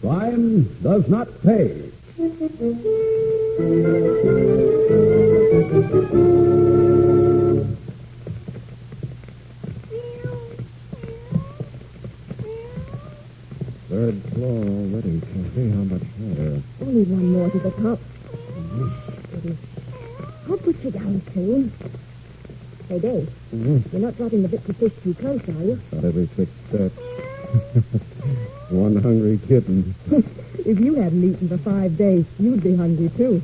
Crime does not pay. Third floor already. Can't see how much higher. Only one more to the top. I'll put you down soon. Hey, Dave. You're not dropping the bits of fish too close, are you? Not every 6 steps. One hungry kitten. If you hadn't eaten for 5 days, you'd be hungry, too.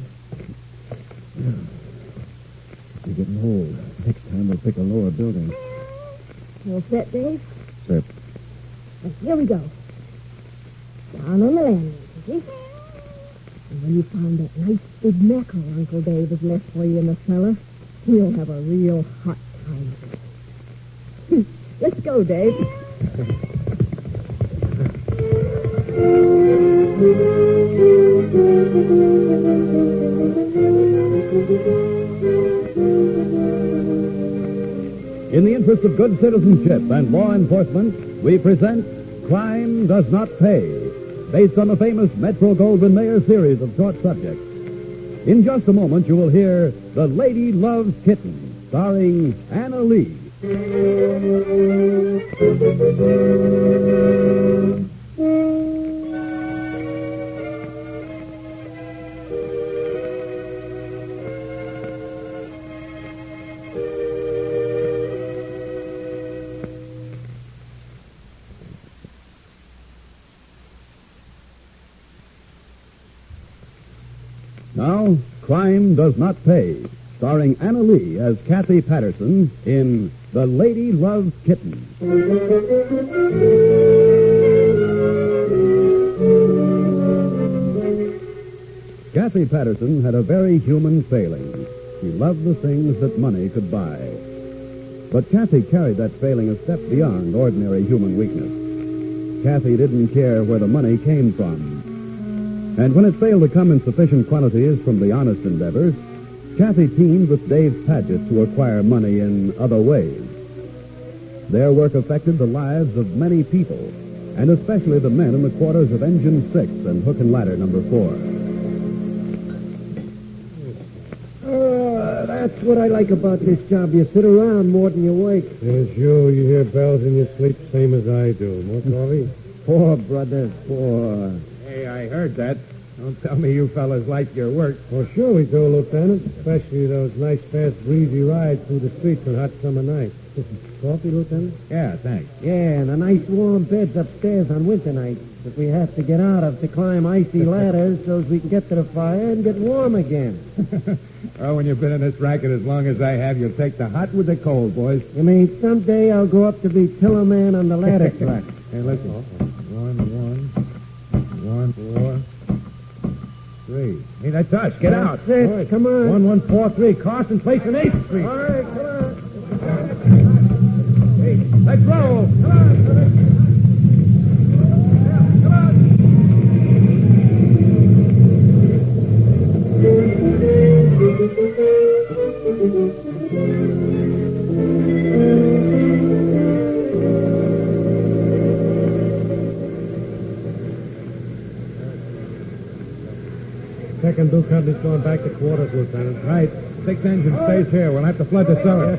You're getting old. Next time we'll pick a lower building. All set, Dave? Set. Well, here we go. Down on the landing, see? And when you find that nice big mackerel Uncle Dave has left for you in the cellar, you'll have a real hot time. Let's go, Dave. In the interest of good citizenship and law enforcement, we present Crime Does Not Pay, based on the famous Metro-Goldwyn-Mayer series of short subjects. In just a moment, you will hear The Lady Loves Kittens, starring Anna Lee. Now, Crime Does Not Pay, starring Anna Lee as Kathy Patterson in The Lady Loves Kittens. Kathy Patterson had a very human failing. She loved the things that money could buy. But Kathy carried that failing a step beyond ordinary human weakness. Kathy didn't care where the money came from. And when it failed to come in sufficient quantities from the honest endeavors, Kathy teamed with Dave Paget to acquire money in other ways. Their work affected the lives of many people, and especially the men in the quarters of Engine 6 and Hook and Ladder number 4. That's what I like about this job. You sit around more than you work. Yes, you hear bells in your sleep, same as I do. More coffee? Poor brother, poor. Hey, I heard that. Don't tell me you fellas like your work. Well, sure we do, Lieutenant. Especially those nice, fast, breezy rides through the streets on hot summer nights. Coffee, Lieutenant? Yeah, thanks. Yeah, and the nice warm beds upstairs on winter nights that we have to get out of to climb icy ladders so as we can get to the fire and get warm again. Oh, when you've been in this racket as long as I have, you'll take the hot with the cold, boys. You mean someday I'll grow up to be tiller man on the ladder truck? Hey, listen. 1, 4, 3. Hey, that's us. Get out. That's it. Come on. 1143 Carson Place and 8th Street. All right, come on. Hey, let's roll. Come on. Come on. Second Blue Company's going back to quarters, Lieutenant. Right. 6 engine stays here. We'll have to flood the cellar.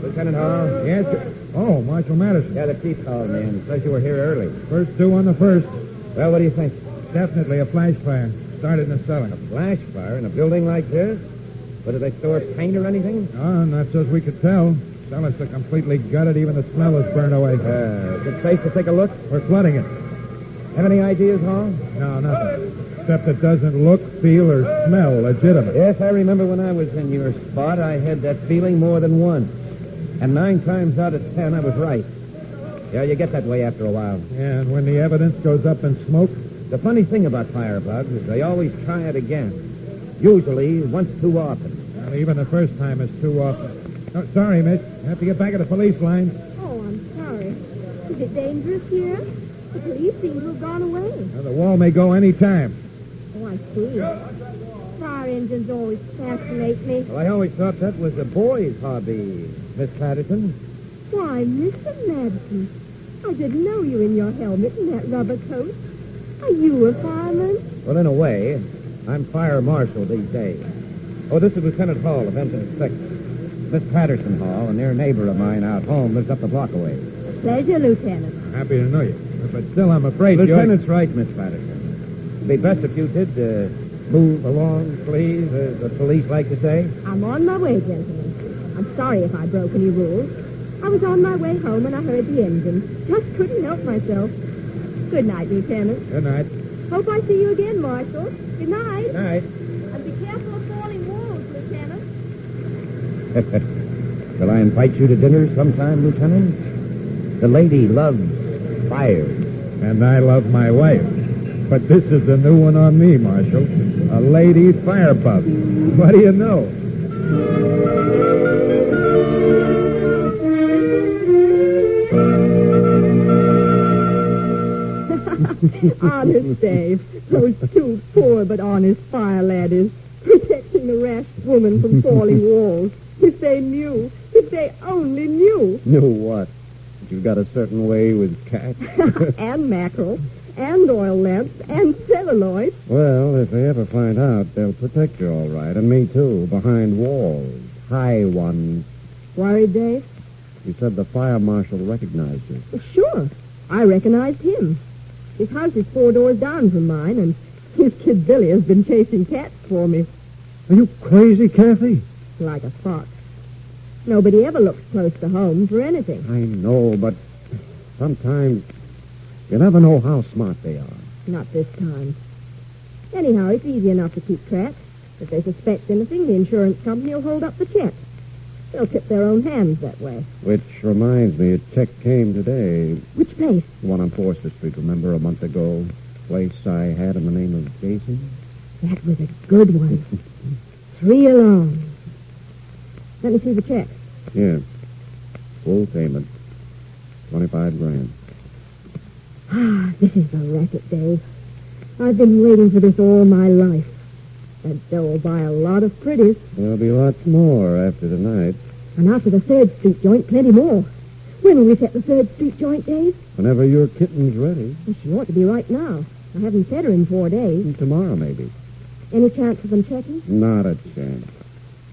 Lieutenant Hall? Yes, sir. Oh, Marshal Madison. Yeah, the chief called me and says you were here early. First 2 on the first. Well, what do you think? Definitely a flash fire. Started in the cellar. A flash fire in a building like this? What, did they store paint or anything? Oh, not so as we could tell. Cellar's so completely gutted, even the smell is burned away. Is it safe to take a look? We're flooding it. Have any ideas, Hall? No, nothing. Except it doesn't look, feel, or smell legitimate. Yes, I remember when I was in your spot, I had that feeling more than once. And 9 times out of 10, I was right. Yeah, you get that way after a while. Yeah, and when the evidence goes up in smoke? The funny thing about firebugs is they always try it again. Usually once too often. Well, even the first time is too often. Oh, sorry, miss. I have to get back at the police line. Oh, I'm sorry. Is it dangerous here? The police seem to have gone away. Well, the wall may go any time. Oh, I see. Fire engines always fascinate me. Well, I always thought that was a boy's hobby, Miss Patterson. Why, Mr. Madison, I didn't know you in your helmet and that rubber coat. Are you a fireman? Well, in a way, I'm fire marshal these days. Oh, this is Lieutenant Hall of Engine Inspection. Miss Patterson Hall, a near neighbor of mine out home, lives up the block away. Pleasure, Lieutenant. Happy to know you. But still, I'm afraid Lieutenant's right, Miss Patterson. It'd be best if you did move along, please, as the police like to say. I'm on my way, gentlemen. I'm sorry if I broke any rules. I was on my way home and I heard the engine. Just couldn't help myself. Good night, Lieutenant. Good night. Hope I see you again, Marshal. Good night. Good night. And be careful of falling walls, Lieutenant. Shall I invite you to dinner sometime, Lieutenant? The lady loves fire. And I love my wife. But this is a new one on me, Marshal. A lady fire pup. What do you know? Honest, Dave. Those two poor but honest fire laddies protecting the rash woman from falling walls. If they knew. If they only knew. Knew what? You've got a certain way with cats. And mackerel. And oil lamps. And celluloid. Well, if they ever find out, they'll protect you all right. And me, too. Behind walls. High ones. Worried, Dave? You said the fire marshal recognized you. Well, sure. I recognized him. His house is 4 doors down from mine, and his kid Billy has been chasing cats for me. Are you crazy, Kathy? Like a fox. Nobody ever looks close to home for anything. I know, but sometimes you never know how smart they are. Not this time. Anyhow, it's easy enough to keep track. If they suspect anything, the insurance company will hold up the check. They'll tip their own hands that way. Which reminds me, a check came today. Which place? The one on Forster Street, remember, a month ago? Place I had in the name of Jason? That was a good one. 3 alone. Let me see the check. Yeah. Full payment. 25 grand. Ah, this is the racket, Dave. I've been waiting for this all my life. That dough will buy a lot of pretties. There'll be lots more after tonight. And after the 3rd Street joint, plenty more. When will we set the 3rd Street joint, Dave? Whenever your kitten's ready. Well, she ought to be right now. I haven't fed her in 4 days. Tomorrow, maybe. Any chance of them checking? Not a chance.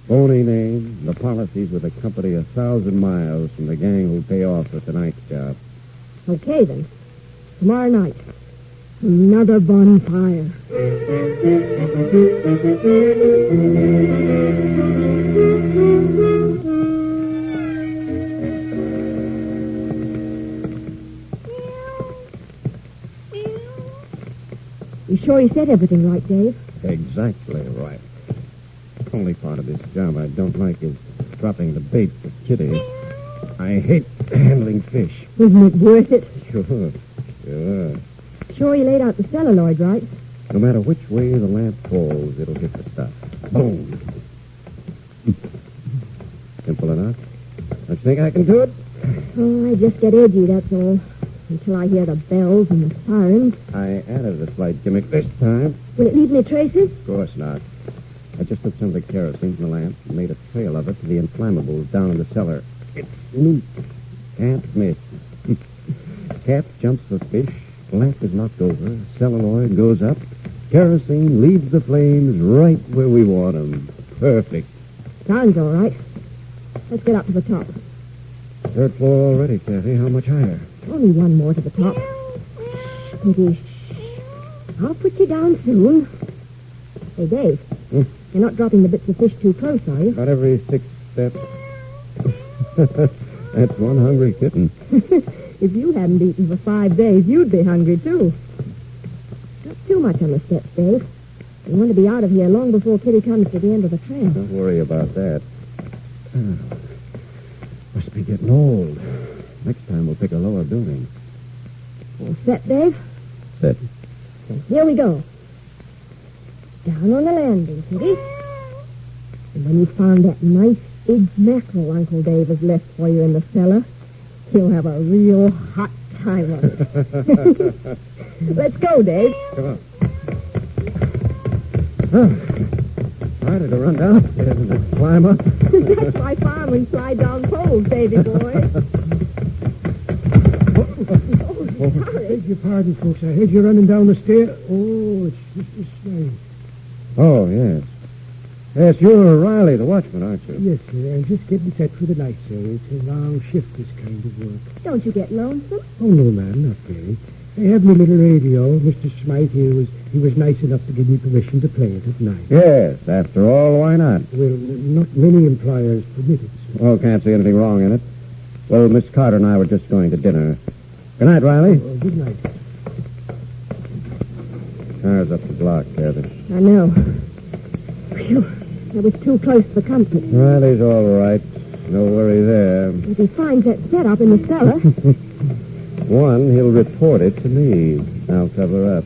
Phony name. The policies with a company 1,000 miles from the gang who'll pay off for tonight's job. Okay, then. Tomorrow night. Another bonfire. You sure you said everything right, Dave? Exactly right. Only part of this job I don't like is dropping the bait for Kitty. I hate handling fish. Isn't it worth it? Sure. Sure you laid out the celluloid right? No matter which way the lamp falls, it'll hit the stuff. Boom. Simple enough. I think I can do it. Oh, I just get edgy, that's all. Until I hear the bells and the sirens. I added a slight gimmick this time. Will it leave any traces? Of course not. I just took some of the kerosene from the lamp and made a trail of it to the inflammables down in the cellar. It's neat. Can't miss. Cat jumps the fish. Lamp is knocked over. Celluloid goes up. Kerosene leaves the flames right where we want them. Perfect. Sounds all right. Let's get up to the top. 3rd floor already, Kathy. How much higher? Only one more to the top. Shh, I'll put you down soon. Hey, Dave. Hmm? You're not dropping the bits of fish too close, are you? About every 6 steps. That's one hungry kitten. If you hadn't eaten for 5 days, you'd be hungry, too. Not too much on the steps, Dave. You want to be out of here long before Kitty comes to the end of the tramp. Don't worry about that. Must be getting old. Next time we'll pick a lower building. All set, Dave? Set. Then here we go. Down on the landing, Kitty. And when you found that nice big mackerel Uncle Dave has left for you in the cellar, you'll have a real hot time of it. Let's go, Dave. Come on. Oh, harder to run downstairs than to climb up. That's why firemen slide down poles, baby boy. Oh, Oh, beg your pardon, folks. I heard you running down the stair. Oh, it's Mr. Shive. Oh, yes. Yes, you're Riley, the watchman, aren't you? Yes, sir. I'm just getting set for the night, sir. It's a long shift, this kind of work. Don't you get lonesome? Oh, no, ma'am, not very. I have my little radio. Mr. Smythe here he was nice enough to give me permission to play it at night. Yes, after all, why not? Well, not many employers permit it, sir. Oh, can't see anything wrong in it. Well, Miss Carter and I were just going to dinner. Good night, Riley. Oh, good night. Car's up the block, Kathy. I know. Phew. That was too close for comfort. Riley's all right. No worry there. If he finds that setup in the cellar... One, he'll report it to me. I'll cover up.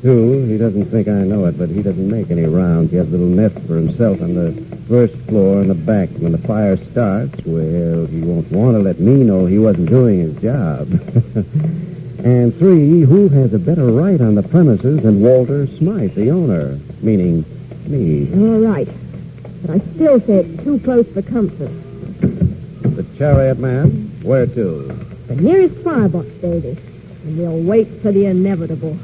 Two, he doesn't think I know it, but he doesn't make any rounds. He has a little nest for himself on the first floor in the back. When the fire starts, well, he won't want to let me know he wasn't doing his job. And three, who has a better right on the premises than Walter Smythe, the owner? Meaning me. All right. But I still say it's too close for comfort. The chariot man? Where to? The nearest firebox, Davy. And we'll wait for the inevitable.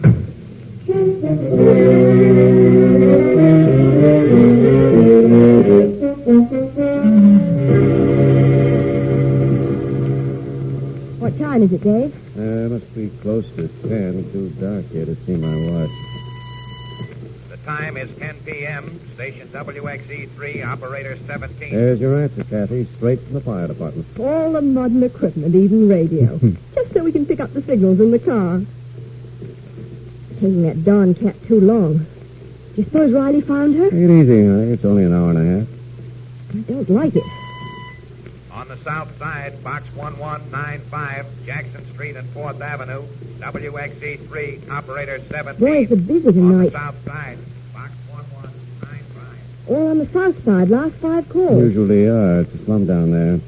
What time is it, Dave? Must be close to 10. Too dark here to see my watch. The time is 10 p.m. Station WXE3, operator 17. There's your answer, Kathy. Straight from the fire department. All the modern equipment, even radio. Just so we can pick up the signals in the car. Taking that darn cat too long. Do you suppose Riley found her? Take it easy, honey. It's only an hour and a half. I don't like it. On the south side, box 1195, Jackson Street and 4th Avenue, WXE3, operator 17. Boy, it's a busy On the tonight. south side, box 1195. All on the south side, last 5 calls. Usually are. It's a slum down there.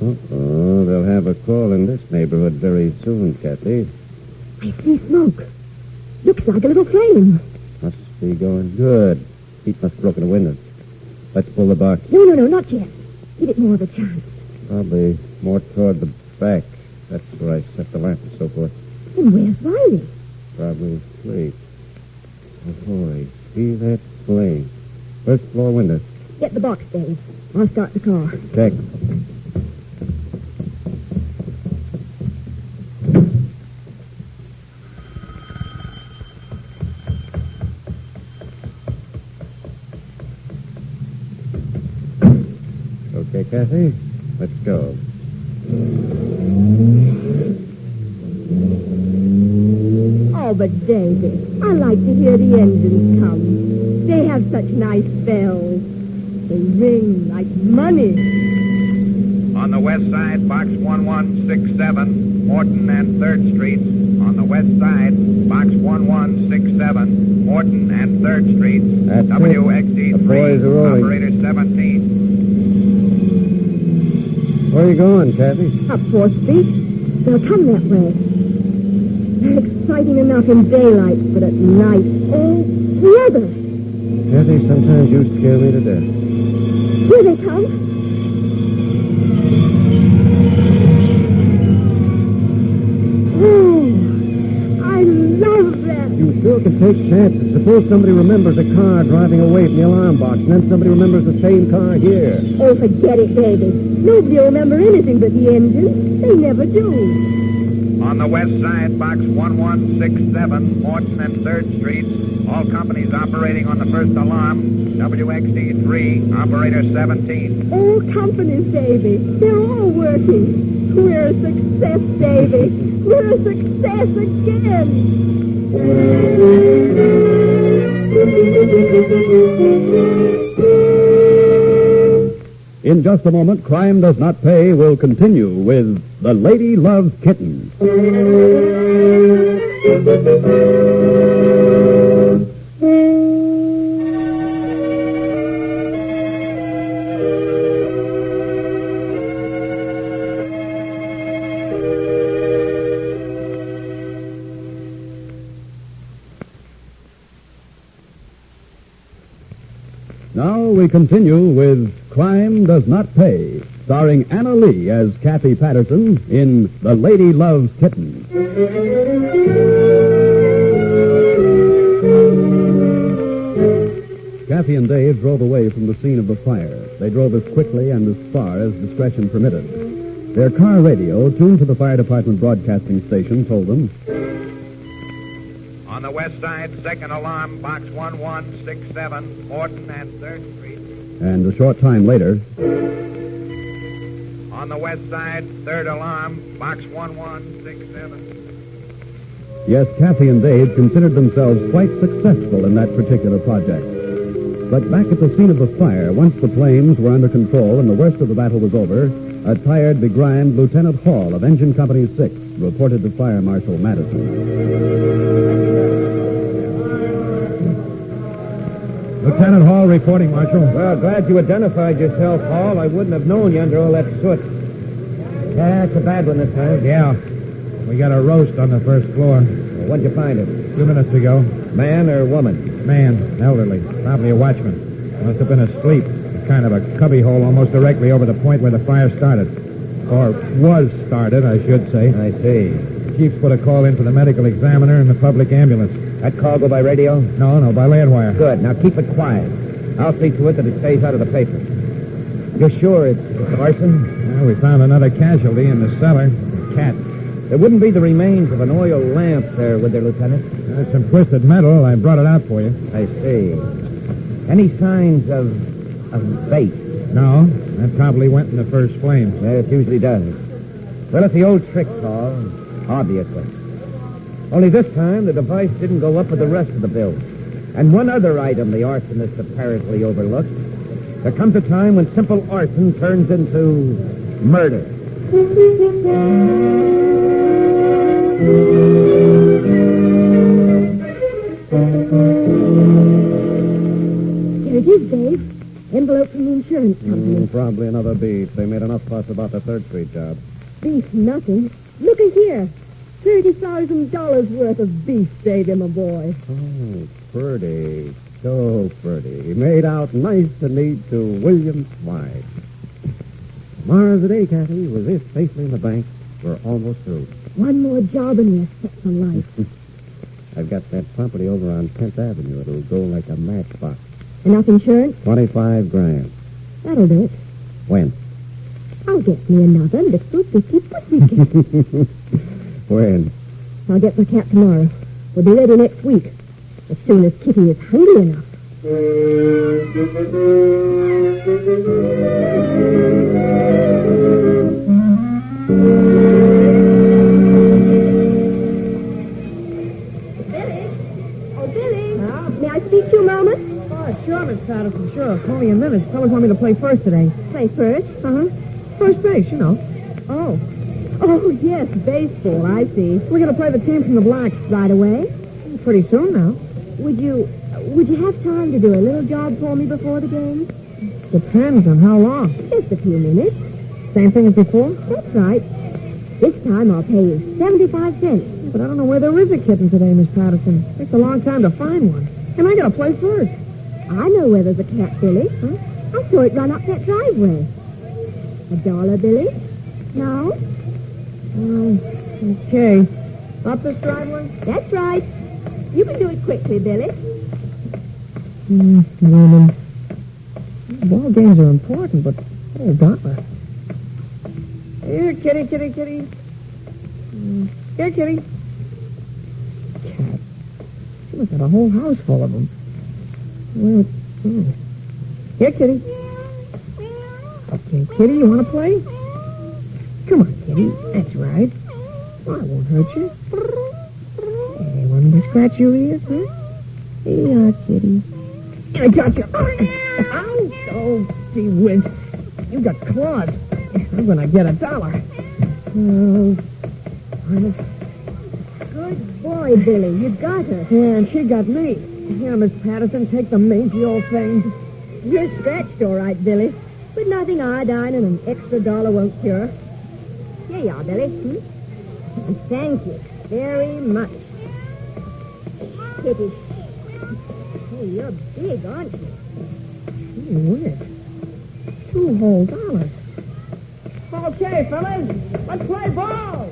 Uh-oh. They'll have a call in this neighborhood very soon, Kathy. I see smoke. Looks like a little flame. Must be going good. Heat must have broken the window. Let's pull the box. No, not yet. Give it more of a chance. Probably more toward the back. That's where I set the lamp and so forth. And where's Riley? Probably asleep. Oh, boy. See that flame. First floor window. Get the box, Dave. I'll start the car. Check. Okay, Kathy, let's go. Oh, but Davy, I like to hear the engines come. They have such nice bells. They ring like money. On the west side, box 1167, Morton and 3rd Streets. On the west side, box 1167, Morton and 3rd Streets. That's it. WXE3, The boys are rolling. operator 17. Where are you going, Kathy? Up 4th Street. They'll come that way. They're exciting enough in daylight, but at night, all together. Kathy, sometimes you scare me to death. Here they come. Oh, I love that. You sure can take chances. Suppose somebody remembers a car driving away from the alarm box, and then somebody remembers the same car here. Oh, forget it, David. Nobody will remember anything but the engine. They never do. On the west side, box 1167, Morton and 3rd Streets. All companies operating on the first alarm. WXE3, operator 17. All companies, Davy. They're all working. We're a success, Davy. We're a success again. In just a moment, Crime Does Not Pay will continue with The Lady Loves Kittens. Now we continue with Crime Does Not Pay, starring Anna Lee as Kathy Patterson in The Lady Loves Kittens. Kathy and Dave drove away from the scene of the fire. They drove as quickly and as far as discretion permitted. Their car radio, tuned to the fire department broadcasting station, told them, On the west side, second alarm, box 1167, Morton and 3rd Street. and a short time later, On the west side, third alarm, box 1167. yes, Kathy and Dave considered themselves quite successful in that particular project. But back at the scene of the fire, once the flames were under control and the worst of the battle was over, a tired, begrimed Lieutenant Hall of Engine Company 6 reported to Fire Marshal Madison. Lieutenant Hall reporting, Marshal. Well, glad you identified yourself, Hall. I wouldn't have known you under all that soot. Yeah, it's a bad one this time. Yeah. We got a roast on the first floor. Well, when'd you find him? 2 minutes ago. Man or woman? Man, elderly, probably a watchman. Must have been asleep. Kind of a cubbyhole almost directly over the point where the fire started. Or was started, I should say. I see. The chief put a call in for the medical examiner and the public ambulance. That call go by radio? No, by land wire. Good. Now keep it quiet. I'll see to it that it stays out of the paper. You're sure it's arson? Well, we found another casualty in the cellar. A cat. There wouldn't be the remains of an oil lamp there, would there, Lieutenant? There's some twisted metal. I brought it out for you. I see. Any signs of bait? No, that probably went in the first flame. Yeah, it usually does. Well, it's the old trick, Paul. Obviously. Only this time, the device didn't go up with the rest of the bill. And one other item the arsonist apparently overlooked. There comes a time when simple arson turns into murder. Here it is, Dave. Envelope from the insurance company. Probably another beef. They made enough fuss about the 3rd Street job. Beef, nothing. Look at here. $30,000 worth of beef, Davy, my boy. Oh, pretty. So pretty. Made out nice and neat to William's wife. Tomorrow's the day, Kathy. With this safely in the bank, we're almost through. One more job and we're set for life. I've got that property over on 10th Avenue. It'll go like a matchbox. Enough insurance? 25 grand. That'll do it. When? I'll get me another little bitty pussycat. When? I'll get my cat tomorrow. We'll be ready next week. As soon as Kitty is hungry enough. Billy? Oh, Billy. May I speak to you a moment? Oh, sure, Miss Patterson, sure. Call me in minutes. Fellas want me to play first today. Play first? Uh-huh. First base, you know. Oh. Oh, yes, baseball, I see. We're going to play the team from the blacks. Right away. Pretty soon now. Would you have time to do a little job for me before the game? Depends on how long. Just a few minutes. Same thing as before? That's right. This time I'll pay you 75 cents. But I don't know where there is a kitten today, Miss Patterson. Takes a long time to find one. And I got to play first. I know where there's a cat, Billy. Huh? I saw it run up that driveway. $1, Billy? No? Oh, okay. Up this driveway? That's right. You can do it quickly, Billy. Woman. Ball games are important, but $1. Here, kitty. Here, kitty. Cat. She must have a whole house full of them. Well, Here, kitty. Okay, kitty, you want to play? Come on, kitty. That's right. Well, I won't hurt you. Hey, want me to scratch your ears, huh? Here you are, kitty. I got you. Ow! Oh, gee whiz. You got claws. I'm going to get $1. Oh, honest. Good boy, Billy. You got her. Yeah, and she got me. Here, Miss Patterson, take the mangy old thing. You're scratched, all right, Billy. But nothing iodine and an extra $1 won't cure. Here you are, Billy. And thank you very much. Kitty. Oh, you're big, aren't you? Gee whiz. $2 whole. Okay, fellas, let's play ball.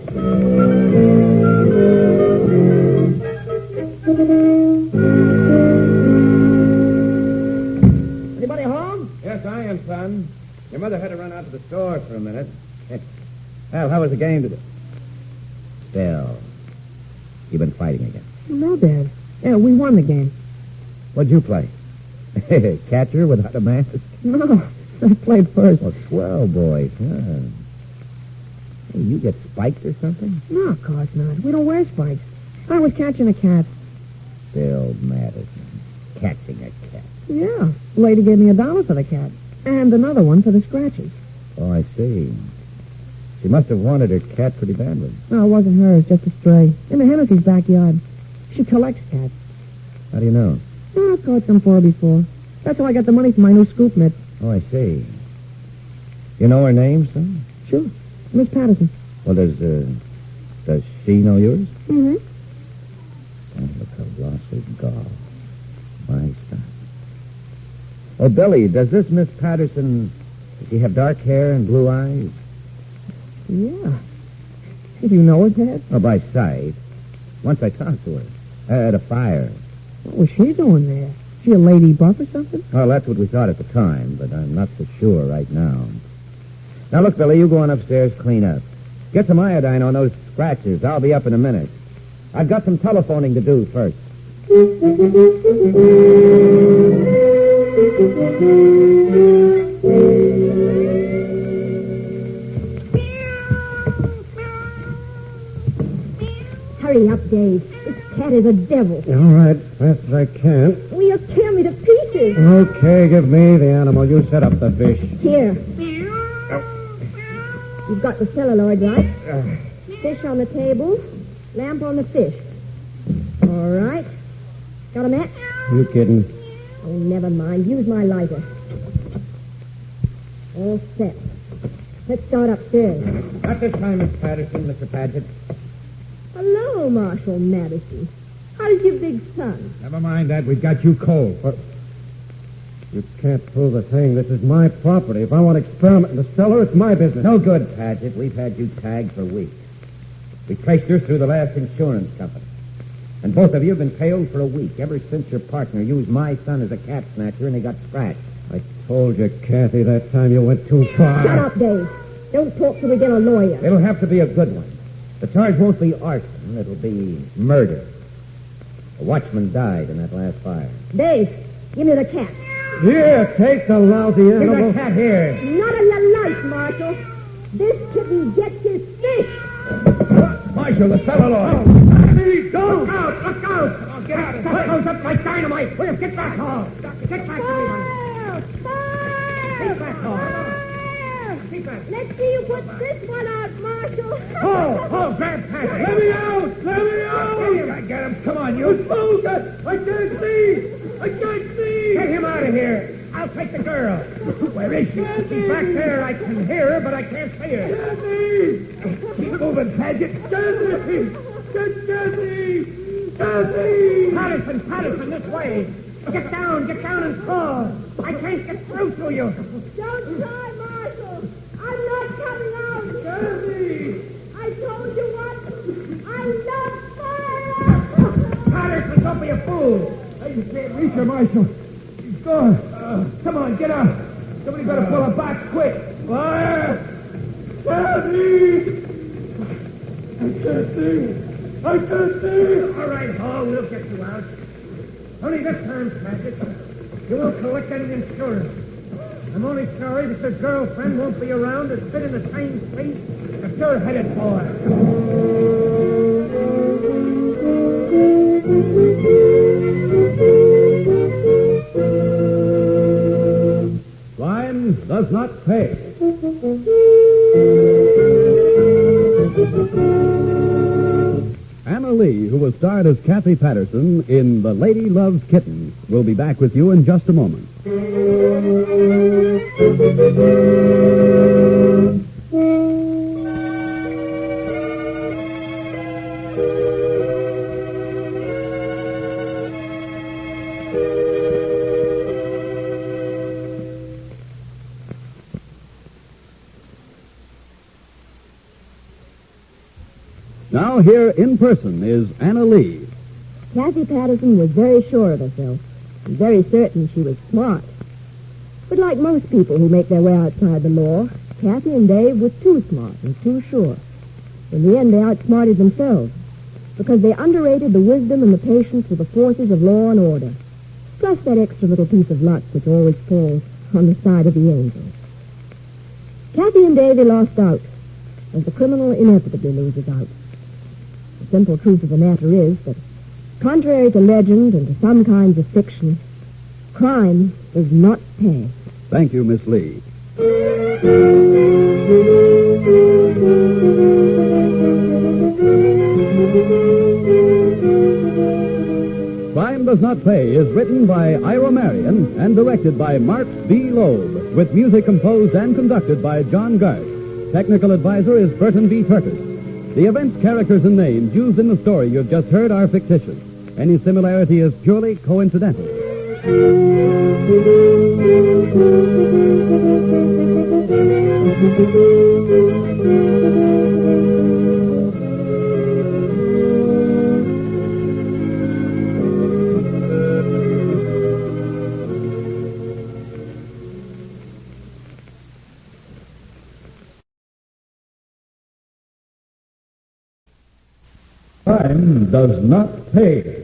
Anybody home? Yes, I am, son. Your mother had to run out to the store for a minute. Well, how was the game today? Bill, you've been fighting again. No, Dad. Yeah, we won the game. What'd you play? Catcher without a mask? No, I played first. Oh, swell, boys. Huh? Hey, you get spiked or something? No, of course not. We don't wear spikes. I was catching a cat. Bill Madison. Catching a cat. Yeah. The lady gave me $1 for the cat. And another one for the scratches. Oh, I see. She must have wanted her cat pretty badly. No, it wasn't hers, just a stray. In the Hennessy's backyard. She collects cats. How do you know? Oh, I've caught some for her before. That's how I got the money for my new scoop mitt. Oh, I see. You know her name, son? Sure. Miss Patterson. Well, does she know yours? Mm-hmm. Oh, look how lost his gall. My son. Oh, Billy, does this Miss Patterson, does she have dark hair and blue eyes? Yeah. Did you know her, Dad? Oh, by sight. Once I talked to her. At a fire. What was she doing there? She a lady buff or something? Well, that's what we thought at the time, but I'm not so sure right now. Now, look, Billy, you go on upstairs, clean up. Get some iodine on those scratches. I'll be up in a minute. I've got some telephoning to do first. Hurry up, Dave. This cat is a devil. All right, fast as I can. Will you tear me to pieces? Okay, give me the animal. You set up the fish. Here. You've got the celluloid, right? Fish on the table, lamp on the fish. All right. Got a match? You kidding? Oh, never mind. Use my lighter. All set. Let's start upstairs. Not this time, Miss Patterson, Mr. Paget. Hello, Marshal Madison. How's your big son? Never mind that. We've got you cold. What? You can't pull the thing. This is my property. If I want to experiment in the cellar, it's my business. No good, Paget. We've had you tagged for weeks. We traced her through the last insurance company. And both of you have been tailed for a week, ever since your partner used my son as a cat snatcher and he got scratched. I told you, Kathy, that time you went too far. Shut up, Dave. Don't talk till we get a lawyer. It'll have to be a good one. The charge won't be arson. It'll be murder. A watchman died in that last fire. Dave, give me the cat. Here, take the lousy Give animal. the cat here. Not on your life, Marshal. This kitten gets his fish. Marshal, the celluloid. Please, don't! Look out! Look out! Oh, get out of here. That goes up like dynamite. Will you get back home? Get back to me. Get back home. Keep back. Let's see you put this one out, Marshal. Oh, grab Patrick. Let me out! Let me out! I get him. Come on, you. Move! I can't see! I can't see! Get him out of here. I'll take the girl. Where is she? She's back there. I can hear her, but I can't see her. Kathy! Keep moving, Paget. Kathy! Kathy! Patterson, this way. Get down and crawl. I can't get through to you. Don't try, Marshal. I'm not coming out. Kathy! I told you what. I love fire. Patterson, don't be a fool. I can't reach her, Marshal. He's gone. Come on, get out. Somebody better pull her back quick. Fire! Kathy! I can't see! All right, Hall, we'll get you out. Only this time, Paget. You won't collect any insurance. I'm only sorry that your girlfriend won't be around to sit in the same seat that you're headed for. Crime does not pay. Anna Lee, who was starred as Kathy Patterson in The Lady Loves Kittens, will be back with you in just a moment. Now here in person is Anna Lee. Kathy Patterson was very sure of herself and very certain she was smart. But like most people who make their way outside the law, Kathy and Dave were too smart and too sure. In the end, they outsmarted themselves because they underrated the wisdom and the patience of the forces of law and order, plus that extra little piece of luck which always falls on the side of the angels. Kathy and Davy lost out, as the criminal inevitably loses out. The simple truth of the matter is that, contrary to legend and to some kinds of fiction, crime does not pay. Thank you, Miss Lee. Crime Does Not Pay is written by Ira Marion and directed by Marx B. Loeb, with music composed and conducted by John Garth. Technical advisor is Burton B. Turkis. The events, characters, and names used in the story you've just heard are fictitious. Any similarity is purely coincidental. Crime does not pay.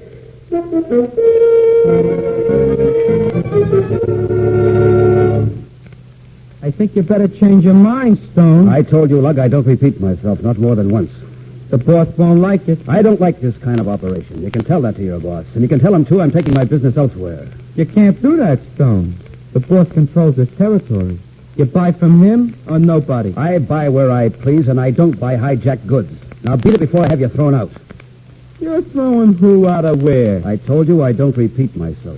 I think you better change your mind, Stone. I told you, Lug, I don't repeat myself, not more than once. The boss won't like it. I don't like this kind of operation. You can tell that to your boss. And you can tell him, too, I'm taking my business elsewhere. You can't do that, Stone. The boss controls his territory. You buy from him or nobody. I buy where I please, and I don't buy hijacked goods. Now, beat it before I have you thrown out. You're throwing who out of where? I told you I don't repeat myself.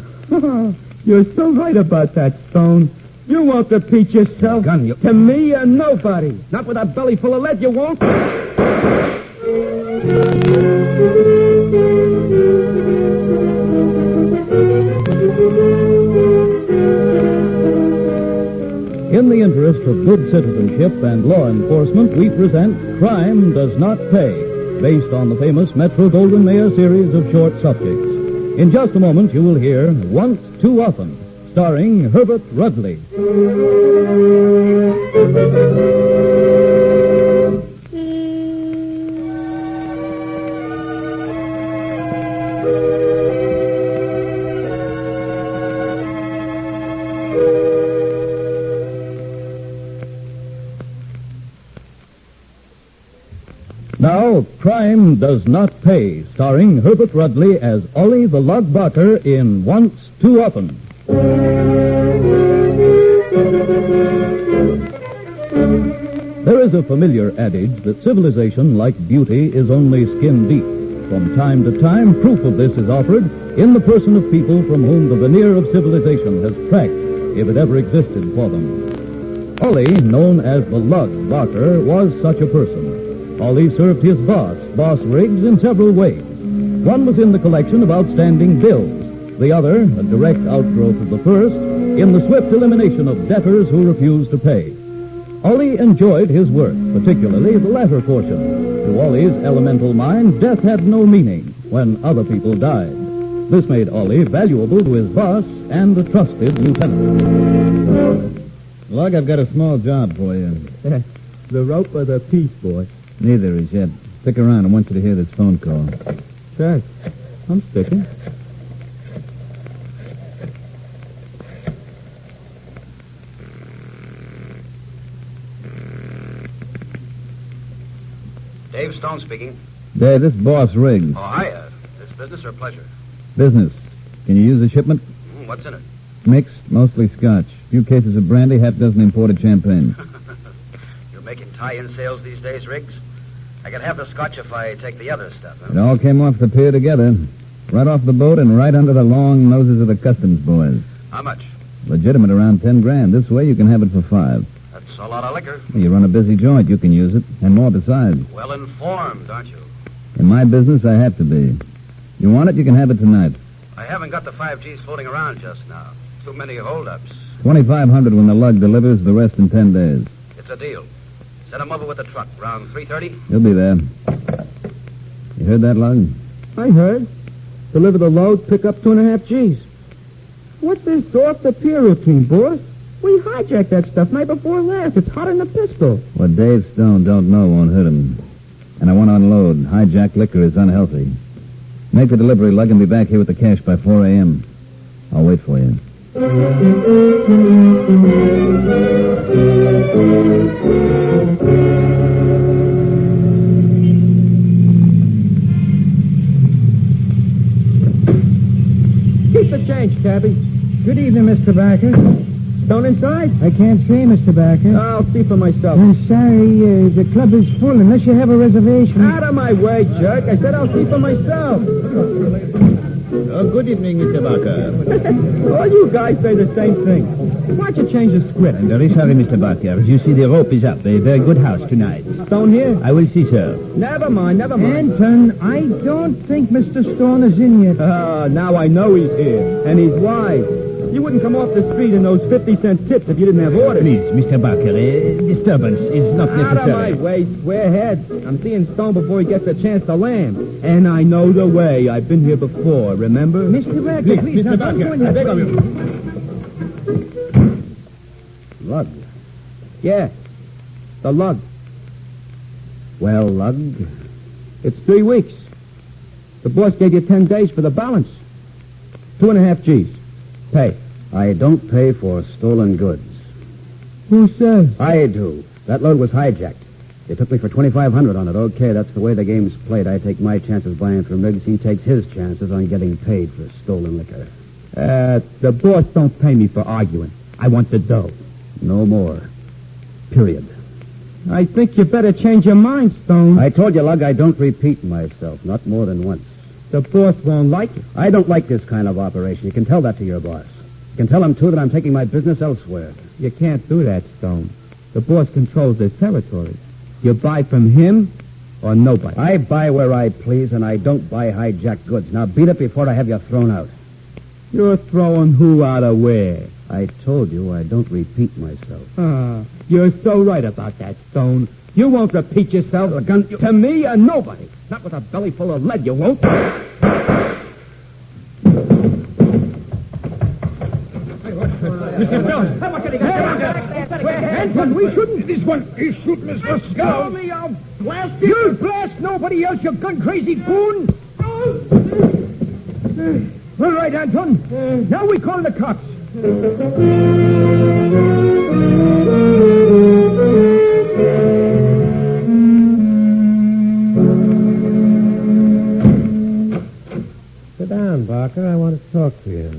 You're so right about that, Stone. You won't repeat yourself. Gun, you... To me or nobody. Not with a belly full of lead, you won't. In the interest of good citizenship and law enforcement, we present Crime Does Not Pay, based on the famous Metro-Goldwyn-Mayer series of short subjects. In just a moment, you will hear Once Too Often, starring Herbert Rudley. Now, Crime Does Not Pay, starring Herbert Rudley as Ollie the Lug Barker in Once Too Often. There is a familiar adage that civilization, like beauty, is only skin deep. From time to time, proof of this is offered in the person of people from whom the veneer of civilization has cracked, if it ever existed for them. Ollie, known as the Lug Barker, was such a person. Ollie served his boss Riggs, in several ways. One was in the collection of outstanding bills. The other, a direct outgrowth of the first, in the swift elimination of debtors who refused to pay. Ollie enjoyed his work, particularly the latter portion. To Ollie's elemental mind, death had no meaning when other people died. This made Ollie valuable to his boss and a trusted lieutenant. Lug, I've got a small job for you. The rope or the piece, boy? Neither as yet. Stick around. I want you to hear this phone call. Sure. I'm sticking. Dave Stone speaking. Dave, this is Boss Riggs. Oh, hiya. Is business or pleasure? Business. Can you use a shipment? What's in it? Mixed, mostly scotch. A few cases of brandy, half dozen imported champagne. You're making tie-in sales these days, Riggs? I can have the scotch if I take the other stuff. Huh? It all came off the pier together. Right off the boat and right under the long noses of the customs boys. How much? Legitimate around 10 grand. This way you can have it for 5. That's a lot of liquor. You run a busy joint, you can use it. And more besides. Well informed, aren't you? In my business, I have to be. You want it, you can have it tonight. I haven't got the 5Gs floating around just now. Too many holdups. 2,500 when the lug delivers, the rest in 10 days. It's a deal. Send him over with the truck, around 3:30. He'll be there. You heard that, Lug? I heard. Deliver the load, pick up 2.5 G's. What's this off-the-pier routine, boss? We hijacked that stuff night before last. It's hotter than a pistol. What Dave Stone don't know won't hurt him. And I want to unload. Hijacked liquor is unhealthy. Make the delivery, Lug, and be back here with the cash by 4 a.m. I'll wait for you. Keep the change, cabby. Good evening, Mr. Barker. Stone inside? I can't see, Mr. Barker. I'll see for myself. I'm sorry, the club is full unless you have a reservation. Out of my way, jerk. I said I'll see for myself. Good evening, Mr. Barker. All you guys say the same thing. Why don't you change the script? I'm very sorry, Mr. Barker. You see, the rope is up. A very good house tonight. Stone here? I will see, sir. Never mind. Anton, I don't think Mr. Stone is in yet. Now I know he's here. And he's wise. You wouldn't come off the street in those 50-cent tips if you didn't have orders. Please, Mr. Barker, disturbance is not necessary. Out of my way, square head. I'm seeing Stone before he gets a chance to land. And I know the way. I've been here before, remember? Mr. Barker, please, Mr. Barker, I beg of you. Lug. Yeah, the lug. Well, Lug, It's 3 weeks. The boss gave you 10 days for the balance. 2.5 G's. Pay. I don't pay for stolen goods. Who says? I do. That load was hijacked. They took me for $2,500 on it. Okay, that's the way the game's played. I take my chances buying from Riggs. He takes his chances on getting paid for stolen liquor. The boss don't pay me for arguing. I want the dough. No more. Period. I think you better change your mind, Stone. I told you, Lug, I don't repeat myself. Not more than once. The boss won't like it. I don't like this kind of operation. You can tell that to your boss. You can tell him, too, that I'm taking my business elsewhere. You can't do that, Stone. The boss controls this territory. You buy from him or nobody. I buy where I please, and I don't buy hijacked goods. Now beat it before I have you thrown out. You're throwing who out of where? I told you I don't repeat myself. You're so right about that, Stone. You won't repeat yourself to me or nobody. Not with a belly full of lead, you won't. Anton, we shouldn't. This one is shooting us for skull. Me, I'll blast you. You'll blast nobody else, you gun-crazy goon. All right, Anton. Now we call the cops. Sit down, Barker. I want to talk to you.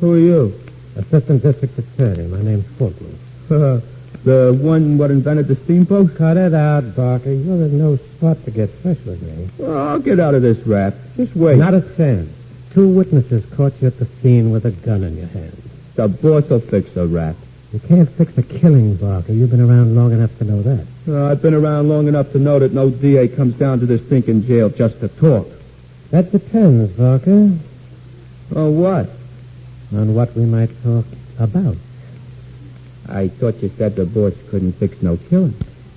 Who are you? Assistant District Attorney. My name's Fulton. The one what invented the steamboat? Cut it out, Barker. You're in no spot to get fresh with me. Well, I'll get out of this rap. Just wait. Not a chance. 2 witnesses caught you at the scene with a gun in your hand. The boss will fix the rap. You can't fix a killing, Barker. You've been around long enough to know that. I've been around long enough to know that no DA comes down to this stinking jail just to talk. That depends, Barker, Oh, what? on what we might talk about. I thought you said the boss couldn't fix no killing.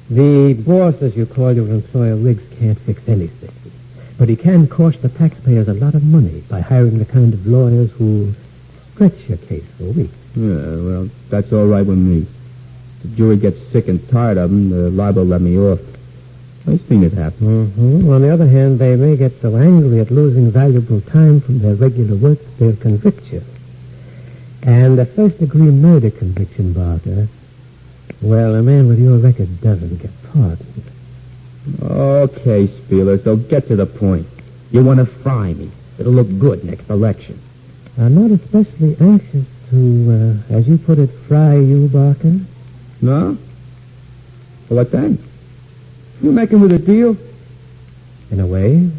The boss, as you call your employer, Riggs, can't fix anything. But he can cost the taxpayers a lot of money by hiring the kind of lawyers who stretch your case for weeks. Yeah, well, that's all right with me. The jury gets sick and tired of them, they're liable to let me off. I've seen it happen. Mm-hmm. On the other hand, they may get so angry at losing valuable time from their regular work that they'll convict you. And a first-degree murder conviction, Barker, well, a man with your record doesn't get pardoned. Okay, Spieler, so get to the point. You want to fry me. It'll look good next election. I'm not especially anxious to, as you put it, fry you, Barker. No? Well, what then? You making with a deal? In a way,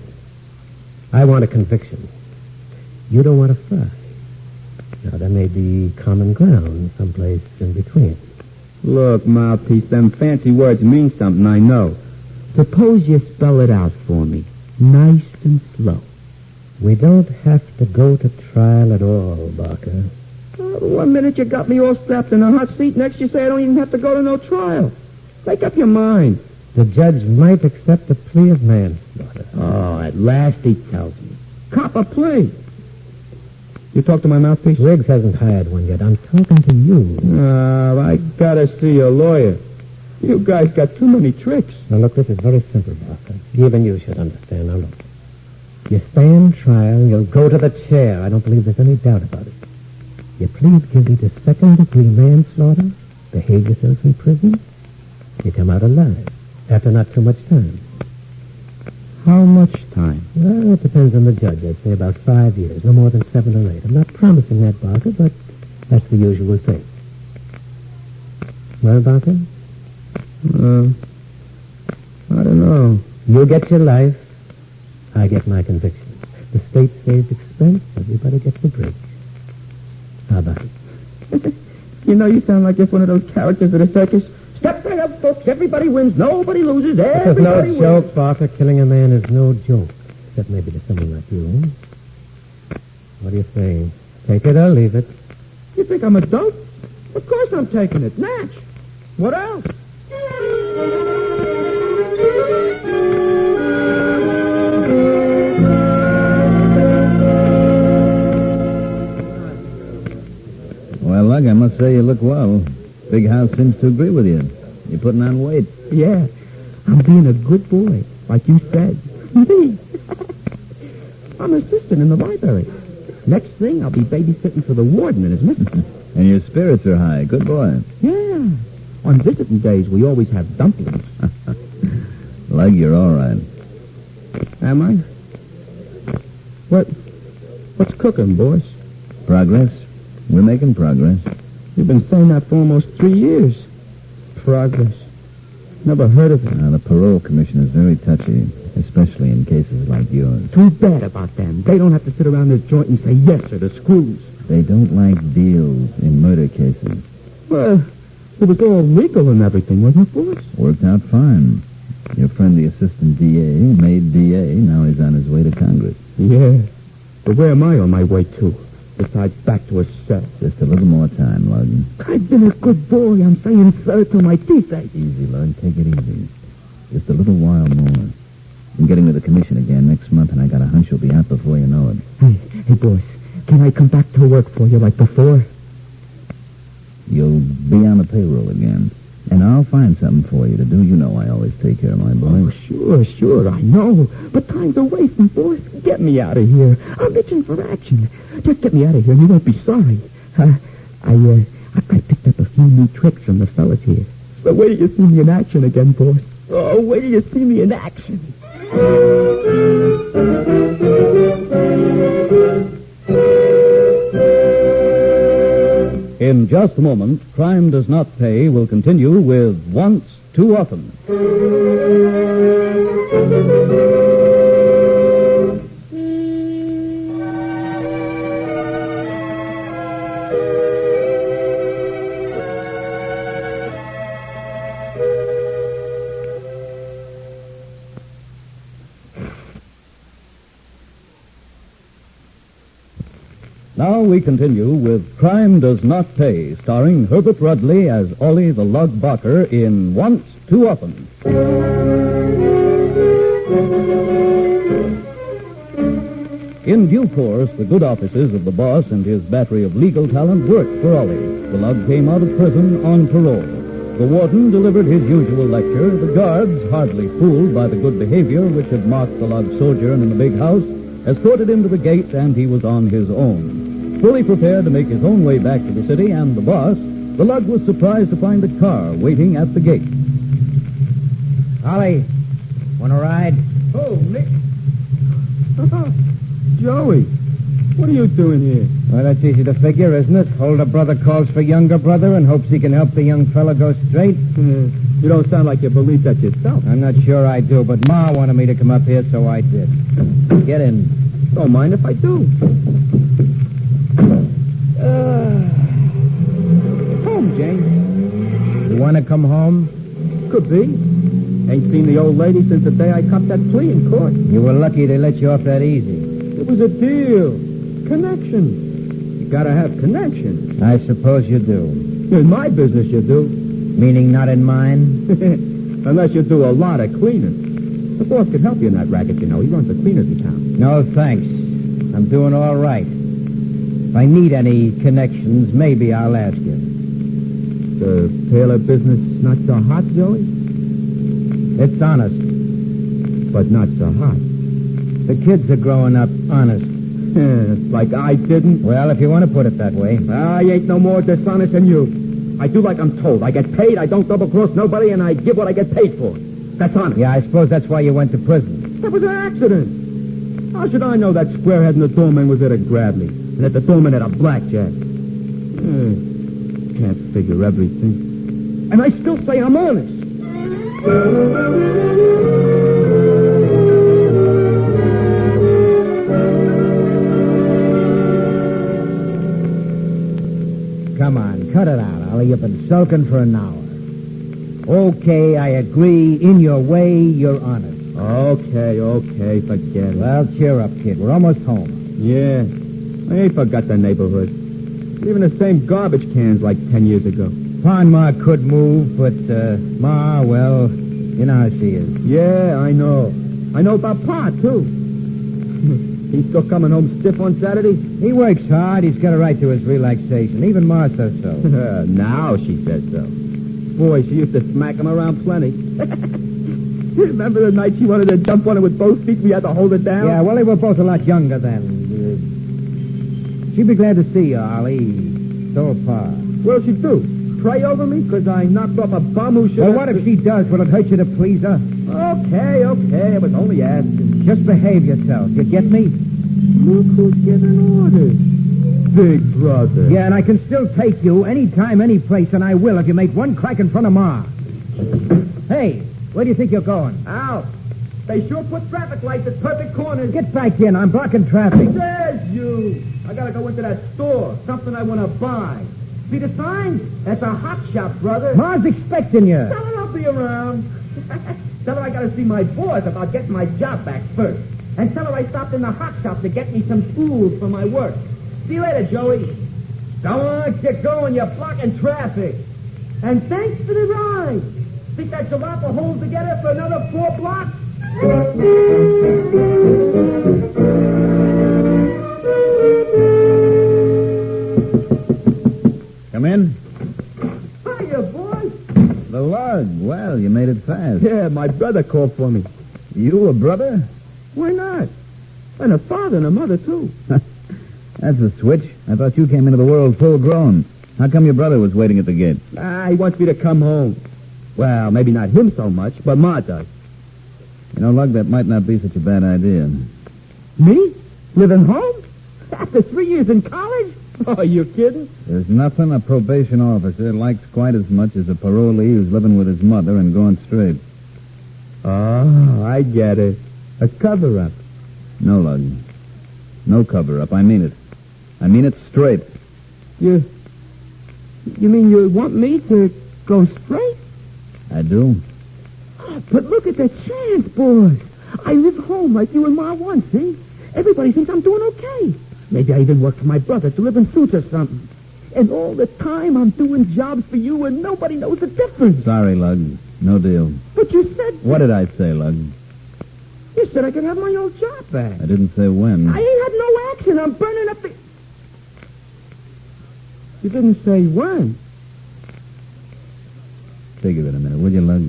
I want a conviction. You don't want a fry. Now, there may be common ground someplace in between. Look, mouthpiece, them fancy words mean something, I know. Suppose you spell it out for me. Nice and slow. We don't have to go to trial at all, Barker. 1 minute you got me all strapped in a hot seat, next you say I don't even have to go to no trial. Make up your mind. The judge might accept a plea of manslaughter. Oh, at last he tells me. Copper, please. You talk to my mouthpiece? Riggs hasn't hired one yet. I'm talking to you. I gotta see a lawyer. You guys got too many tricks. Now, look, this is very simple, Barker. Even you should understand. Now, look. You stand trial, you'll go to the chair. I don't believe there's any doubt about it. You plead guilty to second-degree manslaughter, behave yourself in prison, you come out alive after not too much time. How much time? Well, it depends on the judge. I'd say about 5 years, no more than 7 or 8. I'm not promising that, Barker, but that's the usual thing. Well, Barker? I don't know. You get your life, I get my conviction. The state saves expense, everybody gets a break. How about it? You know, you sound like just one of those characters at a circus. Step right up, folks. Everybody wins. Nobody loses. Everybody It's no joke, Barker. Killing a man is no joke. Except maybe to someone like you. What do you say? Take it or leave it? You think I'm a dope? Of course I'm taking it. Natch. What else? Well, Lug, I must say you look well. Big house seems to agree with you. You're putting on weight. Yeah. I'm being a good boy, like you said. Me. I'm an assistant in the library. Next thing, I'll be babysitting for the warden and his missus. And your spirits are high. Good boy. Yeah. On visiting days, we always have dumplings. Lug, you're all right. Am I? What's cooking, boys? Progress? We're making progress. You've been saying that for almost 3 years. Progress. Never heard of it. Now, the parole commission is very touchy, especially in cases like yours. Too bad about them. They don't have to sit around this joint and say yes or the screws. They don't like deals in murder cases. Well, it was all legal and everything, wasn't it, boys? Worked out fine. Your friend, the assistant DA, made DA. Now he's on his way to Congress. Yeah. But where am I on my way to? Besides back to a cell. Just a little more time, Lug. I've been a good boy. I'm saying sir till my teeth ache. Easy, Lug. Take it easy. Just a little while more. I'm getting to the commission again next month, and I got a hunch you'll be out before you know it. Hey, boss. Can I come back to work for you like before? You'll be on the payroll again. And I'll find something for you to do. You know I always take care of my boys. Oh, sure, I know. But time's a wasting, boss. Get me out of here. I'm itching for action. Just get me out of here and you won't be sorry. I picked up a few new tricks from the fellas here. So wait till you see me in action again, boss. Oh, wait till you see me in action. In just a moment, Crime Does Not Pay will continue with Once Too Often. Now we continue with Crime Does Not Pay, starring Herbert Rudley as Ollie the Lug Barker in Once Too Often. In due course, the good offices of the boss and his battery of legal talent worked for Ollie. The Lug came out of prison on parole. The warden delivered his usual lecture. The guards, hardly fooled by the good behavior which had marked the Lug's sojourn in the big house, escorted him to the gate, and he was on his own. Fully prepared to make his own way back to the city and the boss, the Lug was surprised to find a car waiting at the gate. Ollie, want to ride? Oh, Nick. Joey, what are you doing here? Well, that's easy to figure, isn't it? Older brother calls for younger brother and hopes he can help the young fella go straight. You don't sound like you believe that yourself. I'm not sure I do, but Ma wanted me to come up here, so I did. Get in. Don't mind if I do. Home, James. You want to come home? Could be. Ain't seen the old lady since the day I copped that plea in court. You were lucky they let you off that easy. It was a deal. Connection. You gotta have connection. I suppose you do. In my business, you do. Meaning not in mine? Unless you do a lot of cleaning. The boss could help you in that racket, you know. He runs the cleaners in town. No, thanks. I'm doing all right. If I need any connections, maybe I'll ask you. The tailor business not so hot, Joey? It's honest. But not so hot. The kids are growing up honest. Like I didn't? Well, if you want to put it that way. I ain't no more dishonest than you. I do like I'm told. I get paid, I don't double-cross nobody, and I give what I get paid for. That's honest. Yeah, I suppose that's why you went to prison. That was an accident. How should I know that squarehead in the doorman was there to grab me? And that the doorman had a blackjack? Can't figure everything. And I still say I'm honest. Come on, cut it out, Ollie. You've been sulking for an hour. Okay, I agree. In your way, you're honest. Okay, forget it. Well, cheer up, kid. We're almost home. Yeah, I ain't forgot the neighborhood. Even the same garbage cans like 10 years ago. Pon Ma could move, but Ma, well, you know how she is. Yeah, I know. I know about Pa, too. He's still coming home stiff on Saturday? He works hard. He's got a right to his relaxation. Even Ma says so. Now she says so. Boy, she used to smack him around plenty. Remember the night she wanted to jump on it with both feet? We had to hold it down? Yeah, well, they were both a lot younger then. She'd be glad to see you, Ollie. So far. What'll she do? Pray over me? Because I knocked off a bum who should Well, what if she does? Will it hurt you to please her? Okay. I was only asking. Just behave yourself. You get me? Look who's giving orders. Big brother. Yeah, and I can still take you anytime, any place, and I will if you make one crack in front of Ma. Hey, where do you think you're going? Out. They sure put traffic lights at perfect corners. Get back in. I'm blocking traffic. There's you. I gotta go into that store. Something I want to buy. See the sign? That's a hot shop, brother. Ma's expecting you. Tell her I'll be around. Tell her I gotta see my boss about getting my job back first. And tell her I stopped in the hot shop to get me some tools for my work. See you later, Joey. Go on, get going. You're blocking traffic. And thanks for the ride. Think that jalopy will hold together for another 4 blocks? Come in. Hiya, boy. The lug. Well, you made it fast. Yeah, my brother called for me. You a brother? Why not? And a father and a mother, too. That's a switch. I thought you came into the world full grown. How come your brother was waiting at the gate? He wants me to come home. Well, maybe not him so much, but Ma does. You know, Lug, that might not be such a bad idea. Me? Living home? After 3 years in college? Oh, you kidding? There's nothing a probation officer likes quite as much as a parolee who's living with his mother and going straight. Oh, I get it. A cover-up. No, Lug. No cover-up. I mean it. I mean it straight. You mean you want me to go straight? I do. But look at the chance, boys. I live home like you and Ma want, see? Everybody thinks I'm doing okay. Maybe I even work for my brother delivering suits or something. And all the time I'm doing jobs for you and nobody knows the difference. Sorry, Lug. No deal. But you said... What did I say, Lug? You said I could have my old job back. I didn't say when. I ain't had no action. I'm burning up the... You didn't say when. Think of it a minute, will you, Lug?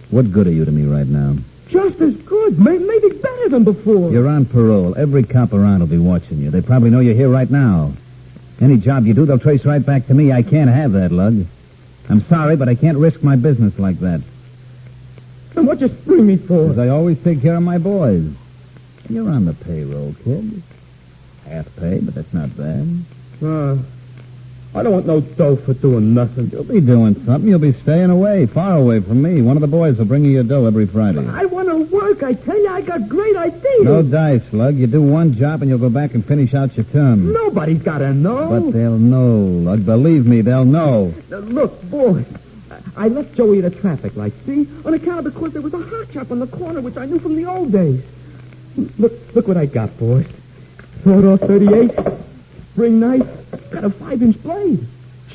What good are you to me right now? Just as good. Maybe better than before. You're on parole. Every cop around will be watching you. They probably know you're here right now. Any job you do, they'll trace right back to me. I can't have that, Lug. I'm sorry, but I can't risk my business like that. Then what you spring me for? Because I always take care of my boys. You're on the payroll, kid. Half pay, but that's not bad. I don't want no dough for doing nothing. You'll be doing something. You'll be staying away, far away from me. One of the boys will bring you your dough every Friday. I want to work. I tell you, I got great ideas. No dice, Lug. You do one job and you'll go back and finish out your term. Nobody's got to know. But they'll know, Lug. Believe me, they'll know. Look, boy, I left Joey at a traffic light, see? On account of because there was a hot shop on the corner, which I knew from the old days. Look what I got, boys. Sawed-off 38, spring knife, got a 5-inch blade.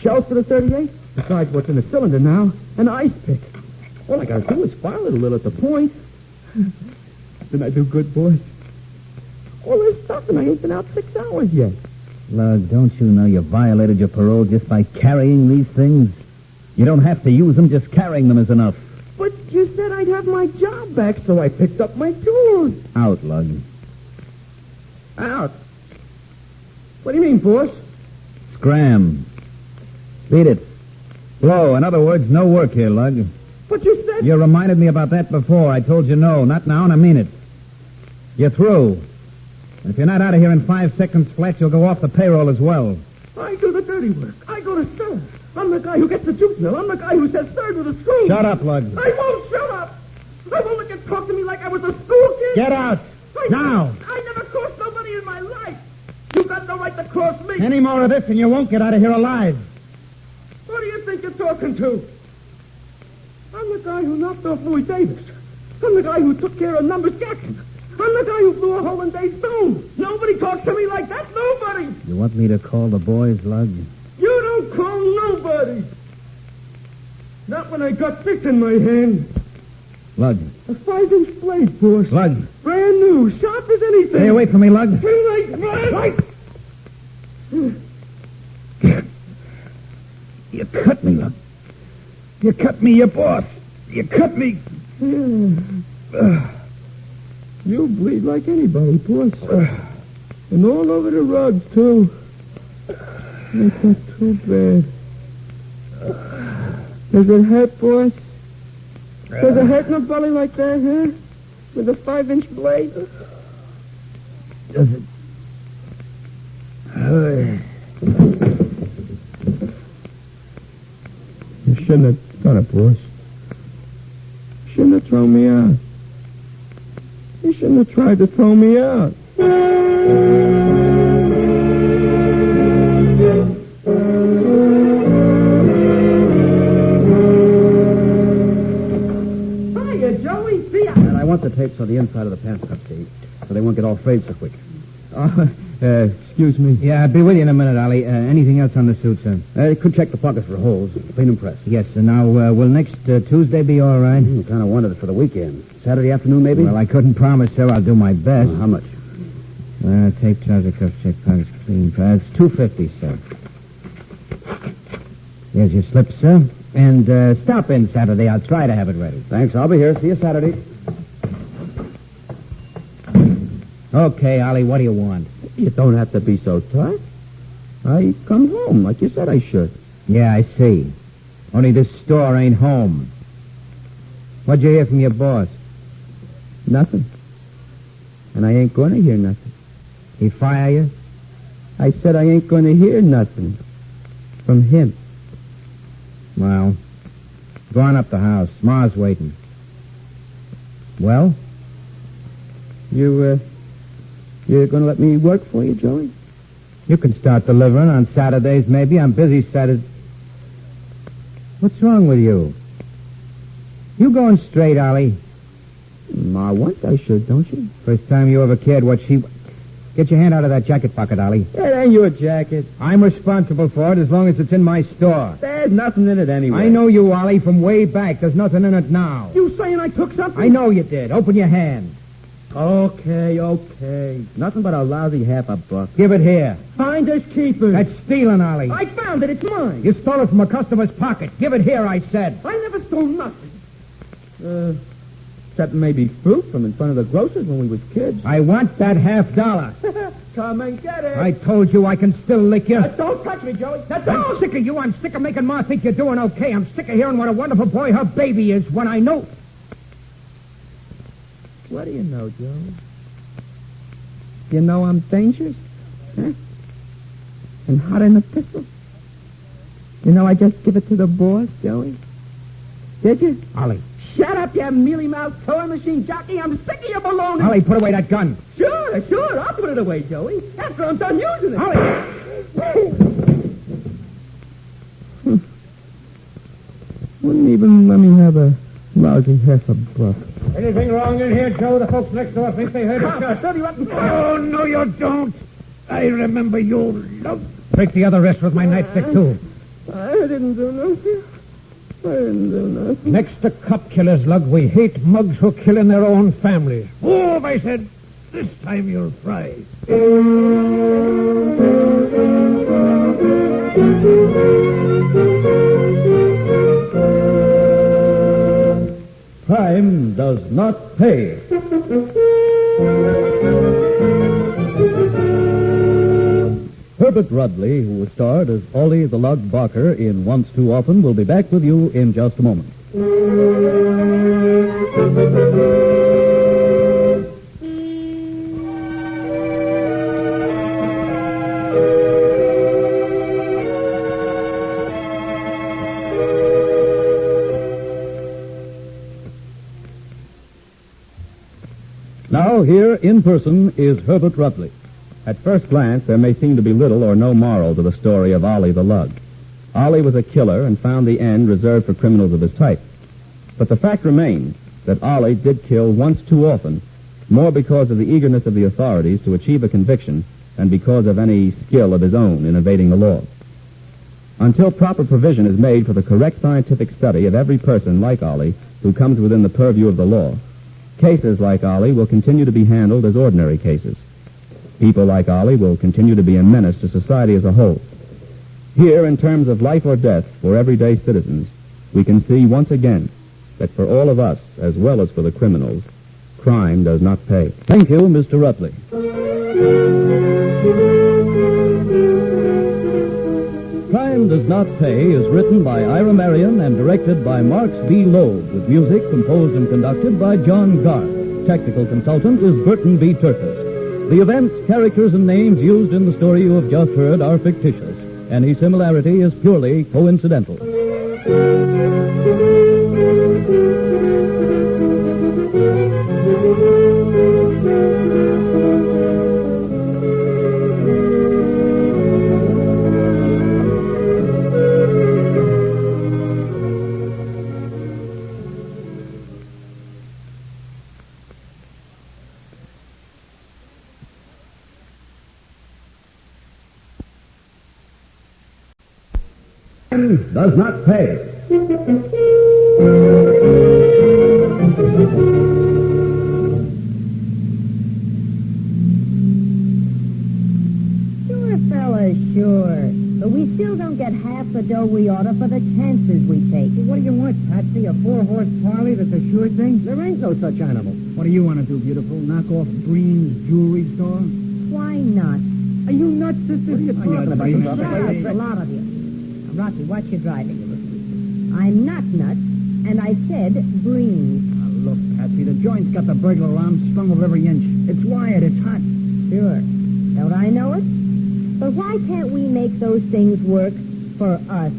Shells for the 38, besides what's in the cylinder now, an ice pick. All I gotta do is file it a little at the point. Didn't I do good, boss? All this stuff, and I ain't been out 6 hours yet. Lug, don't you know you violated your parole just by carrying these things? You don't have to use them, just carrying them is enough. But you said I'd have my job back, so I picked up my tools. Out, Lug. Out? What do you mean, boss? Scram. Beat it. Blow. In other words, no work here, Lug. But you said... You reminded me about that before. I told you no. Not now, and I mean it. You're through. If you're not out of here in 5 seconds flat, you'll go off the payroll as well. I do the dirty work. I go to school. I'm the guy who gets the juice mill. I'm the guy who says third with the school. Shut up, Lug. I won't shut up. I won't let you talk to me like I was a school kid. Get out. Now. I never crossed nobody in my life. You got no right to cross me. Any more of this and you won't get out of here alive. What do you think you're talking to? I'm the guy who knocked off Louis Davis. I'm the guy who took care of Numbers Jackson. I'm the guy who blew a hole in Dave's dome. Nobody talks to me like that. Nobody. You want me to call the boys, Lug? You don't call nobody. Not when I got this in my hand. Lug. A 5-inch blade, boss. Lug. Brand new, sharp as anything. Stay away from me, Lug. Right. You cut me, Lug. You cut me, your boss. You cut me. You bleed like anybody, boss. And all over the rugs, too. Ain't that too bad? Does it hurt, boss? Does it hurt in the belly like that, huh? With a 5-inch blade? Does it hurt? You shouldn't have done it, boss. You shouldn't have thrown me out. You shouldn't have tried to throw me out. Hiya, Joey. See ya. And I want the tapes on the inside of the pants cup, Steve, so they won't get all frayed so quick. Excuse me. Yeah, I'll be with you in a minute, Ollie. Anything else on the suit, sir? You could check the pockets for holes. Clean and press. Yes, sir. Now, will next Tuesday be all right? Kind of wanted it for the weekend. Saturday afternoon, maybe? Well, I couldn't promise, sir. I'll do my best. How much? Tape, trouser cuffs, check pockets, clean press. $2.50, sir. Here's your slip, sir. And stop in Saturday. I'll try to have it ready. Thanks. I'll be here. See you Saturday. Okay, Ollie, what do you want? You don't have to be so tough. I come home like you said I should. Yeah, I see. Only this store ain't home. What'd you hear from your boss? Nothing. And I ain't going to hear nothing. He fire you? I said I ain't going to hear nothing from him. Well, go on up the house. Ma's waiting. Well? You're going to let me work for you, Joey? You can start delivering on Saturdays, maybe. I'm busy Saturday. What's wrong with you? You going straight, Ollie? Ma wants I should, don't you? First time you ever cared what she... Get your hand out of that jacket pocket, Ollie. That ain't your jacket. I'm responsible for it as long as it's in my store. There's nothing in it anyway. I know you, Ollie, from way back. There's nothing in it now. You saying I took something? I know you did. Open your hand. Okay. Nothing but a lousy $50. Give it here. Finders keepers. That's stealing, Ollie. I found it. It's mine. You stole it from a customer's pocket. Give it here, I said. I never stole nothing. Except maybe fruit from in front of the grocer's when we was kids. I want that $50. Come and get it. I told you I can still lick you. Don't touch me, Joey. I'm sick of you. I'm sick of making Ma think you're doing okay. I'm sick of hearing what a wonderful boy her baby is when I know... What do you know, Joe? You know I'm dangerous? Huh? And hot in the pistol? You know I just give it to the boss, Joey? Did you? Ollie. Shut up, you mealy-mouthed towing machine jockey. I'm sick of your baloney. Ollie, put away that gun. Sure. I'll put it away, Joey. After I'm done using it. Ollie! Wouldn't even let me have a lousy $50. Anything wrong in here, Joe? The folks next door think they heard a shot. Oh, no, you don't. I remember you. Break the other wrist with my nightstick, too. I didn't do nothing. burns on us. Next to cop killers, Lug, we hate mugs who kill in their own families. Move, I said. This time you'll fry. Crime does not pay. Herbert Rudley, who was starred as Ollie the Lug Barker in Once Too Often, will be back with you in just a moment. Now, here in person is Herbert Rudley. At first glance, there may seem to be little or no moral to the story of Ollie the Lug. Ollie was a killer and found the end reserved for criminals of his type. But the fact remains that Ollie did kill once too often, more because of the eagerness of the authorities to achieve a conviction than because of any skill of his own in evading the law. Until proper provision is made for the correct scientific study of every person like Ollie who comes within the purview of the law, cases like Ollie will continue to be handled as ordinary cases. People like Ollie will continue to be a menace to society as a whole. Here, in terms of life or death for everyday citizens, we can see once again that for all of us, as well as for the criminals, crime does not pay. Thank you, Mr. Rudley. Crime Does Not Pay is written by Ira Marion and directed by Marx B. Loeb, with music composed and conducted by John Garth. Technical consultant is Burton B. Turkus. The events, characters, and names used in the story you have just heard are fictitious. Any similarity is purely coincidental. Does not pay. Sure, fellas, sure. But we still don't get half the dough we oughta for the chances we take. What do you want, Patsy? A 4-horse Harley that's a sure thing? There ain't no such animal. What do you want to do, beautiful? Knock off Breen's jewelry store? Why not? Are you nuts, sister? What are you talking about? Shut up, a lot of you. Now, Rocky, watch your driving. I'm not nuts, and I said Breen. Now, look, Patsy, the joint's got the burglar alarm strung over every inch. It's wired, it's hot. Sure. Don't I know it? But why can't we make those things work for us?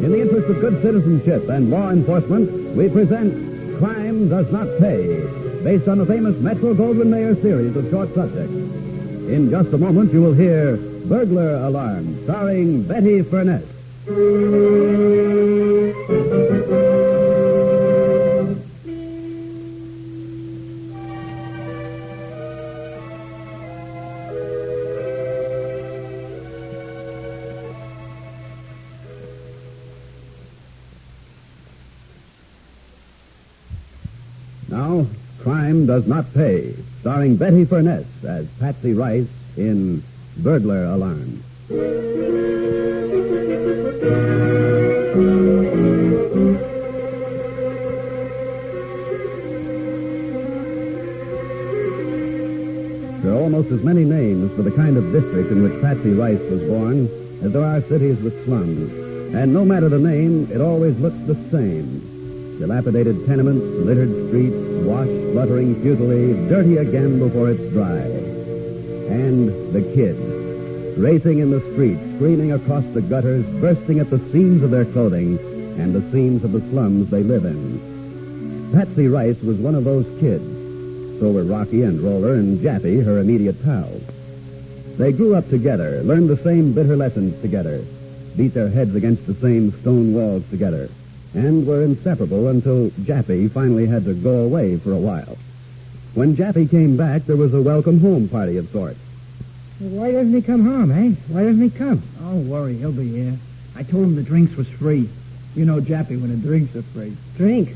In the interest of good citizenship and law enforcement, we present Crime Does Not Pay, based on the famous Metro-Goldwyn-Mayer series of short subjects. In just a moment, you will hear Burglar Alarm, starring Betty Furness. Now, Crime Does Not Pay, starring Betty Furness as Patsy Rice in Burglar Alarm. There are almost as many names for the kind of district in which Patsy Rice was born as there are cities with slums. And no matter the name, it always looks the same. Dilapidated tenements, littered streets, washed, fluttering futilely, dirty again before it's dry. And the kids, racing in the streets, screaming across the gutters, bursting at the seams of their clothing and the seams of the slums they live in. Patsy Rice was one of those kids. So were Rocky and Roller and Jappy, her immediate pals. They grew up together, learned the same bitter lessons together, beat their heads against the same stone walls together, and were inseparable until Jappy finally had to go away for a while. When Jappy came back, there was a welcome home party of sorts. Why doesn't he come home, eh? Why doesn't he come? Don't worry, he'll be here. I told him the drinks was free. You know Jappy when the drinks are free. Drinks.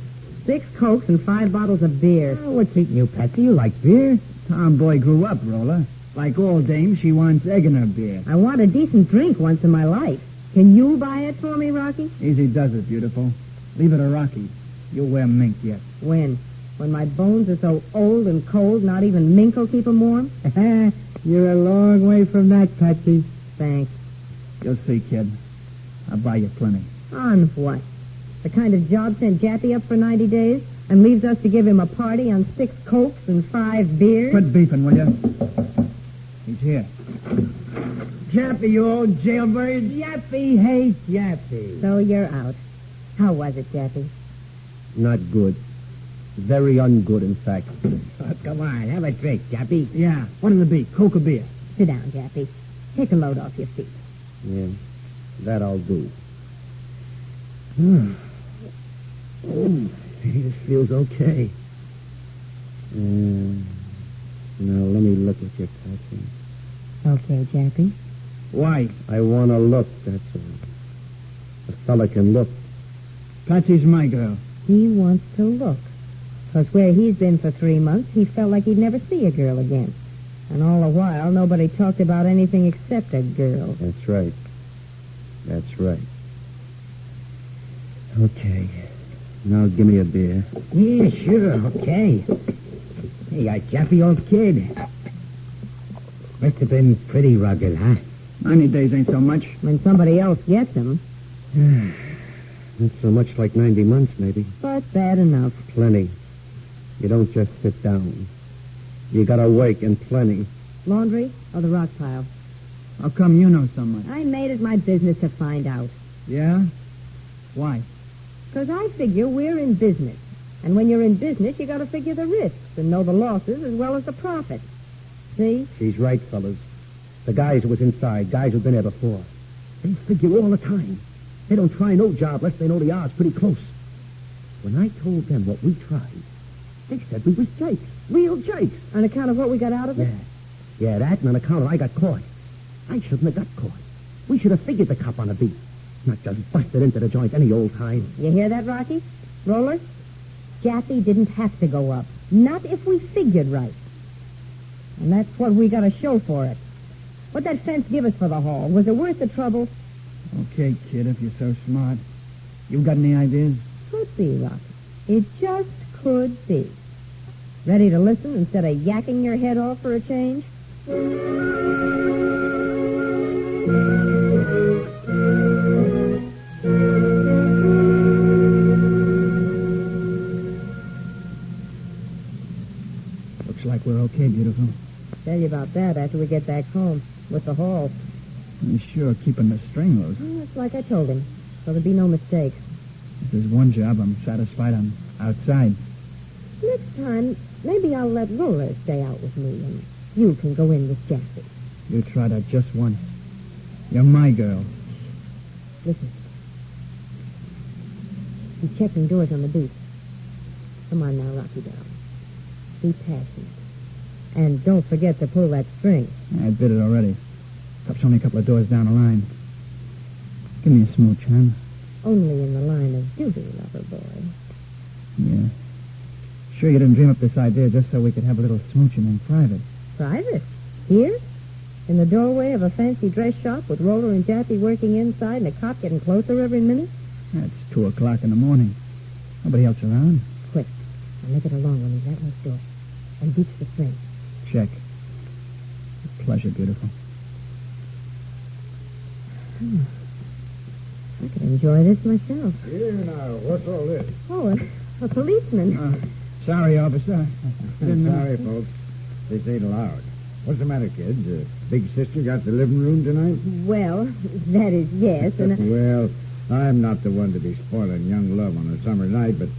6 Cokes and 5 bottles of beer. Oh, what's eating you, Patsy? You like beer? Tomboy grew up, Roller. Like all dames, she wants egg in her beer. I want a decent drink once in my life. Can you buy it for me, Rocky? Easy does it, beautiful. Leave it to Rocky. You'll wear mink yet. When? When my bones are so old and cold, not even mink will keep them warm? You're a long way from that, Patsy. Thanks. You'll see, kid. I'll buy you plenty. On what? The kind of job sent Jappy up for 90 days and leaves us to give him a party on 6 Cokes and 5 beers? Quit beefing, will you? He's here. Jappy, you old jailbird. Yappy hates Yappy. So you're out. How was it, Jappy? Not good. Very ungood, in fact. Oh, come on, have a drink, Yappy. Yeah. What'll it be? Coke or beer? Sit down, Jappy. Take a load off your feet. Yeah, that I'll do. Oh, this feels okay. Now, let me look at your Patsy. Okay, Jappy. Why? I want to look, that's all. A fella can look. Patsy's my girl. He wants to look. 'Cause where he's been for 3 months, he felt like he'd never see a girl again. And all the while, nobody talked about anything except a girl. That's right. That's right. Okay. Now give me a beer. Yeah, sure, okay. Hey, Jappy, old kid. Must have been pretty rugged, huh? 90 days ain't so much. When somebody else gets him. Not so much like 90 months, maybe. But bad enough. Plenty. You don't just sit down. You gotta work and plenty. Laundry or the rock pile? How come you know so much? I made it my business to find out. Yeah? Why? 'Cause I figure we're in business. And when you're in business, you gotta figure the risks and know the losses as well as the profits. See? She's right, fellas. The guys who was inside, guys who've been there before, they figure all the time. They don't try no job unless they know the odds pretty close. When I told them what we tried, they said we was jakes. Real jakes. On account of what we got out of it? Yeah, that and on account of I got caught. I shouldn't have got caught. We should have figured the cop on the beat. Not just busted into the joint any old time. You hear that, Rocky? Roller? Jappy didn't have to go up. Not if we figured right. And that's what we got to show for it. What'd that fence give us for the haul? Was it worth the trouble? Okay, kid, if you're so smart. You got any ideas? Could be, Rocky. It just could be. Ready to listen instead of yakking your head off for a change? Looks like we're okay, beautiful. Tell you about that after we get back home with the haul. You're sure keeping the string loose. Well, it's like I told him, so there'll be no mistakes. If there's one job I'm satisfied I'm outside. Next time, maybe I'll let Roller stay out with me, and you can go in with Jappy. You try that just once. You're my girl. Listen. He's checking doors on the beat. Come on now, Rocky down. Be passionate. And don't forget to pull that string. I did it already. Cup's only a couple of doors down the line. Give me a smooch, huh? Only in the line of duty, lover boy. Yeah. Sure you didn't dream up this idea just so we could have a little smooching in private. Private? Here? In the doorway of a fancy dress shop with Roller and Jappy working inside and a cop getting closer every minute? It's 2 o'clock in the morning. Nobody else around. Quick. I'll make it along when he's at next door. And beats the string. Check. A pleasure, beautiful. I could enjoy this myself. Here now, what's all this? Oh, a policeman. Sorry, officer. Sorry, folks. This ain't allowed. What's the matter, kids? Big sister got the living room tonight? Well, that is yes, and Well, I'm not the one to be spoiling young love on a summer night, but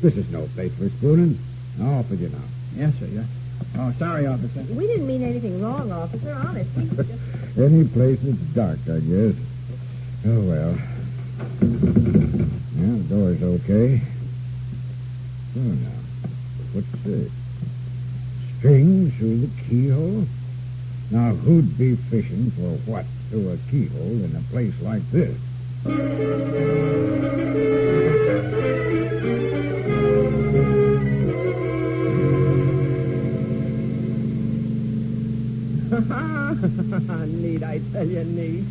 this is no place for spooning. Off with you now. Yes, sir. Yeah. Oh, sorry, officer. we didn't mean anything wrong, officer, honestly. Any place that's dark, I guess. Oh, well. Yeah, the door's okay. Oh, now. What's this? who'd be fishing for what through a keyhole in a place like this? Neat, I tell you, neat.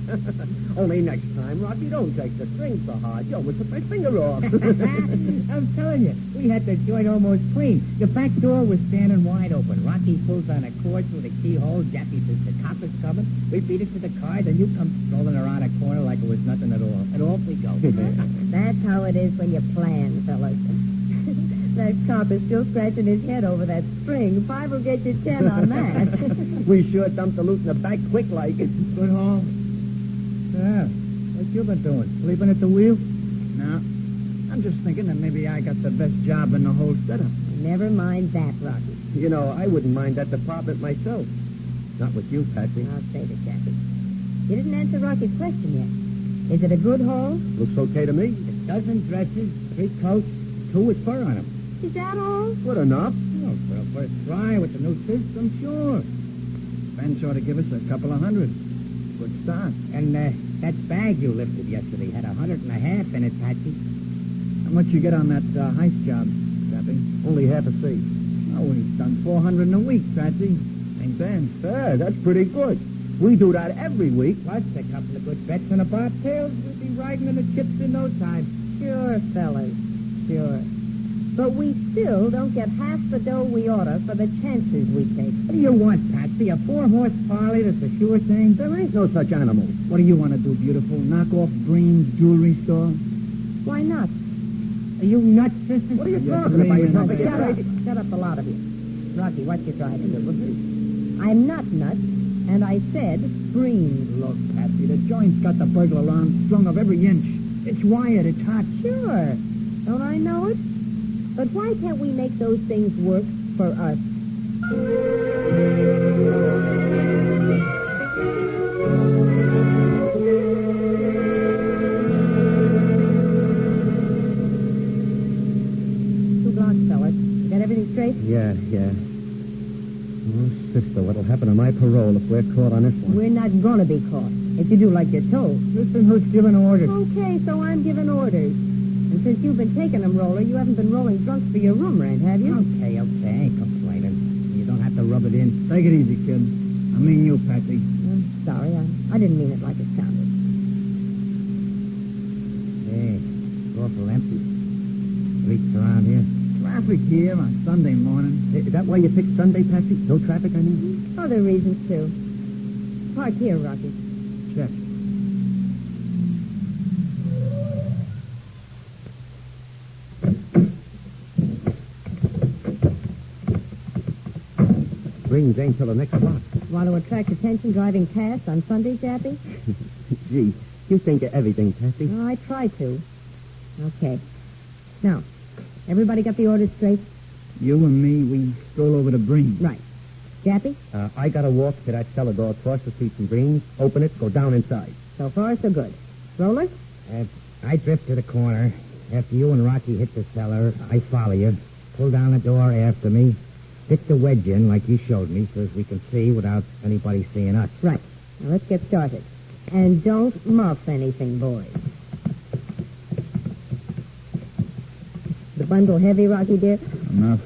Only next time, Rocky, don't take the string so hard. You almost took my finger off. I'm telling you, we had the joint almost clean. The back door was standing wide open. Rocky pulls on a cord through the keyhole. Jackie says the cop is coming. We beat it to the car, then you come strolling around a corner like it was nothing at all. And off we go. That's how it is when you plan, fellas. That cop is still scratching his head over that string. 5 will get you 10 on that. We sure dumped the loot in the back quick like. Good haul. Yeah. What you been doing? Sleeping at the wheel? No. I'm just thinking that maybe I got the best job in the whole setup. Never mind that, Rocky. You know, I wouldn't mind that department myself. Not with you, Patsy. I'll save it, Jackie. You didn't answer Rocky's question yet. Is it a good haul? Looks okay to me. A dozen dresses, 3 coats, 2 with fur on them. Is that all? Good enough. Oh, for a first try with the new system, sure. Ben sort of give us a couple of hundred. Good start. And that bag you lifted yesterday had 150 in it, Patsy. How much you get on that heist job, Dappy? Only half a C. Oh, we've done 400 in a week, Patsy. Ain't bad. Yeah, that's pretty good. We do that every week. Plus a couple of good bets and a bobtails. We'll be riding in the chips in no time. Sure, fellas. Sure. But we still don't get half the dough we oughta for the chances we take. What do you want, Patsy? A 4-horse parlay that's a sure thing? There ain't no such animal. What do you want to do, beautiful? Knock off Green's jewelry store? Why not? Are you nuts, sister? What are you You're talking about? dreaming. You're Shut up. talking- Shut up, the lot of you. Rocky, what you driving? I'm not nuts, and I said green. Look, Patsy, the joint's got the burglar alarm strung of every inch. It's wired, it's hot. Sure. Don't I know it? But why can't we make those things work for us? Two blocks, fellas. You got everything straight? Yeah. Oh, sister, what'll happen to my parole if we're caught on this one? We're not gonna be caught. If you do like you're told. Listen, who's giving orders? Okay, so I'm giving orders. And since you've been taking them, Roller, you haven't been rolling drunks for your room rent, have you? Okay, I ain't complaining. You don't have to rub it in. Take it easy, kid. I mean you, Patsy. I'm sorry. I didn't mean it like it sounded. Hey, it's awful empty. Streets around here. Traffic here on Sunday morning. Is that why you picked Sunday, Patsy? No traffic, I mean? Other reasons, too. Park here, Rocky. Check. Green's ain't till the next block. Want to attract attention driving past on Sunday, Jappy? Gee, you think of everything, Patsy. No, I try to. Okay. Now, everybody got the orders straight? You and me, we stroll over to Breen. Right. Jappy? I gotta walk to that cellar door across the street from Green's, open it, go down inside. So far, so good. Roller? I drift to the corner. After you and Rocky hit the cellar, I follow you. Pull down the door after me. Stick the wedge in like you showed me so as we can see without anybody seeing us. Right. Now, let's get started. And don't muff anything, boys. The bundle heavy, Rocky, dear? Enough.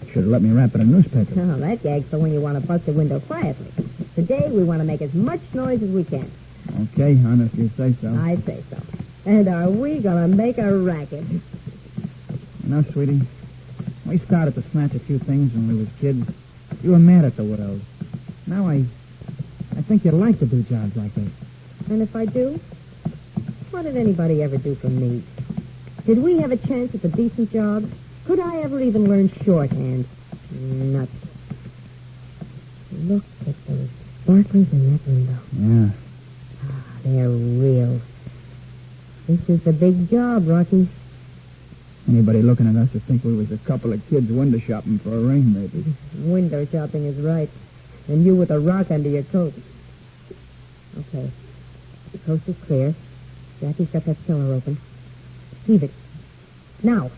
Should have let me wrap it in newspaper. Oh, that gag's for when you want to bust a window quietly. Today, we want to make as much noise as we can. Okay, hon, if you say so. I say so. And are we going to make a racket? You know, sweetie, we started to snatch a few things when we was kids. You were mad at the widows. Now I think you'd like to do jobs like this. And if I do, what did anybody ever do for me? Did we have a chance at a decent job? Could I ever even learn shorthand? Nuts. Look at those sparklers in that window. Yeah. They're real. This is the big job, Rocky. Anybody looking at us would think we was a couple of kids window shopping for a ring, maybe. Window shopping is right. And you with a rock under your coat. Okay. The coast is clear. Jackie's got that cellar open. Heave it. Now.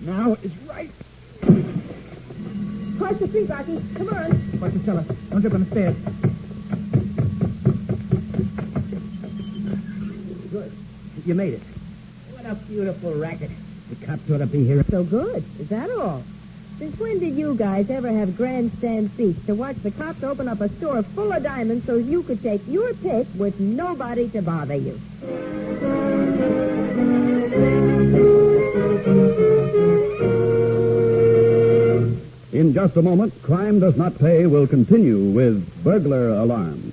Now is right. Cross the street, Rocky. Come on. Watch the cellar. Don't jump on the stairs. you made it. What a beautiful racket. The cops ought to be here. So good. Is that all? Since when did you guys ever have grandstand seats to watch the cops open up a store full of diamonds so you could take your pick with nobody to bother you? In just a moment, Crime Does Not Pay will continue with Burglar Alarm.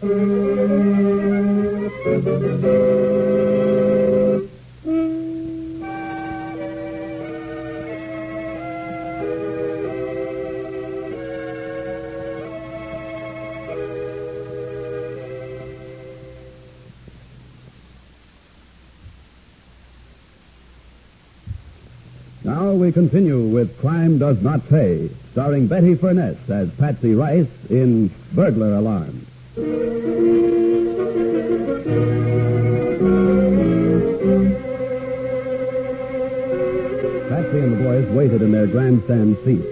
Now we continue with Crime Does Not Pay, starring Betty Furness as Patsy Rice in Burglar Alarm. Patsy and the boys waited in their grandstand seats.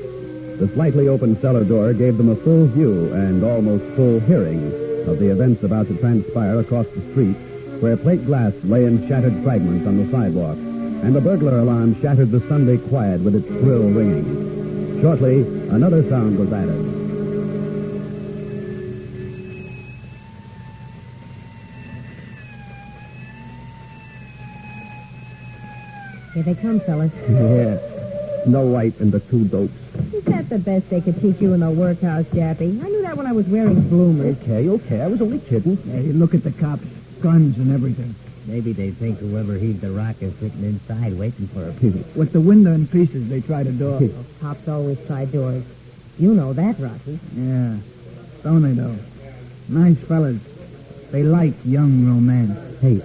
The slightly open cellar door gave them a full view and almost full hearing of the events about to transpire across the street, where plate glass lay in shattered fragments on the sidewalk, and the burglar alarm shattered the Sunday quiet with its shrill ringing. Shortly, another sound was added. Here they come, fellas. Yeah. Snow White and the two dopes. Is that the best they could teach you in the workhouse, Jappy? I knew that when I was wearing bloomers. Okay. I was only kidding. Hey, look at the cops. Guns and everything. Maybe they think whoever heaved the rock is sitting inside waiting for them. With the window in pieces, they tried a door. Cops always try doors. You know that, Rocky. Yeah. Don't they, though? Nice fellas. They like young romance. Hey,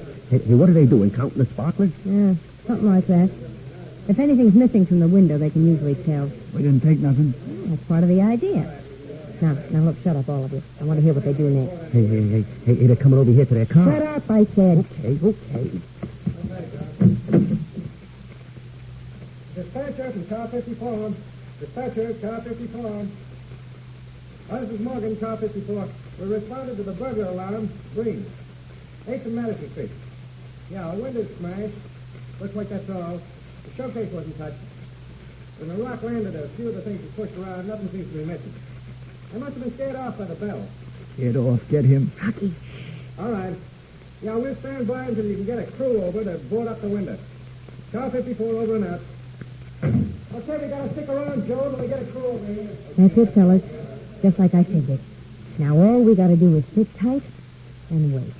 what are they doing? Counting the sparklers? Yeah, something like that. If anything's missing from the window, they can usually tell. We didn't take nothing. Yeah, that's part of the idea. Now, look, shut up, all of you. I want to hear what they do next. Hey, they're coming over here to their car. Shut up, I said. Okay. Dispatcher from car 54. Dispatcher, car 54. This is Morgan, car 54. We responded to the burglar alarm, green. 8th and Madison Street. Yeah, a window's smashed. Looks like that's all. The showcase wasn't touched. When the rock landed, a few of the things were pushed around. Nothing seems to be missing. They must have been scared off by the bell. Get off. Get him. Rocky. All right. Yeah, we'll stand by until you can get a crew over to board up the window. Car 54 over and out. Okay, we gotta stick around, Joe, till we get a crew over here. That's it, fellas. Just like I figured. Now all we gotta do is sit tight and wait.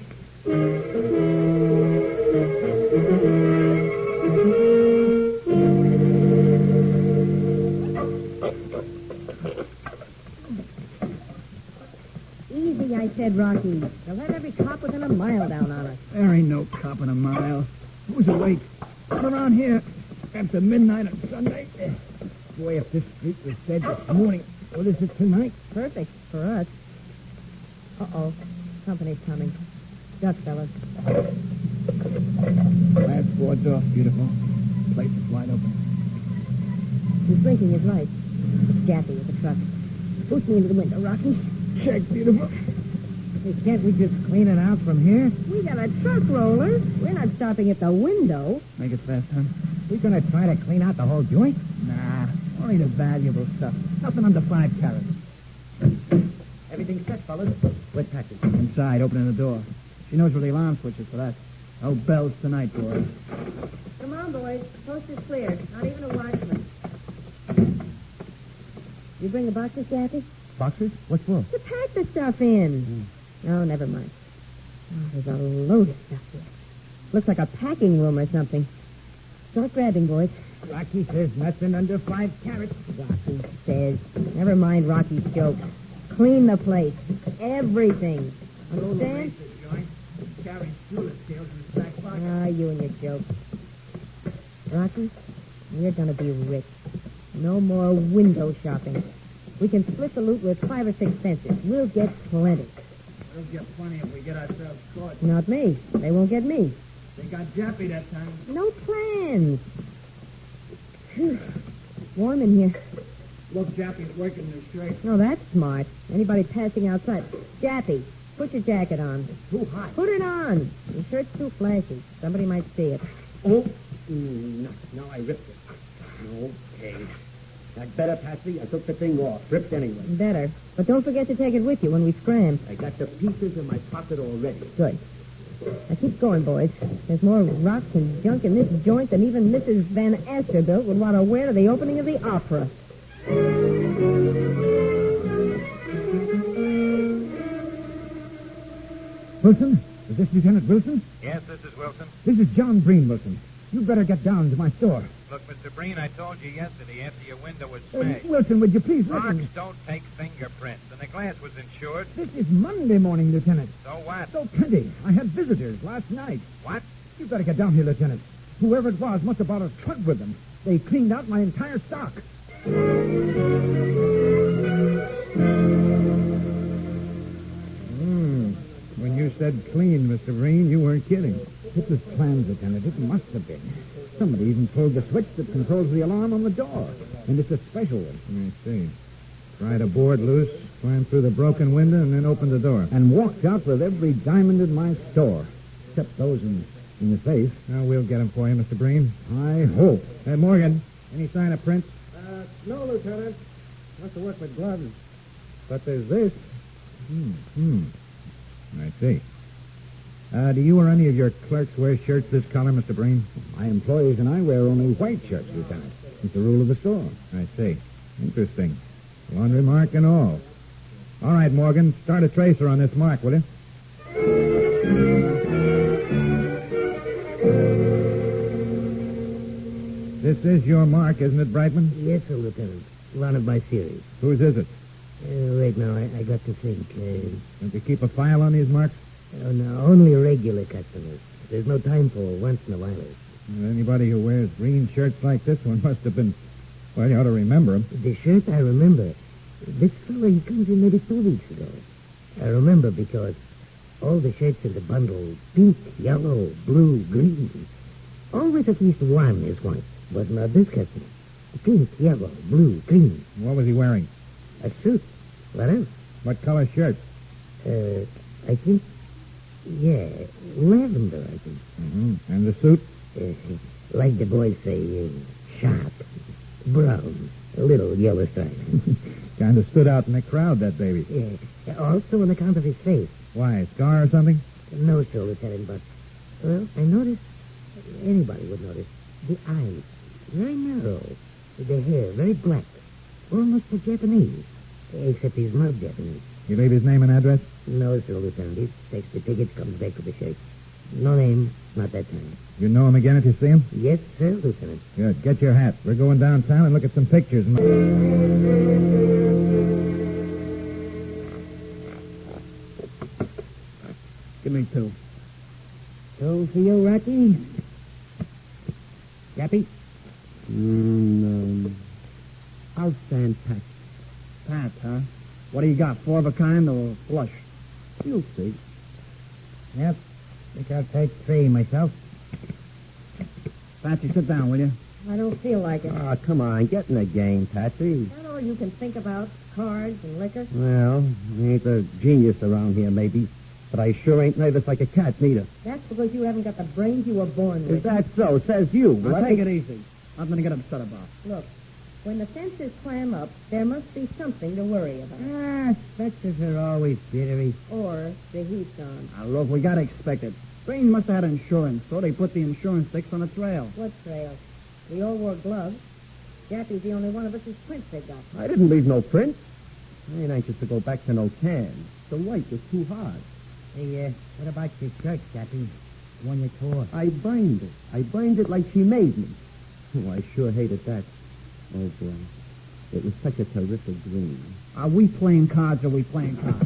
Easy, I said, Rocky. They'll have every cop within a mile down on us. There ain't no cop in a mile. Who's awake? Come around here after midnight on Sunday. Boy, if this street was dead this morning, what is it tonight? Perfect for us. Uh-oh. Company's coming. Duck, fellas. Last board's off, beautiful. Place is wide open. He's blinking his lights. It's Jappy with the truck. Push me into the window, Rocky. Check, beautiful. Hey, can't we just clean it out from here? We got a truck roller. We're not stopping at the window. Make it fast, huh? We gonna try to clean out the whole joint? Nah, only the valuable stuff. Nothing under 5 carats. Everything's set, fellas. Where's Patsy? Inside, opening the door. She knows where the alarm switch is for that. No bells tonight, boys. Come on, boys. Coast is clear. Not even a watchman. You bring the boxes, Jappy? Boxers? What for? To pack the stuff in. Oh, never mind. Oh, there's a load of stuff here. Looks like a packing room or something. Start grabbing, boys. Rocky says nothing under 5 carats. Rocky says. Never mind Rocky's jokes. Clean the place. Everything. Understand? Carrying screw scales in his back pocket. Ah, you and your jokes. Rocky, we're gonna be rich. No more window shopping. We can split the loot with 5 or 6 fences. We'll get plenty. We'll get plenty if we get ourselves caught. Not me. They won't get me. They got Jappy that time. No plans. Whew. Warm in here. Look, Jappy's working the straight. Oh, that's smart. Anybody passing outside. Jappy, Put your jacket on. It's too hot. Put it on. Your shirt's too flashy. Somebody might see it. Oh, no, I ripped it. Okay. That better, Patsy? I took the thing off. Ripped anyway. Better. But don't forget to take it with you when we scram. I got the pieces in my pocket already. Good. Now keep going, boys. There's more rocks and junk in this joint than even Mrs. Van Astorbilt would want to wear to the opening of the opera. Wilson? Is this Lieutenant Wilson? Yes, this is Wilson. This is John Breen, Wilson. You better get down to my store. Look, Mr. Breen, I told you yesterday after your window was smashed. Wilson, would you please Rocks listen? don't take fingerprints, and the glass was insured. This is Monday morning, Lieutenant. So what? So plenty. I had visitors last night. What? You better get down here, Lieutenant. Whoever it was must have brought a trunk with them. They cleaned out my entire stock. When you said clean, Mr. Breen, you weren't kidding. It was planned, Lieutenant. It must have been. Somebody even pulled the switch that controls the alarm on the door. And it's a special one. I see. Pried a board loose, climbed through the broken window, and then opened the door. And walked out with every diamond in my store. Except those in the safe. Now, we'll get them for you, Mr. Breen. I hope. Hey, Morgan, any sign of prints? No, Lieutenant. Must have worked with gloves. But there's this. I see. Do you or any of your clerks wear shirts this color, Mr. Breen? My employees and I wear only white shirts, Lieutenant. It's the rule of the store. I see. Interesting. Laundry mark and all. All right, Morgan, start a tracer on this mark, will you? This is your mark, isn't it, Brightman? Yes, sir, Lieutenant. One of my series. Whose is it? Wait, now, I got to think. Don't you keep a file on these marks? Oh, no, only regular customers. There's no time for once in a while. Well, anybody who wears green shirts like this one must have been... Well, you ought to remember him. The shirt, I remember. This fellow, he comes in maybe 2 weeks ago. I remember because all the shirts in the bundle, pink, yellow, blue, green. Always at least one is white, but not this customer. Pink, yellow, blue, green. What was he wearing? A suit. What else? What color shirt? I think, lavender, I think. Mm-hmm. And the suit? Like the boys say, sharp, brown, a little yellow stripe. Kind of stood out in the crowd, that baby. Yeah. Also on account of his face. Why, a scar or something? No, sir, Lieutenant, but, well, I noticed, anybody would notice, the eyes, very narrow, the hair, very black, almost for Japanese, except he's not Japanese. You leave his name and address? No, sir, Lieutenant. He takes the tickets, comes back with the shirt. No name, not that time. You know him again if you see him? Yes, sir, Lieutenant. Good. Get your hat. We're going downtown and look at some pictures. Give me 2. 2 for you, Rocky. Jappy? No. I'll stand pat. Pat, huh? What do you got, 4 of a kind or flush? You'll see. Yep. Think I'll take 3 myself. Patsy, sit down, will you? I don't feel like it. Ah, come on, get in the game, Patsy. Is that all you can think about? Cards and liquor? Well, I ain't a genius around here, maybe, but I sure ain't nervous like a cat, neither. That's because you haven't got the brains you were born with. Is that so? Says you. Now, take it easy. Nothing to get upset about. Look, when the fences clam up, there must be something to worry about. Fences are always jittery. Or the heat's on. Now, look, we gotta expect it. Green must have had insurance, so they put the insurance sticks on the trail. What trail? We all wore gloves. Jappy's the only one of us whose prints they got. I didn't leave no print. I ain't anxious to go back to no can. The white was too hard. Hey, what about your shirt, Jappy? The one you tore. I burned it. I burned it like she made me. Oh, I sure hated that. Oh, boy. It was such a terrific green. Are we playing cards or are we playing cards?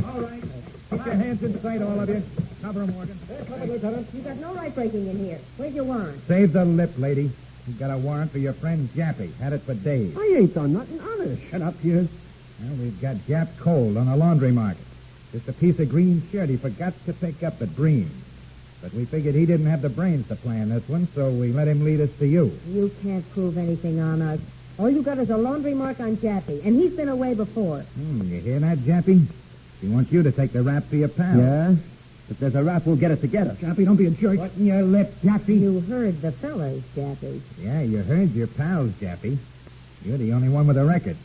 All right. Keep your hands in sight, all of you. Cover him, Morgan. Cover, Lieutenant. You got no right breaking in here. Where's your warrant? Save the lip, lady. You got a warrant for your friend Jappy. Had it for days. I ain't done nothing, honest. Shut up, you. Well, we've got Jap cold on a laundry market. Just a piece of green shirt he forgot to pick up at Breen's. But we figured he didn't have the brains to plan this one, so we let him lead us to you. You can't prove anything on us. All you got is a laundry mark on Jappy, and he's been away before. You hear that, Jappy? If She wants you to take the rap for your pal. Yeah? If there's a rap, we'll get it together. Jappy, don't be a jerk. Button your lip, Jappy. You heard the fellas, Jappy. Yeah, you heard your pals, Jappy. You're the only one with a record.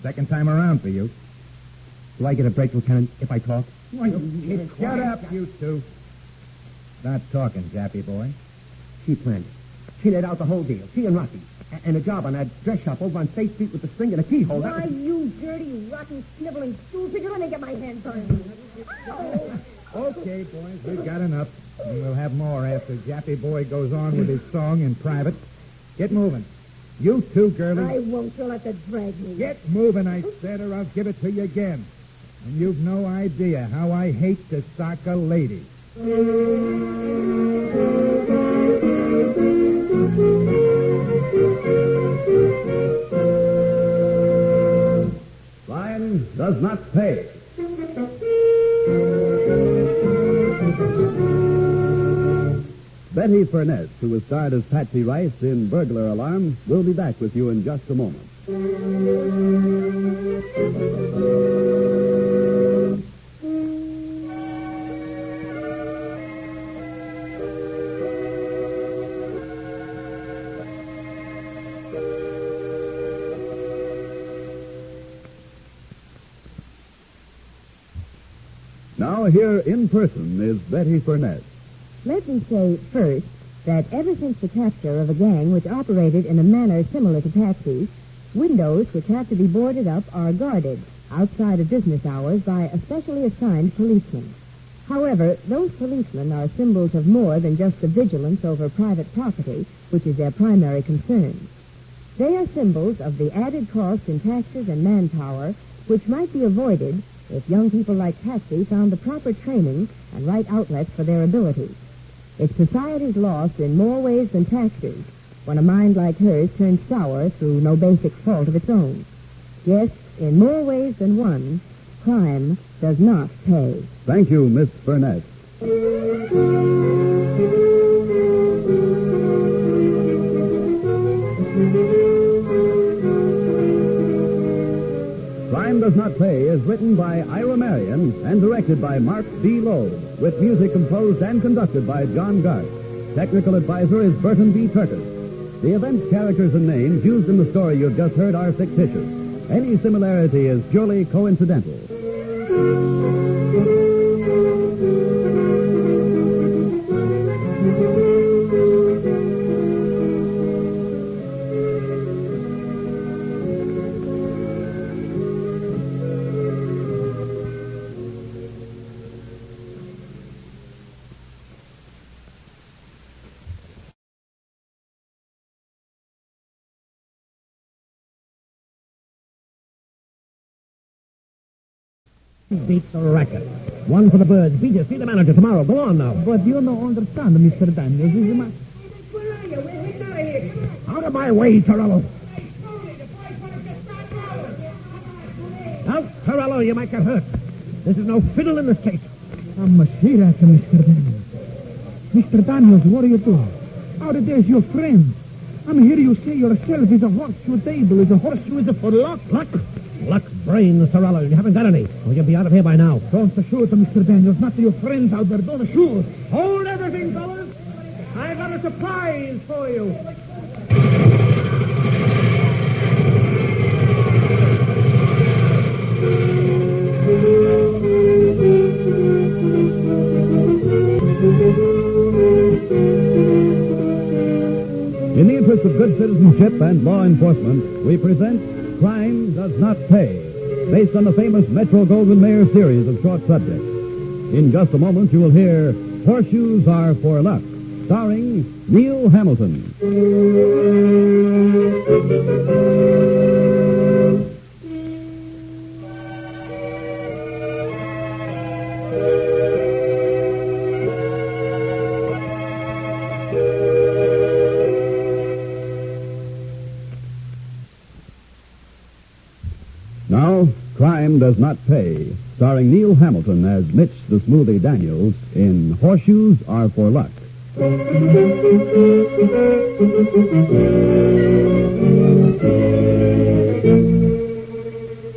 Second time around for you. Do I get a break, Lieutenant, if I talk? Shut up, you two. Start talking, Jappy boy. She planned it. She laid out the whole deal. She and Rocky. And a job on that dress shop over on State Street with the string and a keyhole. Why, you dirty, rotten, sniveling stool picker, let me get my hands on you. Ow! Okay, boys, we've got enough. And we'll have more after Jappy boy goes on with his song in private. Get moving. You too, girlie. I won't. You'll have to drag me. Get moving, I said, or I'll give it to you again. And you've no idea how I hate to sock a lady. Crime does not pay. Betty Furness, who was starred as Patsy Rice in Burglar Alarm, will be back with you in just a moment. Now, here in person is Betty Furness. Let me say first that ever since the capture of a gang which operated in a manner similar to Patsy's, windows which have to be boarded up are guarded outside of business hours by a specially assigned policeman. However, those policemen are symbols of more than just the vigilance over private property, which is their primary concern. They are symbols of the added cost in taxes and manpower which might be avoided if young people like Patsy found the proper training and right outlets for their abilities. It's society's loss in more ways than taxes when a mind like hers turns sour through no basic fault of its own. Yes, in more ways than one, crime does not pay. Thank you, Miss Furness. Crime Does Not Pay is written by Ira Marion and directed by Marx B. Loeb, with music composed and conducted by John Garth. Technical advisor is Burton B. Turkis. The events, characters, and names used in the story you've just heard are fictitious. Any similarity is purely coincidental. Beats the racket. One for the birds. Beat you. See the manager tomorrow. Go on now. But you don't understand, Mr. Daniels. This is my... Out of my way, Torello. Out, Torello. You might get hurt. This is no fiddle in this case. I must hear that, Mr. Daniels. Mr. Daniels, what are you doing? Out of there's your friend. I'm hearing you say yourself is a horseshoe table, is a horseshoe, is a for luck. Luck's brains, Torello. You haven't got any. Or you'll be out of here by now. Don't shoot, Mr. Daniels. Not to your friends out there. Don't shoot. Hold everything, fellas. I've got a surprise for you. In the interest of good citizenship and law enforcement, we present Crime Does Not Pay, based on the famous Metro-Goldwyn-Mayer series of short subjects. In just a moment, you will hear Horseshoes Are for Luck, starring Neil Hamilton. Now, Crime Does Not Pay, starring Neil Hamilton as Mitch the Smoothie Daniels in Horseshoes Are for Luck.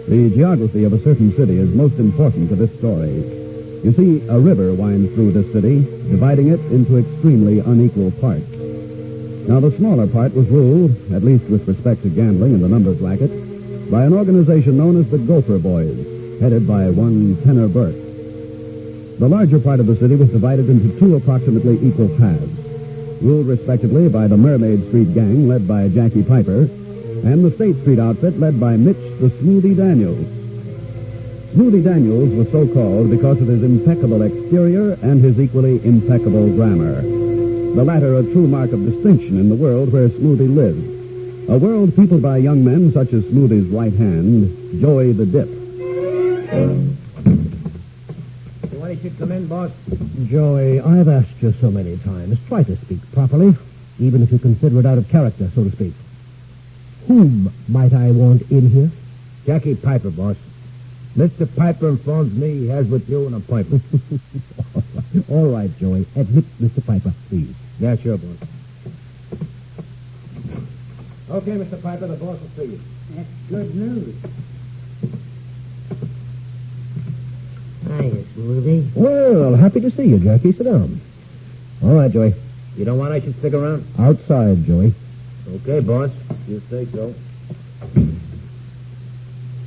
The geography of a certain city is most important to this story. You see, a river winds through this city, dividing it into extremely unequal parts. Now, the smaller part was ruled, at least with respect to gambling and the numbers racket, by an organization known as the Gopher Boys, headed by one Tenor Burke. The larger part of the city was divided into two approximately equal halves, ruled respectively by the Mermaid Street Gang, led by Jackie Piper, and the State Street outfit, led by Mitch the Smoothie Daniels. Smoothie Daniels was so called because of his impeccable exterior and his equally impeccable grammar. The latter a true mark of distinction in the world where Smoothie lived. A world peopled by young men such as Smoothie's right hand, Joey the Dip. Why should come in, boss? Joey, I've asked you so many times. Try to speak properly, even if you consider it out of character, so to speak. Whom might I want in here? Jackie Piper, boss. Mr. Piper informs me he has with you an appointment. All right, Joey. Admit Mr. Piper, please. Yeah, sure, boss. Okay, Mr. Piper, the boss will see you. That's good news. Hiya, Smoothie. Well, happy to see you, Jackie. Sit down. All right, Joey. You don't want I should stick around? Outside, Joey. Okay, boss. You say so.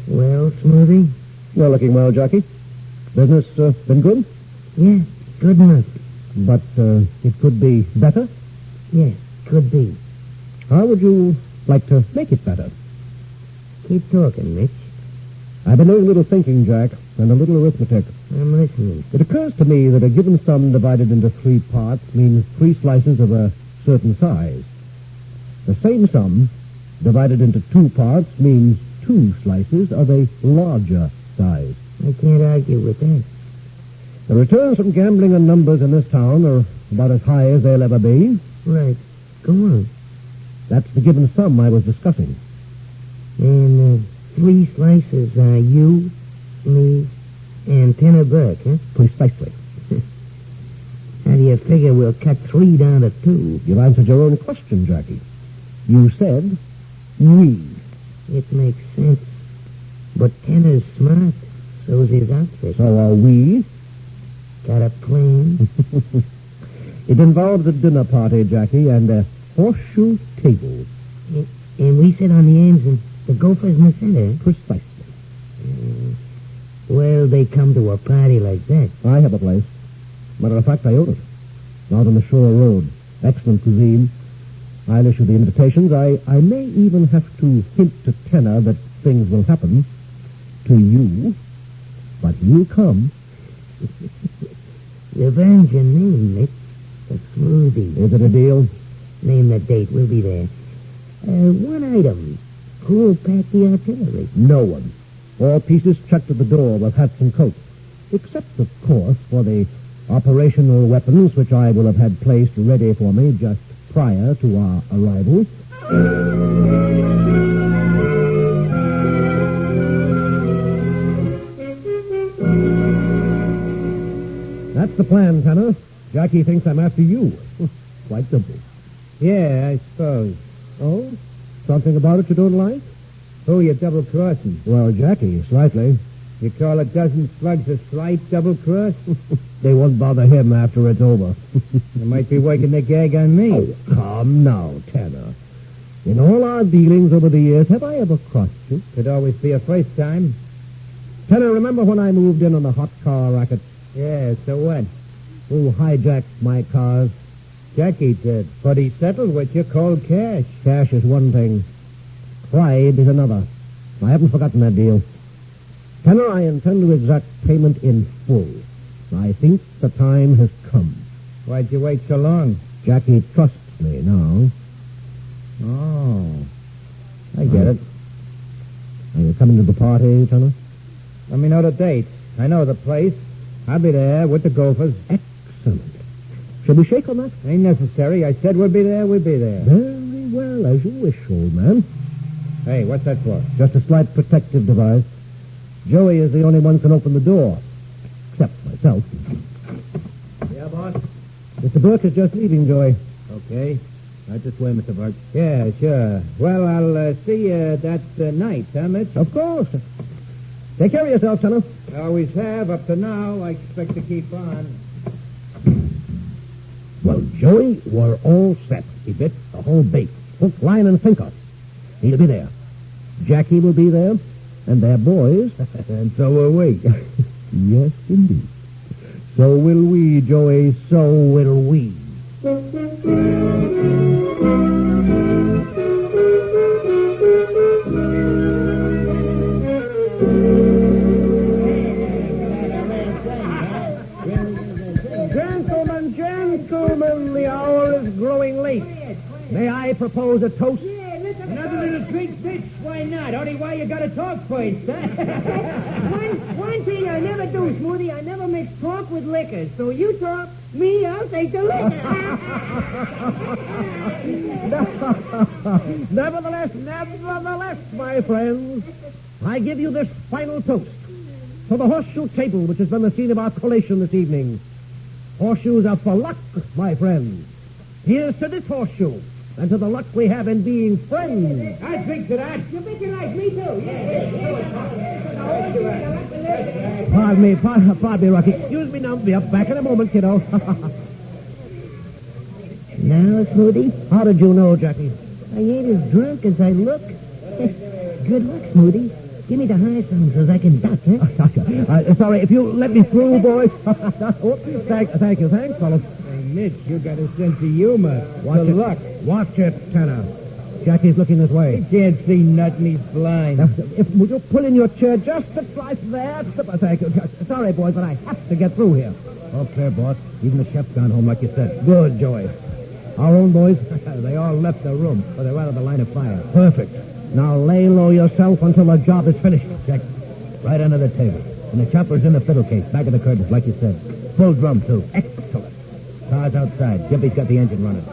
Well, Smoothie? Well, looking well, Jackie. Business been good? Yeah, good enough. But it could be better? Yes, could be. How would you like to make it better? Keep talking, Mitch. I've been doing a little thinking, Jack, and a little arithmetic. I'm listening. It occurs to me that a given sum divided into 3 parts means 3 slices of a certain size. The same sum divided into 2 parts means 2 slices of a larger size. I can't argue with that. The returns from gambling on numbers in this town are about as high as they'll ever be. Right. Go on. That's the given sum I was discussing. And 3 slices are you, me, and Tenor Burke, huh? Precisely. How do you figure we'll cut 3 down to 2? You've answered your own question, Jackie. You said we. It makes sense. But Tenor's smart. So's his outfit. So are we? Got a plan? It involves a dinner party, Jackie, and a horseshoe table. And we sit on the ends and the Gophers in the center. Precisely. Well, they come to a party like that. I have a place. Matter of fact, I own it. Out on the Shore Road. Excellent cuisine. I'll issue the invitations. I may even have to hint to Tenor that things will happen to you. But you'll come. You've earned your name, Mitch. The Smoothie. Is it a deal? Name the date. We'll be there. One item. Who'll pack the artillery? No one. All pieces checked at the door with hats and coats. Except, of course, for the operational weapons which I will have had placed ready for me just prior to our arrival. That's the plan, Tenor. Jackie thinks I'm after you. Quite simple. Yeah, I suppose. Oh? Something about it you don't like? Who you double-crossing? Well, Jackie, slightly. You call a dozen slugs a slight double-cross? They won't bother him after it's over. They might be working the gag on me. Oh, come now, Tenor. In all our dealings over the years, have I ever crossed you? Could always be a first time. Tenor, remember when I moved in on the hot car racket? Yeah, so what? Who hijacked my cars? Jackie did. But he settled with you cold cash. Cash is one thing. Pride is another. I haven't forgotten that deal. Tenor, I intend to exact payment in full. I think the time has come. Why'd you wait so long? Jackie trusts me now. Oh, I get it. Are you coming to the party, Tenor? Let me know the date. I know the place. I'll be there with the Gophers. Excellent. Shall we shake on that? Ain't necessary. I said we'll be there, we'll be there. Very well, as you wish, old man. Hey, what's that for? Just a slight protective device. Joey is the only one who can open the door. Except myself. Yeah, boss? Mr. Burke is just leaving, Joey. Okay. Right this way, Mr. Burke. Yeah, sure. Well, I'll see you that night, huh, Mitch? Of course. Take care of yourself, Senator. I always have up to now. I expect to keep on. Well, Joey, we're all set. He bit the whole bait. Hook, line, and sinker. He'll be there. Jackie will be there. And their boys. And so will we. Yes, indeed. So will we, Joey. So will we. Gentlemen, the hour is growing late. May I propose a toast? Another little drink, bitch? Why not? Only why you gotta talk first, huh? One thing I never do, Smoothie, I never mix talk with liquor. So you talk, me, I'll take the liquor. Nevertheless, my friends, I give you this final toast to the horseshoe table, which has been the scene of our collation this evening. Horseshoes are for luck, my friends. Here's to this horseshoe, and to the luck we have in being friends. I drink to that. You think you like me, too? Pardon me, Rocky. Excuse me now. Be up back in a moment, kiddo. Now, Smoothie, How did you know, Jackie? I ain't as drunk as I look. Good luck, Smoothie. Give me the high sound so I can duck, huh? Sorry, if you let me through, boys. Thank you. Thanks, fellow. Hey, Mitch, you got a sense of humor. Good luck. Watch it, Tanner. Jackie's looking this way. He can't see nothing. He's blind. Would you pull in your chair just a slice there? Thank you. Sorry, boys, but I have to get through here. Okay, boss. Even the chef's gone home, like you said. Good, Joey. Our own boys? They all left the room, or they're out of the line of fire. Perfect. Now lay low yourself until the job is finished. Check. Right under the table. And the chopper's in the fiddle case, back of the curtains, like you said. Full drum, too. Excellent. Car's outside. Gimpy's got the engine running.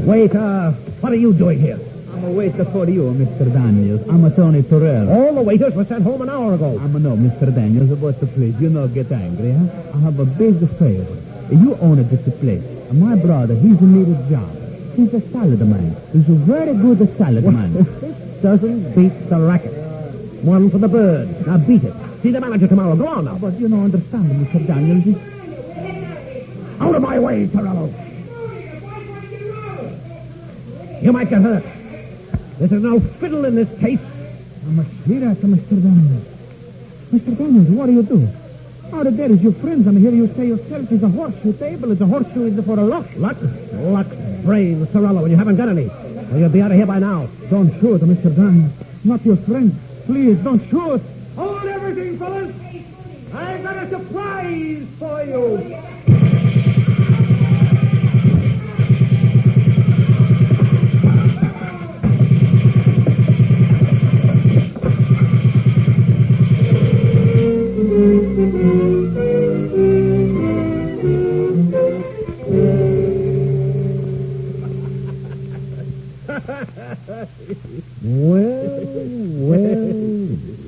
Wait, what are you doing here? I'm a waiter for you, Mr. Daniels. I'm a Tony Terrell. All the waiters were sent home an hour ago. No, Mr. Daniels, about the place. You not get angry, huh? I have a big favor. You own this place. My brother, he's in need of job. He's a salad man. He's a very good salad man. This doesn't beat the racket. One for the bird. Now beat it. See the manager tomorrow. Go on now. But you don't understand, Mr. Daniels. Out of my way, Torello. You might get hurt. There's no fiddle in this case. I'm a sweetheart, Mr. Daniels. Mr. Daniels, what do you do? Out of there is your friends. I'm here you say yourself is a horseshoe table. It's a horseshoe is for a luck. Luck? Luck, brains, Torello, and you haven't got any. Or you'll be out of here by now. Don't shoot, Mr. Daniels. Not your friend. Please, don't shoot. Hold everything, fellas. I've got a surprise for you.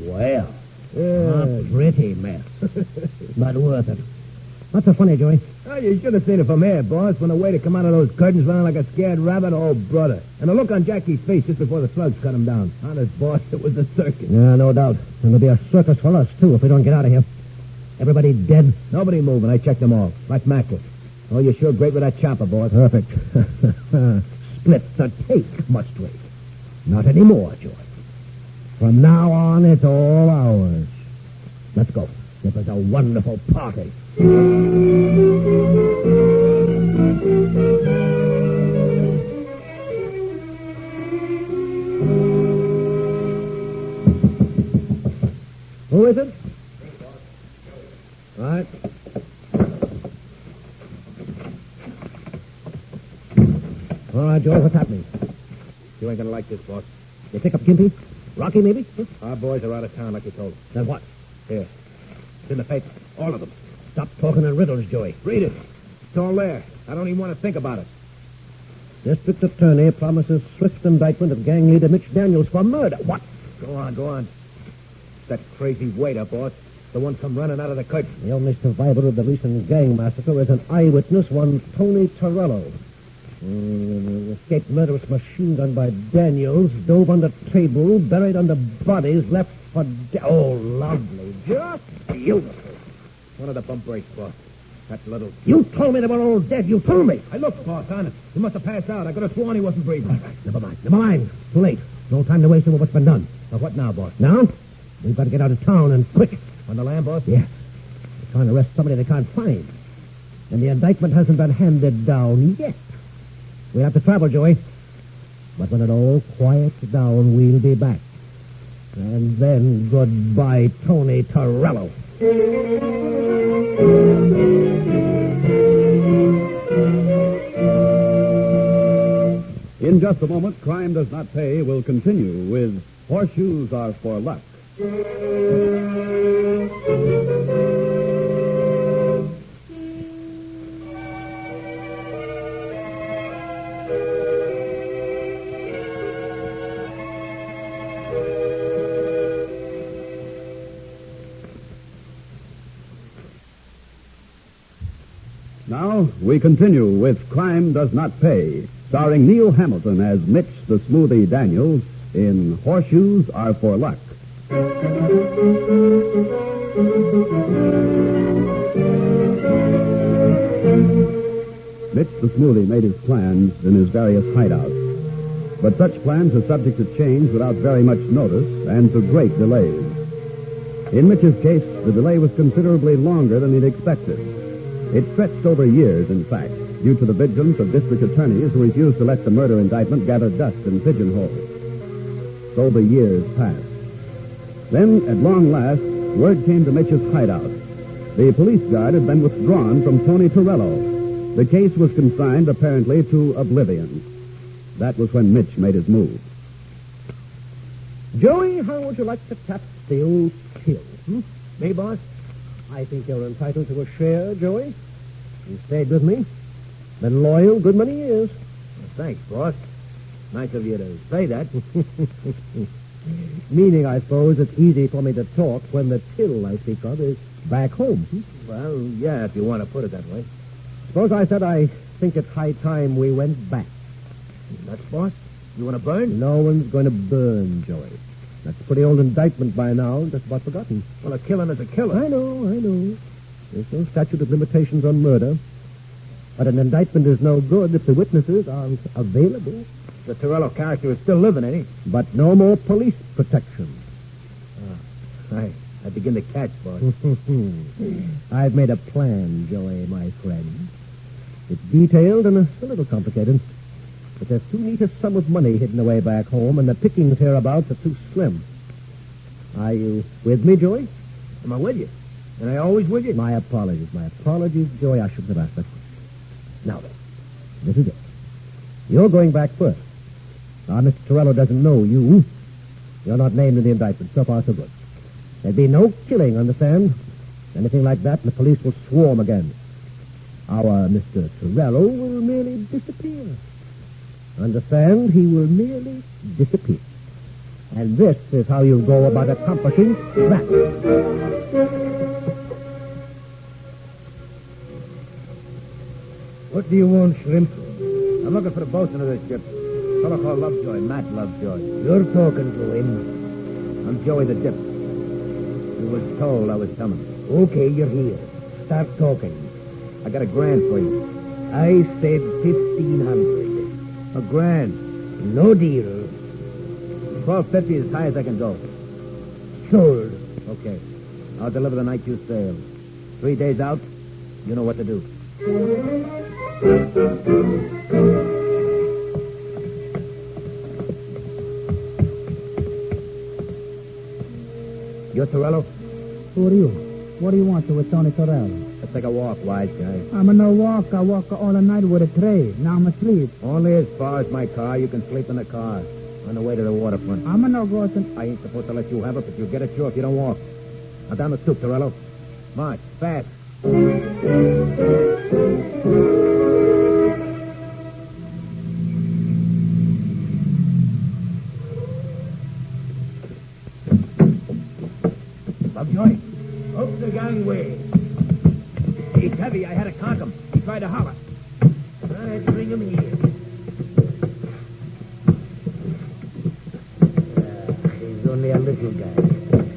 Well. A pretty mess. But worth it. What's so funny, Joey? Oh, you should have seen it from here, boss. When the waiter come out of those curtains running like a scared rabbit, oh, brother. And the look on Jackie's face just before the slugs cut him down. Honest, boss, it was a circus. Yeah, no doubt. And there'll be a circus for us, too, if we don't get out of here. Everybody dead? Nobody moving. I checked them all. Like mackerel. Oh, you're sure great with that chopper, boss. Perfect. Split the take, must we? Not anymore, Joey. From now on, it's all ours. Let's go. It was a wonderful party. Who is it? Right. All right, Joey, what's happening? You ain't gonna like this, boss. You pick up Gimpy? Rocky, maybe? Our boys are out of town, like you told us. Then what? Here. It's in the paper. All of them. Stop talking in riddles, Joey. Read it. It's all there. I don't even want to think about it. District Attorney promises swift indictment of gang leader Mitch Daniels for murder. What? Go on, go on. It's that crazy waiter, boss. The one come running out of the curtain. The only survivor of the recent gang massacre is an eyewitness, one Tony Torello. Escaped murderous machine gun by Daniels, dove under table, buried under bodies, left for oh, lovely. Just beautiful. One of the bump breaks, boss. That little... You told me they were all dead. You told me. I looked, boss, honest. He must have passed out. I could have sworn he wasn't breathing. Never mind. Too late. No time to waste over what's been done. Now, what now, boss? Now? We've got to get out of town and quick. On the lam, boss? Yes. They're trying to arrest somebody they can't find. And the indictment hasn't been handed down yet. We'll have to travel, Joey. But when it all quiets down, we'll be back. And then goodbye, Tony Torello. In just a moment, Crime Does Not Pay will continue with Horseshoes Are for Luck. Now, we continue with Crime Does Not Pay, starring Neil Hamilton as Mitch the Smoothie Daniels in Horseshoes Are for Luck. Mitch the Smoothie made his plans in his various hideouts. But such plans are subject to change without very much notice and to great delays. In Mitch's case, the delay was considerably longer than he'd expected. It stretched over years, in fact, due to the vigilance of district attorneys who refused to let the murder indictment gather dust and pigeonhole. So the years passed. Then, at long last, word came to Mitch's hideout. The police guard had been withdrawn from Tony Torello. The case was consigned, apparently, to oblivion. That was when Mitch made his move. Joey, how would you like to tap the old till? Me, boss? I think you're entitled to a share, Joey. You stayed with me. Been loyal good many years. Well, thanks, boss. Nice of you to say that. Meaning, I suppose, it's easy for me to talk when the till I speak of is back home. Well, yeah, if you want to put it that way. Suppose I said I think it's high time we went back. Nuts, boss? You want to burn? No one's going to burn, Joey. That's a pretty old indictment by now, just about forgotten. Well, a killing is a killer. I know. There's no statute of limitations on murder. But an indictment is no good if the witnesses aren't available. The Torello character is still living, ain't he? But no more police protection. I begin to catch, boss. I've made a plan, Joey, my friend. It's detailed and a little complicated. But there's too neat a sum of money hidden away back home, and the pickings hereabouts are too slim. Are you with me, Joey? Am I with you? And I always with you? My apologies, Joey. I shouldn't have asked that. Now then, this is it. You're going back first. Now, Mr. Torello doesn't know you. You're not named in the indictment. So far, so good. There'd be no killing, understand? Anything like that, and the police will swarm again. Our Mr. Torello will merely disappear. Understand? He will merely disappear. And this is how you go about accomplishing that. What do you want, Shrimp? I'm looking for the bosun of this ship. A fellow called Lovejoy, Matt Lovejoy. You're talking to him. I'm Joey the Dip. You was told I was coming. Okay, you're here. Start talking. I got $1,000 for you. I said 1,500. $1,000. No deal. $1,250 is as high as I can go. Sold. Okay. I'll deliver the night you sail. 3 days out, you know what to do. You're Torello? Who are you? What do you want to with Tony Torello? Let's take a walk, wise guy. I'm a no walk. I walk all the night with a tray. Now I'm asleep. Only as far as my car. You can sleep in the car. On the way to the waterfront. I'm a no Gorton. I ain't supposed to let you have it, but you'll get it sure if you don't walk. Now down the stoop, Torello. March, fast. Lovejoy, up the gangway. He's heavy. I had to conk him. He tried to holler. All right, bring him here. a little guy.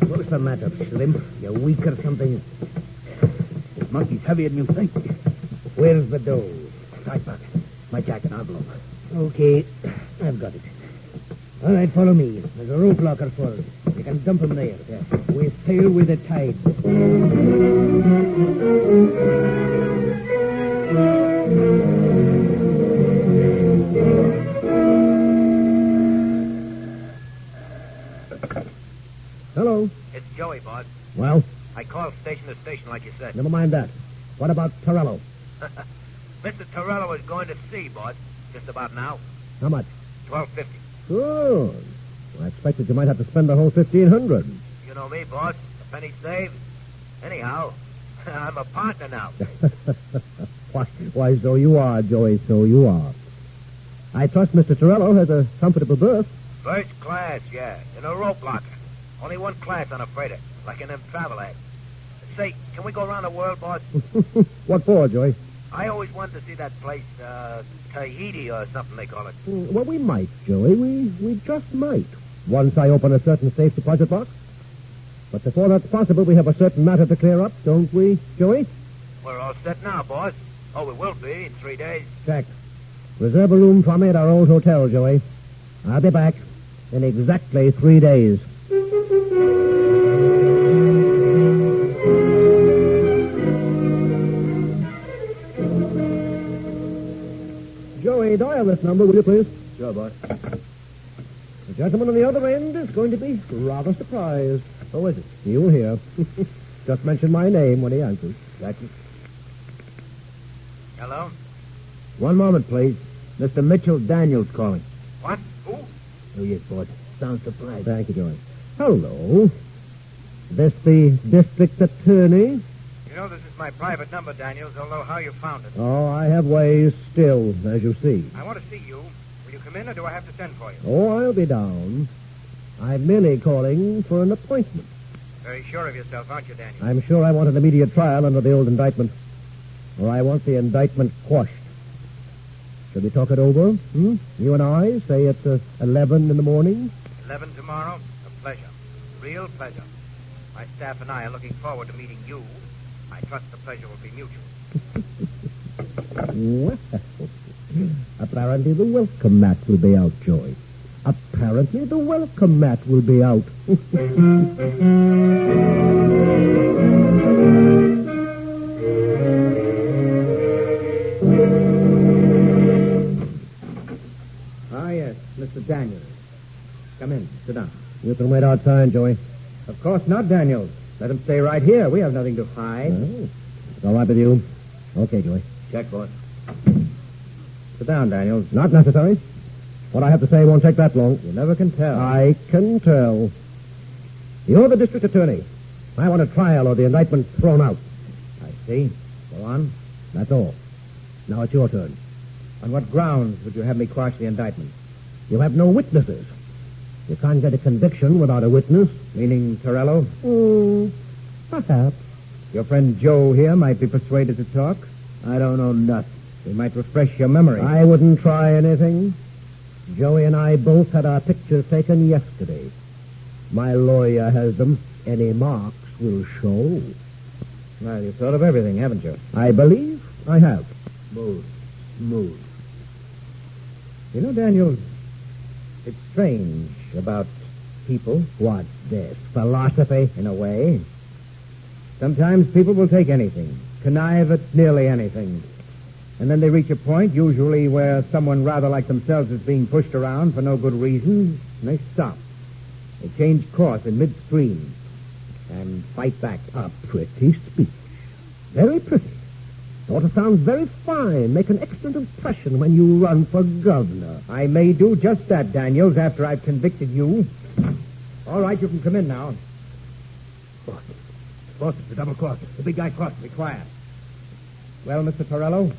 What's the matter, Shrimp? You weak or something? This monkey's heavier than you think. Where's the dough? Right back. My jacket envelope. Okay, I've got it. All right, follow me. There's a rope locker for us. You can dump him there. Yeah. We sail with the tide. Hello. It's Joey, boss. Well, I called station to station like you said. never mind that. What about Torello? Mr. Torello is going to sea, boss. Just about now. How much? $12.50. Good. I expected you might have to spend the whole $1,500. You know me, boss. A penny saved. Anyhow, I'm a partner now. Why, so you are, Joey, so you are. I trust Mr. Torello has a comfortable berth. First class, yeah. In a rope locker. Only one class on a freighter, like in them travel ads. Say, can we go around the world, boss? What for, Joey? I always wanted to see that place, Tahiti or something they call it. Well, we might, Joey. We just might. Once I open a certain safe deposit box. But before that's possible, we have a certain matter to clear up, don't we, Joey? We're all set now, boss. Oh, we will be in 3 days. Check. Reserve a room for me at our old hotel, Joey. I'll be back in exactly 3 days. Joey, dial this number, will you please? Sure, boss. The gentleman on the other end is going to be rather surprised. Who is it? You'll hear. Just mention my name when he answers. Gotcha. Hello? One moment, please. Mr. Mitchell Daniels calling. What? Who? Oh, yes, boss. Sounds surprised. Thank you, Joey. Hello. This the district attorney? You know, this is my private number, Daniels, although how you found it. Oh, I have ways still, as you see. I want to see you. Will you come in, or do I have to send for you? Oh, I'll be down. I'm merely calling for an appointment. Very sure of yourself, aren't you, Daniels? I'm sure I want an immediate trial under the old indictment. Or I want the indictment quashed. Should we talk it over? You and I, say at 11 in the morning? 11 tomorrow? A pleasure. Real pleasure. My staff and I are looking forward to meeting you. I trust the pleasure will be mutual. Well, apparently the welcome mat will be out, Joey. Apparently the welcome mat will be out. Ah, yes, Mr. Daniels. Come in. Sit down. You can wait outside, Joey. Of course not, Daniels. Let him stay right here. We have nothing to hide. Oh, it's all right with you. Okay, Joey. Check, boss. Sit down, Daniels. Not necessary. What I have to say won't take that long. You never can tell. I can tell. You're the district attorney. I want a trial or the indictment thrown out. I see. Go on. That's all. Now it's your turn. On what grounds would you have me quash the indictment? You have no witnesses. You can't get a conviction without a witness. Meaning Torello? Perhaps. Your friend Joe here might be persuaded to talk. I don't know nothing. We might refresh your memory. I wouldn't try anything. Joey and I both had our pictures taken yesterday. My lawyer has them. Any marks will show. Well, you've thought of everything, haven't you? I believe I have. Smooth. You know, Daniels, it's strange about people. What's this? Philosophy? In a way. Sometimes people will take anything, connive at nearly anything. And then they reach a point, usually where someone rather like themselves is being pushed around for no good reason, and they stop. They change course in midstream and fight back. A pretty speech. Very pretty. Sort of sounds very fine. Make an excellent impression when you run for governor. I may do just that, Daniels, after I've convicted you. All right, you can come in now. Boss, it's a double cross. The big guy crossed me. Quiet. Well, Mr. Torello?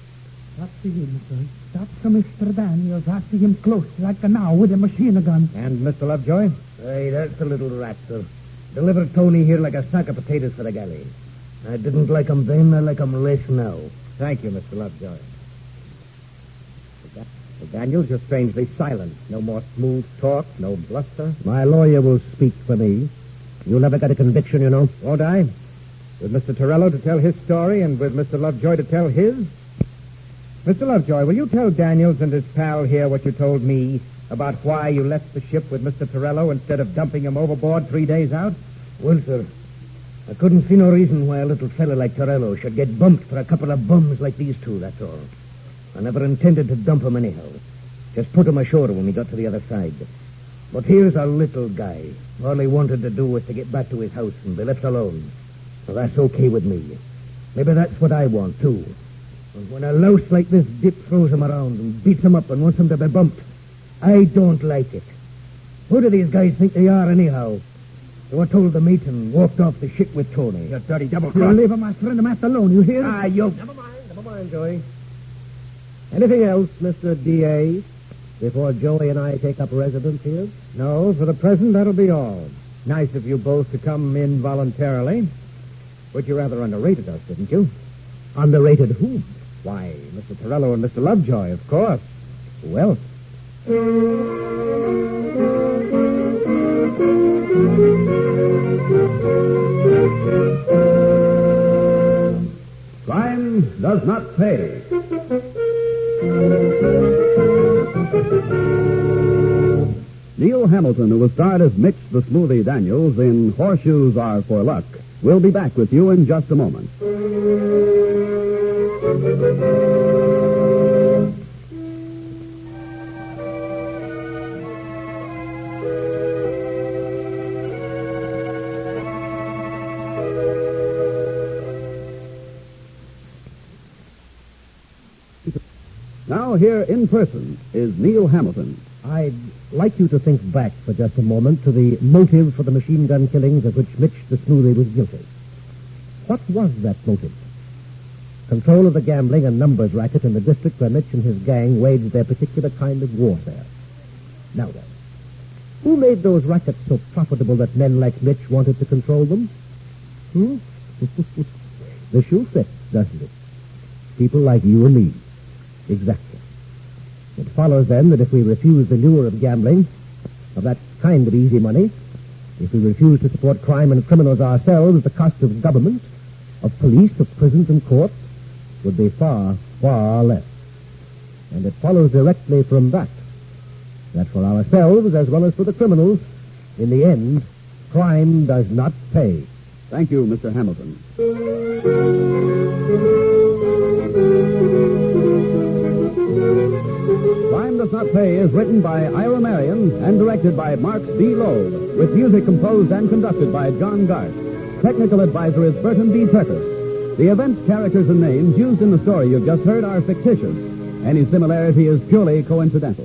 After him, sir. Stop to Mr. Daniels. After him close, like a now, with a machine gun. And Mr. Lovejoy? Hey, that's the little rat, sir. Delivered Tony here like a sack of potatoes for the galley. I didn't like him then, I like him less now. Thank you, Mr. Lovejoy. Daniels, you're strangely silent. No more smooth talk, no bluster. My lawyer will speak for me. You'll never get a conviction, you know. Won't I? With Mr. Torello to tell his story and with Mr. Lovejoy to tell his? Mr. Lovejoy, will you tell Daniels and his pal here what you told me about why you left the ship with Mr. Torello instead of dumping him overboard 3 days out? Well, sir, I couldn't see no reason why a little fella like Torello should get bumped for a couple of bums like these two, that's all. I never intended to dump him anyhow. Just put him ashore when we got to the other side. But here's a little guy. All he wanted to do was to get back to his house and be left alone. Well, that's okay with me. Maybe that's what I want, too. But when a louse like this dip throws him around and beats him up and wants him to be bumped, I don't like it. Who do these guys think they are, anyhow? They were told to meet and walked off the ship with Tony. You dirty double You'll cross. leave my friend Matt alone, you hear? You... Never mind, Joey. Anything else, Mr. D.A., before Joey and I take up residence here? No, for the present, that'll be all. Nice of you both to come in voluntarily. But you rather underrated us, didn't you? Underrated whom? Why, Mr. Torello and Mr. Lovejoy, of course. Who else? Crime does not pay. Neil Hamilton, who was starred as Mitch the Smoothie Daniels in Horseshoes Are for Luck, will be back with you in just a moment. Now here in person is Neil Hamilton. I'd like you to think back for just a moment to the motive for the machine gun killings of which Mitch the Smoothie was guilty. What was that motive? Control of the gambling and numbers racket in the district where Mitch and his gang waged their particular kind of warfare. Now then, who made those rackets so profitable that men like Mitch wanted to control them? The shoe fits, doesn't it? People like you and me. Exactly. It follows, then, that if we refuse the lure of gambling, of that kind of easy money, if we refuse to support crime and criminals ourselves, the cost of government, of police, of prisons and courts, would be far, far less. And it follows directly from that for ourselves, as well as for the criminals, in the end, crime does not pay. Thank you, Mr. Hamilton. Crime Does Not Pay is written by Ira Marion and directed by Marx B. Loeb, with music composed and conducted by John Garth. Technical advisor is Burton B. Purpose. The events, characters, and names used in the story you've just heard are fictitious. Any similarity is purely coincidental.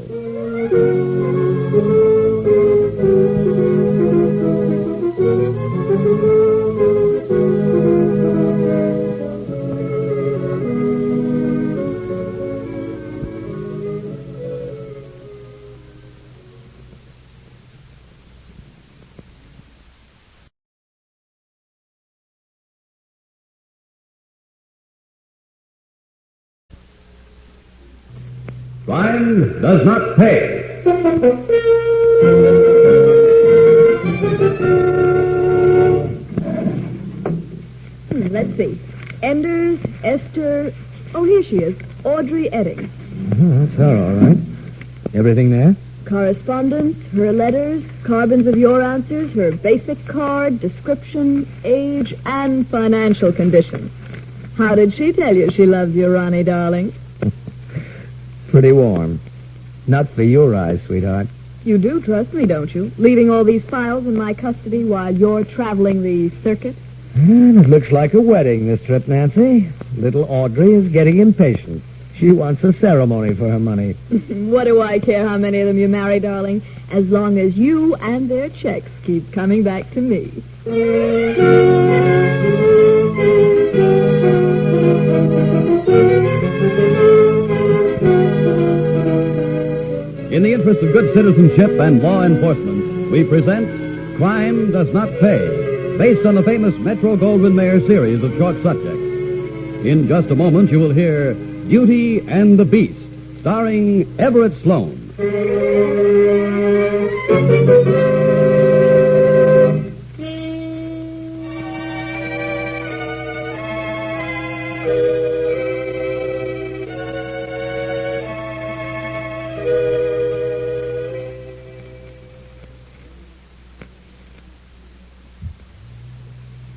Crime does not pay. Let's see. Enders, Esther. Oh, here she is. Audrey Edding. That's her, all right. Everything there? Correspondence, her letters, carbons of your answers, her basic card, description, age, and financial condition. How did she tell you she loves you, Ronnie, darling? Pretty warm. Not for your eyes, sweetheart. You do trust me, don't you? Leaving all these files in my custody while you're traveling the circuit? And it looks like a wedding this trip, Nancy. Little Audrey is getting impatient. She wants a ceremony for her money. What do I care how many of them you marry, darling? As long as you and their checks keep coming back to me. In the interest of good citizenship and law enforcement, we present Crime Does Not Pay, based on the famous Metro-Goldwyn-Mayer series of short subjects. In just a moment, you will hear Beauty and the Beast, starring Everett Sloane.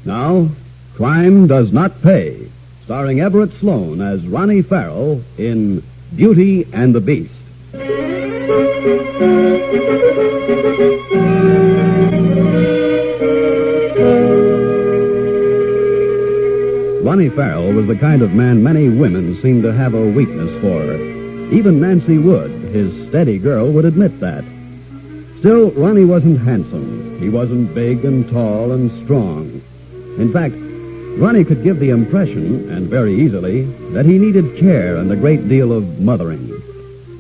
Now, Crime Does Not Pay, starring Everett Sloane as Ronnie Farrell in Beauty and the Beast. Ronnie Farrell was the kind of man many women seem to have a weakness for. Even Nancy Wood, his steady girl, would admit that. Still, Ronnie wasn't handsome. He wasn't big and tall and strong. In fact, Ronnie could give the impression, and very easily, that he needed care and a great deal of mothering.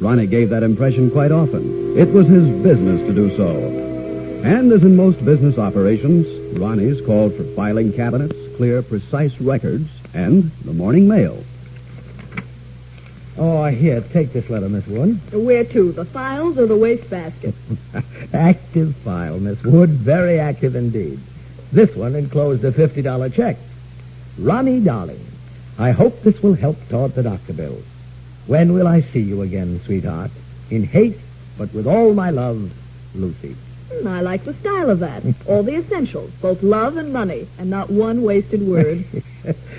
Ronnie gave that impression quite often. It was his business to do so. And as in most business operations, Ronnie's called for filing cabinets, clear, precise records, and the morning mail. Oh, here, take this letter, Miss Wood. Where to, the files or the wastebasket? Active file, Miss Wood. Very active indeed. This one enclosed a $50 check. Ronnie, darling, I hope this will help toward the doctor bill. When will I see you again, sweetheart? In haste, but with all my love, Lucy. I like the style of that. All the essentials, both love and money, and not one wasted word.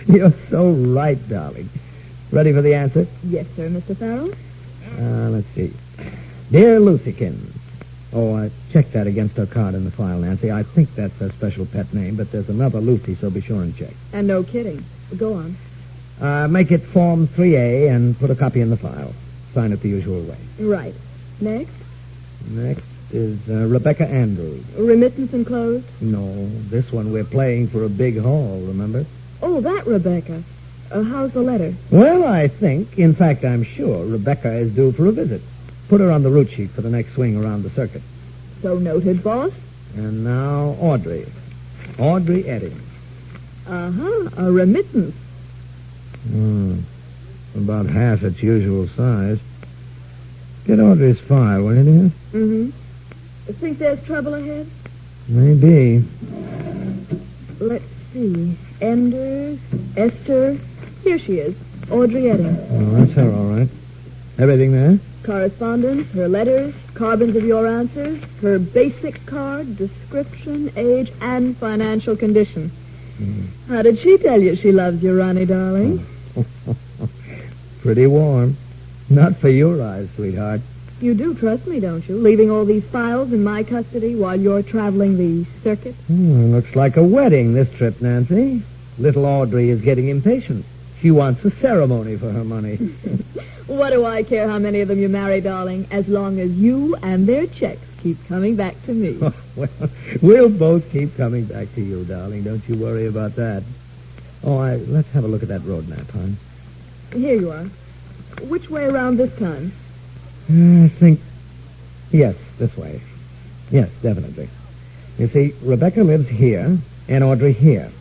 You're so right, darling. Ready for the answer? Yes, sir, Mr. Farrell. Let's see. Dear Lucykins. Oh, check that against her card in the file, Nancy. I think that's her special pet name, but there's another Lucy, so be sure and check. And no kidding. Go on. Make it Form 3A and put a copy in the file. Sign it the usual way. Right. Next? Next is Rebecca Andrews. Remittance enclosed? No, this one we're playing for a big haul, remember? Oh, that Rebecca. How's the letter? Well, I think, in fact, I'm sure, Rebecca is due for a visit. Put her on the route sheet for the next swing around the circuit. So noted, boss. And now, Audrey. Audrey Eddings. Uh-huh, a remittance. About half its usual size. Get Audrey's file, will you, dear? Mm-hmm. Think there's trouble ahead? Maybe. Let's see. Enders, Esther. Here she is. Audrey Eddings. Oh, that's her, all right. Everything there? Correspondence, her letters, carbons of your answers, her basic card, description, age, and financial condition. How did she tell you she loves you, Ronnie, darling? Pretty warm. Not for your eyes, sweetheart. You do trust me, don't you? Leaving all these files in my custody while you're traveling the circuit? Looks like a wedding this trip, Nancy. Little Audrey is getting impatient. She wants a ceremony for her money. What do I care how many of them you marry, darling, as long as you and their checks keep coming back to me. Well, we'll both keep coming back to you, darling. Don't you worry about that. Oh, let's have a look at that road map, hon. Here you are. Which way around this time? I think... Yes, this way. Yes, definitely. You see, Rebecca lives here and Audrey here.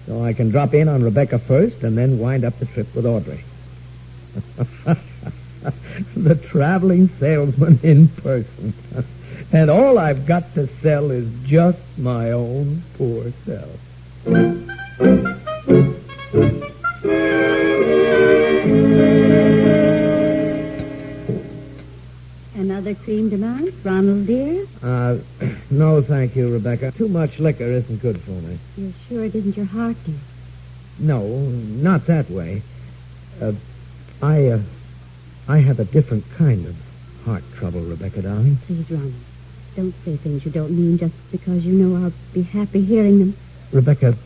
So I can drop in on Rebecca first and then wind up the trip with Audrey. The traveling salesman in person. And all I've got to sell is just my own poor self. Another cream demand, Ronald, dear? No, thank you, Rebecca. Too much liquor isn't good for me. You're sure it isn't your heart, dear? No, not that way. I have a different kind of heart trouble, Rebecca, darling. Please, Ronald, don't say things you don't mean just because you know I'll be happy hearing them. Rebecca,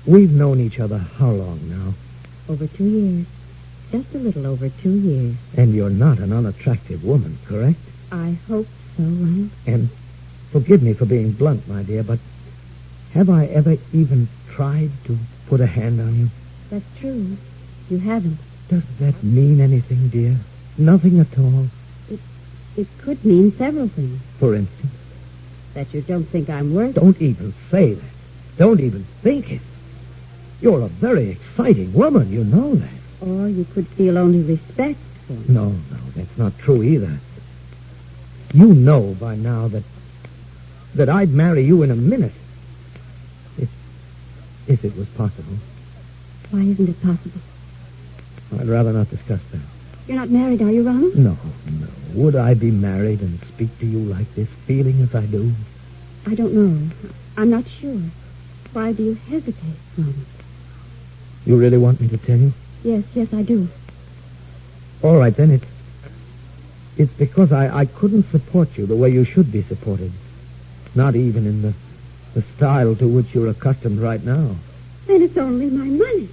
we've known each other how long now? Over 2 years. Just a little over 2 years. And you're not an unattractive woman, correct? I hope so, Ronald. And forgive me for being blunt, my dear, but have I ever even tried to put a hand on you? That's true. You haven't. Does that mean anything, dear? Nothing at all? It could mean several things. For instance? That you don't think I'm worth... Don't even say that. Don't even think it. You're a very exciting woman, you know that. Or you could feel only respect. for me. No, that's not true either. You know by now that I'd marry you in a minute. If it was possible. Why isn't it possible? I'd rather not discuss that. You're not married, are you, Ronald? No. Would I be married and speak to you like this, feeling as I do? I don't know. I'm not sure. Why do you hesitate, Ronald? You really want me to tell you? Yes, I do. All right, then. It's because I couldn't support you the way you should be supported. Not even in the style to which you're accustomed right now. Then it's only my money.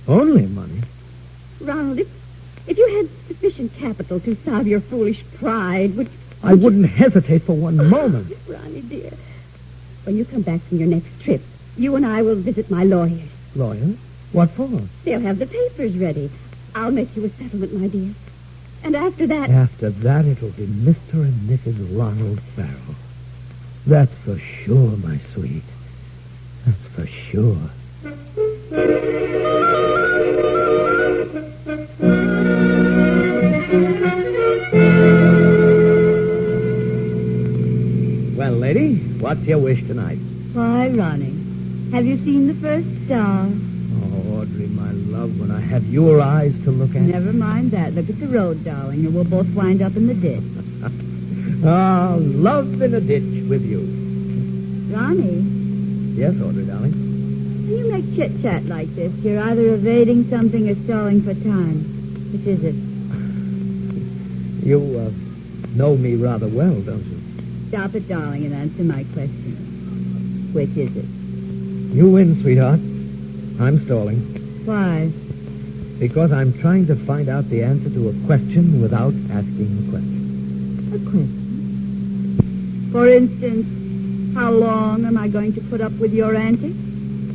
Only money? Ronald, if you had sufficient capital to salve your foolish pride, I wouldn't hesitate for one moment. Ronnie, dear, when you come back from your next trip, you and I will visit my lawyers. Lawyer? What for? They'll have the papers ready. I'll make you a settlement, my dear. And after that... After that, it'll be Mr. and Mrs. Ronald Farrell. That's for sure, my sweet. That's for sure. Well, lady, what's your wish tonight? Why, Ronnie, have you seen the first star? Oh, Audrey, my love, when I have your eyes to look at... Never mind that. Look at the road, darling, and we'll both wind up in the ditch. Love in a ditch with you. Ronnie? Yes, Audrey, darling? When you make chit-chat like this, you're either evading something or stalling for time. Which is it? You, know me rather well, don't you? Stop it, darling, and answer my question. Which is it? You win, sweetheart. I'm stalling. Why? Because I'm trying to find out the answer to a question without asking the question. A question? For instance, how long am I going to put up with your antics?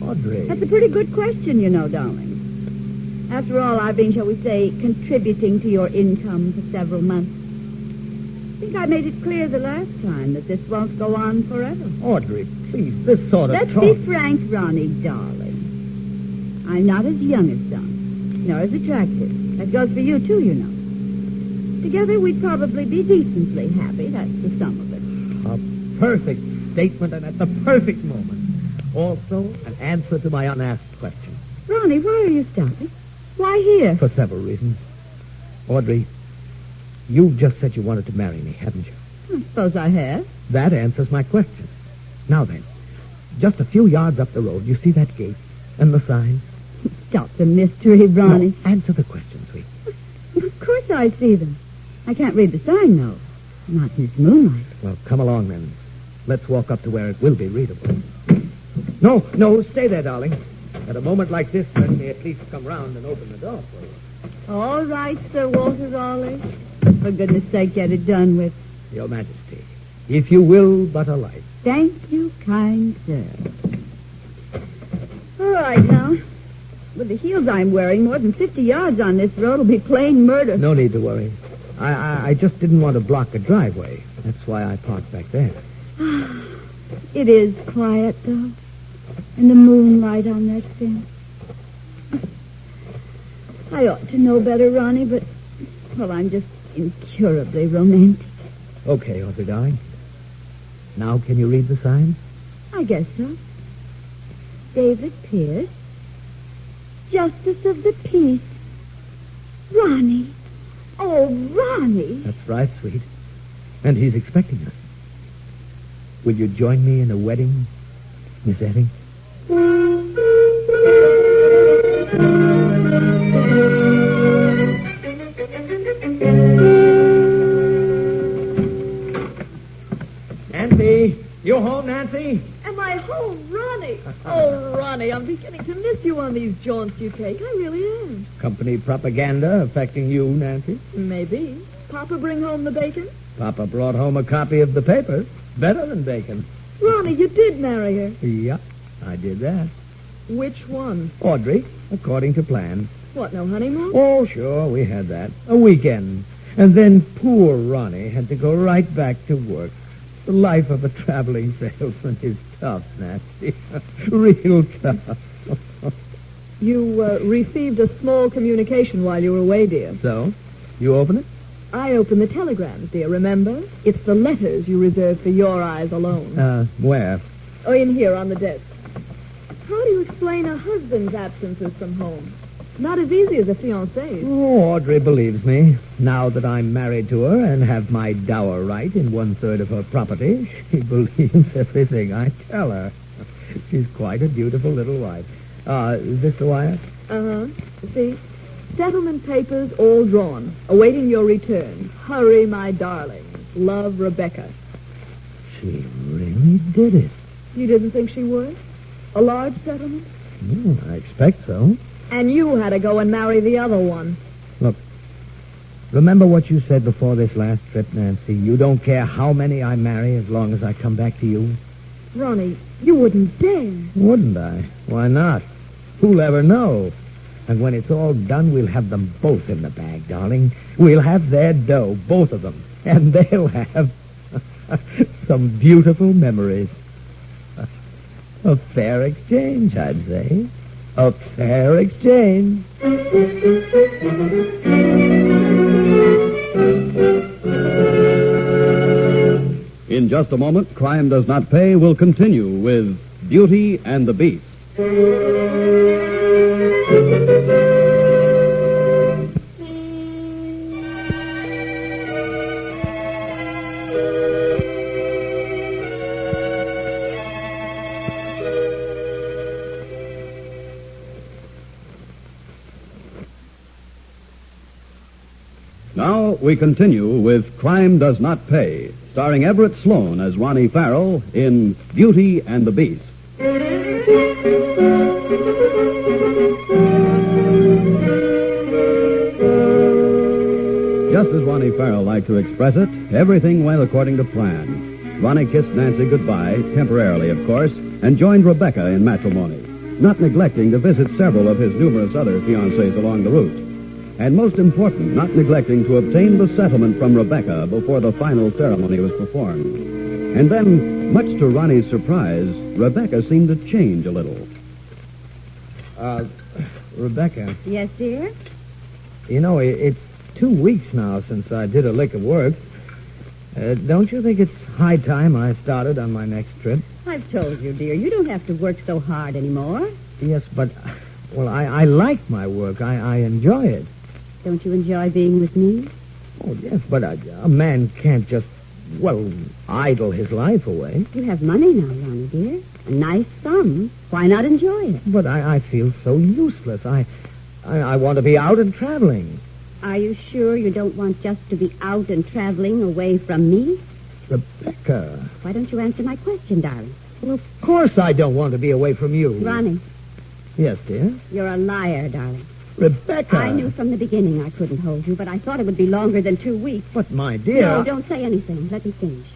Audrey. That's a pretty good question, you know, darling. After all, I've been, shall we say, contributing to your income for several months. I think I made it clear the last time that this won't go on forever. Audrey, please, this sort of Let's talk... be frank, Ronnie, darling. I'm not as young as some, nor as attractive. That goes for you, too, you know. Together, we'd probably be decently happy. That's the sum of it. A perfect statement, and at the perfect moment. Also, an answer to my unasked question. Ronnie, why are you stopping? Why here? For several reasons. Audrey, you just said you wanted to marry me, haven't you? I suppose I have. That answers my question. Now then, just a few yards up the road, you see that gate and the sign? Stop the mystery, Ronnie. No, answer the question, sweet. Of course I see them. I can't read the sign, though. Not in this moonlight. Well, come along, then. Let's walk up to where it will be readable. No, stay there, darling. At a moment like this, let me at least come round and open the door for you. All right, Sir Walter Raleigh. For goodness sake, get it done with. Your Majesty, if you will but alight. Thank you, kind sir. All right, now. With the heels I'm wearing, more than 50 yards on this road will be plain murder. No need to worry. I just didn't want to block a driveway. That's why I parked back there. It is quiet, though. And the moonlight on that fence. I ought to know better, Ronnie, but, well, I'm just incurably romantic. Okay, Audrey, darling. Now can you read the sign? I guess so. David Pierce, Justice of the Peace. Ronnie. Oh, Ronnie. That's right, sweet. And he's expecting us. Will you join me in a wedding, Miss Eddie? Nancy! You home, Nancy? Am I home, Ronnie? Oh, Ronnie, I'm beginning to miss you on these jaunts you take. I really am. Company propaganda affecting you, Nancy? Maybe. Papa bring home the bacon? Papa brought home a copy of the paper. Better than bacon. Ronnie, you did marry her. Yeah, I did that. Which one? Audrey, according to plan. What, no honeymoon? Oh, sure, we had that. A weekend. And then poor Ronnie had to go right back to work. The life of a traveling salesman is tough, Nancy. Real tough. You received a small communication while you were away, dear. So? You open it? I open the telegrams, dear, remember? It's the letters you reserve for your eyes alone. Where? Oh, in here on the desk. How do you explain a husband's absences from home? Not as easy as a fiancé's. Oh, Audrey believes me. Now that I'm married to her and have my dower right in 1/3 of her property, she believes everything I tell her. She's quite a beautiful little wife. Is this the wire? Uh-huh. See? Settlement papers all drawn, awaiting your return. Hurry, my darling. Love, Rebecca. She really did it. You didn't think she would? A large settlement? I expect so. And you had to go and marry the other one. Look, remember what you said before this last trip, Nancy. You don't care how many I marry as long as I come back to you. Ronnie, you wouldn't dare. Wouldn't I? Why not? Who'll ever know? And when it's all done, we'll have them both in the bag, darling. We'll have their dough, both of them. And they'll have some beautiful memories. A fair exchange, I'd say. A fair exchange. In just a moment, Crime Does Not Pay will continue with Beauty and the Beast. Now we continue with Crime Does Not Pay, starring Everett Sloane as Ronnie Farrell in Beauty and the Beast. Just as Ronnie Farrell liked to express it, everything went according to plan. Ronnie kissed Nancy goodbye, temporarily of course, and joined Rebecca in matrimony, not neglecting to visit several of his numerous other fiancées along the route. And most important, not neglecting to obtain the settlement from Rebecca before the final ceremony was performed. And then, much to Ronnie's surprise, Rebecca seemed to change a little. Rebecca, Yes, dear? you know, it's 2 weeks now since I did a lick of work. Don't you think it's high time I started on my next trip? I've told you, dear, you don't have to work so hard anymore. Yes, but, well, I like my work. I enjoy it. Don't you enjoy being with me? Oh, yes, but a man can't just, well, idle his life away. You have money now, Ronnie, dear. A nice sum. Why not enjoy it? But I feel so useless. I want to be out and traveling. Are you sure you don't want just to be out and traveling away from me? Rebecca. Why don't you answer my question, darling? Well, of course I don't want to be away from you. Ronnie, Yes, dear? you're a liar, darling. Rebecca. I knew from the beginning I couldn't hold you, but I thought it would be longer than 2 weeks. But, my dear... No, don't say anything. Let me finish.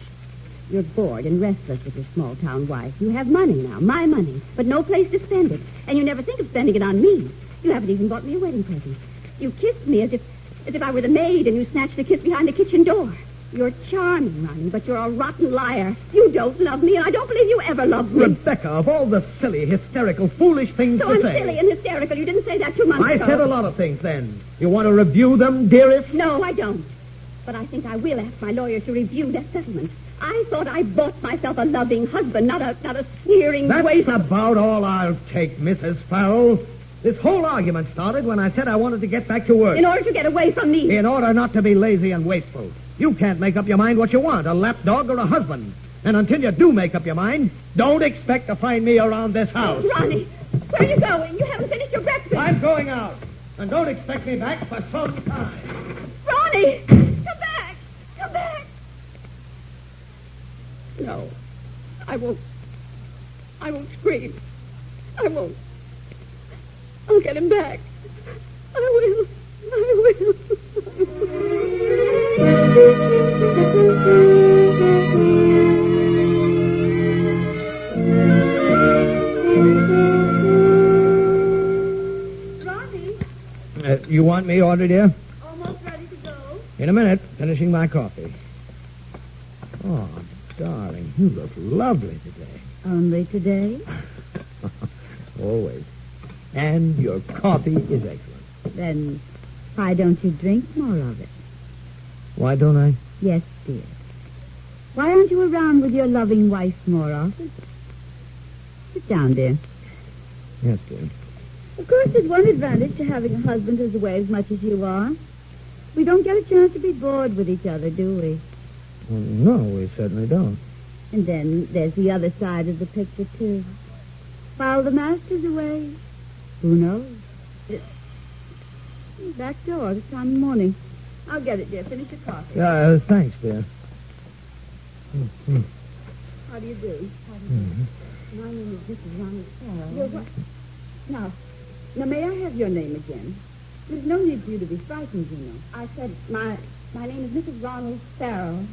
You're bored and restless with your small-town wife. You have money now, my money, but no place to spend it. And you never think of spending it on me. You haven't even bought me a wedding present. You kissed me as if I were the maid, and you snatched the kiss behind the kitchen door. You're charming, Ronnie, but you're a rotten liar. You don't love me, and I don't believe you ever loved me. Rebecca, of all the silly, hysterical, foolish things So to I'm say... silly and hysterical. You didn't say that 2 months ago. I said a lot of things then. You want to review them, dearest? No, I don't. But I think I will ask my lawyer to review that settlement. I thought I bought myself a loving husband, not a sneering That's waste. about all I'll take, Mrs. Farrell. This whole argument started when I said I wanted to get back to work. In order to get away from me. In order not to be lazy and wasteful. You can't make up your mind what you want, a lapdog or a husband. And until you do make up your mind, don't expect to find me around this house. Ronnie, where are you going? You haven't finished your breakfast. I'm going out. And don't expect me back for some time. Ronnie, come back. Come back. No, I won't. I won't scream. I won't. I'll get him back. I will. I will. Ronnie? You want me, Audrey, dear? Almost ready to go. In a minute, finishing my coffee. Oh, darling, you look lovely today. Only today? Always. And your coffee is excellent. Then Why don't you drink more of it? Why don't I? Yes, dear. Why aren't you around with your loving wife more often? Sit down, dear. Yes, dear. Of course, there's one advantage to having a husband who's away as much as you are. We don't get a chance to be bored with each other, do we? Well, no, we certainly don't. And then there's the other side of the picture, too. While the master's away, who knows? Back door this time in the morning. I'll get it, dear. Finish your coffee. Thanks, dear. How do you do? My name is Mrs. Ronald Farrell. You're what? Now, may I have your name again? There's no need for you to be frightened, you know. I said my name is Mrs. Ronald Farrell.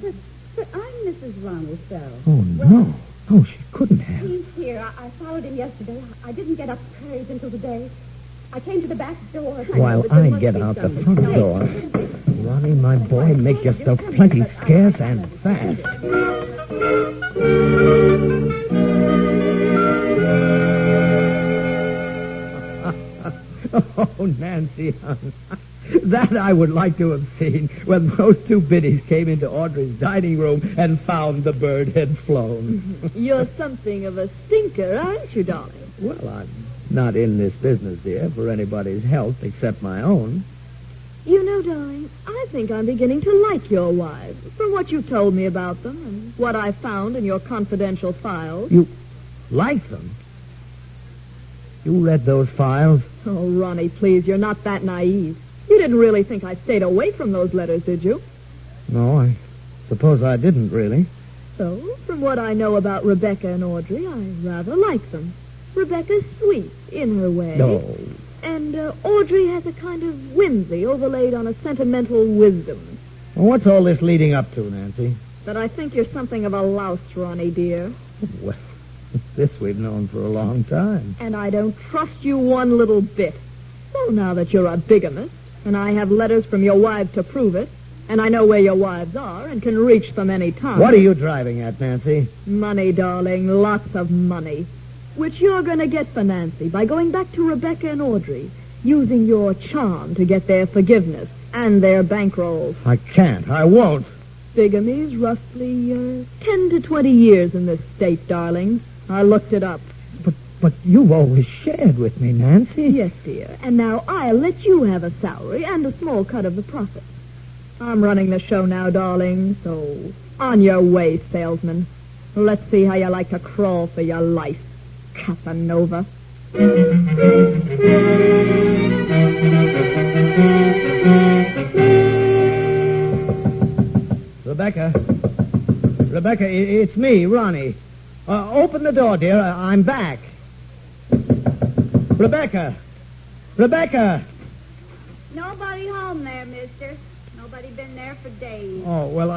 But I'm Mrs. Ronald Farrell. Oh, no. Oh, she couldn't have. He's here. I followed him yesterday. I didn't get up the courage until today. I came to the back door. While I get out the front door, Ronnie, my boy, make yourself plenty scarce and fast. Oh, Nancy, hon. That I would like to have seen when those two biddies came into Audrey's dining room and found the bird had flown. You're something of a stinker, aren't you, darling? Well, I'm not in this business, dear, for anybody's health except my own. You know, darling, I think I'm beginning to like your wives from what you told me about them and what I found in your confidential files. You like them? You read those files? Oh, Ronnie, please, you're not that naive. You didn't really think I stayed away from those letters, did you? No, I suppose I didn't, really. So, from what I know about Rebecca and Audrey, I rather like them. Rebecca's sweet in her way. No. And Audrey has a kind of whimsy overlaid on a sentimental wisdom. Well, what's all this leading up to, Nancy? That I think you're something of a louse, Ronnie, dear. Well, this we've known for a long time. And I don't trust you one little bit. So now that you're a bigamist, and I have letters from your wives to prove it, and I know where your wives are and can reach them any time. What are you driving at, Nancy? Money, darling, lots of money. Which you're going to get for Nancy by going back to Rebecca and Audrey, using your charm to get their forgiveness and their bankrolls. I can't. I won't. Bigamy's roughly 10 to 20 years in this state, darling. I looked it up. But you've always shared with me, Nancy. Yes, dear. And now I'll let you have a salary and a small cut of the profits. I'm running the show now, darling, so on your way, salesman. Let's see how you like to crawl for your life, Casanova. Rebecca, it's me, Ronnie. Open the door, dear. I'm back. Rebecca! Nobody home there, mister. Nobody been there for days. Oh, well,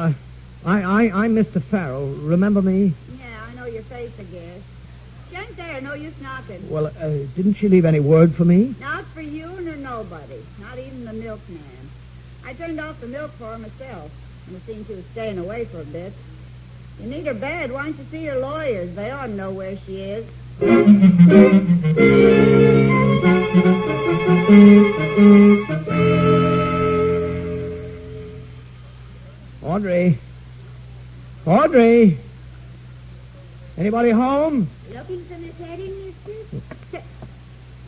I'm Mr. Farrell. Remember me? Yeah, I know your face, I guess. She ain't there. No use knocking. Well, didn't she leave any word for me? Not for you nor nobody. Not even the milkman. I turned off the milk for her myself. And it seemed she was staying away for a bit. You need her bad. Why don't you see her lawyers? They ought to know where she is. Audrey! Anybody home? Looking for Miss Eddie, mister?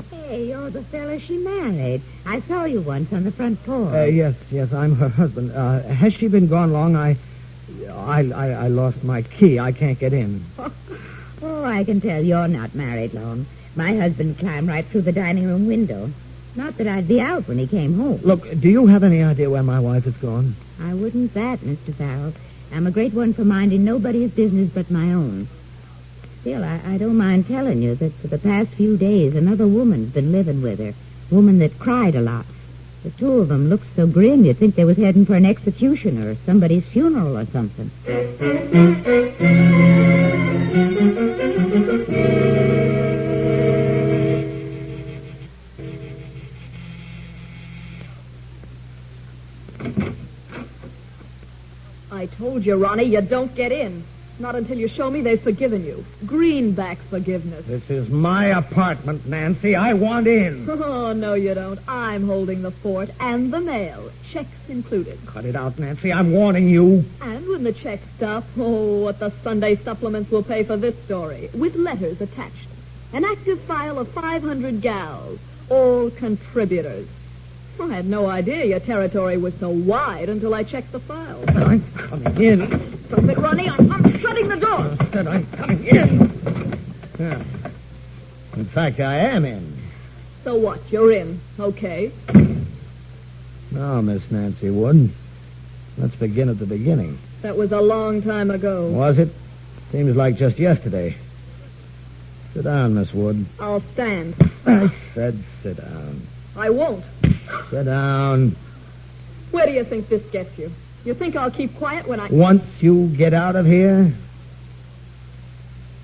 Hey, you're the fella she married. I saw you once on the front porch. Yes, I'm her husband. Has she been gone long? I lost my key. I can't get in. Oh, I can tell you're not married long. My husband climbed right through the dining room window. Not that I'd be out when he came home. Look, do you have any idea where my wife has gone? I wouldn't that, Mr. Farrell. I'm a great one for minding nobody's business but my own. Still, I don't mind telling you that for the past few days, another woman's been living with her. Woman that cried a lot. The two of them looked so grim you'd think they was heading for an execution or somebody's funeral or something. I told you, Ronnie, you don't get in. Not until you show me they've forgiven you. Greenback forgiveness. This is my apartment, Nancy. I want in. Oh, no, you don't. I'm holding the fort and the mail. Checks included. Cut it out, Nancy. I'm warning you. And when the checks stop, oh, what the Sunday supplements will pay for this story. With letters attached. An active file of 500 gals. All contributors. I had no idea your territory was so wide until I checked the file. I'm coming in. Stop it, Ronnie. I'm shutting the door. I said I'm coming in. Yeah. In fact, I am in. So what? You're in. Okay. Now, Miss Nancy Wood, let's begin at the beginning. That was a long time ago. Was it? Seems like just yesterday. Sit down, Miss Wood. I'll stand. I said sit down. I won't. Sit down. Where do you think this gets you? You think I'll keep quiet when I... Once you get out of here?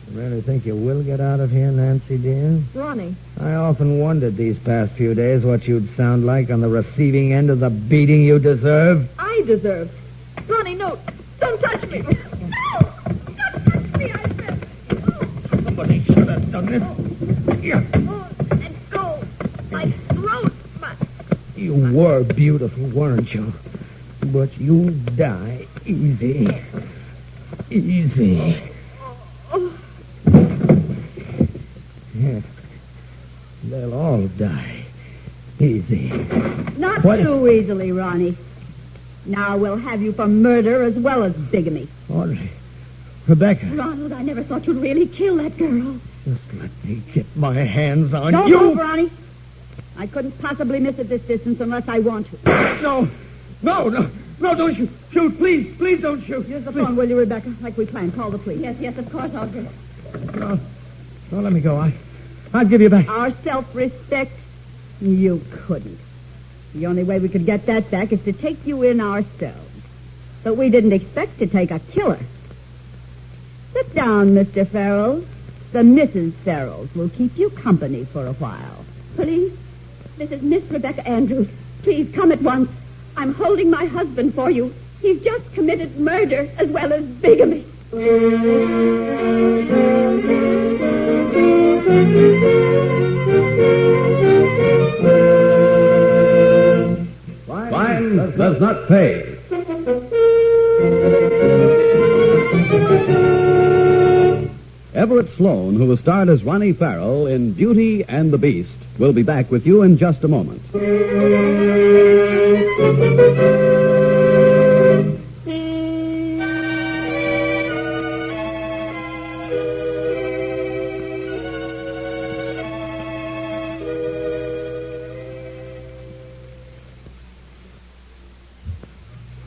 You really think you will get out of here, Nancy, dear? Ronnie. I often wondered these past few days what you'd sound like on the receiving end of the beating you deserve. I deserve. Ronnie, no. Don't touch me. No! Don't touch me, I said. No. Somebody should have done this. Here. Oh, and go. My throat. You were beautiful, weren't you? But you die easy. Easy. Yeah. They'll all die easy. Not too easily, Ronnie. Now we'll have you for murder as well as bigamy. Audrey. Rebecca. Ronald, I never thought you'd really kill that girl. Just let me get my hands on Don't you. move, Ronnie. I couldn't possibly miss at this distance unless I want to. No, don't shoot. Shoot, please don't shoot. Use the phone, will you, Rebecca? Like we planned. Call the police. Yes, of course I'll do it. No, let me go. I'll give you back. Our self-respect? You couldn't. The only way we could get that back is to take you in ourselves. But we didn't expect to take a killer. Sit down, Mr. Farrell. The Mrs. Farrells will keep you company for a while. Please? This is Miss Rebecca Andrews. Please come at once. I'm holding my husband for you. He's just committed murder as well as bigamy. Fine does not pay. Everett Sloan, who was starred as Ronnie Farrell in Beauty and the Beast, will be back with you in just a moment.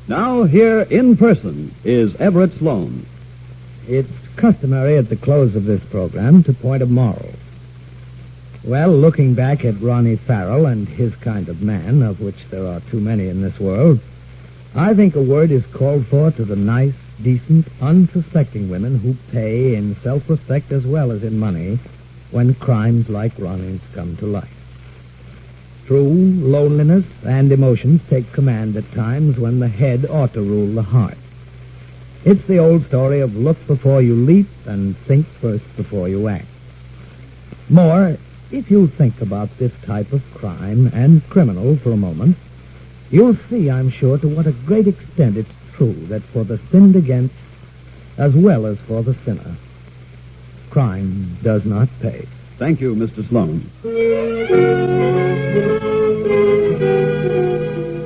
Now, here in person is Everett Sloan. It's customary at the close of this program to point a moral. Well, looking back at Ronnie Farrell and his kind of man, of which there are too many in this world, I think a word is called for to the nice, decent, unsuspecting women who pay in self-respect as well as in money when crimes like Ronnie's come to light. True, loneliness and emotions take command at times when the head ought to rule the heart. It's the old story of look before you leap and think first before you act. More, if you think about this type of crime and criminal for a moment, you'll see, I'm sure, to what a great extent it's true that for the sinned against, as well as for the sinner, crime does not pay. Thank you, Mr. Sloan.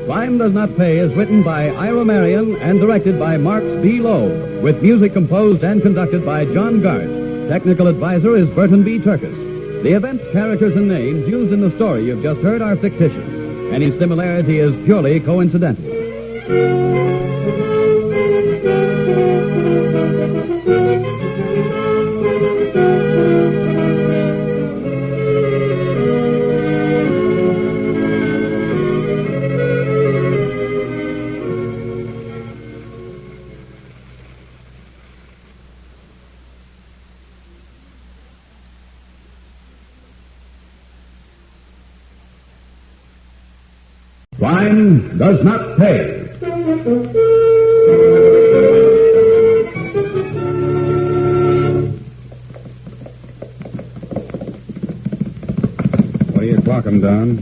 Crime Does Not Pay is written by Ira Marion and directed by Marx B. Loeb, with music composed and conducted by John Garth. Technical advisor is Burton B. Turkis. The events, characters, and names used in the story you've just heard are fictitious. Any similarity is purely coincidental. Crime Does Not Pay. clock 'em, Don.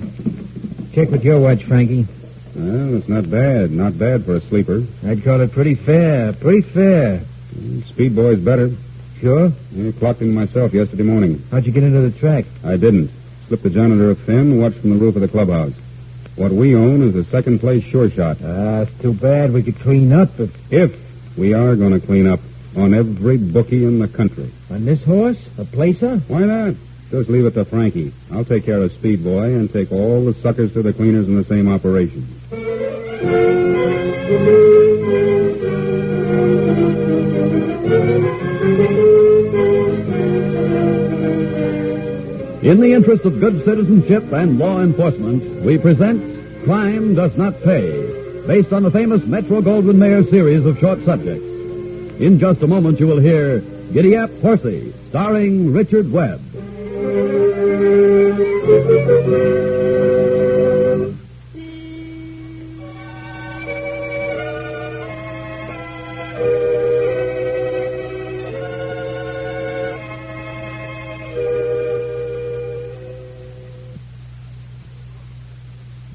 Check with your watch, Frankie. Well, it's not bad. Not bad for a sleeper. I'd call it pretty fair. Pretty fair. Speed Boy's better. Sure? I clocked in myself yesterday morning. How'd you get into the track? I didn't. Slipped the janitor a fin, watched from the roof of the clubhouse. What we own is a second-place sure shot. It's too bad. We could clean up If we are going to clean up on every bookie in the country. On this horse? A placer? Why not? Just leave it to Frankie. I'll take care of Speed Boy and take all the suckers to the cleaners in the same operation. In the interest of good citizenship and law enforcement, we present Crime Does Not Pay, based on the famous Metro-Goldwyn-Mayer series of short subjects. In just a moment, you will hear Giddyap Horsey, starring Richard Webb.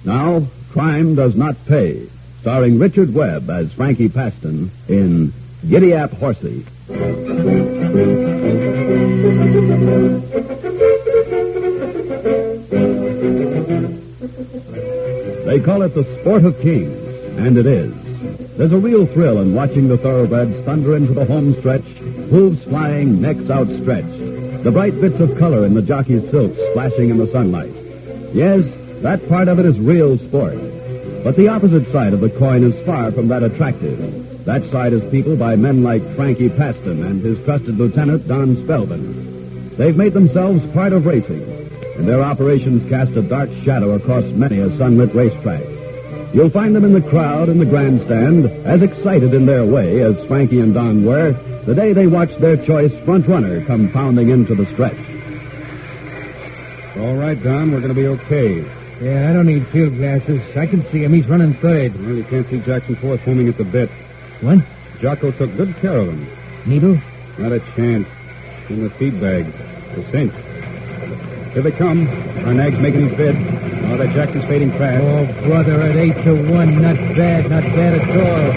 Now, Crime Does Not Pay, starring Richard Webb as Frankie Paston in Giddyap Horsey. They call it the sport of kings, and it is. There's a real thrill in watching the thoroughbreds thunder into the home stretch, hooves flying, necks outstretched, the bright bits of color in the jockey's silks splashing in the sunlight. Yes, that part of it is real sport. But the opposite side of the coin is far from that attractive. That side is peopled by men like Frankie Paston and his trusted lieutenant, Don Spelman. They've made themselves part of racing, and their operations cast a dark shadow across many a sunlit racetrack. You'll find them in the crowd in the grandstand, as excited in their way as Frankie and Don were the day they watched their choice front runner come pounding into the stretch. All right, Don, we're going to be okay. Yeah, I don't need field glasses. I can see him. He's running third. Well, you can't see Jackson Fourth foaming at the bit. What? Jocko took good care of him. Needle? Not a chance. In the feed bag. The cinch. Here they come. Our nag's making his bid. Oh, that Jackson's fading fast. Oh, brother, at 8-1. Not bad. Not bad at all.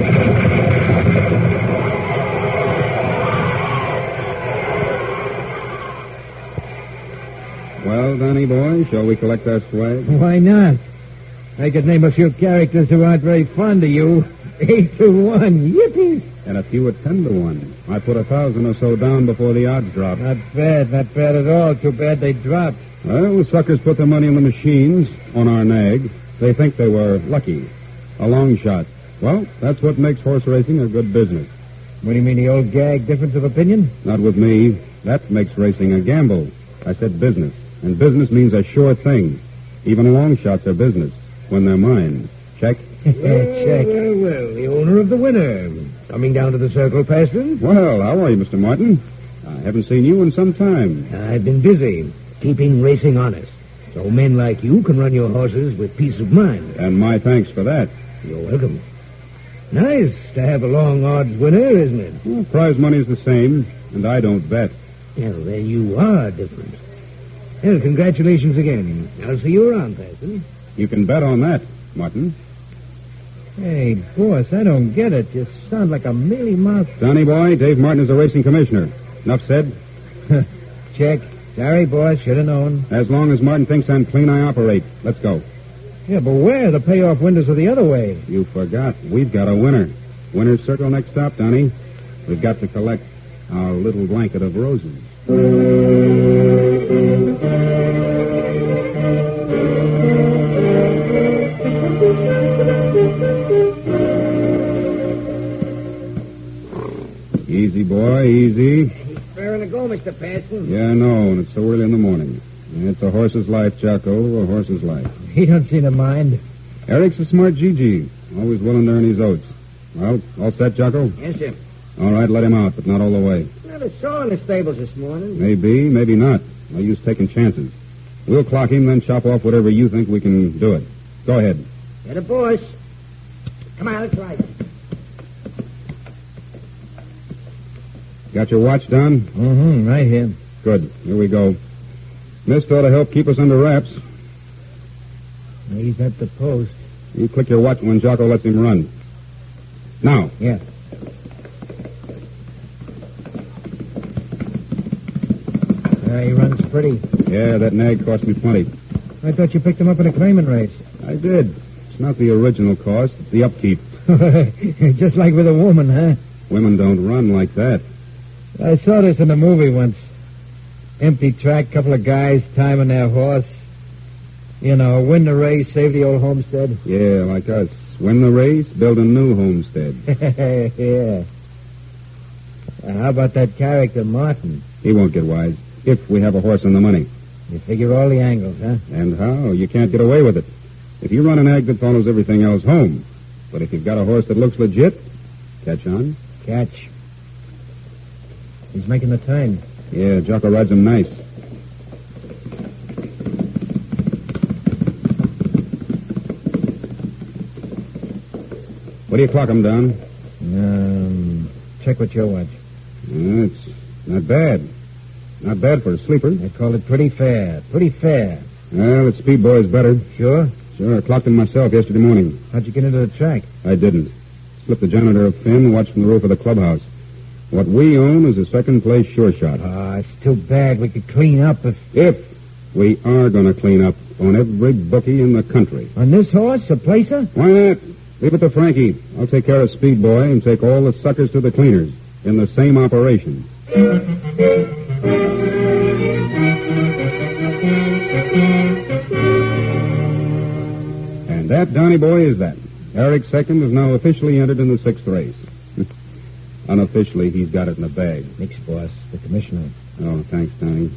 Well, Donny boy, shall we collect our swag? Why not? I could name a few characters who aren't very fond of you. 8-1. Yippee! And a few at 10-1. I put 1,000 or so down before the odds dropped. Not bad at all. Too bad they dropped. Well, the suckers put their money in the machines on our nag. They think they were lucky. A long shot. Well, that's what makes horse racing a good business. What do you mean, the old gag difference of opinion? Not with me. That makes racing a gamble. I said business. And business means a sure thing. Even long shots are business when they're mine. Check? Check. Well, the owner of the winner. Coming down to the circle, Paston? Well, how are you, Mr. Martin? I haven't seen you in some time. I've been busy, keeping racing honest. So men like you can run your horses with peace of mind. And my thanks for that. You're welcome. Nice to have a long odds winner, isn't it? Well, prize money's the same, and I don't bet. Well, then you are different. Well, congratulations again. I'll see you around, Paston. You can bet on that, Martin. Hey, boss, I don't get it. You sound like a mealy-mouthed... Donny boy, Dave Martin is the racing commissioner. Enough said? Check. Sorry, boss. Should have known. As long as Martin thinks I'm clean, I operate. Let's go. Yeah, but where? The payoff windows are the other way. You forgot. We've got a winner. Winner's circle next stop, Donny. We've got to collect our little blanket of roses. Easy, boy, easy. Fair to go, Mr. Paston. Yeah, I know, and it's so early in the morning. It's a horse's life, Jocko, a horse's life. He don't seem to mind. Eric's a smart GG, always willing to earn his oats. Well, all set, Jocko? Yes, sir. All right, let him out, but not all the way. Not a soul in the stables this morning. Maybe, maybe not. No use taking chances. We'll clock him, then chop off whatever you think we can do it. Go ahead. Get a boss. Come on, let's ride. Got your watch, Don? Mm-hmm, right here. Good. Here we go. Mist ought to help keep us under wraps. He's at the post. You click your watch when Jocko lets him run. Now. Yeah. He runs pretty. Yeah, that nag cost me plenty. I thought you picked him up in a claiming race. I did. It's not the original cost. It's the upkeep. Just like with a woman, huh? Women don't run like that. I saw this in a movie once. Empty track, couple of guys timing their horse. You know, win the race, save the old homestead. Yeah, like us. Win the race, build a new homestead. Yeah. How about that character, Martin? He won't get wise. If we have a horse and the money. You figure all the angles, huh? And how? You can't get away with it. If you run an ag that follows everything else home. But if you've got a horse that looks legit, catch on. Catch. He's making the turn. Yeah, Jocko rides him nice. What do you clock him, Don? Check what your watch. It's not bad. Not bad for a sleeper. They call it pretty fair. Pretty fair. Well, the speed boy is better. Sure? Sure, I clocked him myself yesterday morning. How'd you get into the track? I didn't. Slipped the janitor a fin and watched from the roof of the clubhouse. What we own is a second-place sure shot. It's too bad. We could clean up If we are going to clean up on every bookie in the country. On this horse, a placer? Why not? Leave it to Frankie. I'll take care of Speed Boy and take all the suckers to the cleaners in the same operation. And that, Donnie boy, is that. Eric Second is now officially entered in the 6th race. Unofficially, he's got it in the bag. Thanks, boss. The commissioner. Oh, thanks, Donnie.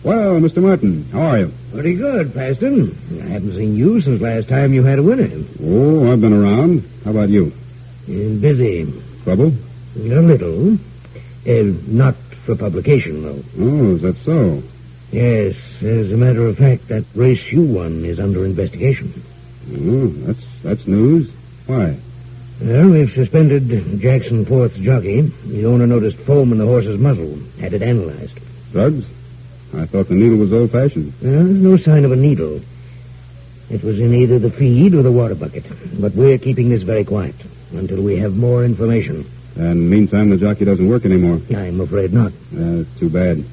Well, Mr. Martin, how are you? Pretty good, Paston. I haven't seen you since last time you had a winner. Oh, I've been around. How about you? Busy. Trouble? A little. Not for publication, though. Oh, is that so? Yes. As a matter of fact, that race you won is under investigation. Oh, that's news. Why? Well, we've suspended Jackson Forth's jockey. The owner noticed foam in the horse's muzzle. Had it analyzed. Drugs? I thought the needle was old-fashioned. There's no sign of a needle. It was in either the feed or the water bucket. But we're keeping this very quiet until we have more information. And meantime, the jockey doesn't work anymore. I'm afraid not. It's too bad.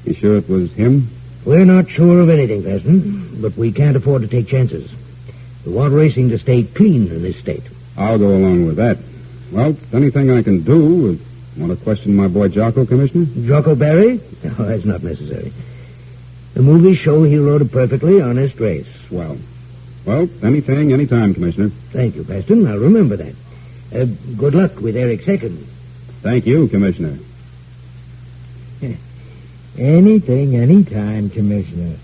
You sure it was him? We're not sure of anything, Paston, but we can't afford to take chances. We want racing to stay clean in this state. I'll go along with that. Well, anything I can do. Want to question my boy Jocko, Commissioner? Jocko Barry? No, that's not necessary. The movies show he rode a perfectly honest race. Well, anything, anytime, Commissioner. Thank you, Paston. I'll remember that. Good luck with Eric Second. Thank you, Commissioner. Anything, anytime, Commissioner.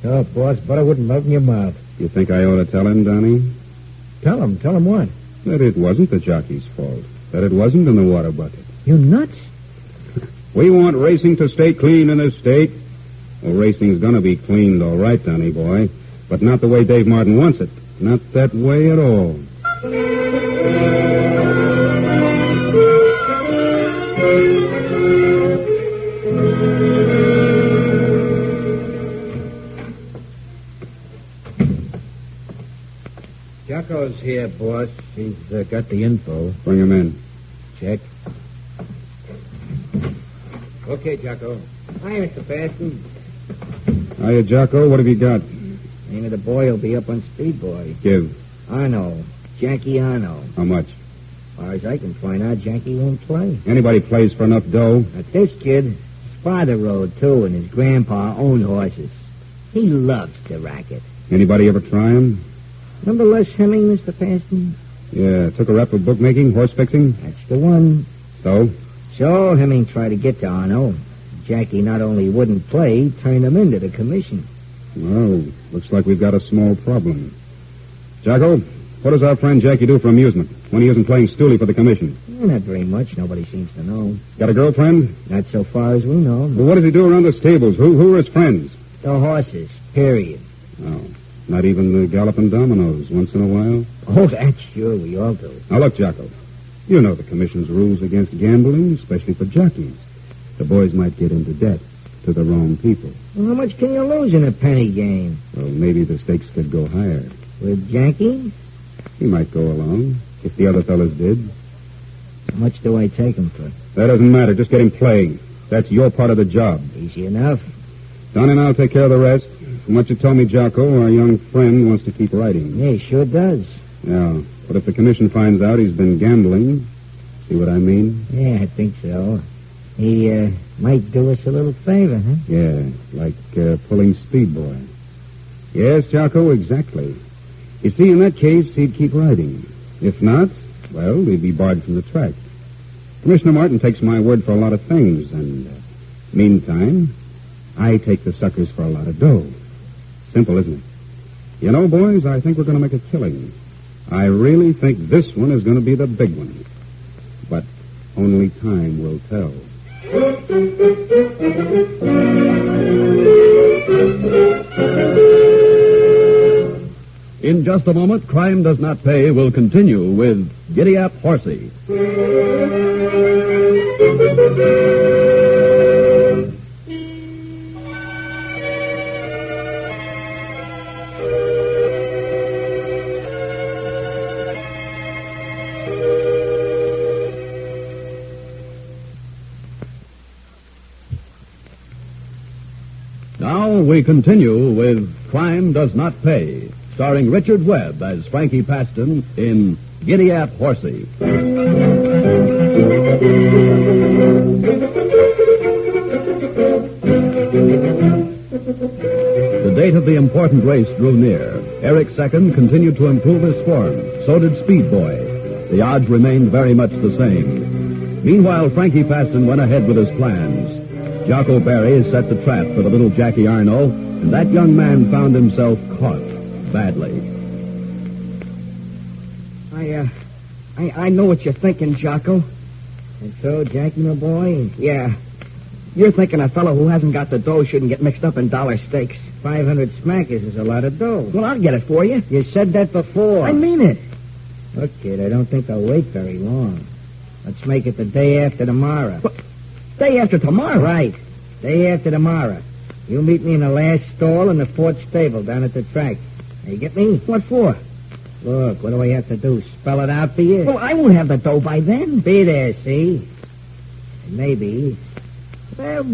Oh, boss, but I wouldn't melt in your mouth. You think I ought to tell him, Donnie? Tell him what? That it wasn't the jockey's fault. That it wasn't in the water bucket. You nuts? We want racing to stay clean in this state. Well, racing's gonna be cleaned, all right, Donnie boy. But not the way Dave Martin wants it. Not that way at all. Jocko's here, boss. He's got the info. Bring him in. Check. Okay, Jocko. Hi, Mr. Paston. Hiya, Jocko. What have you got? Name of the boy will be up on Speed Boy. Give. Arno. Jackie Arno. How much? As far as I can find out, Jackie won't play. Anybody plays for enough dough? But this kid, his father rode, too, and his grandpa owned horses. He loves the racket. Anybody ever try him? Remember Les Hemming, Mr. Paston? Yeah, took a rep for bookmaking, horse fixing? That's the one. So? So Hemming tried to get to Arno. Jackie not only wouldn't play, he turned him into the commission. Well, looks like we've got a small problem. Jocko, what does our friend Jackie do for amusement when he isn't playing stoolie for the commission? Not very much. Nobody seems to know. Got a girlfriend? Not so far as we know. Well, what does he do around the stables? Who are his friends? The horses, period. Oh, not even the galloping dominoes once in a while? Oh, that's sure we all do. Now, look, Jocko. You know the commission's rules against gambling, especially for jockeys. The boys might get into debt to the wrong people. Well, how much can you lose in a penny game? Well, maybe the stakes could go higher. With Janky? He might go along, if the other fellas did. How much do I take him for? That doesn't matter. Just get him playing. That's your part of the job. Easy enough. Don and I'll take care of the rest. From what you told me, Jocko, our young friend wants to keep writing. Yeah, he sure does. Yeah, but if the commission finds out he's been gambling, see what I mean? Yeah, I think so. He might do us a little favor, huh? Yeah, like pulling Speedboy. Yes, Jocko, exactly. You see, in that case, he'd keep writing. If not, well, we'd be barred from the track. Commissioner Martin takes my word for a lot of things, and meantime, I take the suckers for a lot of dough. Simple, isn't it? You know, boys, I think we're going to make a killing. I really think this one is going to be the big one. But only time will tell. In just a moment, Crime Does Not Pay will continue with Giddyap Horsey. Now we continue with Crime Does Not Pay, starring Richard Webb as Frankie Paston in Giddyap Horsey. The date of the important race drew near. Eric Second continued to improve his form. So did Speedboy. The odds remained very much the same. Meanwhile, Frankie Paston went ahead with his plans. Jocko Berry set the trap for the little Jackie Arno, and that young man found himself caught badly. I know what you're thinking, Jocko. And so, Jackie, my boy? Yeah. You're thinking a fellow who hasn't got the dough shouldn't get mixed up in dollar stakes. 500 smackers is a lot of dough. Well, I'll get it for you. You said that before. I mean it. Look, kid, I don't think I'll wait very long. Let's make it the day after tomorrow. What? Day after tomorrow? Right. Day after tomorrow. You meet me in the last stall in the fourth stable down at the track. Now, you get me? What for? Look, what do I have to do? Spell it out for you? Well, I won't have the dough by then. Be there, see? And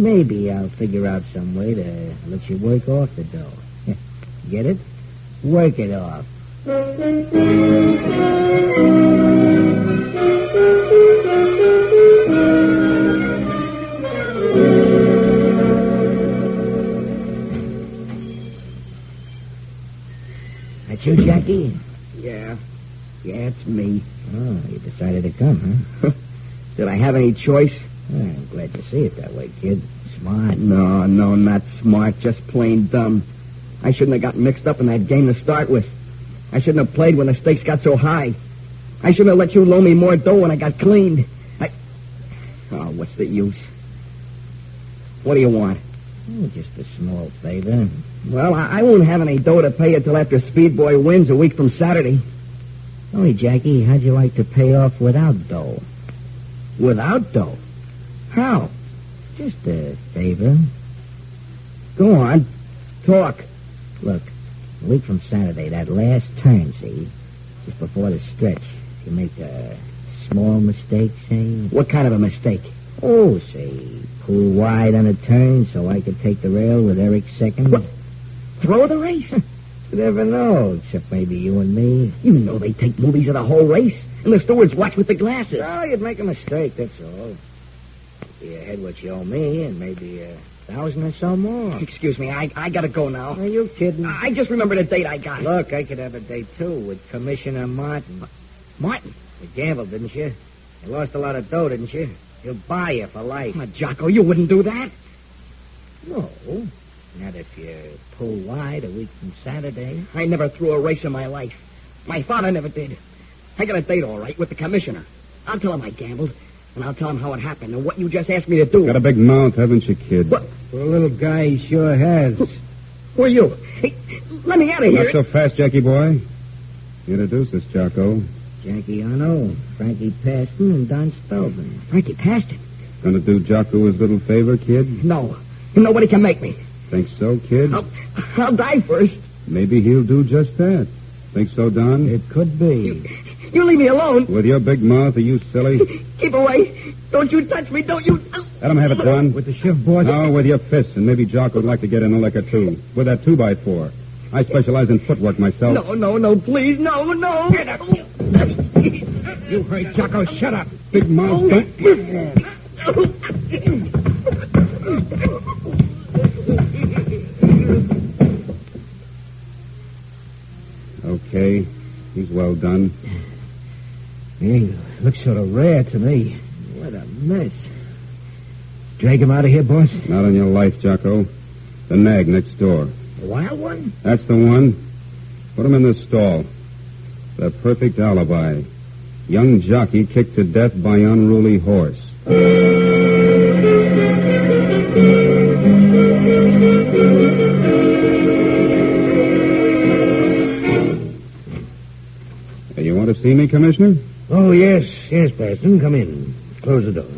maybe I'll figure out some way to let you work off the dough. Get it? Work it off. That you, Jackie? Yeah, it's me. Oh, you decided to come, huh? Did I have any choice? I'm glad to see it that way, kid. Smart. No, not smart. Just plain dumb. I shouldn't have gotten mixed up in that game to start with. I shouldn't have played when the stakes got so high. I shouldn't have let you loan me more dough when I got cleaned. Oh, what's the use? What do you want? Oh, just a small favor. Well, I won't have any dough to pay you till after Speedboy wins a week from Saturday. Tell me, Jackie, how'd you like to pay off without dough? Without dough? How? Just a favor. Go on. Talk. Look, a week from Saturday, that last turn, see? Just before the stretch, you make a small mistake, say? What kind of a mistake? Oh, say, pull wide on a turn so I could take the rail with Eric Second. What? Throw the race? You never know, except maybe you and me. You know they take movies of the whole race, and the stewards watch with the glasses. Oh, you'd make a mistake, that's all. Be ahead what you owe me, and maybe $1,000 or so more. Excuse me, I gotta go now. Are you kidding? I just remembered a date I got. Look, I could have a date, too, with Commissioner Martin. Martin? You gambled, didn't you? You lost a lot of dough, didn't you? He'll buy you for life. Oh, Jocko, you wouldn't do that. No. Not if you pull wide a week from Saturday. I never threw a race in my life. My father never did. I got a date, all right, with the commissioner. I'll tell him I gambled, and I'll tell him how it happened and what you just asked me to do. Got a big mouth, haven't you, kid? What? For a little guy, he sure has. Who are you? Hey, let me out of here. Not so fast, Jackie boy. Introduce us, Jocko. Jackie Arno, Frankie Paston, and Don Spelman. Frankie Paston? Gonna do Jocko his little favor, kid? No. Nobody can make me. Think so, kid? I'll die first. Maybe he'll do just that. Think so, Don? It could be. You leave me alone. With your big mouth, are you silly? Keep away. Don't you touch me. Don't you... Let him have it, Don. With the shift, boss? No, with your fists, and maybe Jock would like to get in the liquor, too. With that 2x4. I specialize in footwork myself. No, please, no. Get up, you heard Jocko. Shut up. Big mouth, don't... Okay, he's well done. He looks sort of rare to me. What a mess. Drag him out of here, boss? Not on your life, Jocko. The nag next door. The wild one? That's the one. Put him in this stall. The perfect alibi. Young jockey kicked to death by unruly horse. Hey, you want to see me, Commissioner? Oh, yes, Paston. Come in. Close the door.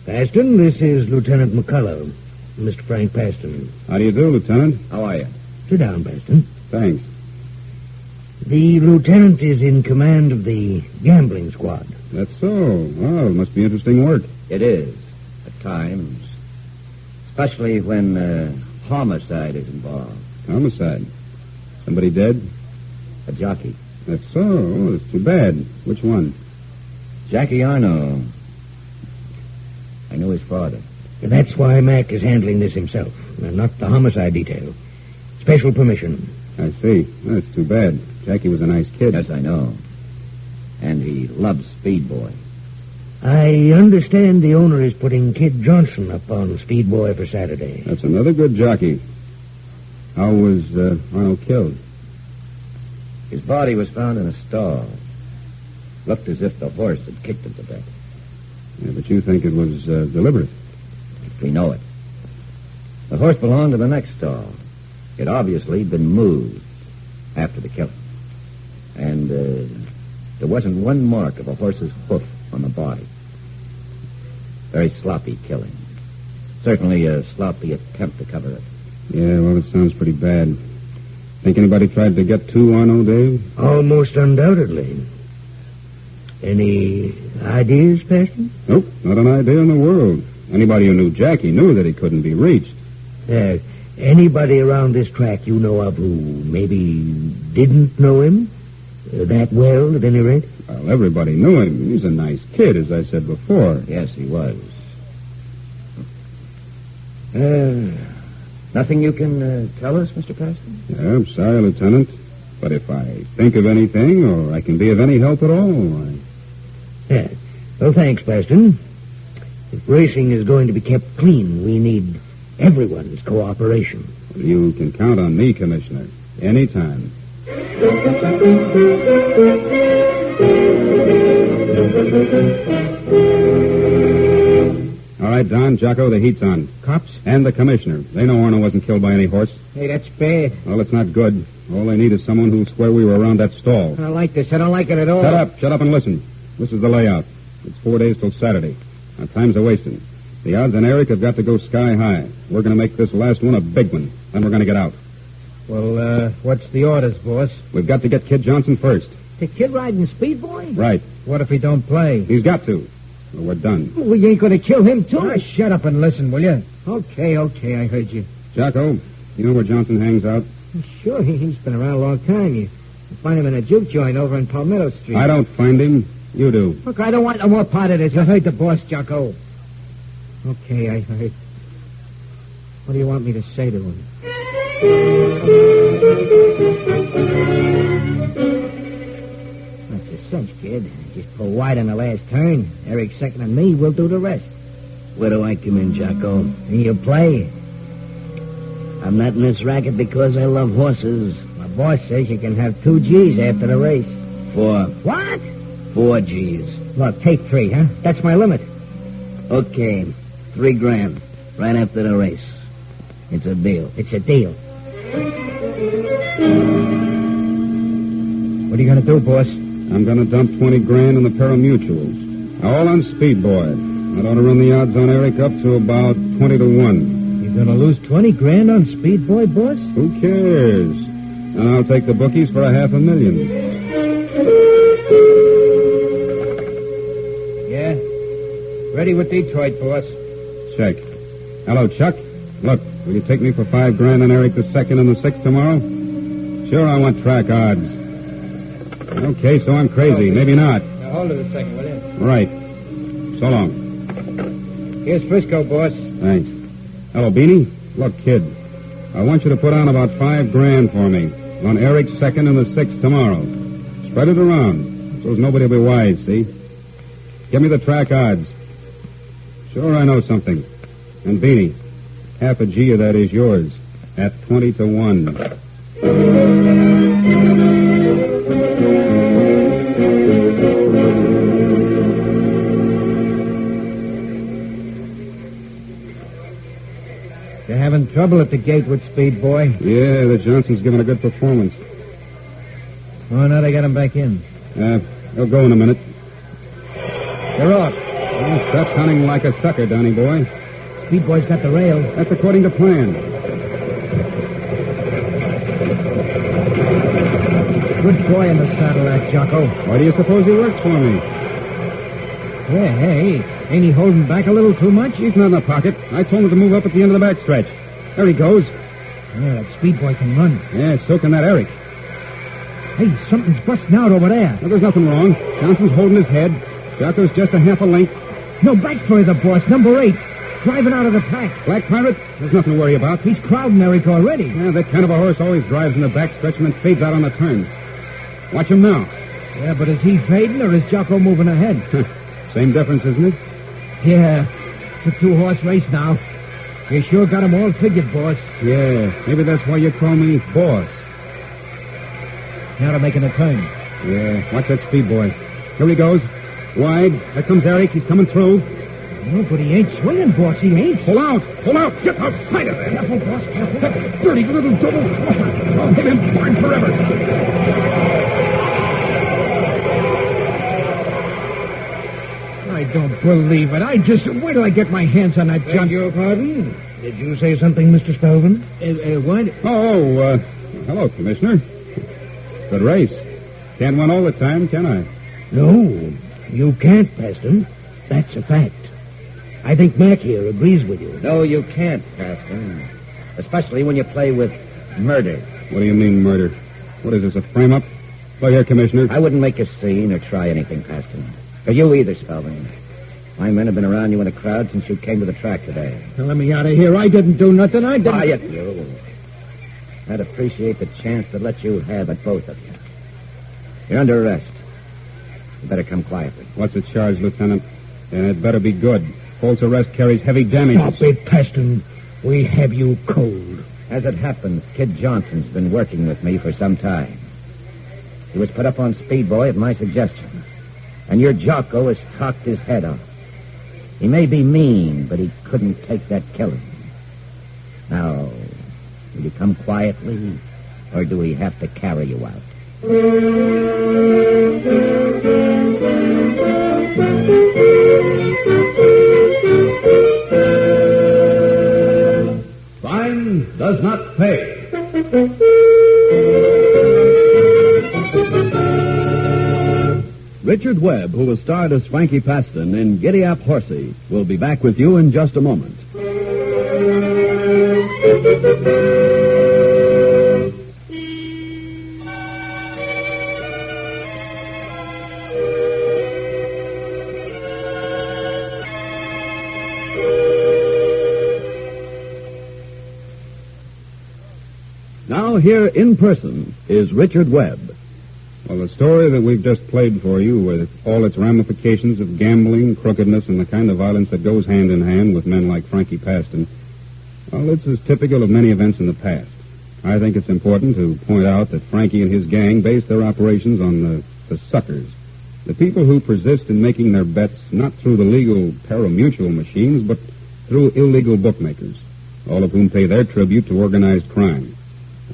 Paston, this is Lieutenant McCullough. Mr. Frank Paston. How do you do, Lieutenant? How are you? Sit down, Paston. Thanks. The lieutenant is in command of the gambling squad. That's so. Well, it must be interesting work. It is, at times. Especially when homicide is involved. Homicide? Somebody dead? A jockey. That's so. Oh, that's too bad. Which one? Jackie Arno. I knew his father. And that's why Mac is handling this himself, and not the homicide detail. Special permission. I see. That's too bad. Jackie was a nice kid. Yes, I know. And he loves Speed Boy. I understand the owner is putting Kid Johnson up on Speed Boy for Saturday. That's another good jockey. How was Arnold killed? His body was found in a stall. Looked as if the horse had kicked him to death. Yeah, but you think it was deliberate? We know it. The horse belonged to the next stall. It obviously had been moved after the killing. And there wasn't one mark of a horse's hoof on the body. Very sloppy killing. Certainly a sloppy attempt to cover it. Yeah, well, it sounds pretty bad. Think anybody tried to get to Arno, Dave? Almost undoubtedly. Any ideas, Paston? Nope, not an idea in the world. Anybody who knew Jackie knew that he couldn't be reached. Anybody around this track you know of who maybe didn't know him? That well, at any rate? Well, everybody knew him. He's a nice kid, as I said before. Yes, he was. Nothing you can tell us, Mr. Paston? Yeah, I'm sorry, Lieutenant. But if I think of anything, or I can be of any help at all, Yeah. Well, thanks, Paston. If racing is going to be kept clean, we need everyone's cooperation. You can count on me, Commissioner. Anytime. All right, Don, Jocko, the heat's on. Cops? And the Commissioner. They know Arno wasn't killed by any horse. Hey, that's bad. Well, it's not good. All they need is someone who'll swear we were around that stall. I don't like this. I don't like it at all. Shut up and listen. This is the layout. It's 4 days till Saturday. Our time's a-wasting. The odds on Eric have got to go sky high. We're going to make this last one a big one. Then we're going to get out. Well, what's the orders, boss? We've got to get Kid Johnson first. The kid riding Speed Boy? Right. What if he don't play? He's got to. Or we're done. Well, you ain't going to kill him, too? Oh, shut up and listen, will you? Okay, I heard you. Jocko, you know where Johnson hangs out? Sure, he's been around a long time. You find him in a juke joint over in Palmetto Street. I don't find him. You do. Look, I don't want no more part of this. I heard the boss, Jocko. Okay, I heard. What do you want me to say to him? That's a cinch, kid. Just pull wide on the last turn. Eric's second and me. We'll do the rest. Where do I come in, Jocko? And you play. I'm not in this racket because I love horses. My boss says you can have 2 G's after the race. 4. What? 4 G's. Look, take 3, huh? That's my limit. Okay, $3,000 right after the race. It's a deal. It's a deal. What are you going to do, boss? I'm going to dump $20,000 in the pari-mutuels. All on Speed Boy. That ought to run the odds on Eric up to about 20 to 1. You're going to lose $20,000 on Speed Boy, boss? Who cares? And I'll take the bookies for $500,000. Yeah? Ready with Detroit, boss. Check. Hello, Chuck. Look, will you take me for $5,000 on Eric the 2nd and the 6th tomorrow? Sure, I want track odds. Okay, so I'm crazy. Maybe not. Now, hold it a second, will you? Right. So long. Here's Frisco, boss. Thanks. Hello, Beanie. Look, kid, I want you to put on about $5,000 for me on Eric's 2nd and the 6th tomorrow. Spread it around so nobody will be wise, see? Give me the track odds. Sure, I know something. And Beanie, half a G of that is yours at 20-1. You're having trouble at the gate with Speed Boy. Yeah, the Johnson's given a good performance. Oh, now they got him back in. He'll go in a minute. They're off. Well, stop sounding like a sucker, Donny boy. Speed Boy's got the rail. That's according to plan. Good boy in the saddle, that Jocko. Why do you suppose he works for me? Yeah, hey, ain't he holding back a little too much? He's not in the pocket. I told him to move up at the end of the backstretch. There he goes. Yeah, that Speed Boy can run. Yeah, so can that Eric. Hey, something's busting out over there. Well, there's nothing wrong. Johnson's holding his head. Jocko's just a half a length. No, back further, boss. Number 8. Driving out of the pack. Black Pirate? There's nothing to worry about. He's crowding Eric already. Yeah, that kind of a horse always drives in the backstretch and then fades out on the turn. Watch him now. Yeah, but is he fading or is Jocko moving ahead? Same difference, isn't it? Yeah, it's a 2-horse race now. You sure got him all figured, boss. Yeah, maybe that's why you call me boss. Now they're making a turn. Yeah, watch that Speed Boy. Here he goes. Wide. There comes Eric. He's coming through. No, but he ain't swinging, boss. He ain't. Pull out. Pull out. Get outside of there. Careful, boss. Careful. That dirty little double crosser. I'll hit him blind forever. I don't believe it. Wait till I get my hands on that junk. Beg your pardon? Did you say something, Mr. Spelman? What? Hello, Commissioner. Good race. Can't win all the time, can I? No, you can't, Paston. That's a fact. I think Mac here agrees with you. No, you can't, Paston. Especially when you play with murder. What do you mean, murder? What is this, a frame-up? Look here, Commissioner. I wouldn't make a scene or try anything, Paston. Or you either, Spelman. My men have been around you in the crowd since you came to the track today. Now, let me out of here. I didn't do nothing. I didn't... Quiet, you. I'd appreciate the chance to let you have it, both of you. You're under arrest. You better come quietly. What's the charge, Lieutenant? And it better be good. False arrest carries heavy damages. Stop it, Paston. We have you cold. As it happens, Kid Johnson's been working with me for some time. He was put up on Speed Boy at my suggestion. And your Jocko has talked his head off. He may be mean, but he couldn't take that killing. Now, will you come quietly, or do we have to carry you out? Fine does not pay. Richard Webb, who was starred as Frankie Paston in Giddyap Horsey, will be back with you in just a moment. Now here in person is Richard Webb. Well, the story that we've just played for you, with all its ramifications of gambling, crookedness, and the kind of violence that goes hand in hand with men like Frankie Paston, well, this is typical of many events in the past. I think it's important to point out that Frankie and his gang based their operations on the suckers, the people who persist in making their bets not through the legal pari-mutuel machines, but through illegal bookmakers, all of whom pay their tribute to organized crime.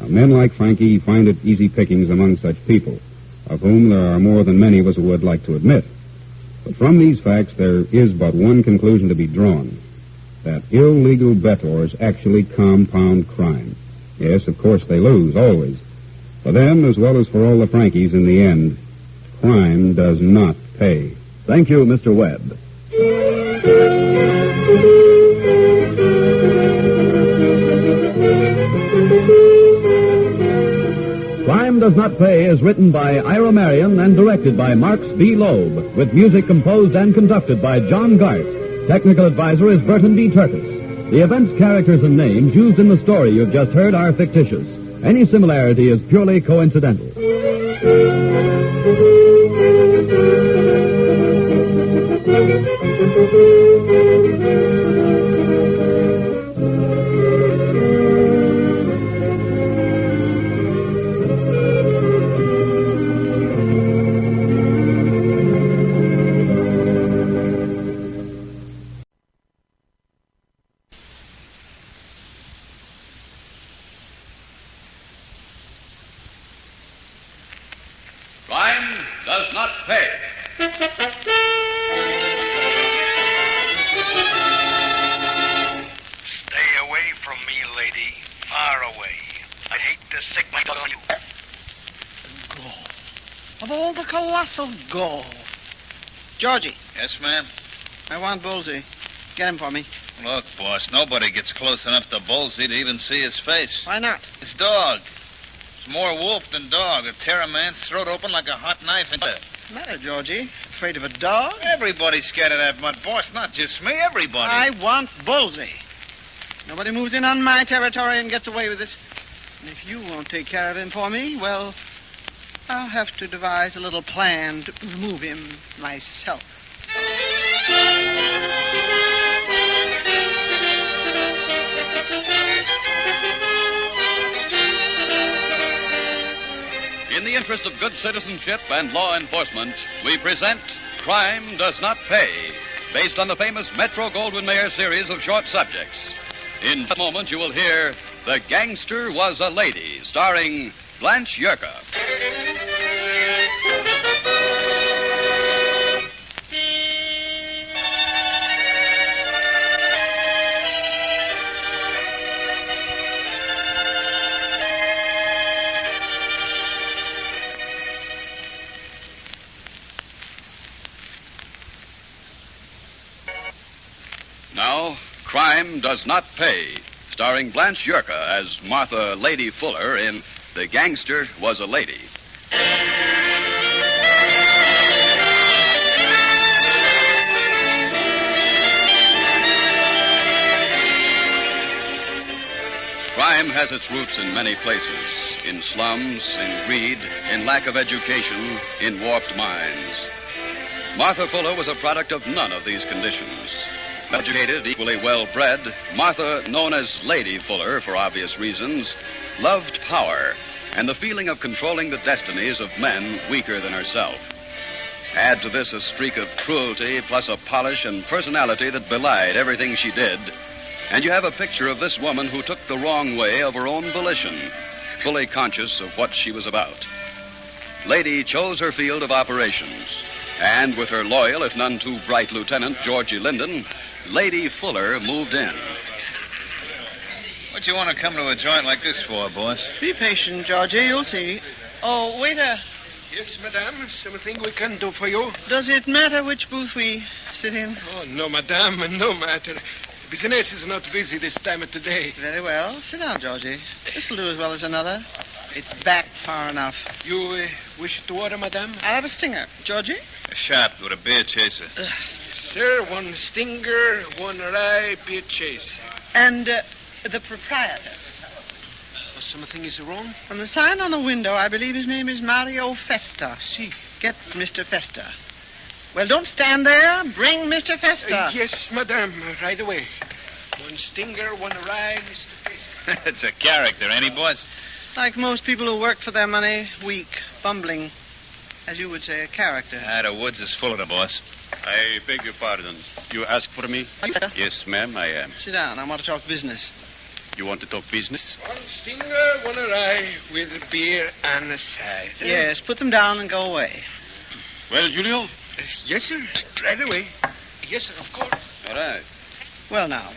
Now, men like Frankie find it easy pickings among such people, of whom there are more than many of us would like to admit. But from these facts, there is but one conclusion to be drawn, that illegal bettors actually compound crime. Yes, of course, they lose, always. For them, as well as for all the Frankies in the end, crime does not pay. Thank you, Mr. Webb. Crime Does Not Pay is written by Ira Marion and directed by Marx B. Loeb, with music composed and conducted by John Gart. Technical advisor is Burton D. Turkis. The events, characters, and names used in the story you've just heard are fictitious. Any similarity is purely coincidental. Crime does not pay. Stay away from me, lady. Far away. I hate to stick my tongue on you. Gall. Of all the colossal gall. Georgie. Yes, ma'am? I want Bullseye. Get him for me. Look, boss, nobody gets close enough to Bullseye to even see his face. Why not? It's dog. It's more wolf than dog. It'll tear a man's throat open like a hot knife. What's the matter, Georgie? Afraid of a dog? Everybody's scared of that mud, boss. Not just me, everybody. I want Bullseye. Nobody moves in on my territory and gets away with it. And if you won't take care of him for me, well, I'll have to devise a little plan to remove him myself. In the interest of good citizenship and law enforcement, we present Crime Does Not Pay, based on the famous Metro-Goldwyn-Mayer series of short subjects. In a moment, you will hear The Gangster Was a Lady, starring Blanche Yerka. Now, Crime Does Not Pay, starring Blanche Yerka as Martha Lady Fuller in The Gangster Was a Lady. Crime has its roots in many places, in slums, in greed, in lack of education, in warped minds. Martha Fuller was a product of none of these conditions. Educated, equally well-bred, Martha, known as Lady Fuller for obvious reasons, loved power and the feeling of controlling the destinies of men weaker than herself. Add to this a streak of cruelty plus a polish and personality that belied everything she did, and you have a picture of this woman who took the wrong way of her own volition, fully conscious of what she was about. Lady chose her field of operations, and with her loyal, if none too bright lieutenant, Georgie Linden, Lady Fuller moved in. What you want to come to a joint like this for, boss? Be patient, Georgie. You'll see. Oh, waiter. Yes, madame. Something we can do for you? Does it matter which booth we sit in? Oh, no, madame. No matter. Business is not busy this time of the day. Very well. Sit down, Georgie. This'll do as well as another. It's back far enough. You wish to order, madame? I'll have a stinger. Georgie? A shot with a beer chaser. Sir, one stinger, one rye, beer chase. And the proprietor. Oh, something is wrong? From the sign on the window, I believe his name is Mario Festa. Si. Get Mr. Festa. Well, don't stand there. Bring Mr. Festa. Yes, madame. Right away. One stinger, one rye, Mr. Festa. It's a character, ain't he, boss? Like most people who work for their money, weak, bumbling. As you would say, a character. The woods is full of the boss. I beg your pardon. You ask for me? Yes, ma'am, I am. Sit down. I want to talk business. You want to talk business? One stinger, one rye, with beer and a side. Yes, put them down and go away. Well, Julio? Yes, sir. Right away. Yes, sir, of course. All right. Well, now,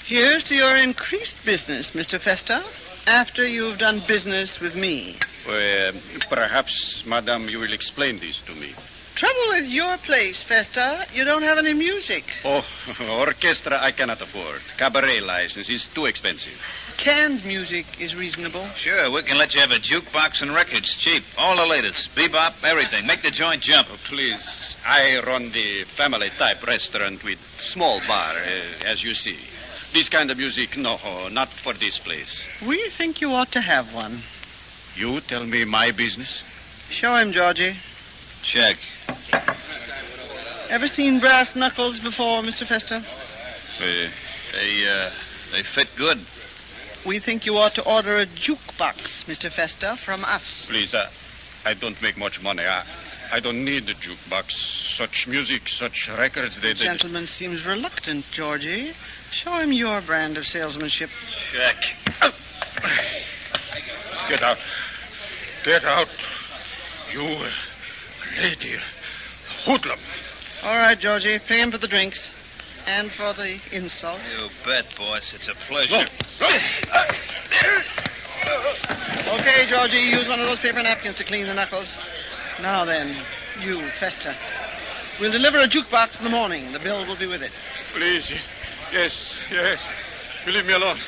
here's to your increased business, Mr. Festa, after you've done business with me. Perhaps, madam, you will explain this to me. Trouble with your place, Festa, you don't have any music. Oh, orchestra I cannot afford. Cabaret license is too expensive. Canned music is reasonable. Sure, we can let you have a jukebox and records, cheap. All the latest. Bebop, everything. Make the joint jump. Oh, please, I run the family-type restaurant with small bar, as you see. This kind of music, no, not for this place. We think you ought to have one. You tell me my business? Show him, Georgie. Check. Ever seen brass knuckles before, Mr. Festa? They fit good. We think you ought to order a jukebox, Mr. Festa, from us. Please, I don't make much money. I don't need a jukebox. Such music, such records, The gentleman seems reluctant, Georgie. Show him your brand of salesmanship. Check. Get out. Get out. You lady. Hoodlum. All right, Georgie. Pay him for the drinks. And for the insult. You bet, boss. It's a pleasure. Okay, Georgie, use one of those paper napkins to clean the knuckles. Now then, you, Festa. We'll deliver a jukebox in the morning. The bill will be with it. Please. Yes. You leave me alone.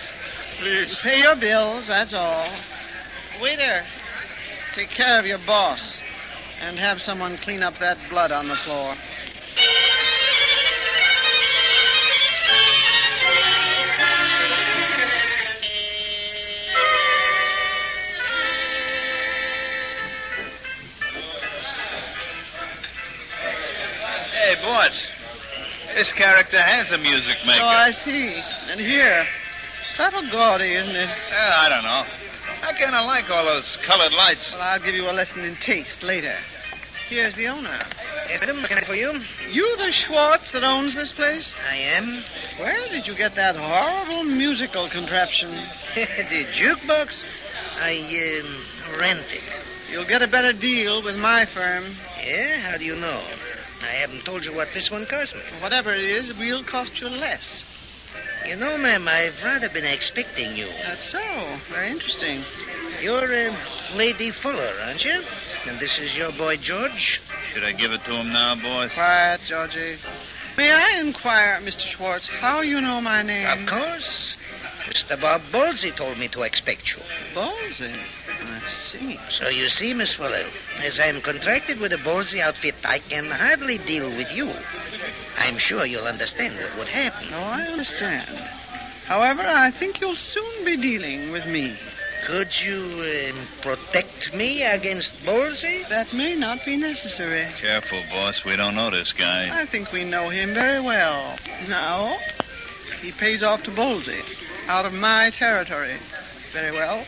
Please. You pay your bills, that's all. Waiter, take care of your boss. And have someone clean up that blood on the floor. Hey, boss. This character has a music maker. Oh, I see. And here. Trifle gaudy, isn't it? I don't know. I kind of like all those colored lights. Well, I'll give you a lesson in taste later. Here's the owner. Madam, what can I do for you? You the Schwartz that owns this place? I am. Where did you get that horrible musical contraption? The jukebox? I rent it. You'll get a better deal with my firm. Yeah? How do you know? I haven't told you what this one cost me. Whatever it is, we'll cost you less. You know, ma'am, I've rather been expecting you. That's so. Very interesting. You're Lady Fuller, aren't you? And this is your boy, George? Should I give it to him now, boss? Quiet, Georgie. May I inquire, Mr. Schwartz, how you know my name? Of course. Mr. Bob Bolsey told me to expect you. Bolsey? I see. So you see, Miss Fuller, as I'm contracted with the Bolsey outfit, I can hardly deal with you. I'm sure you'll understand what would happen. Oh, I understand. However, I think you'll soon be dealing with me. Could you protect me against Bolsey? That may not be necessary. Careful, boss. We don't know this guy. I think we know him very well. Now, he pays off to Bolsey out of my territory. Very well.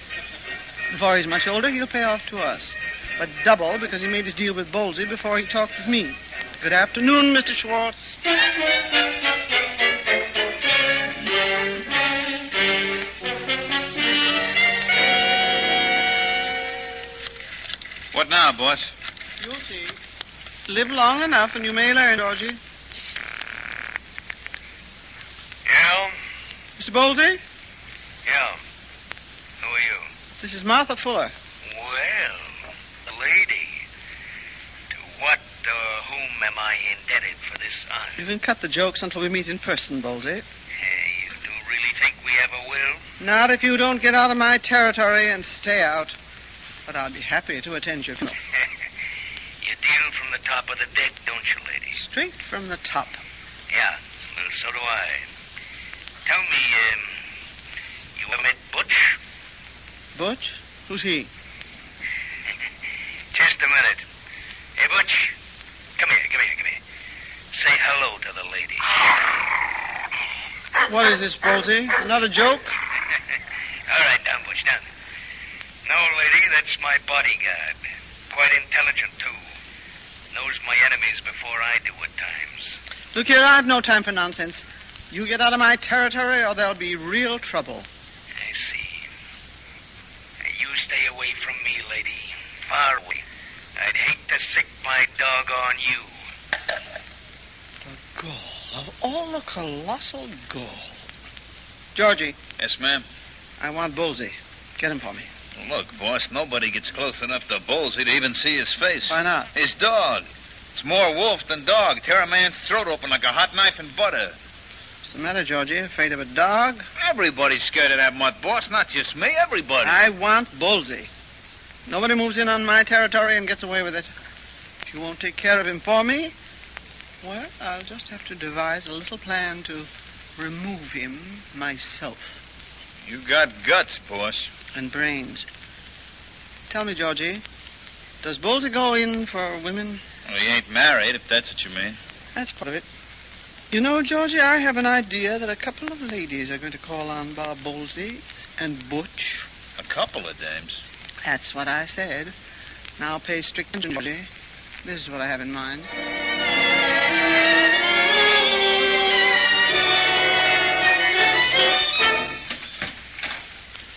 Before he's much older, he'll pay off to us. But double because he made his deal with Bolsey before he talked with me. Good afternoon, Mr. Schwartz. What now, boss? You'll see. Live long enough and you may learn, Georgie. Yeah? Mr. Bolsey? Yeah. Who are you? This is Martha Fuller. Well, the lady. To what or whom am I indebted for this honor? You can cut the jokes until we meet in person, Bolsey. Hey, you do really think we ever will? Not if you don't get out of my territory and stay out. But I'll be happy to attend your call. You deal from the top of the deck, don't you, lady? Straight from the top. Yeah, well, so do I. Tell me, you ever met Butch? Butch? Who's he? Just a minute. Hey, Butch, come here. Say hello to the lady. What is this, Bolsey? Another joke? All right, down, Butch, down. No, lady, that's my bodyguard. Quite intelligent, too. Knows my enemies before I do at times. Look here, I've no time for nonsense. You get out of my territory or there'll be real trouble. I see. You stay away from me, lady. Far away. I'd hate to sick my dog on you. The gall of all the colossal gall. Georgie. Yes, ma'am. I want Bolsey. Get him for me. Look, boss, nobody gets close enough to Bolsey to even see his face. Why not? His dog. It's more wolf than dog. Tear a man's throat open like a hot knife in butter. What's the matter, Georgie? Afraid of a dog? Everybody's scared of that mutt, boss. Not just me. Everybody. I want Bolsey. Nobody moves in on my territory and gets away with it. If you won't take care of him for me, well, I'll just have to devise a little plan to remove him myself. You got guts, boss. And brains. Tell me, Georgie, does Bolsey go in for women? Well, he ain't married, if that's what you mean. That's part of it. You know, Georgie, I have an idea that a couple of ladies are going to call on Bob Bolsey and Butch. A couple of dames? That's what I said. Now pay strict attention, Georgie. This is what I have in mind.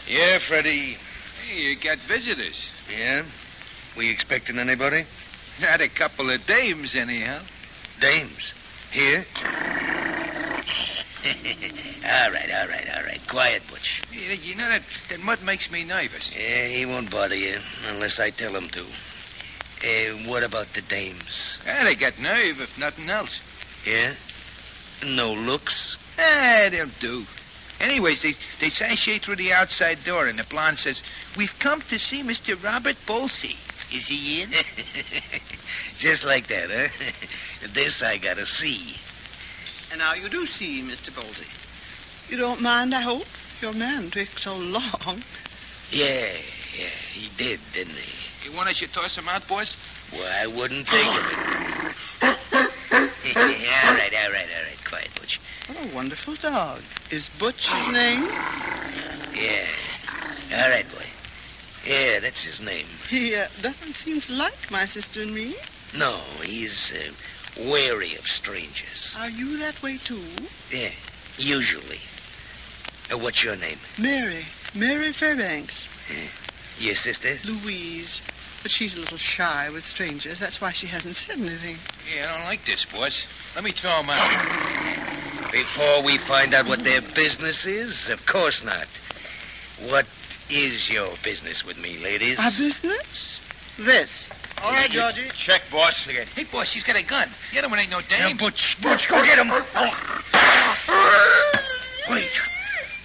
Yeah, Freddie. Hey, you got visitors. Yeah? We expecting anybody? Not a couple of dames, anyhow. Dames? Here? All right. Quiet, Butch. You know, that mutt makes me nervous. Yeah, he won't bother you unless I tell him to. What about the dames? They got nerve, if nothing else. Yeah? No looks? They'll do. Anyways, they sashay through the outside door, and the blonde says, "We've come to see Mr. Robert Bolsey. Is he in?" Just like that, huh? This I gotta see. And now you do see, Mr. Bolsey. You don't mind, I hope? Your man took so long. Yeah, he did, didn't he? You want us to toss him out, boys? Well, I wouldn't think of it. All right. Quiet, Butch. What a wonderful dog. Is Butch his name? Yeah. All right, boy. Yeah, that's his name. He doesn't seem to like my sister and me. No, he's wary of strangers. Are you that way, too? Yeah, usually. What's your name? Mary. Mary Fairbanks. Your sister? Louise. But she's a little shy with strangers. That's why she hasn't said anything. Yeah, I don't like this, boys. Let me throw him out. Before we find out what their business is? Of course not. What is your business with me, ladies? Our business? This. All right, Georgie. Check, boss. Hey, boss, she's got a gun. The other one ain't no dame. Butch, go get him. Wait.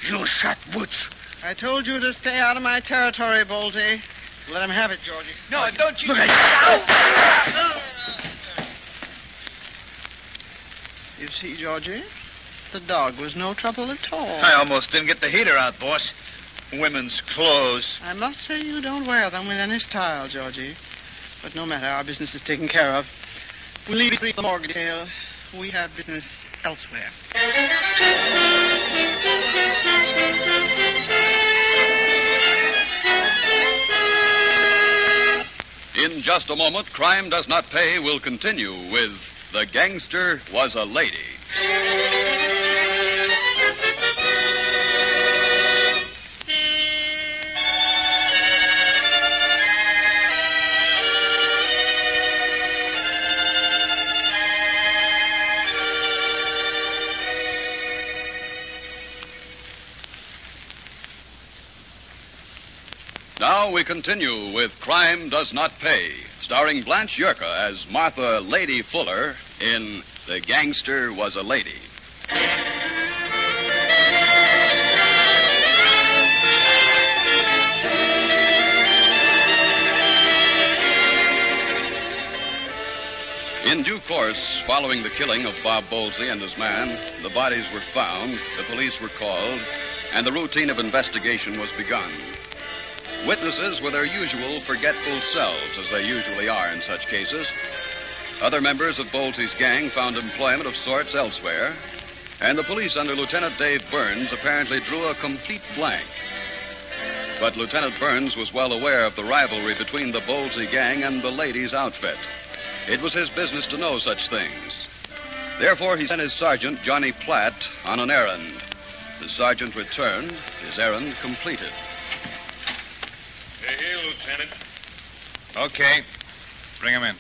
You shot Butch. I told you to stay out of my territory, Bolsey. Let him have it, Georgie. No, don't you... You see, Georgie, the dog was no trouble at all. I almost didn't get the heater out, boss. Women's clothes. I must say you don't wear them with any style, Georgie. But no matter, our business is taken care of. We'll leave the morgue detail. We have business elsewhere. In just a moment, Crime Does Not Pay will continue with The Gangster Was a Lady. Now we continue with Crime Does Not Pay, starring Blanche Yerka as Martha Lady Fuller in The Gangster Was a Lady. In due course, following the killing of Bob Bolsey and his man, the bodies were found, the police were called, and the routine of investigation was begun. Witnesses were their usual forgetful selves, as they usually are in such cases. Other members of Bolsey's gang found employment of sorts elsewhere, and the police under Lieutenant Dave Burns apparently drew a complete blank. But Lieutenant Burns was well aware of the rivalry between the Bolsey gang and the ladies' outfit. It was his business to know such things. Therefore, he sent his sergeant, Johnny Platt, on an errand. The sergeant returned, his errand completed. Here, Lieutenant. Okay. Bring him in.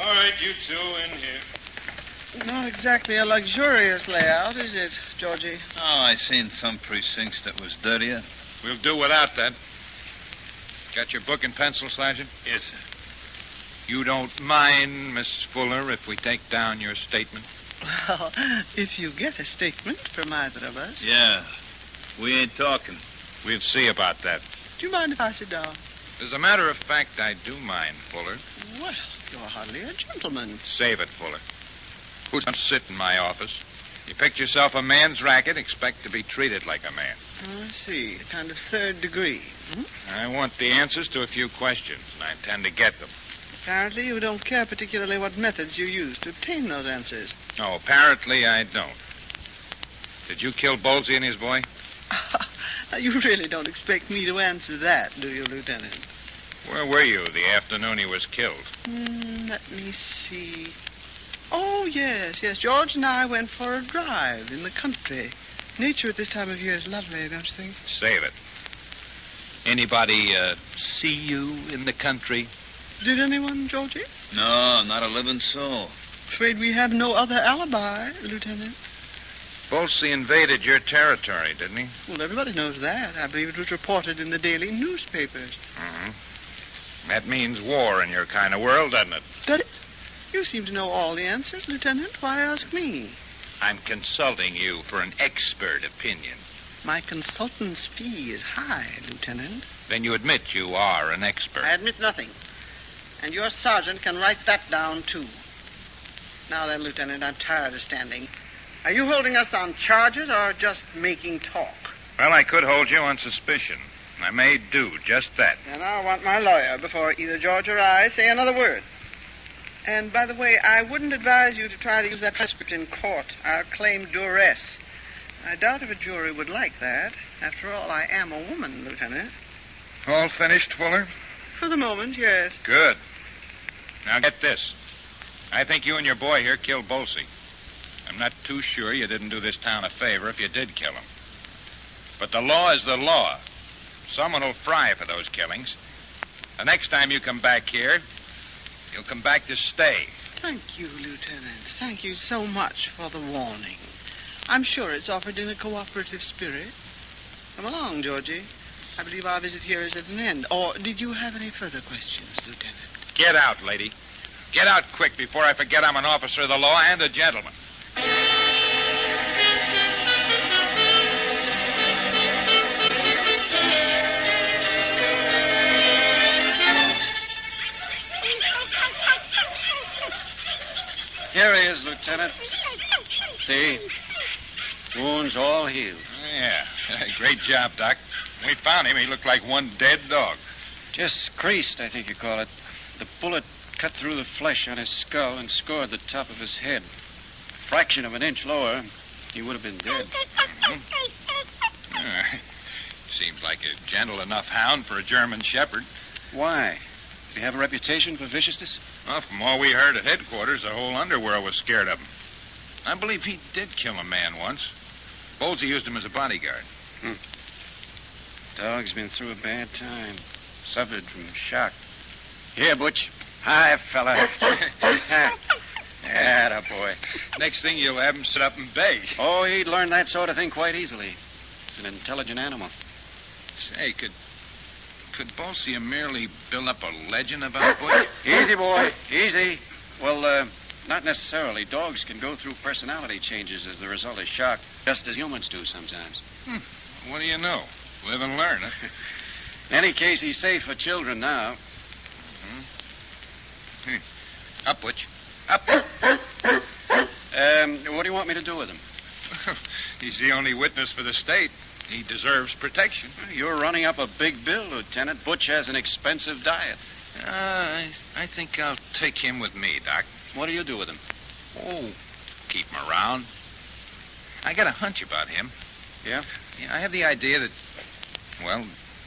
All right, you two in here. Not exactly a luxurious layout, is it, Georgie? Oh, I seen some precincts that was dirtier. We'll do without that. Got your book and pencil, Sergeant? Yes, sir. You don't mind, Miss Fuller, if we take down your statement? Well, if you get a statement from either of us. Yeah. We ain't talking. We'll see about that. Do you mind if I sit down? As a matter of fact, I do mind, Fuller. Well, you're hardly a gentleman. Save it, Fuller. Who's going to sit in my office? You picked yourself a man's racket, expect to be treated like a man. I see. A kind of third degree. I want the answers to a few questions, and I intend to get them. Apparently you don't care particularly what methods you use to obtain those answers. No, apparently I don't. Did you kill Bolsey and his boy? You really don't expect me to answer that, do you, Lieutenant? Where were you the afternoon he was killed? Let me see. Oh, yes. George and I went for a drive in the country. Nature at this time of year is lovely, don't you think? Save it. Anybody see you in the country? Did anyone, Georgie? No, not a living soul. Afraid we have no other alibi, Lieutenant. Bolsey invaded your territory, didn't he? Well, everybody knows that. I believe it was reported in the daily newspapers. Mm-hmm. That means war in your kind of world, doesn't it? Does it? You seem to know all the answers, Lieutenant. Why ask me? I'm consulting you for an expert opinion. My consultant's fee is high, Lieutenant. Then you admit you are an expert. I admit nothing. And your sergeant can write that down, too. Now then, Lieutenant, I'm tired of standing. Are you holding us on charges or just making talk? Well, I could hold you on suspicion. I may do just that. And I'll want my lawyer before either George or I say another word. And, by the way, I wouldn't advise you to try to use that transcript in court. I'll claim duress. I doubt if a jury would like that. After all, I am a woman, Lieutenant. All finished, Fuller? For the moment, yes. Good. Now get this. I think you and your boy here killed Bolsey. I'm not too sure you didn't do this town a favor if you did kill him. But the law is the law. Someone will fry for those killings. The next time you come back here, you'll come back to stay. Thank you, Lieutenant. Thank you so much for the warning. I'm sure it's offered in a cooperative spirit. Come along, Georgie. I believe our visit here is at an end. Or did you have any further questions, Lieutenant? Get out, lady. Get out quick before I forget I'm an officer of the law and a gentleman. Here he is, Lieutenant. See? Wounds all healed. Yeah. Great job, Doc. When we found him, he looked like one dead dog. Just creased, I think you call it. The bullet cut through the flesh on his skull and scored the top of his head. A fraction of an inch lower, he would have been dead. Seems like a gentle enough hound for a German shepherd. Why? Did he have a reputation for viciousness? Well, from all we heard at headquarters, the whole underworld was scared of him. I believe he did kill a man once. Bolsey used him as a bodyguard. Dog's been through a bad time. Suffered from shock. Here, Butch. Hi, fella. Attaboy. Next thing, you'll have him sit up and beg. Oh, he'd learn that sort of thing quite easily. He's an intelligent animal. Say, could Bolsey merely build up a legend about Butch? Easy, boy. Easy. Well, not necessarily. Dogs can go through personality changes as the result of shock, just as humans do sometimes. What do you know? Live and learn, huh? In any case, he's safe for children now. Up, Butch. Up. What do you want me to do with him? He's the only witness for the state. He deserves protection. You're running up a big bill, Lieutenant. Butch has an expensive diet. I think I'll take him with me, Doc. What do you do with him? Oh, keep him around. I got a hunch about him. Yeah? Yeah, I have the idea that, well,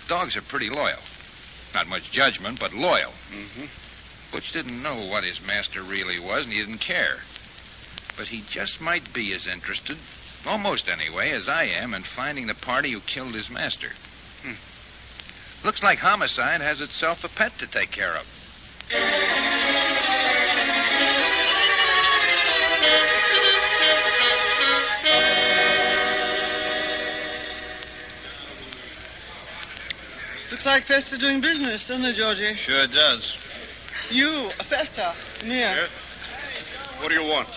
dogs are pretty loyal. Not much judgment, but loyal. Mm-hmm. Butch didn't know what his master really was, and he didn't care. But he just might be as interested, almost anyway, as I am in finding the party who killed his master. Looks like homicide has itself a pet to take care of. Looks like Festa's doing business, doesn't it, Georgie? Sure does. You, Festa, come here. Yes? What do you want?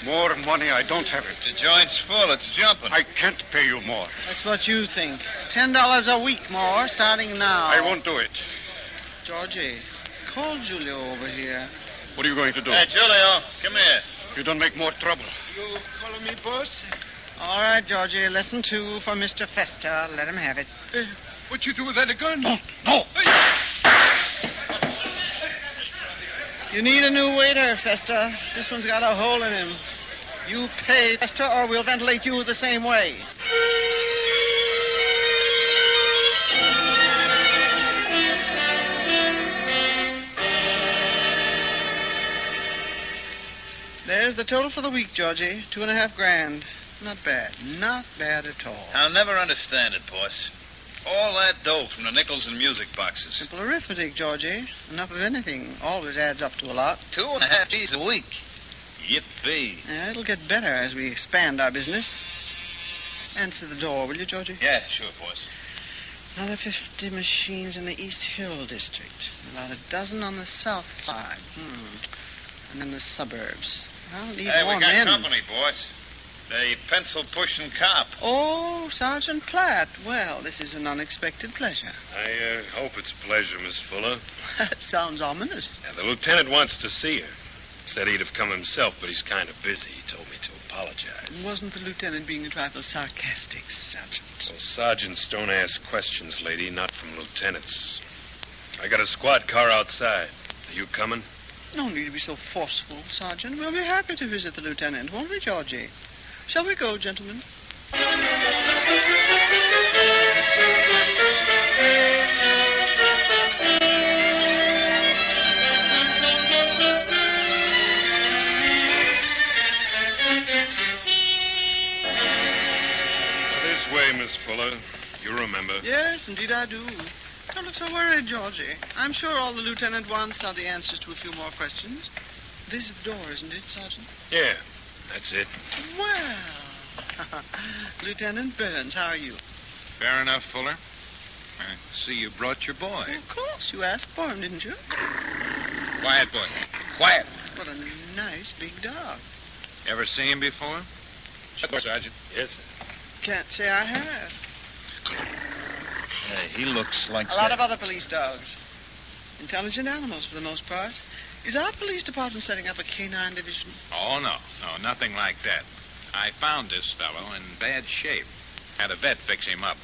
More money? I don't have it. The joint's full. It's jumping. I can't pay you more. That's what you think. $10 a week more, starting now. I won't do it. Georgie, call Julio over here. What are you going to do? Hey, Julio, come here. You don't make more trouble. You calling me boss? All right, Georgie, lesson 2 for Mr. Festa. Let him have it. What you do with that gun? No. You need a new waiter, Festa. This one's got a hole in him. You pay, Festa, or we'll ventilate you the same way. There's the total for the week, Georgie. $2.5 grand. Not bad. Not bad at all. I'll never understand it, boss. All that dough from the nickels and music boxes. Simple arithmetic, Georgie. Enough of anything always adds up to a lot. 2.5 G's a week. Yippee. Yeah, it'll get better as we expand our business. Answer the door, will you, Georgie? Yeah, sure, boss. Another 50 machines in the East Hill district. About a dozen on the south side. And in the suburbs. I'll need Hey, more we got men. company, boss. The pencil-pushing cop. Oh, Sergeant Platt. Well, this is an unexpected pleasure. I hope it's a pleasure, Miss Fuller. That sounds ominous. Yeah, the lieutenant wants to see her. Said he'd have come himself, but he's kind of busy. He told me to apologize. Wasn't the lieutenant being a trifle sarcastic, Sergeant? Well, sergeants don't ask questions, lady, not from lieutenants. I got a squad car outside. Are you coming? No need to be so forceful, Sergeant. We'll be happy to visit the lieutenant, won't we, Georgie? Shall we go, gentlemen? This way, Miss Fuller. You remember. Yes, indeed I do. Don't look so worried, Georgie. I'm sure all the lieutenant wants are the answers to a few more questions. This is the door, isn't it, Sergeant? Yeah, that's it. Well, Lieutenant Burns, how are you? Fair enough, Fuller. I see you brought your boy. Of course, you asked for him, didn't you? Quiet, boy. Quiet. What a nice big dog. Ever see him before? Shut the door, Sergeant. Yes, sir. Can't say I have. He looks like A lot of other police dogs. Intelligent animals, for the most part. Is our police department setting up a canine division? Oh, no. No, nothing like that. I found this fellow in bad shape. Had a vet fix him up.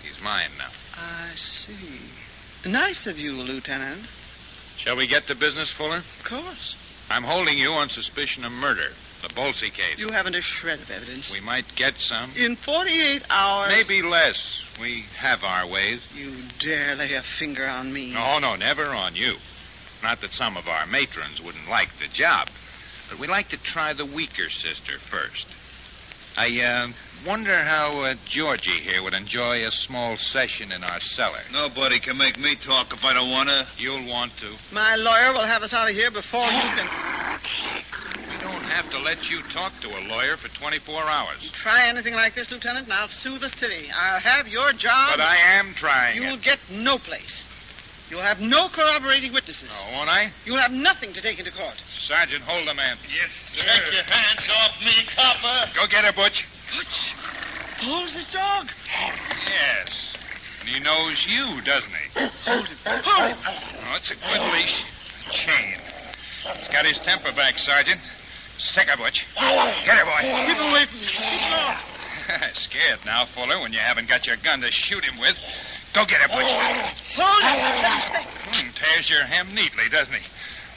He's mine now. I see. Nice of you, Lieutenant. Shall we get to business, Fuller? Of course. I'm holding you on suspicion of murder. The Bolsey case. You haven't a shred of evidence. We might get some. In 48 hours... Maybe less. We have our ways. You dare lay a finger on me? No, never on you. Not that some of our matrons wouldn't like the job, but we like to try the weaker sister first. I wonder how Georgie here would enjoy a small session in our cellar. Nobody can make me talk if I don't want to. You'll want to. My lawyer will have us out of here before you can... We don't have to let you talk to a lawyer for 24 hours. You try anything like this, Lieutenant, and I'll sue the city. I'll have your job... But I am trying You'll it. get no place. You'll have no corroborating witnesses. Oh, won't I? You'll have nothing to take into court. Sergeant, hold the man. Yes, sir. Take your hands off me, copper. Go get her, Butch. Butch? Paul's his dog? Yes. And he knows you, doesn't he? Hold him. Hold him. Oh, it's a good leash. Chain. He's got his temper back, Sergeant. Sick of Butch. Get her, boy. Keep away from me. Keep him off. Scared now, Fuller, when you haven't got your gun to shoot him with. Go get her, Butch. Hold him. Tears your hem neatly, doesn't he?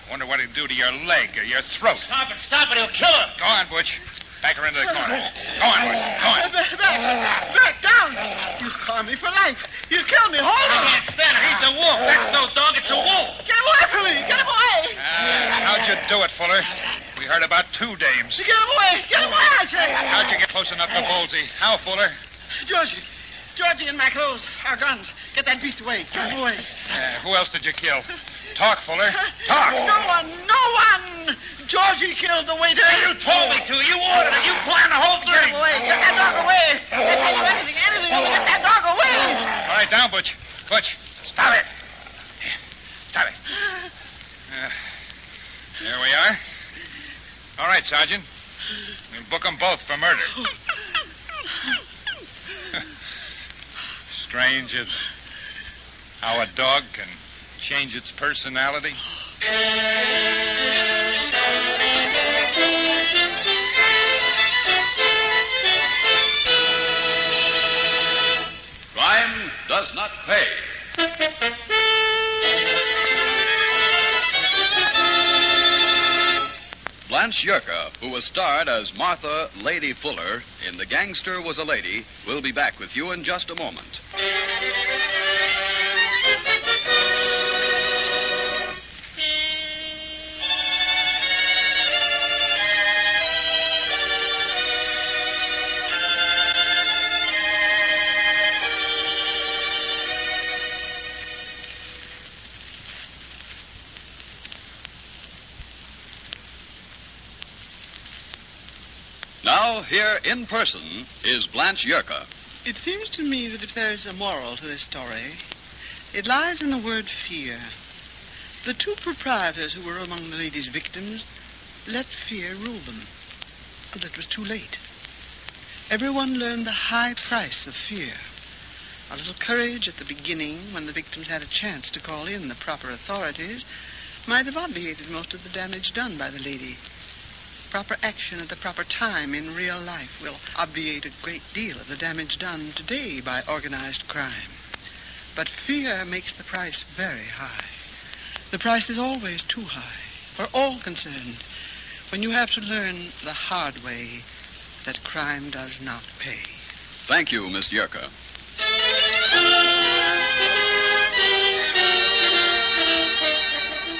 Wonder what he'll do to your leg or your throat. Stop it. He'll kill her. Go on, Butch. Back her into the corner. Go on, Butch. Go on. Back down. He's calling me for life. He'll kill me. Hold him. I can't stand it. He's a wolf. That's no dog. It's a wolf. Get away from me. Get him away. How'd you do it, Fuller? We heard about 2 dames. Get him away. Get him away, I say. How'd you get close enough to Bolsey? How, Fuller? Georgie and my clothes. Our guns. Get that beast away. Get him away. Who else did you kill? Talk, Fuller. Talk. No one. Georgie killed the waiter. You told me to. You ordered it. You planned the whole Get thing. him away. Get that dog away. If I do anything, get that dog away. All right, down, Butch. Butch, Sergeant. We'll book them both for murder. Strange is how a dog can change its personality. Crime does not pay. Blanche Yerka, who was starred as Martha Lady Fuller in The Gangster Was a Lady, will be back with you in just a moment. Now, here in person is Blanche Yerka. It seems to me that if there is a moral to this story, it lies in the word fear. The two proprietors who were among the lady's victims let fear rule them. But it was too late. Everyone learned the high price of fear. A little courage at the beginning, when the victims had a chance to call in the proper authorities, might have obviated most of the damage done by the lady. Proper action at the proper time in real life will obviate a great deal of the damage done today by organized crime. But fear makes the price very high. The price is always too high for all concerned when you have to learn the hard way that crime does not pay. Thank you, Miss Yerka.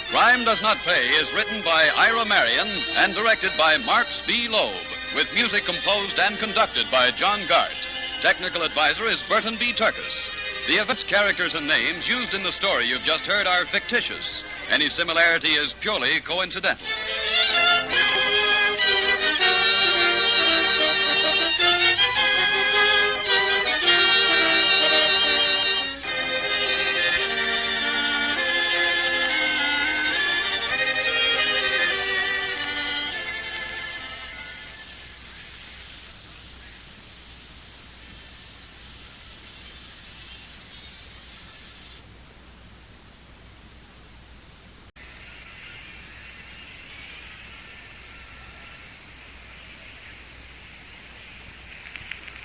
Crime Does Not Pay is written by Ira Marion and directed by Marx B. Loeb, with music composed and conducted by John Gart. Technical advisor is Burton B. Turkis. The events, characters, and names used in the story you've just heard are fictitious. Any similarity is purely coincidental.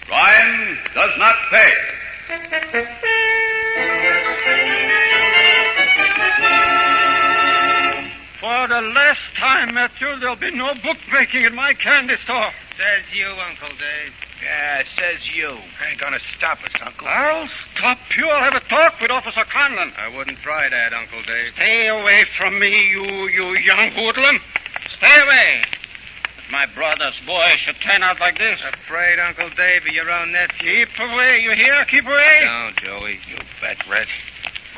Crime does not pay. For the last time, Matthew, there'll be no bookmaking in my candy store. Says you, Uncle Dave. Yeah, says you. Ain't gonna stop us, Uncle. I'll stop you. I'll have a talk with Officer Conlon. I wouldn't try that, Uncle Dave. Stay away from me, you young hoodlum. Stay away. If my brother's boy should turn out like this. Afraid, Uncle Dave, of your own nephew? Keep away, you hear? Keep away. Don't, Joey. You bet, Red.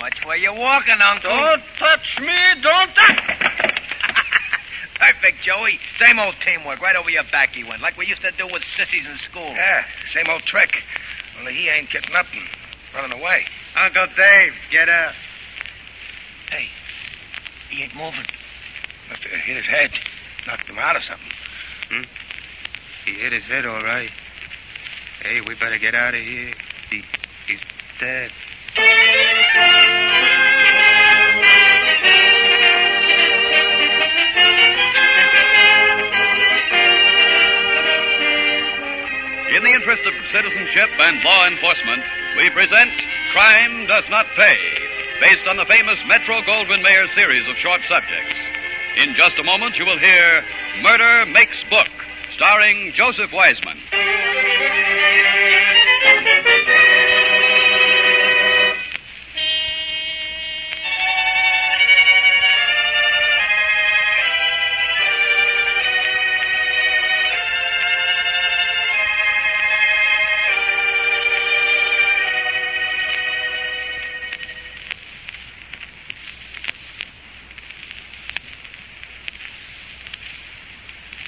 Watch where you're walking, Uncle. Don't touch me. Don't touch. Perfect, Joey. Same old teamwork. Right over your back he went, like we used to do with sissies in school. Yeah, same old trick. Only he ain't getting up and running away. Uncle Dave, get up. Hey, he ain't moving. Must have hit his head. Knocked him out or something. He hit his head, all right. Hey, we better get out of here. He's dead. In the interest of citizenship and law enforcement, we present Crime Does Not Pay, based on the famous Metro-Goldwyn-Mayer series of short subjects. In just a moment, you will hear Murder Makes Book, starring Joseph Wiseman.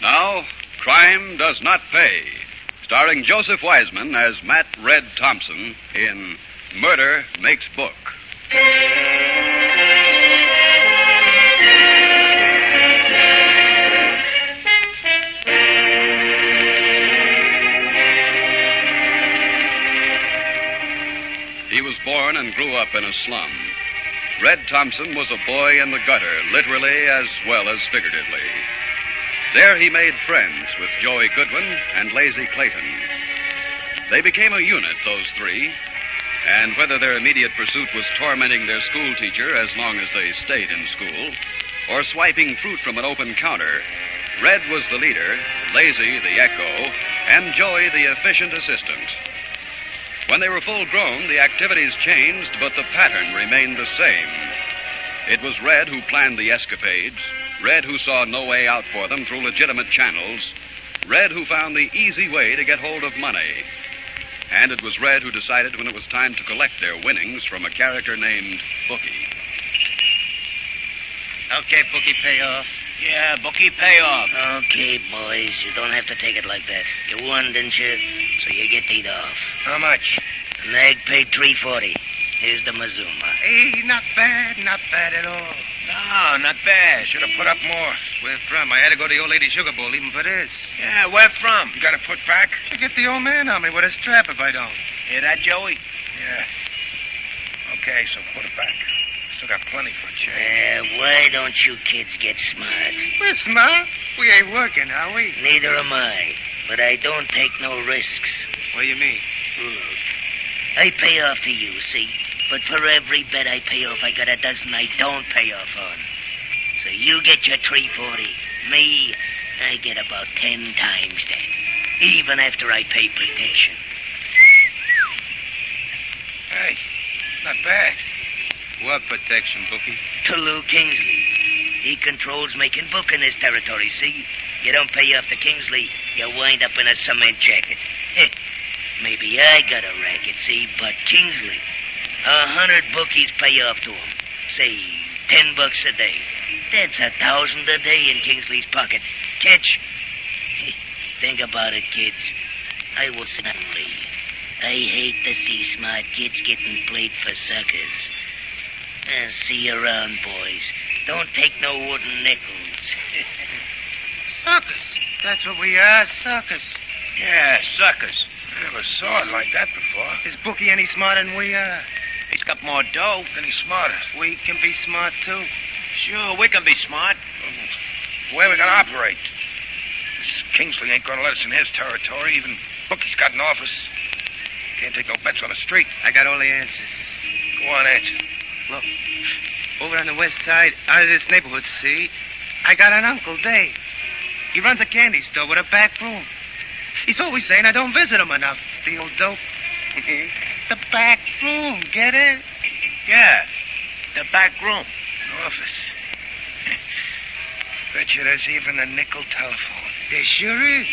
Now, Crime Does Not Pay, starring Joseph Wiseman as Matt Red Thompson in Murder Makes Book. born and grew up in a slum. Red Thompson was a boy in the gutter, literally as well as figuratively. There he made friends with Joey Goodwin and Lazy Clayton. They became a unit, those three, and whether their immediate pursuit was tormenting their school teacher as long as they stayed in school, or swiping fruit from an open counter, Red was the leader, Lazy the echo, and Joey the efficient assistant. When they were full grown, the activities changed, but the pattern remained the same. It was Red who planned the escapades, Red who saw no way out for them through legitimate channels, Red who found the easy way to get hold of money. And it was Red who decided when it was time to collect their winnings from a character named Bookie. Okay, Bookie, pay off. Yeah, Bookie, pay off. Okay, boys, you don't have to take it like that. You won, didn't you? So you get paid off. How much? The nag paid $3.40. Here's the Mazuma. Hey, not bad at all. No, not bad. Should have put up more. Where from? I had to go to the old lady sugar bowl even for this. Yeah, where from? You got to put back? You get the old man on me with a strap if I don't. Hear that, Joey? Yeah. Okay, so put it back. Still got plenty for a change. Yeah, why don't you kids get smart? We're smart. We ain't working, are we? Neither am I. But I don't take no risks. What do you mean? Look, I pay off to you, see? But for every bet I pay off, I got a dozen I don't pay off on. So you get your $3.40. Me, I get about 10 times that. Even after I pay protection. Hey, not bad. What protection, Bookie? To Lou Kingsley. He controls making book in this territory, see? You don't pay off to Kingsley, you wind up in a cement jacket. Maybe I got a racket, see? But Kingsley, 100 bookies pay off to him. Say, $10 a day. That's $1,000 a day in Kingsley's pocket. Catch? Think about it, kids. I will simply. I hate to see smart kids getting played for suckers. See you around, boys. Don't take no wooden nickels. Suckers. That's what we are, suckers. Yeah, suckers. I never saw it like that before. Is Bookie any smarter than we are? He's got more dough. Then he's smarter. We can be smart, too. Sure, we can be smart. The way we're going to operate. This Kingsley ain't going to let us in his territory. Even Bookie's got an office. Can't take no bets on the street. I got all the answers. Go on, answer. Look, over on the west side, out of this neighborhood, see? I got an Uncle Dave. He runs a candy store with a back room. He's always saying I don't visit him enough, the old dope. The back room, get it? Yeah, the back room. Office. Bet you there's even a nickel telephone. There sure is.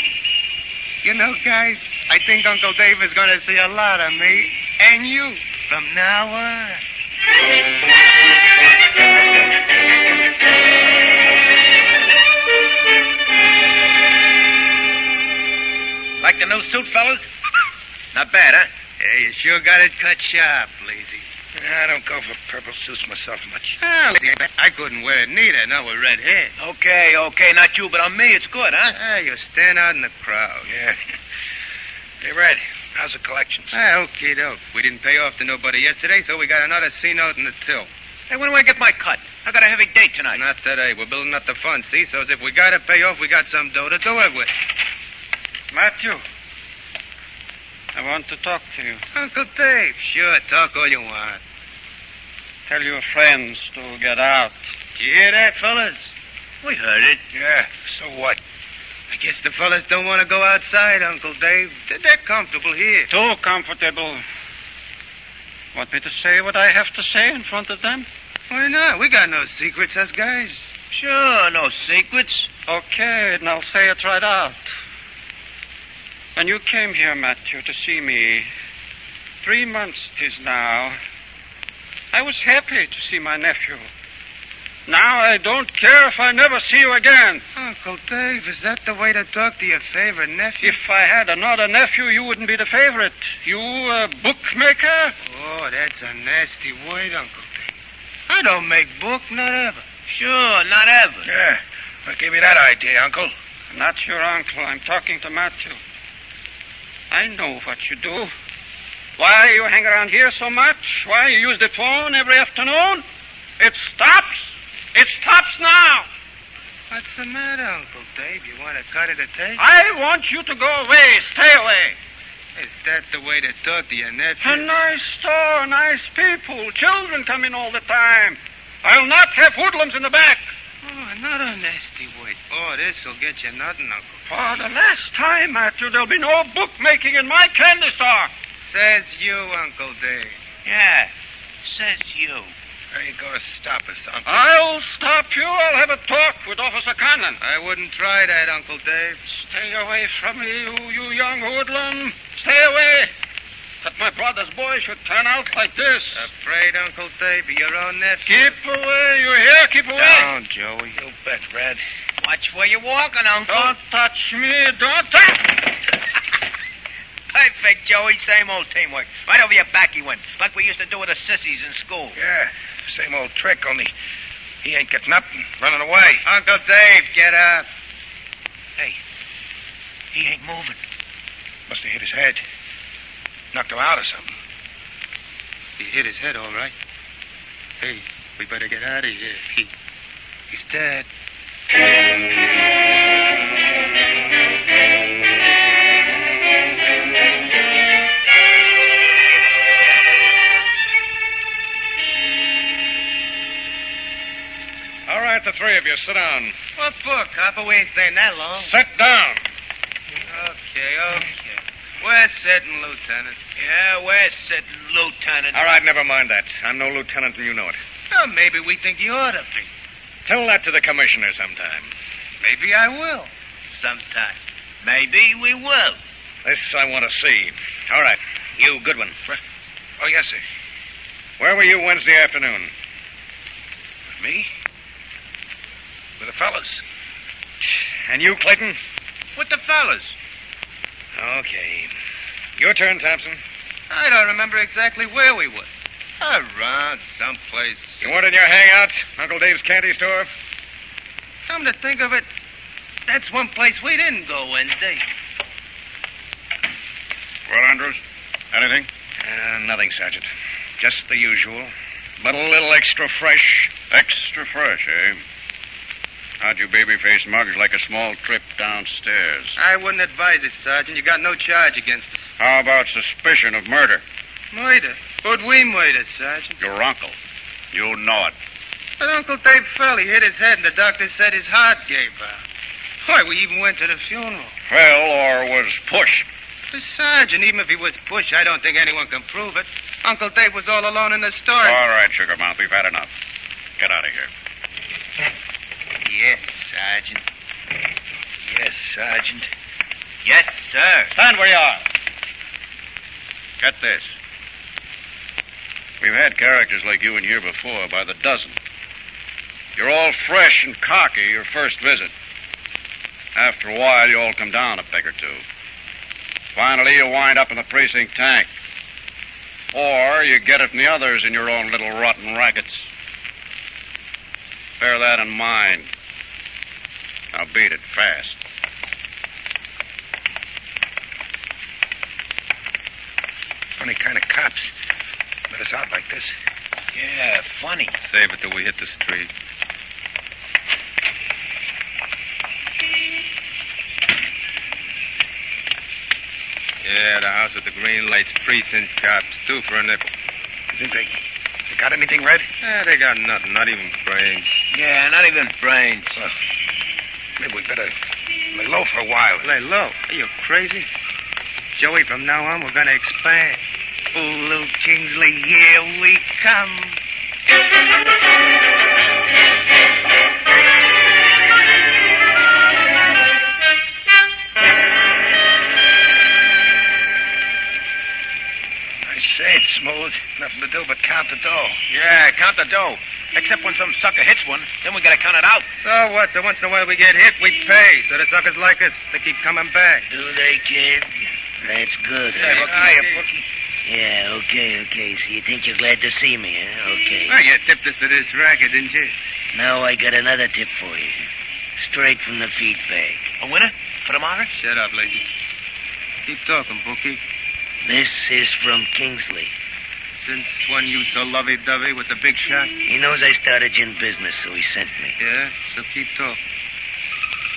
You know, guys, I think Uncle Dave is going to see a lot of me and you from now on. Like the new suit, fellas? Not bad, huh? Yeah, you sure got it cut sharp, Lazy. I don't go for purple suits myself much. I couldn't wear it neither, not with red hair. Okay, not you, but on me it's good, huh? You stand out in the crowd. Yeah. Hey, Red, how's the collections? Okay, doke. We didn't pay off to nobody yesterday, so we got another C-note in the till. Hey, when do I get my cut? I got a heavy date tonight. Not today. We're building up the fund, see? So as if we got to pay off, we got some dough to do it with. Matthew, I want to talk to you. Uncle Dave. Sure, talk all you want. Tell your friends to get out. Did you hear that, fellas? We heard it. Yeah, so what? I guess the fellas don't want to go outside, Uncle Dave. They're comfortable here. Too comfortable. Want me to say what I have to say in front of them? Why not? We got no secrets, us guys. Sure, no secrets. Okay, and I'll say it right out. When you came here, Matthew, to see me, 3 months 'tis now, I was happy to see my nephew. Now I don't care if I never see you again. Uncle Dave, is that the way to talk to your favorite nephew? If I had another nephew, you wouldn't be the favorite. You a bookmaker? Oh, that's a nasty word, Uncle Dave. I don't make book, not ever. Sure, not ever. Yeah, what gave you that idea, Uncle? Not your uncle. I'm talking to Matthew. I know what you do. Why you hang around here so much? Why you use the phone every afternoon? It stops. It stops now. What's the matter, Uncle Dave? You want to cut it a taste? I want you to go away. Stay away. Is that the way to talk to your nephew? A nice store, nice people. Children come in all the time. I'll not have hoodlums in the back. Oh, not a nasty word. Oh, this'll get you nothing, Uncle. For the last time, Matthew, there'll be no bookmaking in my candy store. Says you, Uncle Dave. Yeah, says you. How you going to stop us, Uncle? I'll stop you. I'll have a talk with Officer Conlon. I wouldn't try that, Uncle Dave. Stay away from me, you young hoodlum. Stay away. That my brother's boy should turn out like this. Afraid, Uncle Dave, of your own nephew? Keep away, you hear? Keep away. Down, Joey. You bet, Red. Watch where you're walking, Uncle. Don't touch me. Don't touch. Perfect, Joey. Same old teamwork. Right over your back he went. Like we used to do with the sissies in school. Yeah, same old trick, only he ain't getting up and running away. Uncle Dave, get up. Hey, he ain't moving. Must have hit his head. Knocked him out or something. He hit his head, all right. Hey, we better get out of here. He's dead. All right, the three of you, sit down. What for, copper? We ain't staying that long. Sit down. Okay. We're sitting, Lieutenant. Yeah, we're sitting, Lieutenant. All right, never mind that. I'm no lieutenant, and you know it. Well, maybe we think you ought to be. Tell that to the commissioner sometime. Maybe I will. Sometime. Maybe we will. This I want to see. All right, you, Goodwin. Oh, yes, sir. Where were you Wednesday afternoon? Me? With the fellas. And you, Clayton? With the fellas. Okay. Your turn, Thompson. I don't remember exactly where we were. Around someplace. You weren't in your hangout, Uncle Dave's candy store? Come to think of it, that's one place we didn't go Wednesday. Well, Andrews, anything? Nothing, Sergeant. Just the usual, but a little extra fresh. Extra fresh, eh? How'd you baby-face mugs like a small trip downstairs? I wouldn't advise it, Sergeant. You got no charge against us. How about suspicion of murder? Murder? Who'd we murder, Sergeant? Your uncle. You know it. But Uncle Dave fell. He hit his head, and the doctor said his heart gave out. Why, we even went to the funeral. Fell or was pushed? The Sergeant, even if he was pushed, I don't think anyone can prove it. Uncle Dave was all alone in the store. All right, Sugarmouth, we've had enough. Get out of here. Yes, Sergeant. Yes, Sergeant. Yes, sir. Stand where you are. Get this. We've had characters like you in here before by the dozen. You're all fresh and cocky your first visit. After a while, you all come down a peg or two. Finally, you wind up in the precinct tank. Or you get it from the others in your own little rotten rackets. Bear that in mind. Now beat it fast. Funny kind of cops. Let us out like this. Yeah, funny. Save it till we hit the street. Yeah, the house with the green lights, precinct cops, 2 for a nickel. You think they got anything, Red? Yeah, they got nothing, not even brains. Yeah, not even brains. Well, maybe we better lay low for a while. Lay low? Are you crazy? Joey, from now on, we're gonna expand. Oh, little Kingsley, here we come. Say it's smooth. Nothing to do but count the dough. Yeah, count the dough. Except when some sucker hits one, then we gotta count it out. So what? So once in a while we get hit, we pay. So the suckers like us, they keep coming back. Do they, kid? That's good. Hiya, Bookie. Yeah, okay. So you think you're glad to see me, huh? Okay. Well, you tipped us to this racket, didn't you? Now I got another tip for you. Straight from the feed bag. A winner? For tomorrow? Shut up, lady. Keep talking, Bookie. This is from Kingsley. Since when you so lovey-dovey with the big shot? He knows I started in business, so he sent me. Yeah? So keep talking.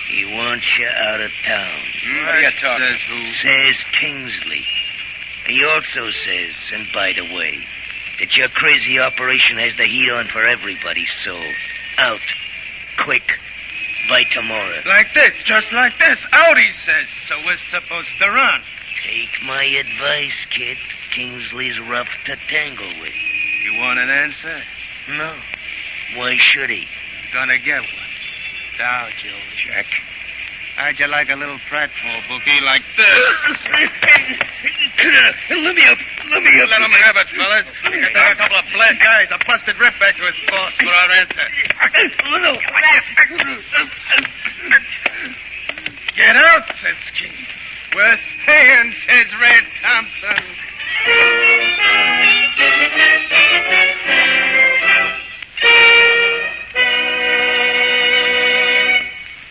He wants you out of town. What are you talking? Says who? Says Kingsley. He also says, and by the way, that your crazy operation has the heat on for everybody, so out. Quick. By tomorrow. Like this, just like this. Out, he says. So we're supposed to run. Take my advice, kid. Kingsley's rough to tangle with. You want an answer? No. Why should he? Gonna get one. Now, Joe. Jack. How'd you like a little pratfall bookie like this? Let me up. Let me up. Let him have it, fellas. We can take a couple of black guys, a busted rip back to his boss for our answer. Get out, says King. We're staying, says Red Thompson.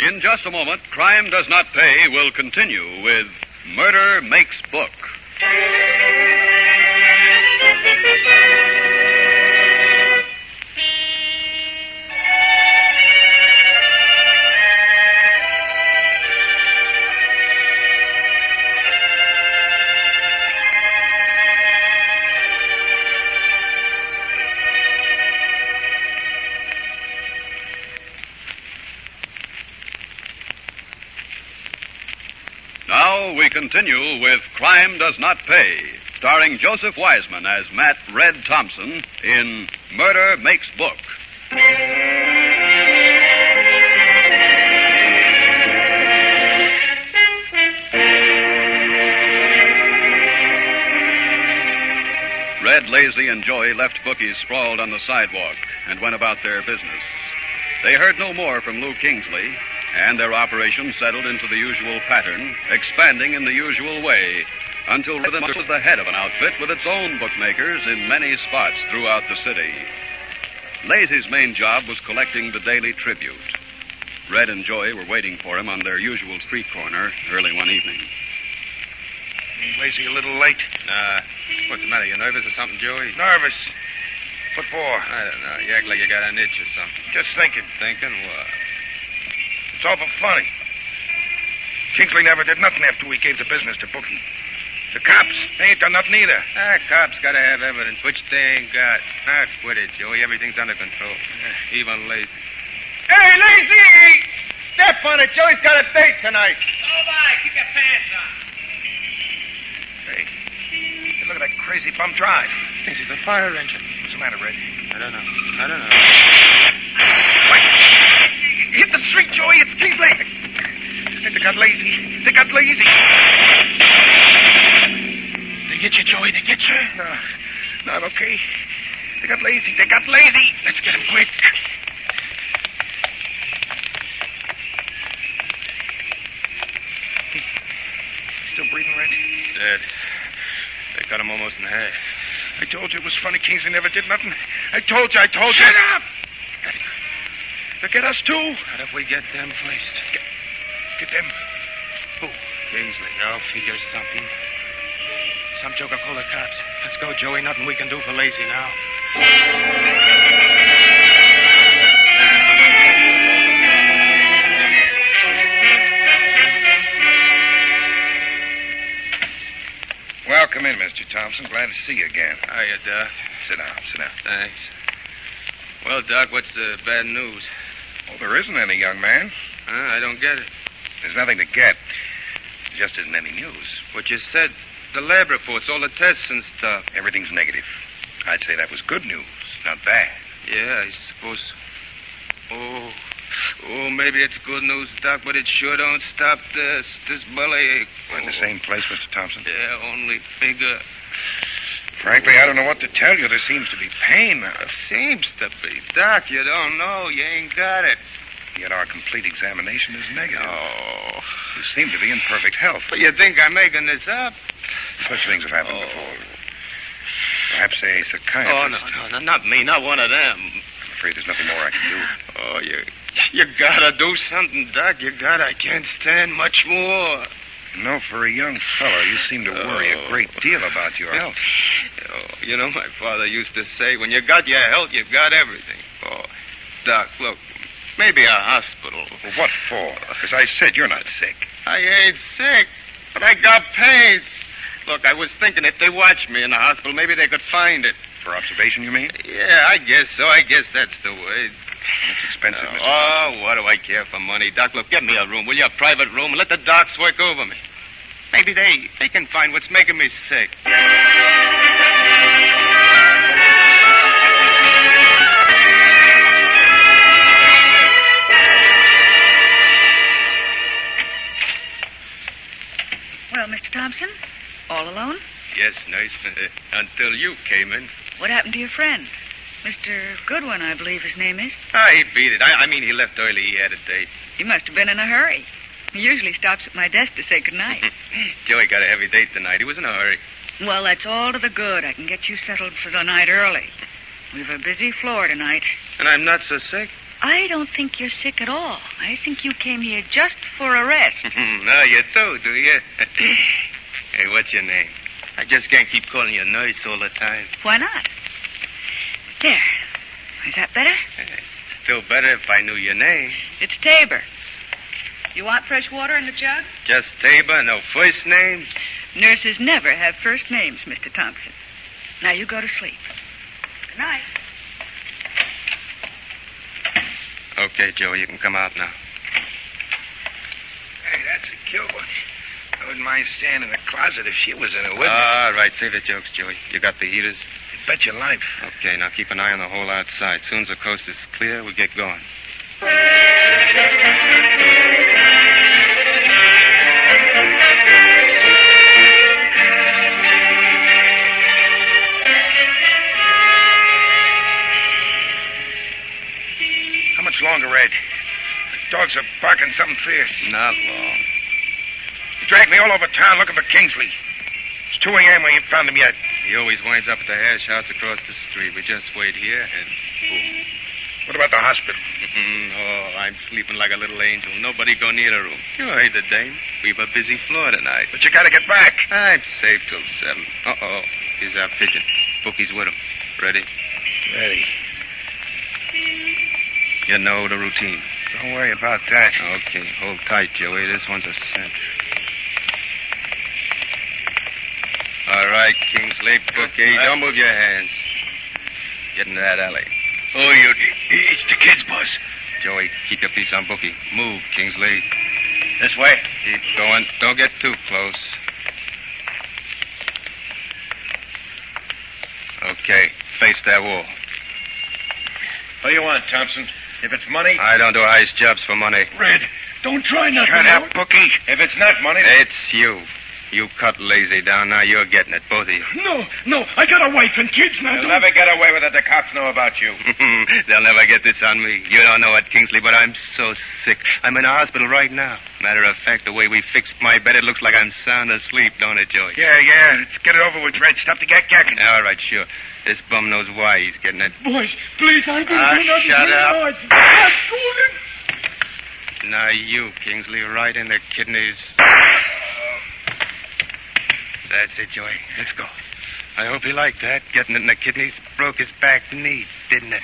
In just a moment, Crime Does Not Pay will continue with Murder Makes Book. Now we continue with Crime Does Not Pay, starring Joseph Wiseman as Matt Red Thompson in Murder Makes Book. Red, Lazy, and Joey left bookies sprawled on the sidewalk and went about their business. They heard no more from Lou Kingsley, and their operation settled into the usual pattern, expanding in the usual way, until Rhythm was the head of an outfit with its own bookmakers in many spots throughout the city. Lazy's main job was collecting the daily tribute. Red and Joey were waiting for him on their usual street corner early one evening. Ain't Lazy a little late? Nah. What's the matter? You nervous or something, Joey? Nervous. What for? I don't know. You act like you got an itch or something. Just thinking. Thinking what? It's awful funny. Kingsley never did nothing after we gave the business to Bookie. The cops, they ain't done nothing either. Cops gotta have evidence, which they ain't got. Quit it, Joey. Everything's under control. Even Lazy. Hey, Lazy! Step on it. Joey's got a date tonight. Oh, my. Keep your pants on. Hey, look at that crazy bum drive. Thinks he's a fire engine. What's the matter, Red? I don't know. Wait. Hit the street, Joey. It's Kingsley. They got lazy. They get you, Joey. They get you. No, I'm okay. They got lazy. Let's get him quick. Still breathing, Red? Dead. They cut him almost in half. I told you it was funny. Kingsley never did nothing. I told you. Shut up! They'll get us, too. What if we get them first? Get them? Who? Kingsley. I'll figure something. Some joker call the cops. Let's go, Joey. Nothing we can do for Lazy now. Well, come in, Mr. Thompson. Glad to see you again. Hiya, Doc. Sit down. Thanks. Well, Doc, what's the bad news? Well, there isn't any, young man. I don't get it. There's nothing to get. There just isn't any news. What you said, the lab reports, all the tests and stuff. Everything's negative. I'd say that was good news, not bad. Yeah, I suppose. Oh, maybe it's good news, Doc, but it sure don't stop this bellyache. We're in the same place, Mr. Thompson. Yeah, only bigger. Frankly, I don't know what to tell you. There seems to be pain. There seems to be. Doc, you don't know. You ain't got it. Yet our complete examination is negative. Oh. You seem to be in perfect health. But you think I'm making this up? Such things have happened before. Perhaps a psychiatrist. Oh, no, not me. Not one of them. I'm afraid there's nothing more I can do. Oh, you gotta do something, Doc. You gotta. I can't stand much more. No, for a young fellow, you seem to worry a great deal about your health. Oh, you know, my father used to say, when you got your health, you got everything. Oh, Doc, look, maybe a hospital. Well, what for? Because I said you're not sick. I ain't sick, but I got pains. Look, I was thinking if they watched me in the hospital, maybe they could find it. For observation, you mean? Yeah, I guess so. I guess that's the way. It's expensive, Mr. Oh, what do I care for money? Doc, look, get me a room, will you? A private room, and let the docs work over me. Maybe they can find what's making me sick. Well, Mr. Thompson, all alone? Yes, nurse, until you came in. What happened to your friend? Mr. Goodwin, I believe his name is. He beat it. I mean, he left early. He had a date. He must have been in a hurry. He usually stops at my desk to say goodnight. Joey got a heavy date tonight. He was in a hurry. Well, that's all to the good. I can get you settled for the night early. We've a busy floor tonight. And I'm not so sick? I don't think you're sick at all. I think you came here just for a rest. No, you do you? Hey, what's your name? I just can't keep calling you nurse all the time. Why not? There. Is that better? Still better if I knew your name. It's Tabor. You want fresh water in the jug? Just Tabor, no first name? Nurses never have first names, Mr. Thompson. Now you go to sleep. Good night. Okay, Joey, you can come out now. Hey, that's a kill one. I wouldn't mind staying in the closet if she was in it, wouldn't All right, save the jokes, Joey. You got the heaters? You bet your life. Okay, now keep an eye on the hole outside. Soon as the coast is clear, we get going. How much longer, Ed? The dogs are barking something fierce. Not long. You dragged me all over town looking for Kingsley. It's 2 a.m. We ain't found him yet. He always winds up at the hash house across the street. We just wait here and boom. What about the hospital? Oh, I'm sleeping like a little angel. Nobody go near the room. You heard the dame. We've a busy floor tonight. But you gotta get back. I'm safe till 7. Uh-oh. Here's our pigeon. Bookie's with him. Ready? Ready. You know the routine. Don't worry about that. Okay, hold tight, Joey. This one's a cinch. All right, Kingsley, Bookie, don't move your hands. Get into that alley. Oh, it's the kids, boss. Joey, keep your piece on Bookie. Move, Kingsley. This way. Keep going. Don't get too close. Okay, face that wall. What do you want, Thompson? If it's money... I don't do heist jobs for money. Red, don't try nothing. Shut up, Bookie. If it's not money... It's you. You cut lazy down. Now you're getting it, both of you. No. I got a wife and kids now. You'll never get away with it. The cops know about you. They'll never get this on me. You don't know it, Kingsley, but I'm so sick. I'm in a hospital right now. Matter of fact, the way we fixed my bed, it looks like I'm sound asleep, don't it, Joey? Yeah. Let's get it over with, Red. Stop the gagging. All right, sure. This bum knows why he's getting it. Boys, please, I didn't do nothing. Shut up. I'm golden. Now you, Kingsley, right in the kidneys. That's it, Joey. Let's go. I hope he liked that. Getting it in the kidneys broke his back knee, didn't it?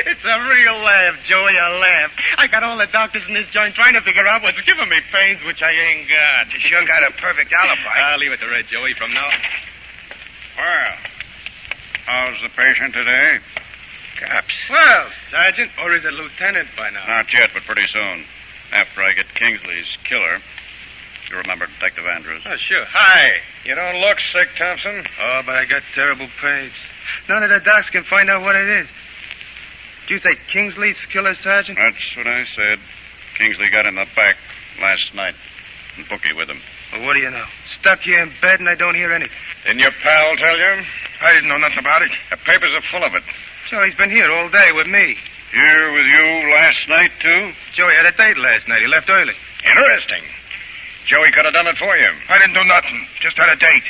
It's a real laugh, Joey, a laugh. I got all the doctors in this joint trying to figure out what's giving me pains, which I ain't got. You sure got a perfect alibi. I'll leave it to Red, Joey, from now. Well, how's the patient today? Cops. Well, Sergeant, or is it Lieutenant by now? Not yet, but pretty soon. After I get Kingsley's killer. You remember Detective Andrews? Oh, sure. Hi. You don't look sick, Thompson. Oh, but I got terrible pains. None of the docs can find out what it is. Did you say Kingsley's killer, Sergeant? That's what I said. Kingsley got in the back last night. And Bookie with him. Well, what do you know? Stuck here in bed and I don't hear anything. Didn't your pal tell you? I didn't know nothing about it. The papers are full of it. Sure, he's been here all day with me. Here with you last night, too? Joey had a date last night. He left early. Interesting. Did Joey could have done it for you. I didn't do nothing. Just had a date.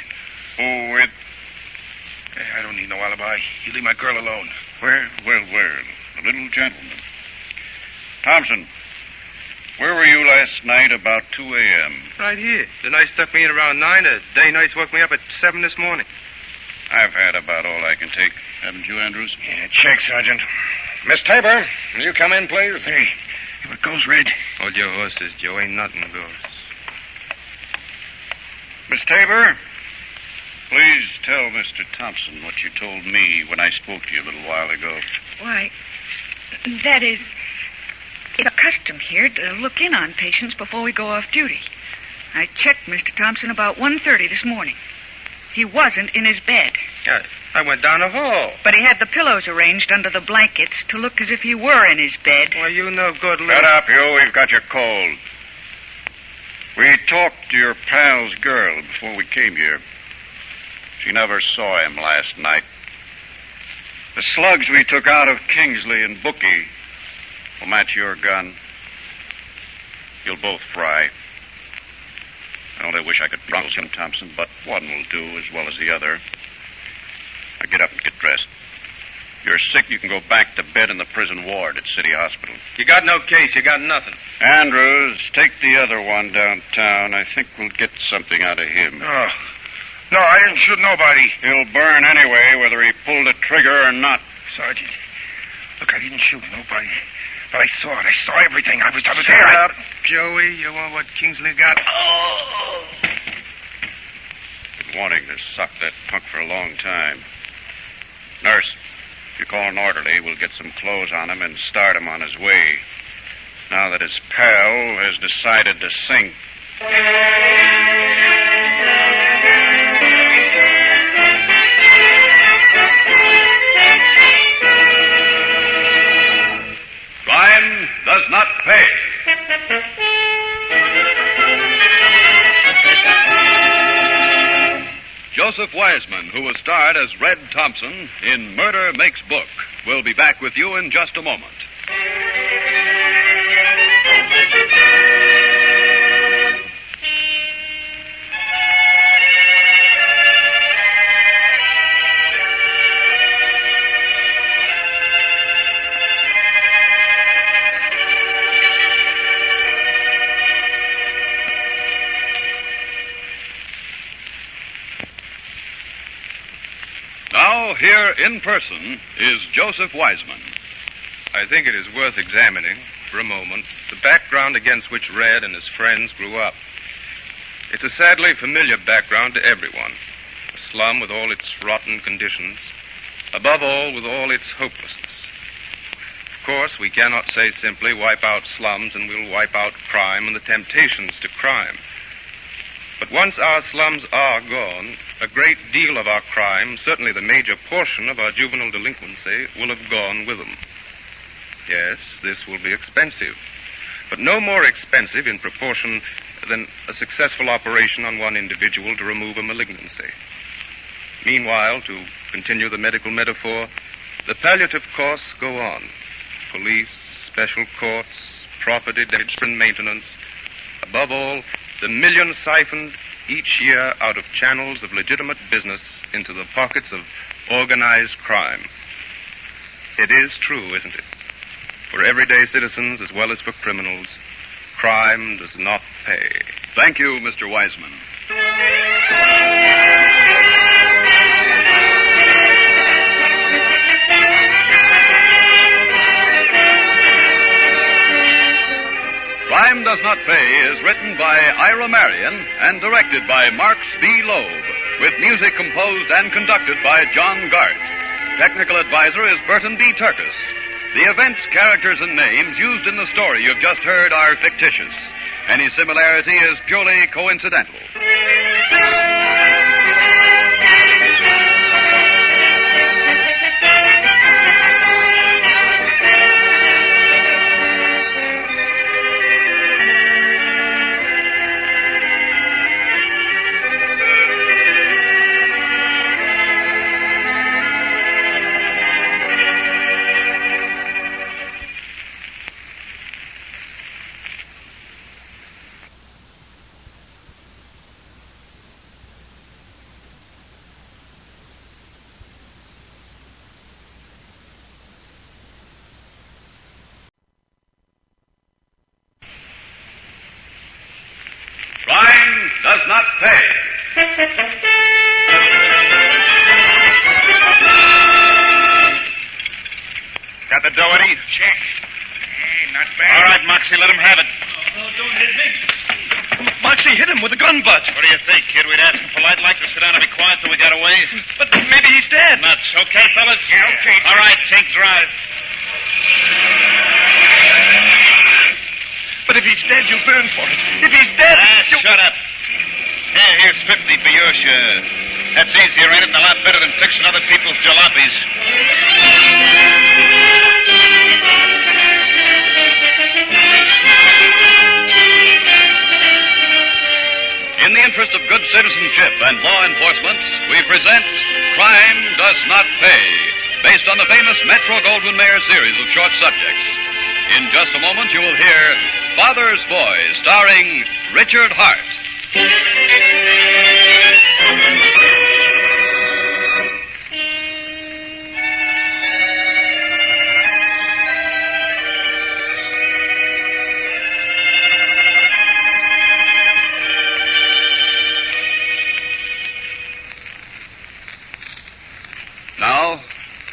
Oh, it... I don't need no alibi. You leave my girl alone. Well. A little gentleman. Thompson, where were you last night about 2 a.m.? Right here. The night stuck me in around 9. The day nights woke me up at 7 this morning. I've had about all I can take. Haven't you, Andrews? Yeah, check, Sergeant. Miss Tabor, will you come in, please? Hey, if it goes red. Hold your horses, Joe. Ain't nothing goes. Miss Tabor, please tell Mr. Thompson what you told me when I spoke to you a little while ago. Why, that is, it's a custom here to look in on patients before we go off duty. I checked Mr. Thompson about 1:30 this morning. He wasn't in his bed. I went down the hall. But he had the pillows arranged under the blankets to look as if he were in his bed. Well, you know good... Shut up, you. We've got you cold. We talked to your pal's girl before we came here. She never saw him last night. The slugs we took out of Kingsley and Bookie will match your gun. You'll both fry. I only wish I could promise him, Thompson, but one will do as well as the other. Now get up and get dressed. You're sick, you can go back to bed in the prison ward at City Hospital. You got no case, you got nothing. Andrews, take the other one downtown. I think we'll get something out of him. Oh. No, I didn't shoot nobody. He'll burn anyway, whether he pulled the trigger or not. Sergeant, look, I didn't shoot nobody. But I saw it. I saw everything. I was Shut there. up, Joey. You want what Kingsley got? Oh! Been wanting to suck that punk for a long time. Nurse, if you call an orderly, we'll get some clothes on him and start him on his way. Now that his pal has decided to sink. Crime does not pay. Joseph Wiseman, who was starred as Red Thompson in Murder Makes Book, will be back with you in just a moment. Now, here in person is Joseph Wiseman. I think it is worth examining, for a moment, the background against which Red and his friends grew up. It's a sadly familiar background to everyone. A slum with all its rotten conditions. Above all, with all its hopelessness. Of course, we cannot say simply, wipe out slums and we'll wipe out crime and the temptations to crime. But once our slums are gone, a great deal of our crime, certainly the major portion of our juvenile delinquency, will have gone with them. Yes, this will be expensive, but no more expensive in proportion than a successful operation on one individual to remove a malignancy. Meanwhile, to continue the medical metaphor, the palliative costs go on. Police, special courts, property damage and maintenance. Above all, the millions siphoned each year out of channels of legitimate business into the pockets of organized crime. It is true, isn't it? For everyday citizens as well as for criminals, crime does not pay. Thank you, Mr. Wiseman. Crime Does Not Pay is written by Ira Marion and directed by Marx B. Loeb, with music composed and conducted by John Gart. Technical advisor is Burton B. Turkis. The events, characters, and names used in the story you've just heard are fictitious. Any similarity is purely coincidental. does not pay. Got the dough, Eddie? Check. Hey, not bad. All right, Moxie, let him have it. No, don't hit me. Moxie hit him with a gun butt. What do you think, kid? We'd ask him polite-like to sit down and be quiet till we got away. But maybe he's dead. Nuts. Okay, fellas? Yeah, okay. All right, Tink, drive. But if he's dead, you'll burn for it. If he's dead... Shut up. Here's 50 for your share. That's easier, ain't it? And a lot better than fixing other people's jalopies. In the interest of good citizenship and law enforcement, we present Crime Does Not Pay, based on the famous Metro-Goldwyn-Mayer series of short subjects. In just a moment, you will hear Father's Boy, starring Richard Hart. Now,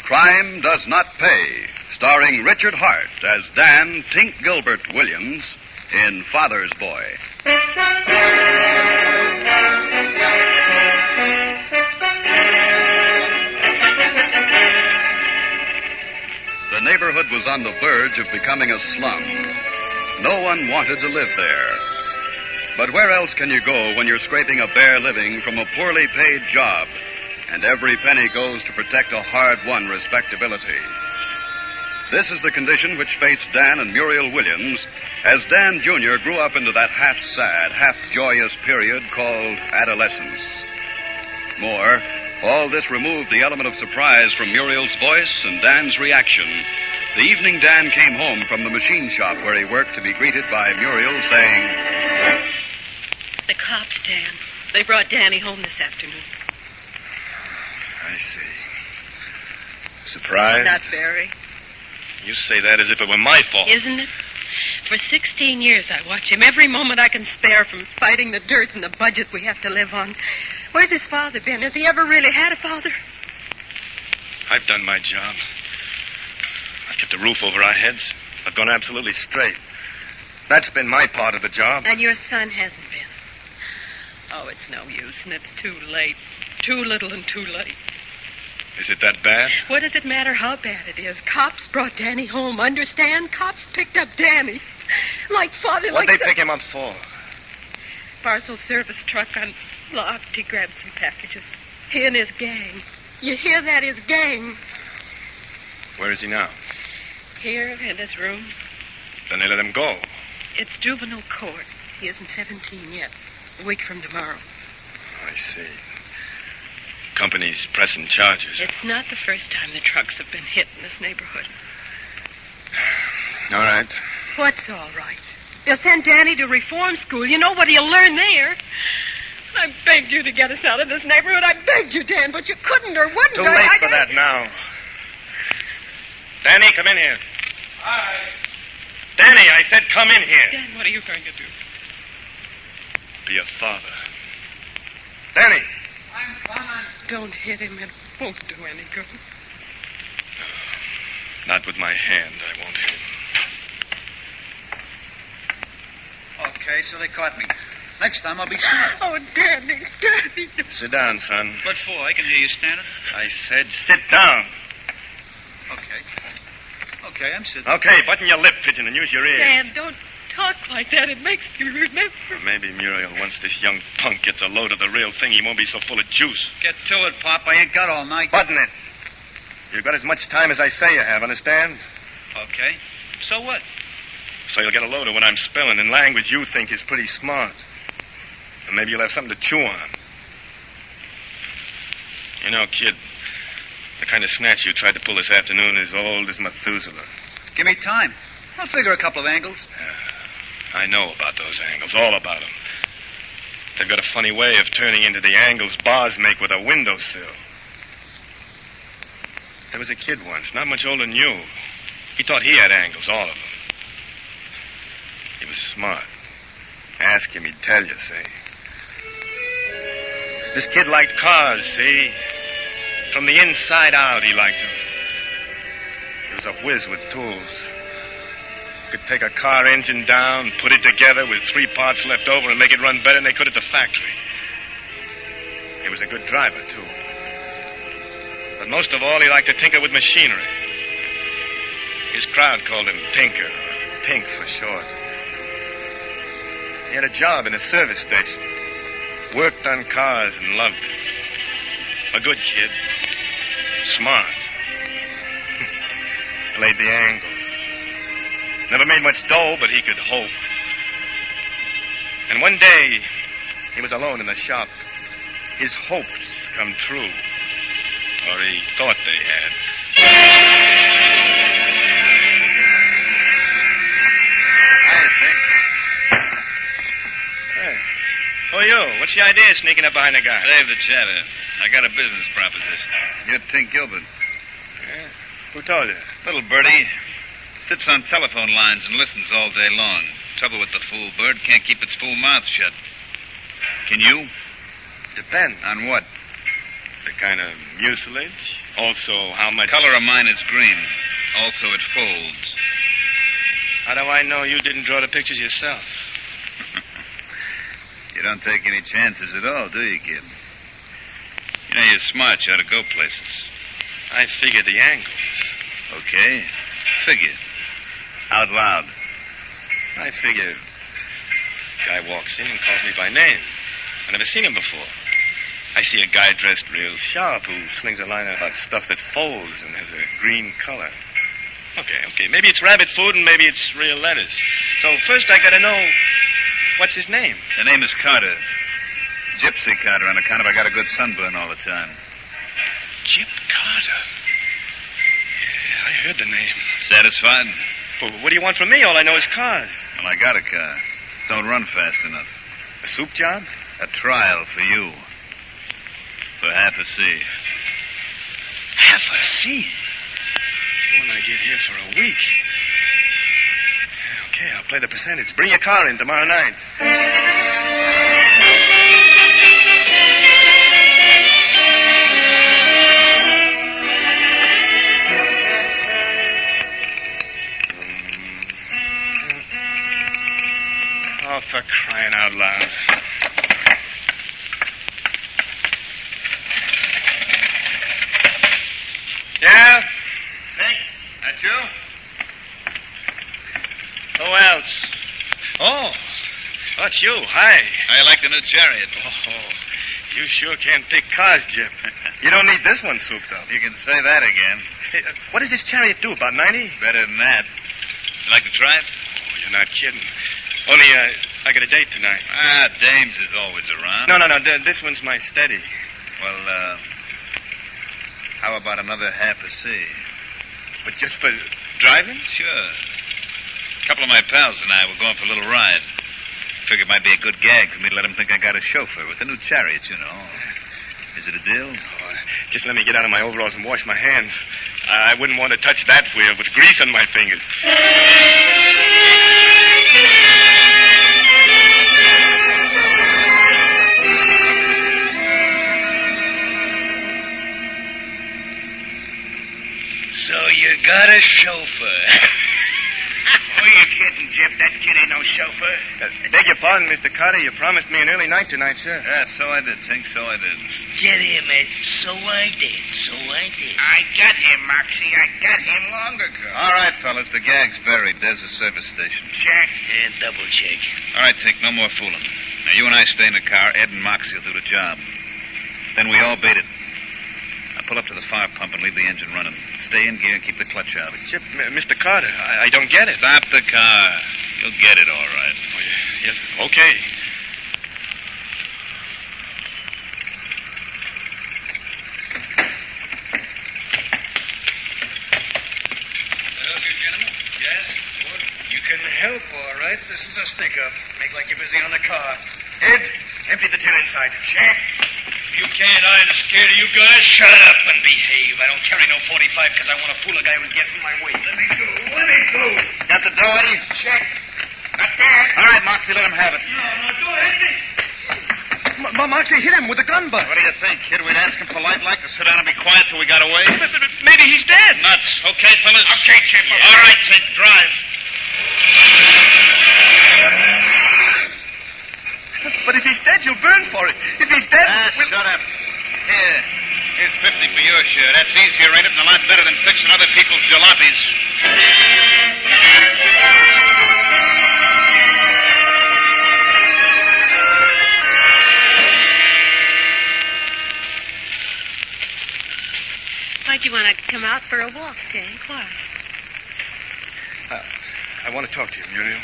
Crime Does Not Pay, starring Richard Hart as Dan Tink Gilbert Williams in Father's Boy. The neighborhood was on the verge of becoming a slum. No one wanted to live there. But where else can you go when you're scraping a bare living from a poorly paid job, and every penny goes to protect a hard-won respectability? This is the condition which faced Dan and Muriel Williams as Dan Jr. grew up into that half-sad, half-joyous period called adolescence. More, all this removed the element of surprise from Muriel's voice and Dan's reaction the evening Dan came home from the machine shop where he worked to be greeted by Muriel saying, "The cops, Dan. They brought Danny home this afternoon." I see. Surprised? Not very. You say that as if it were my fault. Isn't it? For 16 years I watch him every moment I can spare from fighting the dirt and the budget we have to live on. Where's his father been? Has he ever really had a father? I've done my job. I've kept a roof over our heads. I've gone absolutely straight. That's been my part of the job. And your son hasn't been. Oh, it's no use, and it's too late. Too little and too late. Is it that bad? What does it matter how bad it is? Cops brought Danny home, understand? Cops picked up Danny. Like father, What'd like they pick him up for? Parcel service truck unlocked. He grabbed some packages. He and his gang. You hear that? His gang. Where is he now? Here in his room. Then they let him go. It's juvenile court. He isn't 17 yet. A week from tomorrow. I see. Company's pressing charges. It's not the first time the trucks have been hit in this neighborhood. All right. What's all right? They'll send Danny to reform school. You know what he'll learn there. I begged you to get us out of this neighborhood. I begged you, Dan, but you couldn't or wouldn't. Too late for that now. Danny, come in here. Hi. Danny, I said come in here. Dan, what are you going to do? Be a father. Danny. Don't hit him. It won't do any good. Not with my hand, I won't hit him. Okay, so they caught me. Next time I'll be smart. Oh, Danny. Sit down, son. What for? I can hear you standing. I said sit down. Okay. Okay, I'm sitting. Okay, button your lip, Pigeon, and use your ears. Dan, don't talk like that. It makes me remember. Maybe Muriel, once this young punk gets a load of the real thing, he won't be so full of juice. Get to it, Pop. I ain't got all night. Button it. You've got as much time as I say you have, understand? Okay. So what? So you'll get a load of what I'm spilling in language you think is pretty smart. And maybe you'll have something to chew on. You know, kid, the kind of snatch you tried to pull this afternoon is old as Methuselah. Give me time. I'll figure a couple of angles. I know about those angles, all about them. They've got a funny way of turning into the angles bars make with a windowsill. There was a kid once, not much older than you. He thought he had angles, all of them. He was smart. Ask him, he'd tell you, say. This kid liked cars, see? From the inside out, he liked them. He was a whiz with tools. Could take a car engine down, put it together with 3 parts left over, and make it run better than they could at the factory. He was a good driver, too. But most of all, he liked to tinker with machinery. His crowd called him Tinker, or Tink for short. He had a job in a service station. Worked on cars and loved it. A good kid. Smart. Played the angles. Never made much dough, but he could hope. And one day, he was alone in the shop. His hopes come true. Or he thought they had. Hey, who are you? What's the idea of sneaking up behind a guy? Save the chatter. I got a business proposition. You're Tink Gilbert. Yeah? Who told you? Little birdie. Sits on telephone lines and listens all day long. Trouble with the fool bird, can't keep its fool mouth shut. Can you? Depends. On what? The kind of mucilage. Also, how much... Color of mine is green. Also, it folds. How do I know you didn't draw the pictures yourself? You don't take any chances at all, do you, kid? You know, you're smart. You ought to go places. I figure the angles. Okay. Figure. Out loud. I figure... Guy walks in and calls me by name. I've never seen him before. I see a guy dressed real sharp who slings a line about stuff that folds and has a green color. Okay. Maybe it's rabbit food and maybe it's real lettuce. So first I gotta know, what's his name? The name is Carter. Gypsy Carter, on account of I got a good sunburn all the time. Gyp Carter. Yeah, I heard the name. Satisfied? Well, what do you want from me? All I know is cars. Well, I got a car. Don't run fast enough. A soup job? A trial for you. For half a C. Half a C? Won't I get here for a week? Okay, I'll play the percentage. Bring your car in tomorrow night. Oh, for crying out loud. Yeah? Tink, that you? Who else? Oh, it's you. Hi. How you like the new chariot? Oh, you sure can pick cars, Gyp. You don't need this one souped up. You can say that again. Hey, what does this chariot do, about 90? Better than that. You like to try it? Oh, you're not kidding. Only, I got a date tonight. Dames is always around. No. This one's my steady. Well, how about another half a C? But just for driving? Sure. A couple of my pals and I were going for a little ride. Figured it might be a good gag for me to let them think I got a chauffeur with the new chariot, you know. Is it a deal? Oh, just let me get out of my overalls and wash my hands. I wouldn't want to touch that wheel with grease on my fingers. So you got a chauffeur. Who are you kidding, Gyp? That kid ain't no chauffeur. Beg your pardon, Mr. Carter. You promised me an early night tonight, sir. Yeah, so I did, Tink, so I did. Get him, Ed. So I did. I got him, Moxie. I got him long ago. All right, fellas, the gag's buried. There's a service station. Check. And double check. All right, Tink, no more fooling. Now, you and I stay in the car. Ed and Moxie will do the job. Then we all beat it. Now, pull up to the fire pump and leave the engine running. Stay in gear and keep the clutch out. Gyp, Mr. Carter, I don't get it. Stop the car. You'll get it all right. Oh, yes, okay. Help you, gentlemen? Yes? What? You can help, all right. This is a stick-up. Make like you're busy on the car. Ed, empty the tin inside. Check. You can't, I'm scared of you guys. Shut up and behave. I don't carry no 45 because I want to fool a guy who's guessing my weight. Let me go. Got the door, Eddie? Check. Not bad. All right, Moxie, let him have it. No, go ahead. Moxie hit him with a gun butt. What do you think, kid? We'd ask him polite-like to sit down and be quiet till we got away? Maybe he's dead. Nuts. Okay, fellas? Okay, Chip. All right, Tink, drive. But if he's dead, you'll burn for it. If he's dead... Shut up. Here. Here's 50 for your share. That's easier, ain't it? And a lot better than fixing other people's jalopies. Why'd you want to come out for a walk, Tink? Why? I want to talk to you, Muriel.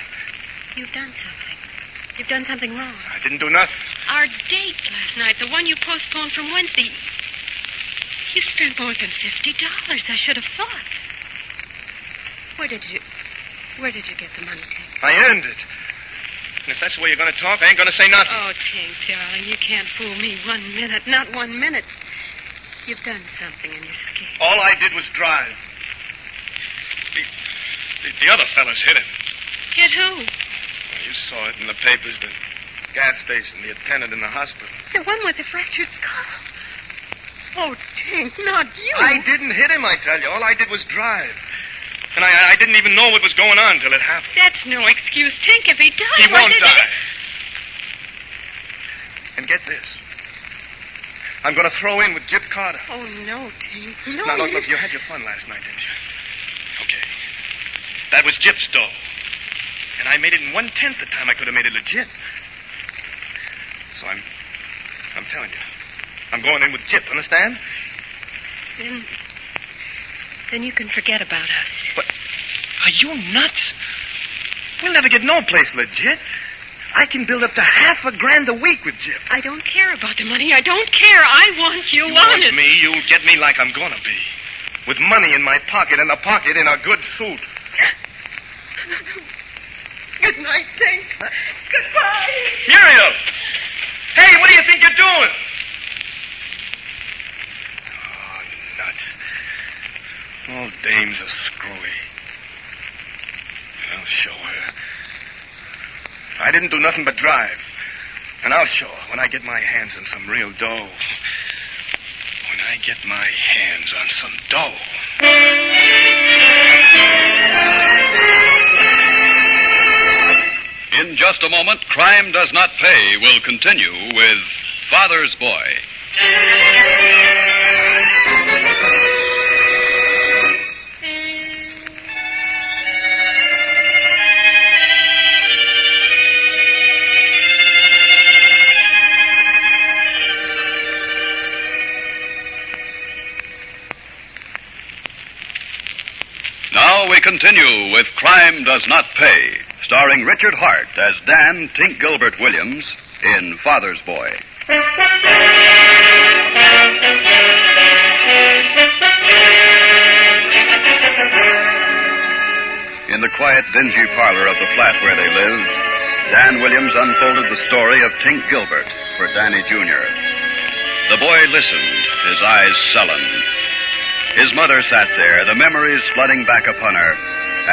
You've done something. You've done something wrong. I didn't do nothing. Our date last night, the one you postponed from Wednesday. You spent more than $50. I should have thought. Where did you get the money, Tink? I earned it. And if that's the way you're going to talk, I ain't going to say nothing. Oh, Tink, darling, you can't fool me 1 minute. Not 1 minute. You've done something and you're scared. All I did was drive. The other fellas hit him. Hit who? You saw it in the papers. The gas station, the attendant in the hospital. The one with the fractured skull. Oh, Tink, not you. I didn't hit him, I tell you. All I did was drive. And I didn't even know what was going on till it happened. That's no excuse, Tink. If he died... He won't die. And get this. I'm going to throw in with Jip Carter. Oh, no, Tink. No. Now, look, you had your fun last night, didn't you? Okay. That was Jip's dough. And I made it in 1/10 the time I could have made it legit. So I'm telling you. I'm going in with Jip, understand? Then you can forget about us. What? Are you nuts? We'll never get no place legit. I can build up to $50,000 a week with Jip. I don't care about the money. I don't care. I want you honest. Want me? You'll get me like I'm going to be. With money in my pocket and a pocket in a good suit. Good night, Tink. Goodbye. Muriel! Hey, what do you think you're doing? Oh, nuts. All dames are screwy. I'll show her. I didn't do nothing but drive. And I'll show her when I get my hands on some real dough. When I get my hands on some dough. In just a moment, Crime Does Not Pay will continue with Father's Boy. Now we continue with Crime Does Not Pay, starring Richard Hart as Dan Tink Gilbert Williams in Father's Boy. In the quiet, dingy parlor of the flat where they lived, Dan Williams unfolded the story of Tink Gilbert for Danny Jr. The boy listened, his eyes sullen. His mother sat there, the memories flooding back upon her,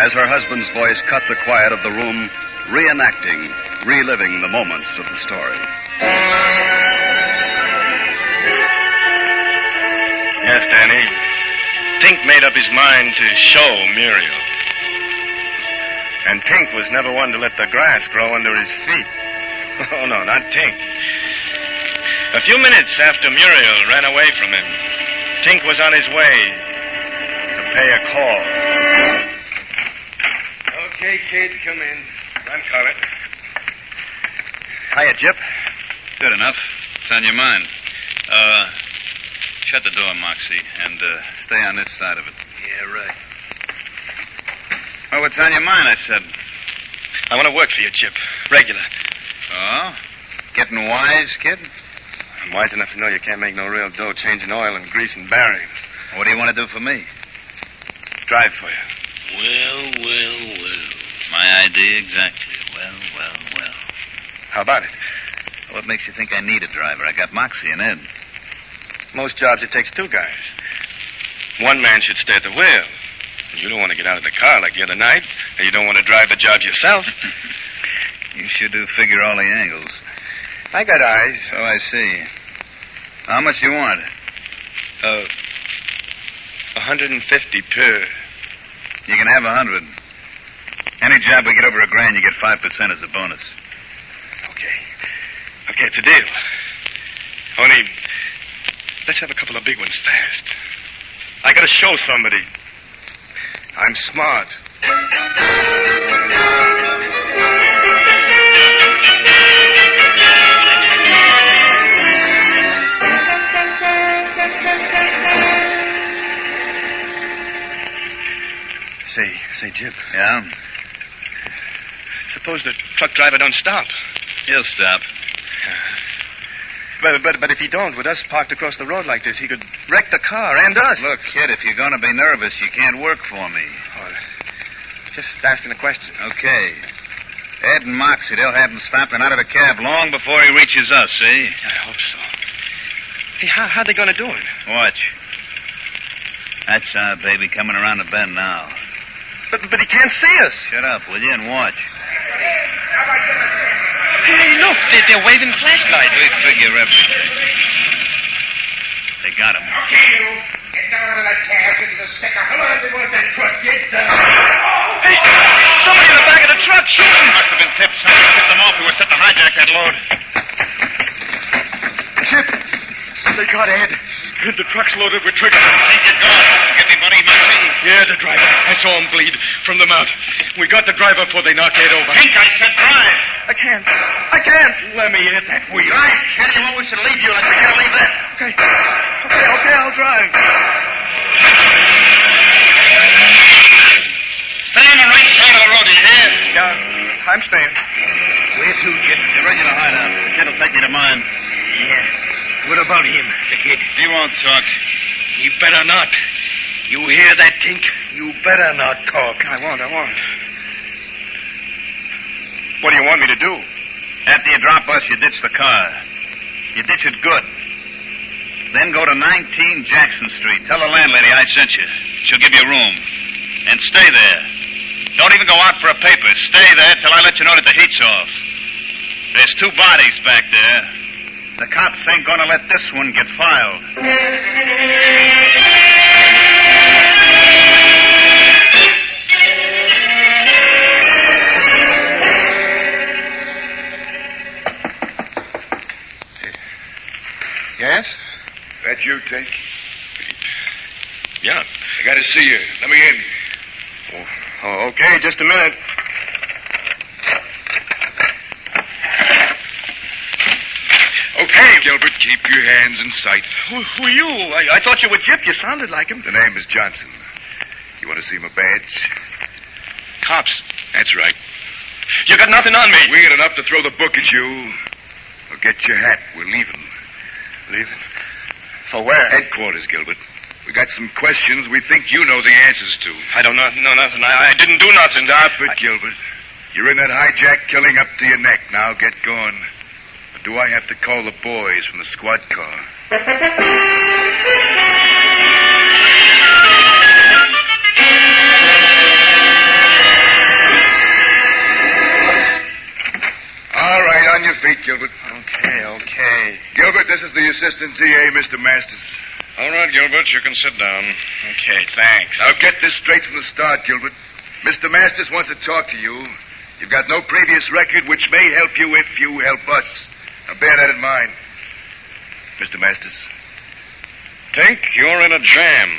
as her husband's voice cut the quiet of the room, reenacting, reliving the moments of the story. Yes, Danny. Tink made up his mind to show Muriel. And Tink was never one to let the grass grow under his feet. Oh, no, not Tink. A few minutes after Muriel ran away from him, Tink was on his way to pay a call. Okay, kid, come in. I'm coming. Hiya, Jip. Good enough. What's on your mind? Shut the door, Moxie, and stay on this side of it. Yeah, right. Well, what's on your mind, I said? I want to work for you, Jip. Regular. Oh? Getting wise, kid? I'm wise enough to know you can't make no real dough changing oil and grease and bearings. What do you want to do for me? Drive for you. Well. My idea exactly. Well. How about it? What makes you think I need a driver? I got Moxie and Ed. Most jobs, it takes two guys. One man should stay at the wheel. You don't want to get out of the car like the other night, and you don't want to drive the job yourself. You sure do figure all the angles. I got eyes. Oh, I see. How much do you want? 150 per. You can have 100. Any job we get over $1,000, you get 5% as a bonus. Okay, it's a deal. Only, let's have a couple of big ones fast. I gotta show somebody. I'm smart. Say, Jim. Yeah? Suppose the truck driver don't stop. He'll stop. But if he don't, with us parked across the road like this, he could wreck the car and us. Look, kid, if you're going to be nervous, you can't work for me. Oh, just asking a question. Okay. Ed and Moxie, they'll have him stopped and out of the cab long before he reaches us, see? I hope so. Hey, how they going to do it? Watch. That's our baby coming around the bend now. But he can't see us. Shut up, will you, and watch. Hey, look, they're waving flashlights. We figure everything. They got him. Okay, get down out of that cab. This is a sticker. Come on, they want that truck. Get down. Hey, somebody in the back of the truck shooting. Must have been tipped. Somebody tipped them off who was set to hijack that load. Chip, they got Ed. The truck's loaded with triggers. Take your gun. Get anybody, Moxie? Yeah, the driver. I saw him bleed from the mouth. We got the driver before they knocked Ed over. Think I said drive. I can't. Let me hit that wheel. Drive, kid. You want we should leave you. Let's begin to leave that. Okay, I'll drive. Stay on the right side of the road, do you hear? Yeah, I'm staying. Where to, Chip? Get ready to hide out. The kid will take me to mine. Yeah. What about him, the kid? He won't talk. He better not. You hear that, Tink? You better not talk. I won't. What do you want me to do? After you drop us, you ditch the car. You ditch it good. Then go to 19 Jackson Street. Tell the landlady I sent you. She'll give you a room. And stay there. Don't even go out for a paper. Stay there till I let you know that the heat's off. There's 2 bodies back there. The cops ain't gonna let this one get filed. Yes? That you, Tink? Yeah. I gotta see you. Let me in. Oh, okay, just a minute. Okay, Gilbert, keep your hands in sight. Who are you? I thought you were Jip. You sounded like him. The name is Johnson. You want to see my badge? Cops. That's right. You got nothing on me. We ain't enough to throw the book at you. Well, get your hat. We're leaving. Leaving? For where? Headquarters, Gilbert. We got some questions we think you know the answers to. I don't know nothing. I didn't do nothing. Stop it, Gilbert. You're in that hijack killing up to your neck. Now get going. Or do I have to call the boys from the squad car? All right, on your feet, Gilbert. Okay. Gilbert, this is the assistant DA, Mr. Masters. All right, Gilbert, you can sit down. Okay, thanks. Now get this straight from the start, Gilbert. Mr. Masters wants to talk to you. You've got no previous record, which may help you if you help us. Now bear that in mind. Mr. Masters. Tink, you're in a jam.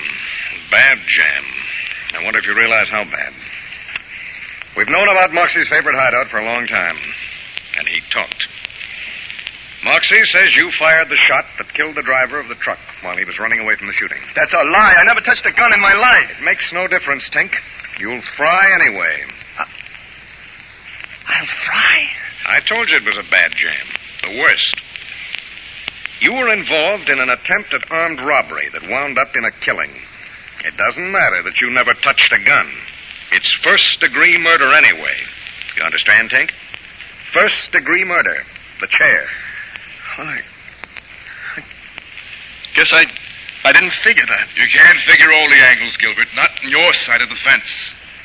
Bad jam. I wonder if you realize how bad. We've known about Moxie's favorite hideout for a long time. And he talked. Moxie says you fired the shot that killed the driver of the truck while he was running away from the shooting. That's a lie. I never touched a gun in my life. It makes no difference, Tink. You'll fry anyway. I'll fry? I told you it was a bad jam. The worst. You were involved in an attempt at armed robbery that wound up in a killing. It doesn't matter that you never touched a gun. It's first-degree murder anyway. You understand, Tink? First-degree murder. The chair. I guess I didn't figure that. You can't figure all the angles, Gilbert. Not on your side of the fence.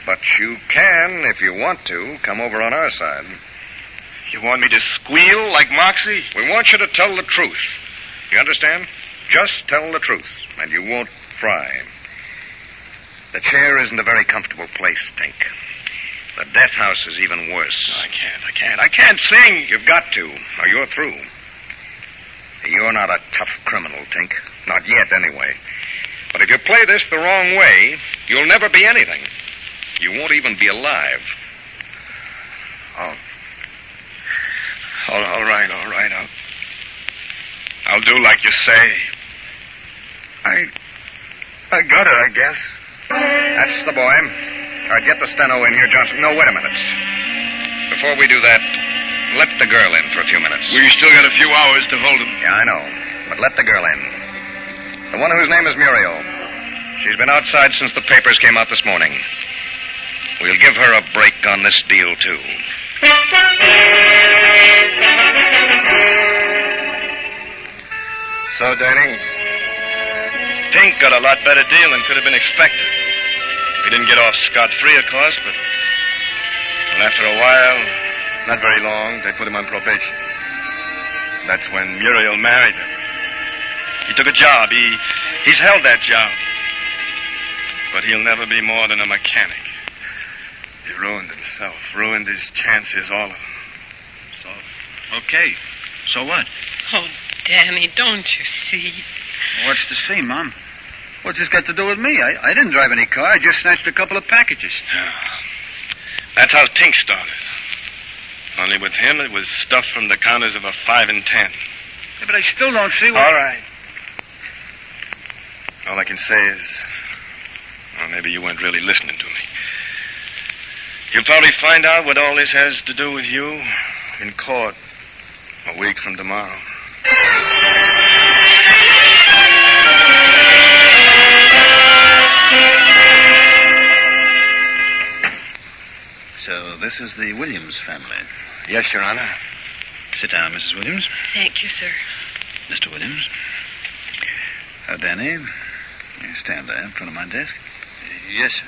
But you can, if you want to, come over on our side. You want me to squeal like Moxie? We want you to tell the truth. You understand? Just tell the truth, and you won't fry. The chair isn't a very comfortable place, Tink. The death house is even worse. No, I can't sing. You've got to, or you're through. You're not a tough criminal, Tink. Not yet, anyway. But if you play this the wrong way, you'll never be anything. You won't even be alive. Oh. All right. I'll do like you say. I got it, I guess. That's the boy. All right, get the steno in here, Johnson. No, wait a minute. Before we do that, let the girl in for a few minutes. We still got a few hours to hold him. Yeah, I know. But let the girl in. The one whose name is Muriel. She's been outside since the papers came out this morning. We'll give her a break on this deal, too. So, Danny, Tink got a lot better deal than could have been expected. He didn't get off scot-free, of course, but after a while, not very long, they put him on probation. That's when Muriel married him. He took a job. He's held that job. But he'll never be more than a mechanic. He ruined himself, ruined his chances, all of them. Okay. So what? Oh, Danny, don't you see? What's to see, Mom? What's this got to do with me? I didn't drive any car. I just snatched a couple of packages. Yeah. That's how Tink started. Only with him, it was stuff from the counters of a 5 and 10. Yeah, but I still don't see what... All right. All I can say is... Well, maybe you weren't really listening to me. You'll probably find out what all this has to do with you in court a week from tomorrow. So this is the Williams family. Yes, Your Honor. Sit down, Mrs. Williams. Thank you, sir. Mr. Williams. Danny, you stand there in front of my desk. Yes, sir.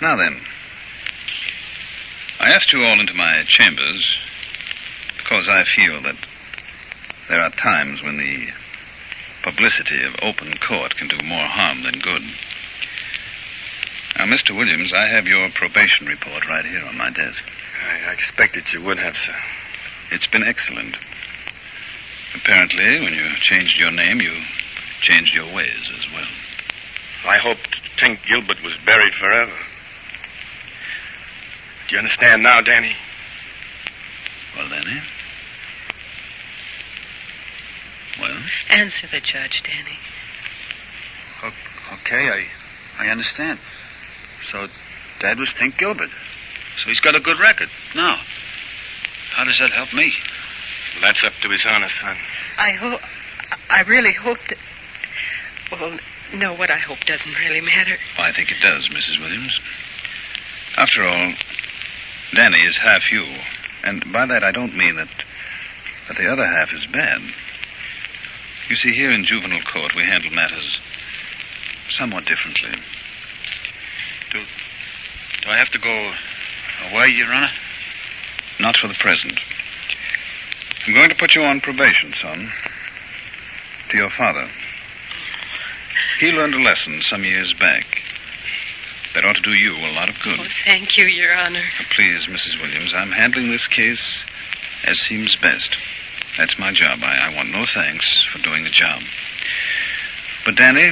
Now then, I asked you all into my chambers because I feel that there are times when the publicity of open court can do more harm than good. Now, Mr. Williams, I have your probation report right here on my desk. I expected you would have, sir. It's been excellent. Apparently, when you changed your name, you changed your ways as well. I hoped Tink Gilbert was buried forever. Do you understand now, Danny? Well, Danny? Well? Answer the judge, Danny. Okay, I understand. So, Dad was Tink Gilbert. So he's got a good record. Now, how does that help me? Well, that's up to his honor, son. I really hope that... Well, no, what I hope doesn't really matter. Well, I think it does, Mrs. Williams. After all, Danny is half you. And by that I don't mean that the other half is bad. You see, here in juvenile court, we handle matters somewhat differently. Do I have to go away, Your Honor? Not for the present. I'm going to put you on probation, son. To your father. He learned a lesson some years back that ought to do you a lot of good. Oh, thank you, Your Honor. Now, please, Mrs. Williams, I'm handling this case as seems best. That's my job. I want no thanks for doing the job. But, Danny,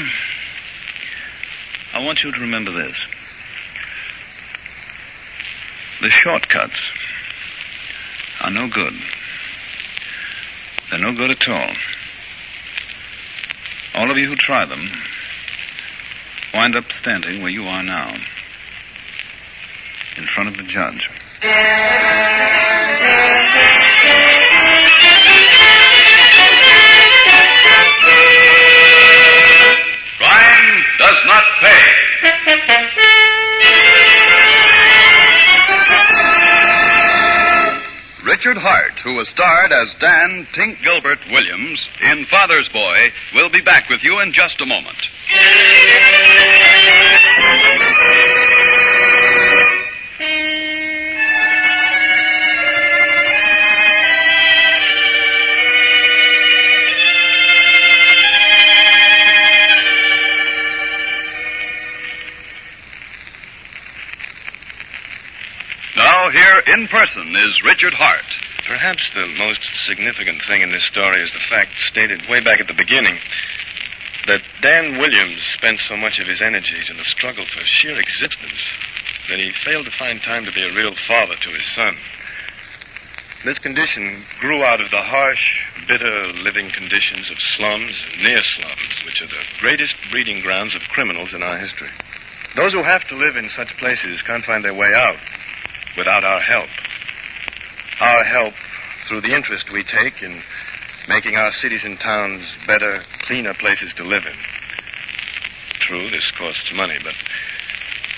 I want you to remember this. The shortcuts are no good. They're no good at all. All of you who try them wind up standing where you are now, in front of the judge. Crime does not pay. Richard Hart, who was starred as Dan Tink Gilbert Williams in Father's Boy, will be back with you in just a moment. here in person is Richard Hart. Perhaps the most significant thing in this story is the fact stated way back at the beginning that Dan Williams spent so much of his energies in the struggle for sheer existence that he failed to find time to be a real father to his son. This condition grew out of the harsh, bitter living conditions of slums and near slums, which are the greatest breeding grounds of criminals in our history. Those who have to live in such places can't find their way out without our help. Our help through the interest we take in making our cities and towns better, cleaner places to live in. True, this costs money, but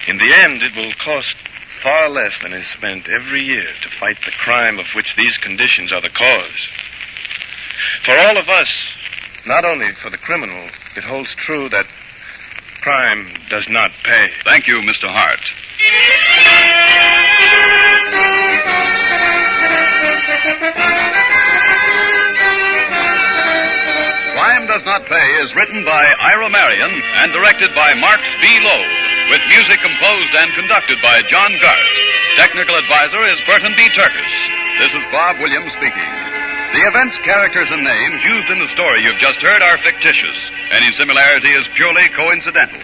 in the end it will cost far less than is spent every year to fight the crime of which these conditions are the cause. For all of us, not only for the criminal, it holds true that crime does not pay. Thank you, Mr. Hart. Crime Does Not Pay is written by Ira Marion and directed by Marx B. Loeb, with music composed and conducted by John Gart. Technical advisor is Burton B. Turkis. This is Bob Williams speaking. The events, characters, and names used in the story you've just heard are fictitious. Any similarity is purely coincidental.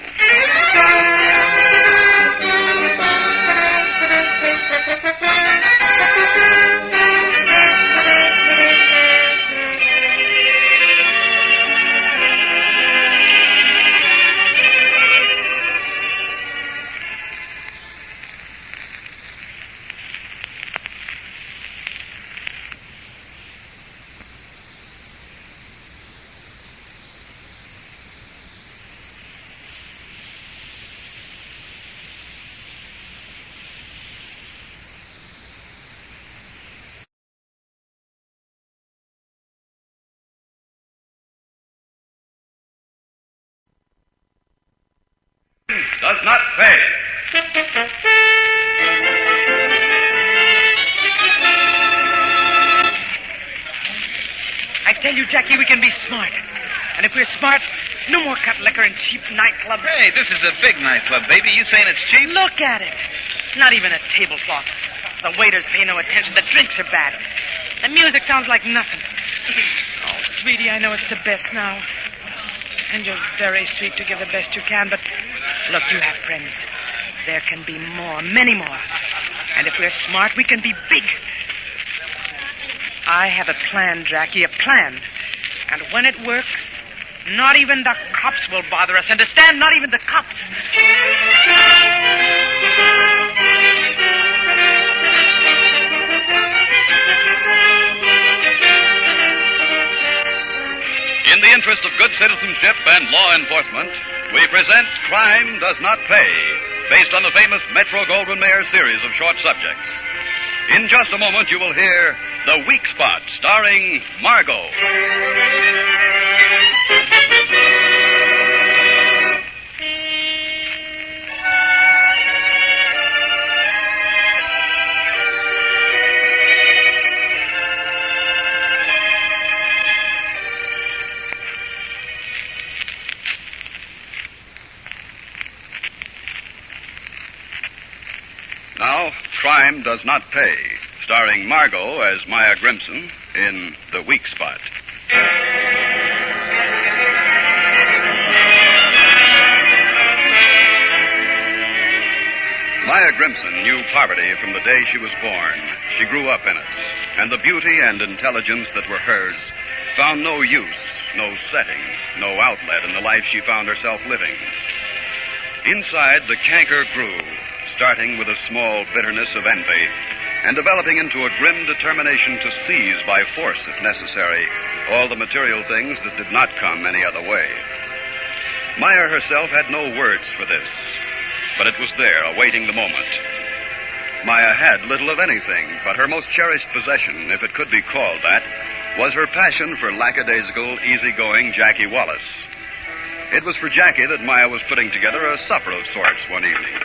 Does not pay. I tell you, Jackie, we can be smart. And if we're smart, no more cut liquor in cheap nightclubs. Hey, this is a big nightclub, baby. You saying it's cheap? Look at it. Not even a tablecloth. The waiters pay no attention. The drinks are bad. The music sounds like nothing. Oh, sweetie, I know it's the best now. And you're very sweet to give the best you can, but look, you have friends. There can be more, many more. And if we're smart, we can be big. I have a plan, Jackie, a plan. And when it works, not even the cops will bother us. Understand? Not even the cops. In the interest of good citizenship and law enforcement, we present Crime Does Not Pay, based on the famous Metro-Goldwyn-Mayer series of short subjects. In just a moment, you will hear The Weak Spot, starring Margot. Now, Crime Does Not Pay, starring Margot as Maya Grimson in The Weak Spot. Maya Grimson knew poverty from the day she was born. She grew up in it, and the beauty and intelligence that were hers found no use, no setting, no outlet in the life she found herself living. Inside, the canker grew, starting with a small bitterness of envy and developing into a grim determination to seize by force, if necessary, all the material things that did not come any other way. Maya herself had no words for this, but it was there, awaiting the moment. Maya had little of anything, but her most cherished possession, if it could be called that, was her passion for lackadaisical, easygoing Jackie Wallace. It was for Jackie that Maya was putting together a supper of sorts one evening.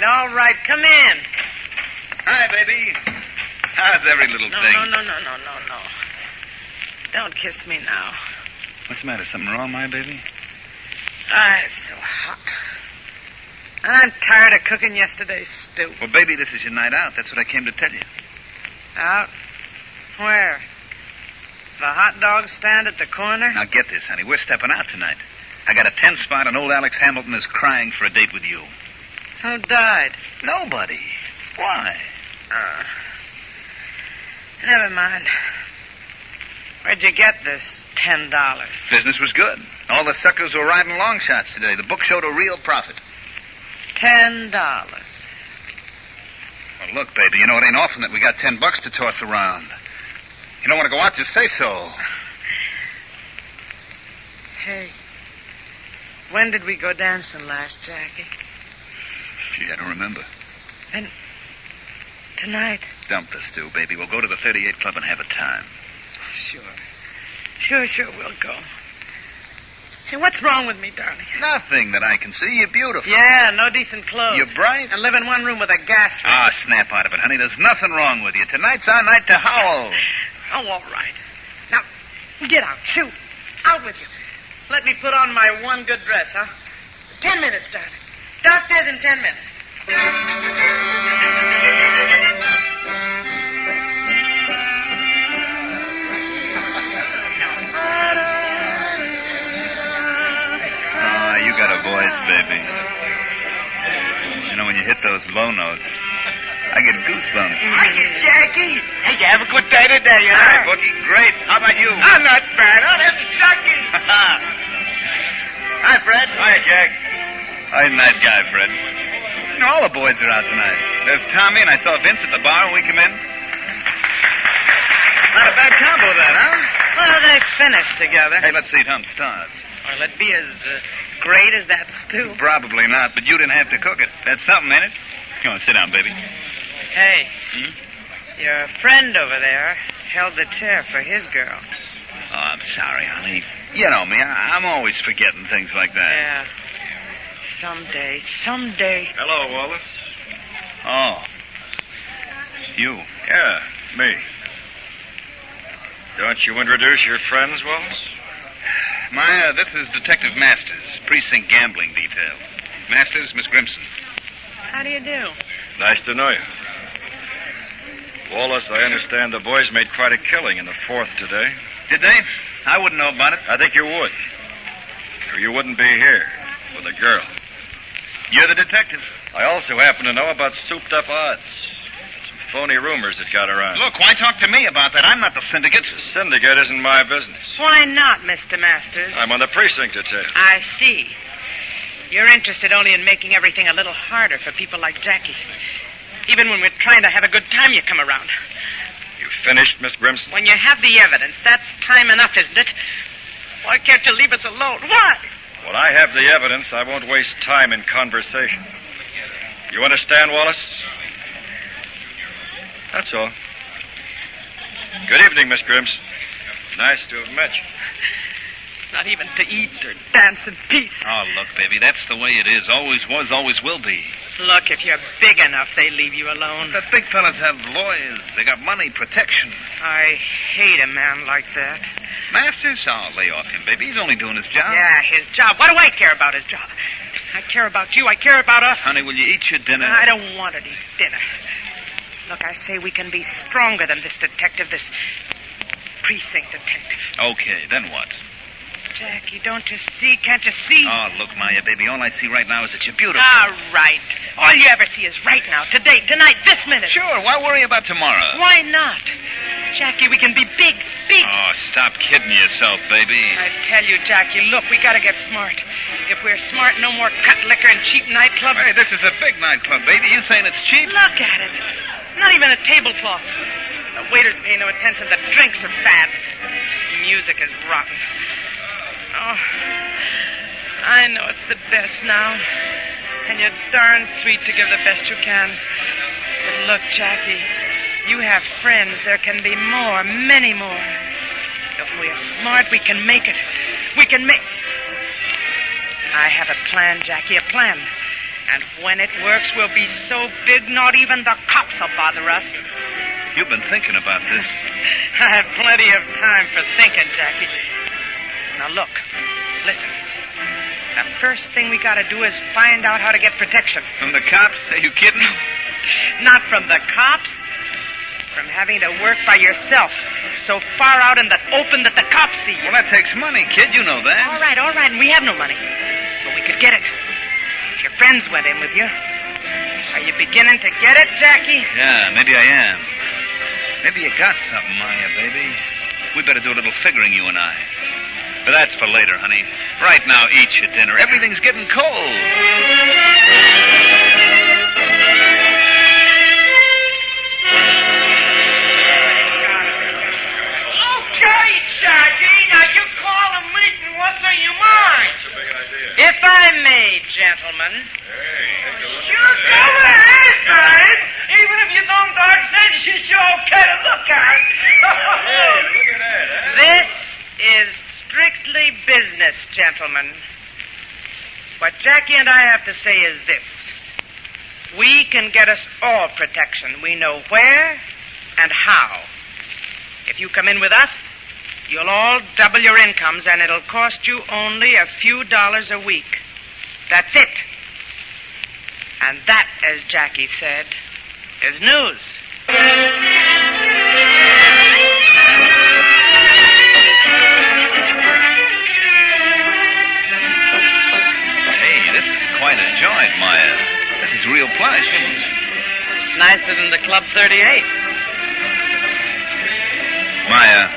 All right, come in. Hi, baby. How's every little thing? No. Don't kiss me now. What's the matter? Something wrong, my baby? It's so hot. And I'm tired of cooking yesterday's stew. Well, baby, this is your night out. That's what I came to tell you. Out? Where? The hot dog stand at the corner? Now get this, honey. We're stepping out tonight. I got a 10 spot and old Alex Hamilton is crying for a date with you. Who died? Nobody. Why? Never mind. Where'd you get this $10? Business was good. All the suckers were riding long shots today. The book showed a real profit. $10. Well, look, baby, you know it ain't often that we got $10 to toss around. You don't want to go out, just say so. Hey, when did we go dancing last, Jackie? Gee, I don't remember. And tonight? Dump the stew, baby. We'll go to the 38 Club and have a time. Sure, we'll go. Hey, what's wrong with me, darling? Nothing that I can see. You're beautiful. Yeah, no decent clothes. You're bright. And live in one room with a gas ring. Ah, snap out of it, honey. There's nothing wrong with you. Tonight's our night to howl. Oh, all right. Now, get out. Shoot. Out with you. Let me put on my one good dress, huh? 10 minutes, darling. Downstairs in 10 minutes. You got a voice, baby. You know, when you hit those low notes, I get goosebumps. Hiya, Jackie. Hey, you have a good day today, you know? Hi, Boogie. Great. How about you? I'm not bad. Oh, that's shocking. Hi, Fred. Hiya, Jack. Hi, nice guy, Fred. You know, all the boys are out tonight. There's Tommy, and I saw Vince at the bar when we come in. Not a bad combo, that, huh? Well, they finished together. Hey, let's see Tom start. Will it be as great as that stew? Probably not, but you didn't have to cook it. That's something, ain't it? Come on, sit down, baby. Hey, your friend over there held the chair for his girl. Oh, I'm sorry, honey. You know me. I'm always forgetting things like that. Yeah. Someday. Hello, Wallace. Oh. You. Yeah, me. Don't you introduce your friends, Wallace? This is Detective Masters, Precinct Gambling Detail. Masters, Miss Grimson. How do you do? Nice to know you. Wallace, I understand the boys made quite a killing in the 4th today. Did they? I wouldn't know about it. I think you would. Or you wouldn't be here with a girl. You're the detective. I also happen to know about souped-up odds. Some phony rumors that got around. Look, why talk to me about that? I'm not the syndicate. The syndicate isn't my business. Why not, Mr. Masters? I'm on the precinct detail. I see. You're interested only in making everything a little harder for people like Jackie. Even when we're trying to have a good time, you come around. You finished, Miss Grimson? When you have the evidence, that's time enough, isn't it? Why can't you leave us alone? Why? When I have the evidence, I won't waste time in conversation. You understand, Wallace? That's all. Good evening, Miss Grimson. Nice to have met you. Not even to eat or dance in peace. Oh, look, baby, that's the way it is. Always was, always will be. Look, if you're big enough, they leave you alone. The big fellas have lawyers. They got money, protection. I hate a man like that. Masters? Oh, lay off him, baby. He's only doing his job. Yeah, his job. What do I care about his job? I care about you. I care about us. Honey, will you eat your dinner? I don't want to eat dinner. Look, I say we can be stronger than this detective, this precinct detective. Okay, then what? Jackie, don't you see? Can't you see? Oh, look, Maya, baby, all I see right now is that you're beautiful. All right. All you ever see is right now, today, tonight, this minute. Sure, why worry about tomorrow? Why not? Jackie, we can be big. Oh, stop kidding yourself, baby. I tell you, Jackie, look, we gotta get smart. If we're smart, no more cut liquor and cheap nightclubs. Hey, this is a big nightclub, baby. You saying it's cheap? Look at it. Not even a tablecloth. The waiters pay no attention. The drinks are bad. The music is rotten. Oh, I know it's the best now. And you're darn sweet to give the best you can. But look, Jackie, you have friends. There can be more, many more. If we're smart, we can make it. I have a plan, Jackie, a plan. And when it works, we'll be so big, not even the cops will bother us. You've been thinking about this. I have plenty of time for thinking, Jackie. Now, look. Listen. The first thing we gotta do is find out how to get protection. From the cops? Are you kidding? Not from the cops. From having to work by yourself. So far out in the open that the cops see you. Well, that takes money, kid. You know that. All right. And we have no money. But we could get it. If your friends went in with you. Are you beginning to get it, Jackie? Yeah, maybe I am. Maybe you got something, Maya, baby. We better do a little figuring, you and I. But that's for later, honey. Right now, eat your dinner. Everything's getting cold. Okay, Jackie. Now you call a meeting. What's on your mind? That's a big idea. If I may, gentlemen. Sure, go ahead, man. Even if you don't dodge sense, you sure okay to look at. Hey, look at that, huh? This is strictly business, gentlemen. What Jackie and I have to say is this. We can get us all protection. We know where and how. If you come in with us, you'll all double your incomes, and it'll cost you only a few dollars a week. That's it. And that, as Jackie said, is news. Hey, this is quite a joint, Maya. This is real plush. Nicer than the Club 38. Maya.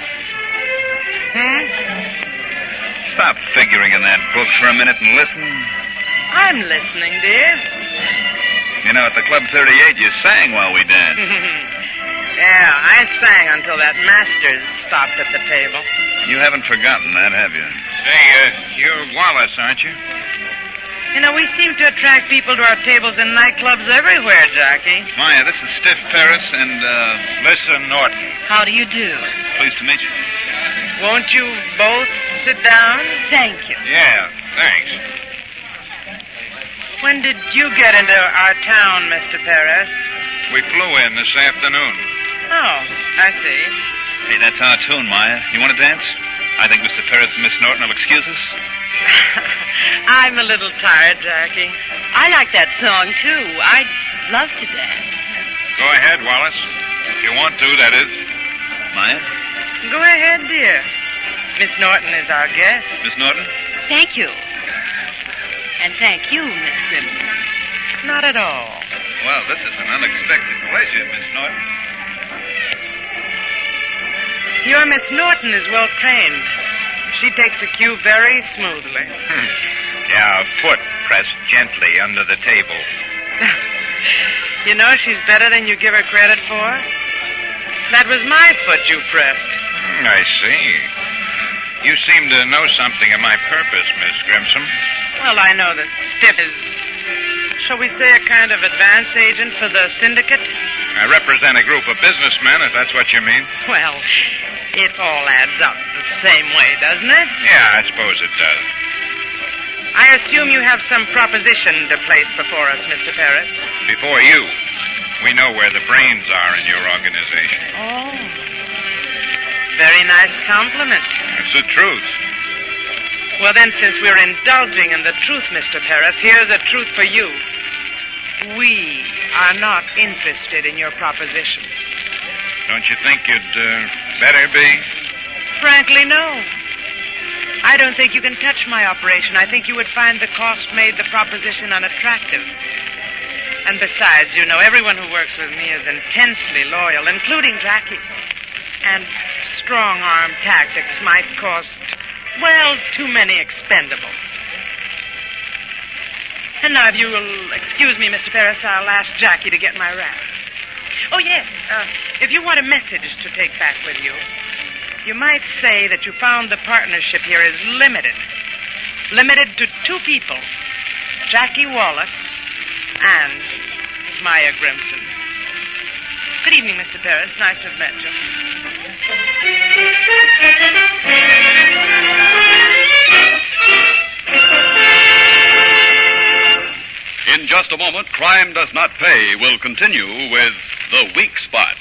Stop figuring in that book for a minute and listen. I'm listening, dear. You know, at the Club 38, you sang while we danced. Yeah, I sang until that Masters stopped at the table. You haven't forgotten that, have you? Say, you're Wallace, aren't you? You know, we seem to attract people to our tables in nightclubs everywhere, Jackie. Maya, this is Stiff Paris and, Listen, Norton. How do you do? Pleased to meet you. Won't you both sit down? Thank you. Yeah, thanks. When did you get into our town, Mr. Paris? We flew in this afternoon. Oh, I see. Hey, that's our tune, Maya. You want to dance? I think Mr. Paris and Miss Norton will excuse us. I'm a little tired, Jackie. I like that song, too. I'd love to dance. Go ahead, Wallace. If you want to, that is. Maya? Go ahead, dear. Miss Norton is our guest. Miss Norton? Thank you. And thank you, Miss Grimson. Not at all. Well, this is an unexpected pleasure, Miss Norton. Your Miss Norton is well trained. She takes a cue very smoothly. Yeah, a foot pressed gently under the table. You know, she's better than you give her credit for. That was my foot you pressed. I see. You seem to know something of my purpose, Miss Grimson. Well, I know that Stiff is, shall we say, a kind of advance agent for the syndicate. I represent a group of businessmen, if that's what you mean. Well, it all adds up the same way, doesn't it? Yeah, I suppose it does. I assume you have some proposition to place before us, Mr. Paris. Before you, we know where the brains are in your organization. Oh. Very nice compliment. It's the truth. Well, then, since we're indulging in the truth, Mr. Paris, here's a truth for you. We are not interested in your proposition. Don't you think you'd better be? Frankly, no. I don't think you can touch my operation. I think you would find the cost made the proposition unattractive. And besides, you know, everyone who works with me is intensely loyal, including Jackie. And strong-arm tactics might cost, well, too many expendables. And now, if you will excuse me, Mr. Paris, I'll ask Jackie to get my wrap. Oh, yes. If you want a message to take back with you, you might say that you found the partnership here is limited. Limited to 2 people, Jackie Wallace and Maya Grimson. Good evening, Mr. Paris. Nice to have met you. In just a moment, Crime Does Not Pay will continue with The Weak Spot.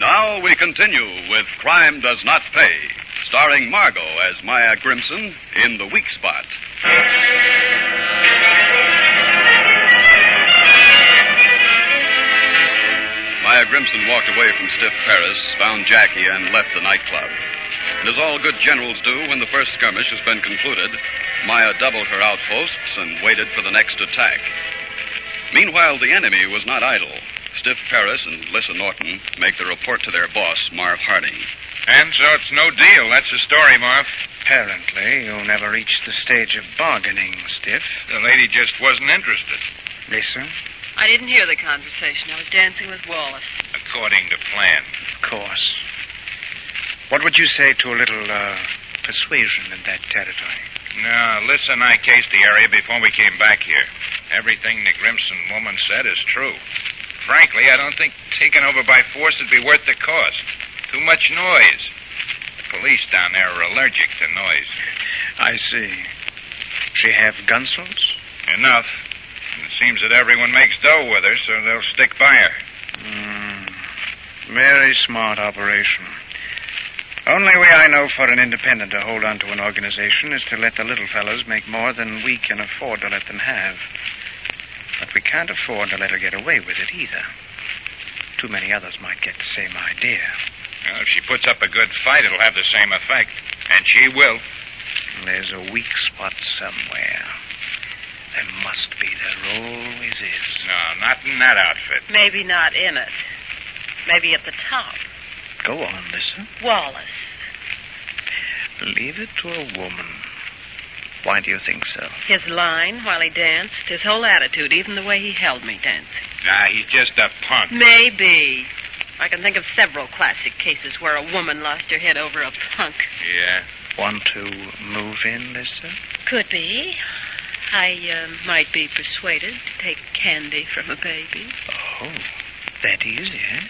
Now we continue with Crime Does Not Pay, starring Margot as Maya Grimson in The Weak Spot. Maya Grimson walked away from Stiff Paris, found Jackie, and left the nightclub. And as all good generals do when the first skirmish has been concluded, Maya doubled her outposts and waited for the next attack. Meanwhile, the enemy was not idle. Stiff Paris and Lissa Norton make the report to their boss, Marv Harding. And so it's no deal. That's the story, Marv. Apparently, you never reached the stage of bargaining, Stiff. The lady just wasn't interested. Listen, I didn't hear the conversation. I was dancing with Wallace. According to plan. of course. What would you say to a little, persuasion in that territory? No, Lissa and I cased the area before we came back here. Everything the Grimson woman said is true. Frankly, I don't think taking over by force would be worth the cost. Too much noise. The police down there are allergic to noise. I see. She have gun salts? Enough. And it seems that everyone makes dough with her, so they'll stick by her. Very smart operation. Only way I know for an independent to hold on to an organization is to let the little fellows make more than we can afford to let them have. But we can't afford to let her get away with it either. Too many others might get the same idea. Well, if she puts up a good fight, it'll have the same effect. And she will. There's a weak spot somewhere. There must be. There always is. No, not in that outfit. Maybe not in it. Maybe at the top. Go on, Lissa. Wallace. Leave it to a woman. Why do you think so? His line while he danced, his whole attitude, even the way he held me dancing. Nah, he's just a punk. Maybe. I can think of several classic cases where a woman lost her head over a punk. Yeah. Want to move in, Lissa? Could be. I might be persuaded to take candy from a baby. Oh, that easy, eh?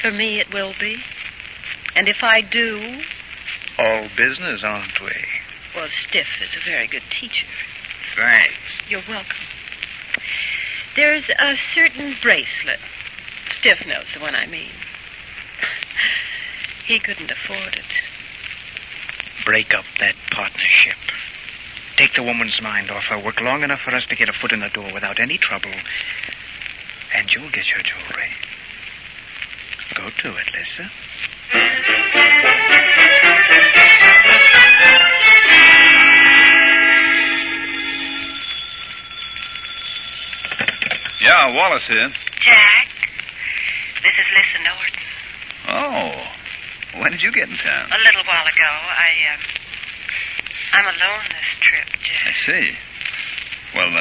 For me, it will be. And if I do... All business, aren't we? Well, Stiff is a very good teacher. Thanks. You're welcome. There's a certain bracelet. Stiff knows the one I mean. He couldn't afford it. Break up that partnership. Take the woman's mind off her. Work long enough for us to get a foot in the door without any trouble. And you'll get your jewelry. Go to it, Lissa. Yeah, Wallace here. Jack, this is Lissa Norton. Oh, when did you get in town? A little while ago. I'm alone this trip, Jack. I see. Well,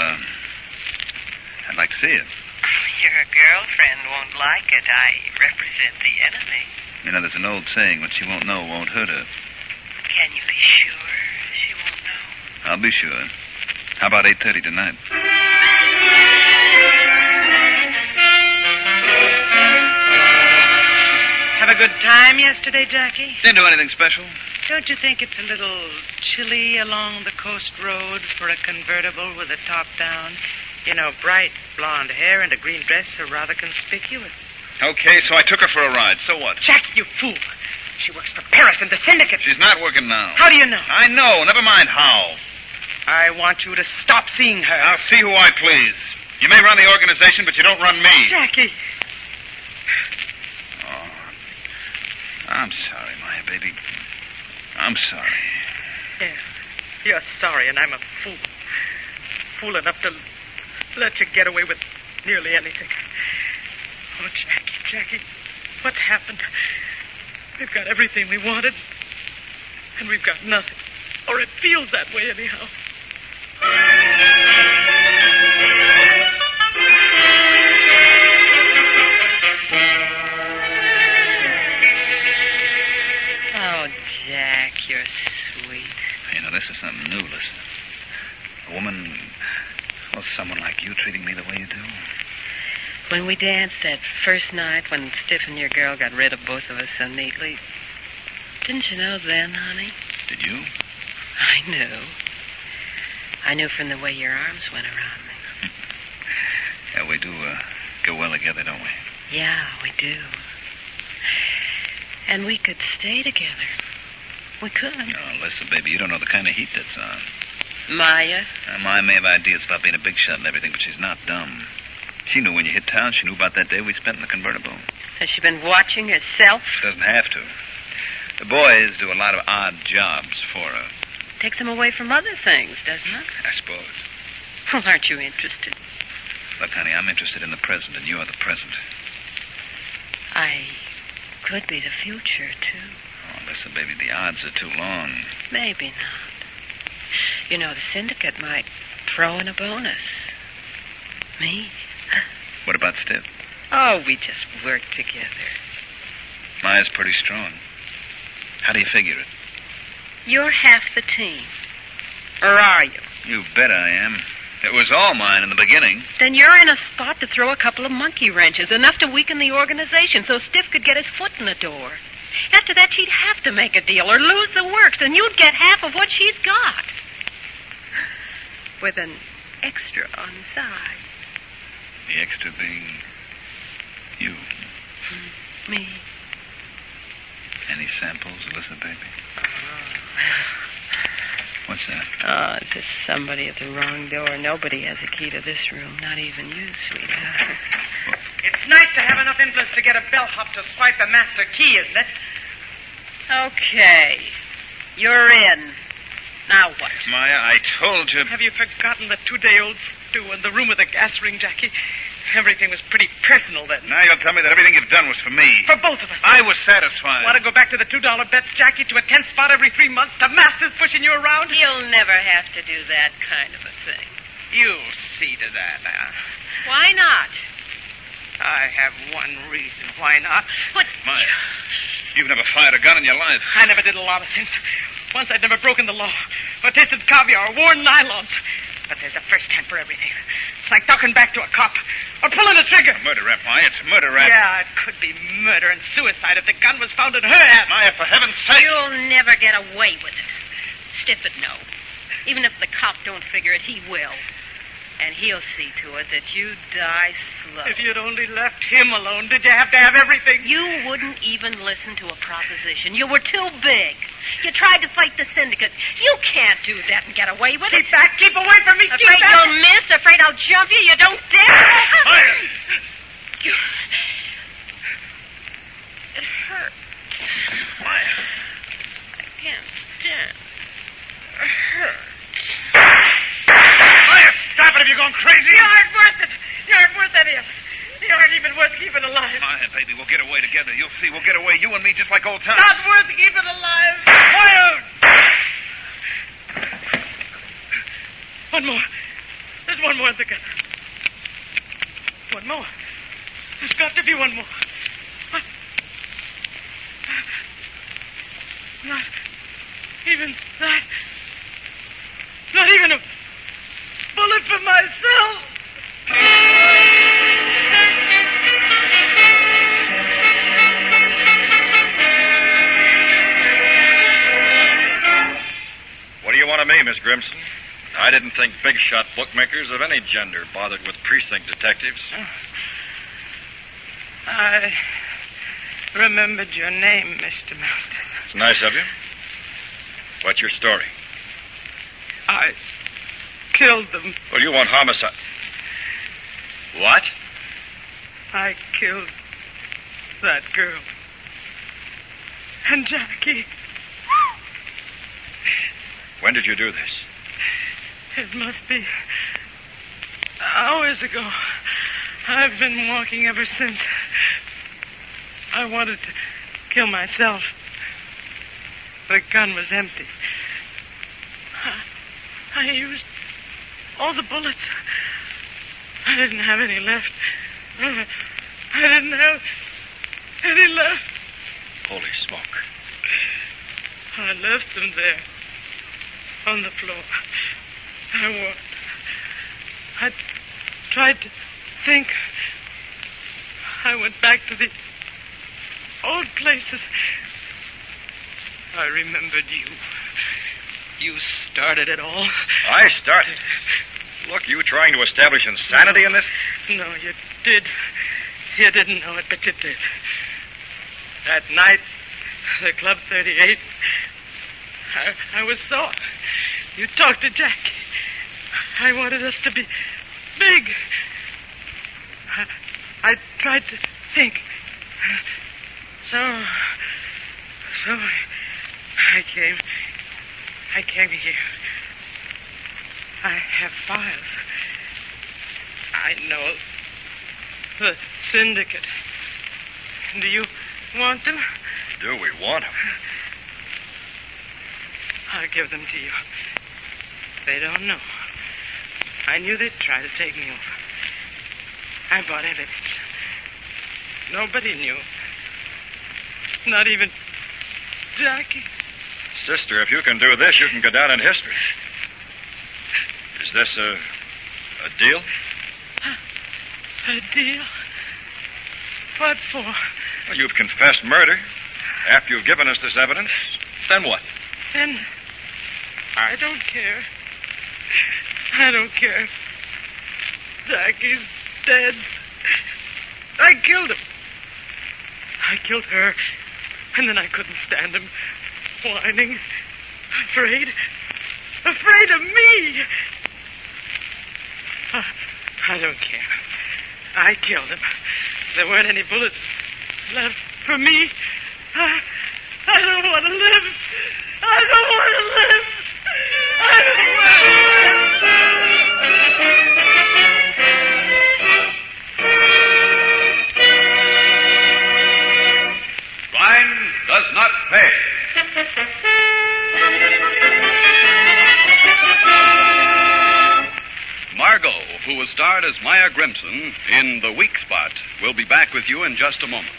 I'd like to see it. Your girlfriend won't like it. I represent the enemy. You know, there's an old saying, what she won't know won't hurt her. Can you be sure she won't know? I'll be sure. How about 8:30 tonight? Have a good time yesterday, Jackie? Didn't do anything special. Don't you think it's a little chilly along the coast road for a convertible with the top down? You know, bright blonde hair and a green dress are rather conspicuous. Okay, so I took her for a ride. So what? Jack, you fool. She works for Paris and the syndicate. She's not working now. How do you know? I know. Never mind how. I want you to stop seeing her. I'll see who I please. You may run the organization, but you don't run me. Jackie. Oh, I'm sorry, Maya, baby. I'm sorry. Yeah, you're sorry, and I'm a fool. Fool enough to let you get away with nearly anything. Oh, Jackie, what happened? We've got everything we wanted, and we've got nothing. Or it feels that way, anyhow. Oh, Jack, you're sweet. You know, this is something new, listen. A woman Well, someone like you treating me the way you do. When we danced that first night when Stiff and your girl got rid of both of us so neatly, didn't you know then, honey? Did you? I knew. I knew from the way your arms went around me. Yeah, we do go well together, don't we? Yeah, we do. And we could stay together. We could. Oh, listen, baby, you don't know the kind of heat that's on. Maya? Maya may have ideas about being a big shot and everything, but she's not dumb. She knew when you hit town. She knew about that day we spent in the convertible. Has she been watching herself? Doesn't have to. The boys do a lot of odd jobs for her. Takes them away from other things, doesn't it? I suppose. Well, aren't you interested? Look, honey, I'm interested in the present, and you're the present. I could be the future, too. Oh, listen, baby, the odds are too long. Maybe not. You know, the syndicate might throw in a bonus. Me? What about Stiff? Oh, we just work together. Maya's pretty strong. How do you figure it? You're half the team. Or are you? You bet I am. It was all mine in the beginning. Then you're in a spot to throw a couple of monkey wrenches, enough to weaken the organization so Stiff could get his foot in the door. After that, she'd have to make a deal or lose the works, and you'd get half of what she's got. With an extra on the side. The extra being you. Me. Any samples, Alyssa, baby? What's that? Oh, it's just somebody at the wrong door. Nobody has a key to this room, not even you, sweetheart. It's nice to have enough influence to get a bellhop to swipe a master key, isn't it? Okay. You're in. Now what? Maya, I told you. Have you forgotten the 2-day-old stew in the room with the gas ring, Jackie? Everything was pretty personal then. Now you'll tell me that everything you've done was for me. For both of us. I was satisfied. Want to go back to the $2 bets, Jackie, to a 10 spot every 3 months, to masters pushing you around? You'll never have to do that kind of a thing. You'll see to that now. Why not? I have one reason why not. What? Maya, you've never fired a gun in your life. I never did a lot of things. Once I'd never broken the law, or tasted caviar, or worn nylons. But there's a first time for everything. It's like talking back to a cop, or pulling a trigger. Murder rap, Maya. It's murder rap. Yeah, it could be murder and suicide if the gun was found in her hand. Maya, for heaven's sake. You'll never get away with it. Stiff it, no. Even if the cop don't figure it, he will. And he'll see to it that you die slow. If you'd only left him alone, did you have to have everything? You wouldn't even listen to a proposition. You were too big. You tried to fight the syndicate. You can't do that and get away with it. Keep back. Keep away from me. Afraid you'll miss? Afraid I'll jump you? You don't dare. Maya! It hurts. Maya. I can't stand. It hurts. Maya, stop it if you're going crazy. You aren't worth it. You aren't worth any of it. You aren't even worth keeping alive. Maya, baby, we'll get away together. You'll see. We'll get away, you and me, just like old times. Not worth keeping alive. Maya! One more. There's one more in the gun. One more. There's got to be one more. What? Not even that. Not even a bullet for myself. What do you want of me, Miss Grimson? I didn't think big shot bookmakers of any gender bothered with precinct detectives. I remembered your name, Mr. Masters. It's nice of you. What's your story? I killed them. Well, you want homicide. What? I killed that girl. And Jackie. When did you do this? It must be hours ago. I've been walking ever since. I wanted to kill myself. The gun was empty. I used all the bullets. I didn't have any left. I didn't have any left. Holy smoke. I left them there on the floor. I I tried to think. I went back to the old places. I remembered you. You started it all. I started? Look, you trying to establish insanity in this? No, you did. You didn't know it, but you did. That night, the Club 38, I was sore. You talked to Jackie. I wanted us to be big. I tried to think. So I came here. I have files. I know the syndicate. Do you want them? Do we want them? I'll give them to you. They don't know. I knew they'd try to take me over. I bought evidence. Nobody knew. Not even Jackie. Sister, if you can do this, you can go down in history. Is this a deal? A deal? What for? Well, you've confessed murder. After you've given us this evidence, then what? Then I don't care. I don't care. Jackie's dead. I killed him. I killed her, and then I couldn't stand him. Whining. Afraid. Afraid of me. I don't care. I killed him. There weren't any bullets left for me. I don't want to live. I don't want to live. I don't want to live. Crime does not pay. Margot, who was starred as Maya Grimson in The Weak Spot, will be back with you in just a moment.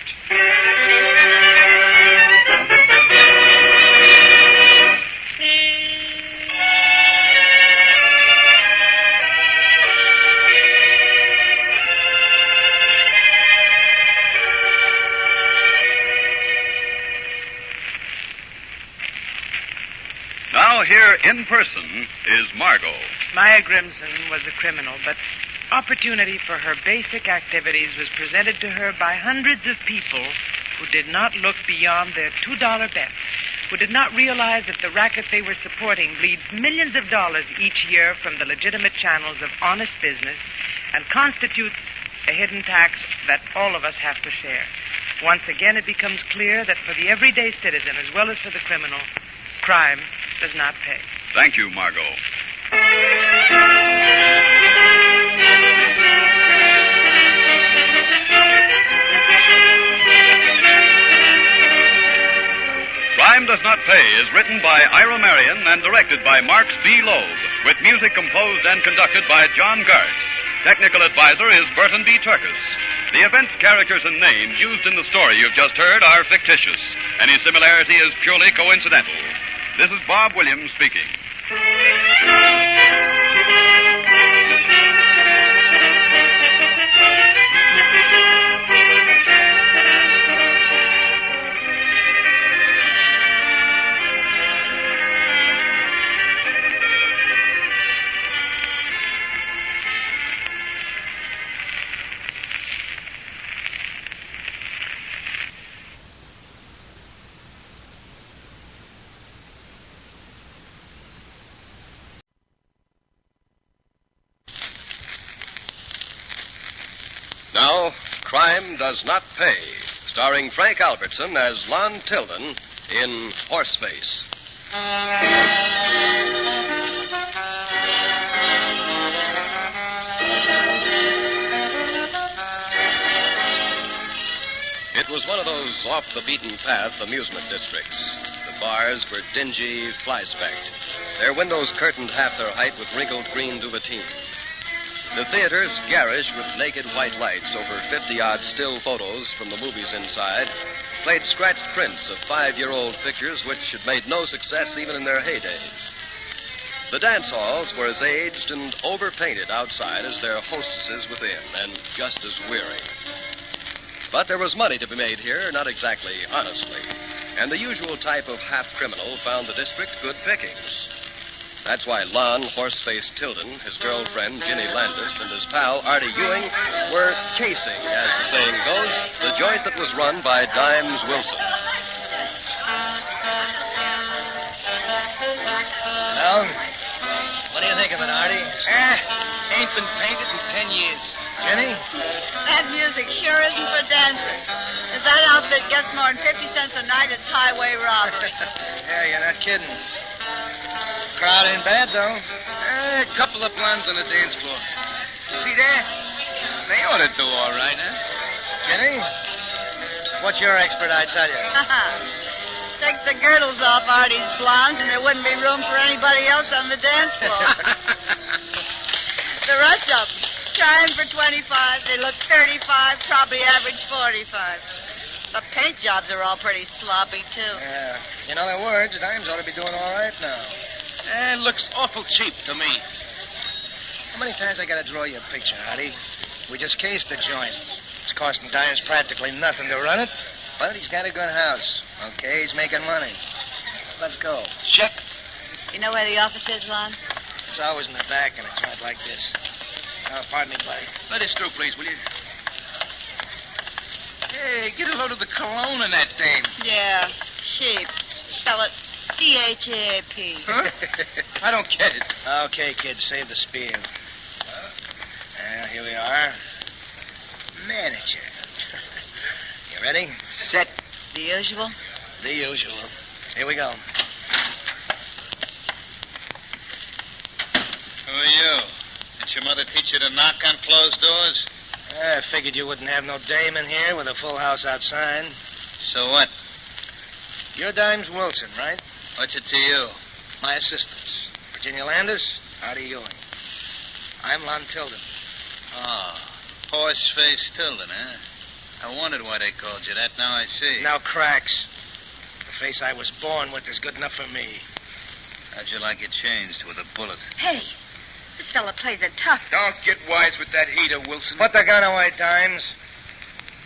Now here in person is Margot. Maya Grimson was a criminal, but opportunity for her basic activities was presented to her by hundreds of people who did not look beyond their $2 bets, who did not realize that the racket they were supporting bleeds millions of dollars each year from the legitimate channels of honest business and constitutes a hidden tax that all of us have to share. Once again, it becomes clear that for the everyday citizen, as well as for the criminal, crime does not pay. Thank you, Margot. Crime Does Not Pay is written by Ira Marion and directed by Marx B. Loeb, with music composed and conducted by John Gart. Technical advisor is Burton B. Turkis. The events, characters, and names used in the story you've just heard are fictitious. Any similarity is purely coincidental. This is Bob Williams speaking. Now, Crime Does Not Pay, starring Frank Albertson as Lon Tilden in Horseface. It was one of those off-the-beaten-path amusement districts. The bars were dingy, fly-specked, their windows curtained half their height with wrinkled green duvetine. The theaters, garish with naked white lights over 50-odd still photos from the movies inside, played scratched prints of 5-year-old pictures which had made no success even in their heydays. The dance halls were as aged and overpainted outside as their hostesses within, and just as weary. But there was money to be made here, not exactly honestly, and the usual type of half-criminal found the district good pickings. That's why Lon Horseface Tilden, his girlfriend Ginny Landis, and his pal Artie Ewing were casing, as the saying goes, the joint that was run by Dimes Wilson. Well, what do you think of it, Artie? Ain't been painted in 10 years. Jenny? That music sure isn't for dancing. If that outfit gets more than 50 cents a night, it's highway robbery. Yeah, you're not kidding. Crowd ain't bad, though. A couple of blondes on the dance floor. See there? They ought to do all right, huh? Jenny? What's your expert, I tell you? Take the girdles off Artie's blondes, and there wouldn't be room for anybody else on the dance floor. The rest of them, trying for 25, they look 35, probably average 45. The paint jobs are all pretty sloppy, too. Yeah. In other words, Dimes ought to be doing all right now. It looks awful cheap to me. How many times I gotta draw you a picture, Artie? We just cased the joint. It's costing Dimes practically nothing to run it, but he's got a good house. Okay, he's making money. Let's go. Check. You know where the office is, Lon? It's always in the back in a joint like this. Oh, pardon me, buddy. Let us through, please, will you? Hey, get a load of the cologne in that dame. Yeah, sheep. Spell it C-H-A-P. Huh? I don't get it. Okay, kid, save the spiel. Well, here we are. Manager. You ready? Set. The usual? The usual. Here we go. Who are you? Did your mother teach you to knock on closed doors? I figured you wouldn't have no dame in here with a full house outside. So what? You're Dimes Wilson, right? What's it to you? My assistants. Virginia Landis, Artie Ewing. I'm Lon Tilden. Oh, Horseface Tilden, huh? I wondered why they called you that. Now I see. Now cracks. The face I was born with is good enough for me. How'd you like it changed with a bullet? Hey, this fella plays it tough. Don't get wise with that heater, Wilson. Put the gun away, Dimes.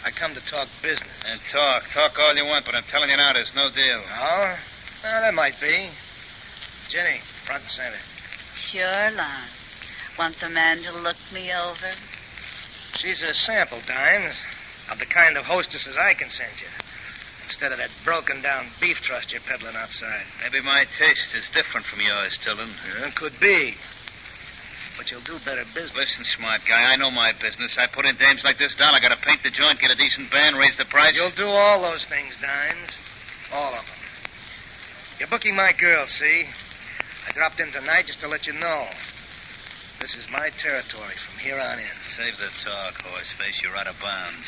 I come to talk business. And talk all you want, but I'm telling you now, there's no deal. Oh? Well, there might be. Jenny, front and center. Sure, Lon. Want the man to look me over? She's a sample, Dimes, of the kind of hostesses I can send you. Instead of that broken-down beef trust you're peddling outside. Maybe my taste is different from yours, Tilden. Yeah, could be. But you'll do better business. Listen, smart guy, I know my business. I put in dames like this down. I gotta paint the joint, get a decent band, raise the price. You'll do all those things, Dimes. All of them. You're booking my girl, see? I dropped in tonight just to let you know. This is my territory from here on in. Save the talk, Horseface. You're out of bounds.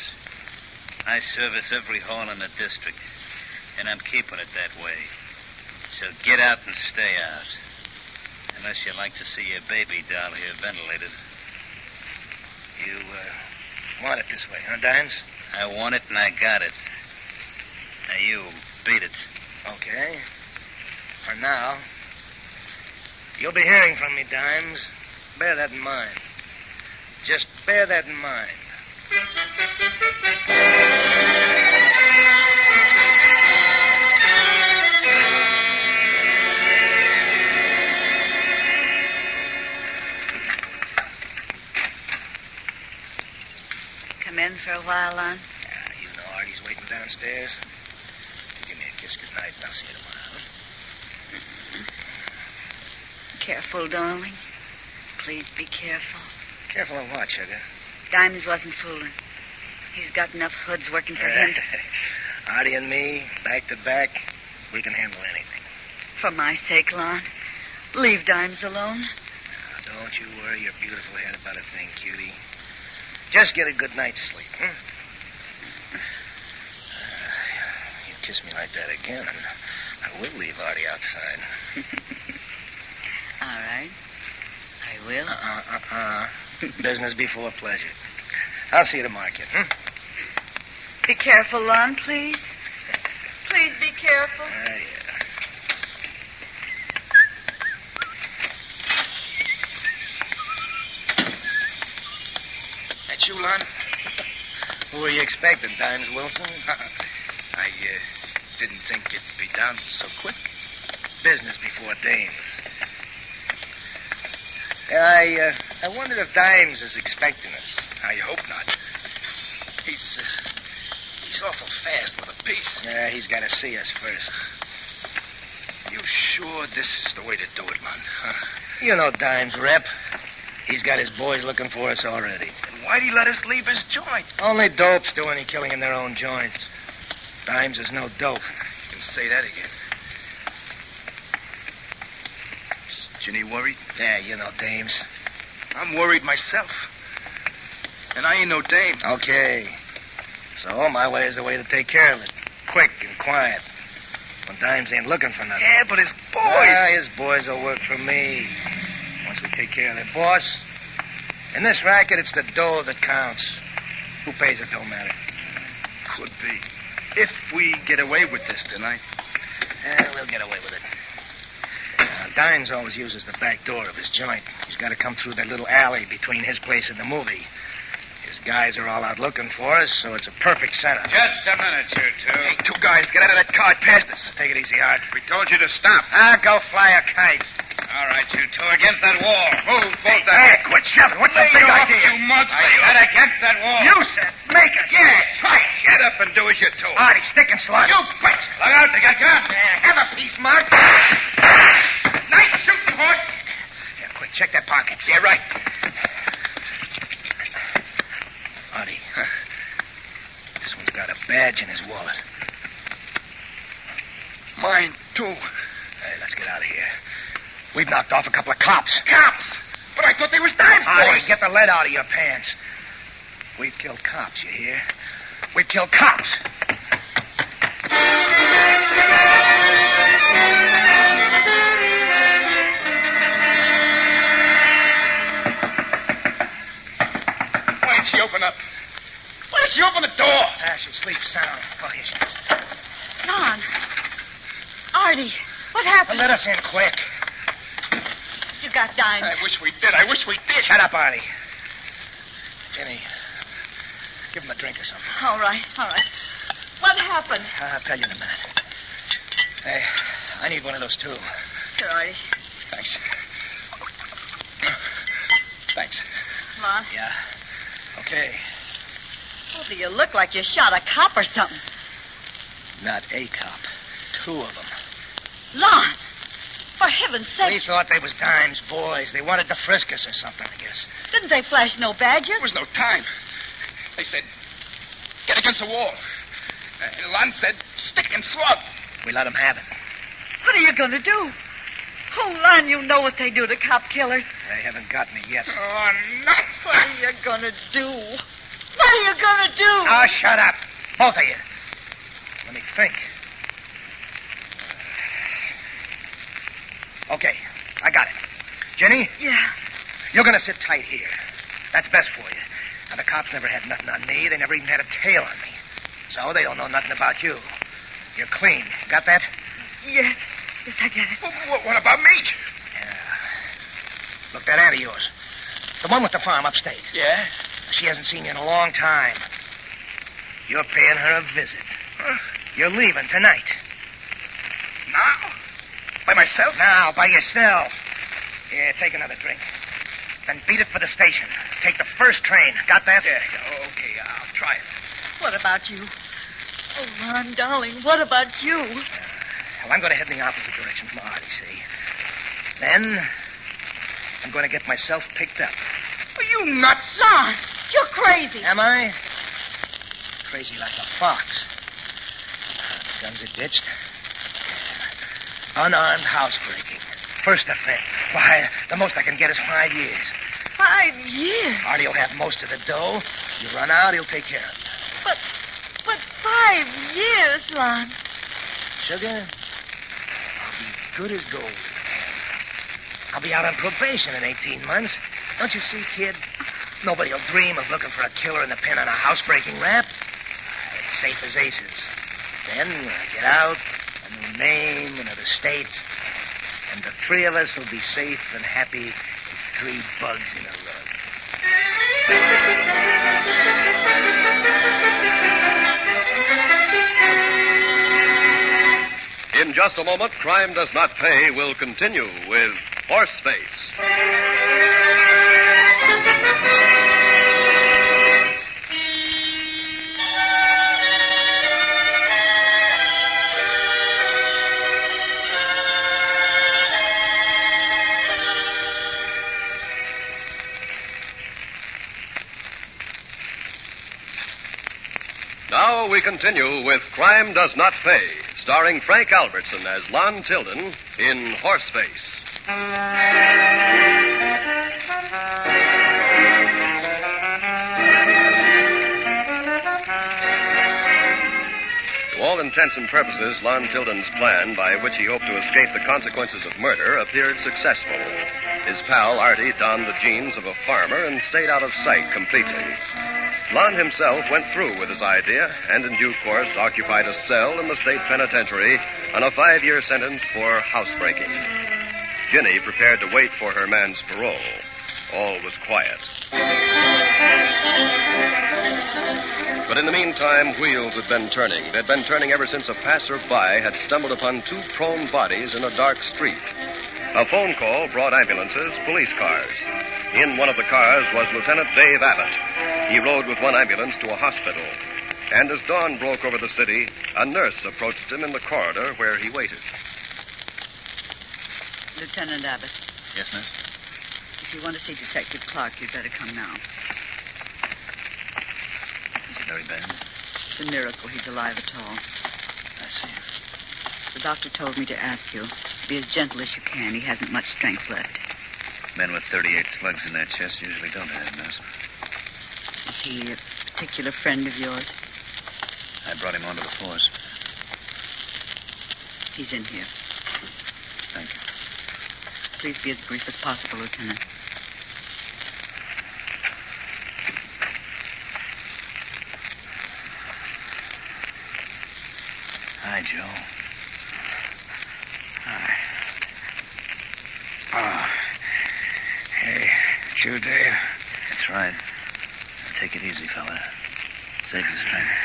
I service every hall in the district, and I'm keeping it that way. So get out and stay out. Unless you like to see your baby doll here ventilated. You, want it this way, huh, Dimes? I want it and I got it. Now you beat it. Okay. For now. You'll be hearing from me, Dimes. Bear that in mind. Just bear that in mind. Come in for a while, Lon? Yeah, you know Artie's waiting downstairs. Give me a kiss goodnight and I'll see you tomorrow. Careful, darling. Please be careful. Careful of what, sugar? Dimes wasn't fooling. He's got enough hoods working for him. Artie and me, back to back, we can handle anything. For my sake, Lon, leave Dimes alone. Now, don't you worry your beautiful head about a thing, cutie. Just get a good night's sleep, huh? You kiss me like that again, and I will leave Artie outside. All right. I will. Business before pleasure. I'll see you tomorrow, kid. Be careful, Lon, please. Please be careful. Yeah. Lon? Who were you expecting, Dimes Wilson? I didn't think it'd be done so quick. Business before dames. I wonder if Dimes is expecting us. I hope not. He's awful fast with a piece. Yeah, he's got to see us first. You sure this is the way to do it, Lon? Huh? You know Dimes, Rep. He's got his boys looking for us already. Then why'd he let us leave his joint? Only dopes do any killing in their own joints. Dimes is no dope. You can say that again. Is Ginny worried? Yeah, you know dames. I'm worried myself. And I ain't no dame. Okay. So my way is the way to take care of it. Quick and quiet. When Dimes ain't looking for nothing. Yeah, but his boys... Ah, his boys will work for me. Once we take care of their boss. In this racket, it's the dough that counts. Who pays it don't matter. Could be. If we get away with this tonight. Yeah, we'll get away with it. Dimes always uses the back door of his joint. He's got to come through that little alley between his place and the movie. His guys are all out looking for us, so it's a perfect setup. Just a minute, you two. Hey, two guys, get out of that car past us. Take it easy, Art. We told you to stop. Go fly a kite. All right, you two, against that wall. Move, both of Hey, quit shoving. What's the big idea? You monster. I said against that wall. You said make us. Yeah, try it. Get up and do as you're told. Artie, stick and slug. You bitch. Look out, they got gun. Have a piece, Mark. Nice shooting, horse. Yeah, quick, check their pockets. Yeah, right. Artie, this one's got a badge in his wallet. Mine, too. Hey, let's get out of here. We've knocked off a couple of cops. Cops? But I thought they was Dimes Artie, boys. get the lead out of your pants. We've killed cops, you hear? We've killed cops. Why didn't she open up? Why didn't she open the door? She'll sleep sound. Oh, here she is. Lon. Artie, what happened? Let us in quick. You got Dimes. I wish we did. Shut up, Artie. Jenny, give him a drink or something. All right. What happened? I'll tell you in a minute. Hey, I need one of those, too. Sure, Artie. Thanks. Thanks. Lon. Yeah. Okay. Oh, do you look like you shot a cop or something? Not a cop. Two of them. Lon! For heaven's sake. We thought they was Dimes boys. They wanted to frisk us or something, I guess. Didn't they flash no badges? There was no time. They said, get against the wall. Lon said, stick and slug. We let them have it. What are you going to do? Oh, Lon, you know what they do to cop killers. They haven't got me yet. Oh, no. What are you going to do? What are you going to do? Oh, shut up. Both of you. Let me think. Okay, I got it. Jenny? Yeah. You're going to sit tight here. That's best for you. Now, the cops never had nothing on me. They never even had a tail on me. So they don't know nothing about you. You're clean. Got that? Yes, I get it. What about me? Yeah. Look, that aunt of yours. The one with the farm upstate. Yeah? She hasn't seen you in a long time. You're paying her a visit. Huh? You're leaving tonight. Now? By myself? Now, by yourself. Here, take another drink. Then beat it for the station. Take the first train. Got that? Yeah, okay, I'll try it. What about you? Oh, Lon, darling, what about you? Well, I'm going to head in the opposite direction from Artie, see? Then, I'm going to get myself picked up. Are you nuts? Lon, you're crazy. Am I? Crazy like a fox. Guns are ditched. Unarmed housebreaking. First offense. Why, the most I can get is 5 years. 5 years? Artie will have most of the dough. You run out, he'll take care of you. But 5 years, Lon. Sugar, I'll be good as gold. I'll be out on probation in 18 months. Don't you see, kid? Nobody will dream of looking for a killer in the pen on a housebreaking rap. It's safe as aces. Then, when I get out, a new name, another state, and the three of us will be safe and happy as 3 bugs in a rug. In just a moment, Crime Does Not Pay will continue with Horseface. Now we continue with Crime Does Not Pay, starring Frank Albertson as Lon Tilden in Horseface. To all intents and purposes, Lon Tilden's plan, by which he hoped to escape the consequences of murder, appeared successful. His pal, Artie, donned the jeans of a farmer and stayed out of sight completely. Lon himself went through with his idea and in due course occupied a cell in the state penitentiary on a 5-year sentence for housebreaking. Ginny prepared to wait for her man's parole. All was quiet. But in the meantime, wheels had been turning. They'd been turning ever since a passer-by had stumbled upon 2 prone bodies in a dark street. A phone call brought ambulances, police cars. In one of the cars was Lieutenant Dave Abbott. He rode with one ambulance to a hospital. And as dawn broke over the city, a nurse approached him in the corridor where he waited. Lieutenant Abbott, Yes, nurse? if you want to see Detective Clark, you'd better come now. Is it very bad? It's a miracle he's alive at all. I see. The doctor told me to ask you, be as gentle as you can. He hasn't much strength left. Men with 38 slugs in their chest usually don't have, nurse. Is he a particular friend of yours? I brought him onto the force. He's in here. Thank you. Please be as brief as possible, Lieutenant. Hi, Joe. Hi. Oh. Hey, it's you, Dave? That's right. Now take it easy, fella. Save your strength.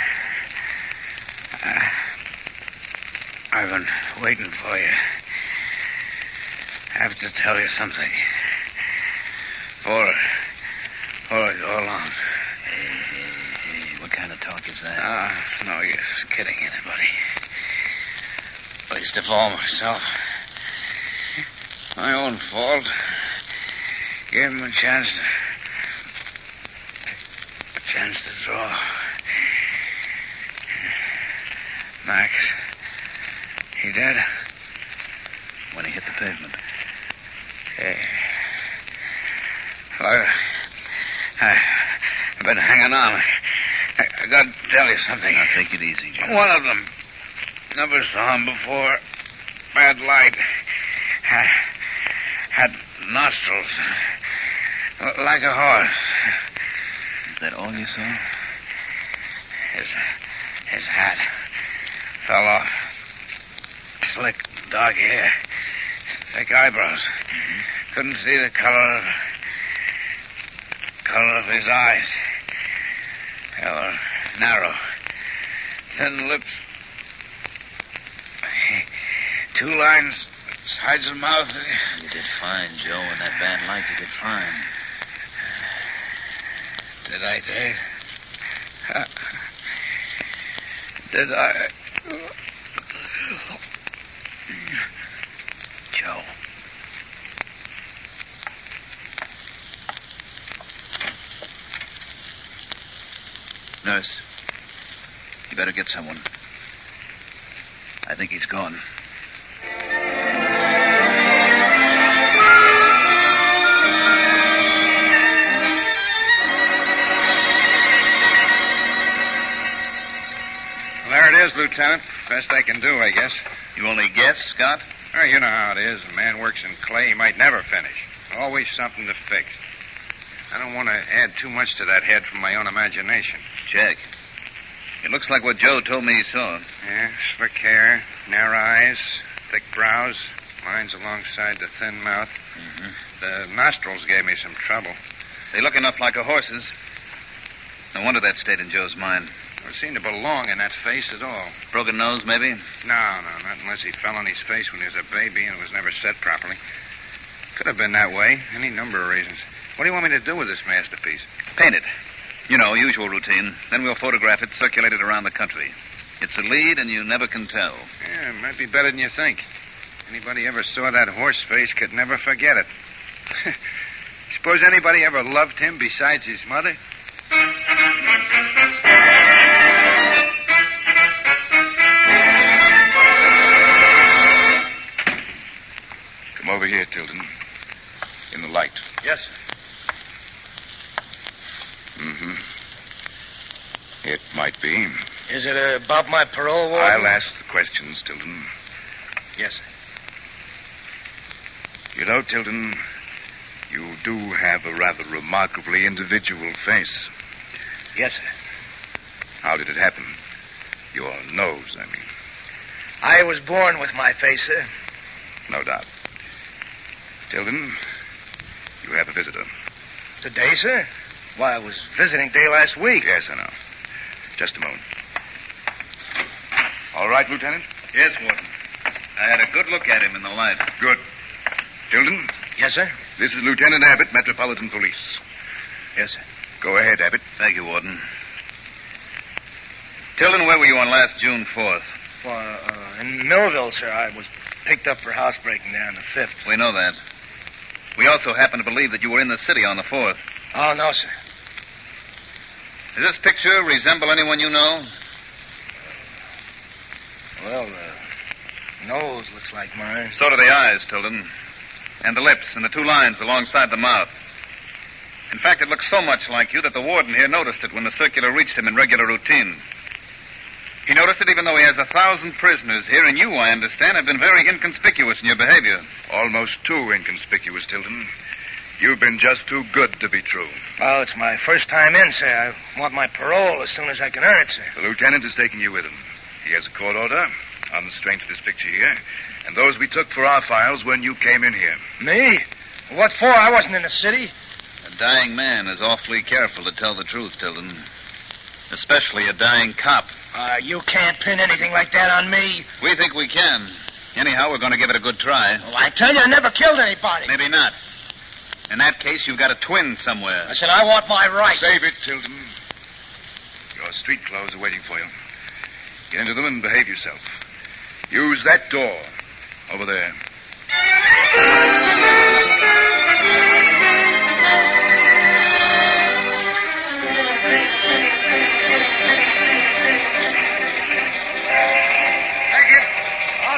I've been waiting for you. I have to tell you something. Before I go along. Hey, what kind of talk is that? No use kidding anybody. Least of all myself. My own fault. Gave him a chance to draw. Max, he dead? When he hit the pavement. Hey. I've been hanging on. I got to tell you something. Now, take it easy, Joe. One of them. Never saw him before. Bad light. Had nostrils. Like a horse. Is that all you saw? His hat fell off. Slick, dark hair. Thick eyebrows. Mm-hmm. Couldn't see the color of his eyes. They were narrow. Thin lips. 2 lines, sides of the mouth. You did fine, Joe. In that bad light, you did fine. Did I, Dave? Did I? Joe. Nurse, you better get someone. I think he's gone. There it is, Lieutenant. Best I can do, I guess. You only guess, Scott? Well, you know how it is. A man works in clay, he might never finish. Always something to fix. I don't want to add too much to that head from my own imagination. Jack, it looks like what Joe told me he saw. Yeah, slick hair, narrow eyes, thick brows, lines alongside the thin mouth. Mm-hmm. The nostrils gave me some trouble. They look enough like a horse's. No wonder that stayed in Joe's mind. Never seemed to belong in that face at all. Broken nose, maybe? No, not unless he fell on his face when he was a baby and was never set properly. Could have been that way. Any number of reasons. What do you want me to do with this masterpiece? Paint it. You know, usual routine. Then we'll photograph it, circulate it around the country. It's a lead, and you never can tell. Yeah, it might be better than you think. Anybody ever saw that horse face could never forget it. Suppose anybody ever loved him besides his mother? Come over here, Tilden. In the light. Yes, sir. Mm-hmm. It might be. Is it about my parole, Warden? I'll ask the questions, Tilden. Yes, sir. You know, Tilden, you do have a rather remarkably individual face. Yes, sir. How did it happen? Your nose, I mean. I was born with my face, sir. No doubt. Tilden, you have a visitor. Today, sir? Why, I was visiting day last week. Yes, I know. Just a moment. All right, Lieutenant? Yes, Warden. I had a good look at him in the light. Good. Tilden? Yes, sir? This is Lieutenant Abbott, Metropolitan Police. Yes, sir. Go ahead, Abbott. Thank you, Warden. Tilden, where were you on last June 4th? Well, in Millville, sir. I was picked up for housebreaking there on the 5th. We know that. We also happen to believe that you were in the city on the 4th. Oh, no, sir. Does this picture resemble anyone you know? Well, the nose looks like mine. So do the eyes, Tilden. And the lips and the two lines alongside the mouth. In fact, it looks so much like you that the warden here noticed it when the circular reached him in regular routine. He noticed it even though he has 1,000 prisoners here, and you, I understand, have been very inconspicuous in your behavior. Almost too inconspicuous, Tilden. You've been just too good to be true. Well, it's my first time in, sir. I want my parole as soon as I can earn it, sir. The lieutenant is taking you with him. He has a court order on the strength of this picture here, and those we took for our files when you came in here. Me? What for? I wasn't in the city. A dying man is awfully careful to tell the truth, Tilden. Especially a dying cop. You can't pin anything like that on me. We think we can. Anyhow, we're going to give it a good try. Well, I tell you, I never killed anybody. Maybe not. In that case, you've got a twin somewhere. I said I want my right. Save it, Tilden. Your street clothes are waiting for you. Get into them and behave yourself. Use that door over there.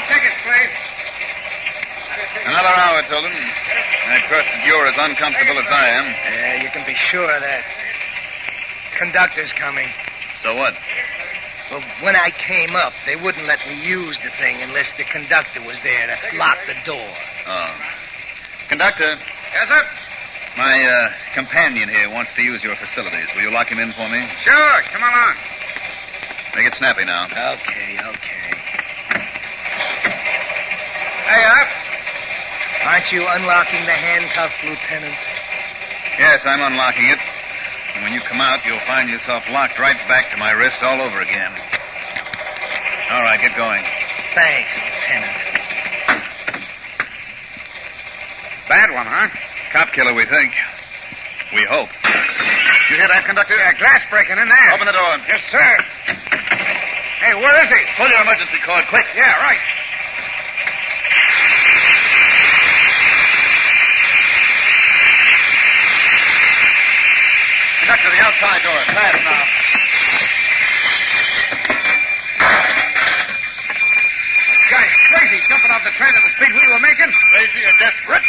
Tickets, please. Another hour, Tilden. I trust that you're as uncomfortable as I am. Yeah, you can be sure of that. Conductor's coming. So what? Well, when I came up, they wouldn't let me use the thing unless the conductor was there to lock the door. Oh. Conductor. Yes, sir? My companion here wants to use your facilities. Will you lock him in for me? Sure. Come along. Make it snappy now. Okay. Hey, up. Aren't you unlocking the handcuff, Lieutenant? Yes, I'm unlocking it. And when you come out, you'll find yourself locked right back to my wrist all over again. All right, get going. Thanks, Lieutenant. Bad one, huh? Cop killer, we think. We hope. You hear that, conductor? Glass breaking in there. Open the door. Yes, sir. Hey, where is he? Pull your emergency cord, quick. Yeah, right. Conductor, the outside door. Fast now. This guy's crazy, jumping off the train at the speed we were making. Crazy or desperate?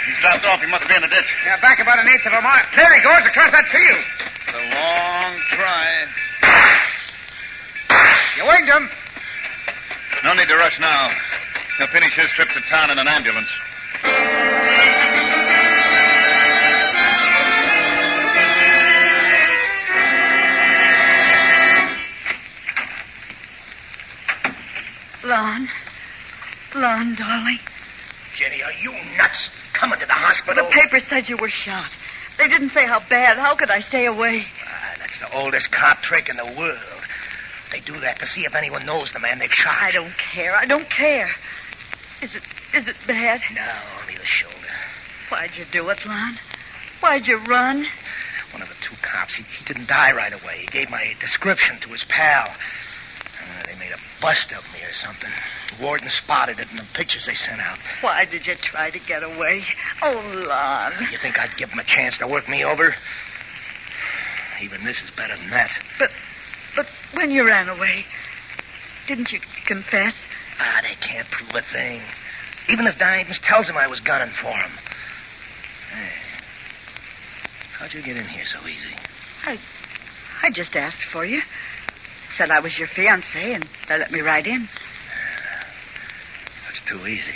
He's dropped off. He must be in the ditch. Yeah, back about 1/8 of a mile. There he goes, across that field. It's a long try. You winged him. No need to rush now. He'll finish his trip to town in an ambulance. Lon, darling. Jenny, are you nuts? Coming to the hospital? The paper said you were shot. They didn't say how bad. How could I stay away? It's the oldest cop trick in the world. They do that to see if anyone knows the man they've shot. I don't care. I don't care. Is it bad? No, only the shoulder. Why'd you do it, Lon? Why'd you run? One of the two cops, he didn't die right away. He gave my description to his pal. They made a bust of me or something. Warden spotted it in the pictures they sent out. Why did you try to get away? Oh, Lon. You think I'd give him a chance to work me over? Even this is better than that. But when you ran away, didn't you confess? They can't prove a thing. Even if Divens tells him I was gunning for him. Hey, how'd you get in here so easy? I just asked for you. Said I was your fiancé, and they let me right in. That's too easy.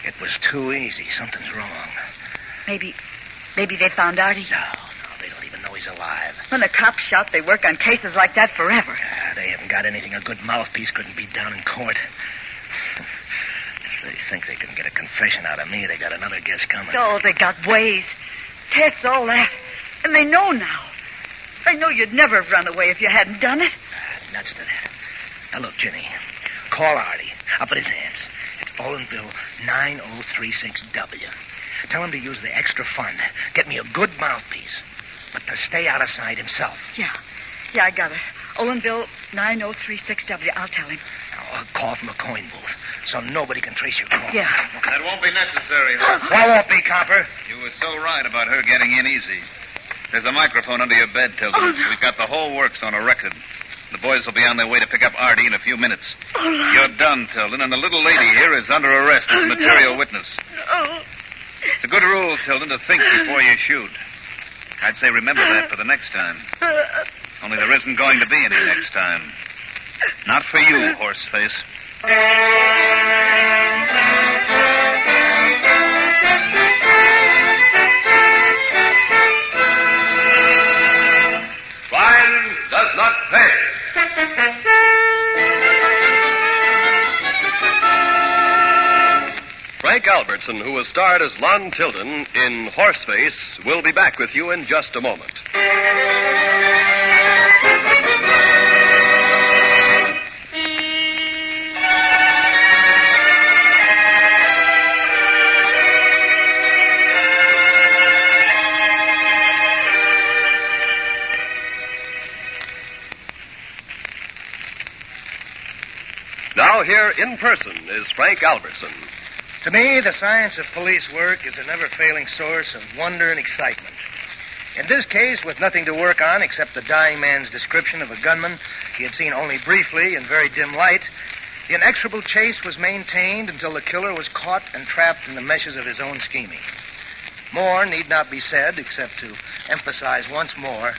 It was too easy. Something's wrong. Maybe they found Artie. No, they don't even know he's alive. When the cops shout, they work on cases like that forever. They haven't got anything a good mouthpiece couldn't beat down in court. If they think they can get a confession out of me, they got another guess coming. Oh, they got ways. Tests, all that. And they know now. They know you'd never have run away if you hadn't done it. Nuts to that. Now, look, Ginny. Call Artie. Up at his aunt's. It's Olinville 9036W. Tell him to use the extra fund. Get me a good mouthpiece. But to stay out of sight himself. Yeah, I got it. Olinville 9036W. I'll tell him. Now, a call from a coin booth, so nobody can trace your call. Yeah. That won't be necessary, Horsey. Why won't be, Copper? You were so right about her getting in easy. There's a microphone under your bed, Tilden. Oh, no. We've got the whole works on a record. The boys will be on their way to pick up Artie in a few minutes. Oh, no. You're done, Tilden, and the little lady here is under arrest as a material witness. Oh. It's a good rule, Tilden, to think before you shoot. I'd say remember that for the next time. Only there isn't going to be any next time. Not for you, Horseface. Crime does not pay. Frank Albertson, who was starred as Lon Tilden in Horseface, will be back with you in just a moment. Now here in person is Frank Albertson. To me, the science of police work is a never-failing source of wonder and excitement. In this case, with nothing to work on except the dying man's description of a gunman he had seen only briefly in very dim light, the inexorable chase was maintained until the killer was caught and trapped in the meshes of his own scheming. More need not be said except to emphasize once more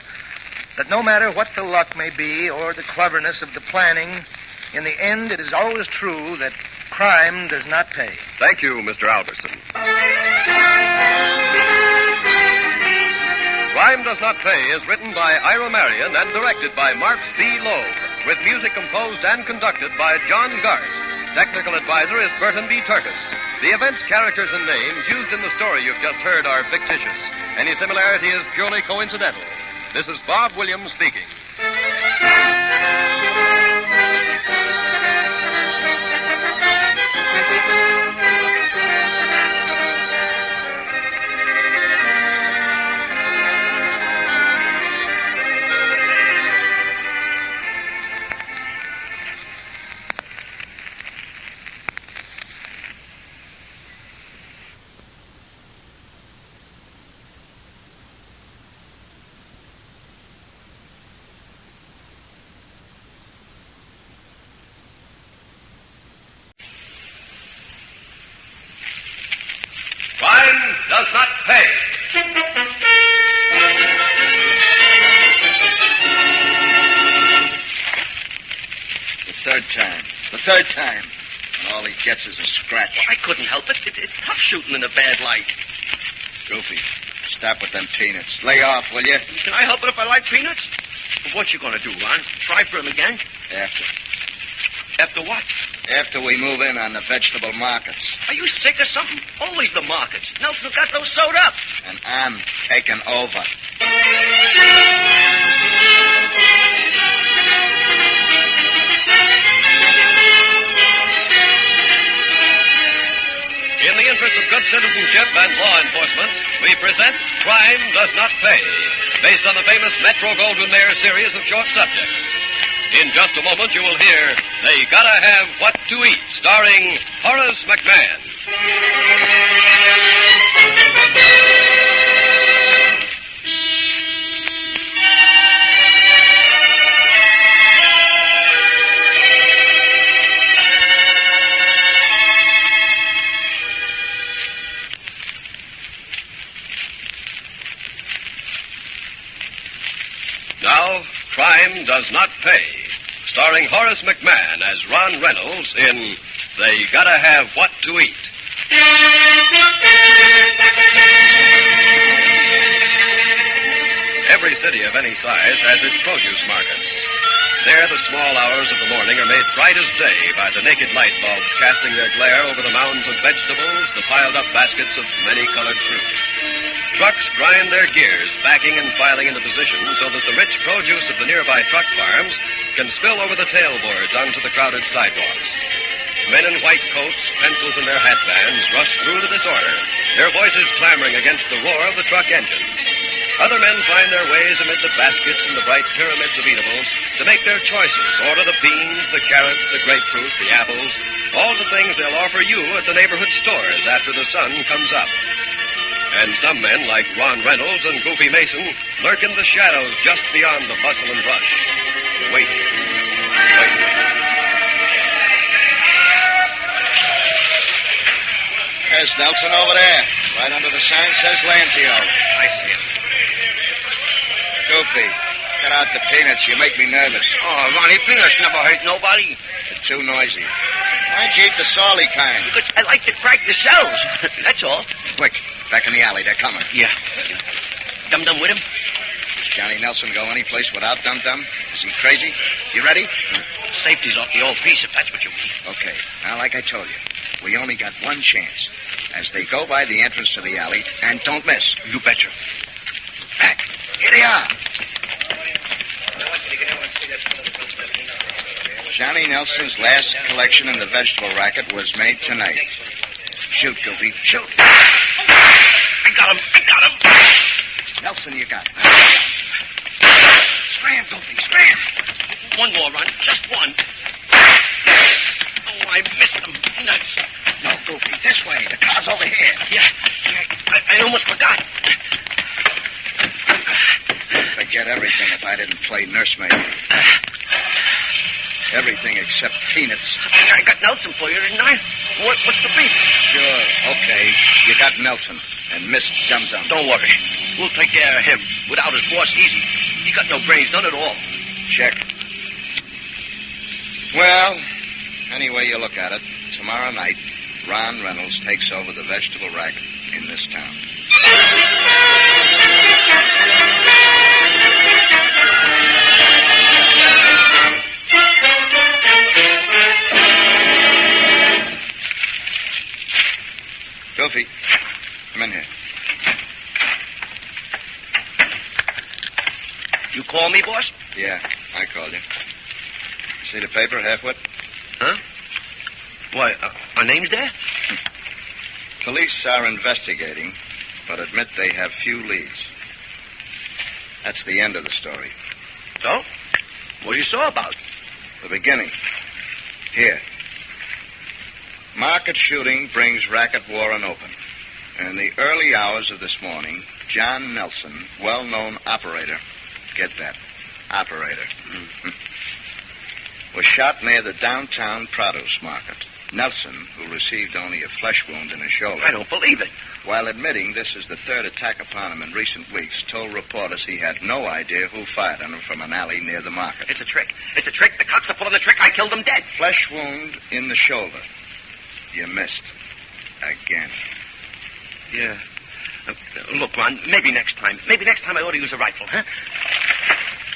that no matter what the luck may be or the cleverness of the planning, in the end it is always true that crime does not pay. Thank you, Mr. Albertson. Crime Does Not Pay is written by Ira Marion and directed by Marx B. Loeb, with music composed and conducted by John Gart. Technical advisor is Burton B. Turkis. The events, characters, and names used in the story you've just heard are fictitious. Any similarity is purely coincidental. This is Bob Williams speaking. Crime does not pay. The third time. And all he gets is a scratch. Well, I couldn't help it. It's tough shooting in a bad light. Goofy, stop with them peanuts. Lay off, will you? Can I help it if I like peanuts? Well, what you gonna do, Ron? Try for him again? After what? After we move in on the vegetable markets. Are you sick or something? Always the markets. Nelson's got those sewed up. And I'm taking over. interests of good citizenship and law enforcement, we present Crime Does Not Pay, based on the famous Metro Goldwyn Mayer series of short subjects. In just a moment, you will hear They Gotta Have What to Eat, starring Horace McMahon. Now, Crime Does Not Pay, starring Horace McMahon as Ron Reynolds in They Gotta Have What to Eat. Every city of any size has its produce markets. There, the small hours of the morning are made bright as day by the naked light bulbs casting their glare over the mounds of vegetables, the piled-up baskets of many-colored fruit. Trucks grind their gears, backing and filing into position so that the rich produce of the nearby truck farms can spill over the tailboards onto the crowded sidewalks. Men in white coats, pencils in their hatbands, rush through the disorder, their voices clamoring against the roar of the truck engines. Other men find their ways amid the baskets and the bright pyramids of eatables to make their choices, order the beans, the carrots, the grapefruit, the apples, all the things they'll offer you at the neighborhood stores after the sun comes up. And some men, like Ron Reynolds and Goofy Mason, lurk in the shadows just beyond the bustle and rush, waiting. There's Nelson over there, right under the sign says Lanzio. I see him. Goofy, cut out the peanuts. You make me nervous. Oh, Ronnie, peanuts never hurt nobody. They're too noisy. Why don't you eat the salty kind? Because I like to crack the shells. That's all. Quick, back in the alley. They're coming. Yeah. Dum-Dum with him? Does Johnny Nelson go any place without Dum-Dum? Is he crazy? You ready? Safety's off the old piece, if that's what you mean. Okay. Now, like I told you, we only got one chance. As they go by the entrance to the alley, and don't miss. You betcha. Back. Here they are. Johnny Nelson's last collection in the vegetable racket was made tonight. Shoot, Goofy. Shoot. I got him. Nelson, you got him. Scram, Goofy, scram. One more run. Just one. Oh, I missed him. Nuts. No, Goofy, this way. The car's over here. Yeah. I almost forgot. Forget everything if I didn't play nursemaid. Everything except peanuts. I got Nelson for you, didn't I? What's the beef? Sure, okay. You got Nelson and Miss Dum-Dum. Don't worry. We'll take care of him. Without his boss, easy. He got no brains, none at all. Check. Well, any way you look at it, tomorrow night, Ron Reynolds takes over the vegetable racket in this town. Goofy, come in here. You call me, boss? Yeah, I called you. See the paper, halfwit? Huh? Why, our name's there? Police are investigating, but admit they have few leads. That's the end of the story. So? What do you saw about? The beginning. Here. Market shooting brings racket war on open. In the early hours of this morning, John Nelson, well-known operator, get that, operator, was shot near the downtown produce market. Nelson, who received only a flesh wound in his shoulder... I don't believe it. While admitting this is the third attack upon him in recent weeks, told reporters he had no idea who fired on him from an alley near the market. It's a trick. It's a trick. The cops are pulling the trick. I killed him dead. Flesh wound in the shoulder. You missed. Again. Yeah. Look, Ron, maybe next time. Maybe next time I ought to use a rifle, huh?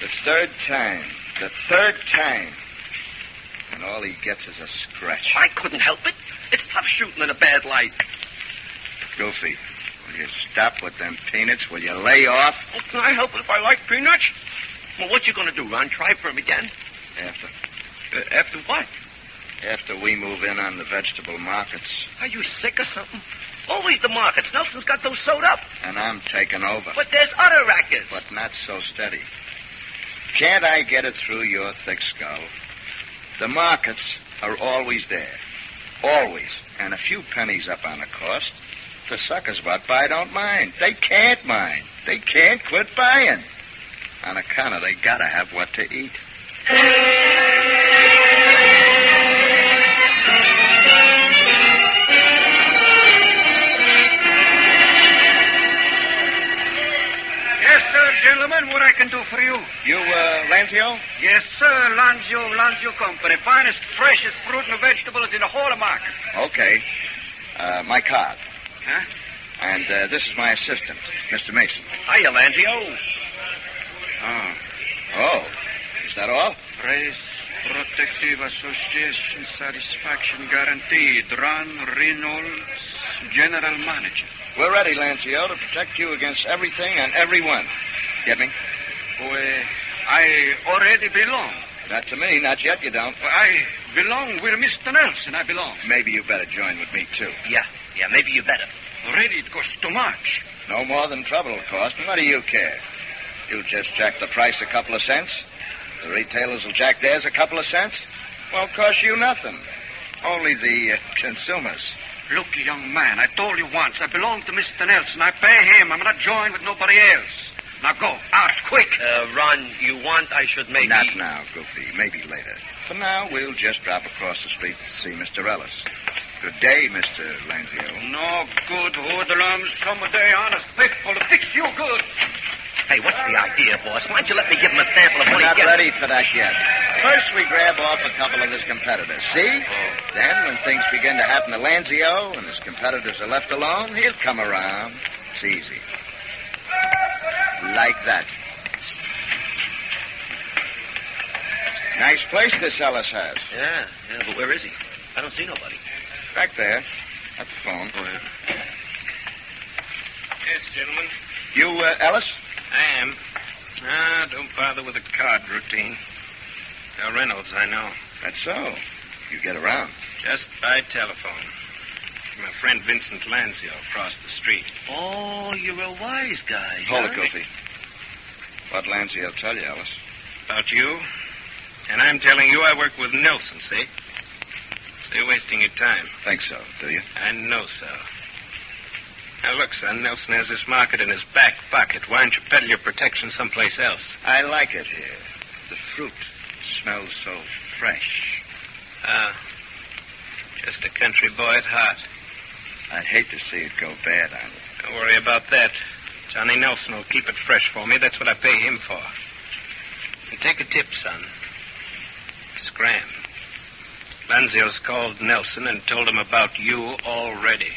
The third time. The third time. And all he gets is a scratch. I couldn't help it. It's tough shooting in a bad light. Goofy, will you stop with them peanuts? Will you lay off? Oh, can I help it if I like peanuts? Well, what you going to do, Ron? Try for him again? After. After what? After we move in on the vegetable markets. Are you sick or something? Always the markets. Nelson's got those sewed up. And I'm taking over. But there's other rackets. But not so steady. Can't I get it through your thick skull? The markets are always there. Always. And a few pennies up on the cost. The suckers what buy don't mind. They can't mind. They can't quit buying. On account of they gotta have what to eat. Yes, sir, gentlemen, what I can do for you? You, Lanzio? Yes, sir, Lanzio Company. Finest, freshest fruit and vegetables in the whole of market. Okay. My card. Huh? And this is my assistant, Mr. Mason. Hiya, Lanzio. Oh, is that all? Race Protective Association satisfaction guaranteed. Ron Reynolds, General Manager. We're ready, Lanzio, to protect you against everything and everyone. Get me? I already belong. Not to me, not yet you don't. I belong with Mr. Nelson, I belong. Maybe you better join with me, too. Yeah, maybe you better. Already it costs too much. No more than trouble will cost, and what do you care? You just jack the price a couple of cents. The retailers will jack theirs a couple of cents. Won't cost you nothing. Only the consumers. Look, young man, I told you once, I belong to Mr. Nelson. I pay him. I'm not joined with nobody else. Now go, out, quick. Ron, you want I should maybe... Not now, Goofy. Maybe later. For now, we'll just drop across the street to see Mr. Ellis. Good day, Mr. Lanzio. No good hoodlums. Some day honest, faithful to fix you good. Hey, what's the idea, boss? Why don't you let me give him a sample of what We're he not gets? ready for that yet. First, we grab off a couple of his competitors. See? Then, when things begin to happen to Lanzio and his competitors are left alone, he'll come around. It's easy. Like that. Nice place this Ellis has. Yeah, but where is he? I don't see nobody. Back there. At the phone. Oh, yeah. Yes, gentlemen. You, Ellis? I am. Don't bother with the card routine. Now, Reynolds, I know. That's so. You get around. Just by telephone. My friend Vincent Lanzio across the street. Oh, you're a wise guy. Hold it, Goofy. What Lanzio tell you, Ellis? About you. And I'm telling you I work with Nelson, see? So you're wasting your time. Think so, do you? I know so. Now, look, son, Nelson has this market in his back pocket. Why don't you peddle your protection someplace else? I like it here. The fruit smells so fresh. Just a country boy at heart. I'd hate to see it go bad on you. Don't worry about that. Johnny Nelson will keep it fresh for me. That's what I pay him for. And take a tip, son. Scram. Lanzio's called Nelson and told him about you already.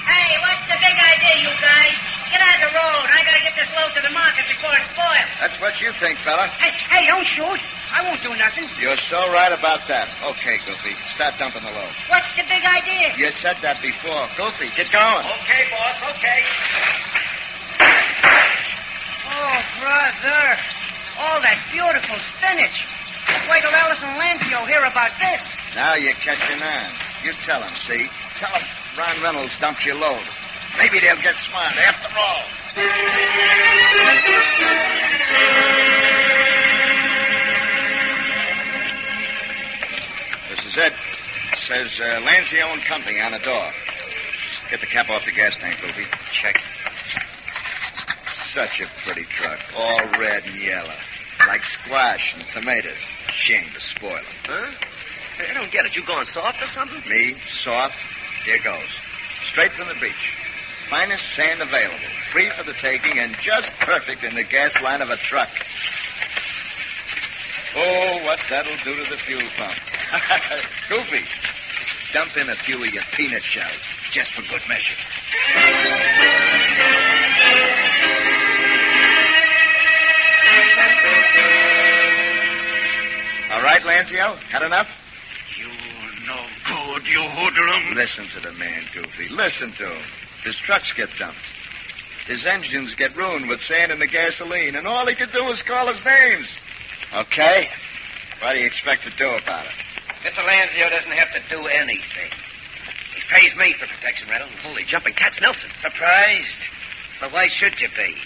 Hey, what's the big idea, you guys? Get out of the road. I gotta get this load to the market before it spoils. That's what you think, fella. Hey, don't shoot. I won't do nothing. You're so right about that. Okay, Goofy. Start dumping the load. What's the big idea? You said that before. Goofy, get going. Okay, boss, okay. Oh, brother. All that beautiful spinach. Wait till Ellis and Lanzio hear about this. Now you're catching on. You tell them, see? Tell them Ron Reynolds dumped your load. Maybe they'll get smart after all. This is it. It says Lanzio and Company on the door. Get the cap off the gas tank, Goofy. Check. Such a pretty truck. All red and yellow. Like squash and tomatoes. Shame to spoil them. Huh? Hey, I don't get it. You going soft or something? Me, soft. Here goes. Straight from the beach. Finest sand available. Free for the taking and just perfect in the gas line of a truck. Oh, what that'll do to the fuel pump. Goofy, dump in a few of your peanut shells, just for good measure. All right, Lanzio, had enough? You no good, you hoodlum. Listen to the man, Goofy. Listen to him. His trucks get dumped. His engines get ruined with sand in the gasoline, and all he can do is call us names. Okay. What do you expect to do about it? Mr. Lanzio doesn't have to do anything. He pays me for protection, Reynolds. Holy jumping cats, Nelson. Surprised? Well, why should you be?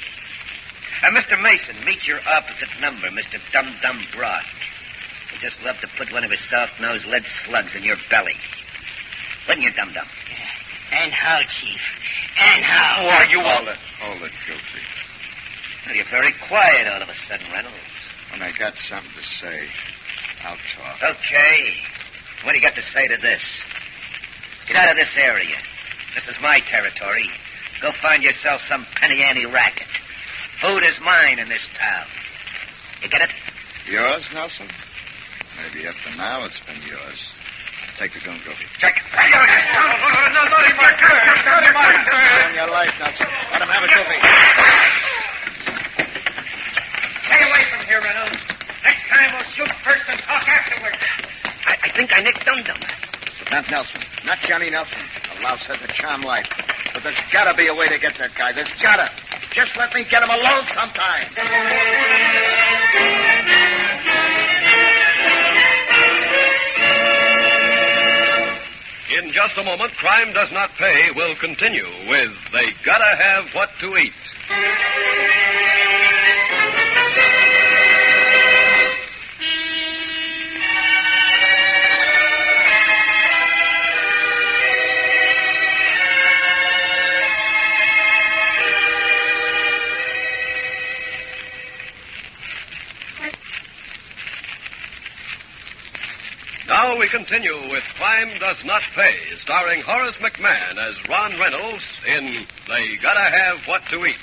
Mr. Mason, meet your opposite number, Mr. Dum-Dum Brock. He'd just love to put one of his soft-nosed lead slugs in your belly. Wouldn't you, Dum-Dum? And how, Chief? And how? Why, you all... Hold it, Goofy. Well, you're very quiet all of a sudden, Reynolds. When I got something to say, I'll talk. Okay. What do you got to say to this? Get out of this area. This is my territory. Go find yourself some penny ante racket. Food is mine in this town. You get it? Yours, Nelson? Maybe up to now it's been yours. Take the gun, Goofy. Check. No, not anymore. On your life, Nelson. Let him have it, Goofy. Stay away from here, Reynolds. Next time we'll shoot first and talk afterward. I think I nicked Dum-Dum. Not Nelson. Not Johnny Nelson. The louse has a charmed life. But there's gotta be a way to get that guy. There's gotta. Just let me get him alone sometime. In just a moment, Crime Does Not Pay will continue with They Gotta Have What to Eat. Now we continue with Crime Does Not Pay, starring Horace McMahon as Ron Reynolds in They Gotta Have What to Eat.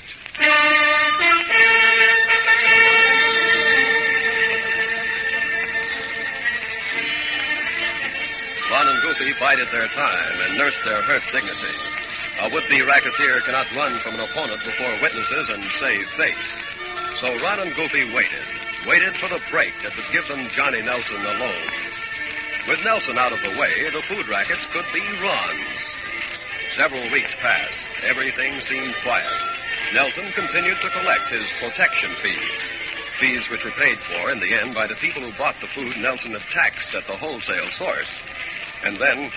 Ron and Goofy bided their time and nursed their hurt dignity. A would-be racketeer cannot run from an opponent before witnesses and save face. So Ron and Goofy waited for the break that would give them Johnny Nelson alone. With Nelson out of the way, the food rackets could be Ron's. Several weeks passed. Everything seemed quiet. Nelson continued to collect his protection fees. Fees which were paid for, in the end, by the people who bought the food Nelson had taxed at the wholesale source. And then,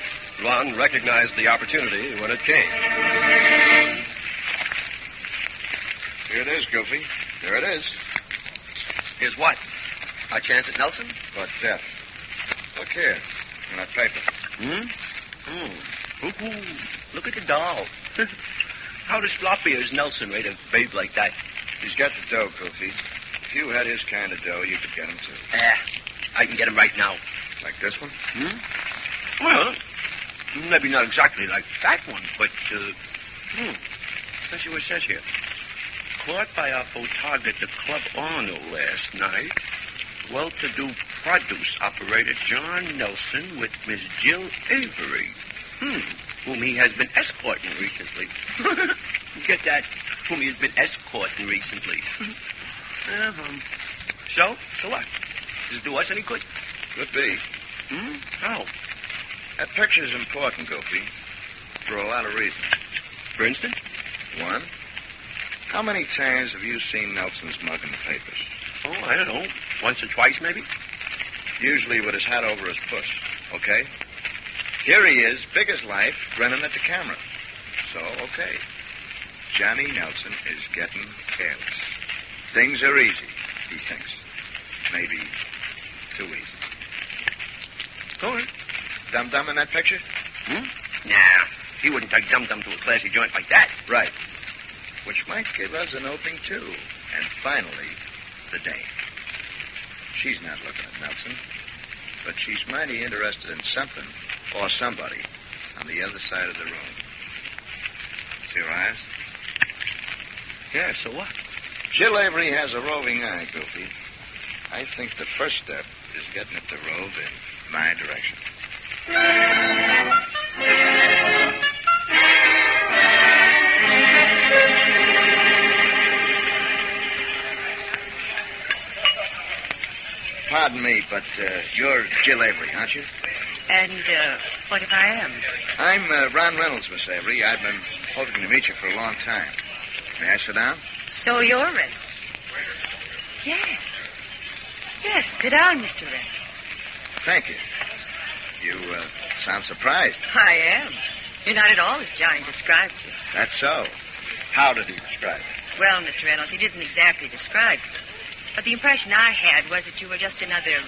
Ron recognized the opportunity when it came. Here it is, Goofy. There it is. Here's what? Our chance at Nelson? But death. Look here, in that paper. Look at the doll. How does floppy as Nelson rate a babe like that? He's got the dough, Goofy. If you had his kind of dough, you could get him, too. I can get him right now. Like this one? Well, maybe not exactly like that one, but, let's see what it says here. Caught by our photographer at the Club Arnold last night. Well-to-do produce operator John Nelson with Miss Jill Avery, whom he has been escorting recently. Get that? Whom he has been escorting recently. So what? Does it do us any good? Could be. How? That picture's important, Goofy, for a lot of reasons. For instance? One, how many times have you seen Nelson's mug in the papers? Oh, I don't know. Once or twice, maybe? Usually with his hat over his puss, okay? Here he is, big as life, grinning at the camera. So, okay. Johnny Nelson is getting careless. Things are easy, he thinks. Maybe too easy. Go on. Dum-Dum in that picture? Nah, he wouldn't take Dum-Dum to a classy joint like that. Right. Which might give us an opening, too. And finally, the dame. She's not looking at Nelson, but she's mighty interested in something or somebody on the other side of the room. See her eyes? Yeah, so what? Jill Avery has a roving eye, Goofy. I think the first step is getting it to rove in my direction. Pardon me, but you're Jill Avery, aren't you? And what if I am? I'm Ron Reynolds, Miss Avery. I've been hoping to meet you for a long time. May I sit down? So you're Reynolds. Yes. Yes, sit down, Mr. Reynolds. Thank you. You sound surprised. I am. You're not at all as Johnny described you. That's so. How did he describe it? Well, Mr. Reynolds, he didn't exactly describe you. But the impression I had was that you were just another,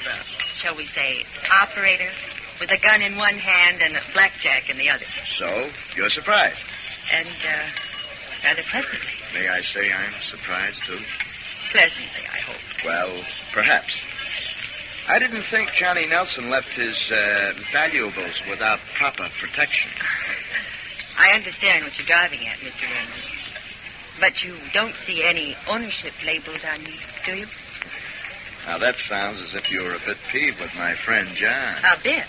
shall we say, operator, with a gun in one hand and a blackjack in the other. So, you're surprised? And, rather pleasantly. May I say I'm surprised, too? Pleasantly, I hope. Well, perhaps. I didn't think Johnny Nelson left his valuables without proper protection. I understand what you're driving at, Mr. Reynolds. But you don't see any ownership labels on me, do you? Now, that sounds as if you're a bit peeved with my friend John. A bit.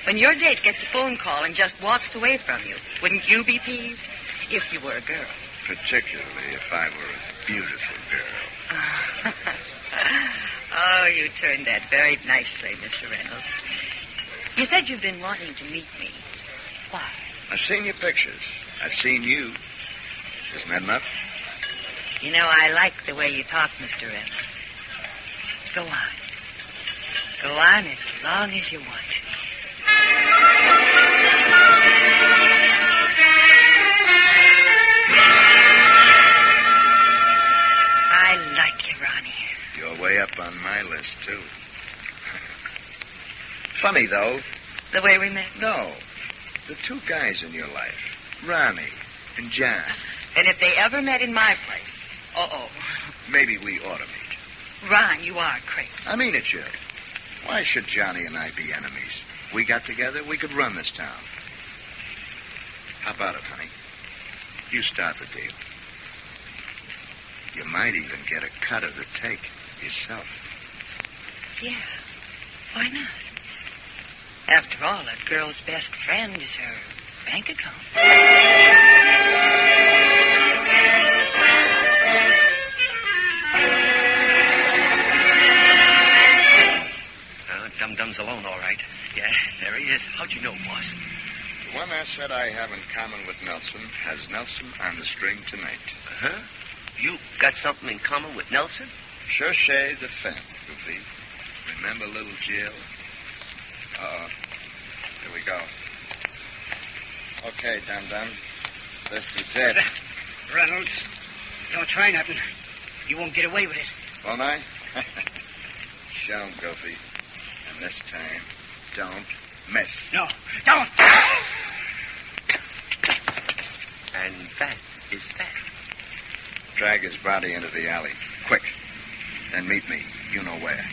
When your date gets a phone call and just walks away from you, wouldn't you be peeved? If you were a girl. Particularly if I were a beautiful girl. Oh, you turned that very nicely, Mr. Reynolds. You said you've been wanting to meet me. Why? I've seen your pictures. I've seen you. Isn't that enough? You know, I like the way you talk, Mr. Reynolds. Go on. Go on as long as you want. I like you, Ronnie. You're way up on my list, too. Funny, though. The way we met? No. The two guys in your life, Ronnie and John. And if they ever met in my place, maybe we ought to meet. Ron, you are crazy. I mean it, Jill. Why should Johnny and I be enemies? We got together, we could run this town. How about it, honey? You start the deal. You might even get a cut of the take yourself. Yeah, why not? After all, a girl's best friend is her bank account. Dum-Dum's alone, all right. Yeah, there he is. How'd you know, boss? The one I said I have in common with Nelson has Nelson on the string tonight. Huh? You got something in common with Nelson? Cherchez the fin, Goofy. Remember little Jill? Here we go. Okay, Dum-Dum. This is it. Reynolds, don't try nothing. You won't get away with it. Won't I? Show 'em, Goofy. And this time, don't miss. No, don't! And that is that. Drag his body into the alley. Quick. Then meet me. You know where.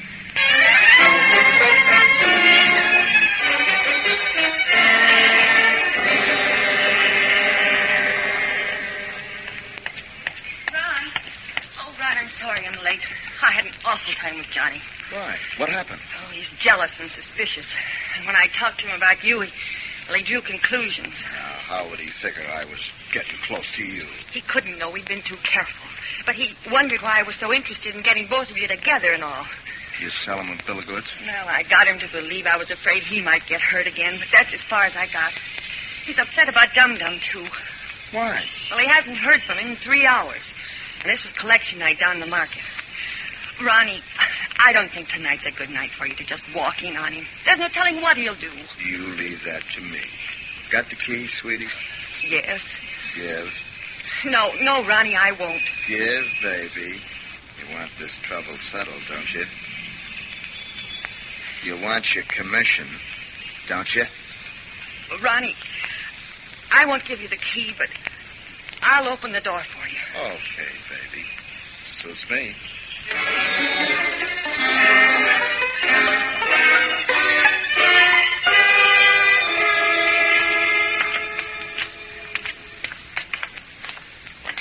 Ron, I'm sorry I'm late. I had an awful time with Johnny. Why? What happened? Oh, he's jealous and suspicious. And when I talked to him about you, he drew conclusions. Now, how would he figure I was getting close to you? He couldn't know we'd been too careful. But he wondered why I was so interested in getting both of you together and all. You sell him a bill of goods? Well, I got him to believe I was afraid he might get hurt again, but that's as far as I got. He's upset about Dum-Dum, too. Why? Well, he hasn't heard from him in 3 hours. And this was collection night down in the market. Ronnie, I don't think tonight's a good night for you to just walk in on him. There's no telling what he'll do. You leave that to me. Got the key, sweetie? Yes. Give. No, Ronnie, I won't. Give, baby. You want this trouble settled, don't you? You want your commission, don't you? Ronnie, I won't give you the key, but I'll open the door for you. Okay, baby. Suits me.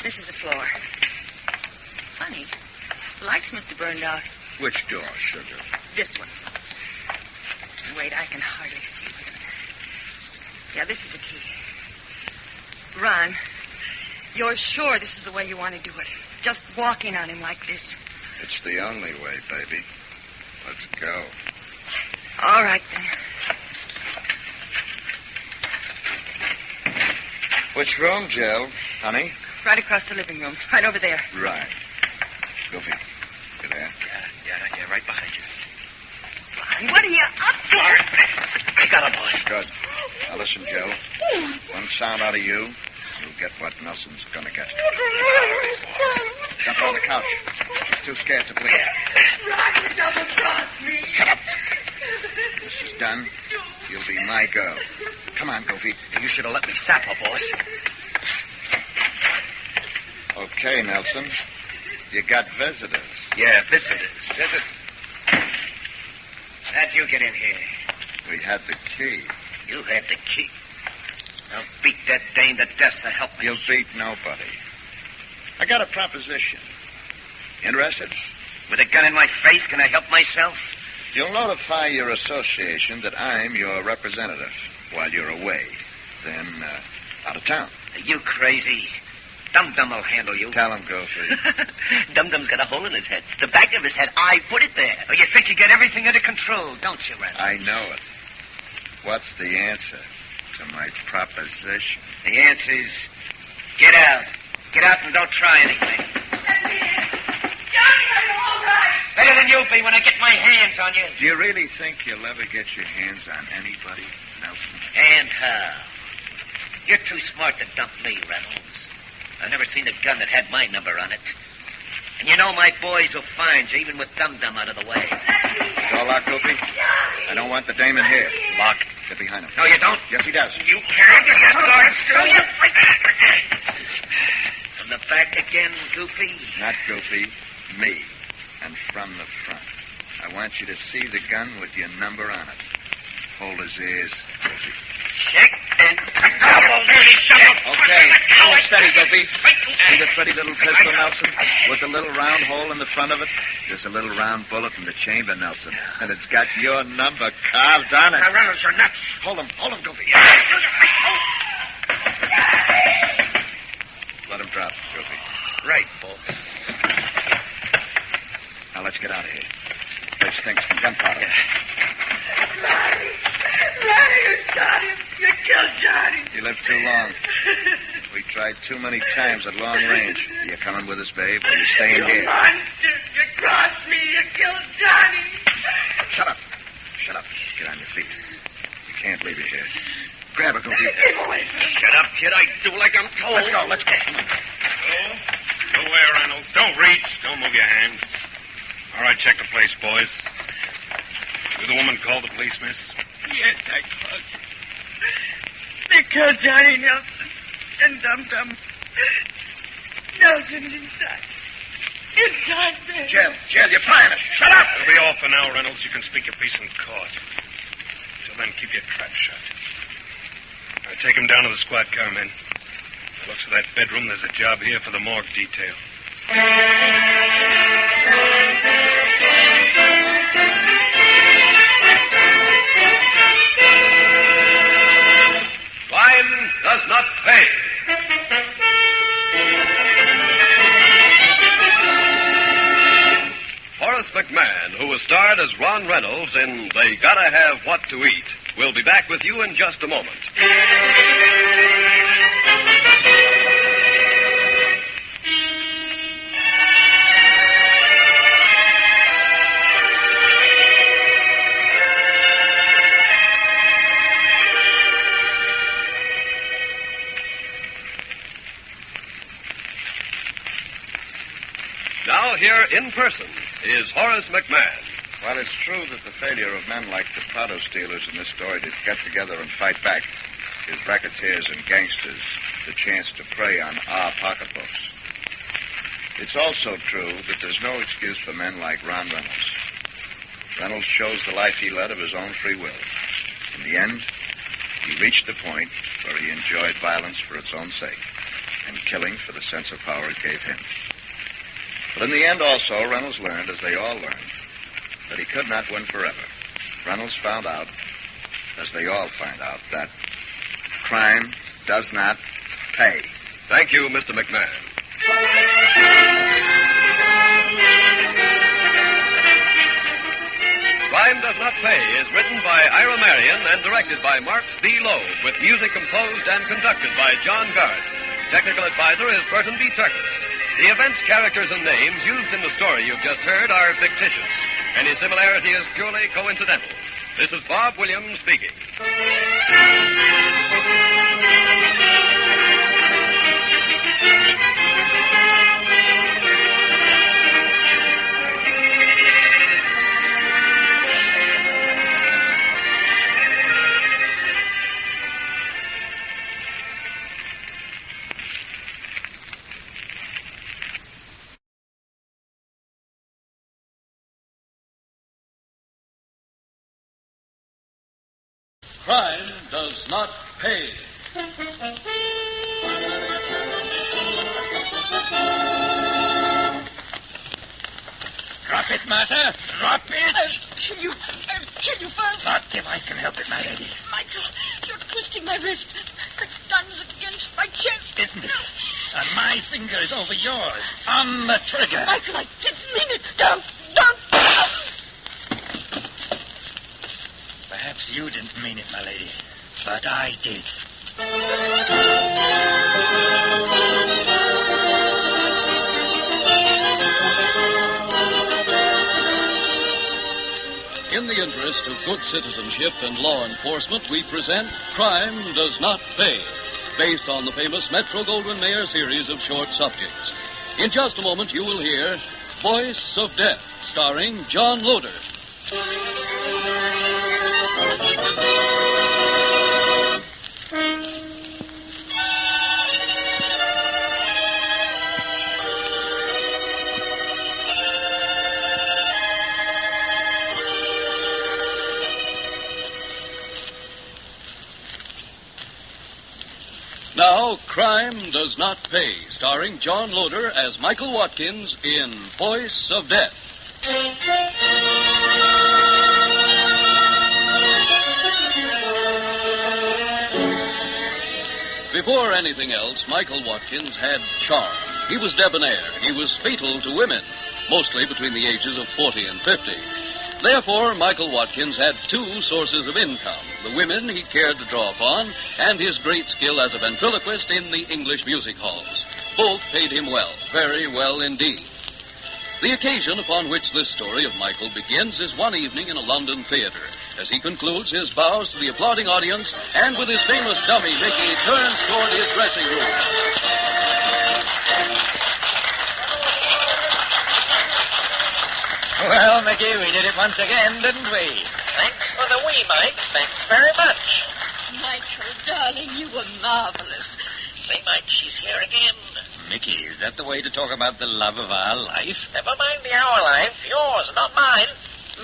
This is the floor. Funny. The lights must have burned out. Which door, sugar? This one. Wait, I can hardly see this one. Yeah, this is the key. Ron, you're sure this is the way you want to do it? Just walking on him like this? It's the only way, baby. Let's go. All right, then. Which room, Jill? Honey? Right across the living room. Right over there. Right. Goofy, you there? Yeah, right behind you. What are you up to? I got him, boss. Good. Now listen, Joe. One sound out of you, you'll get what Nelson's gonna get. Jump on the couch. You're too scared to blink. Rocky double-crossed me. Shut up. This is done. You'll be my girl. Come on, Goofy. You should have let me sap her, boss. Okay, Nelson. You got visitors. Yeah, visitors. How'd you get in here? We had the key. You had the key. I'll beat that dame to death, so help me. You'll beat nobody. I got a proposition. Interested? With a gun in my face, can I help myself? You'll notify your association that I'm your representative while you're away. Then, out of town. Are you crazy? Dum-Dum will handle you. Tell him, Goofy. Dum-Dum's got a hole in his head. The back of his head, I put it there. Oh, you think you get everything under control, don't you, Reynolds? I know it. What's the answer to my proposition? The answer is, get out. Get out and don't try anything. Johnny, are you all right? Better than you'll be when I get my hands on you. Do you really think you'll ever get your hands on anybody, Nelson? And how? You're too smart to dump me, Reynolds. I've never seen a gun that had my number on it. And you know my boys will find you, even with Dum-Dum out of the way. It's all locked, Goofy? I don't want the dame in here. Locked. Get behind him. No, you don't? Yes, he does. You can't get going. From the back again, Goofy? Not Goofy. Me. And from the front. I want you to see the gun with your number on it. Hold his ears, Goofy. Check and double dirty shovel. Okay. Hold steady, Goofy. See the pretty little pistol, Nelson? With the little round hole in the front of it? There's a little round bullet in the chamber, Nelson. And it's got your number carved on it. Now, Reynolds, you're nuts. Hold him, Goofy. Let him drop, Goofy. Right, boss. Now let's get out of here. Place stinks from gunpowder. Ronnie, you shot him. You killed Johnny. You lived too long. We tried too many times at long range. Are you coming with us, babe, or are you staying here? You monster. You crossed me. You killed Johnny. Shut up. Get on your feet. You can't leave it here. Grab her, Goofy. Get away from me. Shut up, kid. I do like I'm told. Let's go. Go away, Reynolds. Don't reach. Don't move your hands. All right, check the place, boys. You the woman called the police, miss? Yes, I called you. They killed Johnny Nelson and Dum-Dum. Nelson's inside. Inside there. Jill, you're flying us. Shut up! That'll be all for now, Reynolds. You can speak your piece in court. Till then, keep your trap shut. Now, take him down to the squad car, men. By the looks of that bedroom, there's a job here for the morgue detail. Crime does not pay. Horace McMahon, who was starred as Ron Reynolds in They Gotta Have What to Eat, will be back with you in just a moment. Now here in person is Horace McMahon. While it's true that the failure of men like the Prado stealers in this story to get together and fight back gives racketeers and gangsters the chance to prey on our pocketbooks, it's also true that there's no excuse for men like Ron Reynolds. Reynolds chose the life he led of his own free will. In the end, he reached the point where he enjoyed violence for its own sake and killing for the sense of power it gave him. But in the end also, Reynolds learned, as they all learned, that he could not win forever. Reynolds found out, as they all find out, that crime does not pay. Thank you, Mr. McMahon. Crime Does Not Pay is written by Ira Marion and directed by Marx B. Loeb, with music composed and conducted by John Gart. Technical advisor is Burton B. Turkis. The events, characters, and names used in the story you've just heard are fictitious. Any similarity is purely coincidental. This is Bob Williams speaking. Crime does not pay. Drop it, Martha. Drop it. I'll kill you first. Not if I can help it, my lady. Michael, you're twisting my wrist. The gun's against my chest. Isn't it? And my finger is over yours. On the trigger. Michael, I didn't mean it. Don't. Perhaps you didn't mean it, my lady. But I did. In the interest of good citizenship and law enforcement, we present Crime Does Not Pay, based on the famous Metro-Goldwyn-Mayer series of short subjects. In just a moment, you will hear Voice of Death, starring John Loder. Now, Crime Does Not Pay, starring John Loder as Michael Watkins in Voice of Death. Before anything else, Michael Watkins had charm. He was debonair. He was fatal to women, mostly between the ages of 40 and 50. Therefore, Michael Watkins had two sources of income, the women he cared to draw upon, and his great skill as a ventriloquist in the English music halls. Both paid him well, very well indeed. The occasion upon which this story of Michael begins is one evening in a London theater, as he concludes his bows to the applauding audience, and with his famous dummy, Mickey, turns toward his dressing room. Well, Mickey, we did it once again, didn't we? Thanks for the wee, Mike. Thanks very much. Michael, darling, you were marvelous. Say, Mike, she's here again. Mickey, is that the way to talk about the love of our life? Never mind the our life. Yours, not mine.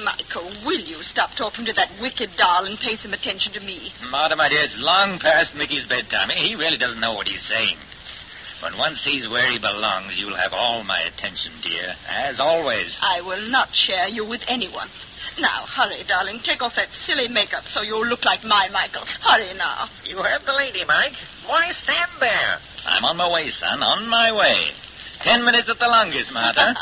Michael, will you stop talking to that wicked doll and pay some attention to me? Martha, my dear, it's long past Mickey's bedtime. He really doesn't know what he's saying. When once he's where he belongs, you'll have all my attention, dear, as always. I will not share you with anyone. Now, hurry, darling. Take off that silly makeup so you'll look like my Michael. Hurry now. You heard the lady, Mike. Why stand there? I'm on my way, son, on my way. 10 minutes at the longest, Martha.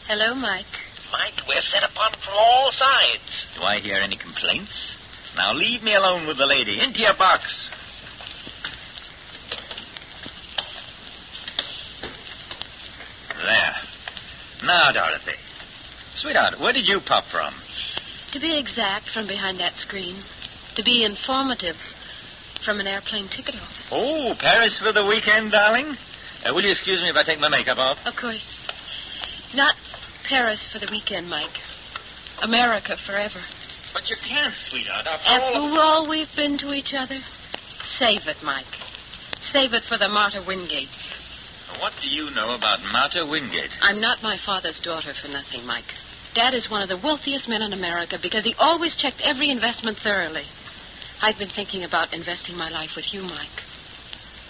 Hello, Mike. Mike, we're set upon from all sides. Do I hear any complaints? Now leave me alone with the lady. Into your box. There. Now, Dorothy. Sweetheart, where did you pop from? To be exact, from behind that screen. To be informative, from an airplane ticket office. Oh, Paris for the weekend, darling? Will you excuse me if I take my makeup off? Of course. Not Paris for the weekend, Mike. America forever. But you can't, sweetheart. After all we've been to each other, save it, Mike. Save it for the Martha Wingate. What do you know about Martha Wingate? I'm not my father's daughter for nothing, Mike. Dad is one of the wealthiest men in America because he always checked every investment thoroughly. I've been thinking about investing my life with you, Mike.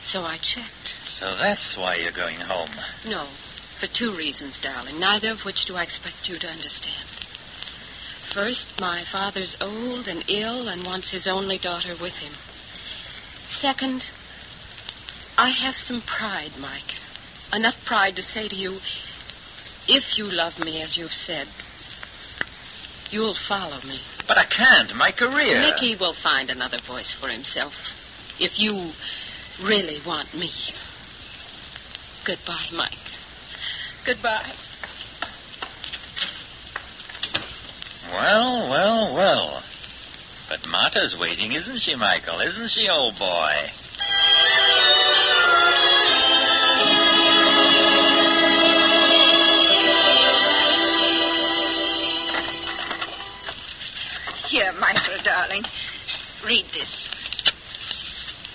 So I checked. So that's why you're going home. No, for two reasons, darling, neither of which do I expect you to understand. First, my father's old and ill and wants his only daughter with him. Second, I have some pride, Mike. Enough pride to say to you, if you love me as you've said, You'll follow me. But I can't. My career. Mickey will find another voice for himself. If you really want me. Goodbye, Mike. Goodbye. Well. But Marta's waiting, isn't she, Michael? Isn't she, old boy? Here, Michael, darling. Read this.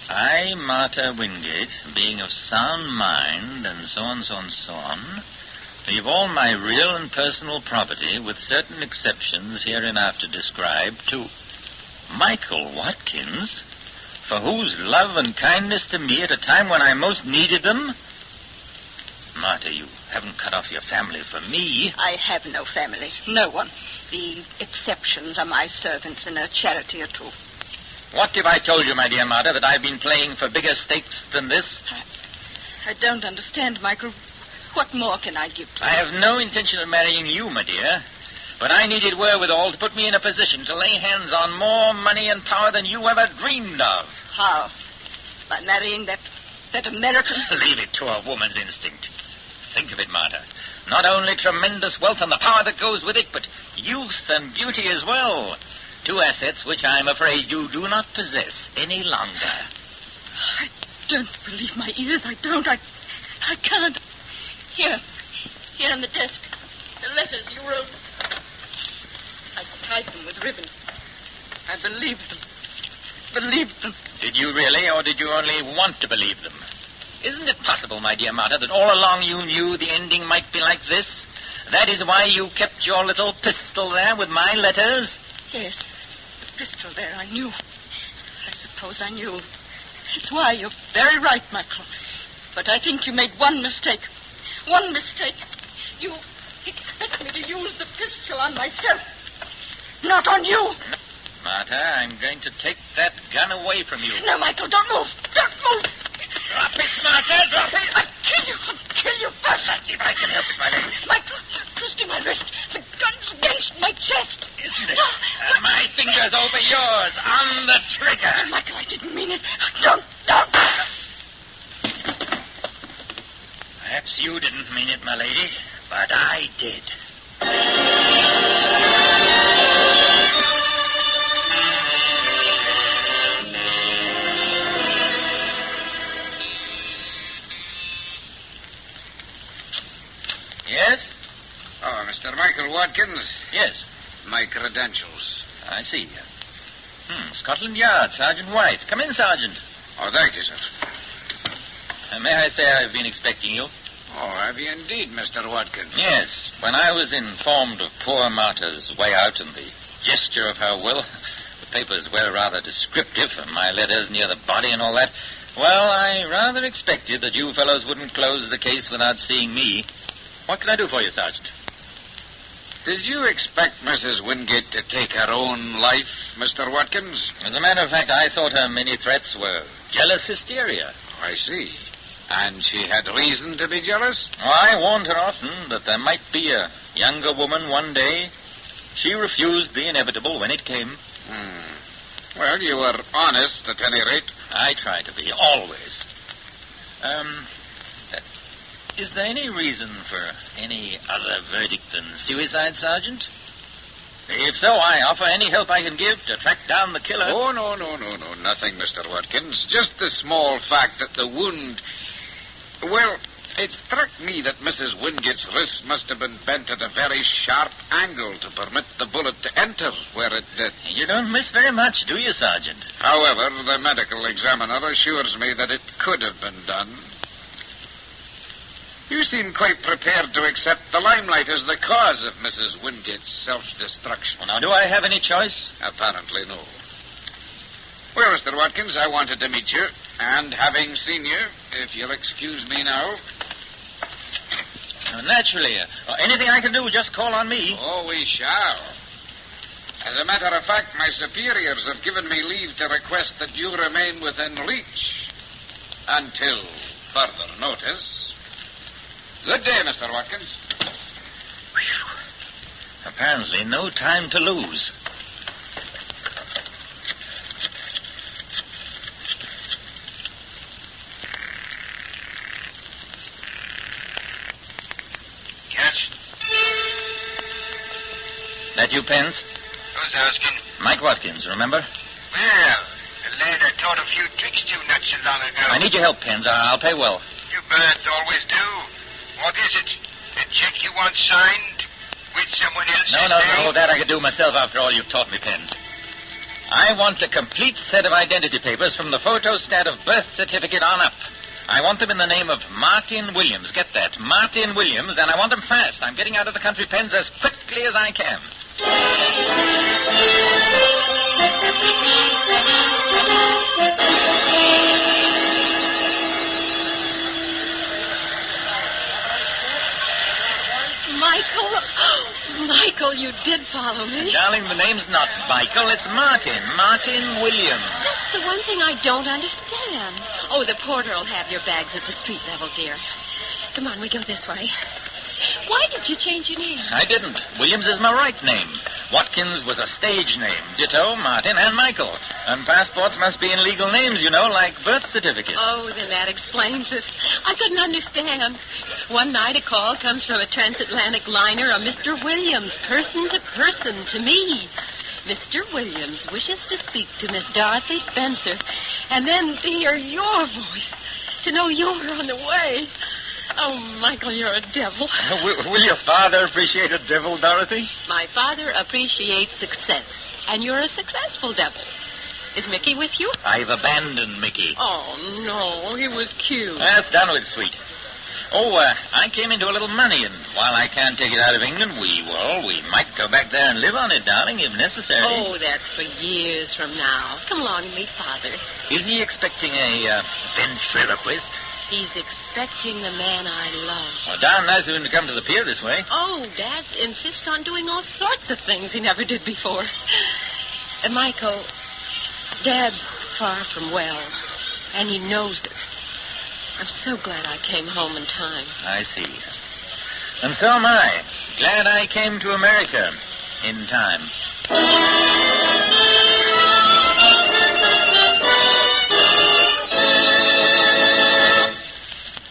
I, Marta Wingate, being of sound mind, and so on, leave all my real and personal property, with certain exceptions hereinafter described, to Michael Watkins, for whose love and kindness to me at a time when I most needed them. Marta, you haven't cut off your family for me. I have no family. No one. The exceptions are my servants and a charity or two. What if I told you, my dear Marta, that I've been playing for bigger stakes than this? I don't understand, Michael. What more can I give to you? I have no intention of marrying you, my dear. But I needed wherewithal to put me in a position to lay hands on more money and power than you ever dreamed of. How? By marrying that American? Leave it to a woman's instinct. Think of it, Marta. Not only tremendous wealth and the power that goes with it, but youth and beauty as well. Two assets which I'm afraid you do not possess any longer. I don't believe my ears. I don't. I can't. Here on the desk. The letters you wrote. I tied them with ribbon. I believed them. Did you really, or did you only want to believe them? Isn't it possible, my dear Marta, that all along you knew the ending might be like this? That is why you kept your little pistol there with my letters? Yes, the pistol there, I knew. I suppose I knew. It's why you're very right, Michael. But I think you made one mistake. One mistake. You expect me to use the pistol on myself. Not on you. Marta, I'm going to take that gun away from you. No, Michael, don't move. Don't move. Drop it, Marta, drop it. I'll kill you first. If I can help it, my lady. Michael, twisting my wrist. The gun's against my chest. Isn't it? My finger's over yours, on the trigger. Michael, I didn't mean it. Don't. Perhaps you didn't mean it, my lady, but I did. Yes? Oh, Mr. Michael Watkins? Yes. My credentials. I see. Scotland Yard, Sergeant White. Come in, Sergeant. Oh, thank you, sir. May I say I've been expecting you? Oh, have you indeed, Mr. Watkins? Yes. When I was informed of poor Marta's way out and the gesture of her will, the papers were rather descriptive, and my letters near the body and all that, well, I rather expected that you fellows wouldn't close the case without seeing me. What can I do for you, Sergeant? Did you expect Mrs. Wingate to take her own life, Mr. Watkins? As a matter of fact, I thought her many threats were jealous hysteria. I see. And she had reason to be jealous? Well, I warned her often that there might be a younger woman one day. She refused the inevitable when it came. Well, you were honest, at any rate. I try to be, always. Is there any reason for any other verdict than suicide, Sergeant? If so, I offer any help I can give to track down the killer. Oh, no. Nothing, Mr. Watkins. Just the small fact that the wound... Well, it struck me that Mrs. Wingate's wrist must have been bent at a very sharp angle to permit the bullet to enter where it did. You don't miss very much, do you, Sergeant? However, the medical examiner assures me that it could have been done. You seem quite prepared to accept the limelight as the cause of Mrs. Wingate's self-destruction. Well, now, do I have any choice? Apparently, no. Well, Mr. Watkins, I wanted to meet you, and having seen you, if you'll excuse me now... Naturally. Anything I can do, just call on me. Oh, we shall. As a matter of fact, my superiors have given me leave to request that you remain within reach until further notice. Good day, Mr. Watkins. Apparently, no time to lose. Yes? That you, Pence? Who's asking? Mike Watkins, remember? Well, the lad I taught a few tricks to not so long ago. I need your help, Pence. I'll pay well. You birds always do. What is it? A check you want signed with someone else's No, name? that I could do myself after all you've taught me, Pence. I want a complete set of identity papers from the photostat of birth certificate on up. I want them in the name of Martin Williams. Get that, Martin Williams, and I want them fast. I'm getting out of the country, Pence, as quickly as I can. Michael, you did follow me. Darling, the name's not Michael, it's Martin. Martin Williams. That's the one thing I don't understand. Oh, the porter will have your bags at the street level, dear. Come on, we go this way. Why did you change your name? I didn't. Williams is my right name. Watkins was a stage name. Ditto, Martin, and Michael. And passports must be in legal names, you know, like birth certificates. Oh, then that explains it. I couldn't understand. One night a call comes from a transatlantic liner, a Mr. Williams, person to person, to me. Mr. Williams wishes to speak to Miss Dorothy Spencer. And then to hear your voice, to know you're on the way. Oh, Michael, you're a devil. Will your father appreciate a devil, Dorothy? My father appreciates success, and you're a successful devil. Is Mickey with you? I've abandoned Mickey. Oh, no, he was cute. That's done with, sweet. Oh, I came into a little money, and while I can't take it out of England, we might go back there and live on it, darling, if necessary. Oh, that's for years from now. Come along and meet Father. Is he expecting a ventriloquist? He's expecting the man I love. Well, darn nice of him to come to the pier this way. Oh, Dad insists on doing all sorts of things he never did before. Michael, Dad's far from well, and he knows it. I'm so glad I came home in time. I see. And so am I. Glad I came to America in time.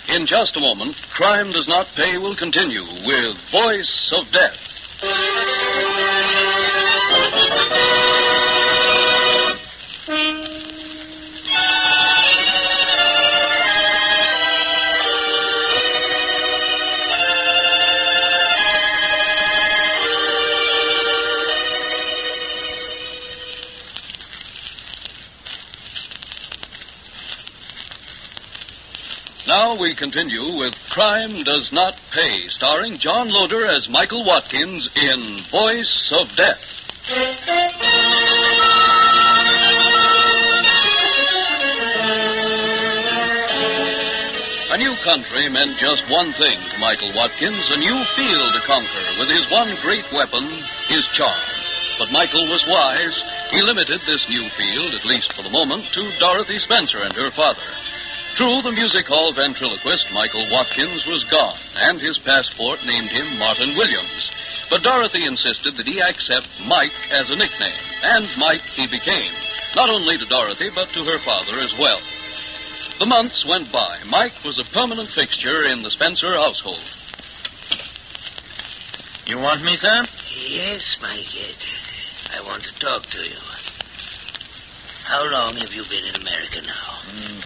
In just a moment, Crime Does Not Pay will continue with Voice of Death. Now we continue with Crime Does Not Pay, starring John Loder as Michael Watkins in Voice of Death. A new country meant just one thing to Michael Watkins, a new field to conquer with his one great weapon, his charm. But Michael was wise. He limited this new field, at least for the moment, to Dorothy Spencer and her father. True, the music hall ventriloquist, Michael Watkins, was gone, and his passport named him Martin Williams. But Dorothy insisted that he accept Mike as a nickname, and Mike he became, not only to Dorothy, but to her father as well. The months went by. Mike was a permanent fixture in the Spencer household. You want me, sir? Yes, my kid. I want to talk to you. How long have you been in America now?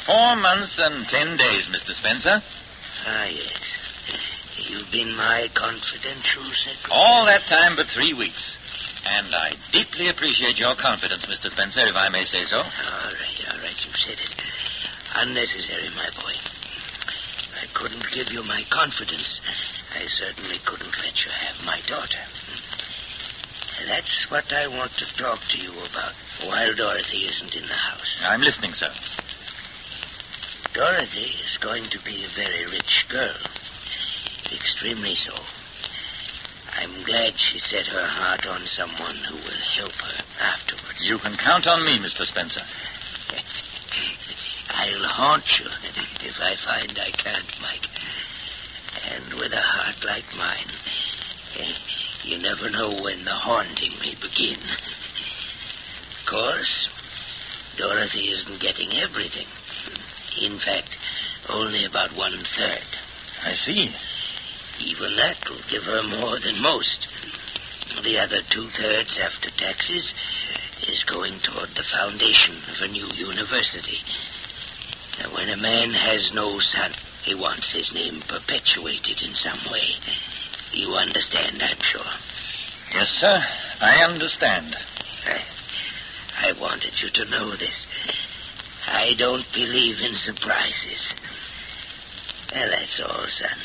4 months and 10 days, Mr. Spencer. Ah, yes. You've been my confidential secretary. All that time but 3 weeks. And I deeply appreciate your confidence, Mr. Spencer, if I may say so. All right, you've said it. Unnecessary, my boy. I couldn't give you my confidence. I certainly couldn't let you have my daughter. That's what I want to talk to you about while Dorothy isn't in the house. I'm listening, sir. Dorothy is going to be a very rich girl. Extremely so. I'm glad she set her heart on someone who will help her afterwards. You can count on me, Mr. Spencer. I'll haunt you if I find I can't, Mike. And with a heart like mine, you never know when the haunting may begin. Of course, Dorothy isn't getting everything. In fact, only about 1/3. I see. Even that will give her more than most. The other 2/3 after taxes is going toward the foundation of a new university. Now, when a man has no son, he wants his name perpetuated in some way. You understand, I'm sure. Yes, sir. I understand. I wanted you to know this. I don't believe in surprises. Well, that's all, son.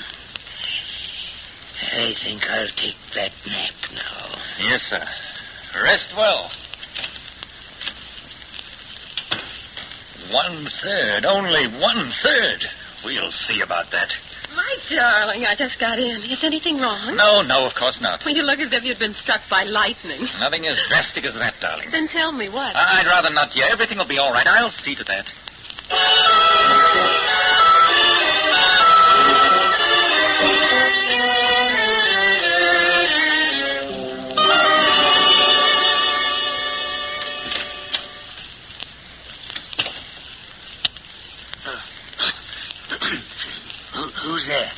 I think I'll take that nap now. Yes, sir. Rest well. 1/3. Only 1/3. We'll see about that. My darling, I just got in. Is anything wrong? No, of course not. Well, you look as if you'd been struck by lightning. Nothing as drastic as that, darling. Then tell me what. I'd rather not yet. Everything will be all right. I'll see to that. Who's there?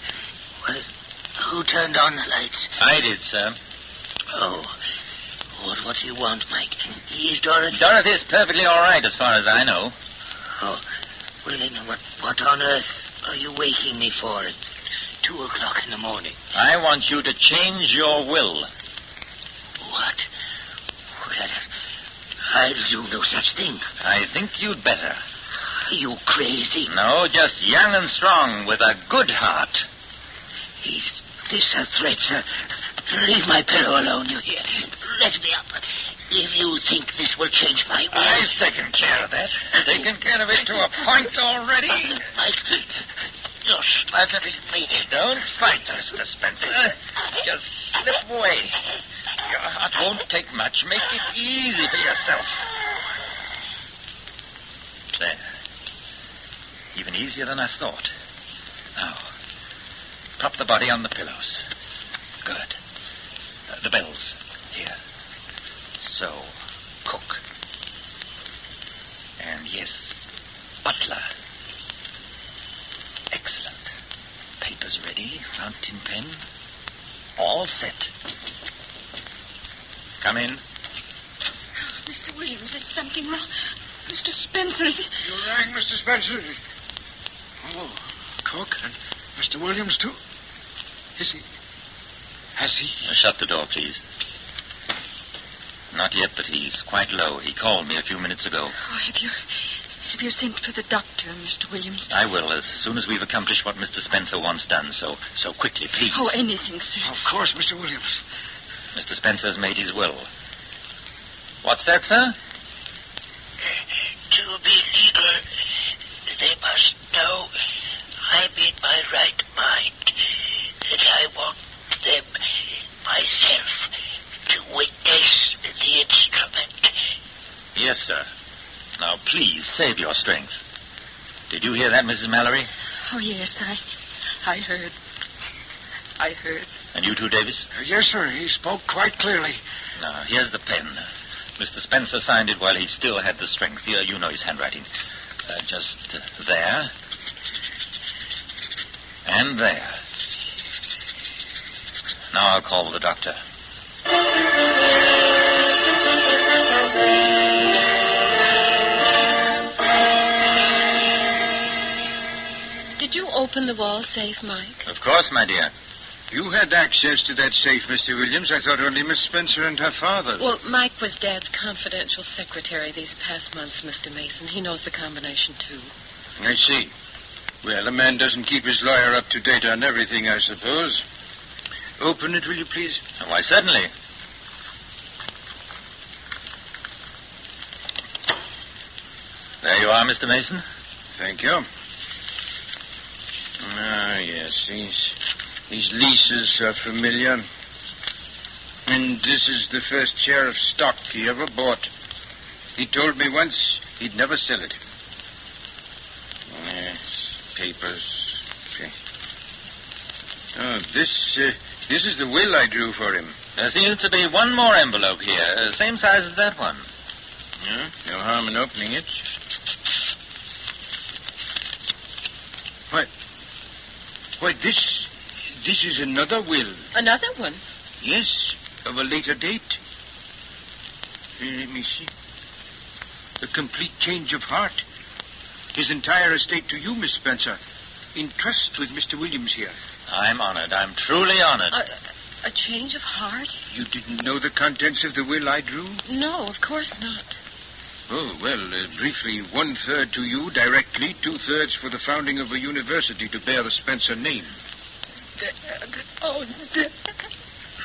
Who turned on the lights? I did, sir. Oh. What do you want, Mike? Is Dorothy... Dorothy is perfectly all right as far as I know. Oh. Well, then, what on earth are you waking me for at 2 o'clock in the morning? I want you to change your will. What? Well, I'll do no such thing. I think you'd better. Are you crazy? No, just young and strong with a good heart. Is this a threat, sir? Leave my pillow alone, you hear? Let me up. If you think this will change my will... I've taken care of that. Taken care of it to a point already. You're smothering me. Don't fight, Mr. Spencer. Just slip away. Your heart won't take much. Make it easy for yourself. There. Even easier than I thought. Now, prop the body on the pillows. Good. The bells. Here. So, cook. And yes, butler. Excellent. Papers ready, fountain pen. All set. Come in. Mr. Williams, is something wrong? Mr. Spencer, is it... You rang, Mr. Spencer? Oh, Cook and Mr. Williams, too? Is he... Has he... Shut the door, please. Not yet, but he's quite low. He called me a few minutes ago. Oh, have you sent for the doctor, Mr. Williams? I will, as soon as we've accomplished what Mr. Spencer wants done. So quickly, please. Oh, anything, sir. Of course, Mr. Williams. Mr. Spencer's made his will. What's that, sir? To be legal, they must know I'm in my right mind, that I want them myself to witness the instrument. Yes, sir. Now, please, save your strength. Did you hear that, Mrs. Mallory? Oh, yes, I heard. I heard. And you too, Davis? Yes, sir. He spoke quite clearly. Now, here's the pen. Mr. Spencer signed it while he still had the strength. Here, you know his handwriting. Just there. And there. Now I'll call the doctor. Did you open the wall safe, Mike? Of course, my dear. You had access to that safe, Mr. Williams. I thought only Miss Spencer and her father. Well, Mike was Dad's confidential secretary these past months, Mr. Mason. He knows the combination, too. I see. Well, a man doesn't keep his lawyer up to date on everything, I suppose. Open it, will you, please? Why, certainly. There you are, Mr. Mason. Thank you. Ah, yes, these leases are familiar. And this is the first share of stock he ever bought. He told me once he'd never sell it. Yes, papers. Okay. Oh, this is the will I drew for him. There seems to be one more envelope here, same size as that one. Yeah, no harm in opening it. Why, this is another will. Another one? Yes, of a later date. Let me see. A complete change of heart. His entire estate to you, Miss Spencer. In trust with Mr. Williams here. I'm honored. I'm truly honored. A change of heart? You didn't know the contents of the will I drew? No, of course not. Oh, well, briefly, 1/3 to you directly, 2/3 for the founding of a university to bear the Spencer name.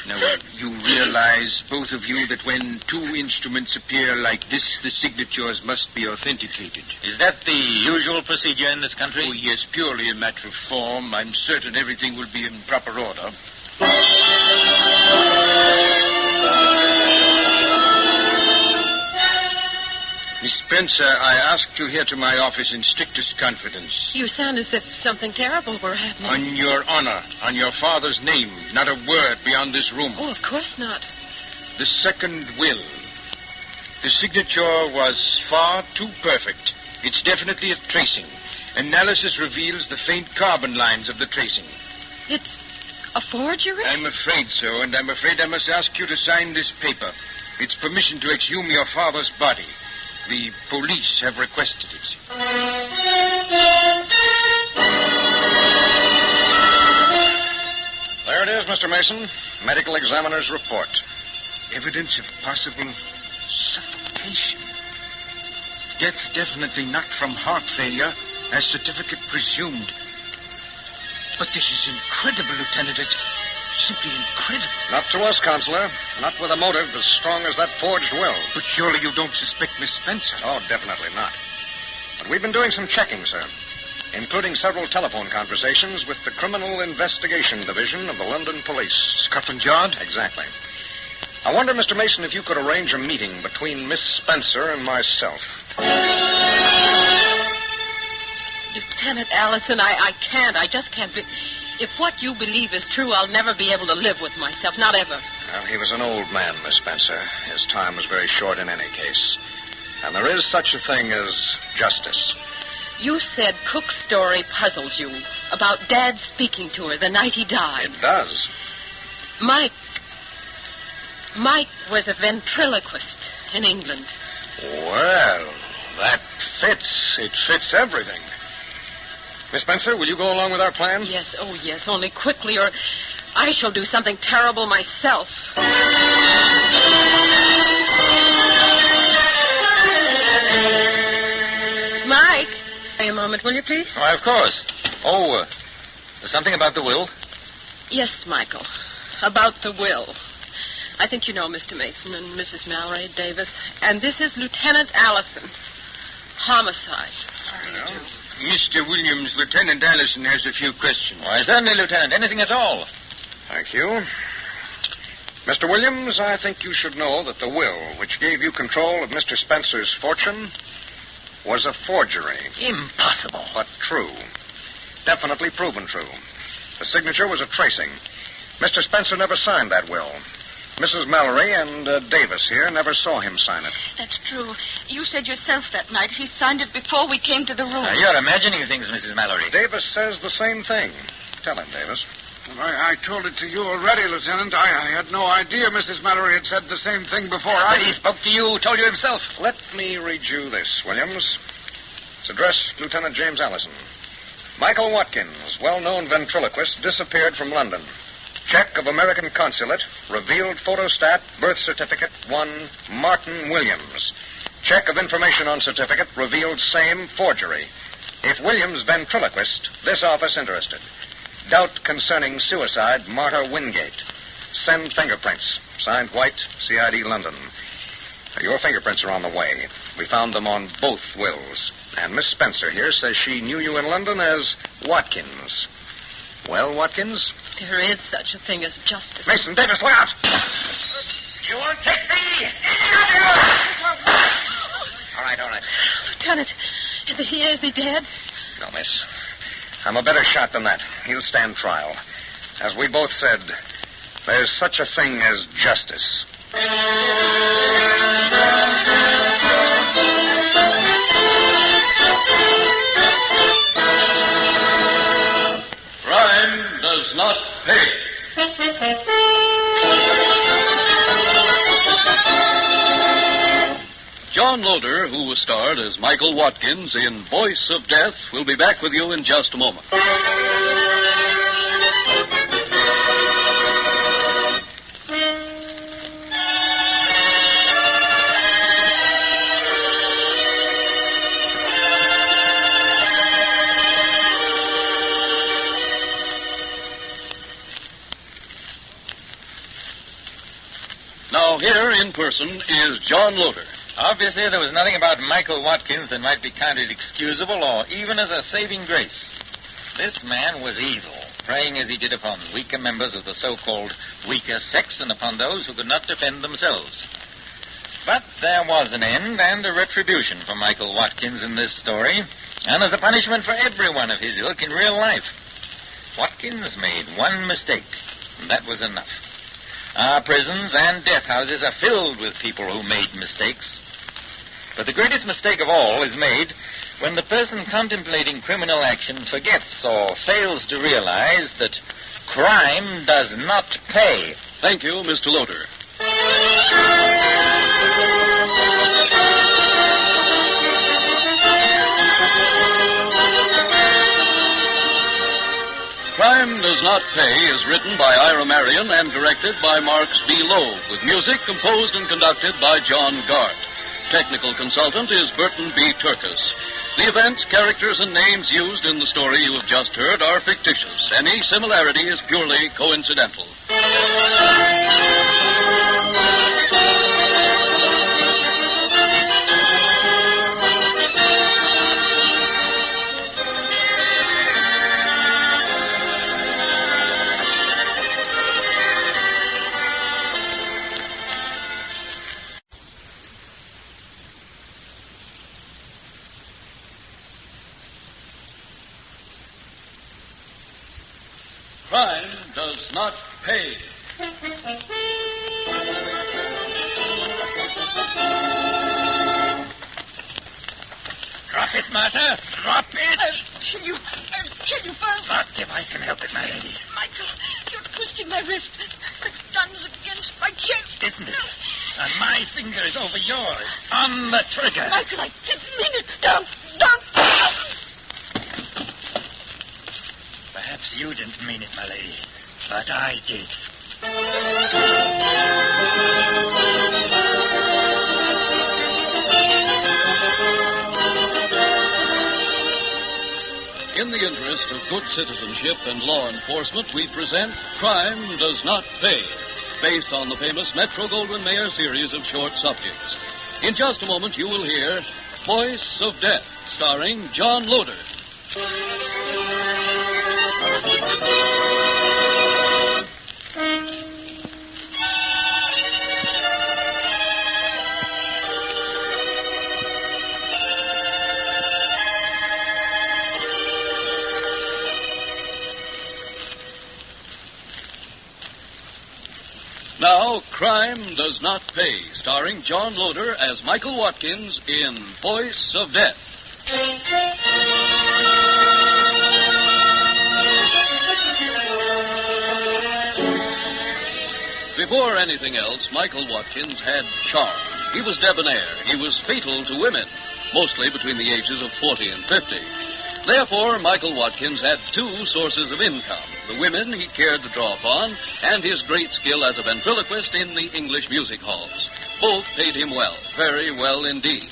Now, you realize, both of you, that when two instruments appear like this, the signatures must be authenticated. Is that the usual procedure in this country? Oh, yes, purely a matter of form. I'm certain everything will be in proper order. Miss Spencer, I asked you here to my office in strictest confidence. You sound as if something terrible were happening. On your honor, on your father's name, not a word beyond this room. Oh, of course not. The second will. The signature was far too perfect. It's definitely a tracing. Analysis reveals the faint carbon lines of the tracing. It's a forgery? I'm afraid so, and I'm afraid I must ask you to sign this paper. It's permission to exhume your father's body. The police have requested it. There it is, Mr. Mason. Medical examiner's report. Evidence of possible suffocation. Death definitely not from heart failure, as certificate presumed. But this is incredible, Lieutenant. It's simply incredible. Not to us, Counselor. Not with a motive as strong as that forged will. But surely you don't suspect Miss Spencer? Oh, definitely not. But we've been doing some checking, sir, including several telephone conversations with the Criminal Investigation Division of the London Police. Scotland Yard? Exactly. I wonder, Mr. Mason, if you could arrange a meeting between Miss Spencer and myself. Lieutenant Allison, I can't. I just can't. If what you believe is true, I'll never be able to live with myself. Not ever. Well, he was an old man, Miss Spencer. His time was very short in any case. And there is such a thing as justice. You said Cook's story puzzles you. About Dad speaking to her the night he died. It does. Mike was a ventriloquist in England. Well, that fits. It fits everything. Miss Spencer, will you go along with our plan? Yes, oh yes, only quickly, or I shall do something terrible myself. Mike, a moment, will you please? Why, of course. Oh, something about the will? Yes, Michael, about the will. I think you know Mr. Mason and Mrs. Mallory Davis, and this is Lieutenant Allison. Homicide. How do you do? Mr. Williams, Lieutenant Allison has a few questions. Why, certainly, Lieutenant. Anything at all. Thank you. Mr. Williams, I think you should know that the will, which gave you control of Mr. Spencer's fortune, was a forgery. Impossible. But true. Definitely proven true. The signature was a tracing. Mr. Spencer never signed that will. Mrs. Mallory and Davis here never saw him sign it. That's true. You said yourself that night he signed it before we came to the room. You're imagining things, Mrs. Mallory. Davis says the same thing. Tell him, Davis. Well, I told it to you already, Lieutenant. I had no idea Mrs. Mallory had said the same thing before. But he spoke to you, told you himself. Let me read you this, Williams. It's addressed Lieutenant James Allison. Michael Watkins, well-known ventriloquist, disappeared from London. Check of American consulate, revealed photostat, birth certificate, one Martin Williams. Check of information on certificate, revealed same forgery. If Williams ventriloquist, this office interested. Doubt concerning suicide, Marta Wingate. Send fingerprints. Signed White, CID London. Your fingerprints are on the way. We found them on both wills. And Miss Spencer here says she knew you in London as Watkins. Well, Watkins? There is such a thing as justice. Mason, Davis, look out! You won't take me! All right. Lieutenant, is he dead? No, miss. I'm a better shot than that. He'll stand trial. As we both said, There's such a thing as justice. Crime does not pay. John Loder, who starred as Michael Watkins in Voice of Death, will be back with you in just a moment. Now, here in person is John Loder. Obviously, there was nothing about Michael Watkins that might be counted excusable or even as a saving grace. This man was evil, preying as he did upon weaker members of the so-called weaker sex and upon those who could not defend themselves. But there was an end and a retribution for Michael Watkins in this story, and as a punishment for every one of his ilk in real life. Watkins made one mistake, and that was enough. Our prisons and death houses are filled with people who made mistakes. But the greatest mistake of all is made when the person contemplating criminal action forgets or fails to realize that crime does not pay. Thank you, Mr. Loder. Crime Does Not Pay is written by Ira Marion and directed by Marx B. Loeb, with music composed and conducted by John Gart. Technical consultant is Burton B. Turkis. The events, characters, and names used in the story you have just heard are fictitious. Any similarity is purely coincidental. Crime does not pay. Drop it, Martha. Drop it. I'll kill you first. Not if I can help it, my lady. Michael, you're twisting my wrist. The gun's against my chest. Isn't it? And my finger is over yours. On the trigger. Michael, I didn't mean it. Don't. Perhaps you didn't mean it, my lady, but I did. In the interest of good citizenship and law enforcement, we present Crime Does Not Pay, based on the famous Metro-Goldwyn-Mayer series of short subjects. In just a moment, you will hear Voice of Death, starring John Loder. Now, Crime Does Not Pay, starring John Loder as Michael Watkins in Voice of Death. Before anything else, Michael Watkins had charm. He was debonair. He was fatal to women, mostly between the ages of 40 and 50. Therefore, Michael Watkins had two sources of income, the women he cared to draw upon, and his great skill as a ventriloquist in the English music halls. Both paid him well, very well indeed.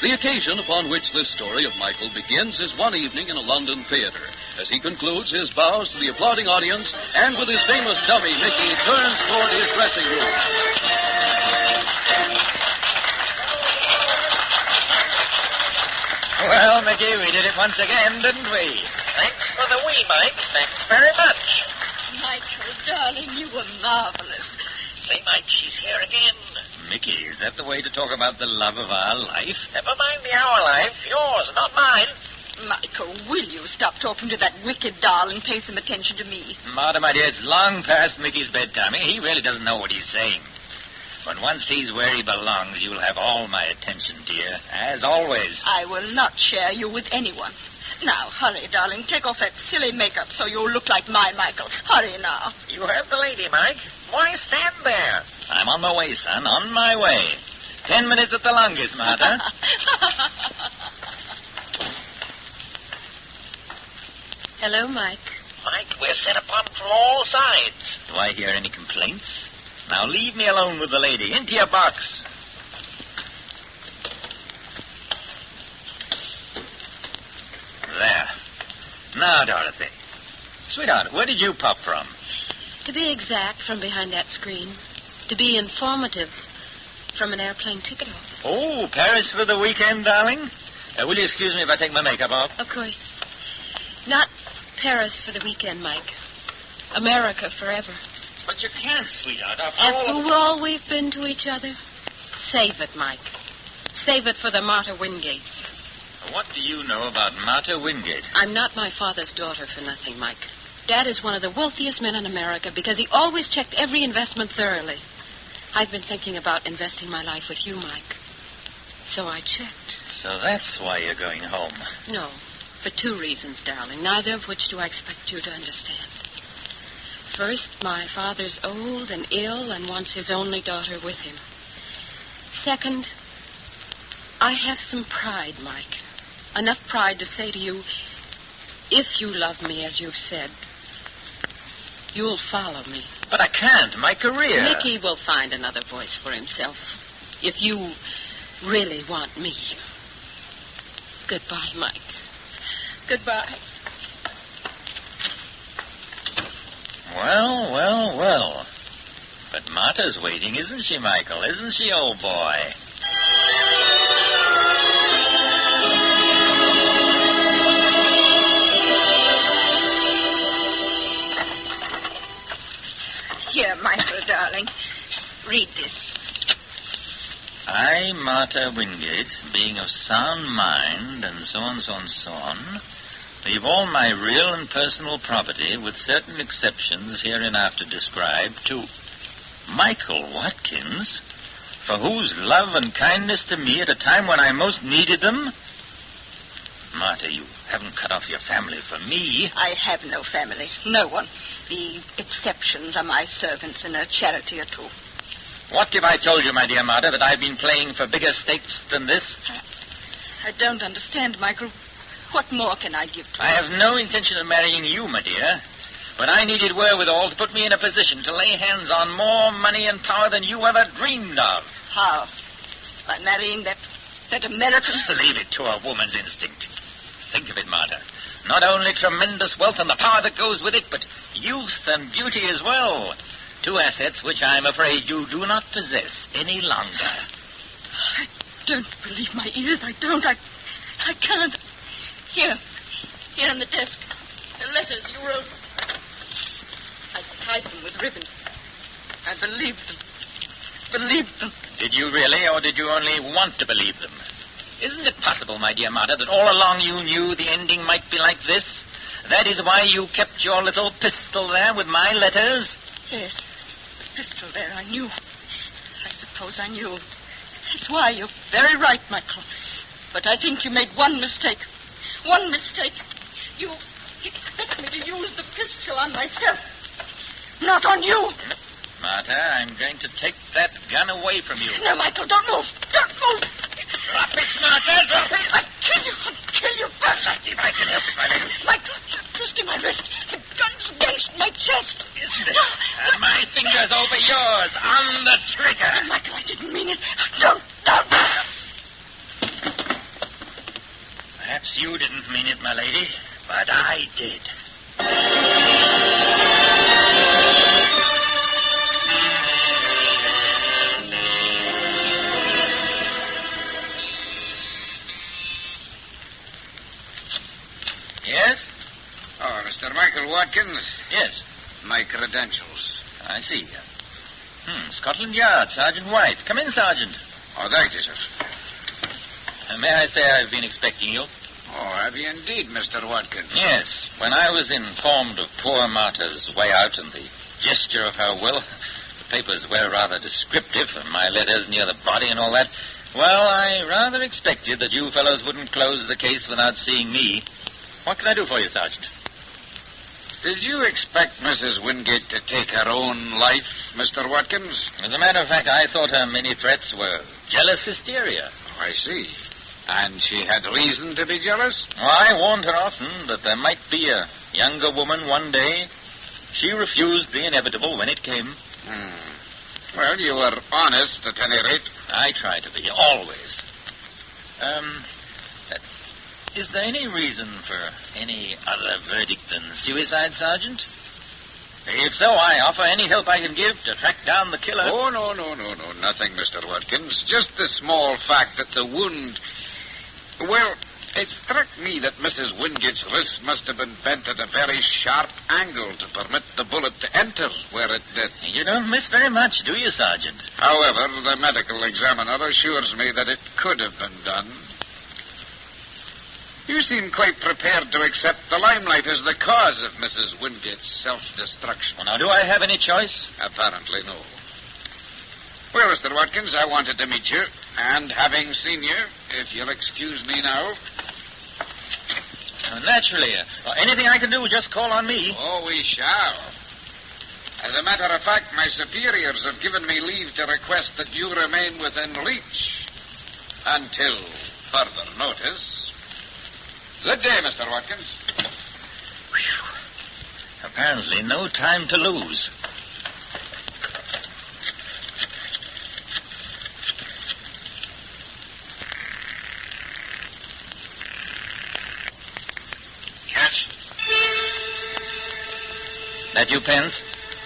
The occasion upon which this story of Michael begins is one evening in a London theater, as he concludes his bows to the applauding audience, and with his famous dummy, Mickey, turns toward his dressing room. Well, Mickey, we did it once again, didn't we? Thanks for the wee, Mike. Thanks very much. Michael, darling, you were marvelous. Say, Mike, she's here again. Mickey, is that the way to talk about the love of our life? Never mind the our life. Yours, not mine. Michael, will you stop talking to that wicked doll and pay some attention to me? Martha, my dear, it's long past Mickey's bedtime. He really doesn't know what he's saying. But once he's where he belongs, you'll have all my attention, dear, as always. I will not share you with anyone. Now, hurry, darling. Take off that silly makeup so you'll look like my Michael. Hurry now. You heard the lady, Mike. Why stand there? I'm on my way, son, on my way. 10 minutes at the longest, Martha. Hello, Mike. Mike, we're set upon from all sides. Do I hear any complaints? Now leave me alone with the lady. Into your box. There. Now, Dorothy. Sweetheart, where did you pop from? To be exact, from behind that screen. To be informative, from an airplane ticket office. Oh, Paris for the weekend, darling? Will you excuse me if I take my makeup off? Of course. Not Paris for the weekend, Mike. America forever. But you can't, sweetheart. After all we've been to each other, save it, Mike. Save it for the Martha Wingates. What do you know about Martha Wingate? I'm not my father's daughter for nothing, Mike. Dad is one of the wealthiest men in America because he always checked every investment thoroughly. I've been thinking about investing my life with you, Mike. So I checked. So that's why you're going home. No, for two reasons, darling, neither of which do I expect you to understand. First, my father's old and ill and wants his only daughter with him. Second, I have some pride, Mike. Enough pride to say to you, if you love me as you've said, you'll follow me. But I can't. My career. Mickey will find another voice for himself. If you really want me. Goodbye, Mike. Goodbye. Well. But Martha's waiting, isn't she, Michael? Isn't she, old boy? Here, Michael, darling. Read this. I, Martha Wingate, being of sound mind, and so on, leave all my real and personal property, with certain exceptions hereinafter described, to Michael Watkins, for whose love and kindness to me at a time when I most needed them. Martha, you haven't cut off your family for me. I have no family. No one. The exceptions are my servants and a charity or two. What if I told you, my dear Martha, that I've been playing for bigger stakes than this? I don't understand, Michael. What more can I give to you? I have no intention of marrying you, my dear. But I needed wherewithal to put me in a position to lay hands on more money and power than you ever dreamed of. How? By marrying that American? Leave it to a woman's instinct. Think of it, Martha. Not only tremendous wealth and the power that goes with it, but youth and beauty as well. Two assets which I'm afraid you do not possess any longer. I don't believe my ears. I don't. I can't. Here on the desk, the letters you wrote. I tied them with ribbon. I believed them. Did you really, or did you only want to believe them? Isn't it possible, my dear Martha, that all along you knew the ending might be like this? That is why you kept your little pistol there with my letters? Yes, the pistol there, I knew. I suppose I knew. That's why you're very right, Michael. But I think you made one mistake. One mistake. You expect me to use the pistol on myself. Not on you. Martha, I'm going to take that gun away from you. No, Michael, don't move. Don't move. Drop it, Martha, drop it. I'll kill you first. Just if I can help it, my lady. Michael, you're twisting my wrist. The gun's against my chest. Isn't it? And my fingers over yours, on the trigger. Oh, Michael, I didn't mean it. Don't. Perhaps you didn't mean it, my lady, but I did. Yes? Oh, Mr. Michael Watkins? Yes. My credentials. I see. Scotland Yard, Sergeant White. Come in, Sergeant. Oh, thank you, sir. May I say I've been expecting you? Oh, have you indeed, Mr. Watkins? Yes. When I was informed of poor Marta's way out and the gesture of her will, the papers were rather descriptive, and my letters near the body and all that, well, I rather expected that you fellows wouldn't close the case without seeing me. What can I do for you, Sergeant? Did you expect Mrs. Wingate to take her own life, Mr. Watkins? As a matter of fact, I thought her many threats were jealous hysteria. Oh, I see. And she had reason to be jealous? Well, I warned her often that there might be a younger woman one day. She refused the inevitable when it came. Well, you were honest, at any rate. I try to be, always. Is there any reason for any other verdict than suicide, Sergeant? If so, I offer any help I can give to track down the killer. Oh, no, nothing, Mr. Watkins. Just the small fact that the wound... Well, it struck me that Mrs. Wingate's wrist must have been bent at a very sharp angle to permit the bullet to enter where it did. You don't miss very much, do you, Sergeant? However, the medical examiner assures me that it could have been done. You seem quite prepared to accept the limelight as the cause of Mrs. Wingate's self-destruction. Well, now, do I have any choice? Apparently, no. Well, Mr. Watkins, I wanted to meet you, and having seen you, if you'll excuse me now... Naturally. Anything I can do, just call on me. Oh, we shall. As a matter of fact, my superiors have given me leave to request that you remain within reach until further notice. Good day, Mr. Watkins. Whew. Apparently no time to lose. Yes? That you, Pence?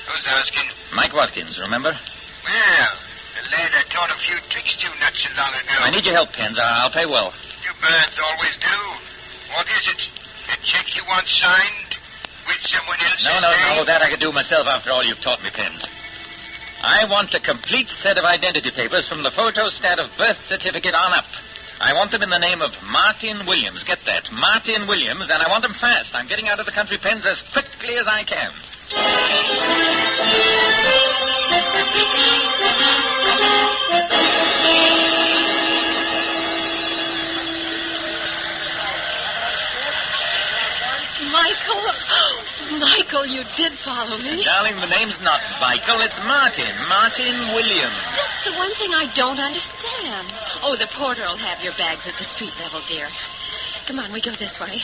Who's asking? Mike Watkins, remember? Well, the lad I taught a few tricks to not so long ago. I need your help, Pence. I'll pay well. You birds always do. What is it? A check you want signed with someone else's No, name? that I could do myself after all you've taught me, Pence. I want a complete set of identity papers from the photostat of birth certificate on up. I want them in the name of Martin Williams. Get that, Martin Williams, and I want them fast. I'm getting out of the country, Pence, as quickly as I can. Michael, you did follow me. Darling, the name's not Michael, it's Martin. Martin Williams. That's the one thing I don't understand. Oh, the porter will have your bags at the street level, dear. Come on, we go this way.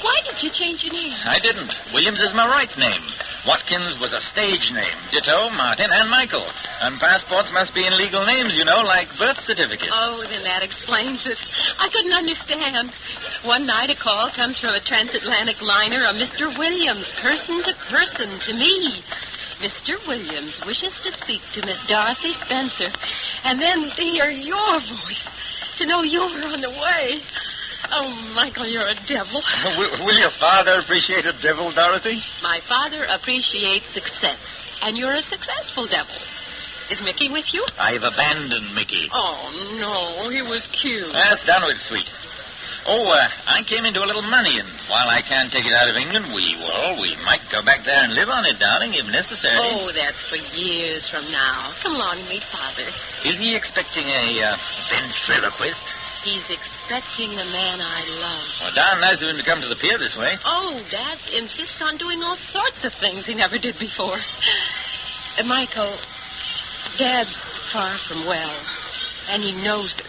Why did you change your name? I didn't. Williams is my right name. Watkins was a stage name. Ditto, Martin, and Michael. And passports must be in legal names, you know, like birth certificates. Oh, then that explains it. I couldn't understand. One night a call comes from a transatlantic liner, a Mr. Williams, person to person, to me. Mr. Williams wishes to speak to Miss Dorothy Spencer. And then to hear your voice, to know you were on the way. Oh, Michael, you're a devil. Will your father appreciate a devil, Dorothy? My father appreciates success, and you're a successful devil. Is Mickey with you? I've abandoned Mickey. Oh, no, he was cute. That's done with, sweet. I came into a little money, and while I can't take it out of England, we might go back there and live on it, darling, if necessary. Oh, that's for years from now. Come along and meet Father. Is he expecting a ventriloquist? He's expecting the man I love. Well, darn nice of him to come to the pier this way. Oh, Dad insists on doing all sorts of things he never did before. Michael, Dad's far from well, and he knows it.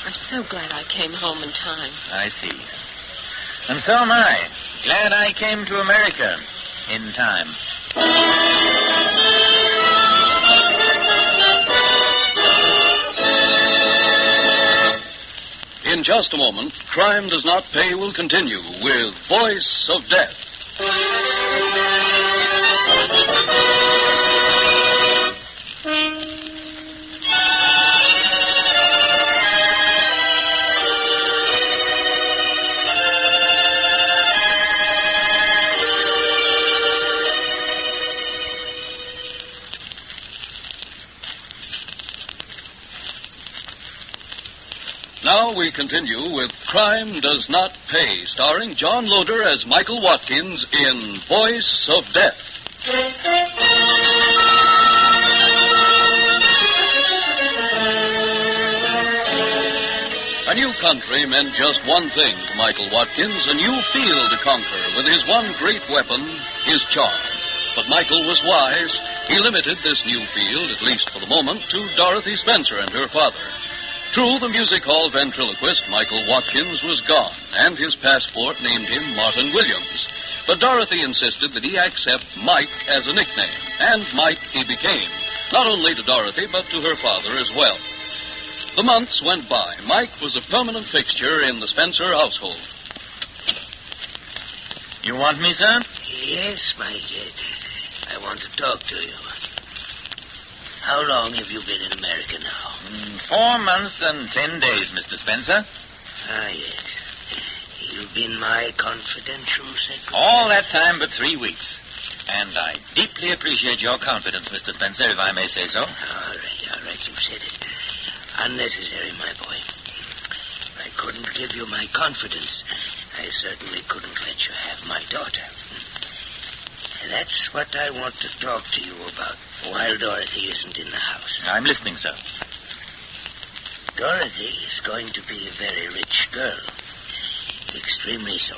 I'm so glad I came home in time. I see. And so am I. Glad I came to America in time. In just a moment, Crime Does Not Pay will continue with Voice of Death. Now we continue with Crime Does Not Pay, starring John Loder as Michael Watkins in Voice of Death. A new country meant just one thing to Michael Watkins, a new field to conquer with his one great weapon, his charm. But Michael was wise. He limited this new field, at least for the moment, to Dorothy Spencer and her father. True, the music hall ventriloquist, Michael Watkins, was gone, and his passport named him Martin Williams. But Dorothy insisted that he accept Mike as a nickname, and Mike he became, not only to Dorothy, but to her father as well. The months went by. Mike was a permanent fixture in the Spencer household. You want me, sir? Yes, Mike. I want to talk to you. How long have you been in America now? 4 months and 10 days, Mr. Spencer. Ah, yes. You've been my confidential secretary. All that time but 3 weeks. And I deeply appreciate your confidence, Mr. Spencer, if I may say so. All right, you've said it. Unnecessary, my boy. I couldn't give you my confidence. I certainly couldn't let you have my daughter. That's what I want to talk to you about while Dorothy isn't in the house. I'm listening, sir. Dorothy is going to be a very rich girl. Extremely so.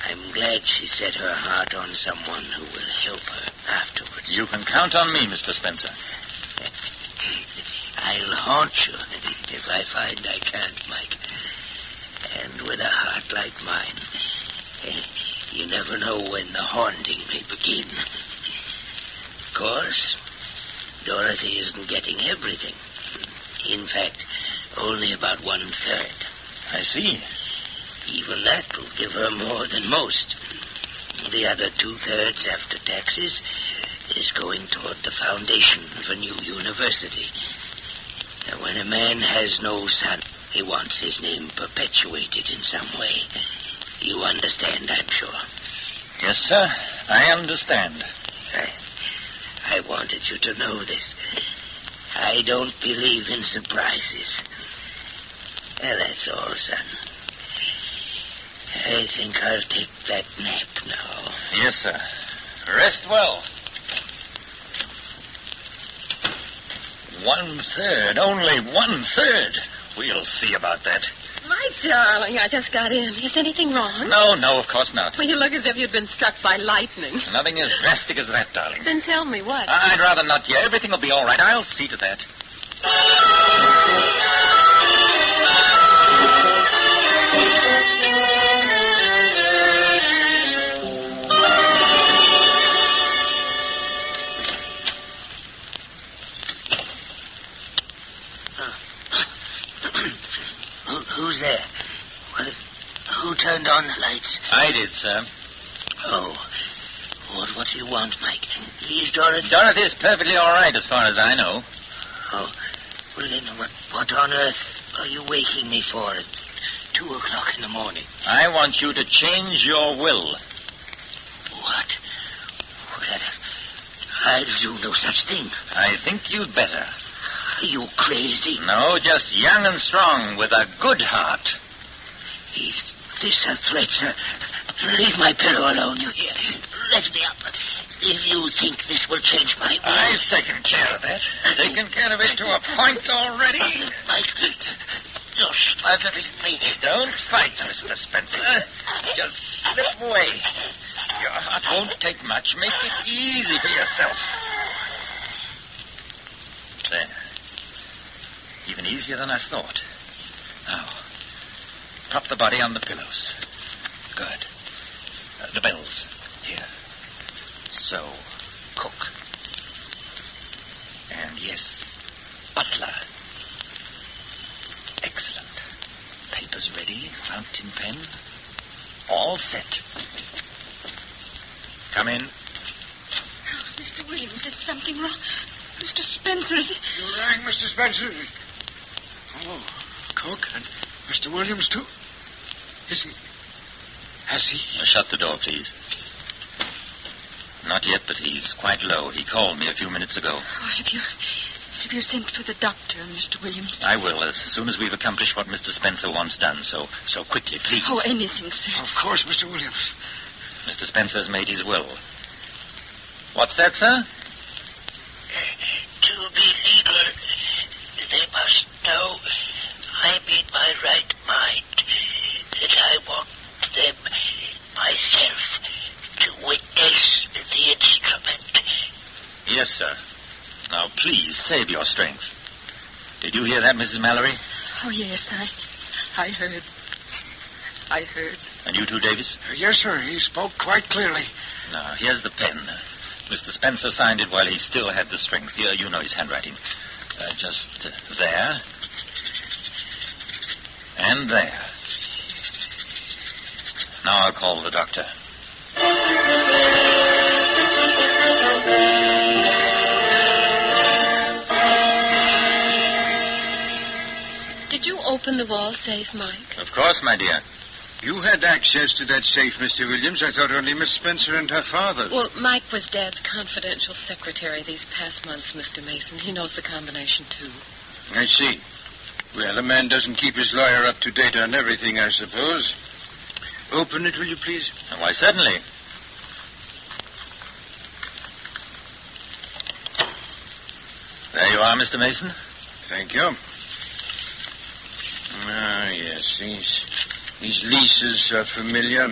I'm glad she set her heart on someone who will help her afterwards. You can count on me, Mr. Spencer. I'll haunt you if I find I can't, Mike. And with a heart like mine, you never know when the haunting may begin. Of course, Dorothy isn't getting everything. In fact, only about 1/3. I see. Even that will give her more than most. The other 2/3 after taxes is going toward the foundation of a new university. Now, when a man has no son, he wants his name perpetuated in some way. You understand, I'm sure. Yes, sir. I understand. I wanted you to know this. I don't believe in surprises. That's all, son. I think I'll take that nap now. Yes, sir. Rest well. 1/3. Only 1/3. We'll see about that. My darling, I just got in. Is anything wrong? No, of course not. Well, you look as if you'd been struck by lightning. Nothing as drastic as that, darling. Then tell me what. I'd rather not yet. Everything will be all right. I'll see to that. Who's there? Who turned on the lights? I did, sir. Oh. What do you want, Mike? Is Dorothy... Dorothy is perfectly all right as far as I know. Oh. Well, then, what on earth are you waking me for at 2 o'clock in the morning? I want you to change your will. What? Well, I'll do no such thing. I think you'd better. Are you crazy? No, just young and strong with a good heart. Is this a threat, sir? Leave my pillow alone, you hear? Let me up. If you think this will change my will... I've taken care of that. Taken care of it to a point already. Mike, you're smothering me. Don't fight, Mr. Spencer. Just slip away. Your heart won't take much. Make it easy for yourself. There. Even easier than I thought. Now, prop the body on the pillows. Good. The bells. Here. So, cook. And yes, butler. Excellent. Papers ready, fountain pen. All set. Come in. Oh, Mr. Williams, is something wrong? Mr. Spencer, is it? You rang, Mr. Spencer. Oh, cook and Mr. Williams, too? Is he... Has he... Shut the door, please. Not yet, but he's quite low. He called me a few minutes ago. Oh, Have you sent for the doctor, Mr. Williams? I will, as soon as we've accomplished what Mr. Spencer wants done. So quickly, please. Oh, anything, sir. Of course, Mr. Williams. Mr. Spencer's made his will. What's that, sir? To be legal, they must know I'm in my right mind, that I want them myself to witness the instrument. Yes, sir. Now, please, save your strength. Did you hear that, Mrs. Mallory? Oh, yes, I heard. I heard. And you too, Davis? Yes, sir. He spoke quite clearly. Now, here's the pen. Mr. Spencer signed it while he still had the strength. Here, you know his handwriting. Just there. And there. Now I'll call the doctor. Did you open the wall safe, Mike? Of course, my dear. You had access to that safe, Mr. Williams. I thought only Miss Spencer and her father. Well, Mike was Dad's confidential secretary these past months, Mr. Mason. He knows the combination, too. I see. Well, a man doesn't keep his lawyer up to date on everything, I suppose. Open it, will you, please? Why, certainly. There you are, Mr. Mason. Thank you. Ah, yes, these leases are familiar.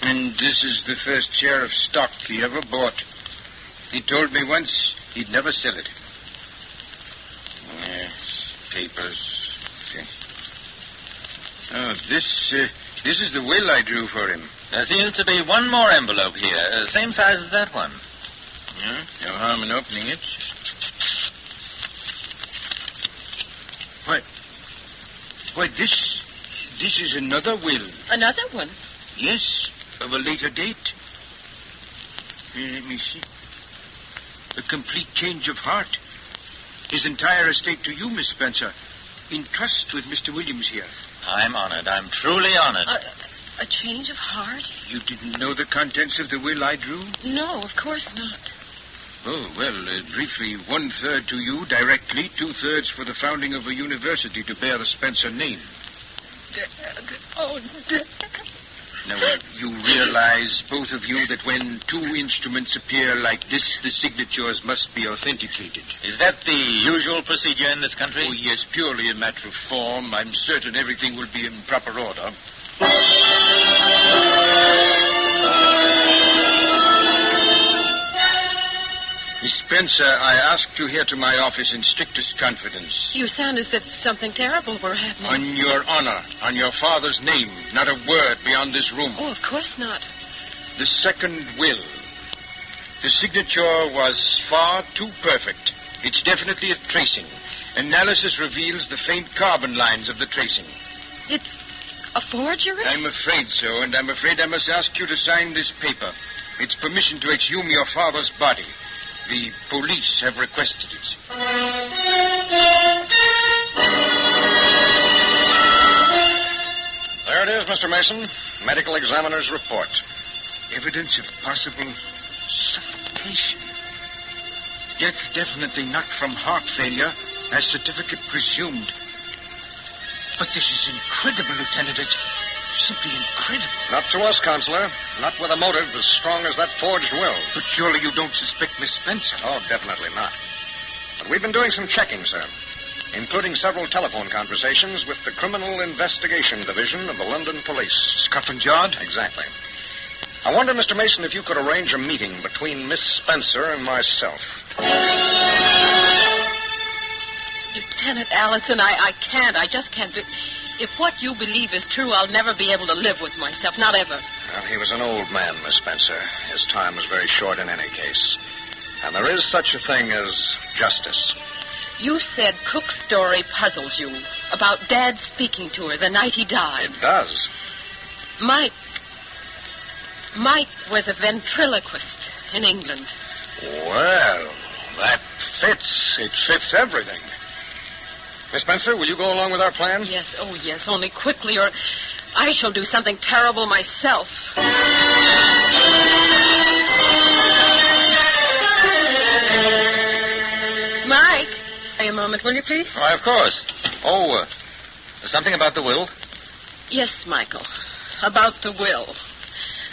And this is the first share of stock he ever bought. He told me once he'd never sell it. Yes, papers. Okay. Oh, this is the will I drew for him. There seems to be one more envelope here, same size as that one. Yeah, no harm in opening it. Why, this is another will. Another one? Yes, of a later date. Here, let me see. A complete change of heart. His entire estate to you, Miss Spencer. In trust with Mr. Williams here. I'm honored. I'm truly honored. A change of heart? You didn't know the contents of the will I drew? No, of course not. Oh, well, briefly, 1/3 to you directly, 2/3 for the founding of a university to bear the Spencer name. Oh, Now, you realize, both of you, that when two instruments appear like this, the signatures must be authenticated. Is that the usual procedure in this country? Oh, yes, purely a matter of form. I'm certain everything will be in proper order. Miss Spencer, I asked you here to my office in strictest confidence. You sound as if something terrible were happening. On your honor, on your father's name, not a word beyond this room. Oh, of course not. The second will. The signature was far too perfect. It's definitely a tracing. Analysis reveals the faint carbon lines of the tracing. It's a forgery? I'm afraid so, and I'm afraid I must ask you to sign this paper. It's permission to exhume your father's body. The police have requested it. There it is, Mr. Mason. Medical examiner's report. Evidence of possible suffocation. Death definitely not from heart failure, as certificate presumed. But this is incredible, Lieutenant. It's simply incredible. Not to us, Counselor. Not with a motive as strong as that forged will. But surely you don't suspect Miss Spencer. Oh, definitely not. But we've been doing some checking, sir, including several telephone conversations with the Criminal Investigation Division of the London Police. Scotland Yard? Exactly. I wonder, Mr. Mason, if you could arrange a meeting between Miss Spencer and myself. Lieutenant Allison, I can't. I just can't. If what you believe is true, I'll never be able to live with myself. Not ever. Well, he was an old man, Miss Spencer. His time was very short in any case. And there is such a thing as justice. You said Cook's story puzzles you. About Dad speaking to her the night he died. It does. Mike was a ventriloquist in England. Well, that fits. It fits everything. Miss Spencer, will you go along with our plan? Yes, oh yes, only quickly or I shall do something terrible myself. Mike! a moment, will you, please? Why, of course. Something about the will? Yes, Michael. About the will.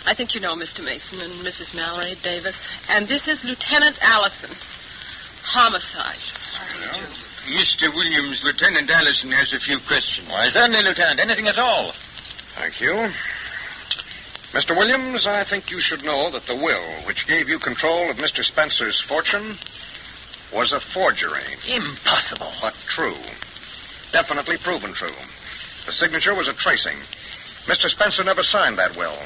I think you know Mr. Mason and Mrs. Mallory Davis. And this is Lieutenant Allison. Homicide. Mr. Williams, Lieutenant Allison has a few questions. Why, certainly, Lieutenant. Anything at all. Thank you. Mr. Williams, I think you should know that the will, which gave you control of Mr. Spencer's fortune, was a forgery. Impossible. But true. Definitely proven true. The signature was a tracing. Mr. Spencer never signed that will.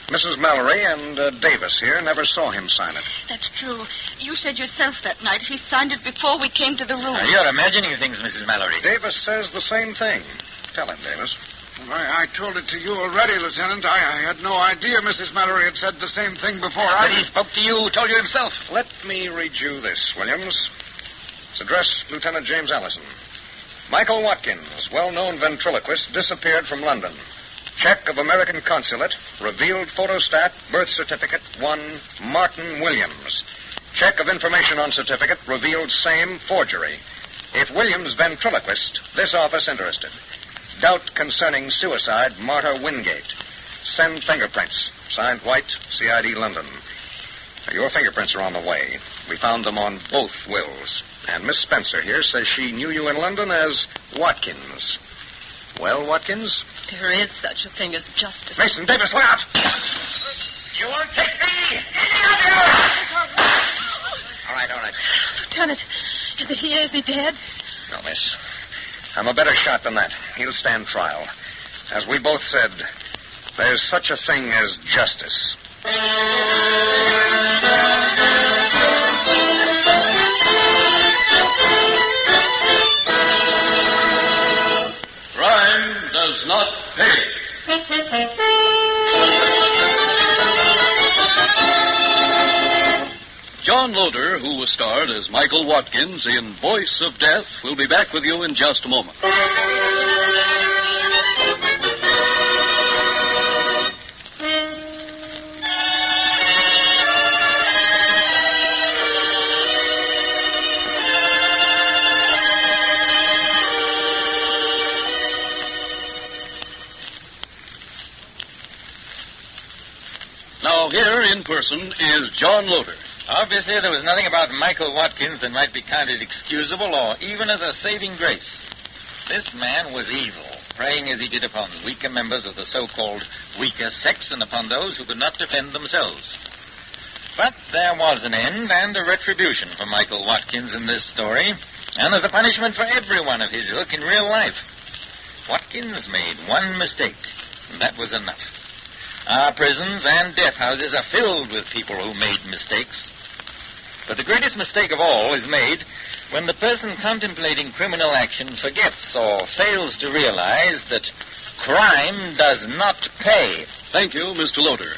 Mrs. Mallory and Davis here never saw him sign it. That's true. You said yourself that night he signed it before we came to the room. Now, you're imagining things, Mrs. Mallory. Davis says the same thing. Tell him, Davis. Well, I told it to you already, Lieutenant. I had no idea Mrs. Mallory had said the same thing before. But he spoke to you, told you himself. Let me read you this, Williams. It's addressed Lieutenant James Allison. Michael Watkins, well-known ventriloquist, disappeared from London. Check of American consulate, revealed photostat, birth certificate, one Martin Williams. Check of information on certificate, revealed same forgery. If Williams ventriloquist, this office interested. Doubt concerning suicide, Marta Wingate. Send fingerprints. Signed White, CID London. Your fingerprints are on the way. We found them on both wills. And Miss Spencer here says she knew you in London as Watkins. Well, Watkins? There is such a thing as justice. Mason, Davis, look out! You won't take me! Any of you! All right. Lieutenant, is he dead? No, miss. I'm a better shot than that. He'll stand trial. As we both said, there's such a thing as justice. Crime does not pay. John Loder, who was starred as Michael Watkins in Voice of Death, will be back with you in just a moment. Now, here in person is John Loder. Obviously, there was nothing about Michael Watkins that might be counted excusable or even as a saving grace. This man was evil, preying as he did upon weaker members of the so-called weaker sex and upon those who could not defend themselves. But there was an end and a retribution for Michael Watkins in this story, and there's a punishment for every one of his ilk in real life. Watkins made one mistake, and that was enough. Our prisons and death houses are filled with people who made mistakes. But the greatest mistake of all is made when the person contemplating criminal action forgets or fails to realize that crime does not pay. Thank you, Mr. Loder.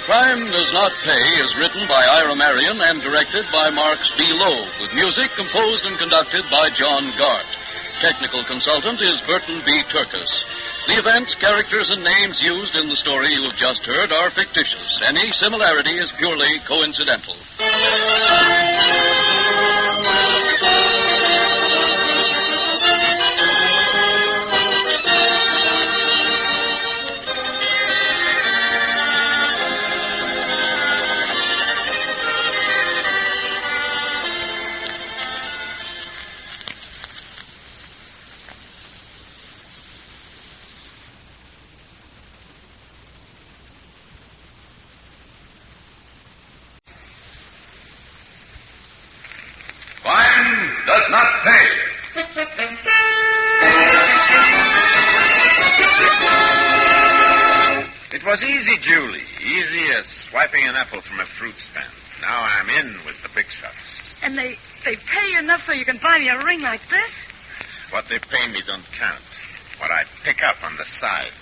Crime Does Not Pay is written by Ira Marion and directed by Marx B. Loeb, with music composed and conducted by John Gart. Technical consultant is Burton B. Turkis. The events, characters, and names used in the story you have just heard are fictitious. Any similarity is purely coincidental. Does not pay. It was easy, Julie. Easy as swiping an apple from a fruit stand. Now I'm in with the big shots. And they pay you enough so you can buy me a ring like this? What they pay me don't count. What I pick up on the side.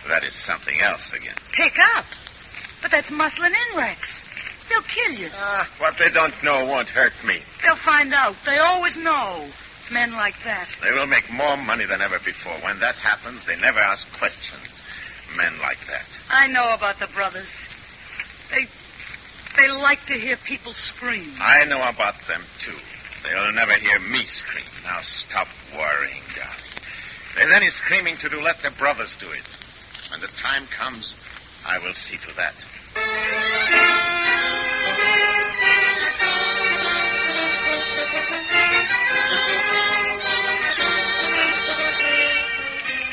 That is something else again. Pick up? But that's muslin in, Rex. They'll kill you. What they don't know won't hurt me. They'll find out. They always know. Men like that. They will make more money than ever before. When that happens, they never ask questions. Men like that. I know about the brothers. They like to hear people scream. I know about them, too. They'll never hear me scream. Now stop worrying, darling. There's any screaming to do, let the brothers do it. When the time comes, I will see to that.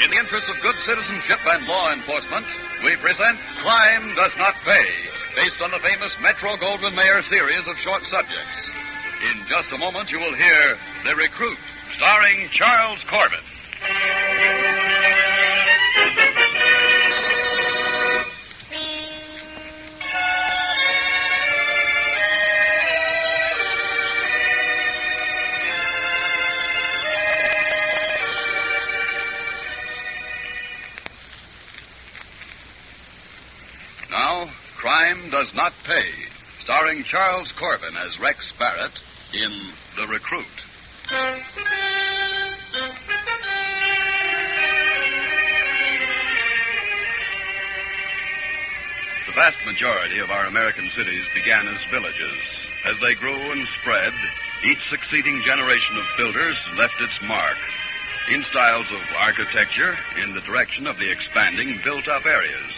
In the interest of good citizenship and law enforcement, we present Crime Does Not Pay, based on the famous Metro-Goldwyn-Mayer series of short subjects. In just a moment, you will hear The Recruit, starring Charles Corbin. Now, Crime Does Not Pay, starring Charles Corbin as Rex Barrett in The Recruit. The vast majority of our American cities began as villages. As they grew and spread, each succeeding generation of builders left its mark in styles of architecture in the direction of the expanding built-up areas.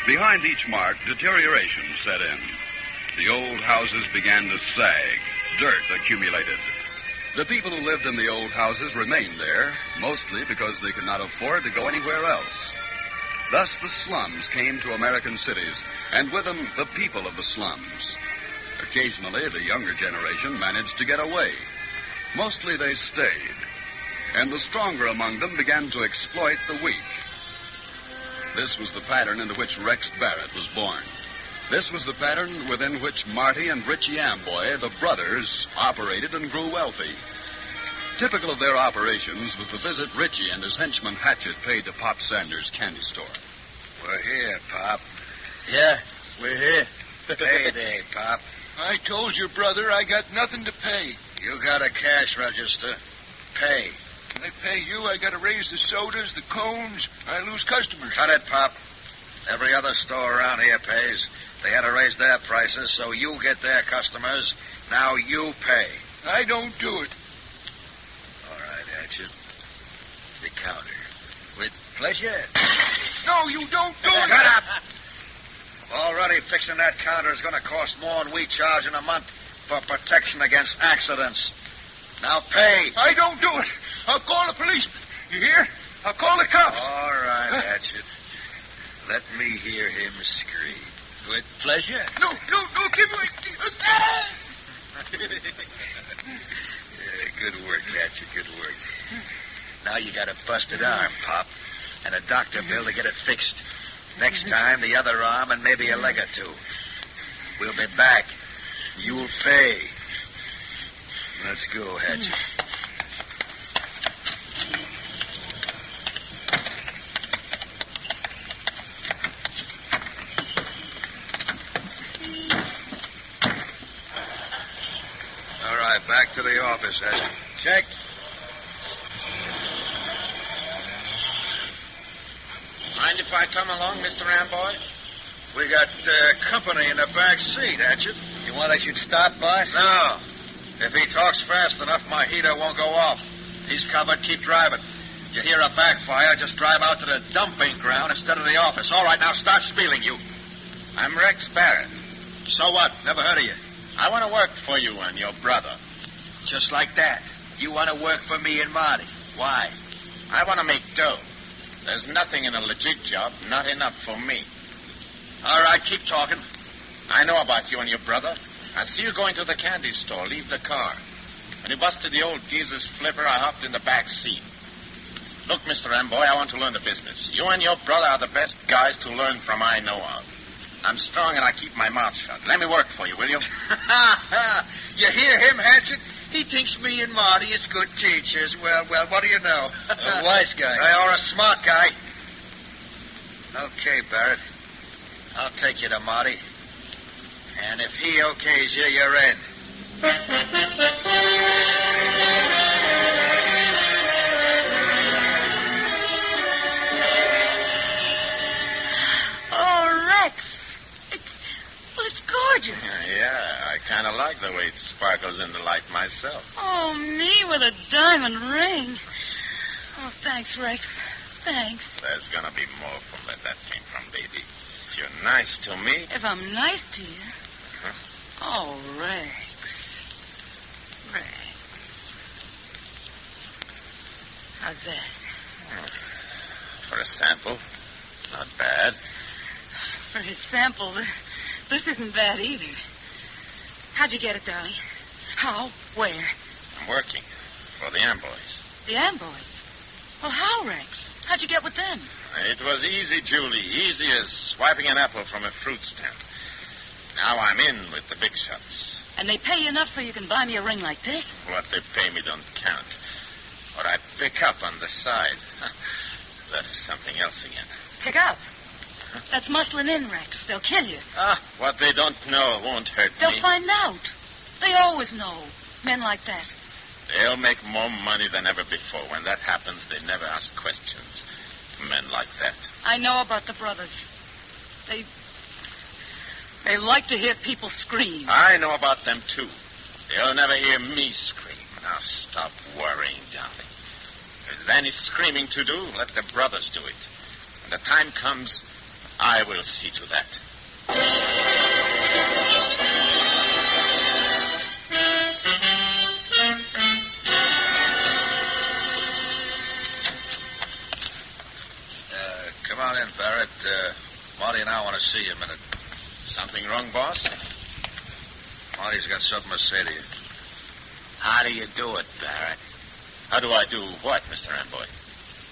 Behind each mark, deterioration set in. The old houses began to sag. Dirt accumulated. The people who lived in the old houses remained there, mostly because they could not afford to go anywhere else. Thus, the slums came to American cities, and with them, the people of the slums. Occasionally, the younger generation managed to get away. Mostly, they stayed. And the stronger among them began to exploit the weak. This was the pattern into which Rex Barrett was born. This was the pattern within which Marty and Richie Amboy, the brothers, operated and grew wealthy. Typical of their operations was the visit Richie and his henchman Hatchet paid to Pop Sanders' candy store. We're here, Pop. Yeah, we're here. Payday, Pop. I told your brother I got nothing to pay. You got a cash register. Pay. I pay you, I gotta raise the sodas, the cones. I lose customers. Cut it, Pop. Every other store around here pays. They had to raise their prices, so you get their customers. Now you pay. I don't do it. All right, Hatchet. The counter. With pleasure. No, you don't do it. Shut up! Already fixing that counter is going to cost more than we charge in a month for protection against accidents. Now pay. I don't do it. I'll call the policeman. You hear? I'll call the cops. All right, Hatchet. Let me hear him scream. With pleasure. No, give me... Good work, Hatchet, good work. Now you got a busted arm, Pop, and a doctor bill to get it fixed. Next time, the other arm and maybe a leg or two. We'll be back. You'll pay. Let's go, Hatchet. All right, back to the office, Hatchet. Check. Mind if I come along, Mr. Amboy? We got company in the back seat, Hatchet. You want I should start, boss? No. If he talks fast enough, my heater won't go off. He's covered. Keep driving. You hear a backfire, just drive out to the dumping ground instead of the office. All right, now start spieling, you. I'm Rex Barrett. So what? Never heard of you. I want to work for you and your brother. Just like that. You want to work for me and Marty. Why? I want to make dough. There's nothing in a legit job, not enough for me. All right, keep talking. I know about you and your brother. I see you going to the candy store. Leave the car. When you busted the old geezer's flipper, I hopped in the back seat. Look, Mr. Amboy, I want to learn the business. You and your brother are the best guys to learn from I know of. I'm strong and I keep my mouth shut. Let me work for you, will you? You hear him, Hatchet? He thinks me and Marty is good teachers. Well, what do you know? A wise guy. Or a smart guy. Okay, Barrett. I'll take you to Marty. And if he okays you, you're in. sparkles in the light myself. Oh, me with a diamond ring. Oh, thanks, Rex. Thanks. There's gonna be more from where that came from, baby. If you're nice to me... If I'm nice to you. Huh? Oh, Rex. Rex. How's that? For a sample, not bad. For his sample, this isn't bad either. How'd you get it, darling? How? Where? I'm working for the Amboys. The Amboys? Well, how, Rex? How'd you get with them? It was easy, Julie. Easy as swiping an apple from a fruit stand. Now I'm in with the big shots. And they pay you enough so you can buy me a ring like this? What they pay me don't count. What I pick up on the side, that is something else again. Pick up? That's muscling in, Rex. They'll kill you. What they don't know won't hurt They'll me. find out. They always know. Men like that. They'll make more money than ever before. When that happens, they never ask questions. Men like that. I know about the brothers. They like to hear people scream. I know about them, too. They'll never hear me scream. Now stop worrying, darling. If there's any screaming to do, let the brothers do it. When the time comes, I will see to that. Come on in, Barrett. Marty and I want to see you a minute. Something wrong, boss? Marty's got something to say to you. How do you do it, Barrett? How do I do what, Mr. Amboy?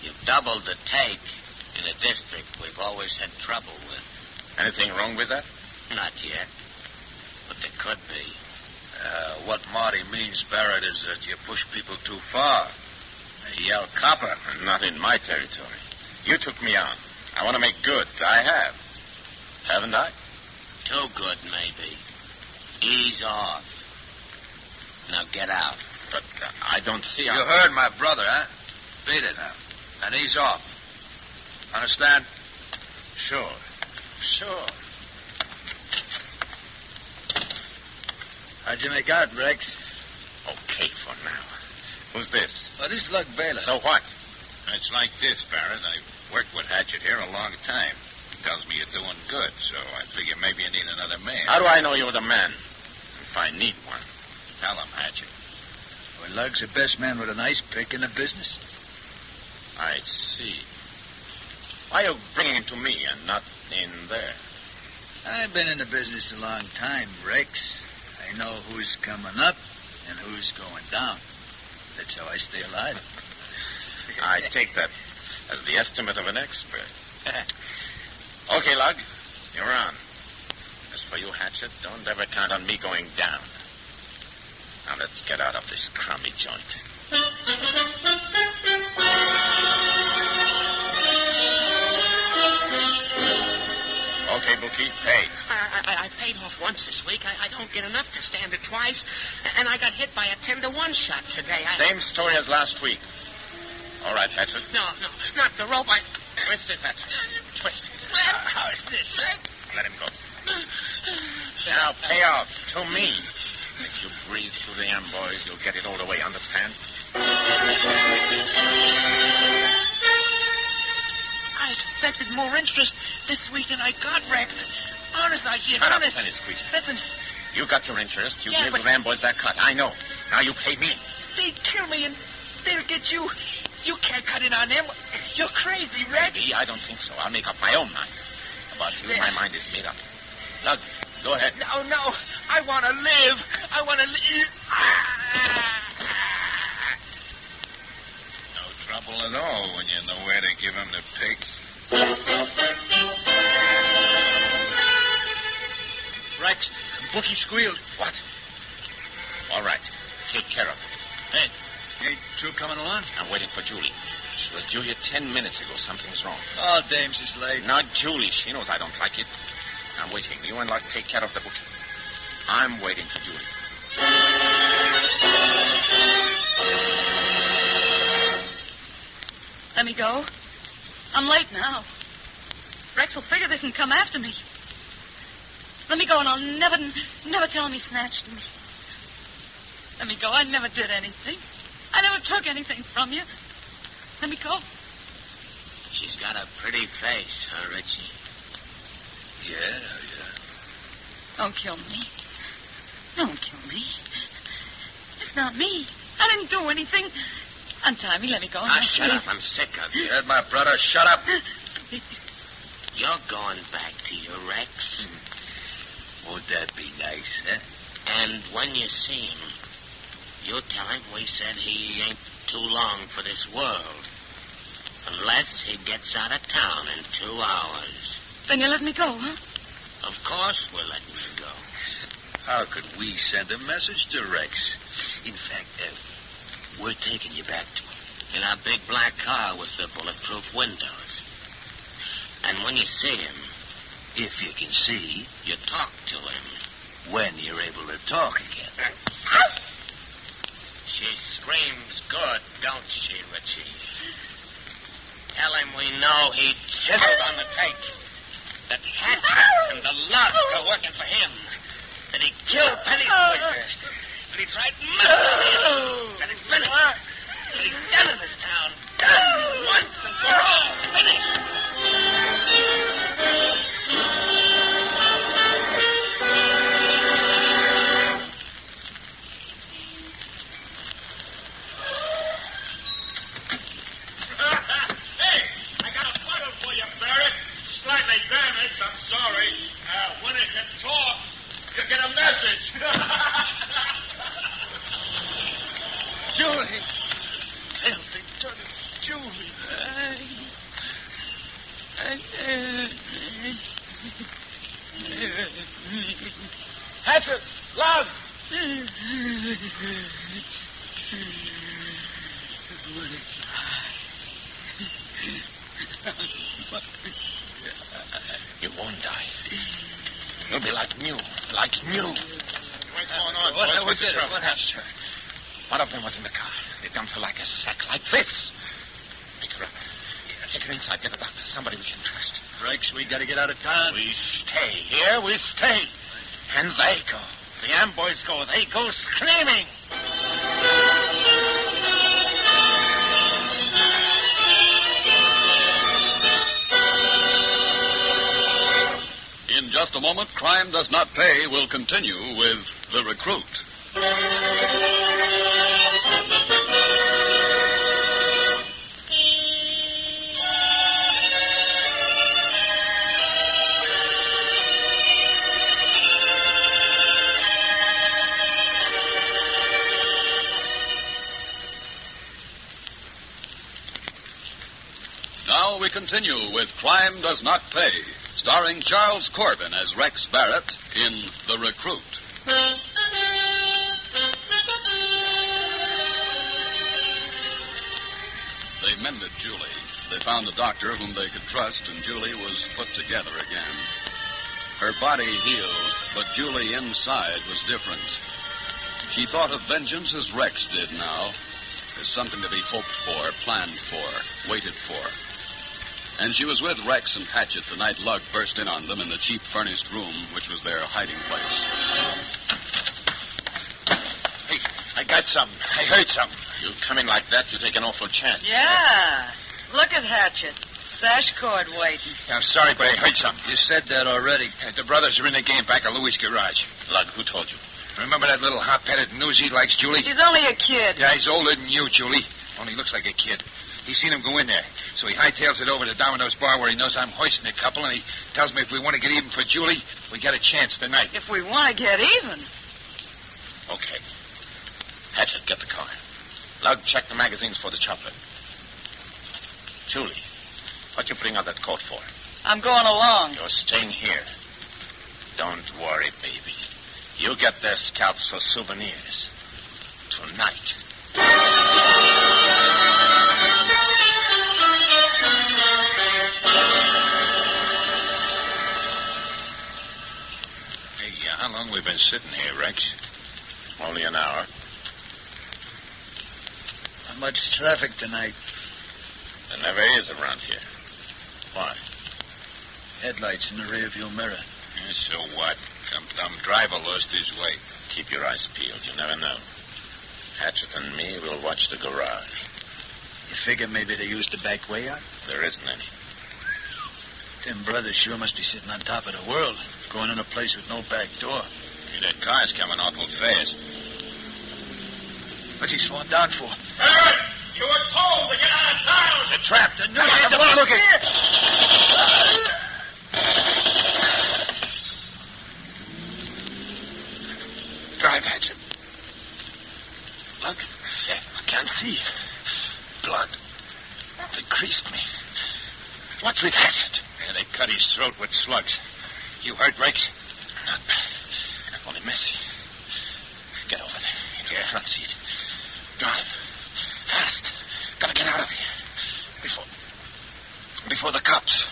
You've doubled the take in a district we've always had trouble with. Anything wrong with that? Not yet. But there could be. What Marty means, Barrett, is that you push people too far. They yell copper. Not in my territory. You took me on. I want to make good. I have. Haven't I? Too good, maybe. Ease off. Now get out. But I don't see how... You heard my brother, huh? Beat it now. And ease off. Understand? Sure. How'd you make out, Rex? Okay for now. Who's this? Oh, this is Luck Baylor. So what? It's like this, Barrett. I've worked with Hatchet here a long time. He tells me you're doing good, so I figure maybe you need another man. How do I know you're the man? If I need one. Tell him, Hatchet. Well, Lug's the best man with an ice pick in the business. I see. Why are you bringing him to me and not in there? I've been in the business a long time, Rex. I know who's coming up and who's going down. That's how I stay alive. I take that as the estimate of an expert. Okay, Lug, you're on. As for you, Hatchet, don't ever count on me going down. Now let's get out of this crummy joint. Okay, Bookie, pay. I paid off once this week. I don't get enough to stand it twice. And I got hit by a 10-to-1 shot today. Same story as last week. All right, Hatchet. No, not the rope. I twist it, Hatchet. Twist it. How's this? Let him go. Now, pay off to me. If you breathe through the Amboys, you'll get it all the way, understand? I expected more interest this week than I got, Rex. Honest, I did. Shut up, Honest. Penny Squeezer. Listen, You got your interest. You Yeah, gave but- the Amboys that cut. I know. Now you pay me. they'd kill me and they'll get you. You can't cut in on them. You're crazy, Rex. Maybe. I don't think so. I'll make up my own mind. About you, my mind is made up. Lug, go ahead. No. I want to live. I want to live. No trouble at all when you know where to give him the pick. Rex, Bookie squealed. What? All right. Take care of it. Hey, ain't True coming along? I'm waiting for Julie. She was due here 10 minutes ago. Something's wrong. Oh, dame's is late. Not Julie. She knows I don't like it. I'm waiting. You and Luck take care of the bookie. I'm waiting for Julie. Let me go. I'm late now. Rex will figure this and come after me. Let me go, and I'll never tell him he snatched me. Let me go. I never did anything. I never took anything from you. Let me go. She's got a pretty face, huh, Richie? Yeah. Don't kill me. Don't kill me. It's not me. I didn't do anything. Untie me. Let me go. Ah, shut up. I'm sick of you. You heard my brother. Shut up. You're going back to your Rex. Would that be nice, huh? And when you see him, you tell him we said he ain't too long for this world. Unless he gets out of town in 2 hours. Then you let me go, huh? Of course we're letting you go. How could we send a message to Rex? In fact, we're taking you back to him. In our big black car with the bulletproof windows. And when you see him, If you can see, you talk to him. when you're able to talk again. She screams good, don't she, Richie? Tell him we know he chiseled on the take. That Hatchet and the Lug are working for him. That he killed Penny Poiser. That he tried murder. That it's finished. That he's done in this town. Done once and for all. Finished. Slightly damaged, I'm sorry. When it can talk, you get a message. Julie! Filthy, dirty Julie! Hatchet! Love! You won't die. You'll be like new. Like new. What's going on, boys? What's the trouble? What happened? One of them was in the car. They dumped her like a sack, like this. Pick her up. Take her inside. Get a doctor. Somebody we can trust. Rex, we gotta get out of town. We stay here. We stay. And they go. The amboys go. They go screaming. In just a moment, Crime Does Not Pay will continue with The Recruit. Now we continue with Crime Does Not Pay, starring Charles Corbin as Rex Barrett in The Recruit. They mended Julie. They found a doctor whom they could trust, and Julie was put together again. Her body healed, but Julie inside was different. She thought of vengeance as Rex did now, as something to be hoped for, planned for, waited for. And she was with Rex and Hatchet the night Lug burst in on them in the cheap furnished room, which was their hiding place. Hey, I got something. I heard something. You come in like that, you take an awful chance. Yeah. Look at Hatchet. Sash cord waiting. I'm sorry, but I heard something. You said that already. The brothers are in the game back at Louis' garage. Lug, who told you? Remember that little hot-headed newsie likes Julie? He's only a kid. Yeah, he's older than you, Julie. Only looks like a kid. He's seen him go in there. So he hightails it over to Domino's bar where he knows I'm hoisting a couple, and he tells me if we want to get even for Julie, we got a chance tonight. If we want to get even. Okay. Hatchet, get the car. Lug, check the magazines for the chocolate. Julie, what you putting on that coat for? I'm going along. You're staying here. Don't worry, baby. You get their scalps for souvenirs. Tonight. Hey, how long we been sitting here, Rex? Only an hour. Not much traffic tonight. There never is around here. Why? Headlights in the rearview mirror. Yeah, so what? Some dumb driver lost his way. Keep your eyes peeled. You never know. Hatchet and me will watch the garage. You figure maybe they used the back way out? There isn't any. Them brothers sure must be sitting on top of the world, going in a place with no back door. Hey, that car's coming awful fast. What's he slowing down for? Hey! You were told to get out of town! They're trapped. The news is the look at. Drive, Hatchet. Look. Yeah, I can't see. Blood. They creased me. What's with Hatchet? Yeah, they cut his throat with slugs. You hurt, Rex? Not bad. Only messy. Get over there. Into the front seat. Drive. Fast. Gotta get out of here. Before the cops.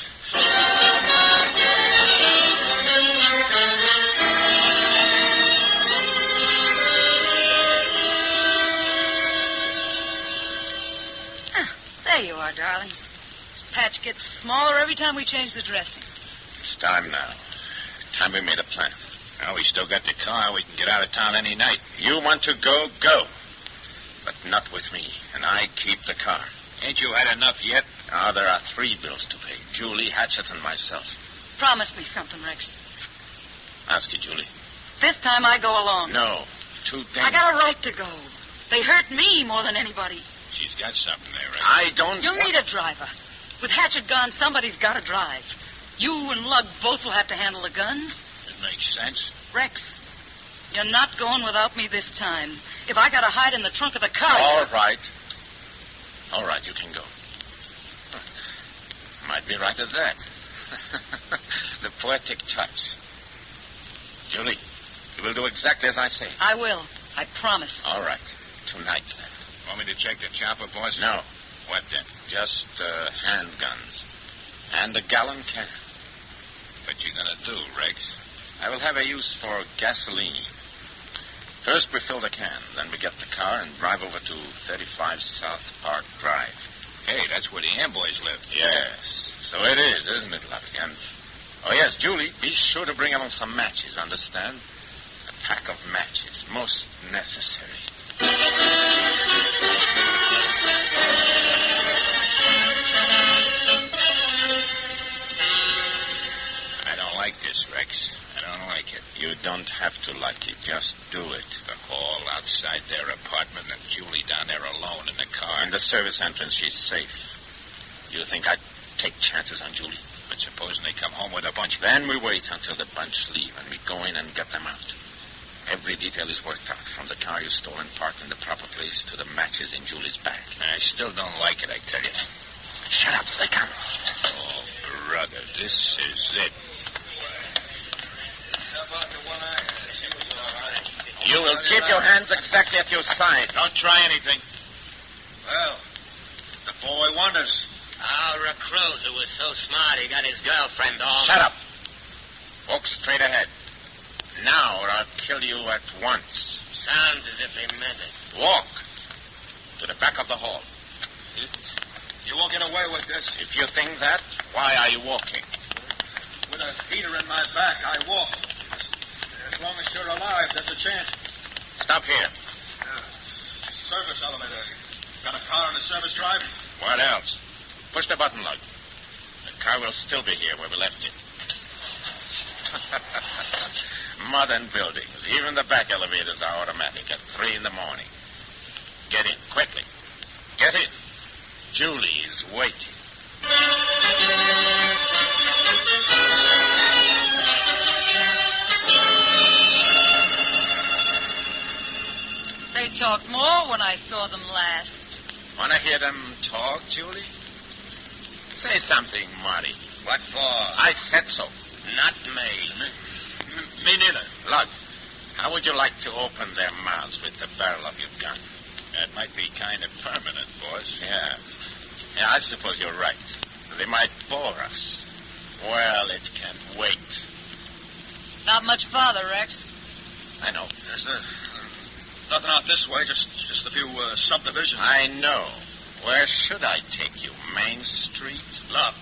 There you are, darling. This patch gets smaller every time we change the dressing. It's time now. Time we made a plan. Well, we still got the car. We can get out of town any night. You want to go, go. But not with me, and I keep the car. Ain't you had enough yet? Now there are 3 bills to pay. Julie, Hatchet, and myself. Promise me something, Rex. Ask you, Julie. This time I go alone. No. Too dangerous. I got a right to go. They hurt me more than anybody. She's got something there, Rex. I don't... You'll need a driver. With Hatchet gone, somebody's got to drive. You and Lug both will have to handle the guns. It makes sense. Rex, you're not going without me this time. If I got to hide in the trunk of the car... All right. All right, you can go. Might be right at that. The poetic touch. Julie, you will do exactly as I say. I will. I promise. All right. Tonight, then. Want me to check the chopper, boss? No. What then? Just handguns. And a gallon can. What you gonna do, Rex? I will have a use for gasoline. First we fill the can, then we get the car and drive over to 35 South Park Drive. Hey, that's where the Amboys live. Yes, so it is, isn't it, Lucky? And, oh yes, Julie, be sure to bring along some matches, understand? A pack of matches, most necessary. I don't like this, Rex. I don't like it. You don't have to like it. Just do it. The hall outside their apartment and Julie down there alone in the car. In the service entrance, she's safe. You think I'd take chances on Julie? But supposing they come home with a bunch... Then we wait until the bunch leave and we go in and get them out. Every detail is worked out, from the car you stole and parked in the proper place to the matches in Julie's bag. I still don't like it, I tell you. Shut up, they come. Oh, brother, this is it. You will keep your hands exactly at your side. Don't try anything. Well, the boy wonders. Our recruit who was so smart he got his girlfriend all... Shut up. Walk straight ahead. Now, or I'll kill you at once. Sounds as if he meant it. Walk. To the back of the hall. You won't get away with this. If you think that, why are you walking? With a heater in my back, I walk. As long as you're alive, there's a chance. Stop here. Service elevator. Got a car on the service drive? What else? Push the button, Lug. The car will still be here where we left it. Modern buildings. Even the back elevators are automatic at 3 in the morning. Get in, quickly. Get in. Julie is waiting. They talked more when I saw them last. Want to hear them talk, Julie? Say something, Marty. What for? I said so. Not me. Me neither. Lug, how would you like to open their mouths with the barrel of your gun? That might be kind of permanent, boss. Yeah. Yeah, I suppose you're right. They might bore us. Well, it can't wait. Not much farther, Rex. I know. There's nothing out this way, just a few subdivisions. I know. Where should I take you? Main Street? Look,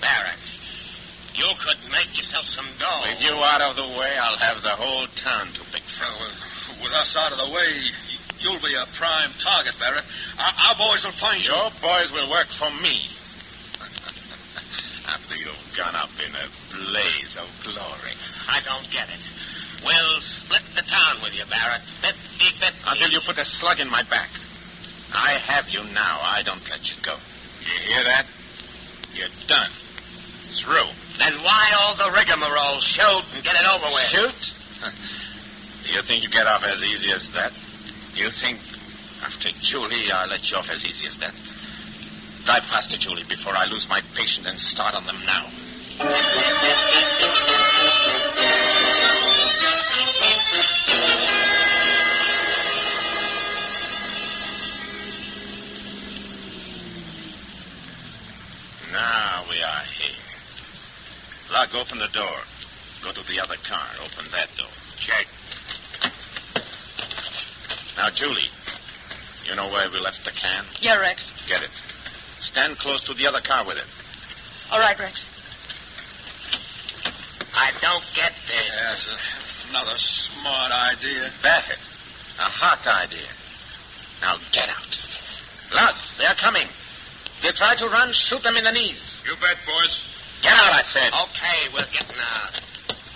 Barrett, you could make yourself some dough. With you out of the way, I'll have the whole town to pick from. With us out of the way, You'll be a prime target, Barrett. Our boys will find you. Your boys will work for me. After you've gone up in a blaze of glory. I don't get it. We'll split the town with you, Barrett. 50-50. Until you put a slug in my back. I have you now. I don't let you go. You hear that? You're done. Through. Then why all the rigmarole? Shoot and get it over with. Shoot? Do you think you get off as easy as that? Do you think after Julie I'll let you off as easy as that? Drive faster, Julie, before I lose my patience and start on them now. Now we are here. Lug, open the door. Go to the other car. Open that door. Check. Now, Julie, you know where we left the can? Yeah, Rex. Get it. Stand close to the other car with it. All right, Rex. I don't get this. Yes, another smart idea. Better. A hot idea. Now, get out. Lug, they're coming. If you try to run, shoot them in the knees. You bet, boys. Get out, I said. Okay, we're getting out.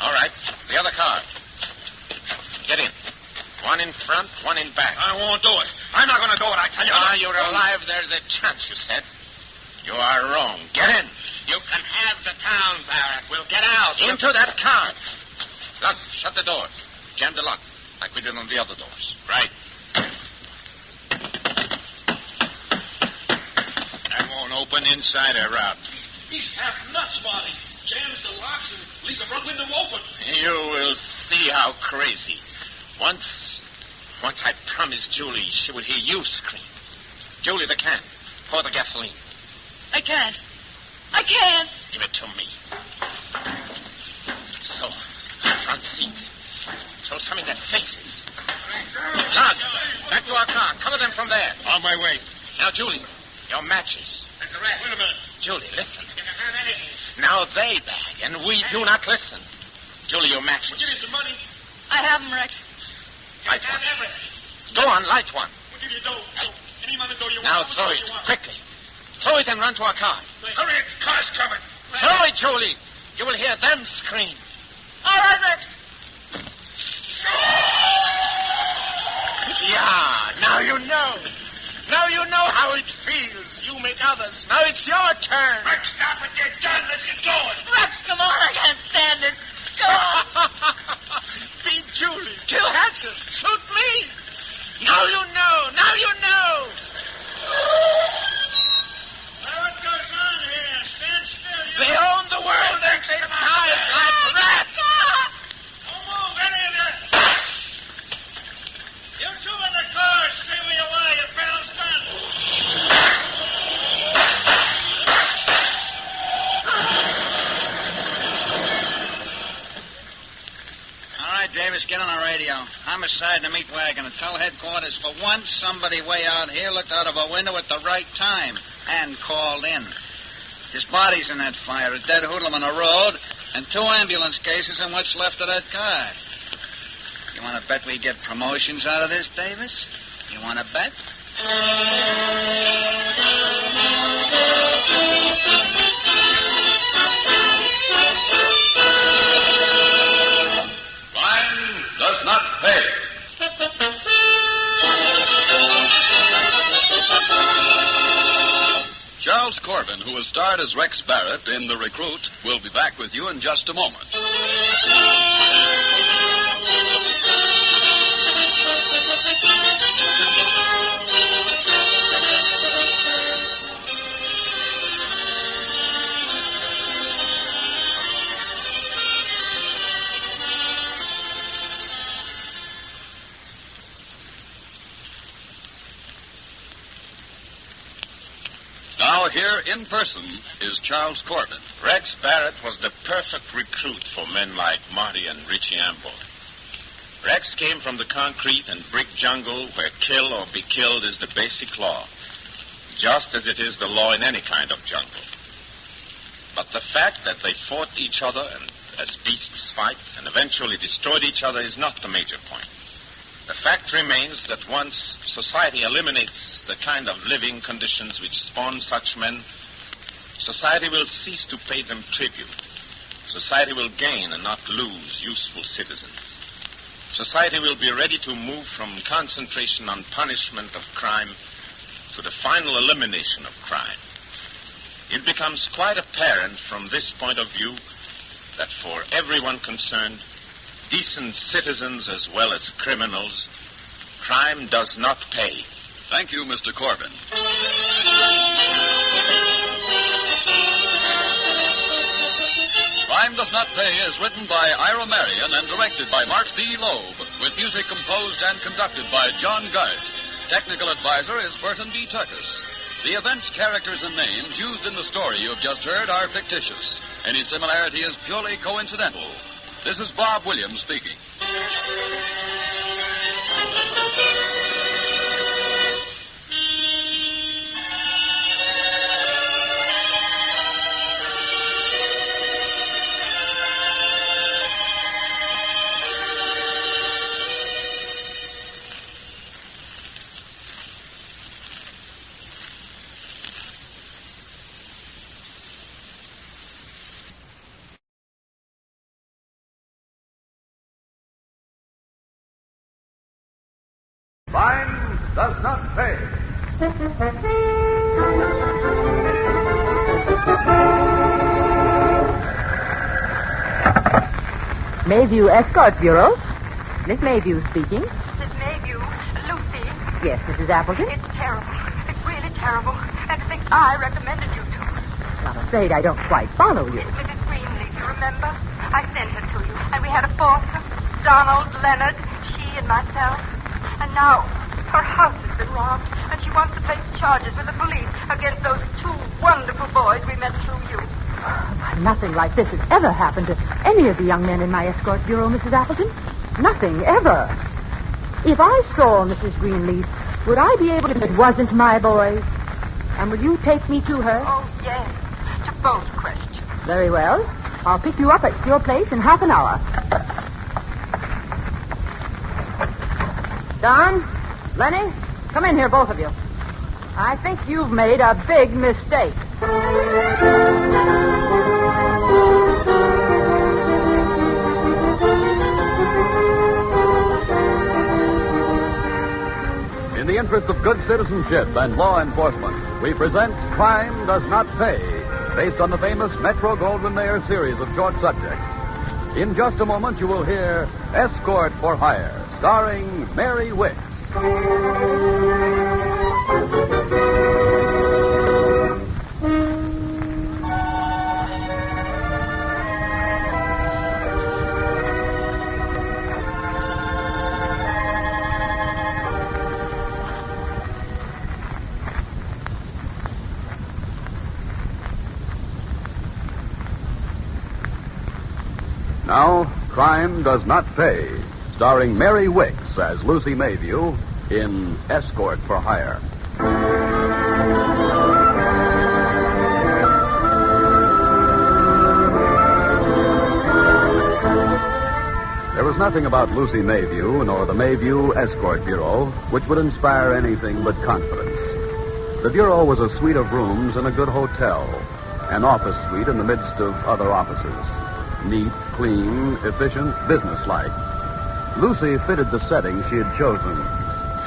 All right. The other car. Get in. One in front, one in back. I won't do it. I'm not going to do it, I tell you. While you're alive, there's a chance, you said. You are wrong. Get in. You can have the town, Barrett. We'll get out. Into that car. Look, shut the door. Jam the lock, like we did on the other doors. Right. That won't open inside or out. He's half nuts, Marty. Jams the locks and leaves the front window open. You will see how crazy. Once I promised Julie she would hear you scream. Julie, the can. Pour the gasoline. I can't. I can't. Give it to me. So, front seat. Throw some in their faces. Lug, back to our car. Cover them from there. On my way. Now, Julie, your matches. That's a rat. Wait a minute. Julie, listen. Now they bag, and we do not listen. Julie, your matches. We'll give you some money. I have them, Rex. Light one. Go on, light one. We'll give you dough. Any amount of dough you Now want. throw it, quickly. Throw it and run to our car. Hurry, the car's coming. Throw it, Julie. You will hear them scream. All right, Rex. Yeah, now you know. Now you know how it feels. You make others. Now it's your turn. Rex, stop it. You're done. Let's get going. Rex, come on. I can't stand it. Go on. Beat Julie. Kill Hanson. Shoot me. Now you know. Now you know. What goes on here? Stand still. They own the world and they hide like rats. Don't move, any of you. You two in the car. Stay where you are. Your battle's done. All right, Davis, get on the radio. Homicide in the meat wagon and tell headquarters for once somebody way out here looked out of a window at the right time and called in. His body's in that fire, a dead hoodlum on the road, and 2 ambulance cases in what's left of that car. You want to bet we get promotions out of this, Davis? You want to bet? Crime does not pay. Charles Corbin, who has starred as Rex Barrett in The Recruit, will be back with you in just a moment. Now, here in person is Charles Corbin. Rex Barrett was the perfect recruit for men like Marty and Richie Amble. Rex came from the concrete and brick jungle where kill or be killed is the basic law, just as it is the law in any kind of jungle. But the fact that they fought each other and as beasts fight and eventually destroyed each other is not the major point. The fact remains that once society eliminates the kind of living conditions which spawn such men, society will cease to pay them tribute. Society will gain and not lose useful citizens. Society will be ready to move from concentration on punishment of crime to the final elimination of crime. It becomes quite apparent from this point of view that for everyone concerned, decent citizens as well as criminals, crime does not pay. Thank you, Mr. Corbin. Crime Does Not Pay is written by Ira Marion and directed by Marx B. Loeb, with music composed and conducted by John Gart. Technical advisor is Burton B. Turkis. The events, characters, and names used in the story you have just heard are fictitious. Any similarity is purely coincidental. This is Bob Williams speaking. Crime Does Not Pay. Mayview Escort Bureau. Miss Mayview speaking. Miss Mayview, Lucy. Yes, Mrs. Appleton. It's terrible. It's really terrible. And things I recommended you to. I'm afraid I don't quite follow you. It's Mrs. Greenleaf, you remember? I sent her to you. And we had a foster, Donald Leonard, she and myself. And now her house has been robbed, and she wants to place charges with the police against those two wonderful boys we met through you. Nothing like this has ever happened to any of the young men in my escort bureau, Mrs. Appleton. Nothing, ever. If I saw Mrs. Greenleaf, would I be able to... If it wasn't my boys? And will you take me to her? Oh, yes. To both questions. Very well. I'll pick you up at your place in half an hour. Don, Lenny, come in here, both of you. I think you've made a big mistake. In the interest of good citizenship and law enforcement, we present Crime Does Not Pay, based on the famous Metro-Goldwyn-Mayer series of short subjects. In just a moment, you will hear Escort for Hire, starring Mary Wicks. Now, Crime Does Not Pay, starring Mary Wicks as Lucy Mayview in Escort for Hire. There was nothing about Lucy Mayview nor the Mayview Escort Bureau which would inspire anything but confidence. The Bureau was a suite of rooms in a good hotel, an office suite in the midst of other offices. Neat, clean, efficient, businesslike. Lucy fitted the setting she had chosen.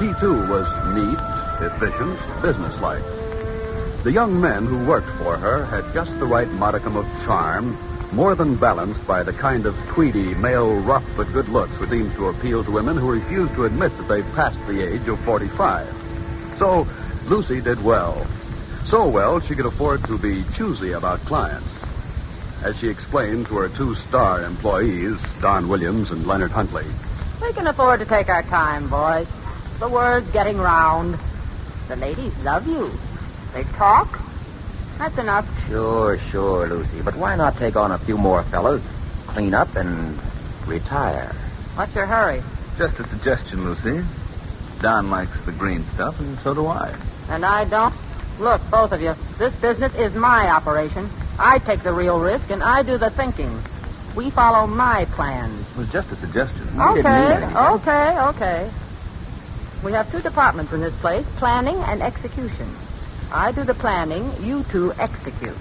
She, too, was neat, efficient, businesslike. The young men who worked for her had just the right modicum of charm, more than balanced by the kind of tweedy, male, rough but good looks which seems to appeal to women who refuse to admit that they've passed the age of 45. So, Lucy did well. So well, she could afford to be choosy about clients. As she explained to her two-star employees, Don Williams and Leonard Huntley. We can afford to take our time, boys. The word's getting round. The ladies love you. They talk. That's enough. Sure, Lucy. But why not take on a few more fellas, clean up, and retire? What's your hurry? Just a suggestion, Lucy. Don likes the green stuff, and so do I. And I don't? Look, both of you, this business is my operation. I take the real risk, and I do the thinking. We follow my plans. It was just a suggestion. Okay. We have two departments in this place, planning and execution. I do the planning, you two execute.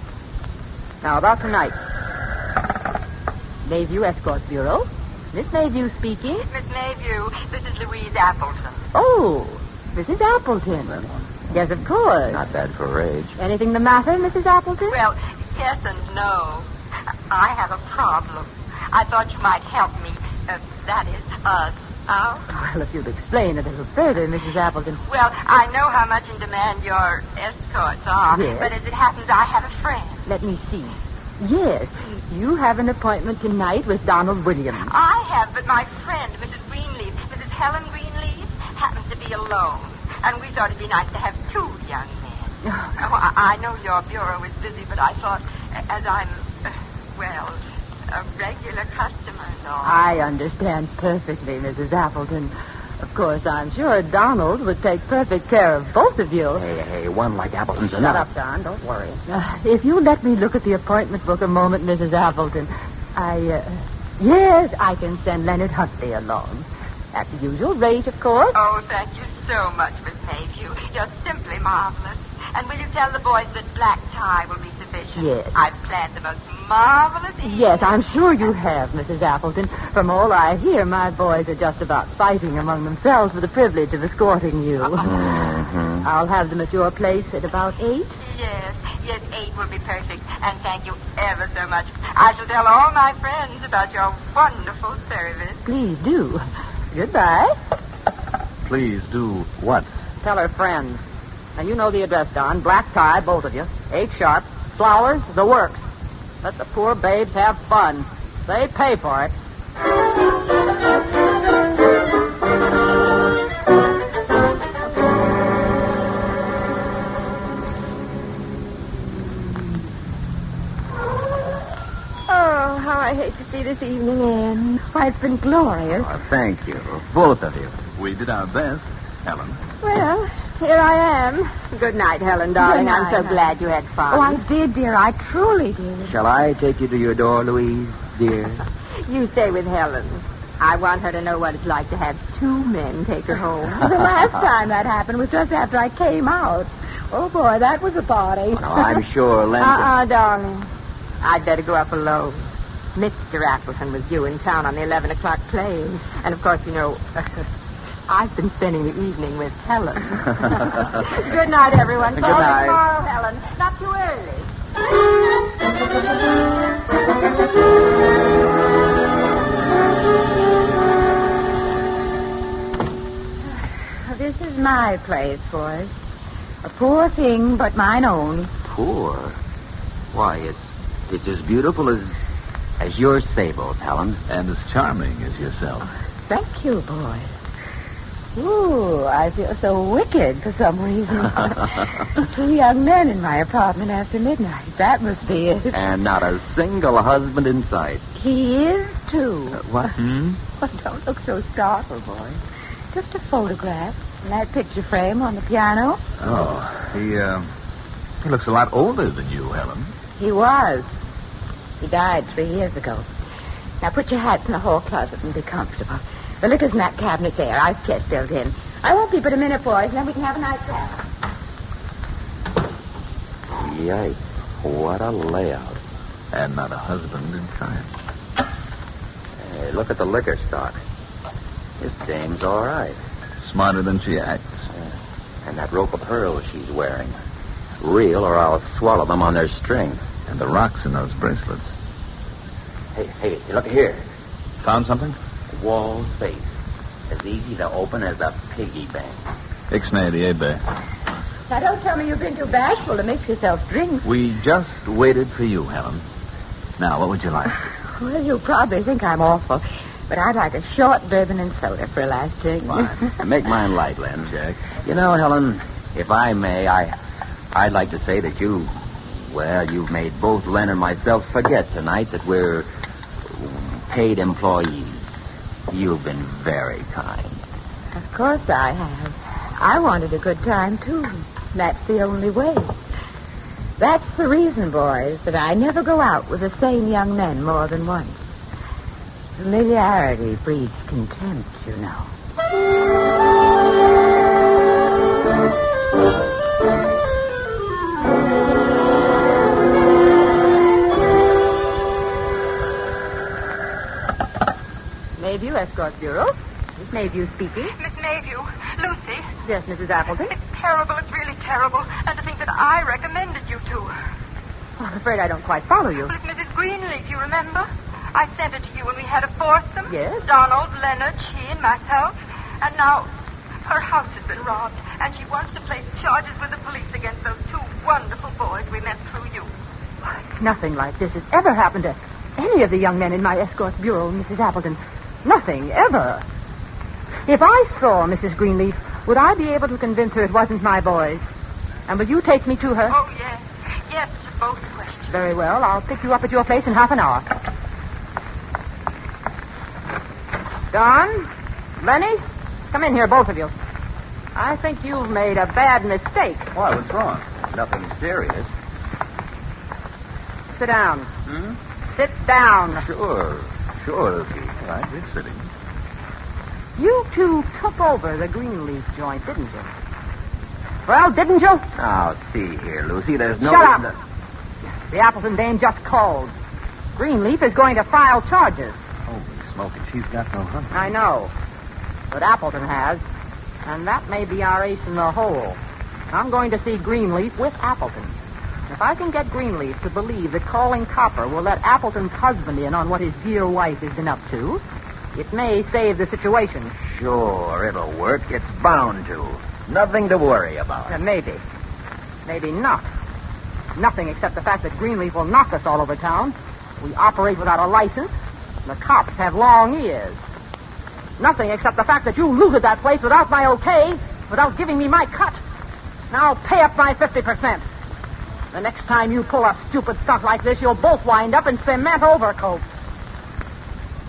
Now, about tonight. Mayview Escort Bureau. Miss Mayview speaking. Miss Mayview, this is Louise Appleton. Oh, Mrs. Appleton. Yes, of course. Not bad for her age. Anything the matter, Mrs. Appleton? Well, yes and no. I have a problem. I thought you might help me. That is, us out. Well, if you'd explain it a little further, Mrs. Appleton. Well, I know how much in demand your escorts are, Yes. but as it happens, I have a friend. Let me see. Yes, you have an appointment tonight with Donald Williams. I have, but my friend, Mrs. Greenleaf, Mrs. Helen Greenleaf, happens to be alone. And we thought it'd be nice to have two young men. I know your bureau is busy, but I thought, as I'm, a regular customer and all. I understand perfectly, Mrs. Appleton. Of course, I'm sure Donald would take perfect care of both of you. Hey, one like Appleton's Shut enough. up, Don. Don't worry. If you let me look at the appointment book a moment, Mrs. Appleton, yes, I can send Leonard Huntley along. At the usual rate, of course. Oh, thank you so much, Miss Mayview. You're simply marvelous. And will you tell the boys that black tie will be sufficient? Yes. I've planned the most marvelous evening. Yes, I'm sure you have, Mrs. Appleton. From all I hear, my boys are just about fighting among themselves for the privilege of escorting you. Mm-hmm. I'll have them at your place at about 8. Yes, 8 will be perfect. And thank you ever so much. I shall tell all my friends about your wonderful service. Please do. Goodbye. Please do what? Tell her friends. And you know the address, Don. Black tie, both of you. 8 sharp. Flowers, the works. Let the poor babes have fun. They pay for it. Oh, how I hate to see this evening end. Why, it's been glorious. Oh, thank you, both of you. We did our best, Helen. Well, here I am. Good night, Helen, darling. Good night, I'm so Helen. glad you had fun. Oh, I did, dear. I truly did. Shall I take you to your door, Louise, dear? You stay with Helen. I want her to know what it's like to have 2 men take her home. The last time that happened was just after I came out. Oh, boy, that was a party. No, I'm sure Linda... darling. I'd better go up alone. Mr. Appleton was due in town on the 11 o'clock plane. And, of course, you know, I've been spending the evening with Helen. Good night, everyone. Good Call me night. tomorrow, Helen. Not too early. This is my place, boys. A poor thing, but mine own. Poor? Why, it's as beautiful as your stables, Helen. And as charming as yourself. Thank you, boys. Ooh, I feel so wicked for some reason. 2 young men in my apartment after midnight. That must be it. And not a single husband in sight. He is, too. What? Oh, don't look so startled, boys. Just a photograph. And that picture frame on the piano. Oh, he looks a lot older than you, Helen. He was. He died 3 years ago. Now put your hats in the hall closet and be comfortable. The liquor's in that cabinet there. Ice chest built in. I won't be but a minute, boys, and then we can have a nice chat. Yikes. What a layout. And not a husband in sight. Hey, look at the liquor stock. This dame's all right. Smarter than she acts. And that rope of pearls she's wearing. Real, or I'll swallow them on their strings. And the rocks in those bracelets. Hey, look here. Found something? Wall safe. As easy to open as a piggy bank. Ixnay the Abe. Now, don't tell me you've been too bashful to mix yourself drinks. We just waited for you, Helen. Now, what would you like? Well, you probably think I'm awful, but I'd like a short bourbon and soda for a last drink. Fine. Make mine light, Len. Jack. You know, Helen, if I may, I'd like to say that you've made both Len and myself forget tonight that we're paid employees. You've been very kind. Of course I have. I wanted a good time, too. That's the only way. That's the reason, boys, that I never go out with the same young men more than once. Familiarity breeds contempt, you know. Mayview Escort Bureau. Miss Mayview speaking. Miss Mayview, Lucy. Yes, Mrs. Appleton. It's terrible. It's really terrible. And to think that I recommended you to her. I'm afraid I don't quite follow you. Well, it's Mrs. Greenleaf, you remember? I sent her to you when we had a foursome. Yes. Donald, Leonard, she, and myself. And now her house has been robbed, and she wants to place charges with the police against those two wonderful boys we met through you. Nothing like this has ever happened to any of the young men in my escort bureau, Mrs. Appleton. Nothing, ever. If I saw Mrs. Greenleaf, would I be able to convince her it wasn't my boys? And will you take me to her? Oh, yes. Yes, to both questions. Very well. I'll pick you up at your place in half an hour. Don, Lenny, come in here, both of you. I think you've made a bad mistake. Why, what's wrong? Nothing serious. Sit down. Sit down. Sure, Lucy. Right, we're sitting. You two took over the Greenleaf joint, didn't you? Well, didn't you? Now, see here, Lucy, there's no... Shut up! The Appleton dame just called. Greenleaf is going to file charges. Holy smoke, and she's got no hunting. I know. But Appleton has. And that may be our ace in the hole. I'm going to see Greenleaf with Appleton. If I can get Greenleaf to believe that calling Copper will let Appleton's husband in on what his dear wife has been up to, it may save the situation. Sure, it'll work. It's bound to. Nothing to worry about. Maybe. Maybe not. Nothing except the fact that Greenleaf will knock us all over town. We operate without a license. And the cops have long ears. Nothing except the fact that you looted that place without my okay, without giving me my cut. Now pay up my 50%. The next time you pull a stupid stunt like this, you'll both wind up in cement overcoats.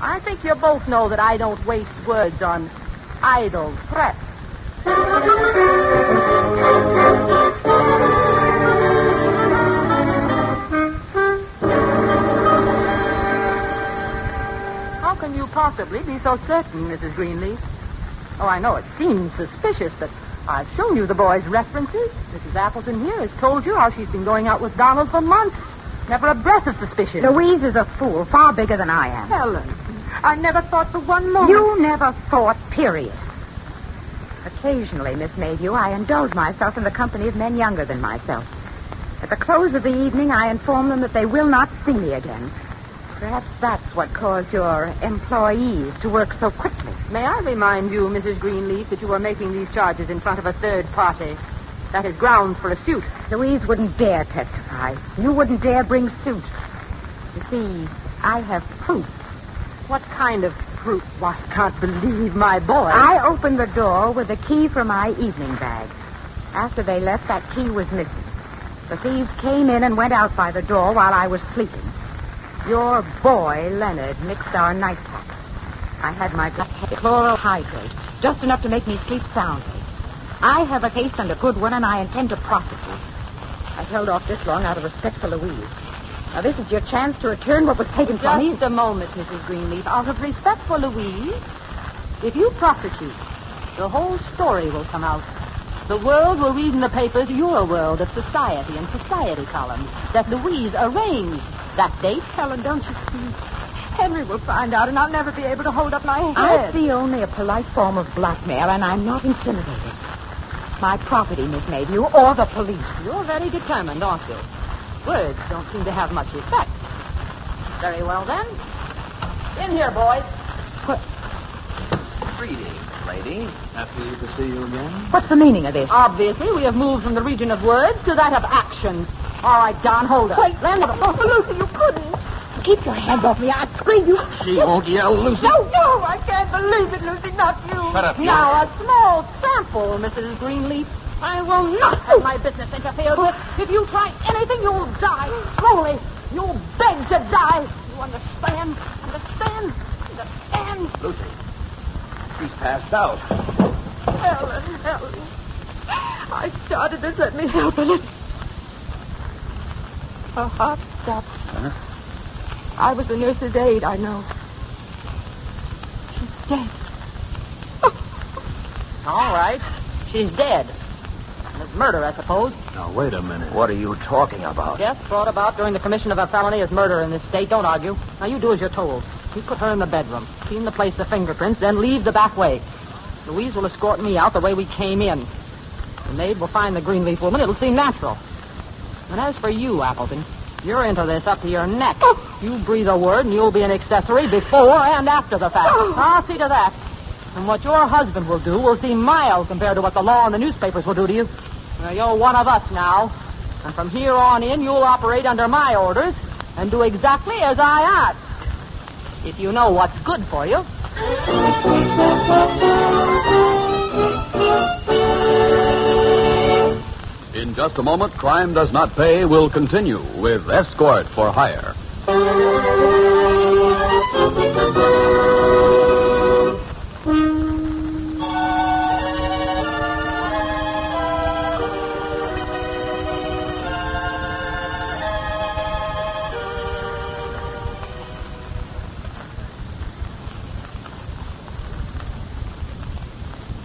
I think you both know that I don't waste words on idle threats. How can you possibly be so certain, Mrs. Greenleaf? Oh, I know it seems suspicious, but I've shown you the boys' references. Mrs. Appleton here has told you how she's been going out with Donald for months. Never a breath of suspicion. Louise is a fool, far bigger than I am. Helen, I never thought for one moment. You never thought, period. Occasionally, Miss Mayview, I indulge myself in the company of men younger than myself. At the close of the evening, I inform them that they will not see me again. Perhaps that's what caused your employees to work so quickly. May I remind you, Mrs. Greenleaf, that you are making these charges in front of a third party. That is grounds for a suit. Louise wouldn't dare testify. You wouldn't dare bring suit. You see, I have proof. What kind of proof? Why, I can't believe my boy. I opened the door with the key from my evening bag. After they left, that key was missing. The thieves came in and went out by the door while I was sleeping. Your boy, Leonard, mixed our nightcap. I had my chloral hydrate, just enough to make me sleep soundly. I have a case and a good one, and I intend to prosecute. I held off this long out of respect for Louise. Now, this is your chance to return what was taken from me. Just a moment, Mrs. Greenleaf. Out of respect for Louise, if you prosecute, the whole story will come out. The world will read in the papers your world of society and society columns that Louise arranged that date. Helen, don't you see? Henry will find out, and I'll never be able to hold up my head. I see only a polite form of blackmail, and I'm not intimidated. My property, Miss Mayview, or the police. You're very determined, aren't you? Words don't seem to have much effect. Very well, then. In here, boys. What? Greetings, lady. Happy to see you again. What's the meaning of this? Obviously, we have moved from the region of words to that of action. All right, Don, hold her. Wait, Lucy, you couldn't. Keep your hands off me. I'd scream you. She won't yell, Lucy. No, I can't believe it, Lucy, not you. Shut up, now, a small sample, Mrs. Greenleaf. I will not have my business interfered with. If you try anything, you'll die. Slowly. You'll beg to die. You understand? Understand? Lucy, she's passed out. Helen. I started this. Let me help her. Her heart stopped. Huh? I was a nurse's aide, I know. She's dead. All right. She's dead. As Murder, I suppose. Now, wait a minute. What are you talking about? Yes, brought about during the commission of a felony is murder in this state. Don't argue. Now, you do as you're told. You put her in the bedroom, clean the place of fingerprints, then leave the back way. Louise will escort me out the way we came in. The maid will find the Greenleaf woman. It'll seem natural. And as for you, Appleton, you're into this up to your neck. You breathe a word and you'll be an accessory before and after the fact. I'll see to that. And what your husband will do will seem mild compared to what the law and the newspapers will do to you. Now, you're one of us now. And from here on in, you'll operate under my orders and do exactly as I ask. If you know what's good for you. In just a moment, Crime Does Not Pay will continue with Escort for Hire.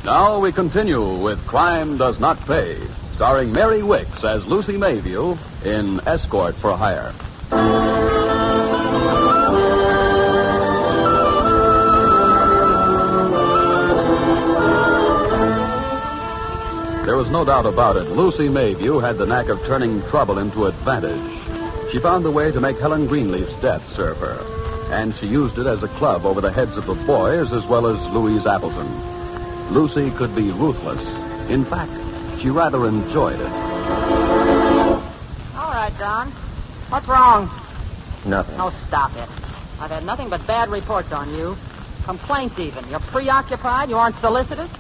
Now we continue with Crime Does Not Pay, starring Mary Wicks as Lucy Mayview in Escort for Hire. There was no doubt about it. Lucy Mayview had the knack of turning trouble into advantage. She found a way to make Helen Greenleaf's death serve her, and she used it as a club over the heads of the boys as well as Louise Appleton. Lucy could be ruthless. In fact, she rather enjoyed it. All right, Don. What's wrong? Nothing. Oh, stop it. I've had nothing but bad reports on you. Complaints even. You're preoccupied. You aren't solicitous.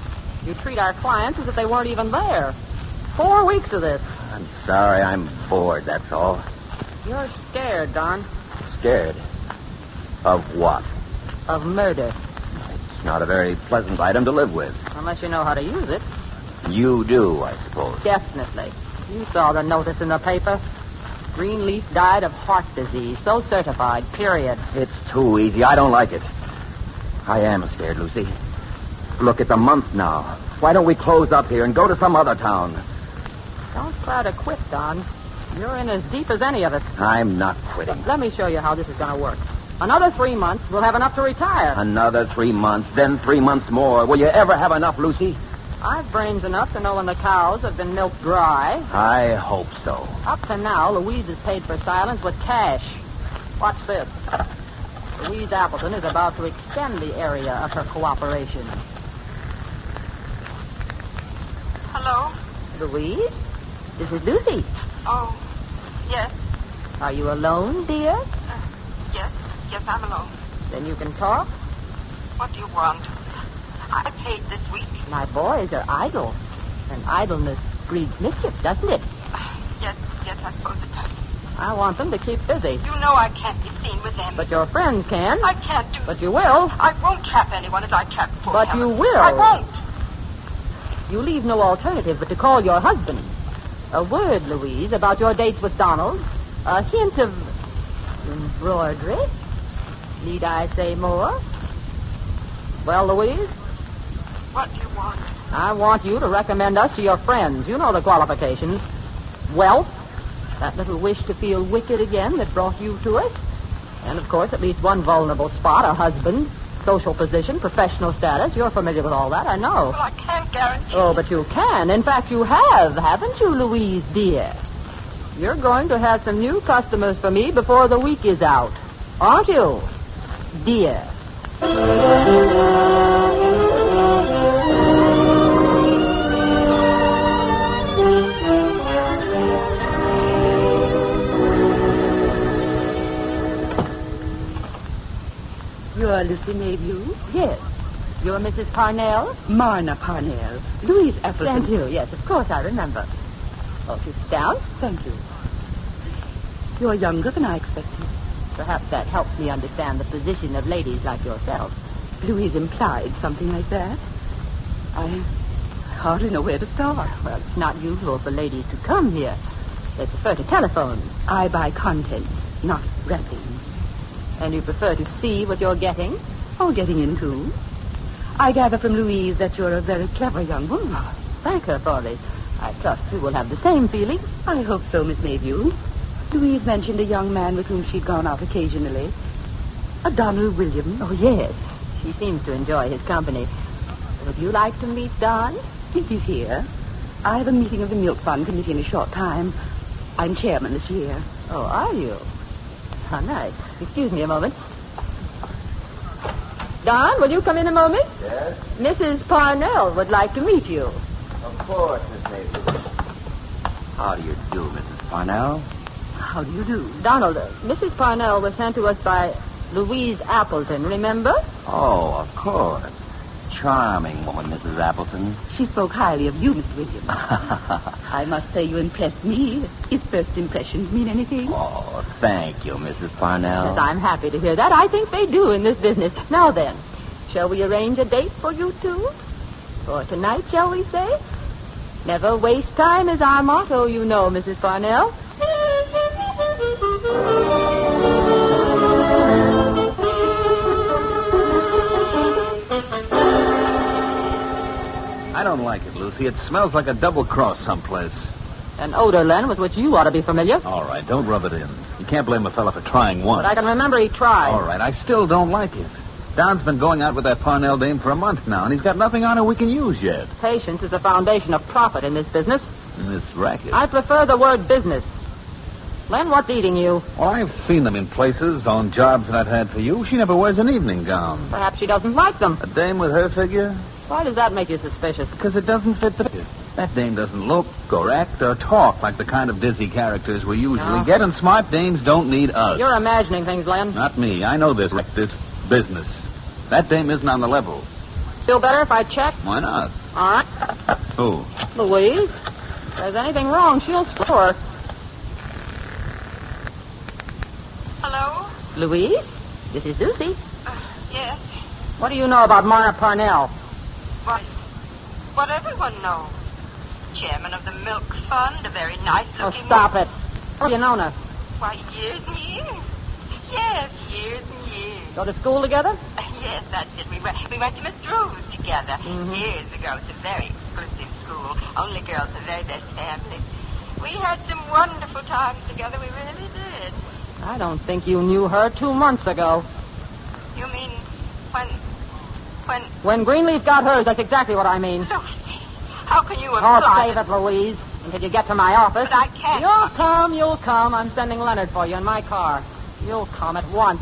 You treat our clients as if they weren't even there. 4 weeks of this. I'm sorry. I'm bored, that's all. You're scared, Don. Scared? Of what? Of murder. It's not a very pleasant item to live with. Unless you know how to use it. You do, I suppose. Definitely. You saw the notice in the paper. Greenleaf died of heart disease. So certified, period. It's too easy. I don't like it. I am scared, Lucy. Look, it's a month now. Why don't we close up here and go to some other town? Don't try to quit, Don. You're in as deep as any of us. I'm not quitting. But let me show you how this is going to work. Another 3 months, we'll have enough to retire. Another 3 months, then 3 months more. Will you ever have enough, Lucy? I've brains enough to know when the cows have been milked dry. I hope so. Up to now, Louise has paid for silence with cash. Watch this. Louise Appleton is about to extend the area of her cooperation. Hello? Louise? This is Lucy. Oh, yes. Are you alone, dear? Yes, I'm alone. Then you can talk. What do you want? I paid this week. My boys are idle. And idleness breeds mischief, doesn't it? Yes, I suppose it does. I want them to keep busy. You know I can't be seen with them. But your friends can. I can't do... But you will. I won't trap anyone as I trapped poor But Helen. you will. I won't. You leave no alternative but to call your husband. A word, Louise, about your dates with Donald. A hint of embroidery. Need I say more? Well, Louise? What do you want? I want you to recommend us to your friends. You know the qualifications. Wealth, that little wish to feel wicked again that brought you to us. And, of course, at least one vulnerable spot, a husband, social position, professional status. You're familiar with all that, I know. Well, I can't guarantee. Oh, but you can. In fact, you have, haven't you, Louise, dear? You're going to have some new customers for me before the week is out. Aren't you, dear? You're Lucy Mayview? Yes. You're Mrs. Parnell? Marna Parnell. Louise Appleton. Thank you. Yes, of course I remember. Oh, you sit down? Thank you. You're younger than I expected. Perhaps that helps me understand the position of ladies like yourself. Louise implied something like that. I hardly know where to start. Well, it's not usual for ladies to come here. They prefer to telephone. I buy content, not wrapping. And you prefer to see what you're getting? Oh, getting into. I gather from Louise that you're a very clever young woman. Thank her for this. I trust you will have the same feeling. I hope so, Miss Mayview. Louise mentioned a young man with whom she'd gone out occasionally. A Donald Williams. Oh, yes. She seems to enjoy his company. Would you like to meet Don? If he's here. I have a meeting of the Milk Fund Committee in a short time. I'm chairman this year. Oh, are you? How nice. Excuse me a moment. Don, will you come in a moment? Yes? Mrs. Parnell would like to meet you. Of course, Miss Mayview. How do you do, Mrs. Parnell? How do you do? Donald, Mrs. Parnell was sent to us by Louise Appleton, remember? Oh, of course. Charming woman, Mrs. Appleton. She spoke highly of you, Mr. Williams. I must say you impressed me, if first impressions mean anything. Oh, thank you, Mrs. Parnell. Yes, I'm happy to hear that. I think they do in this business. Now then, shall we arrange a date for you two? For tonight, shall we say? Never waste time is our motto, you know, Mrs. Parnell. I don't like it, Lucy. It smells like a double cross someplace. An odor, Len, with which you ought to be familiar. All right, don't rub it in. You can't blame a fella for trying once. But I can remember he tried. All right, I still don't like it. Don's been going out with that Parnell dame for a month now, and he's got nothing on her we can use yet. Patience is the foundation of profit in this business. In this racket. I prefer the word business. Len, what's eating you? Well, I've seen them in places, on jobs that I've had for you. She never wears an evening gown. Perhaps she doesn't like them. A dame with her figure? Why does that make you suspicious? Because it doesn't fit the picture. That dame doesn't look or act or talk like the kind of dizzy characters we usually get, and smart dames don't need us. You're imagining things, Len. Not me. I know this business. That dame isn't on the level. Feel better if I check? Why not? All right. Who? Louise. If there's anything wrong, she'll score. Hello? Louise? This is Lucy. Yes. What do you know about Marna Parnell? What everyone knows. Chairman of the Milk Fund, a very nice-looking... Oh, stop it. How have you known her? Why, years and years. Yes, years and years. Go to school together? Yes, that's it. We went to Miss Drew's together Mm-hmm. years ago. It's a very exclusive school. Only girls, the very best family. We had some wonderful times together. We really did. I don't think you knew her 2 months ago. You mean when... When Greenleaf got hers, that's exactly what I mean. Lucy, how can you imply... Oh, save it, Louise, until you get to my office. But I can't. You'll come. I'm sending Leonard for you in my car. You'll come at once.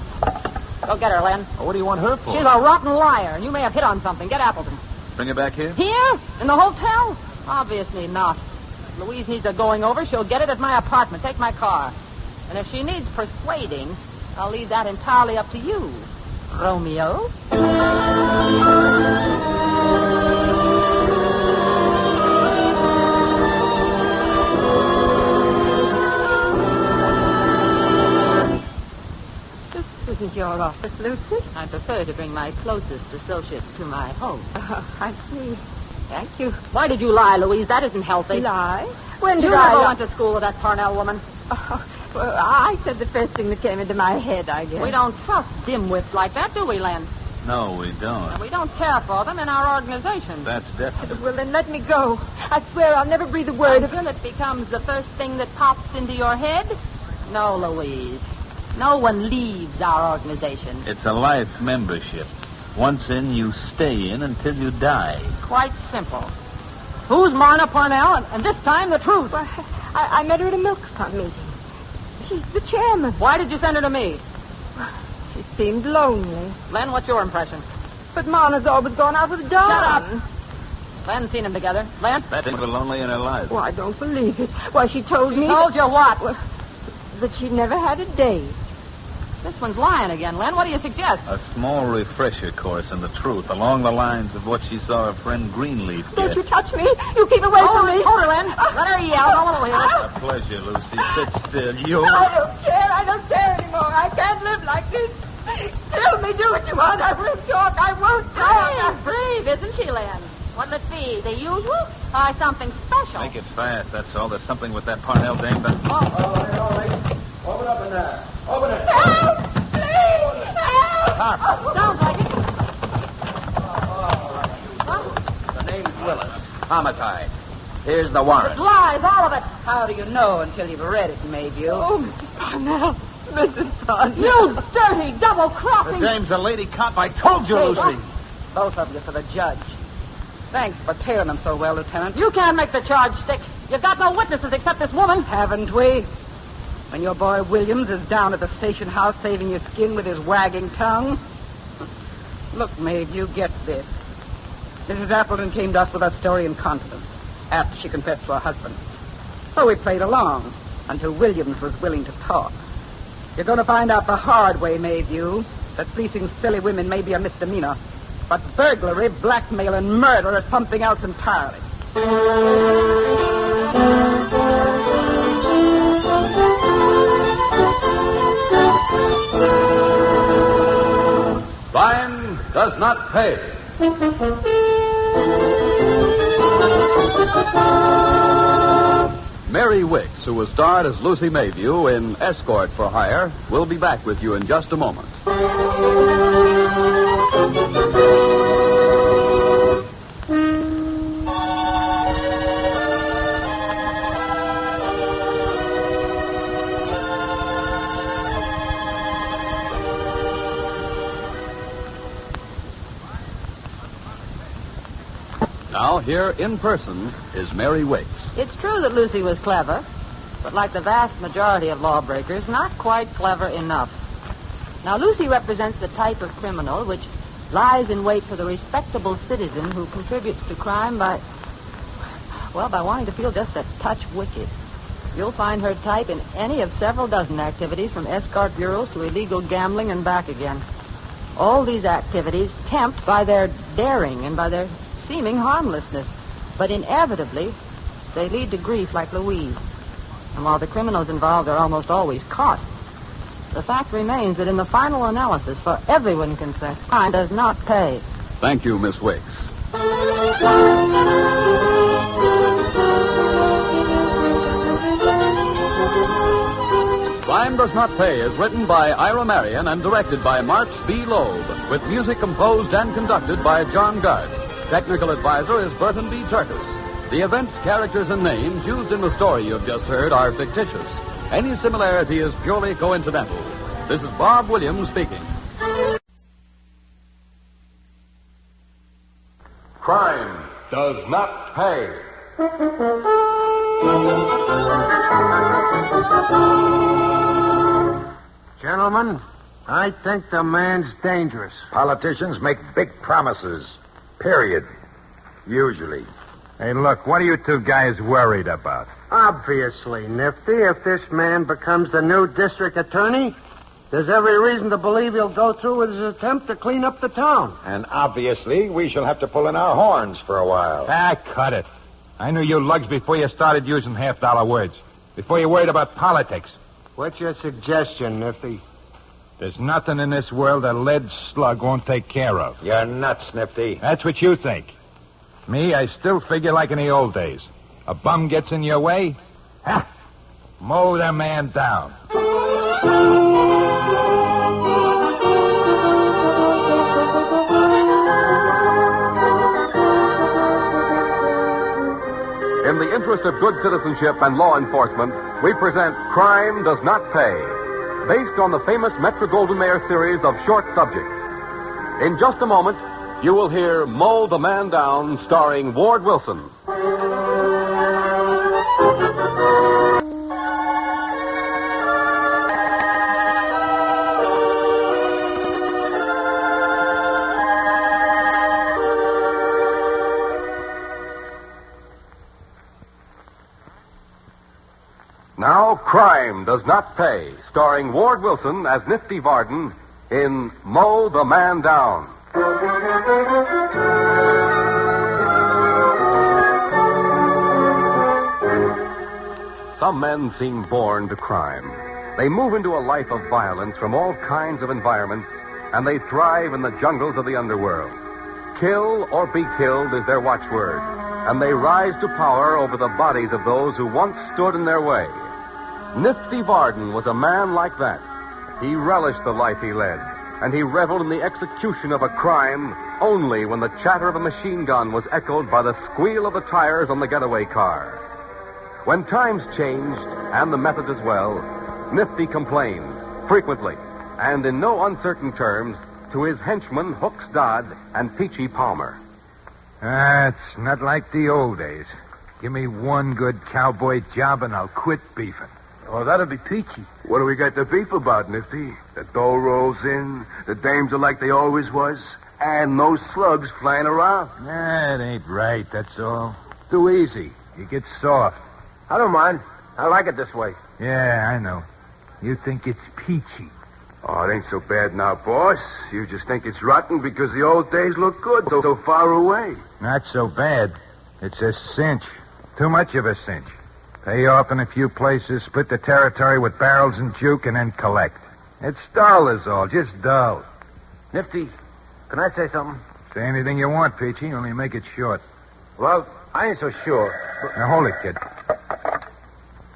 Go get her, Len. Well, what do you want her for? She's a rotten liar, and you may have hit on something. Get Appleton. Bring her back here? Here? In the hotel? Obviously not. If Louise needs a going over, she'll get it at my apartment. Take my car. And if she needs persuading, I'll leave that entirely up to you, Romeo. This isn't your office, Lucy. I prefer to bring my closest associates to my home. I see. Thank you. Why did you lie, Louise? That isn't healthy. Lie? When You did I never lie? went to school with that Parnell woman. Well, I said the first thing that came into my head, I guess. We don't trust dimwits like that, do we, Len? No, we don't. And we don't care for them in our organization. That's definite. Well, then let me go. I swear I'll never breathe a word of... Until it becomes the first thing that pops into your head? No, Louise. No one leaves our organization. It's a life membership. Once in, you stay in until you die. Quite simple. Who's Marna Parnell? And this time, the truth. Well, I met her at a milk fund meeting. She's the chairman. Why did you send her to me? She seemed lonely. Len, what's your impression? But Marna's always gone out with Don. Shut up. Len's seen them together. Len? That thing was lonely in her life. Well, I don't believe it. Why, she told me... Told you what? Well, that she'd never had a date. This one's lying again, Len. What do you suggest? A small refresher course in the truth, along the lines of what she saw her friend Greenleaf Don't get. you touch me. You keep away from me. Hold her, Len. Let her yell. No one will hear her. A pleasure, Lucy. Sit still. You... I don't care. I don't care anymore. I can't live like this. Tell me, do what you want. I won't talk. I won't talk. Brave, isn't she, Len? What'll it be? The usual? Or something special? Make it fast, that's all. There's something with that Parnell dame, but... Open up in there. Open it. Help! Please! Help! Sounds like it. The name's Willis. Homicide. Here's the warrant. It's lies, all of it. How do you know until you've read it, Mayview? Oh, Mrs. Parnell. Mrs. Parnell. You dirty double-crossing... dame's a lady cop. I told you, Lucy. Both of you for the judge. Thanks for tailing them so well, Lieutenant. You can't make the charge stick. You've got no witnesses except this woman. Haven't we? When your boy Williams is down at the station house saving your skin with his wagging tongue. Look, Maeve, you get this. Mrs. Appleton came to us with her story in confidence after she confessed to her husband. So we played along until Williams was willing to talk. You're going to find out the hard way, Mayview, that fleecing silly women may be a misdemeanor, but burglary, blackmail, and murder is something else entirely. Crime does not pay. Mary Wicks, who was starred as Lucy Mayview in Escort for Hire, will be back with you in just a moment. Now, here in person is Mary Wicks. It's true that Lucy was clever, but like the vast majority of lawbreakers, not quite clever enough. Now, Lucy represents the type of criminal which lies in wait for the respectable citizen who contributes to crime by wanting to feel just a touch wicked. You'll find her type in any of several dozen activities, from escort bureaus to illegal gambling and back again. All these activities tempt by their daring and by their seeming harmlessness, but inevitably they lead to grief like Louise. And while the criminals involved are almost always caught, the fact remains that in the final analysis, for everyone concerned, crime does not pay. Thank you, Miss Wicks. Crime Does Not Pay is written by Ira Marion and directed by Marx B. Loeb, with music composed and conducted by John Gart. Technical advisor is Burton B. Turkis. The events, characters, and names used in the story you've just heard are fictitious. Any similarity is purely coincidental. This is Bob Williams speaking. Crime does not pay. Gentlemen, I think the man's dangerous. Politicians make big promises. Period. Usually. Hey, look, what are you two guys worried about? Obviously, Nifty, if this man becomes the new district attorney, there's every reason to believe he'll go through with his attempt to clean up the town. And obviously, we shall have to pull in our horns for a while. Cut it. I knew you lugs before you started using half-dollar words. Before you worried about politics. What's your suggestion, Nifty? There's nothing in this world a lead slug won't take care of. You're nuts, Nifty. That's what you think. Me, I still figure like in the old days. A bum gets in your way, mow the man down. In the interest of good citizenship and law enforcement, we present Crime Does Not Pay, based on the famous Metro-Goldwyn-Mayer series of short subjects. In just a moment, you will hear Mow the Man Down, starring Ward Wilson. Now, Crime Does Not Pay, starring Ward Wilson as Nifty Varden in Mow the Man Down. Some men seem born to crime. They move into a life of violence from all kinds of environments, and they thrive in the jungles of the underworld. Kill or be killed is their watchword, and they rise to power over the bodies of those who once stood in their way. Nifty Varden was a man like that. He relished the life he led, and he reveled in the execution of a crime only when the chatter of a machine gun was echoed by the squeal of the tires on the getaway car. When times changed, and the methods as well, Nifty complained, frequently, and in no uncertain terms, to his henchmen Hooks Dodd and Peachy Palmer. It's not like the old days. Give me one good cowboy job and I'll quit beefing. Oh, that'll be peachy. What do we got to beef about, Nifty? The dough rolls in, the dames are like they always was, and no slugs flying around. That ain't right, that's all. Too easy. You get soft. I don't mind. I like it this way. Yeah, I know. You think it's peachy. Oh, it ain't so bad now, boss. You just think it's rotten because the old days look good so far away. Not so bad. It's a cinch. Too much of a cinch. Pay off in a few places, split the territory with barrels and juke, and then collect. It's dull is all, just dull. Nifty, can I say something? Say anything you want, Peachy, only make it short. Well, I ain't so sure. Now, hold it, kid.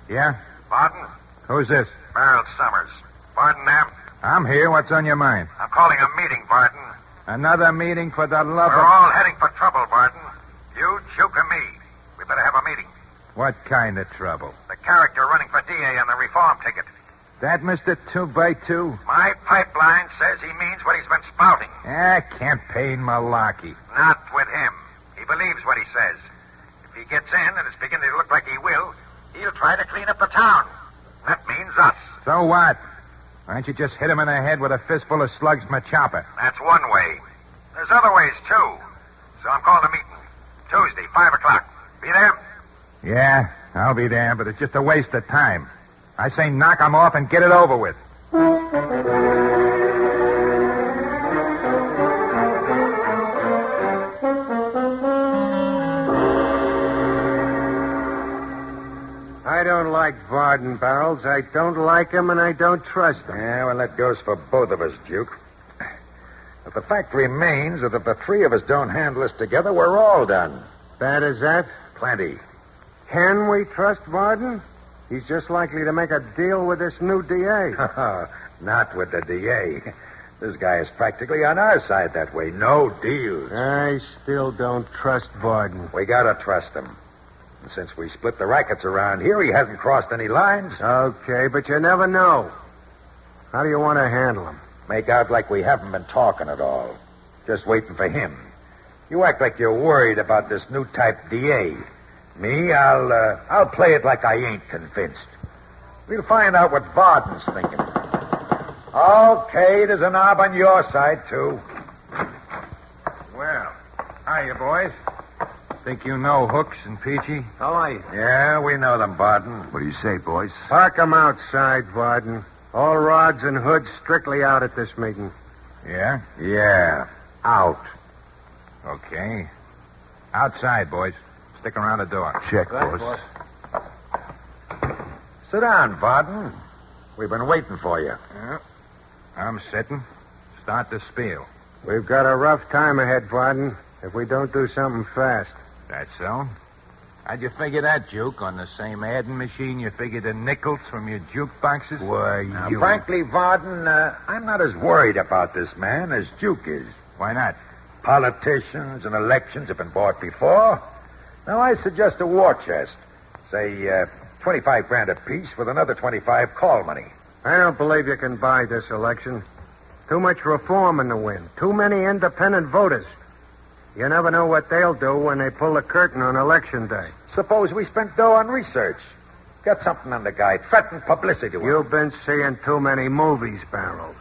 Yeah? Barton? Who's this? Merrill Summers. Barton, ma'am? I'm here. What's on your mind? I'm calling a meeting, Barton. Another meeting for the love We're of... all heading for trouble, Barton. You, Juke, and me. We better have a meeting. What kind of trouble? The character running for DA on the reform ticket. That Mr. 2x2? My pipeline says he means what he's been spouting. Campaign malarkey. Not with him. He believes what he says. If he gets in, and it's beginning to look like he will, he'll try to clean up the town. That means us. So what? Why don't you just hit him in the head with a fistful of slugs from a chopper? That's one way. There's other ways, too. So I'm calling a meeting. Tuesday, 5 o'clock. Be there? Yeah, I'll be there, but it's just a waste of time. I say knock him off and get it over with. I don't like Varden, Barrels. I don't like him, and I don't trust him. Yeah, well, that goes for both of us, Duke. But the fact remains that if the three of us don't handle this together, we're all done. Bad as that? Plenty. Can we trust Varden? He's just likely to make a deal with this new DA. Not with the DA. This guy is practically on our side that way. No deals. I still don't trust Varden. We gotta trust him. And since we split the rackets around here, he hasn't crossed any lines. Okay, but you never know. How do you want to handle him? Make out like we haven't been talking at all. Just waiting for him. You act like you're worried about this new type DA. Me, I'll play it like I ain't convinced. We'll find out what Varden's thinking. Okay, there's a knob on your side, too. Well, hiya, boys. Think you know Hooks and Peachy? How are you? Yeah, we know them, Varden. What do you say, boys? Park 'em outside, Varden. All rods and hoods strictly out at this meeting. Yeah? Yeah, out. Okay. Outside, boys. Stick around the door. Check, Right, boss. Sit down, Varden. We've been waiting for you. Yeah. I'm sitting. Start the spiel. We've got a rough time ahead, Varden, if we don't do something fast. That so? How'd you figure that, Juke? On the same adding machine you figured the nickels from your jukeboxes? Why, frankly, Varden, I'm not as worried about this man as Duke is. Why not? Politicians and elections have been bought before. Now, I suggest a war chest. Say, 25 grand apiece with another 25 call money. I don't believe you can buy this election. Too much reform in the wind. Too many independent voters. You never know what they'll do when they pull the curtain on election day. Suppose we spent dough on research. Get something on the guy. Threaten publicity to him. You've been seeing too many movies, Barrels.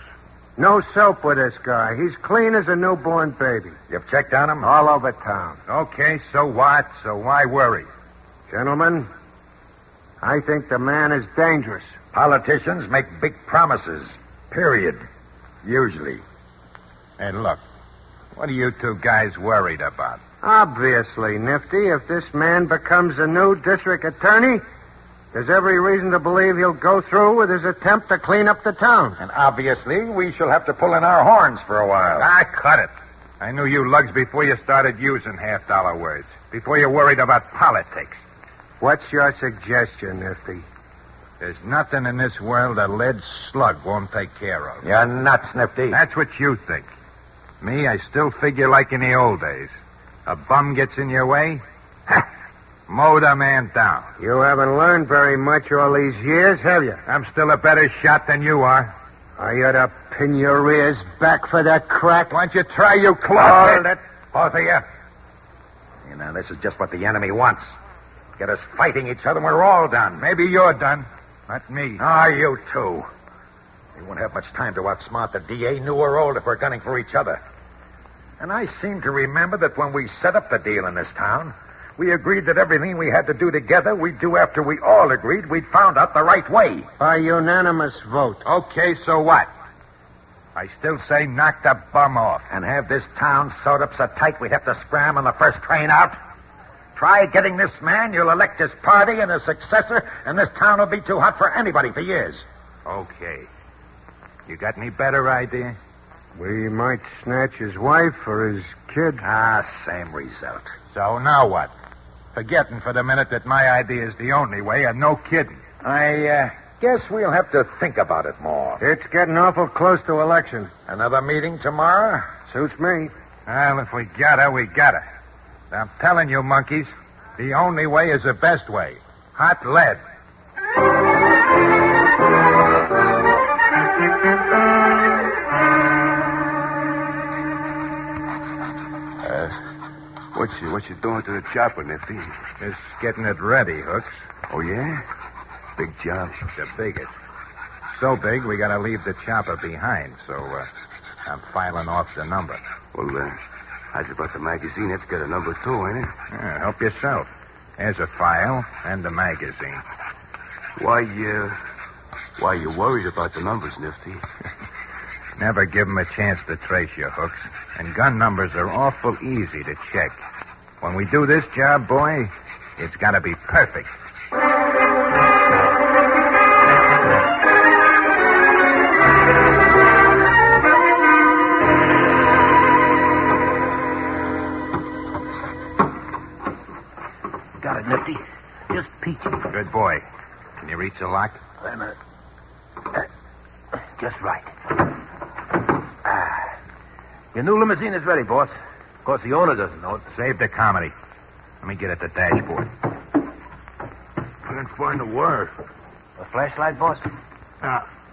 No soap with this guy. He's clean as a newborn baby. You've checked on him? All over town. Okay, so what? So why worry? Gentlemen, I think the man is dangerous. Politicians make big promises. Period. Usually. Hey, look. What are you two guys worried about? Obviously, Nifty, if this man becomes a new district attorney, there's every reason to believe he'll go through with his attempt to clean up the town. And obviously, we shall have to pull in our horns for a while. Cut it. I knew you lugs before you started using half-dollar words. Before you worried about politics. What's your suggestion, Nifty? There's nothing in this world a lead slug won't take care of. You're nuts, Nifty. That's what you think. Me, I still figure like in the old days. A bum gets in your way, mow the man down. You haven't learned very much all these years, have you? I'm still a better shot than you are. I ought to pin your ears back for that crack. Why don't you try, you clod? Hold it, both of you. You know, this is just what the enemy wants. Get us fighting each other and we're all done. Maybe you're done. Not me. Ah, you too. We won't have much time to outsmart the DA, new or old, if we're gunning for each other. And I seem to remember that when we set up the deal in this town, we agreed that everything we had to do together, we'd do after we all agreed we'd found out the right way. By unanimous vote. Okay, so what? I still say knock the bum off. And have this town sewed up so tight we'd have to scram on the first train out? Try getting this man, you'll elect his party and his successor, and this town will be too hot for anybody for years. Okay. You got any better idea? We might snatch his wife or his kid. Ah, same result. So now what? Forgetting for the minute that my idea is the only way, and no kidding. I guess we'll have to think about it more. It's getting awful close to election. Another meeting tomorrow? Suits me. Well, if we gotta, we gotta. I'm telling you, monkeys, the only way is the best way. Hot lead. What you doing to the chopper, Nifty? Just getting it ready, Hooks. Oh, yeah? Big job. The biggest. So big, we gotta leave the chopper behind, so I'm filing off the number. Well, how's about the magazine? It's got a number, too, ain't it? Yeah, help yourself. There's a file and the magazine. Why you worried about the numbers, Nifty? Never give 'em a chance to trace you, Hooks. And gun numbers are awful easy to check. When we do this job, boy, it's got to be perfect. Got it, Nifty. Just peachy. Good boy. Can you reach the lock? Wait a minute. Just right. Your new limousine is ready, boss. Of course, the owner doesn't know it. Save the comedy. Let me get at the dashboard. Can't find a word. A flashlight, boss?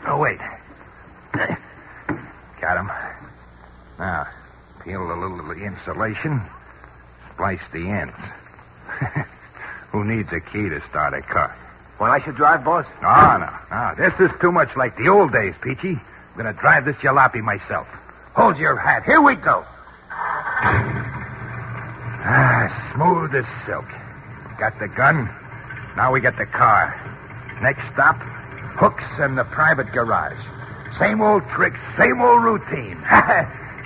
Oh, wait. Got him. Now, peel a little of the insulation. Splice the ends. Who needs a key to start a car? Well, I should drive, boss? No. This is too much like the old days, Peachy. I'm going to drive this jalopy myself. Hold your hat. Here we go. Smooth as silk. Got the gun. Now we get the car. Next stop, Hooks and the private garage. Same old tricks, same old routine.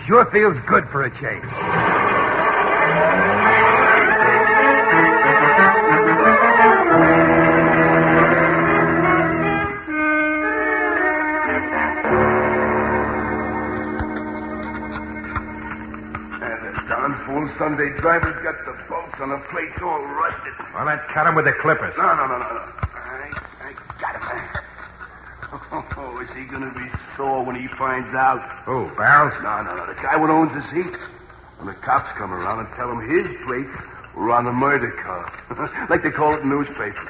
Sure feels good for a change. Fool Sunday driver's got the bolts on the plates all rusted. Well, then cut him with the clippers. No. I got him. Oh, is he going to be sore when he finds out? Who, Barrels? No. The guy what owns the seat. When the cops come around and tell him his plates were on the murder car. Like they call it in newspapers.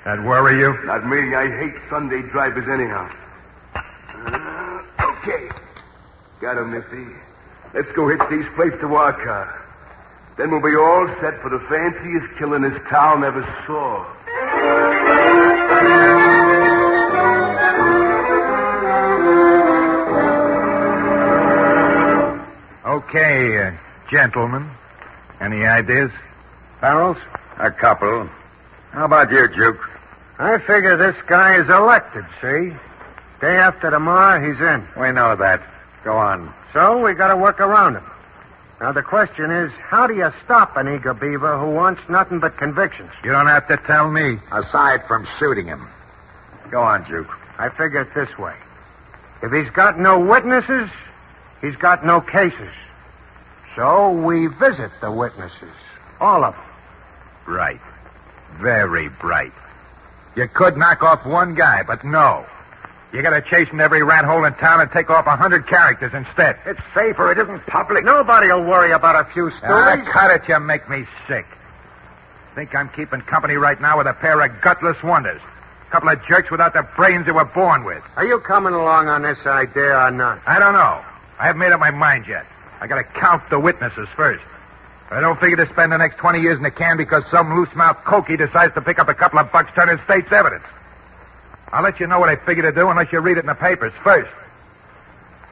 That worry you? Not me. I hate Sunday drivers anyhow. Okay. Got him, Nifty. Let's go hitch these plates to our car. Then we'll be all set for the fanciest killing this town ever saw. Okay, gentlemen. Any ideas? Barrels? A couple. How about you, Juke? I figure this guy is elected, see? Day after tomorrow, he's in. We know that. Go on. So we got to work around him. Now, the question is, how do you stop an eager beaver who wants nothing but convictions? You don't have to tell me. Aside from shooting him. Go on, Juke. I figure it this way. If he's got no witnesses, he's got no cases. So we visit the witnesses. All of them. Bright. Very bright. You could knock off one guy, but no. You gotta chase in every rat hole in town and take off 100 characters instead. It's safer. It isn't public. Nobody'll worry about a few stories. Cut it, you make me sick. Think I'm keeping company right now with a pair of gutless wonders. A couple of jerks without the brains they were born with. Are you coming along on this idea or not? I don't know. I haven't made up my mind yet. I gotta count the witnesses first. I don't figure to spend the next 20 years in the can because some loose-mouthed cokey decides to pick up a couple of bucks turning state's evidence. I'll let you know what I figure to do unless you read it in the papers first.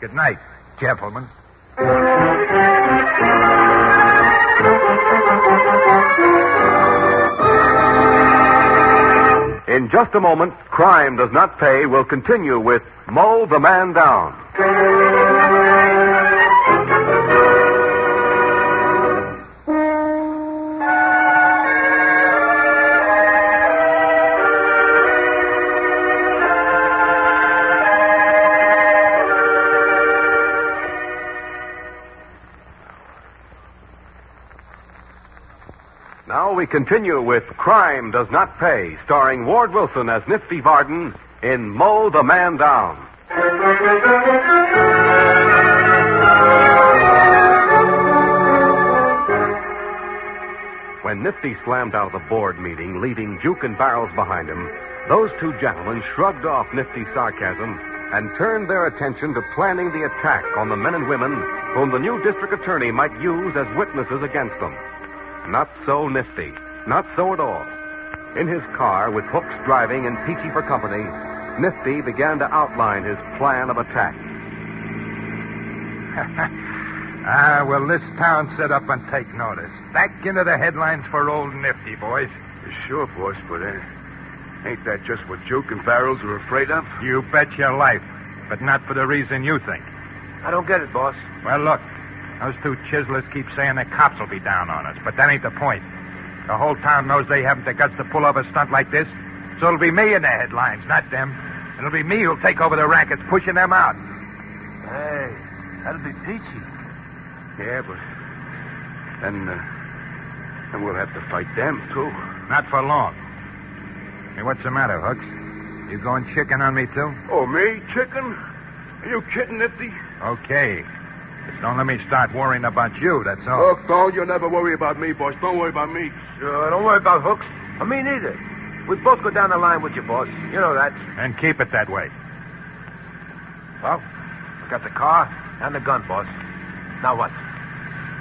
Good night, gentlemen. In just a moment, Crime Does Not Pay will continue with Mow the Man Down. Now we continue with Crime Does Not Pay, starring Ward Wilson as Nifty Varden in Mow the Man Down. When Nifty slammed out of the board meeting, leaving Juke and Barrels behind him, those two gentlemen shrugged off Nifty's sarcasm and turned their attention to planning the attack on the men and women whom the new district attorney might use as witnesses against them. Not so Nifty. Not so at all. In his car, with Hooks driving and Peachy for company, Nifty began to outline his plan of attack. Will this town sit up and take notice? Back into the headlines for old Nifty, boys. Sure, boss, but ain't that just what Juke and Barrels are afraid of? You bet your life, but not for the reason you think. I don't get it, boss. Well, look. Those two chiselers keep saying the cops will be down on us, but that ain't the point. The whole town knows they haven't the guts to pull off a stunt like this, so it'll be me in the headlines, not them. It'll be me who'll take over the rackets, pushing them out. Hey, that'll be peachy. Yeah, but then we'll have to fight them, too. Not for long. Hey, what's the matter, Hooks? You going chicken on me, too? Oh, me? Chicken? Are you kidding, Nifty? Okay. Just don't let me start worrying about you, that's all. Look, don't you never worry about me, boss. Don't worry about me. Sure, don't worry about Hooks. Or me neither. We both go down the line with you, boss. You know that. And keep it that way. Well, we got the car and the gun, boss. Now what?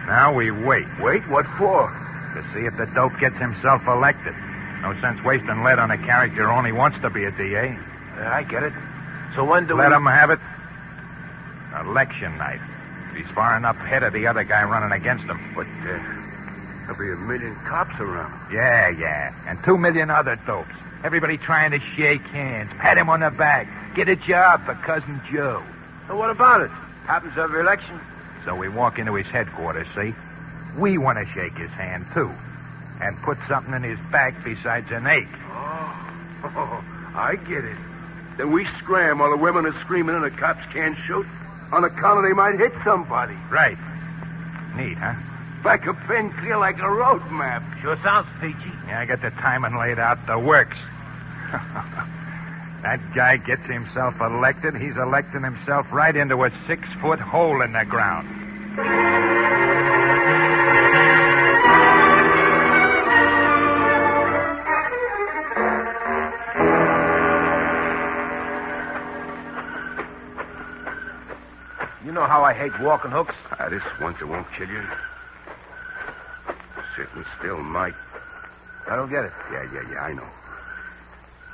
Now we wait. Wait? What for? To see if the dope gets himself elected. No sense wasting lead on a character who only wants to be a DA. I get it. So when do Let him have it. Election night. He's far enough ahead of the other guy running against him. But there'll be 1 million cops around. Yeah. And 2 million other dopes. Everybody trying to shake hands, pat him on the back, get a job for Cousin Joe. So what about it? Happens every election. So we walk into his headquarters, see? We want to shake his hand, too. And put something in his back besides an ache. Oh, I get it. Then we scram while the women are screaming and the cops can't shoot. On account of they might hit somebody. Right. Neat, huh? Like a pin clear like a road map. Sure sounds peachy. Yeah, I got the timing laid out. The works. That guy gets himself elected. He's electing himself right into a 6-foot hole in the ground. You know how I hate walking, Hooks. This once it won't kill you. Sitting still might. I don't get it. Yeah, I know.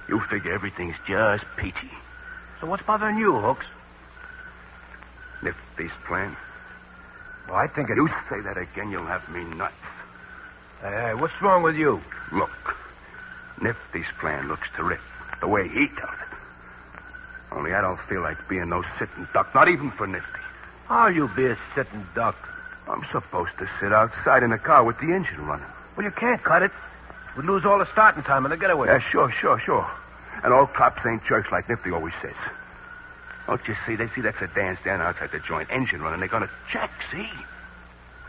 You figure everything's just peachy. So what's bothering you, Hooks? Nifty's plan. Well, I think it... You say that again, you'll have me nuts. Hey, what's wrong with you? Look, Nifty's plan looks terrific, the way he tells it. Only I don't feel like being no sitting duck, not even for Nifty. How'll you be a sitting duck? I'm supposed to sit outside in the car with the engine running. Well, you can't cut it. We'd lose all the starting time in the getaway. Yeah, sure. And all cops ain't jerks like Nifty always says. Don't you see? They see that's a Dan stand outside the joint, engine running. They're going to check, see?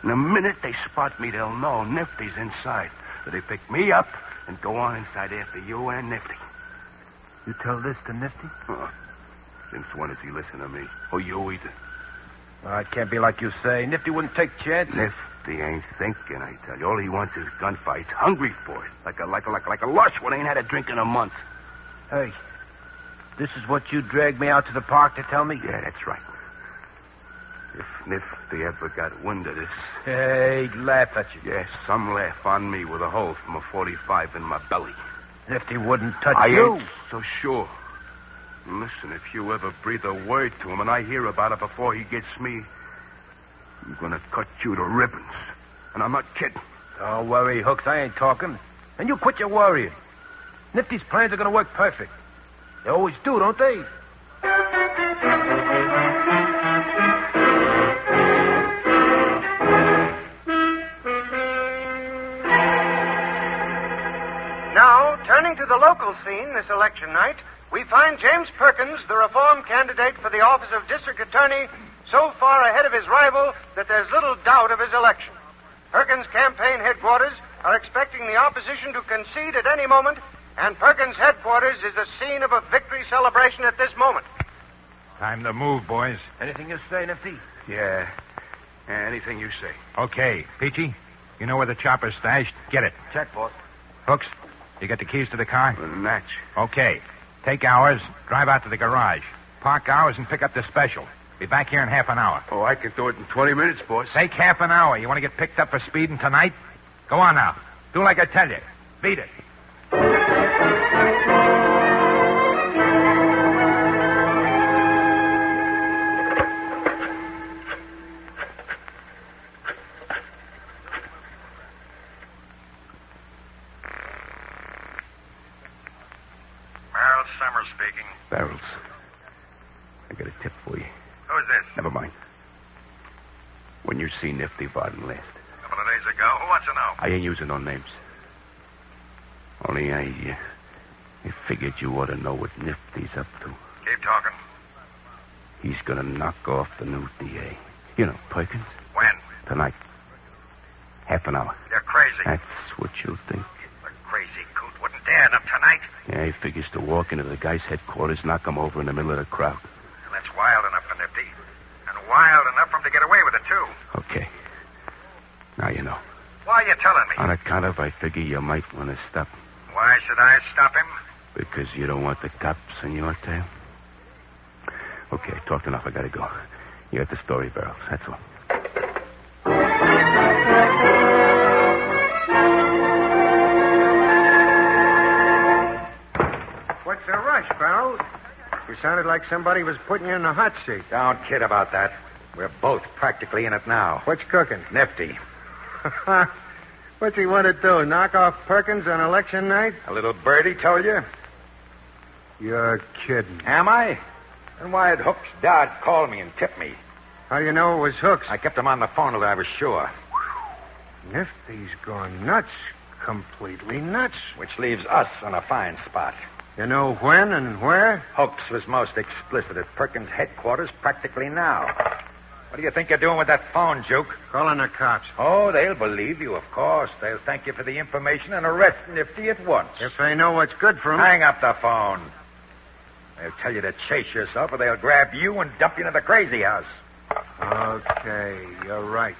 And the minute they spot me, they'll know Nifty's inside. So they pick me up and go on inside after you and Nifty. You tell this to Nifty? Oh, since when does he listen to me? Or you either? Well, it can't be like you say. Nifty wouldn't take chances. Nifty ain't thinking, I tell you. All he wants is gunfights. Hungry for it. Like a lush one ain't had a drink in a month. Hey, this is what you dragged me out to the park to tell me? Yeah, that's right. If Nifty ever got wind of this... Hey, he'd laugh at you. Yeah, some laugh on me with a hole from a 45 in my belly. Nifty wouldn't touch I you. ain't so sure. Listen, if you ever breathe a word to him and I hear about it before he gets me, I'm going to cut you to ribbons. And I'm not kidding. Don't worry, Hooks. I ain't talking. And you quit your worrying. Nifty's plans are going to work perfect. They always do, don't they? Now, turning to the local scene this election night, we find James Perkins, the reform candidate for the office of district attorney, so far ahead of his rival that there's little doubt of his election. Perkins' campaign headquarters are expecting the opposition to concede at any moment, and Perkins' headquarters is the scene of a victory celebration at this moment. Time to move, boys. Anything you say, Nifty? Yeah. Anything you say. Okay, Peachy, you know where the chopper's stashed? Get it. Check, boss. Hooks, you got the keys to the car? Natch. Okay. Take ours, drive out to the garage. Park ours and pick up the special. Be back here in half an hour. Oh, I can do it in 20 minutes, boss. Take half an hour. You want to get picked up for speeding tonight? Go on now. Do like I tell you. Beat it. Summers speaking. Barrels. I got a tip for you. Who's this? Never mind. When you see Nifty Varden last. A couple of days ago. Who wants to know? I ain't using no names. Only I figured you ought to know what Nifty's up to. Keep talking. He's gonna knock off the new DA. You know, Perkins. When? Tonight. Half an hour. You're crazy. That's what you think. The crazy coot wouldn't dare enough tonight. Yeah, he figures to walk into the guy's headquarters, knock him over in the middle of the crowd. Well, that's wild enough for Nifty. And wild enough for him to get away with it, too. Okay. Now you know. Why are you telling me? On account of, I figure you might want to stop. Why should I stop him? Because you don't want the cops on your tail. Okay, talked enough. I gotta go. You got the story, Barrels. That's all. What's the rush, Barrels? You sounded like somebody was putting you in the hot seat. Don't kid about that. We're both practically in it now. What's cooking? Nifty. What's he want to do? Knock off Perkins on election night? A little birdie told you? You're kidding. Am I? Then why had Hooks Dodd call me and tip me? How do you know it was Hooks? I kept him on the phone till I was sure. Nifty's gone nuts. Completely nuts. Which leaves us on a fine spot. You know when and where? Hooks was most explicit at Perkins' headquarters practically now. What do you think you're doing with that phone, Juke? Calling the cops. Oh, they'll believe you, of course. They'll thank you for the information and arrest Nifty at once. If they know what's good for 'em. Hang up the phone. They'll tell you to chase yourself, or they'll grab you and dump you into the crazy house. Okay, you're right.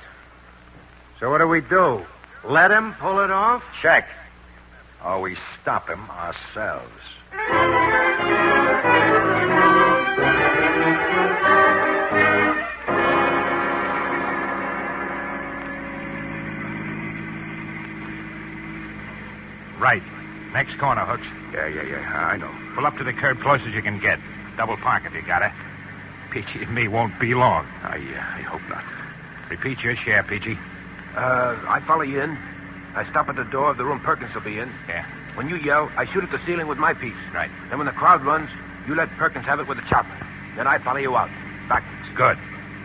So what do? Let him pull it off? Check. Or we stop him ourselves. Right. Next corner, Hooks. Yeah. I know. Pull up to the curb close as you can get. Double park if you got it. Peachy and me won't be long. I hope not. Repeat your share, Peachy. I follow you in. I stop at the door of the room Perkins will be in. Yeah. When you yell, I shoot at the ceiling with my piece. Right. Then when the crowd runs, you let Perkins have it with the chopper. Then I follow you out. Backwards. Good.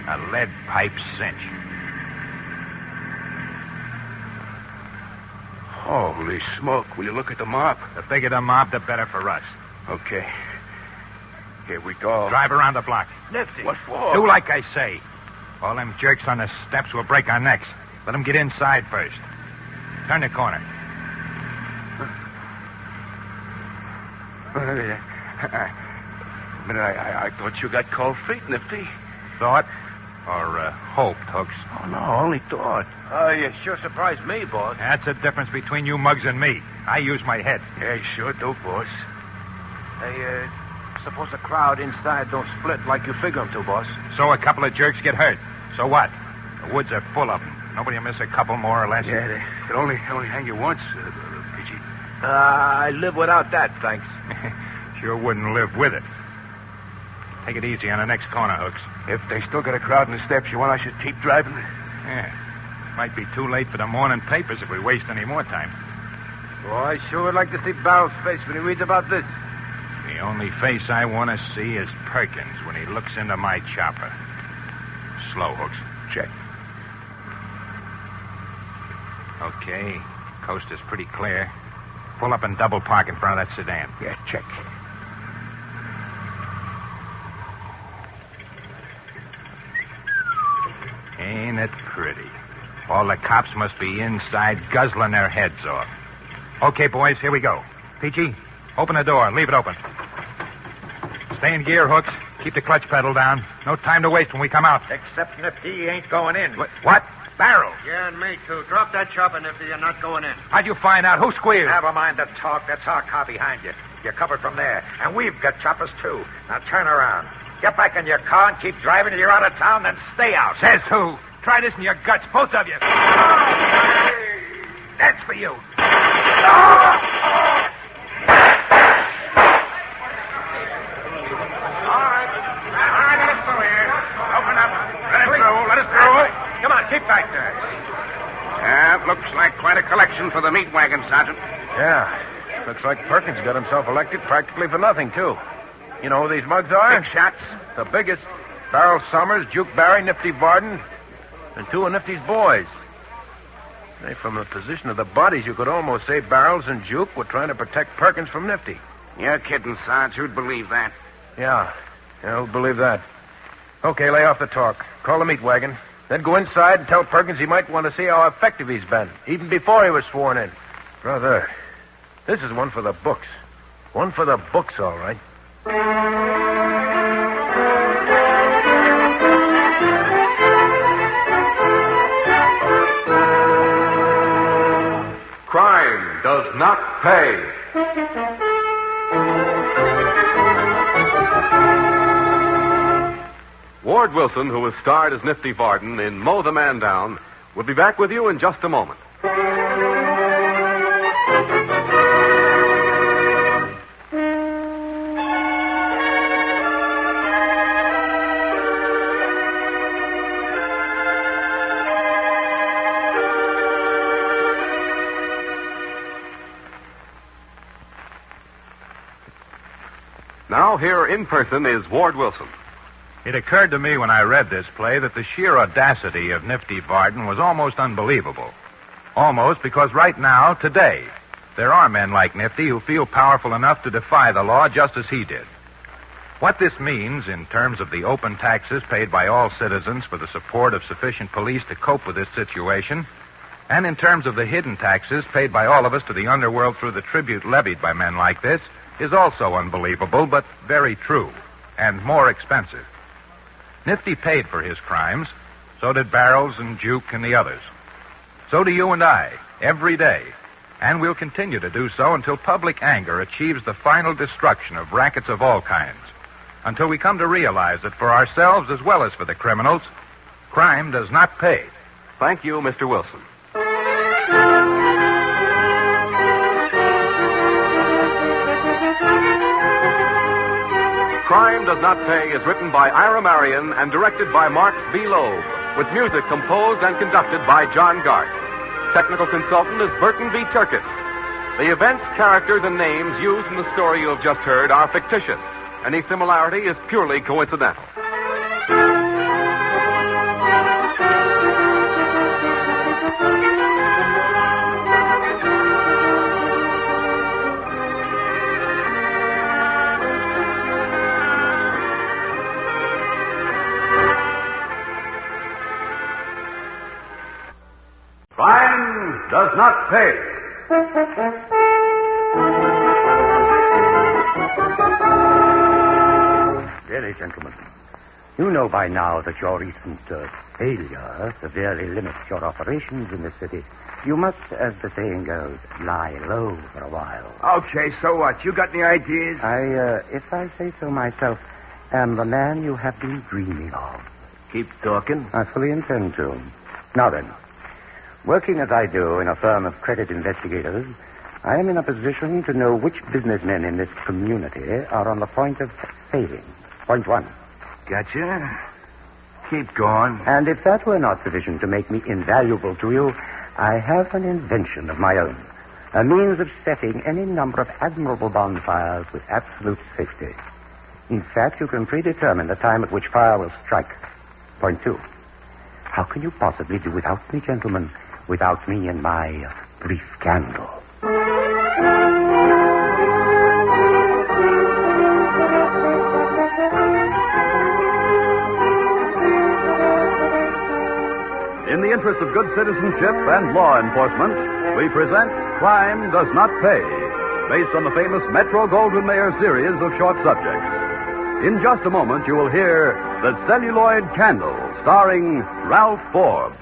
A lead pipe cinch. Holy smoke. Will you look at the mob? The bigger the mob, the better for us. Okay. Here we go. Drive around the block. Nifty. What for? Do like I say. All them jerks on the steps will break our necks. Let them get inside first. Turn the corner. I thought you got cold feet, Nifty. Thought? Or hoped, Hooks? Oh, no, only thought. Oh, you sure surprised me, boss. That's the difference between you mugs and me. I use my head. Yeah, you sure do, boss. Hey, suppose the crowd inside don't split like you figure them to, boss. So a couple of jerks get hurt. So what? The woods are full of them. Nobody will miss a couple more or less. Yeah, they only hang you once, Peachy. I live without that, thanks. Sure wouldn't live with it. Take it easy on the next corner, Hooks. If they still got a crowd in the steps, you want I should keep driving? Yeah. Might be too late for the morning papers if we waste any more time. Boy, I sure would like to see Barrel's face when he reads about this. The only face I want to see is Perkins when he looks into my chopper. Slow, Hooks. Check. Okay. Coast is pretty clear. Pull up and double park in front of that sedan. Yeah, check. Ain't it pretty? All the cops must be inside guzzling their heads off. Okay, boys, here we go. Peachy, open the door. Leave it open. Stay in gear, Hooks. Keep the clutch pedal down. No time to waste when we come out. Except Nifty ain't going in. What? Barrel? Yeah, and me, too. Drop that chopper, Nifty. You're not going in. How'd you find out? Who squealed? Never mind the talk. That's our car behind you. You're covered from there. And we've got choppers, too. Now turn around. Get back in your car and keep driving till you're out of town, then stay out. Says who? Try this in your guts, both of you. That's for you. Let us through. Come on, keep back there. Yeah, looks like quite a collection for the meat wagon, Sergeant. Yeah. Looks like Perkins got himself elected practically for nothing, too. You know who these mugs are? Big shots. The biggest. Barrel Summers, Juke Barry, Nifty Varden, and two of Nifty's boys. Hey, from the position of the bodies, you could almost say Barrels and Juke were trying to protect Perkins from Nifty. You're kidding, Sarge. Who'd believe that? Yeah, who'll believe that? Okay, lay off the talk. Call the meat wagon. Then go inside and tell Perkins he might want to see how effective he's been, even before he was sworn in. Brother, this is one for the books. One for the books, all right. Crime does not pay. Ward Wilson, who was starred as Nifty Varden in Mow the Man Down, will be back with you in just a moment. Now, here in person is Ward Wilson. It occurred to me when I read this play that the sheer audacity of Nifty Varden was almost unbelievable. Almost because right now, today, there are men like Nifty who feel powerful enough to defy the law just as he did. What this means in terms of the open taxes paid by all citizens for the support of sufficient police to cope with this situation, and in terms of the hidden taxes paid by all of us to the underworld through the tribute levied by men like this, is also unbelievable, but very true, and more expensive. Nifty paid for his crimes. So did Barrels and Juke and the others. So do you and I, every day. And we'll continue to do so until public anger achieves the final destruction of rackets of all kinds. Until we come to realize that for ourselves as well as for the criminals, crime does not pay. Thank you, Mr. Wilson. Crime Does Not Pay is written by Ira Marion and directed by Marx B. Loeb, with music composed and conducted by John Gart. Technical consultant is Burton B. Turkis. The events, characters, and names used in the story you have just heard are fictitious. Any similarity is purely coincidental. Crime does not pay. Steady, gentlemen. You know by now that your recent failure severely limits your operations in the city. You must, as the saying goes, lie low for a while. Okay, so what? You got any ideas? If I say so myself, am the man you have been dreaming of. Keep talking. I fully intend to. Now then, working as I do in a firm of credit investigators, I am in a position to know which businessmen in this community are on the point of failing. Point one. Gotcha. Keep going. And if that were not sufficient to make me invaluable to you, I have an invention of my own. A means of setting any number of admirable bonfires with absolute safety. In fact, you can predetermine the time at which fire will strike. Point two. How can you possibly do without me, gentlemen, without me and my brief candle? In the interest of good citizenship and law enforcement, we present Crime Does Not Pay, based on the famous Metro-Goldwyn-Mayer series of short subjects. In just a moment, you will hear The Celluloid Candle, starring Ralph Forbes.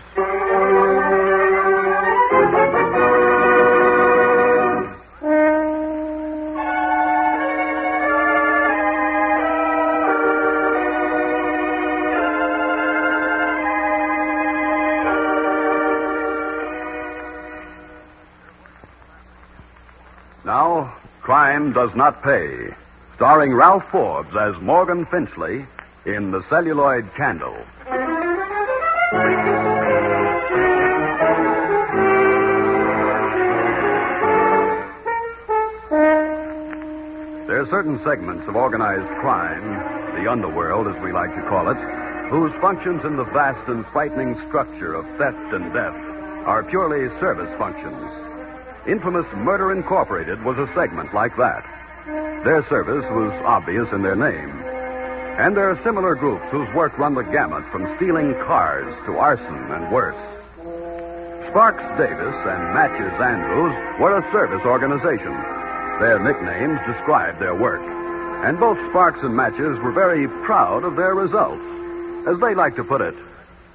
Now, Crime Does Not Pay, starring Ralph Forbes as Morgan Finchley in The Celluloid Candle. There are certain segments of organized crime, the underworld as we like to call it, whose functions in the vast and frightening structure of theft and death are purely service functions. Infamous Murder Incorporated was a segment like that. Their service was obvious in their name. And there are similar groups whose work run the gamut from stealing cars to arson and worse. Sparks Davis and Matches Andrews were a service organization. Their nicknames described their work. And both Sparks and Matches were very proud of their results. As they like to put it,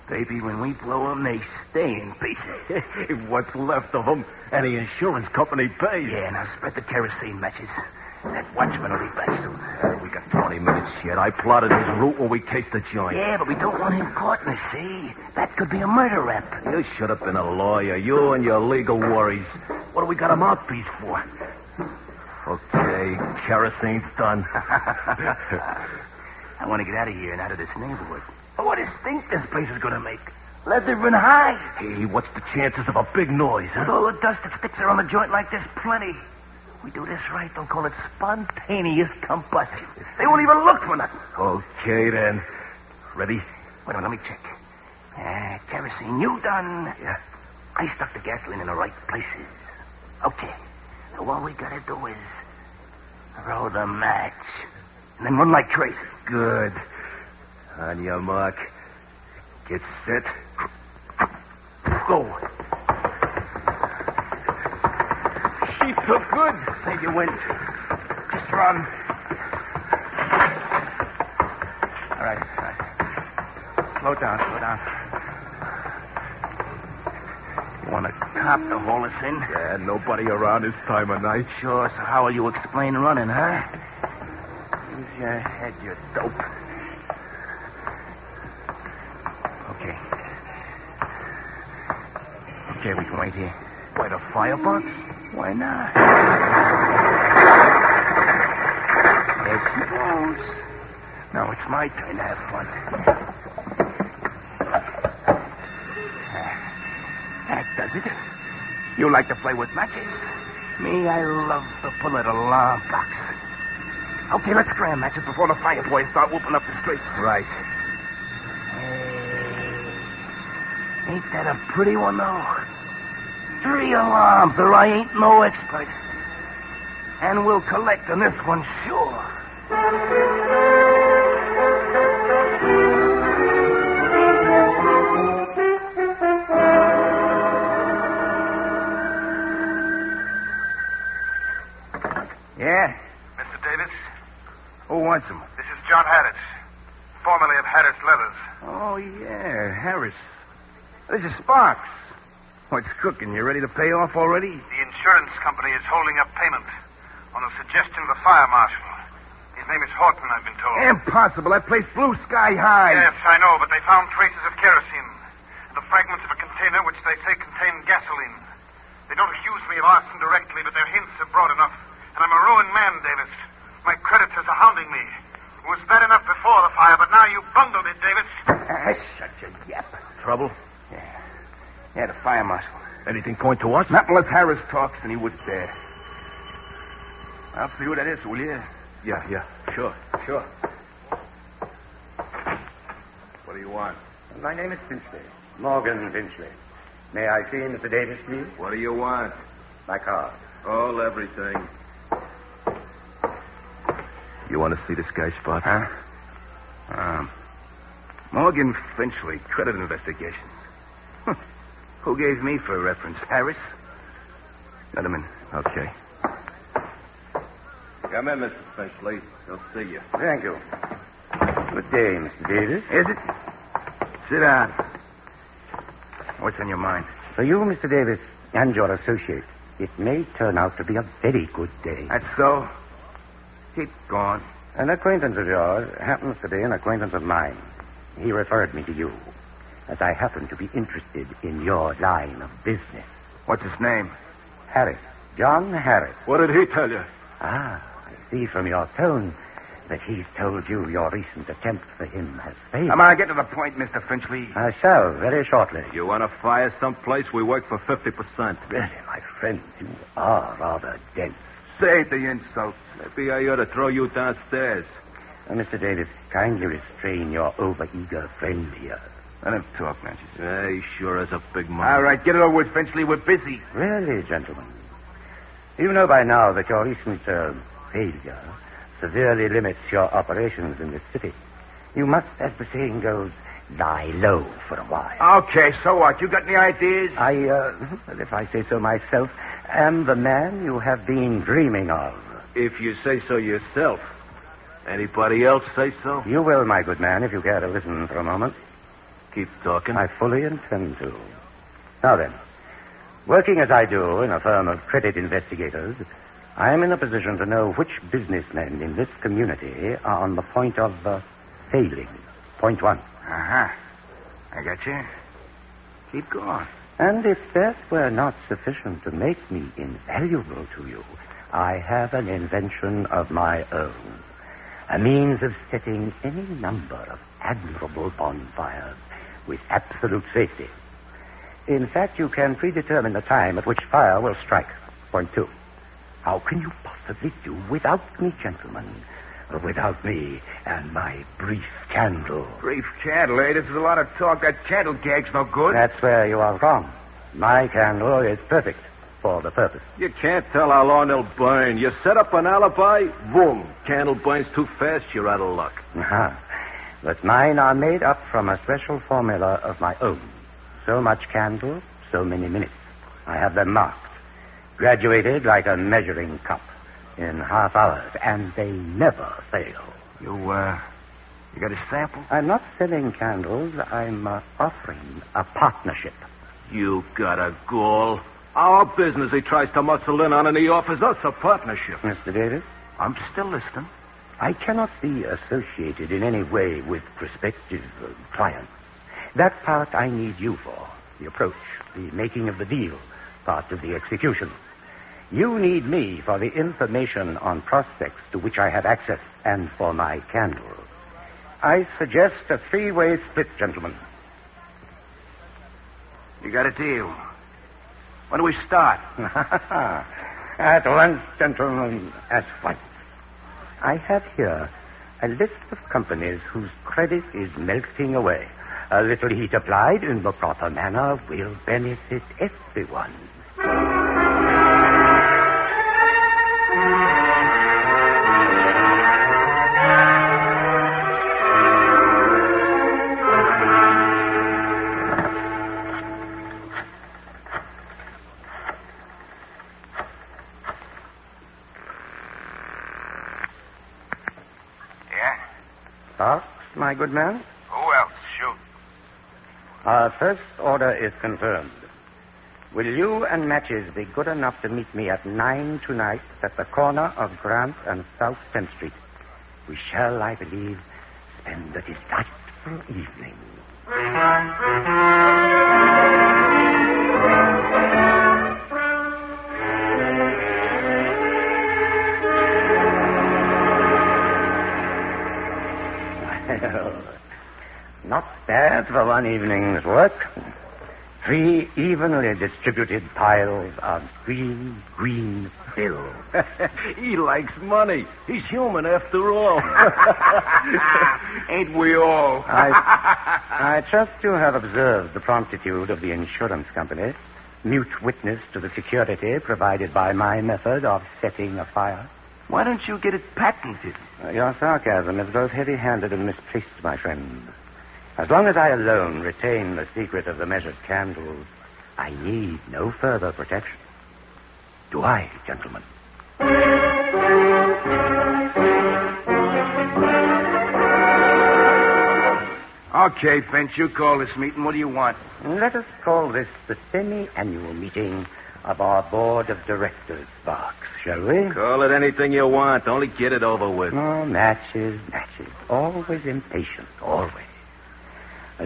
Baby, when we blow them, they stay in pieces. What's left of them, and the insurance company pays. Yeah, now spread the kerosene, Matches. That watchman will be back soon. We got 20 minutes yet. I plotted his route when we cased the joint. Yeah, but we don't want him caught, you see. That could be a murder rap. You should have been a lawyer, you and your legal worries. What do we got a mouthpiece for? Okay, kerosene's done. I want to get out of here and out of this neighborhood. Oh, what a stink this place is going to make. Leather and high. Hey, what's the chances of a big noise, huh? With all the dust that sticks around the joint like this, plenty. We do this right, they'll call it spontaneous combustion. They won't even look for nothing. Okay, then. Ready? Wait a minute, let me check. Kerosene, you done? Yeah. I stuck the gasoline in the right places. Okay. So all we gotta do is throw the match. And then run like crazy. Good. On your mark. Get set. Go. She took good. Say you win. Just run. All right. Slow down. You want a cop to haul us in? Yeah, nobody around this time of night. Sure, so how will you explain running, huh? Use your head, you dope. Okay, we can wait here. By the firebox? Why not? There she goes. Now it's my turn to have fun. That does it. You like to play with matches? Me, I love to pull at alarm box. Okay, let's scram matches before the fire boys start whooping up the streets. Right. Hey, ain't that a pretty one, though? 3 alarms, or I ain't no expert. And we'll collect on this one, sure. Yeah? Mr. Davis? Who wants him? This is John Haddis. Harris Leathers. Oh, yeah, Harris. This is Sparks. What's cooking? You ready to pay off already? The insurance company is holding up payment on the suggestion of the fire marshal. His name is Horton, I've been told. Impossible. That place blew sky high. Yes, I know, but they found traces of kerosene. The fragments of a container which they say contained gasoline. They don't accuse me of arson directly, but their hints are broad enough. And I'm a ruined man, Davis. My creditors are hounding me. It was bad enough before the fire, but now you bungled it, Davis. Such a yap. Trouble? Yeah, the fire marshal. Anything point to us? Not unless Harris talks, and he would dare. I'll see who that is, will you? Yeah, sure. What do you want? My name is Finchley. Morgan Finchley. May I see Mr. Davis, please? What do you want? My card. All everything. You want to see this guy, Spot? Huh? Morgan Finchley, credit investigations. Who gave me for reference? Harris? Let him in. Okay. Come in, Mr. Finchley. They'll see you. Thank you. Good day, Mr. Davis. Is it? Sit down. What's on your mind? For you, Mr. Davis, and your associate, it may turn out to be a very good day. That's so? Keep going. An acquaintance of yours happens to be an acquaintance of mine. He referred me to you, as I happen to be interested in your line of business. What's his name? Harris. John Harris. What did he tell you? I see from your tone that he's told you your recent attempt for him has failed. Come on, get to the point, Mr. Finchley. I shall, very shortly. You want to fire someplace? We work for 50%. Really, my friend, you are rather dense. Save the insult. Maybe I ought to throw you downstairs. Mr. Davis, kindly restrain your overeager friend here. Let him talk, Nancy. He sure has a big mouth. All right, get it over with, Finchley. We're busy. Really, gentlemen. You know by now that your recent failure severely limits your operations in this city. You must, as the saying goes, lie low for a while. Okay, so what? You got any ideas? Well, if I say so myself, am the man you have been dreaming of. If you say so yourself. Anybody else say so? You will, my good man, if you care to listen for a moment. Keep talking. I fully intend to. Now then, working as I do in a firm of credit investigators, I am in a position to know which businessmen in this community are on the point of failing. Point one. Uh-huh. I got you. Keep going. And if that were not sufficient to make me invaluable to you, I have an invention of my own. A means of setting any number of admirable bonfires with absolute safety. In fact, you can predetermine the time at which fire will strike. Point two. How can you possibly do without me, gentlemen? Without me and my brief candle. Brief candle, eh? This is a lot of talk. That candle gag's no good. That's where you are wrong. My candle is perfect for the purpose. You can't tell how long they'll burn. You set up an alibi, boom. Candle burns too fast, you're out of luck. Uh-huh. But mine are made up from a special formula of my own. So much candle, so many minutes. I have them marked. Graduated like a measuring cup in half hours, and they never fail. You got a sample? I'm not selling candles. I'm offering a partnership. You got a gall. Our business he tries to muscle in on, and he offers us a partnership. Mr. Davis? I'm still listening. I cannot be associated in any way with prospective clients. That part I need you for. The approach, the making of the deal, part of the execution. You need me for the information on prospects to which I have access and for my candle. I suggest a three-way split, gentlemen. You got a deal. When do we start? At once, gentlemen, at once. I have here a list of companies whose credit is melting away. A little heat applied in the proper manner will benefit everyone. Yeah? Sparks, my good man? Our first order is confirmed. Will you and Matches be good enough to meet me at 9 tonight at the corner of Grant and South 10th Street? We shall, I believe, spend a delightful evening. Well, not bad for one evening's work. 3 evenly distributed piles of green fill. He likes money. He's human after all. Ain't we all? I trust you have observed the promptitude of the insurance company, mute witness to the security provided by my method of setting a fire. Why don't you get it patented? Your sarcasm is both heavy-handed and misplaced, my friend. As long as I alone retain the secret of the measured candles, I need no further protection. Do I, gentlemen? Okay, Finch, you call this meeting. What do you want? Let us call this the semi-annual meeting of our board of directors, Box, shall we? Call it anything you want. Only get it over with. Oh, Matches. Always impatient, always.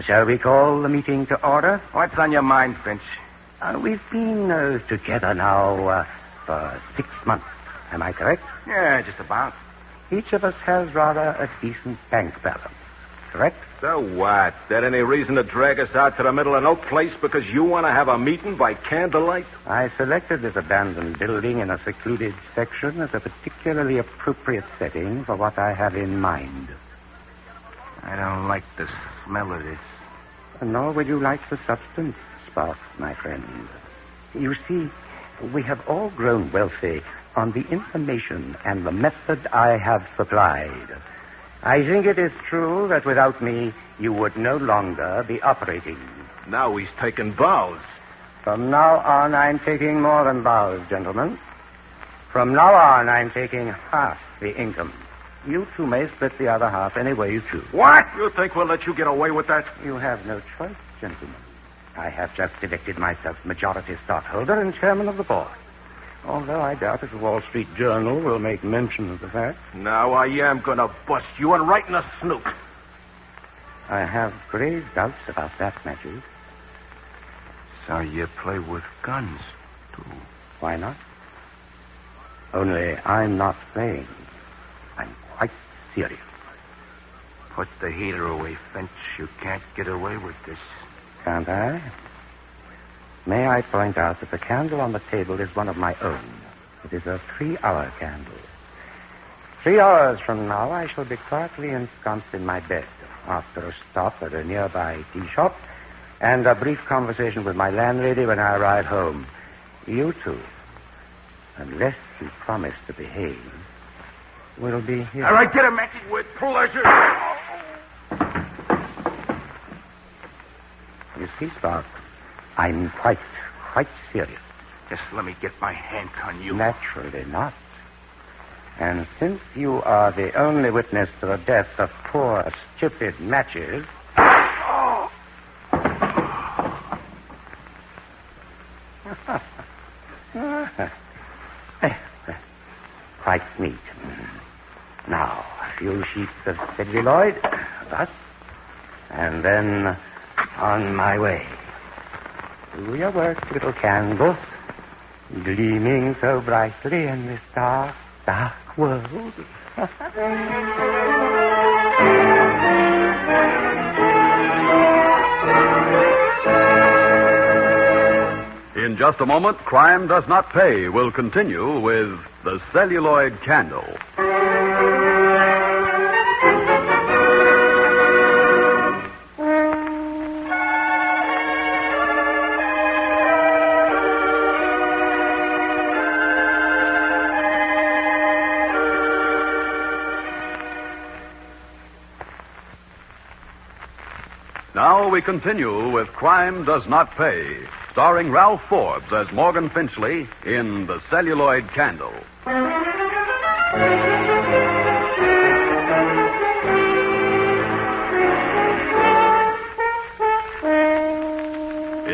Shall we call the meeting to order? What's on your mind, Finch? We've been together now for 6 months. Am I correct? Yeah, just about. Each of us has rather a decent bank balance. Correct? So what? That any reason to drag us out to the middle of no place because you want to have a meeting by candlelight? I selected this abandoned building in a secluded section as a particularly appropriate setting for what I have in mind. I don't like the smell of this. Nor would you like the substance, Spark, my friend. You see, we have all grown wealthy on the information and the method I have supplied. I think it is true that without me, you would no longer be operating. Now he's taking vows. From now on, I'm taking more than vows, gentlemen. From now on, I'm taking half the income. You two may split the other half any way you choose. What? You think we'll let you get away with that? You have no choice, gentlemen. I have just elected myself majority stockholder and chairman of the board. Although I doubt if the Wall Street Journal will make mention of the fact. Now I am going to bust you and right in the snoot. I have grave doubts about that, Matthews. So you play with guns, too? Why not? Only I'm not playing. I'm quite serious. Put the heater away, Finch. You can't get away with this. Can't I? May I point out that the candle on the table is one of my own. It is a 3-hour candle. 3 hours from now, I shall be quietly ensconced in my bed after a stop at a nearby tea shop and a brief conversation with my landlady when I arrive home. You two, unless you promise to behave, will be here. All right, get him, Matthew, with pleasure. You see, Spark, I'm quite serious. Just let me get my hands on you. Naturally not. And since you are the only witness to the death of poor, stupid Matches... Oh! Quite neat. Now, a few sheets of celluloid, thus, and then on my way. Do your work, little candle, gleaming so brightly in this dark, dark world. In just a moment, Crime Does Not Pay will continue with the Celluloid Candle. Now we continue with Crime Does Not Pay, starring Ralph Forbes as Morgan Finchley in The Celluloid Candle.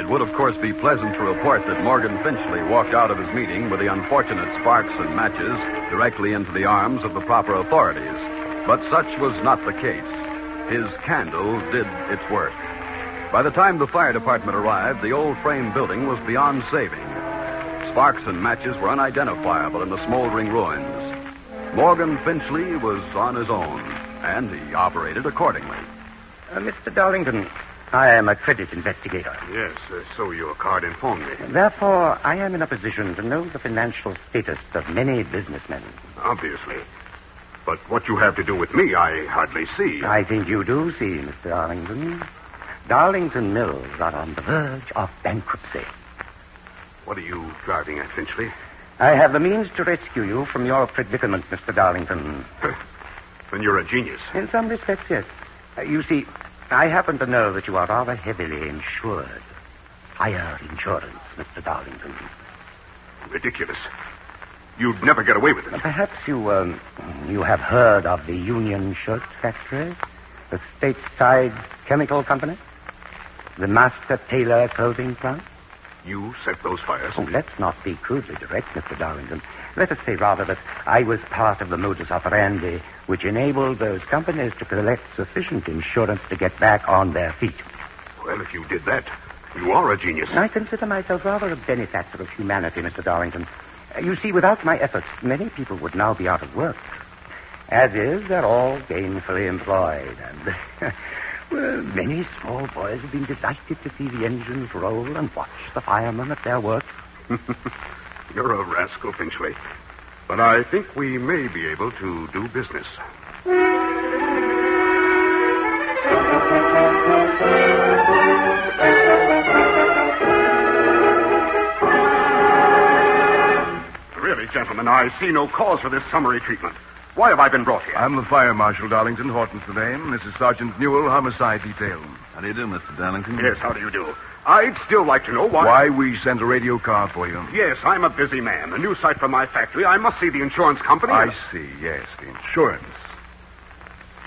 It would, of course, be pleasant to report that Morgan Finchley walked out of his meeting with the unfortunate sparks and matches directly into the arms of the proper authorities. But such was not the case. His candle did its work. By the time the fire department arrived, the old frame building was beyond saving. Sparks and matches were unidentifiable in the smoldering ruins. Morgan Finchley was on his own, and he operated accordingly. Mr. Darlington, I am a credit investigator. Yes, so your card informed me. Therefore, I am in a position to know the financial status of many businessmen. Obviously. But what you have to do with me, I hardly see. I think you do see, Mr. Darlington. Darlington Mills are on the verge of bankruptcy. What are you driving at, Finchley? I have the means to rescue you from your predicament, Mr. Darlington. Then you're a genius. In some respects, yes. You see, I happen to know that you are rather heavily insured. Fire insurance, Mr. Darlington. Ridiculous. You'd never get away with it. Perhaps you have heard of the Union Shirt Factory, the stateside chemical company, the Master Tailor clothing plant. You set those fires? Oh, let's not be crudely direct, Mr. Darlington. Let us say rather that I was part of the modus operandi which enabled those companies to collect sufficient insurance to get back on their feet. Well, if you did that, you are a genius. I consider myself rather a benefactor of humanity, Mr. Darlington. You see, without my efforts, many people would now be out of work. As is, they're all gainfully employed. And, well, many small boys have been delighted to see the engines roll and watch the firemen at their work. You're a rascal, Finchley. But I think we may be able to do business. Really, gentlemen, I see no cause for this summary treatment. Why have I been brought here? I'm the fire marshal, Darlington. Horton's the name. This is Sergeant Newell, homicide detail. How do you do, Mr. Darlington? Yes, how do you do? I'd still like to know why... Why we sent a radio car for you. Yes, I'm a busy man. A new site for my factory. I must see the insurance company. I see, yes, the insurance.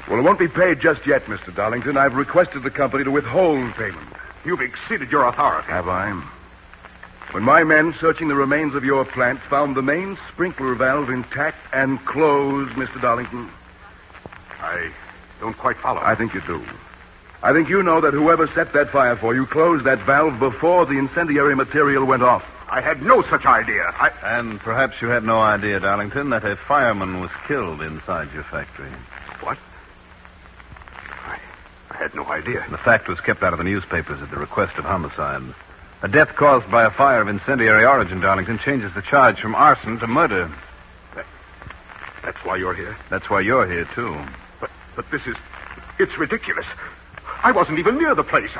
Well, it won't be paid just yet, Mr. Darlington. I've requested the company to withhold payment. You've exceeded your authority. Have I? When my men searching the remains of your plant found the main sprinkler valve intact and closed, Mr. Darlington. I don't quite follow. I think you do. I think you know that whoever set that fire for you closed that valve before the incendiary material went off. I had no such idea. And perhaps you had no idea, Darlington, that a fireman was killed inside your factory. What? I had no idea. The fact was kept out of the newspapers at the request of homicide. A death caused by a fire of incendiary origin, Darlington, changes the charge from arson to murder. That's why you're here? That's why you're here, too. But this is... It's ridiculous. I wasn't even near the place.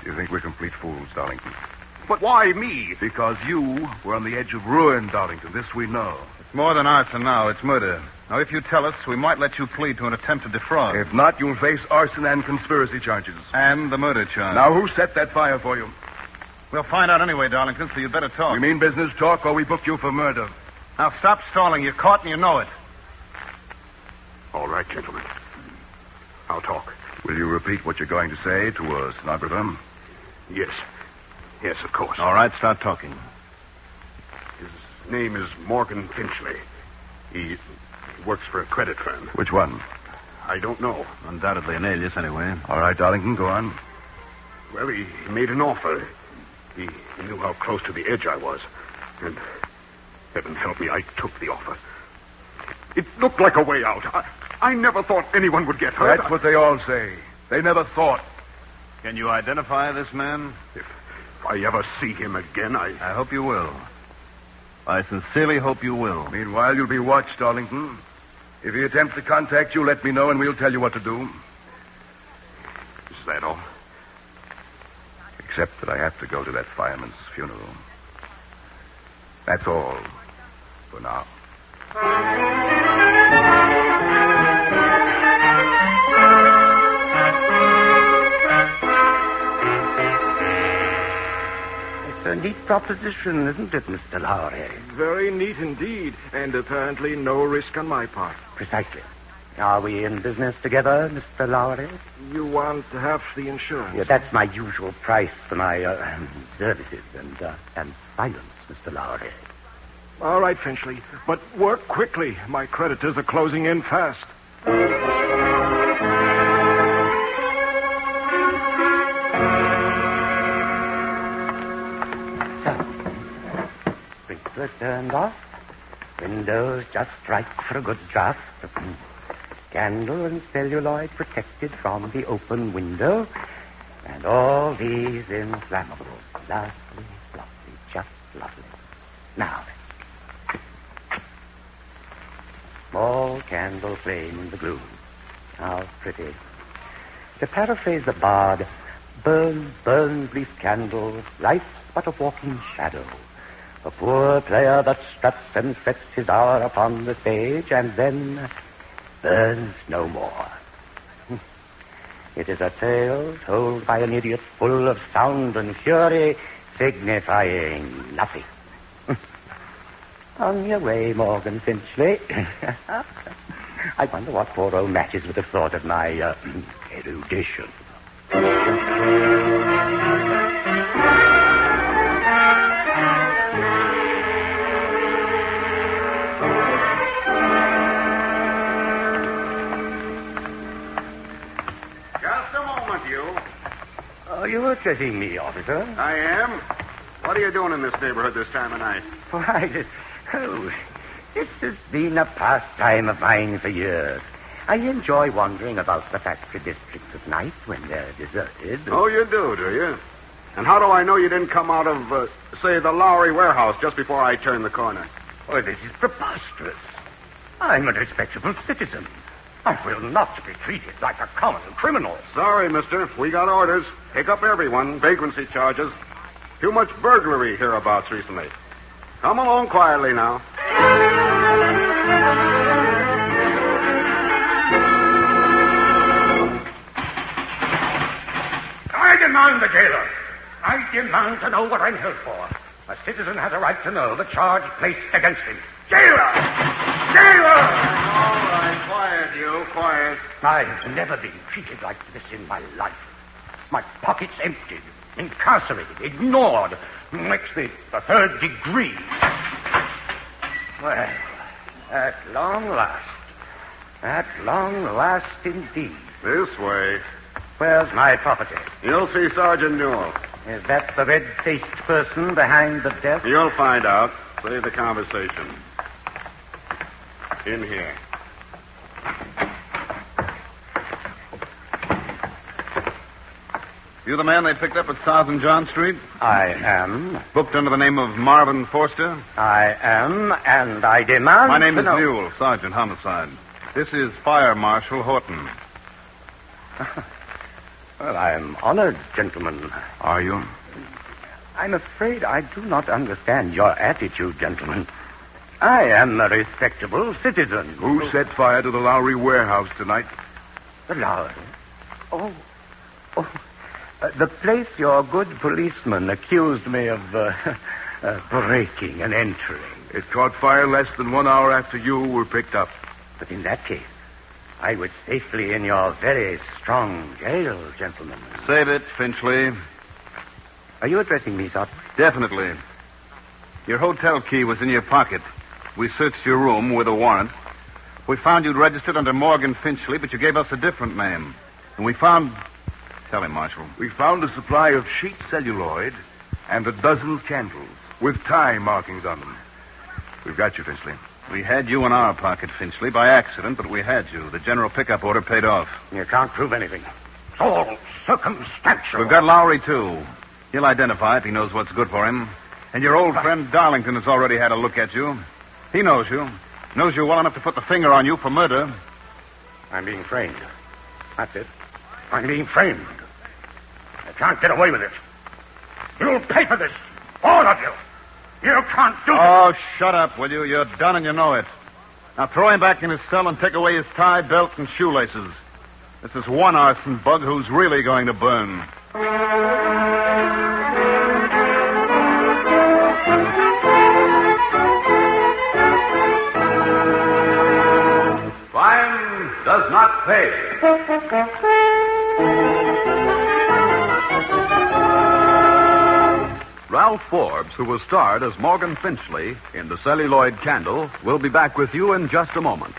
You think we're complete fools, Darlington? But why me? Because you were on the edge of ruin, Darlington. This we know. It's more than arson now. It's murder. Now, if you tell us, we might let you plead to an attempt to defraud. If not, you'll face arson and conspiracy charges. And the murder charge. Now, who set that fire for you? We'll find out anyway, Darlington, so you'd better talk. We mean business talk, or we book you for murder. Now, stop stalling. You're caught and you know it. All right, gentlemen. I'll talk. Will you repeat what you're going to say to a stenographer? Yes. Yes, of course. All right, start talking. His name is Morgan Finchley. He works for a credit firm. Which one? I don't know. Undoubtedly an alias, anyway. All right, Darlington, go on. Well, he made an offer. He knew how close to the edge I was. And, heaven help me, I took the offer. It looked like a way out. I never thought anyone would get hurt. That's what they all say. They never thought. Can you identify this man? If I ever see him again, I hope you will. I sincerely hope you will. Meanwhile, you'll be watched, Darlington. If he attempts to contact you, let me know and we'll tell you what to do. Is that all? Except that I have to go to that fireman's funeral. That's all for now. It's a neat proposition, isn't it, Mr. Lowry? Very neat indeed, and apparently no risk on my part. Precisely. Are we in business together, Mr. Lowry? You want half the insurance? Yeah, that's my usual price for my services and silence, Mr. Lowry. All right, Finchley. But work quickly. My creditors are closing in fast. Sprinkler turned off. Windows just right for a good draft. Candle and celluloid protected from the open window. And all these inflammables. Lovely, lovely, just lovely. Now, small candle flame in the gloom. How pretty. To paraphrase the bard, burn, burn, brief candle, life's but a walking shadow. A poor player that struts and sets his hour upon the stage and then burns no more. It is a tale told by an idiot full of sound and fury, signifying nothing. On your way, Morgan Finchley. I wonder what poor old matches would have thought of my erudition. Just a moment, you. Are you addressing me, officer? I am. What are you doing in this neighborhood this time of night? Why, this has been a pastime of mine for years. I enjoy wandering about the factory districts at night when they're deserted. Oh, you do you? And how do I know you didn't come out of, say, the Lowry warehouse just before I turned the corner? Oh, this is preposterous. I'm a respectable citizen. I will not be treated like a common criminal. Sorry, mister. We got orders. Pick up everyone. Vagrancy charges. Too much burglary hereabouts recently. Come along quietly now. I demand the jailer. I demand to know what I'm held for. A citizen has a right to know the charge placed against him. Jailer! Jailer! All right, quiet, you. Quiet. I've never been treated like this in my life. My pockets emptied, incarcerated, ignored. Makes me the third degree. Well, at long last. At long last indeed. This way. Where's my property? You'll see Sergeant Newell. Is that the red-faced person behind the desk? You'll find out. Save the conversation. In here. You the man they picked up at South and John Street? I am. Booked under the name of Marvin Forster? I am, and I demand... My name is know... Newell, Sergeant Homicide. This is Fire Marshal Horton. Well, I am honored, gentlemen. Are you? I'm afraid I do not understand your attitude, gentlemen. I am a respectable citizen. Who set fire to the Lowry warehouse tonight? The Lowry? Oh. The place your good policeman accused me of breaking and entering. It caught fire less than 1 hour after you were picked up. But in that case, I was safely in your very strong jail, gentlemen. Save it, Finchley. Are you addressing me, sir? Definitely. Your hotel key was in your pocket. We searched your room with a warrant. We found you'd registered under Morgan Finchley, but you gave us a different name. And we found... Tell him, Marshal. We found a supply of sheet celluloid and a dozen candles with tie markings on them. We've got you, Finchley. We had you in our pocket, Finchley, by accident, but we had you. The general pickup order paid off. You can't prove anything. It's all circumstantial. We've got Lowry, too. He'll identify if he knows what's good for him. And your old friend Darlington has already had a look at you. He knows you. Knows you well enough to put the finger on you for murder. I'm being framed. That's it. I'm being framed. I can't get away with it. You'll pay for this. All of you. You can't do this. Oh, shut up, will you? You're done and you know it. Now throw him back in his cell and take away his tie, belt, and shoelaces. This is one arson bug who's really going to burn. Find the pay. Ralph Forbes, who was starred as Morgan Finchley in The Celluloid Candle, will be back with you in just a moment.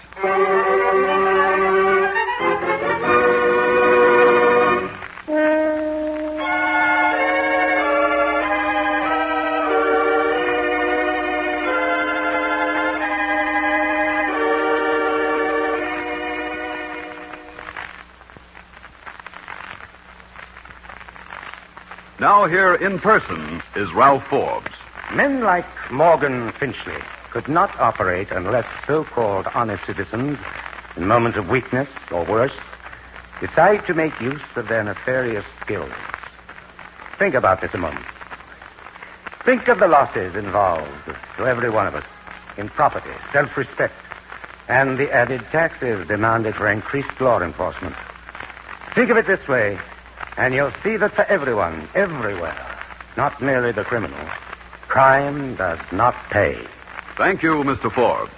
Now here in person is Ralph Forbes. Men like Morgan Finchley could not operate unless so-called honest citizens, in moments of weakness or worse, decide to make use of their nefarious skills. Think about this a moment. Think of the losses involved to every one of us in property, self-respect, and the added taxes demanded for increased law enforcement. Think of it this way, and you'll see that for everyone, everywhere, not merely the criminal, crime does not pay. Thank you, Mr. Forbes.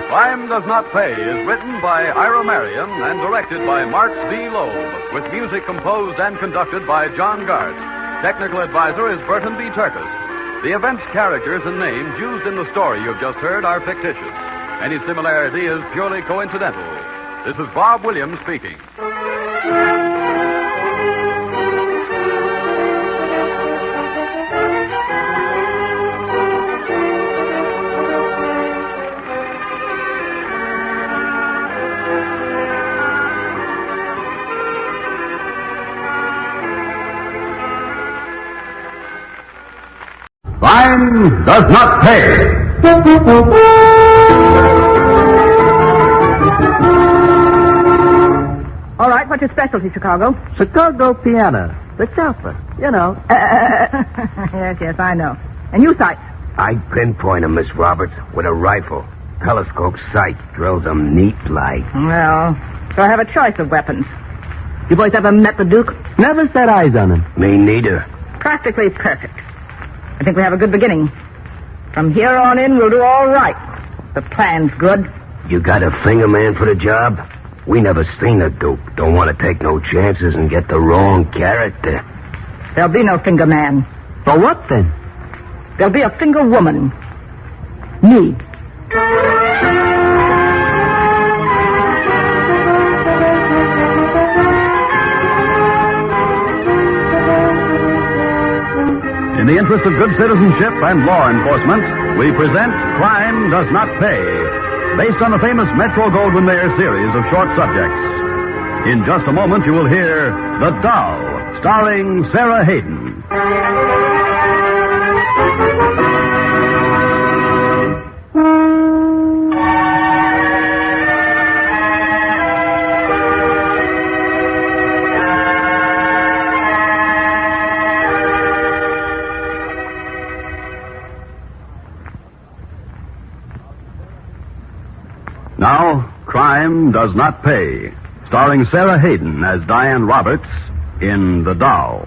Crime Does Not Pay is written by Ira Marion and directed by Marx B. Loeb, with music composed and conducted by John Gart. Technical advisor is Burton B. Turkis. The events, characters, and names used in the story you've just heard are fictitious. Any similarity is purely coincidental. This is Bob Williams speaking. Crime Does Not Pay. All right, what's your specialty, Chicago? Chicago piano. The chopper. You know. Yes, I know. And you sights? I pinpoint 'em, Miss Roberts, with a rifle. Telescope sight drills 'em neat like. Well, so I have a choice of weapons. You boys ever met the Duke? Never set eyes on him. Me neither. Practically perfect. I think we have a good beginning. From here on in, we'll do all right. The plan's good. You got a finger man for the job? We never seen a Duke. Don't want to take no chances and get the wrong character. There'll be no finger man. For what, then? There'll be a finger woman. Me. In the interest of good citizenship and law enforcement, we present Crime Does Not Pay, based on the famous Metro-Goldwyn-Mayer series of short subjects. In just a moment, you will hear The Doll, starring Sarah Hayden. Now, Crime Does Not Pay, starring Sarah Hayden as Diane Roberts in The Doll.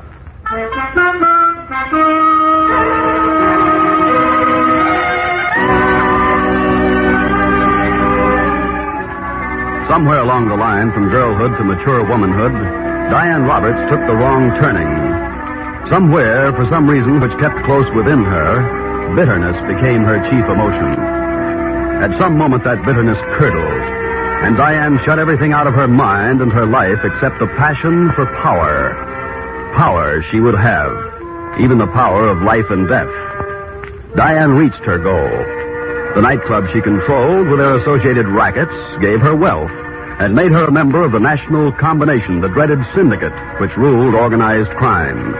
Somewhere along the line from girlhood to mature womanhood, Diane Roberts took the wrong turning. Somewhere, for some reason which kept close within her, bitterness became her chief emotion. At some moment, that bitterness curdled, and Diane shut everything out of her mind and her life except the passion for power. Power she would have, even the power of life and death. Diane reached her goal. The nightclub she controlled, with their associated rackets, gave her wealth and made her a member of the national combination, the dreaded syndicate, which ruled organized crime.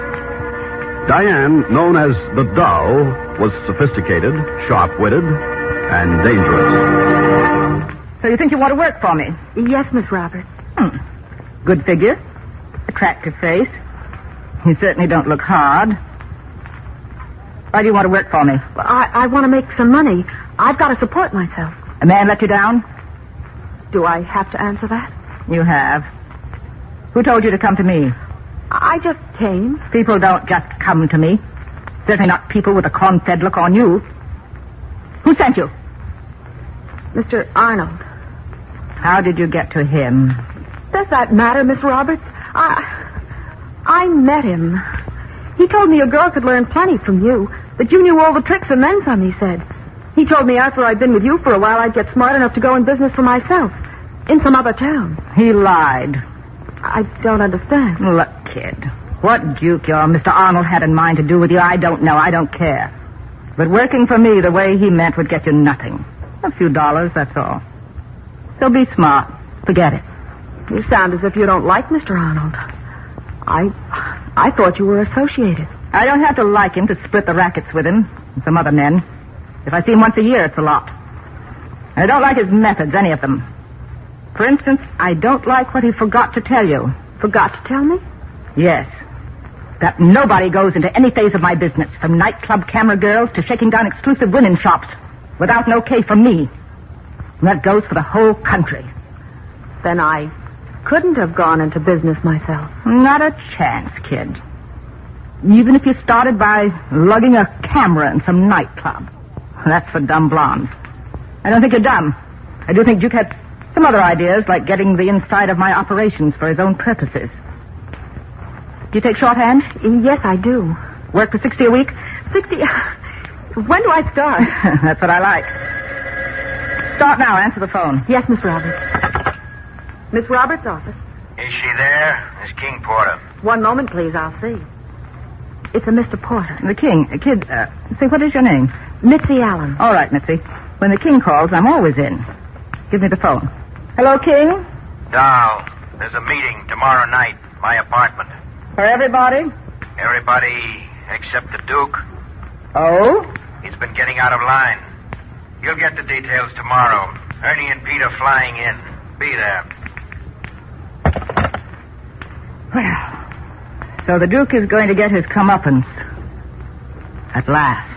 Diane, known as the Doll, was sophisticated, sharp-witted, and dangerous. So you think you want to work for me? Yes, Miss Roberts. Good figure. Attractive face. You certainly don't look hard. Why do you want to work for me? Well, I want to make some money. I've got to support myself. A man let you down? Do I have to answer that? You have. Who told you to come to me? I just came. People don't just come to me. Certainly not people with a corn-fed look on you. Who sent you? Mr. Arnold. How did you get to him? Does that matter, Miss Roberts? I met him. He told me a girl could learn plenty from you, that you knew all the tricks and then some, he said. He told me after I'd been with you for a while, I'd get smart enough to go in business for myself, in some other town. He lied. I don't understand. Look, kid, what duke your Mr. Arnold had in mind to do with you, I don't know. I don't care. But working for me the way he meant would get you nothing. A few dollars, that's all. So be smart. Forget it. You sound as if you don't like Mr. Arnold. I thought you were associated. I don't have to like him to split the rackets with him and some other men. If I see him once a year, it's a lot. I don't like his methods, any of them. For instance, I don't like what he forgot to tell you. Forgot to tell me? Yes. That nobody goes into any phase of my business, from nightclub camera girls to shaking down exclusive women shops, without an okay from me. And that goes for the whole country. Then I couldn't have gone into business myself. Not a chance, kid. Even if you started by lugging a camera in some nightclub. That's for dumb blondes. I don't think you're dumb. I do think Duke had some other ideas, like getting the inside of my operations for his own purposes. Do you take shorthand? Yes, I do. Work for $60 a week? 60? When do I start? That's what I like. Start now. Answer the phone. Yes, Miss Roberts. Miss Roberts' office. Is she there? Miss King Porter. One moment, please. I'll see. It's a Mr. Porter. The King. Kid, say, what is your name? Mitzi Allen. All right, Mitzi. When the King calls, I'm always in. Give me the phone. Hello, King? Doll, there's a meeting tomorrow night, my apartment. For everybody? Everybody except the Duke. Oh? He's been getting out of line. You'll get the details tomorrow. Ernie and Pete are flying in. Be there. Well, so the Duke is going to get his comeuppance. At last.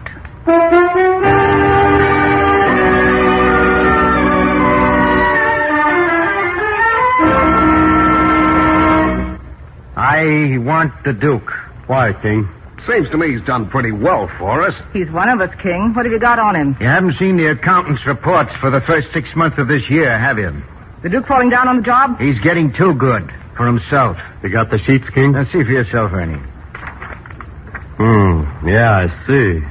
I want the Duke. Why, King? Seems to me he's done pretty well for us. He's one of us, King. What have you got on him? You haven't seen the accountant's reports for the first 6 months of this year, have you? The Duke falling down on the job? He's getting too good for himself. You got the sheets, King? Now, see for yourself, Ernie. Yeah, I see.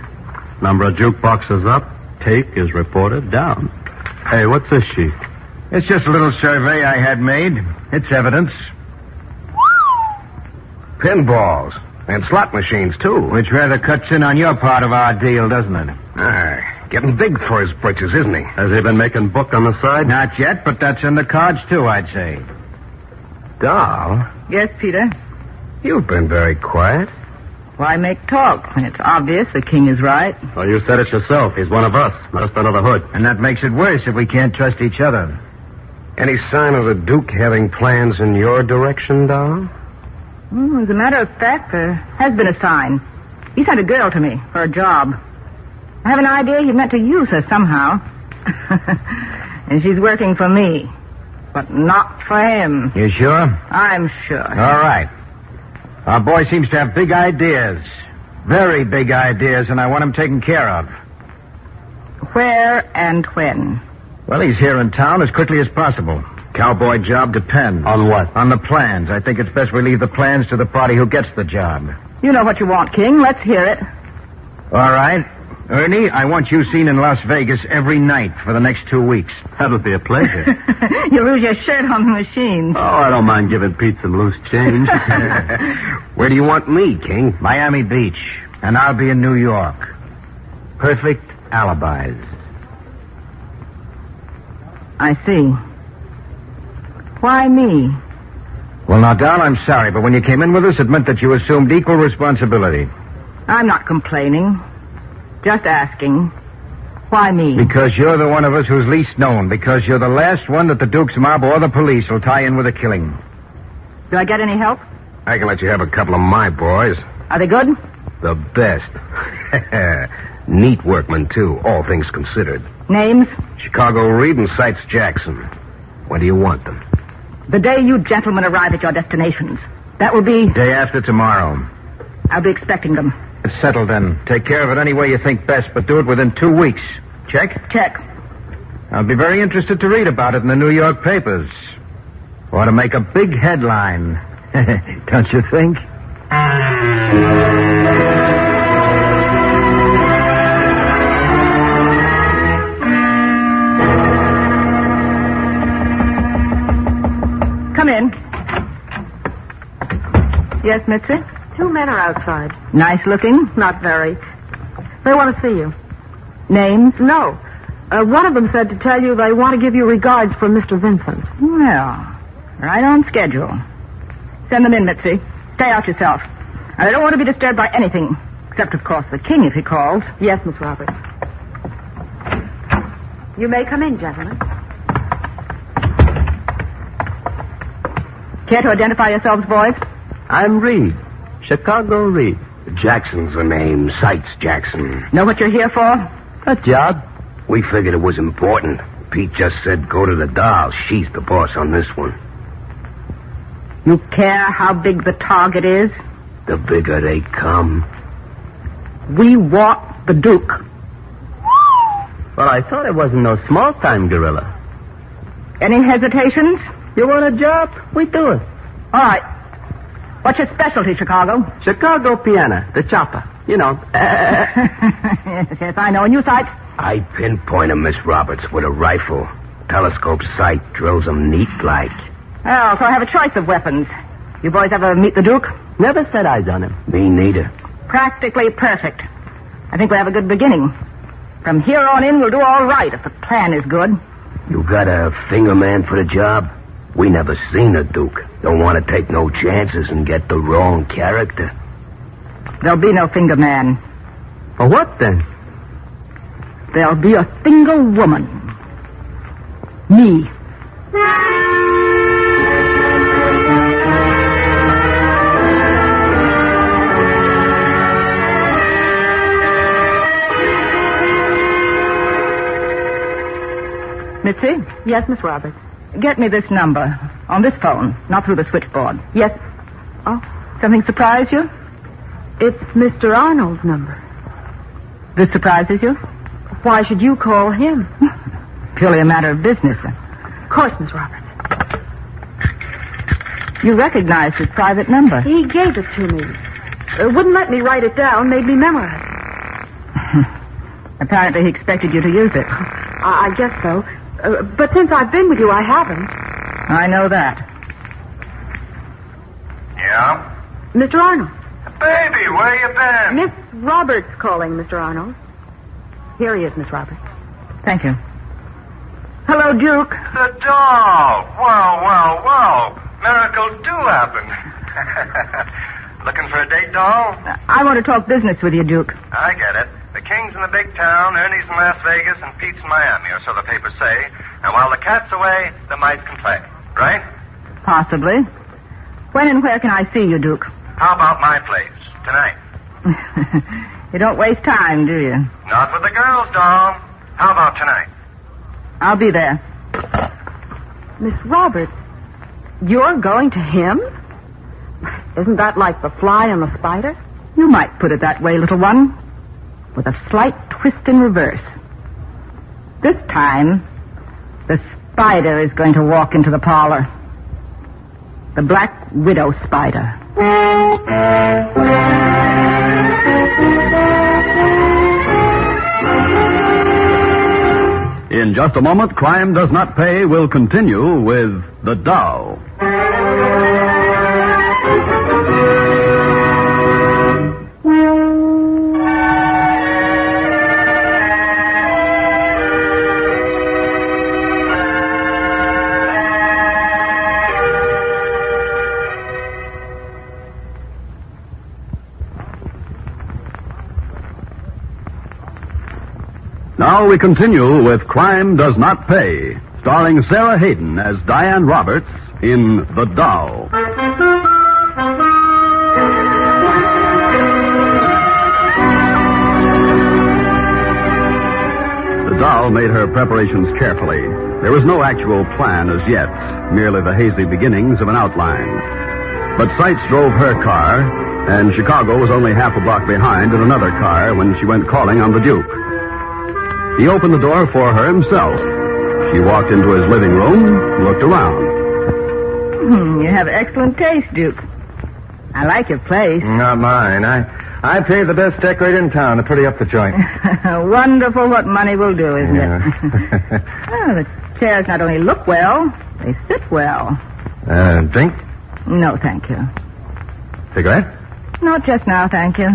Number of jukeboxes up. Take is reported down. Hey, what's this sheet? It's just a little survey I had made. It's evidence. Pinballs. And slot machines, too. Which rather cuts in on your part of our deal, doesn't it? Getting big for his britches, isn't he? Has he been making book on the side? Not yet, but that's in the cards, too, I'd say. Doll? Yes, Peter? You've been very quiet. Why make talk when it's obvious the King is right? Well, you said it yourself. He's one of us, just under the hood. And that makes it worse if we can't trust each other. Any sign of the Duke having plans in your direction, Doll? As a matter of fact, there has been a sign. He sent a girl to me for a job. I have an idea he meant to use her somehow. And she's working for me. But not for him. You sure? I'm sure. All right. Our boy seems to have big ideas. Very big ideas, and I want him taken care of. Where and when? Well, he's here in town as quickly as possible. Cowboy job depends. On what? On the plans. I think it's best we leave the plans to the party who gets the job. You know what you want, King. Let's hear it. All right. Ernie, I want you seen in Las Vegas every night for the next 2 weeks. That'll be a pleasure. You lose your shirt on the machine. Oh, I don't mind giving Pete some loose change. Where do you want me, King? Miami Beach. And I'll be in New York. Perfect alibis. I see. Why me? Well, now, Don, I'm sorry, but when you came in with us, it meant that you assumed equal responsibility. I'm not complaining. Just asking. Why me? Because you're the one of us who's least known. Because you're the last one that the Duke's mob or the police will tie in with a killing. Do I get any help? I can let you have a couple of my boys. Are they good? The best. Neat workmen, too, all things considered. Names? Chicago Reed and Sites Jackson. When do you want them? The day you gentlemen arrive at your destinations. That will be... Day after tomorrow. I'll be expecting them. It's settled then. Take care of it any way you think best, but do it within 2 weeks. Check? Check. I'll be very interested to read about it in the New York papers. Ought to make a big headline. Don't you think? Come in. Yes, Mitzi? 2 men are outside. Nice looking? Not very. They want to see you. Names? No. One of them said to tell you they want to give you regards from Mr. Vincent. Well, right on schedule. Send them in, Mitzi. Stay out yourself. I don't want to be disturbed by anything, except, of course, the king if he calls. Yes, Miss Roberts. You may come in, gentlemen. Care to identify yourselves, boys? I'm Reed. Chicago Reed. Jackson's the name. Sights Jackson. Know what you're here for? A job. We figured it was important. Pete just said go to the doll. She's the boss on this one. You care how big the target is? The bigger they come. We want the Duke. Well, I thought it wasn't no small-time gorilla. Any hesitations? You want a job? We do it. All right. What's your specialty, Chicago? Chicago piano, the chopper. You know. Yes, I know. And you, Sights? I pinpoint 'em, Miss Roberts, with a rifle. Telescope sight drills 'em neat like. Oh, so I have a choice of weapons. You boys ever meet the Duke? Never set eyes on him. Me neither. Practically perfect. I think we have a good beginning. From here on in, we'll do all right if the plan is good. You got a finger man for the job? We never seen a Duke. Don't want to take no chances and get the wrong character. There'll be no finger man. For what, then? There'll be a finger woman. Me. Mitzi? Yes, Miss Roberts. Get me this number. On this phone, not through the switchboard. Yes. Oh, something surprise you? It's Mr. Arnold's number. This surprises you? Why should you call him? Purely a matter of business. Of course, Miss Roberts. You recognize his private number. He gave it to me. Wouldn't let me write it down, made me memorize it. Apparently he expected you to use it. I guess so. But since I've been with you, I haven't. I know that. Yeah? Mr. Arnold. Baby, where you been? Miss Roberts calling, Mr. Arnold. Here he is, Miss Roberts. Thank you. Hello, Duke. The doll. Well. Miracles do happen. Looking for a date, doll? I want to talk business with you, Duke. I get it. The king's in the big town, Ernie's in Las Vegas, and Pete's in Miami, or so the papers say. And while the cat's away, the mice can play. Right? Possibly. When and where can I see you, Duke? How about my place? Tonight. You don't waste time, do you? Not with the girls, doll. How about tonight? I'll be there. Miss Roberts, you're going to him? Isn't that like the fly and the spider? You might put it that way, little one. With a slight twist in reverse. This time, the spider is going to walk into the parlor. The Black Widow spider. In just a moment, Crime Does Not Pay will continue with The Doll. Now we continue with Crime Does Not Pay, starring Sarah Hayden as Diane Roberts in The Doll. The doll made her preparations carefully. There was no actual plan as yet, merely the hazy beginnings of an outline. But Sights drove her car, and Chicago was only half a block behind in another car when she went calling on the Duke. He opened the door for her himself, She walked into his living room, looked around. You have excellent taste, Duke. I like your place. Not mine. I pay the best decorator in town to pretty up the joint. Wonderful what money will do, isn't it? Oh, the chairs not only look well, they sit well. Drink? No, thank you. Cigarette? Not just now, thank you.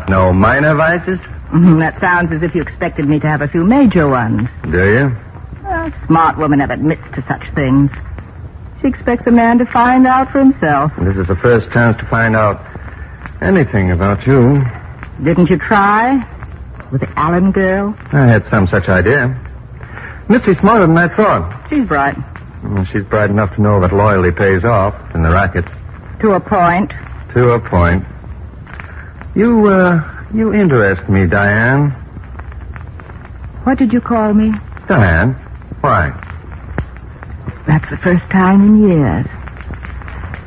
No minor vices? That sounds as if you expected me to have a few major ones. Do you? A smart woman never admits to such things. She expects a man to find out for himself. This is the first chance to find out anything about you. Didn't you try? With the Allen girl? I had some such idea. Mitzi's smarter than I thought. She's bright. She's bright enough to know that loyalty pays off in the rackets. To a point. To a point. You interest me, Diane. What did you call me? Diane? Why? That's the first time in years.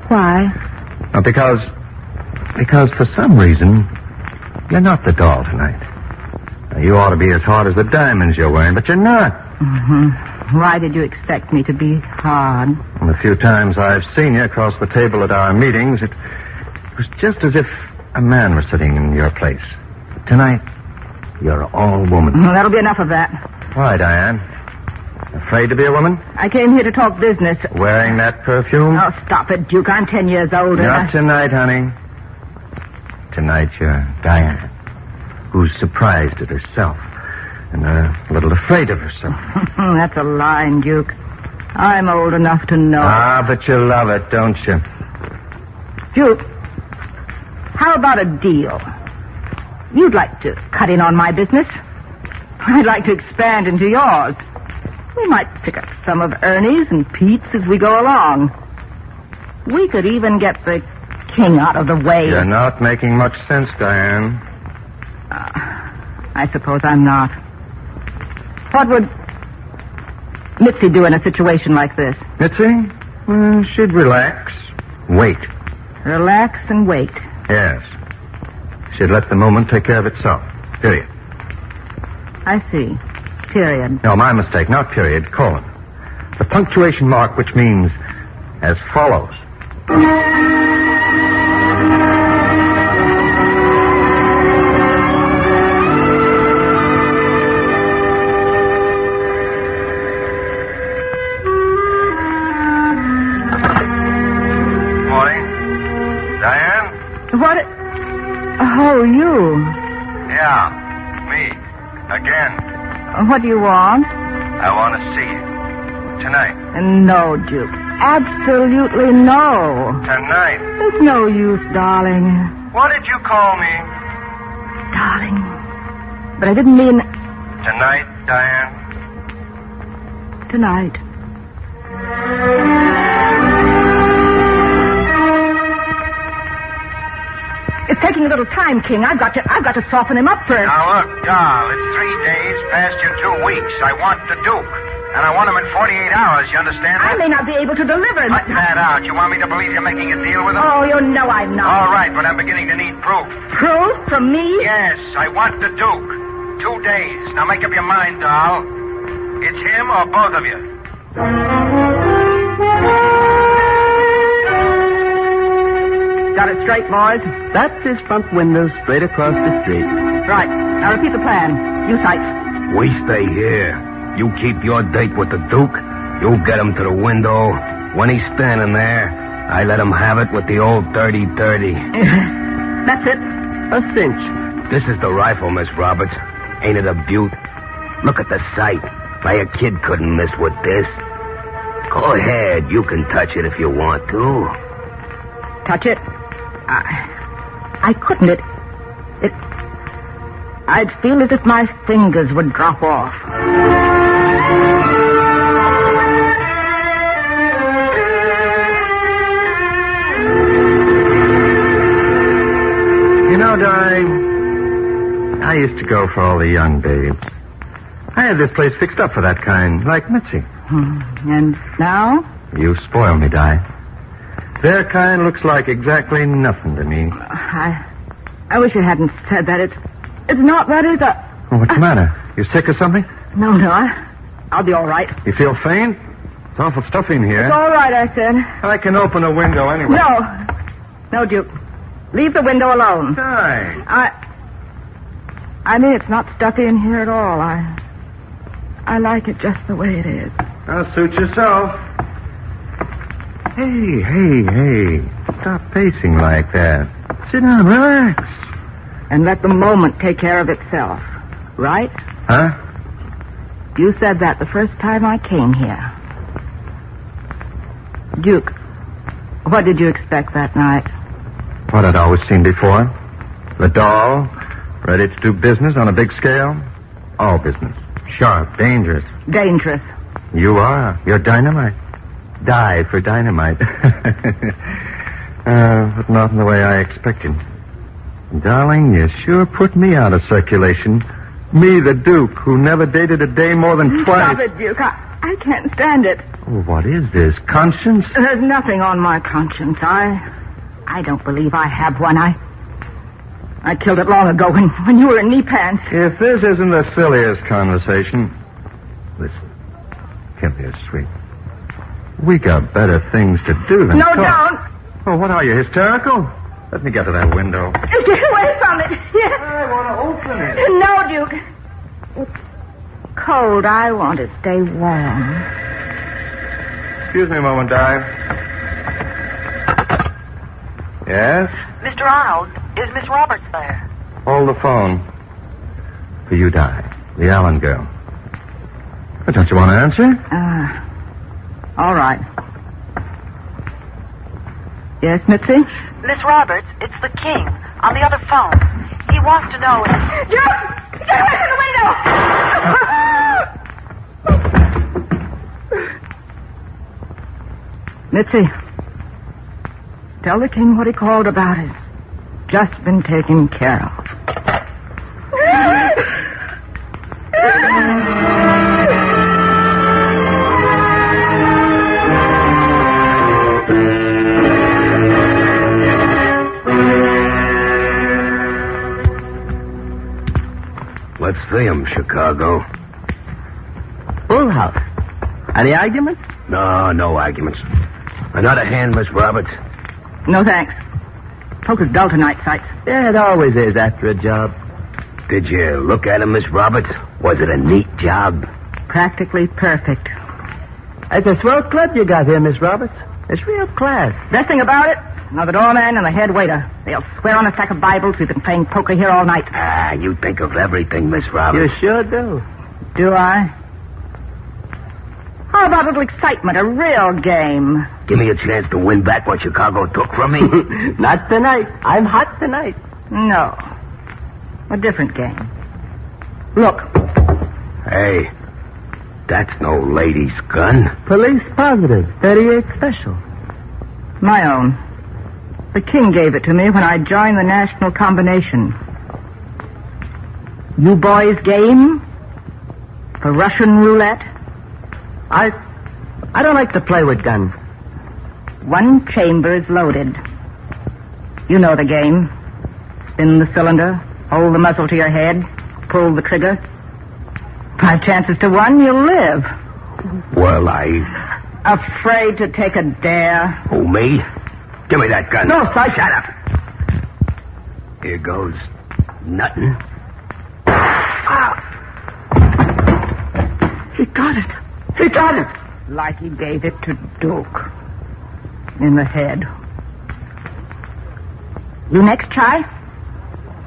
Why? Because for some reason, you're not the doll tonight. You ought to be as hard as the diamonds you're wearing, but you're not. Why did you expect me to be hard? And the few times I've seen you across the table at our meetings, it was just as if a man was sitting in your place. Tonight, you're all woman. Well, that'll be enough of that. Why, Diane? Afraid to be a woman? I came here to talk business. Wearing that perfume? Oh, stop it, Duke. I'm 10 years older. Not tonight, honey. Tonight, you're Diane, who's surprised at herself and a little afraid of herself. That's a line, Duke. I'm old enough to know. But you love it, don't you? Duke, how about a deal? You'd like to cut in on my business. I'd like to expand into yours. We might pick up some of Ernie's and Pete's as we go along. We could even get the king out of the way. You're not making much sense, Diane. I suppose I'm not. What would Mitzi do in a situation like this? Mitzi? Well, she'd relax. Wait. Relax and wait. Yes. She'd let the moment take care of itself. Period. I see. Period. No, my mistake. Not period. Colon. The punctuation mark, which means as follows. Morning. Diane? What? Oh, you. Yeah, me. Again. What do you want? I want to see you. Tonight. No, Duke. Absolutely no. Tonight. It's no use, darling. What did you call me? Darling. But I didn't mean... Tonight, Diane? Tonight. It's taking a little time, King. I've got to soften him up first. Now, look, doll, it's 3 days past your 2 weeks. I want the Duke. And I want him in 48 hours, you understand that? I may not be able to deliver him. Cut that out. You want me to believe you're making a deal with him? Oh, you know I'm not. All right, but I'm beginning to need proof. Proof from me? Yes, I want the Duke. 2 days. Now make up your mind, doll. It's him or both of you. Got it straight, boys? That's his front window straight across the street. Right. Now repeat the plan. You sight. We stay here. You keep your date with the Duke. You get him to the window. When he's standing there, I let him have it with the old 30-30. That's it. A cinch. This is the rifle, Miss Roberts. Ain't it a beaut? Look at the sight. Why, a kid couldn't miss with this. Go ahead. You can touch it if you want to. Touch it? I couldn't. I'd feel as if my fingers would drop off. You know, Di, I used to go for all the young babes. I had this place fixed up for that kind, like Mitzi. And now? You spoil me, Di. Their kind looks like exactly nothing to me. I wish you hadn't said that. It's not that either. Well, what's the matter? You sick or something? No. I'll be all right. You feel faint? It's awful stuffy in here. It's all right, I said. I can open a window anyway. No, Duke. Leave the window alone. Thanks. I mean, it's not stuffy in here at all. I like it just the way it is. Now, suit yourself. Hey. Stop pacing like that. Sit down, relax. And let the moment take care of itself. Right? Huh? You said that the first time I came here. Duke, what did you expect that night? What I'd always seen before. The doll, ready to do business on a big scale. All business. Sharp, dangerous. Dangerous. You are. You're dynamite. Die for dynamite. But not in the way I expected. Darling, you sure put me out of circulation. Me, the Duke, who never dated a day more than twice. Stop it, Duke. I can't stand it. Oh, what is this? Conscience? There's nothing on my conscience. I don't believe I have one. I killed it long ago when you were in knee pants. If this isn't the silliest conversation... Listen. Come here, sweet. We got better things to do than No, talk. don't. Oh, what are you, hysterical? Let me get to that window. Get away from it. Yes. I want to open it. No, Duke. It's cold. I want to stay warm. Excuse me a moment, Di. Yes? Mr. Arnold, is Miss Roberts there? Hold the phone. For you, Di. The Allen girl. But don't you want to answer? All right. Yes, Mitzi? Miss Roberts, it's the King on the other phone. He wants to know if... Duke! Get away from the window! Mitzi, tell the King what he called about has just been taken care of. Let's see him, Chicago. Full house. Any arguments? No arguments. Another hand, Miss Roberts? No, thanks. Poker's dull tonight, Sykes. Yeah, it always is after a job. Did you look at him, Miss Roberts? Was it a neat job? Practically perfect. It's a swell club you got here, Miss Roberts. It's real class. Best thing about it, now the doorman and the head waiter. They'll swear on a stack of Bibles we've been playing poker here all night. You think of everything, Miss Roberts. You sure do. Do I? How about a little excitement, a real game? Give me a chance to win back what Chicago took from me. Not tonight. I'm hot tonight. No. A different game. Look. Hey, that's no lady's gun. Police positive. 38 special. My own. The King gave it to me when I joined the National Combination. You boys game? For Russian roulette? I don't like to play with guns. One chamber's loaded. You know the game. Spin the cylinder, hold the muzzle to your head, pull the trigger. 5 chances to 1, you'll live. Well, Afraid to take a dare? Who, me? Give me that gun. No, Sykes. Shut up. Here goes nothing. He got it. He got it. Like he gave it to Duke. In the head. You next, Chai?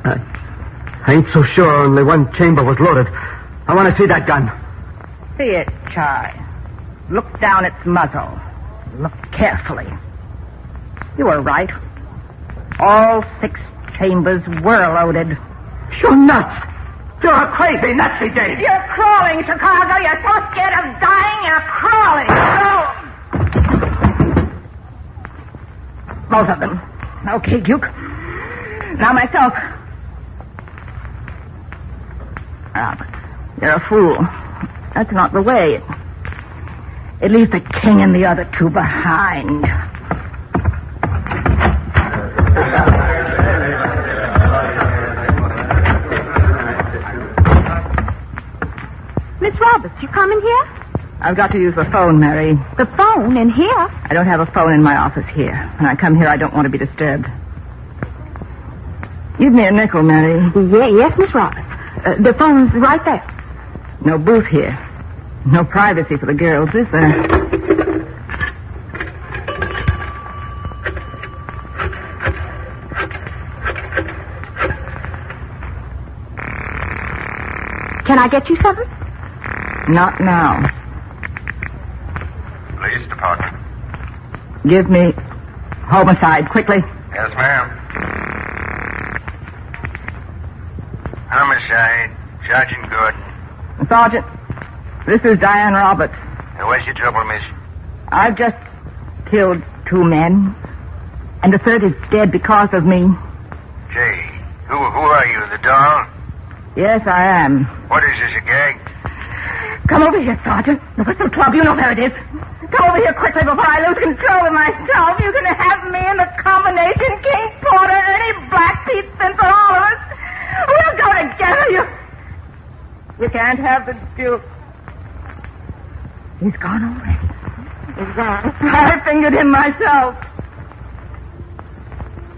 I ain't so sure only one chamber was loaded. I want to see that gun. See it, Chai. Look down its muzzle. Look carefully. You were right. All 6 chambers were loaded. You're nuts. You're a crazy, nutsy Dave. You're crawling, Chicago. You're so scared of dying, you're crawling. Both of them. Okay, Duke. Now myself. But you're a fool. That's not the way. It leaves the King and the other 2 behind. Miss Roberts, you coming here? I've got to use the phone, Mary. The phone in here? I don't have a phone in my office here. When I come here, I don't want to be disturbed. Give me a nickel, Mary. Yes, Miss Roberts. The phone's right there. No booth here. No privacy for the girls, is there? Can I get you something? Not now. Police department. Give me homicide, quickly. Yes, ma'am. Homicide. Sergeant Gordon. Sergeant, this is Diane Roberts. What's your trouble, miss? I've just killed 2 men, and the third is dead because of me. Gee, who are you, the doll? Yes, I am. What is this, a gag? Come over here, Sergeant. The Whistle Club, you know where it is. Come over here quickly before I lose control of myself. You can have me in the combination King Porter, Ernie Blackfeet, and for all of us. We'll go together. You can't have the Duke. He's gone already. He's gone. I fingered him myself.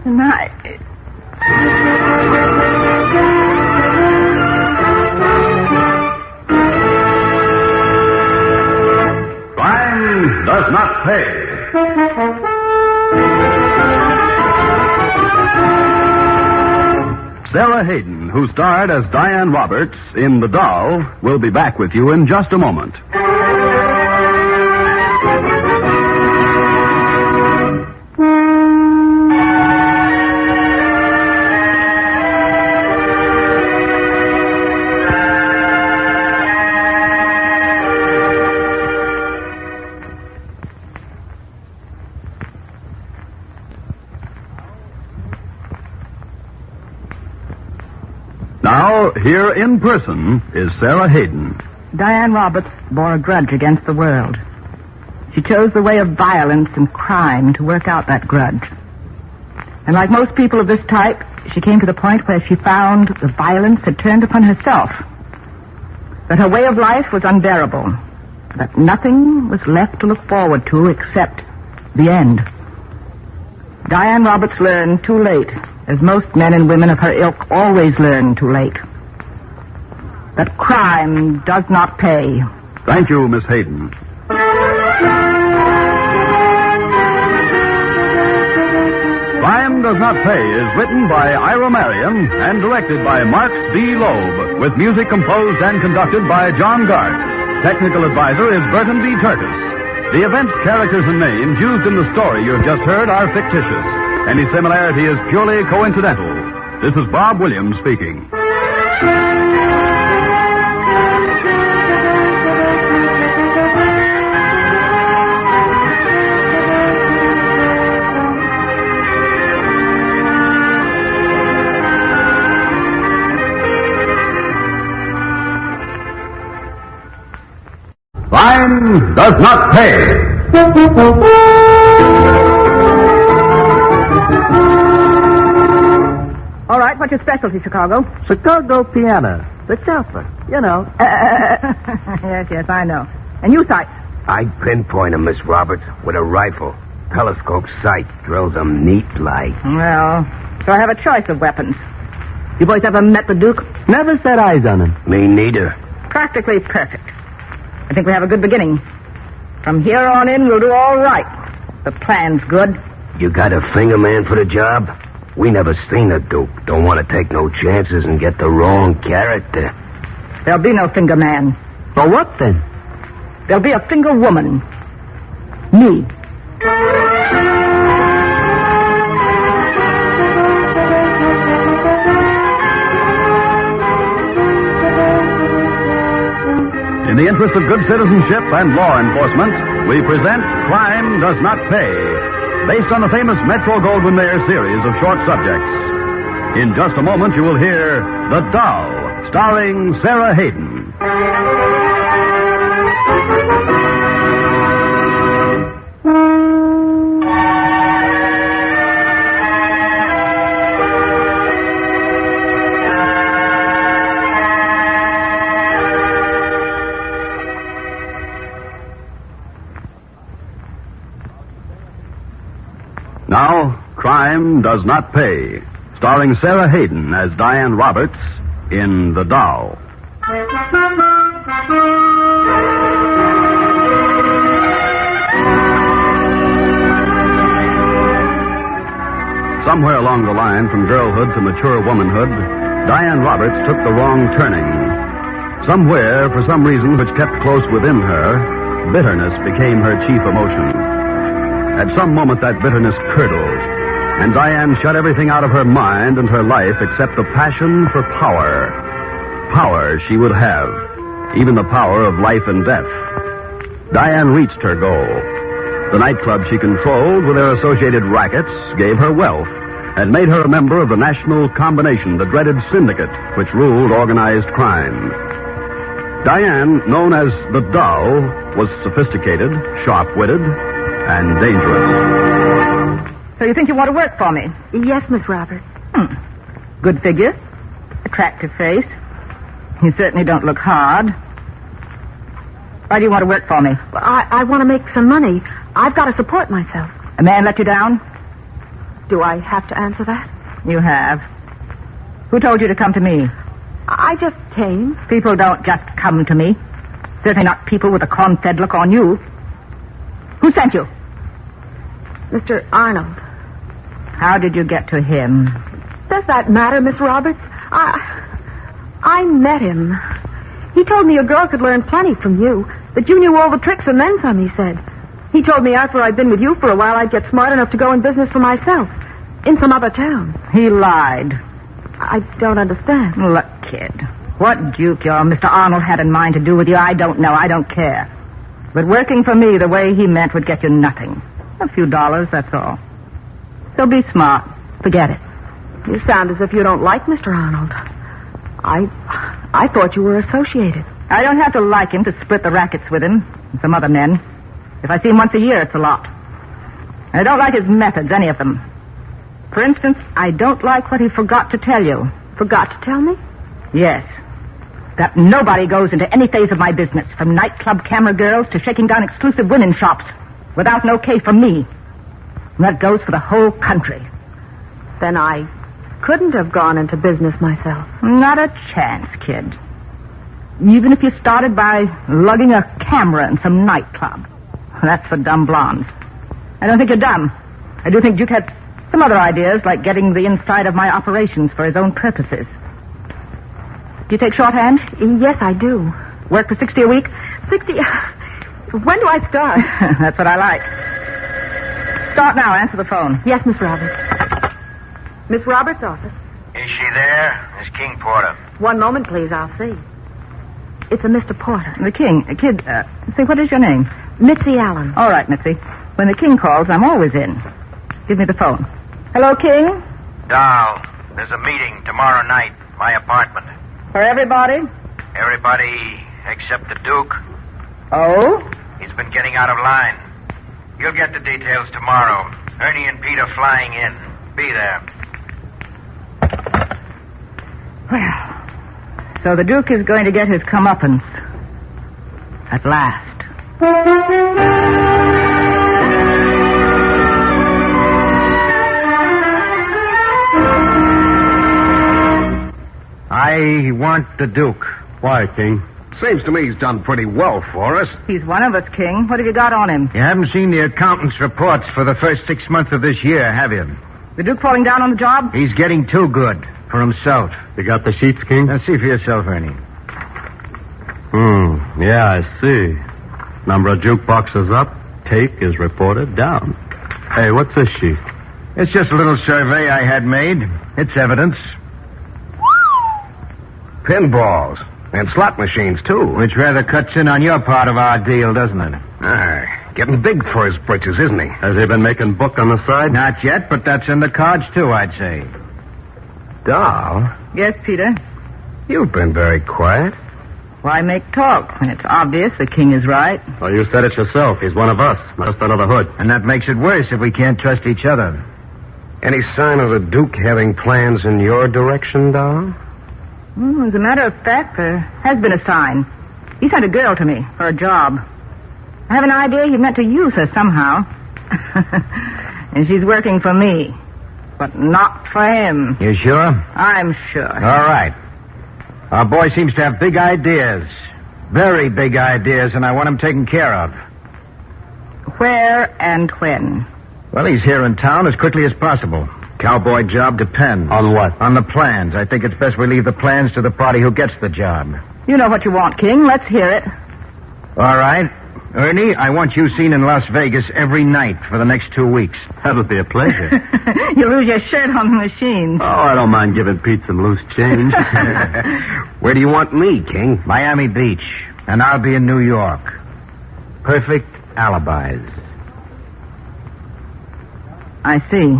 Tonight. Crime does not pay. Sarah Hayden, who starred as Diane Roberts in The Doll, will be back with you in just a moment. Now, here in person is Sarah Hayden. Diane Roberts bore a grudge against the world. She chose the way of violence and crime to work out that grudge. And like most people of this type, she came to the point where she found the violence had turned upon herself. That her way of life was unbearable. That nothing was left to look forward to except the end. Diane Roberts learned too late, as most men and women of her ilk always learn too late, that crime does not pay. Thank you, Miss Hayden. Crime Does Not Pay is written by Ira Marion and directed by Marx B. Loeb, with music composed and conducted by John Gart. Technical advisor is Burton B. Turkis. The events, characters, and names used in the story you've just heard are fictitious. Any similarity is purely coincidental. This is Bob Williams speaking. Crime Does Not Pay. All right, what's your specialty, Chicago? Chicago piano. The chopper. You know. Yes, I know. And you, Sight? I'd pinpoint him, Miss Roberts, with a rifle. Telescope sight drills him neat like. Well, so I have a choice of weapons. You boys ever met the Duke? Never set eyes on him. Me neither. Practically perfect. I think we have a good beginning. From here on in, we'll do all right. The plan's good. You got a finger man for the job? We never seen a Duke. Don't want to take no chances and get the wrong character. There'll be no finger man. For what, then? There'll be a finger woman. Me. In the interest of good citizenship and law enforcement, we present Crime Does Not Pay, based on the famous Metro-Goldwyn-Mayer series of short subjects. In just a moment, you will hear The Doll, starring Sarah Hayden. Now, Crime Does Not Pay, starring Sarah Hayden as Diane Roberts in The Doll. Somewhere along the line from girlhood to mature womanhood, Diane Roberts took the wrong turning. Somewhere, for some reason which kept close within her, bitterness became her chief emotion. At some moment that bitterness curdled, and Diane shut everything out of her mind and her life except the passion for power. Power she would have, even the power of life and death. Diane reached her goal. The nightclub she controlled with their associated rackets gave her wealth and made her a member of the national combination, the dreaded syndicate, which ruled organized crime. Diane, known as the Doll, was sophisticated, sharp-witted, and dangerous. So you think you want to work for me? Yes, Miss Roberts. Good figure. Attractive face. You certainly don't look hard. Why do you want to work for me? Well, I want to make some money. I've got to support myself. A man let you down? Do I have to answer that? You have. Who told you to come to me? I just came. People don't just come to me. Certainly not people with a corn-fed look on you. Who sent you? Mr. Arnold. How did you get to him? Does that matter, Miss Roberts? I met him. He told me a girl could learn plenty from you, that you knew all the tricks and then some, he said. He told me after I'd been with you for a while, I'd get smart enough to go in business for myself, in some other town. He lied. I don't understand. Look, kid, what duke your Mr. Arnold had in mind to do with you, I don't know. I don't care. But working for me the way he meant would get you nothing. A few dollars, that's all. So be smart. Forget it. You sound as if you don't like Mr. Arnold. I thought you were associated. I don't have to like him to split the rackets with him and some other men. If I see him once a year, it's a lot. I don't like his methods, any of them. For instance, I don't like what he forgot to tell you. Forgot to tell me? Yes. That nobody goes into any phase of my business, from nightclub camera girls to shaking down exclusive women's shops, without an okay from me. And that goes for the whole country. Then I couldn't have gone into business myself. Not a chance, kid. Even if you started by lugging a camera in some nightclub. That's for dumb blondes. I don't think you're dumb. I do think Duke had some other ideas, like getting the inside of my operations for his own purposes. Do you take shorthand? Yes, I do. Work for $60 a week? 60? When do I start? That's what I like. Start now. Answer the phone. Yes, Miss Roberts. Miss Roberts' office. Is she there? Miss King Porter. One moment, please. I'll see. It's a Mr. Porter. The King. Kid, say, what is your name? Mitzi Allen. All right, Mitzi. When the King calls, I'm always in. Give me the phone. Hello, King? Doll, there's a meeting tomorrow night, my apartment. For everybody? Everybody except the Duke. Oh? He's been getting out of line. You'll get the details tomorrow. Ernie and Pete are flying in. Be there. Well, so the Duke is going to get his comeuppance. At last. I want the Duke. Why, King? Seems to me he's done pretty well for us. He's one of us, King. What have you got on him? You haven't seen the accountant's reports for the first 6 months of this year, have you? The Duke falling down on the job? He's getting too good for himself. You got the sheets, King? Now, see for yourself, Ernie. Yeah, I see. Number of jukeboxes up, take is reported down. Hey, what's this sheet? It's just a little survey I had made. It's evidence. Pinballs. And slot machines, too. Which rather cuts in on your part of our deal, doesn't it? Getting big for his britches, isn't he? Has he been making book on the side? Not yet, but that's in the cards, too, I'd say. Doll? Yes, Peter? You've been very quiet. Why make talk when it's obvious the King is right? Well, you said it yourself. He's one of us, just under the hood. And that makes it worse if we can't trust each other. Any sign of the Duke having plans in your direction, Doll? As a matter of fact, there has been a sign. He sent a girl to me for a job. I have an idea he meant to use her somehow. And she's working for me. But not for him. You sure? I'm sure. All right. Our boy seems to have big ideas. Very big ideas, and I want him taken care of. Where and when? Well, he's here in town as quickly as possible. Cowboy job depends. On what? On the plans. I think it's best we leave the plans to the party who gets the job. You know what you want, King. Let's hear it. All right. Ernie, I want you seen in Las Vegas every night for the next 2 weeks. That'll be a pleasure. You lose your shirt on the machine. Oh, I don't mind giving Pete some loose change. Where do you want me, King? Miami Beach. And I'll be in New York. Perfect alibis. I see.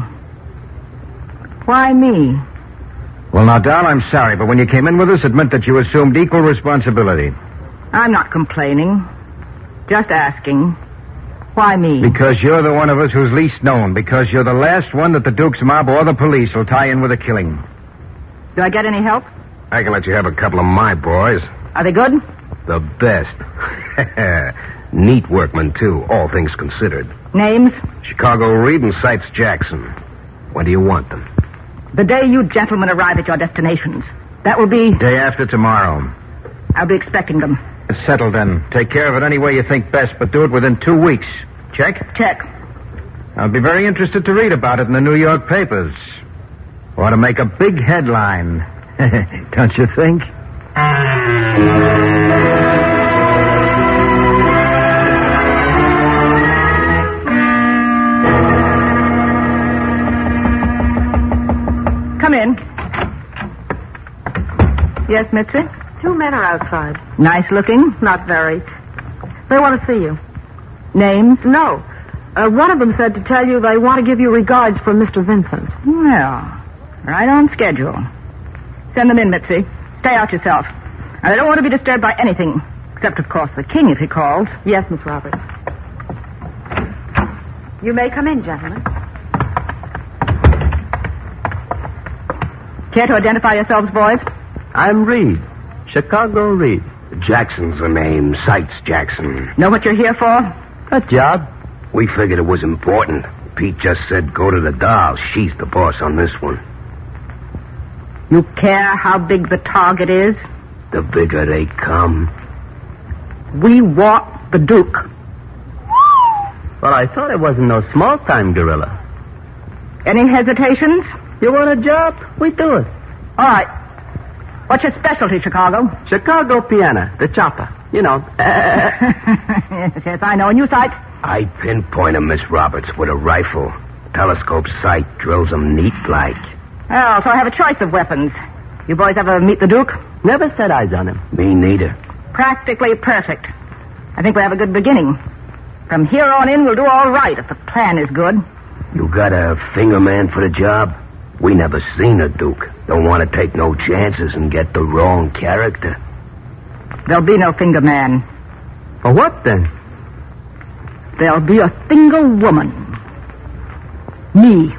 Why me? Well, now, Doll, I'm sorry, but when you came in with us, it meant that you assumed equal responsibility. I'm not complaining. Just asking. Why me? Because you're the one of us who's least known. Because you're the last one that the Duke's mob or the police will tie in with a killing. Do I get any help? I can let you have a couple of my boys. Are they good? The best. Neat workmen, too, all things considered. Names? Chicago Reed and Sites Jackson. When do you want them? The day you gentlemen arrive at your destinations. That will be... Day after tomorrow. I'll be expecting them. Settled then. Take care of it any way you think best, but do it within 2 weeks. Check? Check. I'll be very interested to read about it in the New York papers. Ought to make a big headline. Don't you think? Come in. Yes, Mitzi? 2 men are outside. Nice looking? Not very. They want to see you. Names? No. One of them said to tell you they want to give you regards from Mr. Vincent. Well, right on schedule. Send them in, Mitzi. Stay out yourself. And I don't want to be disturbed by anything. Except, of course, the king if he calls. Yes, Miss Roberts. You may come in, gentlemen. Care to identify yourselves, boys? I'm Reed. Chicago Reed. Jackson's the name. Sites Jackson. Know what you're here for? A job. We figured it was important. Pete just said go to the doll. She's the boss on this one. You care how big the target is? The bigger they come. We want the Duke. Well, I thought it wasn't no small-time gorilla. Any hesitations? You want a job? We do it. All right. What's your specialty, Chicago? Chicago piano, the chopper. You know. yes, I know. And you, Sight? I pinpoint 'em, Miss Roberts, with a rifle. Telescope sight drills 'em neat like. Oh, so I have a choice of weapons. You boys ever meet the Duke? Never set eyes on him. Me neither. Practically perfect. I think we have a good beginning. From here on in, we'll do all right if the plan is good. You got a finger man for the job? We never seen a Duke. Don't want to take no chances and get the wrong character. There'll be no finger man. For what, then? There'll be a finger woman. Me.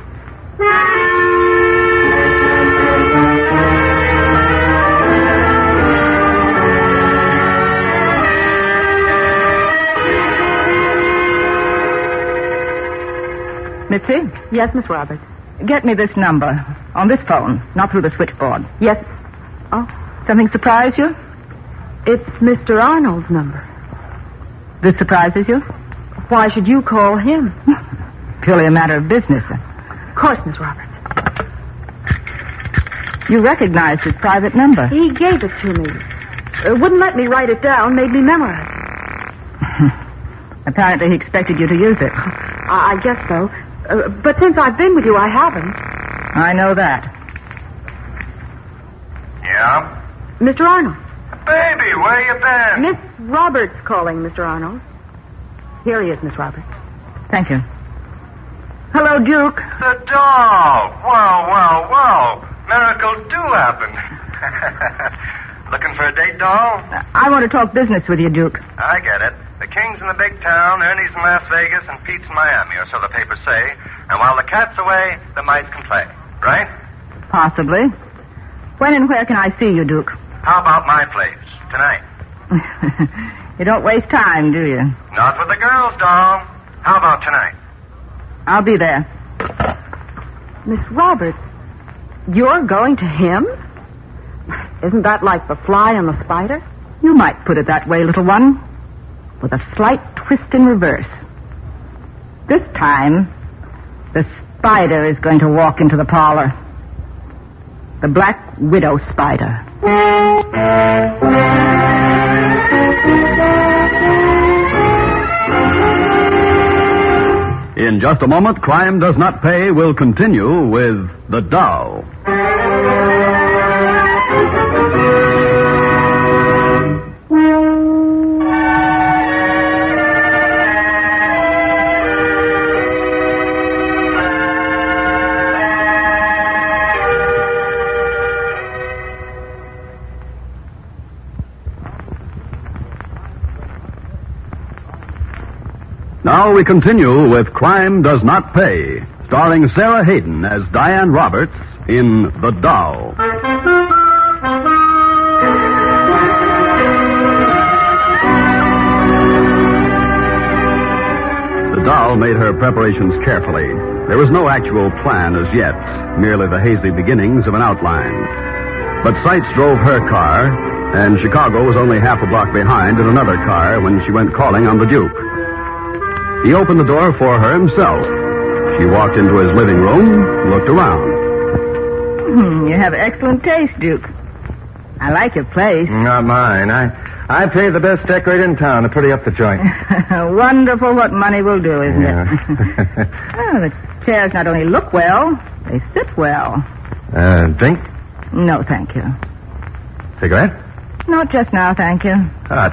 Mitzi? Yes, Miss Roberts. Get me this number. On this phone, not through the switchboard. Yes. Oh, something surprise you? It's Mr. Arnold's number. This surprises you? Why should you call him? Purely a matter of business. Of course, Miss Roberts. You recognized his private number. He gave it to me. Wouldn't let me write it down, made me memorize it. Apparently he expected you to use it. I guess so. But since I've been with you, I haven't. I know that. Yeah? Mr. Arnold. Baby, where you been? Miss Roberts calling, Mr. Arnold. Here he is, Miss Roberts. Thank you. Hello, Duke. The doll. Well. Miracles do happen. Looking for a date, doll? I want to talk business with you, Duke. I get it. The king's in the big town, Ernie's in Las Vegas, and Pete's in Miami, or so the papers say. And while the cat's away, the mice can play. Right? Possibly. When and where can I see you, Duke? How about my place? Tonight. You don't waste time, do you? Not with the girls, doll. How about tonight? I'll be there. Miss Roberts, you're going to him? Isn't that like the fly and the spider? You might put it that way, little one, with a slight twist in reverse. This time, the spider is going to walk into the parlor. The Black Widow spider. In just a moment, Crime Does Not Pay will continue with The Doll. Now we continue with Crime Does Not Pay, starring Sarah Hayden as Diane Roberts in The Doll. The doll made her preparations carefully. There was no actual plan as yet, merely the hazy beginnings of an outline. But Sights drove her car, and Chicago was only half a block behind in another car when she went calling on the Duke. He opened the door for her himself. She walked into his living room, looked around. You have excellent taste, Duke. I like your place. Not mine. I pay the best decorator in town to pretty up the joint. Wonderful what money will do, isn't it? Oh, the chairs not only look well, they sit well. Drink? No, thank you. Cigarette? Not just now, thank you.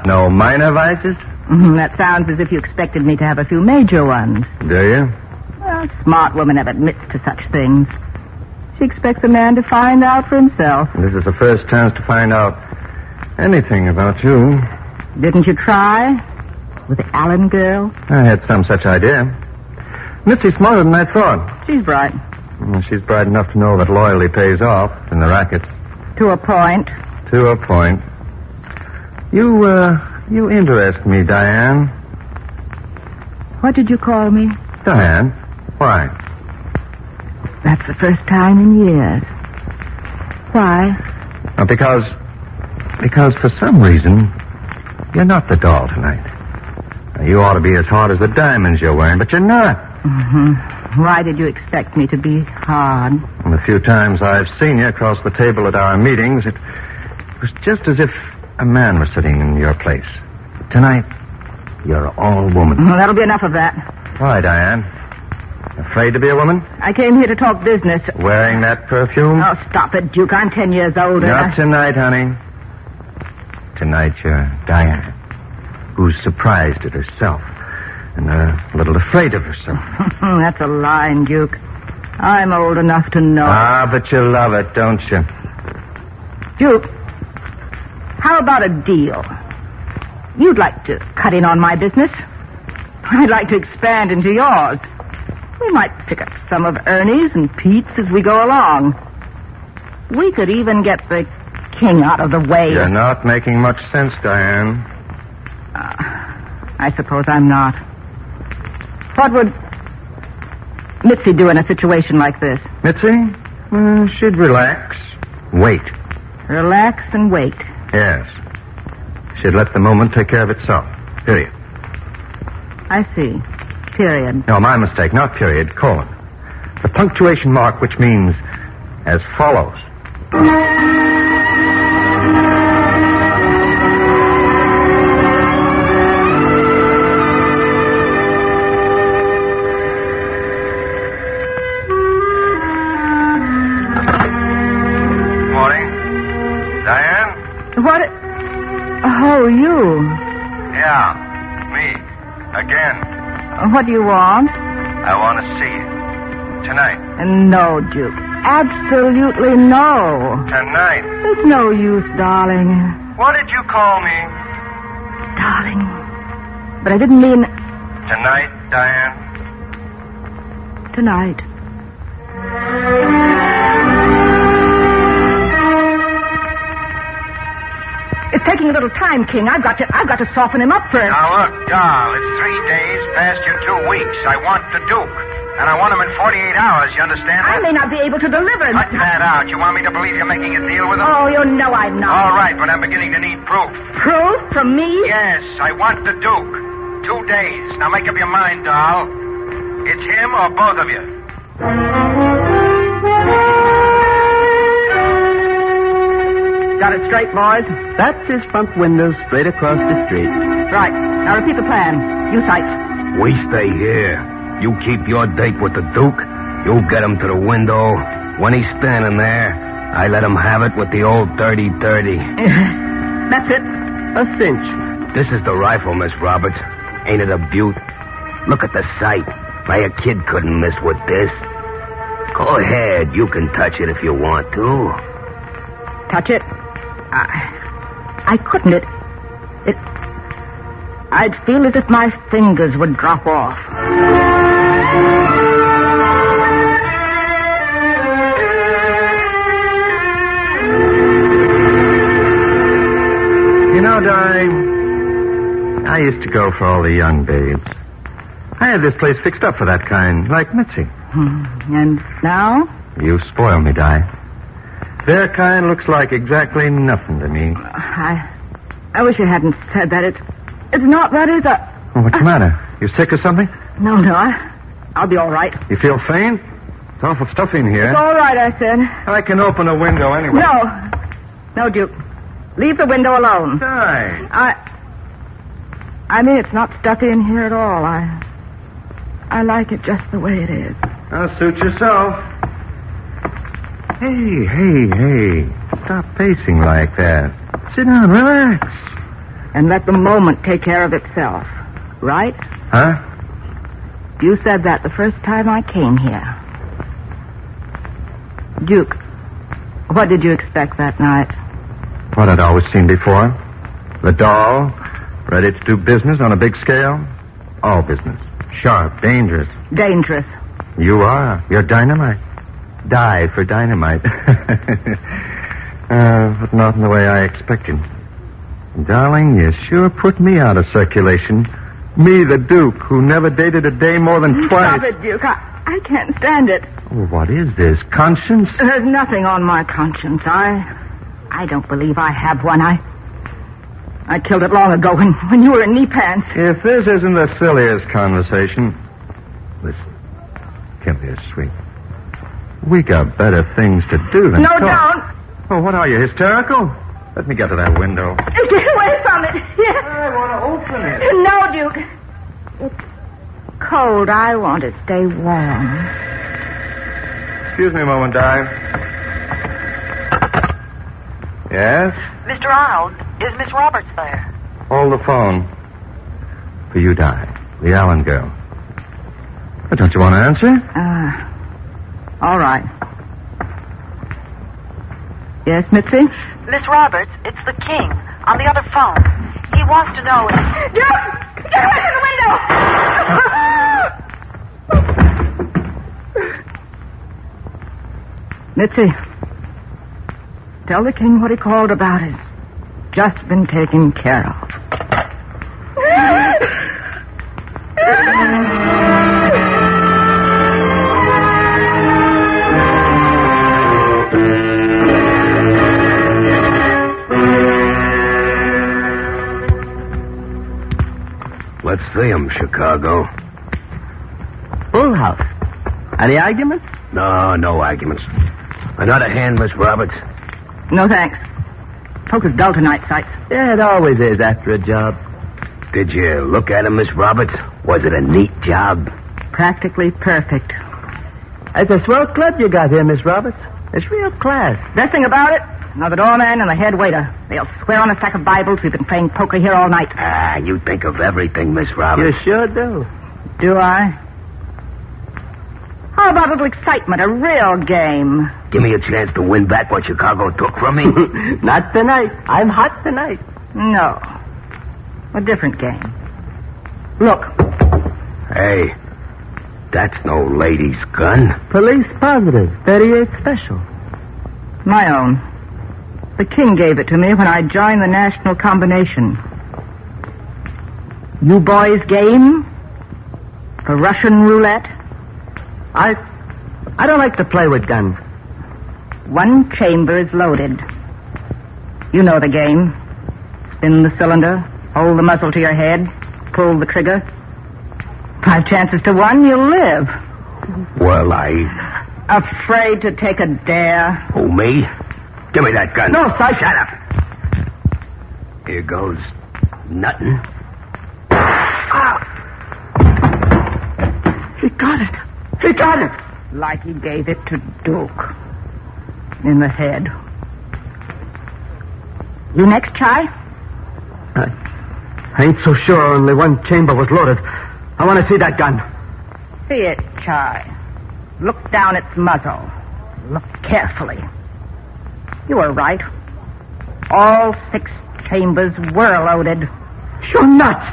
No minor vices? That sounds as if you expected me to have a few major ones. Do you? Well, a smart woman never admits to such things. She expects a man to find out for himself. This is the first chance to find out anything about you. Didn't you try? With the Allen girl? I had some such idea. Mitzi's smarter than I thought. She's bright. Well, she's bright enough to know that loyalty pays off in the rackets. To a point. To a point. You interest me, Diane. What did you call me? Diane? Why? That's the first time in years. Why? Because for some reason, you're not the doll tonight. You ought to be as hard as the diamonds you're wearing, but you're not. Why did you expect me to be hard? And the few times I've seen you across the table at our meetings, it was just as if a man was sitting in your place. Tonight, you're all woman. Well, that'll be enough of that. Why, Diane? Afraid to be a woman? I came here to talk business. Wearing that perfume? Oh, stop it, Duke. I'm 10 years older. Not tonight, honey. Tonight, you're Diane, who's surprised at herself and a little afraid of herself. That's a line, Duke. I'm old enough to know. But you love it, don't you? Duke, how about a deal? You'd like to cut in on my business. I'd like to expand into yours. We might pick up some of Ernie's and Pete's as we go along. We could even get the king out of the way. You're not making much sense, Diane. I suppose I'm not. What would Mitzi do in a situation like this? Mitzi? She'd relax. Wait. Relax and wait. Yes. She'd let the moment take care of itself. Period. I see. Period. No, my mistake. Not period. Colon. The punctuation mark, which means as follows. Morning. Diane? What? Oh, you. Yeah, me. Again. What do you want? I want to see you. Tonight. No, Duke. Absolutely no. Tonight. It's no use, darling. What did you call me? Darling. But I didn't mean... Tonight, Diane? Tonight. It's taking a little time, King. I've got to soften him up first. Now, look, doll, it's 3 days past your 2 weeks. I want the Duke. And I want them in 48 hours, you understand? I may not be able to deliver. Cut that out. You want me to believe you're making a deal with them? Oh, you know I'm not. All right, but I'm beginning to need proof. Proof from me? Yes, I want the Duke. 2 days. Now make up your mind, doll. It's him or both of you. Got it straight, boys? That's his front window straight across the street. Right. Now repeat the plan. You sight. We stay here. You keep your date with the Duke. You get him to the window. When he's standing there, I let him have it with the old dirty-dirty. That's it. A cinch. This is the rifle, Miss Roberts. Ain't it a beaut? Look at the sight. Why, a kid couldn't miss with this. Go ahead. You can touch it if you want to. Touch it? I couldn't. I'd feel as if my fingers would drop off. You know, Di, I used to go for all the young babes. I had this place fixed up for that kind, like Mitzi. And now? You spoil me, Di. Their kind looks like exactly nothing to me. I wish you hadn't said that. It's not that, is it? Well, what's the matter? You sick or something? No, I'll be all right. You feel faint? It's awful stuffy in here. It's all right, I said. I can open a window anyway. No, Duke. Leave the window alone. Di. I mean, it's not stuffy in here at all. I like it just the way it is. Now, suit yourself. Hey. Stop pacing like that. Sit down, relax. And let the moment take care of itself. Right? Huh? You said that the first time I came here. Duke, what did you expect that night? What I'd always seen before. The doll, ready to do business on a big scale. All business. Sharp, dangerous. Dangerous. You are. You're dynamite. Die for dynamite. But not in the way I expected. Darling, you sure put me out of circulation. Me, the Duke, who never dated a day more than twice. Stop it, Duke. I can't stand it. Oh, what is this? Conscience? There's nothing on my conscience. I don't believe I have one. I killed it long ago when you were in knee pants. If this isn't the silliest conversation... Listen. Come here, sweet. We got better things to do than talk. Don't. Oh, what are you, hysterical? Let me get to that window. Get away from it. Yes. I want to open it. No, Duke. It's cold. I want to stay warm. Excuse me a moment, Di. Yes? Mr. Arnold, is Miss Roberts there? Hold the phone. For you, Di. The Allen girl. But don't you want to answer? All right. Yes, Mitzi? Miss Roberts, it's the King on the other phone. He wants to know if... Duke! Get away from the window! Mitzi, tell the King what he called about it. Just been taken care of. Let's see him, Chicago. Full house. Any arguments? No arguments. Another hand, Miss Roberts? No, thanks. Poker's dull tonight, Sykes. Yeah, it always is after a job. Did you look at him, Miss Roberts? Was it a neat job? Practically perfect. It's a swell club you got here, Miss Roberts. It's real class. Best thing about it, now the doorman and the head waiter. They'll swear on a stack of Bibles we've been playing poker here all night. You think of everything, Miss Roberts. You sure do. Do I? How about a little excitement, a real game? Give me a chance to win back what Chicago took from me. Not tonight. I'm hot tonight. No. A different game. Look. Hey, that's no lady's gun. Police positive. 38 special. My own. The King gave it to me when I joined the National Combination. You boys game? For Russian roulette? I don't like to play with guns. One chamber is loaded. You know the game. Spin the cylinder, hold the muzzle to your head, pull the trigger. 5 chances to 1, you'll live. Well, Afraid to take a dare? Who, me? Give me that gun. No, sir. Shut up. Here goes nothing. He got it. He got it. Like he gave it to Duke. In the head. You next, Chai? I ain't so sure only one chamber was loaded. I want to see that gun. See it, Chai. Look down its muzzle. Look carefully. You were right. All 6 chambers were loaded. You're nuts.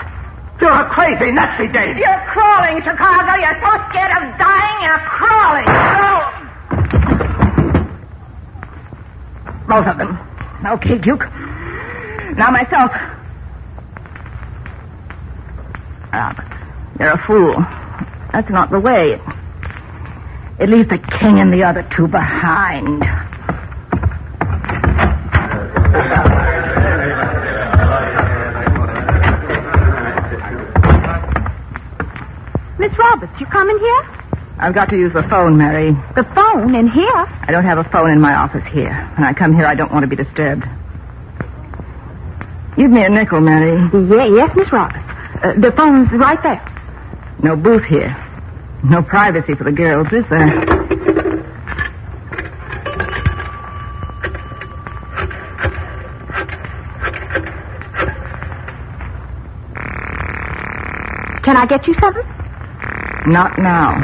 You're a crazy, nutsy Dave. You're crawling, Chicago. You're so scared of dying, you're crawling. Both of them. Okay, Duke. Now myself. Robert, you're a fool. That's not the way. It leaves the king and the other 2 behind. Miss Roberts, you coming here? I've got to use the phone, Mary. The phone in here? I don't have a phone in my office here. When I come here, I don't want to be disturbed. Give me a nickel, Mary. Yes, Miss Roberts. The phone's right there. No booth here. No privacy for the girls, is there? Can I get you something? Not now.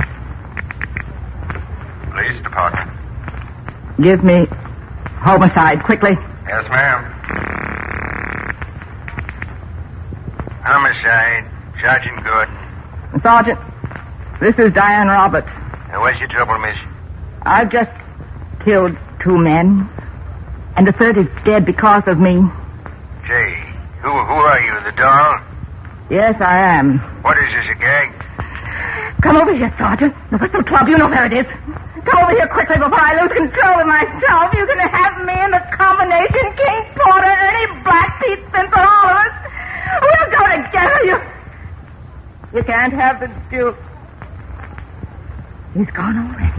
Police department. Give me homicide, quickly. Yes, ma'am. Homicide. Sergeant Gordon. Sergeant, this is Diane Roberts. What's your trouble, miss? I've just killed 2 men, and the 3rd is dead because of me. Gee, who are you, the doll? Yes, I am. What is this, a gang? Come over here, Sergeant. The Whistle Club, you know where it is. Come over here quickly before I lose control of myself. You can have me in the combination, King Porter, Ernie Black, Pete Spencer, all of us. We'll go together. You can't have the Duke. He's gone already.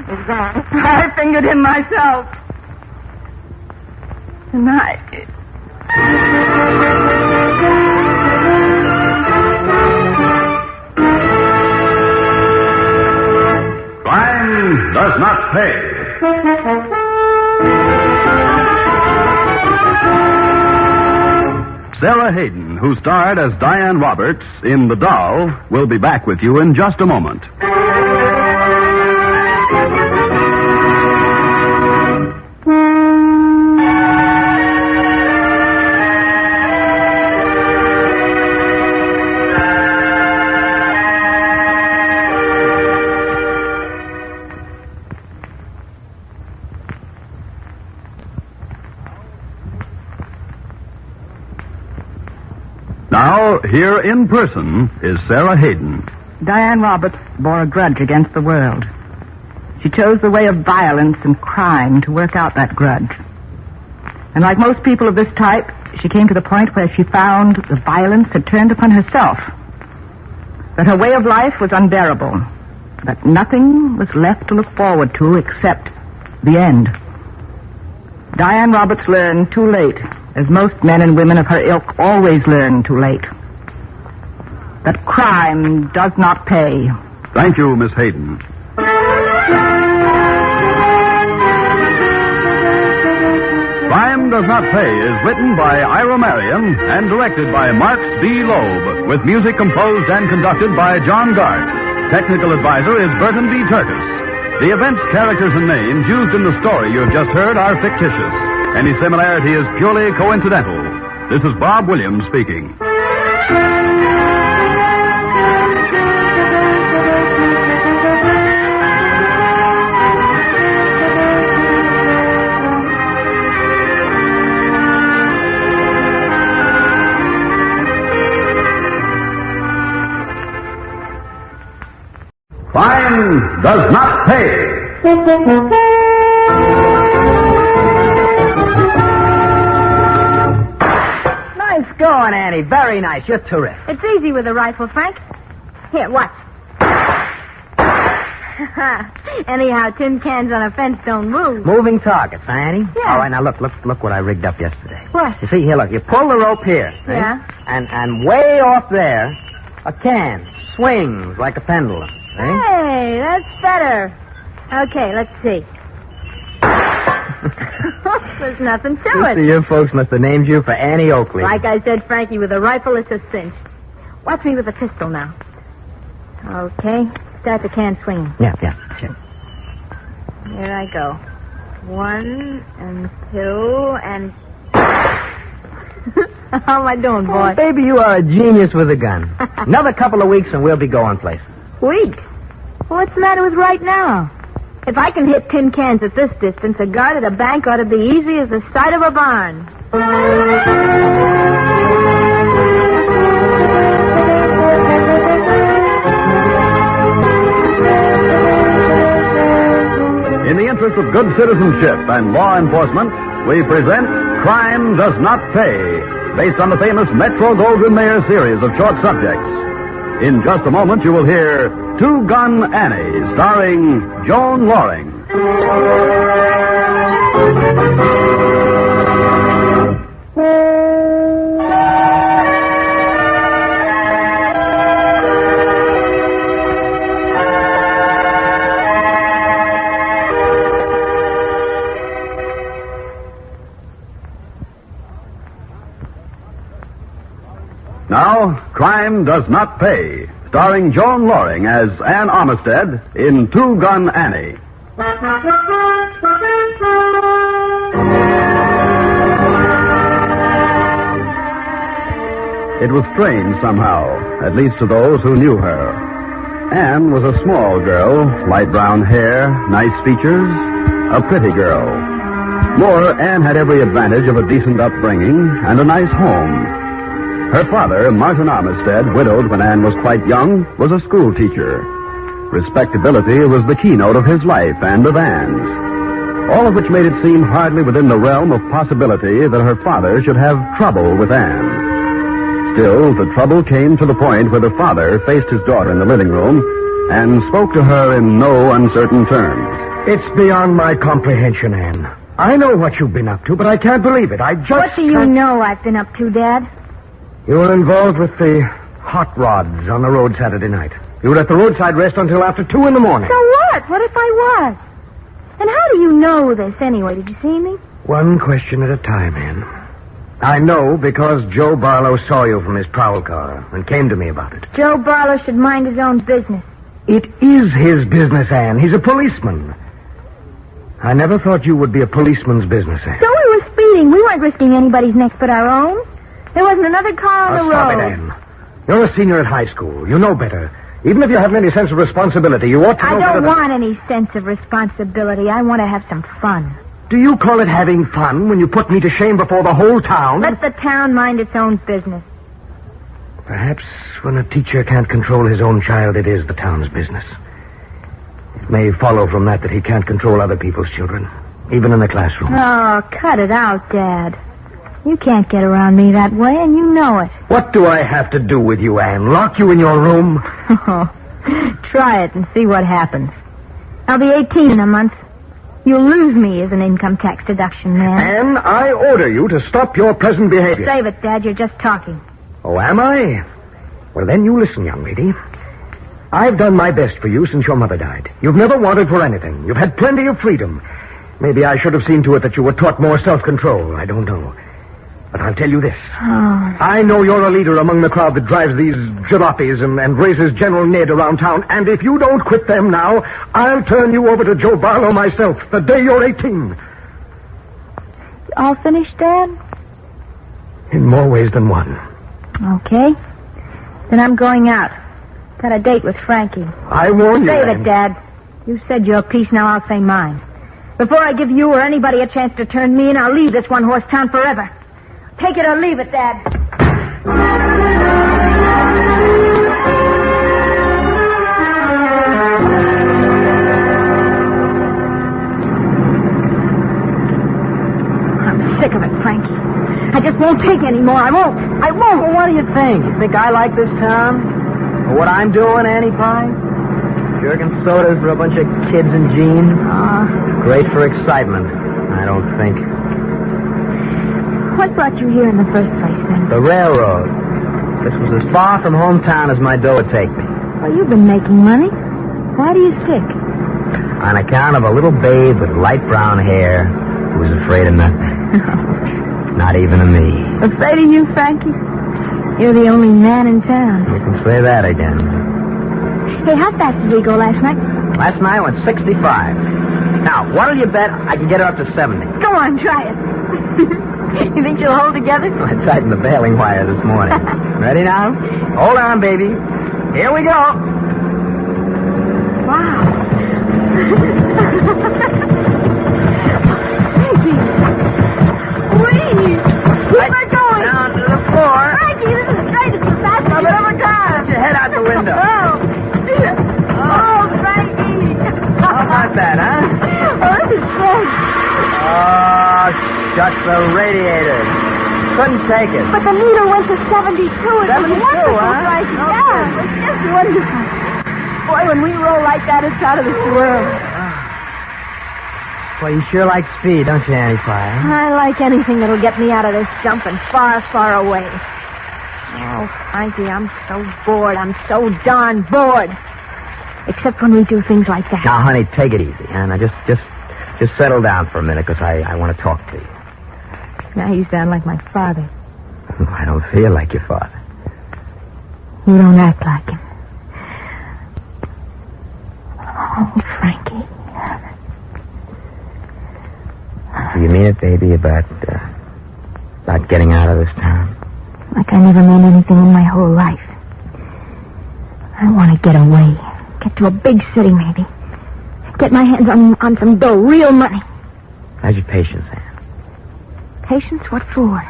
He's gone. I fingered him myself. Tonight. Crime does not pay. Sarah Hayden, who starred as Diane Roberts in The Doll, will be back with you in just a moment. Now, here in person is Sarah Hayden. Diane Roberts bore a grudge against the world. She chose the way of violence and crime to work out that grudge. And like most people of this type, she came to the point where she found the violence had turned upon herself. That her way of life was unbearable. That nothing was left to look forward to except the end. Diane Roberts learned too late, as most men and women of her ilk always learn too late, that crime does not pay. Thank you, Miss Hayden. Crime Does Not Pay is written by Ira Marion and directed by Marx B. Loeb, with music composed and conducted by John Gart. Technical advisor is Burton B. Turkis. The events, characters, and names used in the story you have just heard are fictitious. Any similarity is purely coincidental. This is Bob Williams speaking. Crime does not pay. Nice going, Annie. Very nice. You're terrific. It's easy with a rifle, Frank. Here, watch. Anyhow, tin cans on a fence don't move. Moving targets, huh, Annie? Yeah. All right, now look what I rigged up yesterday. What? You see, here, look. You pull the rope here. See? Yeah. And way off there, a can swings like a pendulum. See? Hey, that's better. Okay, let's see. There's nothing to it. You folks must have named you for Annie Oakley. Like I said, Frankie, with a rifle, it's a cinch. Watch me with a pistol now. Okay, start the can swinging. Yeah, sure. Here I go. 1 and 2 and... How am I doing, boy? Oh, baby, you are a genius with a gun. Another couple of weeks and we'll be going places. Weeks? What's the matter with right now? If I can hit tin cans at this distance, a guard at a bank ought to be easy as the side of a barn. In the interest of good citizenship and law enforcement, we present Crime Does Not Pay, based on the famous Metro-Goldwyn-Mayer series of short subjects. In just a moment, you will hear Two-Gun Annie, starring Joan Loring. Now, Crime Does Not Pay, starring Joan Loring as Ann Armistead in Two-Gun Annie. It was strange somehow, at least to those who knew her. Anne was a small girl, light brown hair, nice features, a pretty girl. More, Anne had every advantage of a decent upbringing and a nice home. Her father, Martin Armistead, widowed when Anne was quite young, was a school teacher. Respectability was the keynote of his life and of Anne's. All of which made it seem hardly within the realm of possibility that her father should have trouble with Anne. Still, the trouble came to the point where the father faced his daughter in the living room and spoke to her in no uncertain terms. It's beyond my comprehension, Anne. I know what you've been up to, but I can't believe it. What do you know I've been up to, Dad? You were involved with the hot rods on the road Saturday night. You were at the roadside rest until after 2 in the morning. So what? What if I was? And how do you know this anyway? Did you see me? One question at a time, Anne. I know because Joe Barlow saw you from his prowl car and came to me about it. Joe Barlow should mind his own business. It is his business, Anne. He's a policeman. I never thought you would be a policeman's business, Anne. So we were speeding. We weren't risking anybody's neck but our own. There wasn't another car on the Stop road. it, Anne. You're a senior at high school. You know better. Even if you haven't any sense of responsibility, you ought to know I better don't want any sense of responsibility. I want to have some fun. Do you call it having fun when you put me to shame before the whole town? Let the town mind its own business. Perhaps when a teacher can't control his own child, it is the town's business. It may follow from that he can't control other people's children, even in the classroom. Oh, cut it out, Dad. You can't get around me that way, and you know it. What do I have to do with you, Anne? Lock you in your room? Try it and see what happens. I'll be 18 in a month. You'll lose me as an income tax deduction, man. Anne, I order you to stop your present behavior. Save it, Dad. You're just talking. Oh, am I? Well, then you listen, young lady. I've done my best for you since your mother died. You've never wanted for anything. You've had plenty of freedom. Maybe I should have seen to it that you were taught more self-control. I don't know. But I'll tell you this. Oh. I know you're a leader among the crowd that drives these jalopies and raises General Ned around town. And if you don't quit them now, I'll turn you over to Joe Barlow myself the day you're 18. All finished, Dad? In more ways than one. Okay. Then I'm going out. Got a date with Frankie. I warn you, Save Anne. it, Dad. You said your piece, now I'll say mine. Before I give you or anybody a chance to turn me in, I'll leave this one-horse town forever. Take it or leave it, Dad. won't take any more. I won't. Well, what do you think? You think I like this town? Or what I'm doing, Annie Pie? Jerking sodas for a bunch of kids in jeans? Great for excitement, I don't think. What brought you here in the first place, then? The railroad. This was as far from hometown as my dough would take me. Well, you've been making money. Why do you stick? On account of a little babe with light brown hair who was afraid of nothing. Not even of me. Afraid of you, Frankie? You're the only man in town. You can say that again. Hey, how fast did we go last night? Last night I went 65. Now, what'll you bet I can get her up to 70? Go on, try it. You think you'll hold together? I tightened the bailing wire this morning. Ready now? Hold on, baby. Here we go. Wow. Frankie. Wait. Keep her going. Down to the floor. Frankie, this is great. It's the fastest you've ever gone. Put your head out the window. Oh, Frankie. How about that, huh? Oh, this is great. Oh, shut the radiator. Couldn't take it. But the meter went to 72. It 72, was wonderful, huh? Frankie. Yeah, it was just wonderful. Boy, when we roll like that, it's out of this world. Well, you sure like speed, don't you, Annie Pie? I like anything that'll get me out of this jumping far, far away. Oh, Frankie, I'm so bored. I'm so darn bored. Except when we do things like that. Now, honey, take it easy. And now just settle down for a minute, because I want to talk to you. Now you sound like my father. I don't feel like your father. You don't act like him. Oh, Frankie. Do you mean it, baby, about getting out of this town? Like I never meant anything in my whole life. I want to get away. Get to a big city, maybe. Get my hands on some dough, real money. How's your patience, Ann? Patience? What for?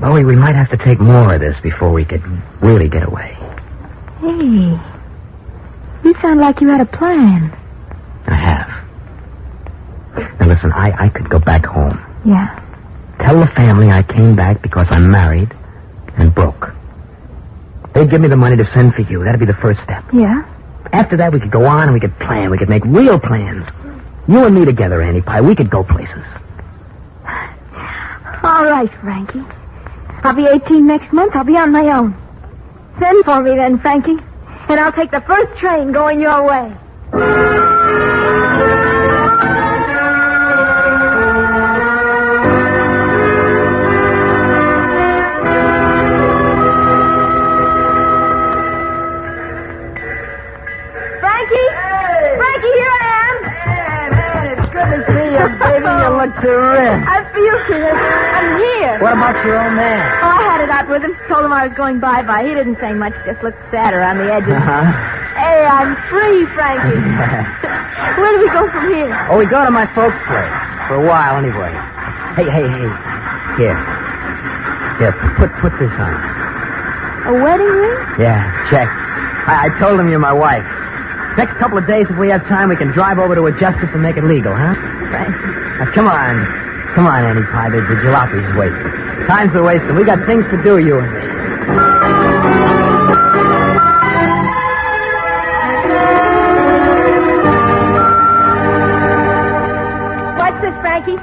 Bowie, we might have to take more of this before we could really get away. Hey, you sound like you had a plan. I have. Now listen, I could go back home. Yeah. Tell the family I came back because I'm married and broke. They'd give me the money to send for you. That'd be the first step. Yeah? After that, we could go on and we could plan. We could make real plans. You and me together, Annie Pie. We could go places. All right, Frankie. I'll be 18 next month. I'll be on my own. Send for me then, Frankie. And I'll take the first train going your way. I feel good. I'm here. What about your old man? Oh, I had it out with him. Told him I was going bye-bye. He didn't say much. Just looked sad around the edges. Hey, I'm free, Frankie. Where do we go from here? Oh, we go to my folks' place. For a while, anyway. Hey. Here, put this on. A wedding ring? Yeah, check. I told him you're my wife. Next couple of days, if we have time, we can drive over to a justice and make it legal, huh? Frankie. Now, come on, Annie Pie. The jalopy's waiting. Time's a wasting. We got things to do, you and me. Watch this, Frankie.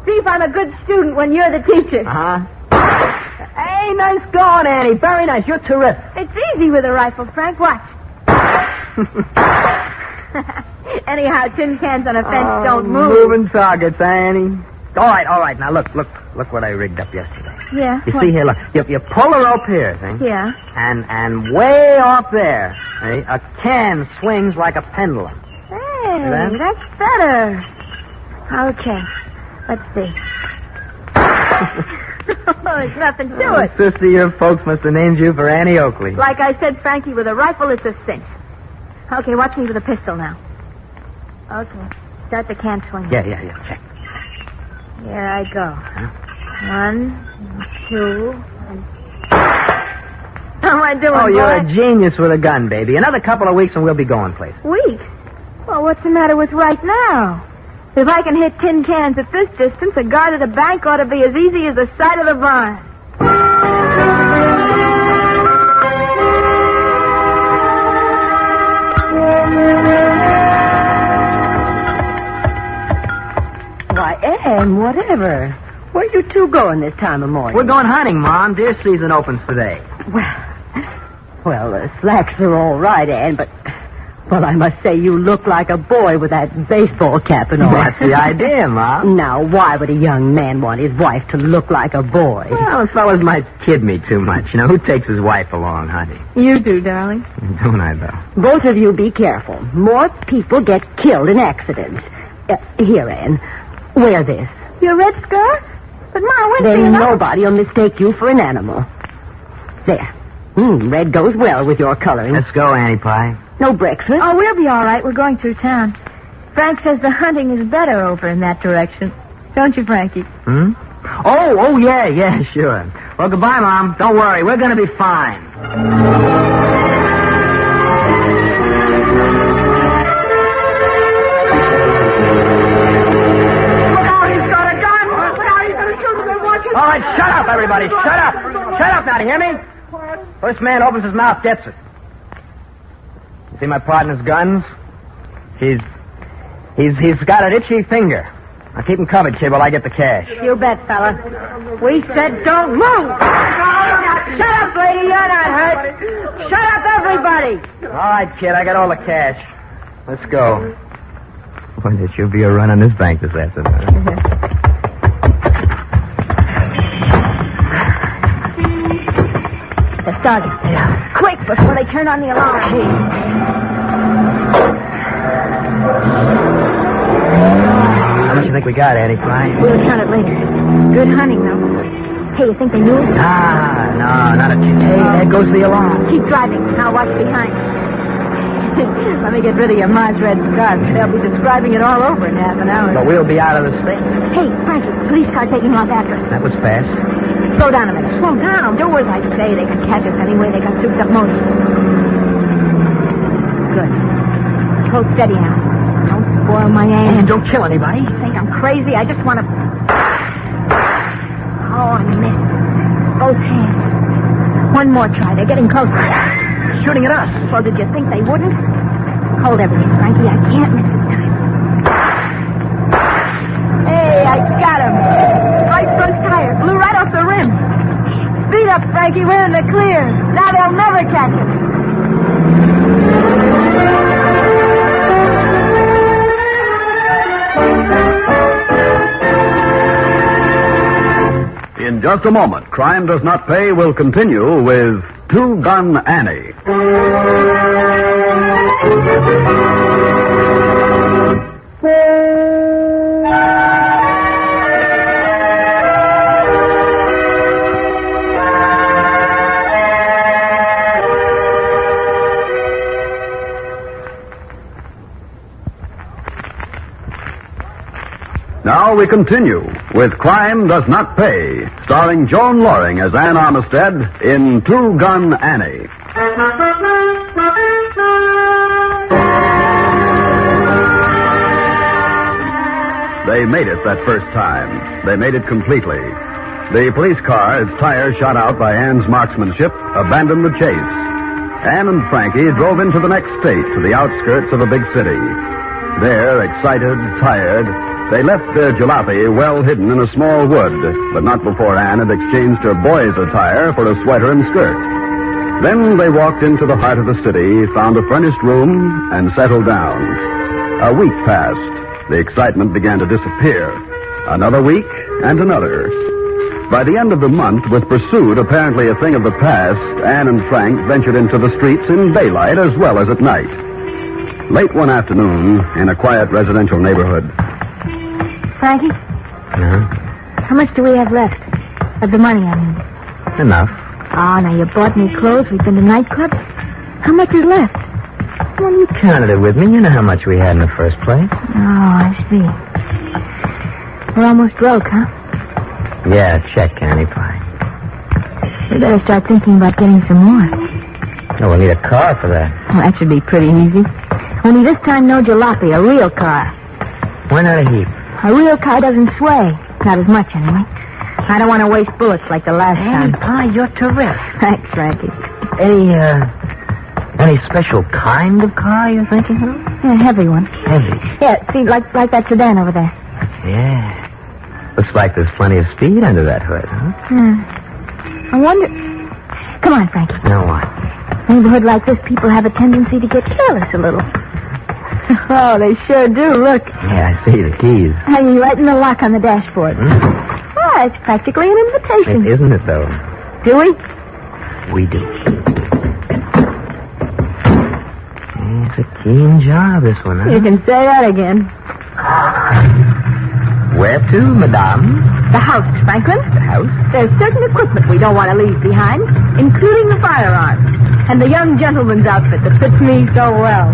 See if I'm a good student when you're the teacher. Hey, nice going, Annie. Very nice. You're terrific. It's easy with a rifle, Frank. Watch. Anyhow, tin cans on a fence don't move. Moving targets, Annie. All right. Now, look what I rigged up yesterday. Yeah? You see here, look. You pull the rope here, see? Yeah. And way off there, see, a can swings like a pendulum. Hey, that's better. Okay. Let's see. There's nothing to it. Sister, your folks must have named you for Annie Oakley. Like I said, Frankie, with a rifle, it's a cinch. Okay, watch me with a pistol now. Okay. Start the can swing. Yeah. Check. Here I go. Huh? 1, 2, and... How am I doing, Oh, you're boy? a genius with a gun, baby. Another couple of weeks and we'll be going places. Weeks? Well, what's the matter with right now? If I can hit tin cans at this distance, a guard at a bank ought to be as easy as the sight of the barn. Why, Ann, whatever. Where you two going this time of morning? We're going hunting, Mom. Deer season opens today. Well, the slacks are all right, Ann, but... Well, I must say you look like a boy with that baseball cap and all. That's the idea, Mom. Now, why would a young man want his wife to look like a boy? Well, fellas might kid me too much. You know, who takes his wife along hunting? You do, darling. Don't I, though? Both of you be careful. More people get killed in accidents. Here, Ann. Wear this. Your red scarf? But, Ma, when's Then nobody will mistake you for an animal. There. Red goes well with your coloring. Let's go, Annie Pie. No breakfast? Oh, we'll be all right. We're going through town. Frank says the hunting is better over in that direction. Don't you, Frankie? Oh, yeah, sure. Well, goodbye, Mom. Don't worry. We're going to be fine. All right, shut up, everybody. Shut up. Shut up now, do you hear me? First man opens his mouth gets it. You see my partner's guns? He's got an itchy finger. I'll keep him covered, kid, while I get the cash. You bet, fella. We said don't move. Shut up, lady. You're not hurt. Shut up, everybody. All right, kid, I got all the cash. Let's go. Boy, there should be a run on this bank this afternoon. They're starting. Yeah. Quick, before they turn on the alarm. How much do you think we got, Annie Pie? We'll count it later. Good hunting, though. Hey, you think they knew us? No, not a chance. Hey, there goes the alarm. Keep driving. I'll watch behind. Let me get rid of your Mars red scarf. They'll be describing it all over in half an hour. But we'll be out of the state. Hey, Frankie, police car taking off after us. That was fast. Slow down a minute. Slow down. Do as I say. They can catch us anyway. They got souped up motors. Good. Hold steady now. Don't spoil my aim. And don't kill anybody. You think I'm crazy? I just want to... Oh, I missed. Both hands. One more try. They're getting closer. They're shooting at us. Well, did you think they wouldn't? Hold everything, Frankie. I can't miss this time. Hey, I got him. Right front tire. Blew right off the rim. Speed up, Frankie. We're in the clear. Now they'll never catch us. In just a moment, Crime Does Not Pay will continue with Two Gun Annie. Now we continue with Crime Does Not Pay, starring Joan Loring as Ann Armistead in Two Gun Annie. They made it that first time. They made it completely. The police car, its tires shot out by Ann's marksmanship, abandoned the chase. Ann and Frankie drove into the next state, to the outskirts of a big city. There, excited, tired, they left their jalopy well hidden in a small wood, but not before Ann had exchanged her boy's attire for a sweater and skirt. Then they walked into the heart of the city, found a furnished room, and settled down. A week passed. The excitement began to disappear. Another week, and another. By the end of the month, with pursuit apparently a thing of the past, Ann and Frank ventured into the streets in daylight as well as at night. Late one afternoon, in a quiet residential neighborhood. Frankie? How much do we have left? Of the money, I mean. Enough. Oh, now you bought me clothes. We've been to nightclubs. How much is left? Well, you counted it with me. You know how much we had in the first place. Oh, I see. We're almost broke, huh? Yeah, check, Annie Pie. We better start thinking about getting some more. Oh, we'll need a car for that. Well, that should be pretty easy. Only this time, no jalopy, a real car. Why not a heap? A real car doesn't sway. Not as much, anyway. I don't want to waste bullets like the last time. Pie, you're terrific. Thanks, Frankie. Any special kind of car you're thinking of? Yeah, a heavy one. Heavy? Yeah, see, like that sedan over there. Yeah. Looks like there's plenty of speed under that hood, huh? I wonder... Come on, Frankie. Now what? Neighborhood like this, people have a tendency to get careless a little. Oh, they sure do. Look. Yeah, I see the keys. Hanging right in the lock on the dashboard. Oh, it's practically an invitation. Isn't it, though? Do we? We do. It's a keen job, this one, huh? You can say that again. Where to, madame? The house, Franklin. The house? There's certain equipment we don't want to leave behind, including the firearms and the young gentleman's outfit that fits me so well.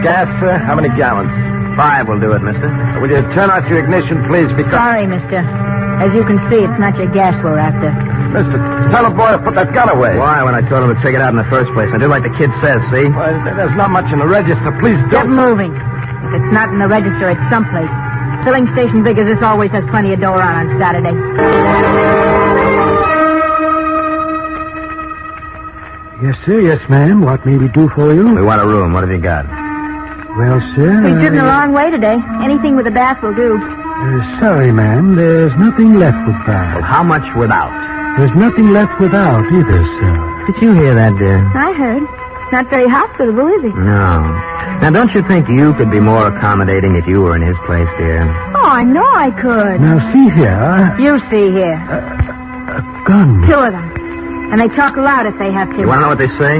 Gas, sir? How many gallons? 5 will do it, mister. Will you turn out your ignition, please? Because... Sorry, mister. As you can see, it's not your gas we're after. Mister, tell the boy to put that gun away. Why, when I told him to take it out in the first place? I did like the kid says, see? Well, there's not much in the register. Please Get don't... moving. If it's not in the register, it's someplace. Filling station big as this always has plenty of dough on Saturday. Yes, sir. Yes, ma'am. What may we do for you? We want a room. What have you got? Well, sir... We've driven a long way today. Anything with a bath will do. Sorry, ma'am. There's nothing left with bath. Well, how much without? There's nothing left without either, sir. Did you hear that, dear? I heard. Not very hospitable, is he? No. Now, don't you think you could be more accommodating if you were in his place, dear? Oh, I know I could. Now, see here. You see here. A gun. 2 of them. And they talk loud if they have to. You want to know what they say?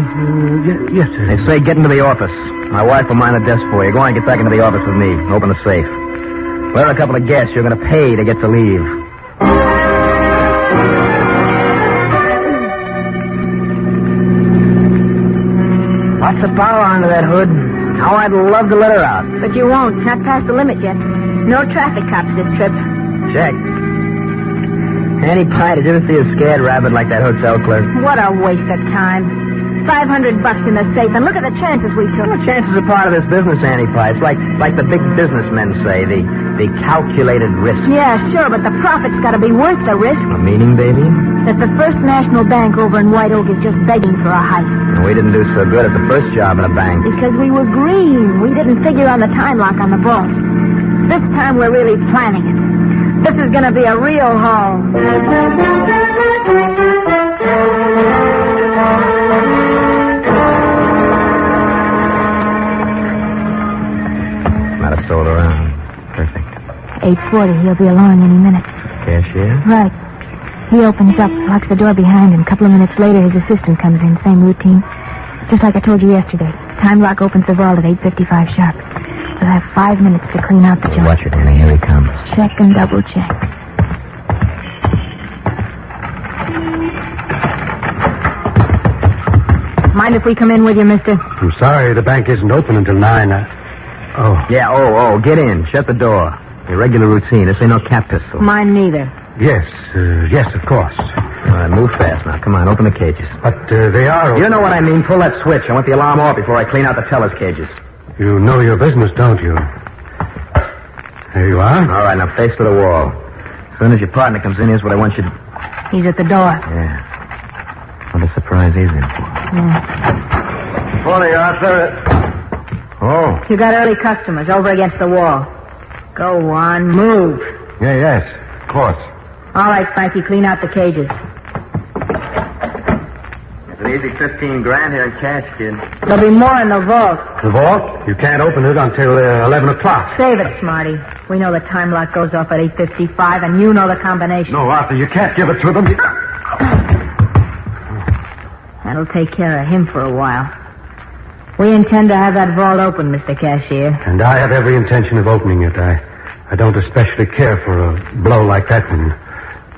Yes, sir. They say, get into the office. My wife will mind the desk for you. Go on and get back into the office with me. Open the safe. We're a couple of guests. You're going to pay to get to leave. Lots of power under that hood. How I'd love to let her out. But you won't. Not past the limit yet. No traffic cops this trip. Check. Annie Pye, did you ever see a scared rabbit like that hotel clerk? What a waste of time. $500 in the safe, and look at the chances we took. Well, chances are part of this business, Annie Pye. It's like the big businessmen say, the calculated risk. Yeah, sure, but the profit's got to be worth the risk. A meaning, baby? That the First National Bank over in White Oak is just begging for a hike. And we didn't do so good at the first job in a bank. Because we were green. We didn't figure on the time lock on the vault. This time we're really planning it. This is going to be a real haul. Not a soul around. Perfect. 8:40. He'll be along any minute. Cashier? Right. He opens up, locks the door behind him. A couple of minutes later, his assistant comes in. Same routine. Just like I told you yesterday. Time lock opens the vault at 8:55 sharp. We'll have 5 minutes to clean out the joint. Watch it, Annie. Here he comes. Check and double check. Mind if we come in with you, mister? I'm sorry, the bank isn't open until 9. Oh. Yeah, get in. Shut the door. Your regular routine. This ain't no cat pistol. Mine neither. Yes, of course. All right, move fast now. Come on, open the cages. But they are open. You know what I mean. Pull that switch. I want the alarm off before I clean out the teller's cages. You know your business, don't you? There you are. All right, now face to the wall. As soon as your partner comes in, here's what I want you to... He's at the door. Yeah. What a surprise he's in for. Yeah. Morning, Arthur. Oh. You got early customers over against the wall. Go on, move. Yeah, yes, of course. All right, Frankie, clean out the cages. It's an easy 15 grand here in cash, kid. There'll be more in the vault. The vault? You can't open it until 11 o'clock. Save it, Smarty. We know the time lock goes off at 8:55, and you know the combination. No, Arthur, you can't give it to them. That'll take care of him for a while. We intend to have that vault open, Mr. Cashier. And I have every intention of opening it. I don't especially care for a blow like that one.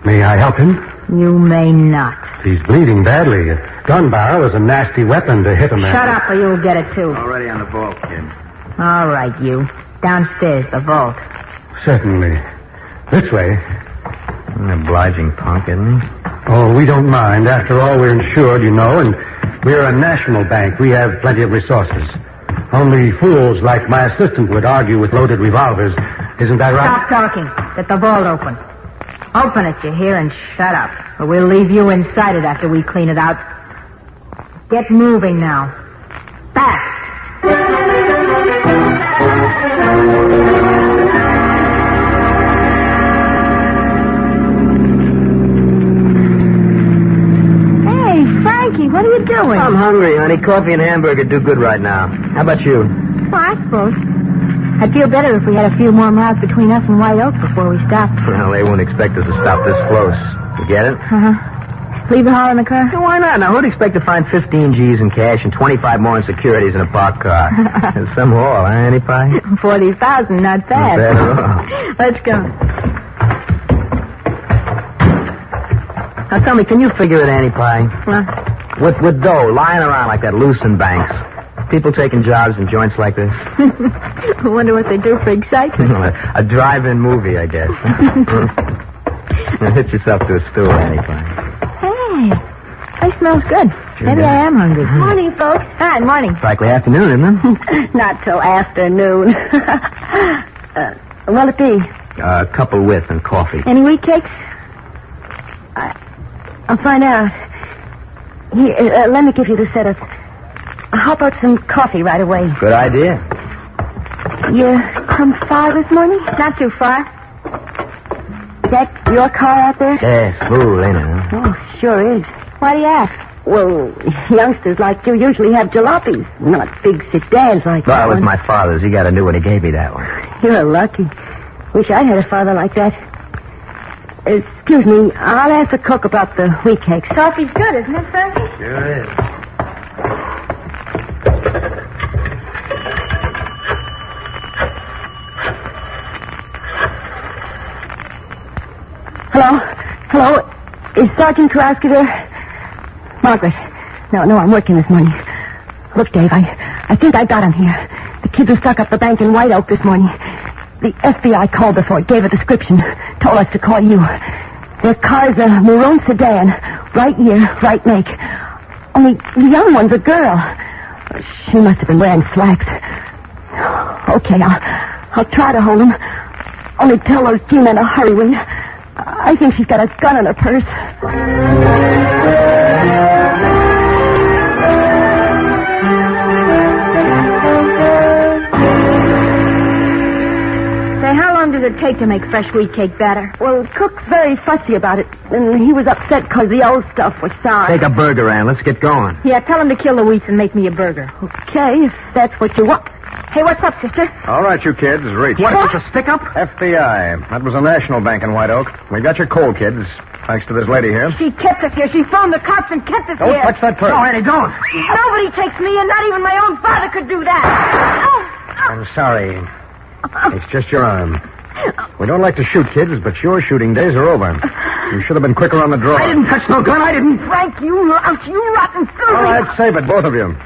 May I help him? You may not. He's bleeding badly. A gun barrel is a nasty weapon to hit a man. Shut up or you'll get it, too. Already on the vault, kid. All right, you. Downstairs, the vault. Certainly. This way. An obliging punk, isn't he? Oh, we don't mind. After all, we're insured, you know, and we're a national bank. We have plenty of resources. Only fools like my assistant would argue with loaded revolvers. Isn't that right? Stop talking. Get the vault open. Open it, you hear, and shut up. Or we'll leave you inside it after we clean it out. Get moving now. Fast! Hey, Frankie, what are you doing? I'm hungry, honey. Coffee and hamburger do good right now. How about you? Well, I suppose. I'd feel better if we had a few more miles between us and White Oak before we stopped. Well, they wouldn't expect us to stop this close. You get it? Uh-huh. Leave the haul in the car? Yeah, why not? Now, who'd expect to find 15 G's in cash and 25 more in securities in a parked car? Some haul, huh, Annie Pie? 40,000, not bad. Not bad at all. Let's go. Now, tell me, can you figure it, Annie Pie? What? With dough lying around like that loose in banks, people taking jobs in joints like this? I wonder what they do for excitement. A drive-in movie, I guess. Now, hit yourself to a stool, Annie Pie. Hey, that smells good. Sure Maybe does. I am hungry. Morning, folks. Hi, morning. It's likely afternoon, isn't it? Not till afternoon. What'll it be? A couple with and coffee. Any wheat cakes? I'll find out. Here, let me give you the setup. How about some coffee right away? Good idea. You come far this morning? Not too far. Is that your car out there? Yeah, smooth, ain't it? Huh? Oh, sure is. Why do you ask? Well, youngsters like you usually have jalopies, not big sedans like Well, that it was one. my father's. He got a new one. He gave me that one. You're lucky. Wish I had a father like that. Excuse me, I'll ask the cook about the wheat cakes. Coffee's good, isn't it, Frankie? Sure is. Hello? Is Sergeant Kowalski there? Margaret. No, I'm working this morning. Look, Dave, I think I got him here. The kids who stuck up the bank in White Oak this morning. The FBI called before it gave a description. Told us to call you. Their car's a maroon sedan. Right year, right make. Only the young one's a girl. She must have been wearing slacks. Okay, I'll try to hold him. Only tell those G-men to hurry, will you? I think she's got a gun in her purse. Say, how long does it take to make fresh wheat cake batter? Well, Cook's very fussy about it, and he was upset because the old stuff was sour. Take a burger, Ann. Let's get going. Yeah, tell him to kill the wheats and make me a burger. Okay, if that's what you want. Hey, what's up, sister? All right, you kids, reach. What, it's a stick-up? FBI. That was a national bank in White Oak. We got your coal, kids, thanks to this lady here. She kept us here. She phoned the cops and kept us Don't here. touch that purse. No, Annie, don't. Nobody takes me, and not even my own father could do that. I'm sorry. It's just your arm. We don't like to shoot kids, but your shooting days are over. You should have been quicker on the draw. I didn't touch no gun. I didn't. Frank, you louse, you rotten filthy. All right, save it, both of you.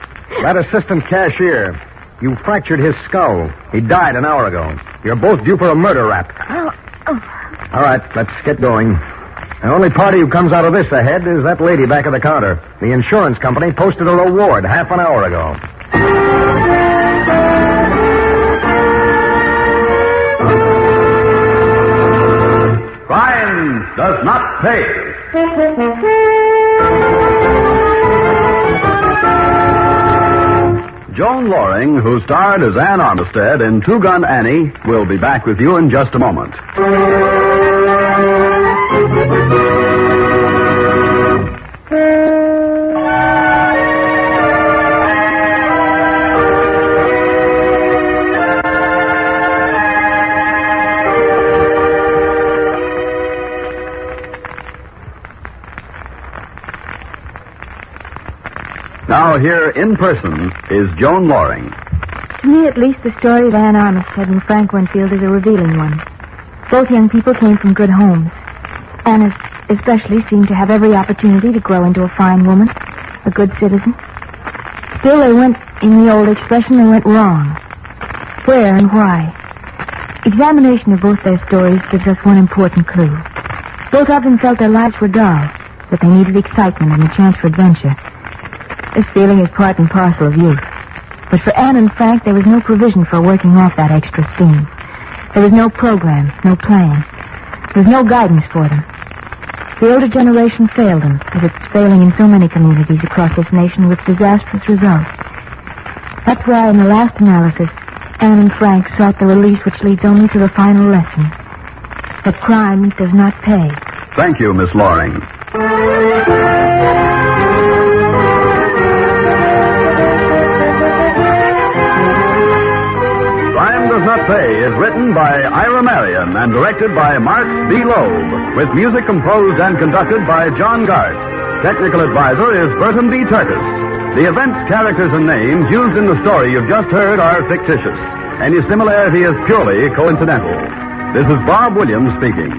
That assistant cashier, you fractured his skull. He died an hour ago. You're both due for a murder rap. All right, let's get going. The only party who comes out of this ahead is that lady back at the counter. The insurance company posted a reward half an hour ago. Crime does not pay. Joan Loring, who starred as Ann Armistead in Two Gun Annie, will be back with you in just a moment. Now, here in person is Joan Loring. To me, at least, the story of Ann Armistead and Frank Winfield is a revealing one. Both young people came from good homes. Anna especially seemed to have every opportunity to grow into a fine woman, a good citizen. Still, they went, in the old expression, they went wrong. Where and why? Examination of both their stories gives us one important clue. Both of them felt their lives were dull, that they needed excitement and a chance for adventure. This feeling is part and parcel of youth. But for Anne and Frank, there was no provision for working off that extra steam. There was no program, no plan. There was no guidance for them. The older generation failed them, as it's failing in so many communities across this nation with disastrous results. That's why, in the last analysis, Anne and Frank sought the release which leads only to the final lesson. That crime does not pay. Thank you, Miss Loring. Crime Does Not Pay is written by Ira Marion and directed by Marx B. Loeb, with music composed and conducted by John Gart. Technical advisor is Burton B. Turkis. The events, characters, and names used in the story you've just heard are fictitious. Any similarity is purely coincidental. This is Bob Williams speaking.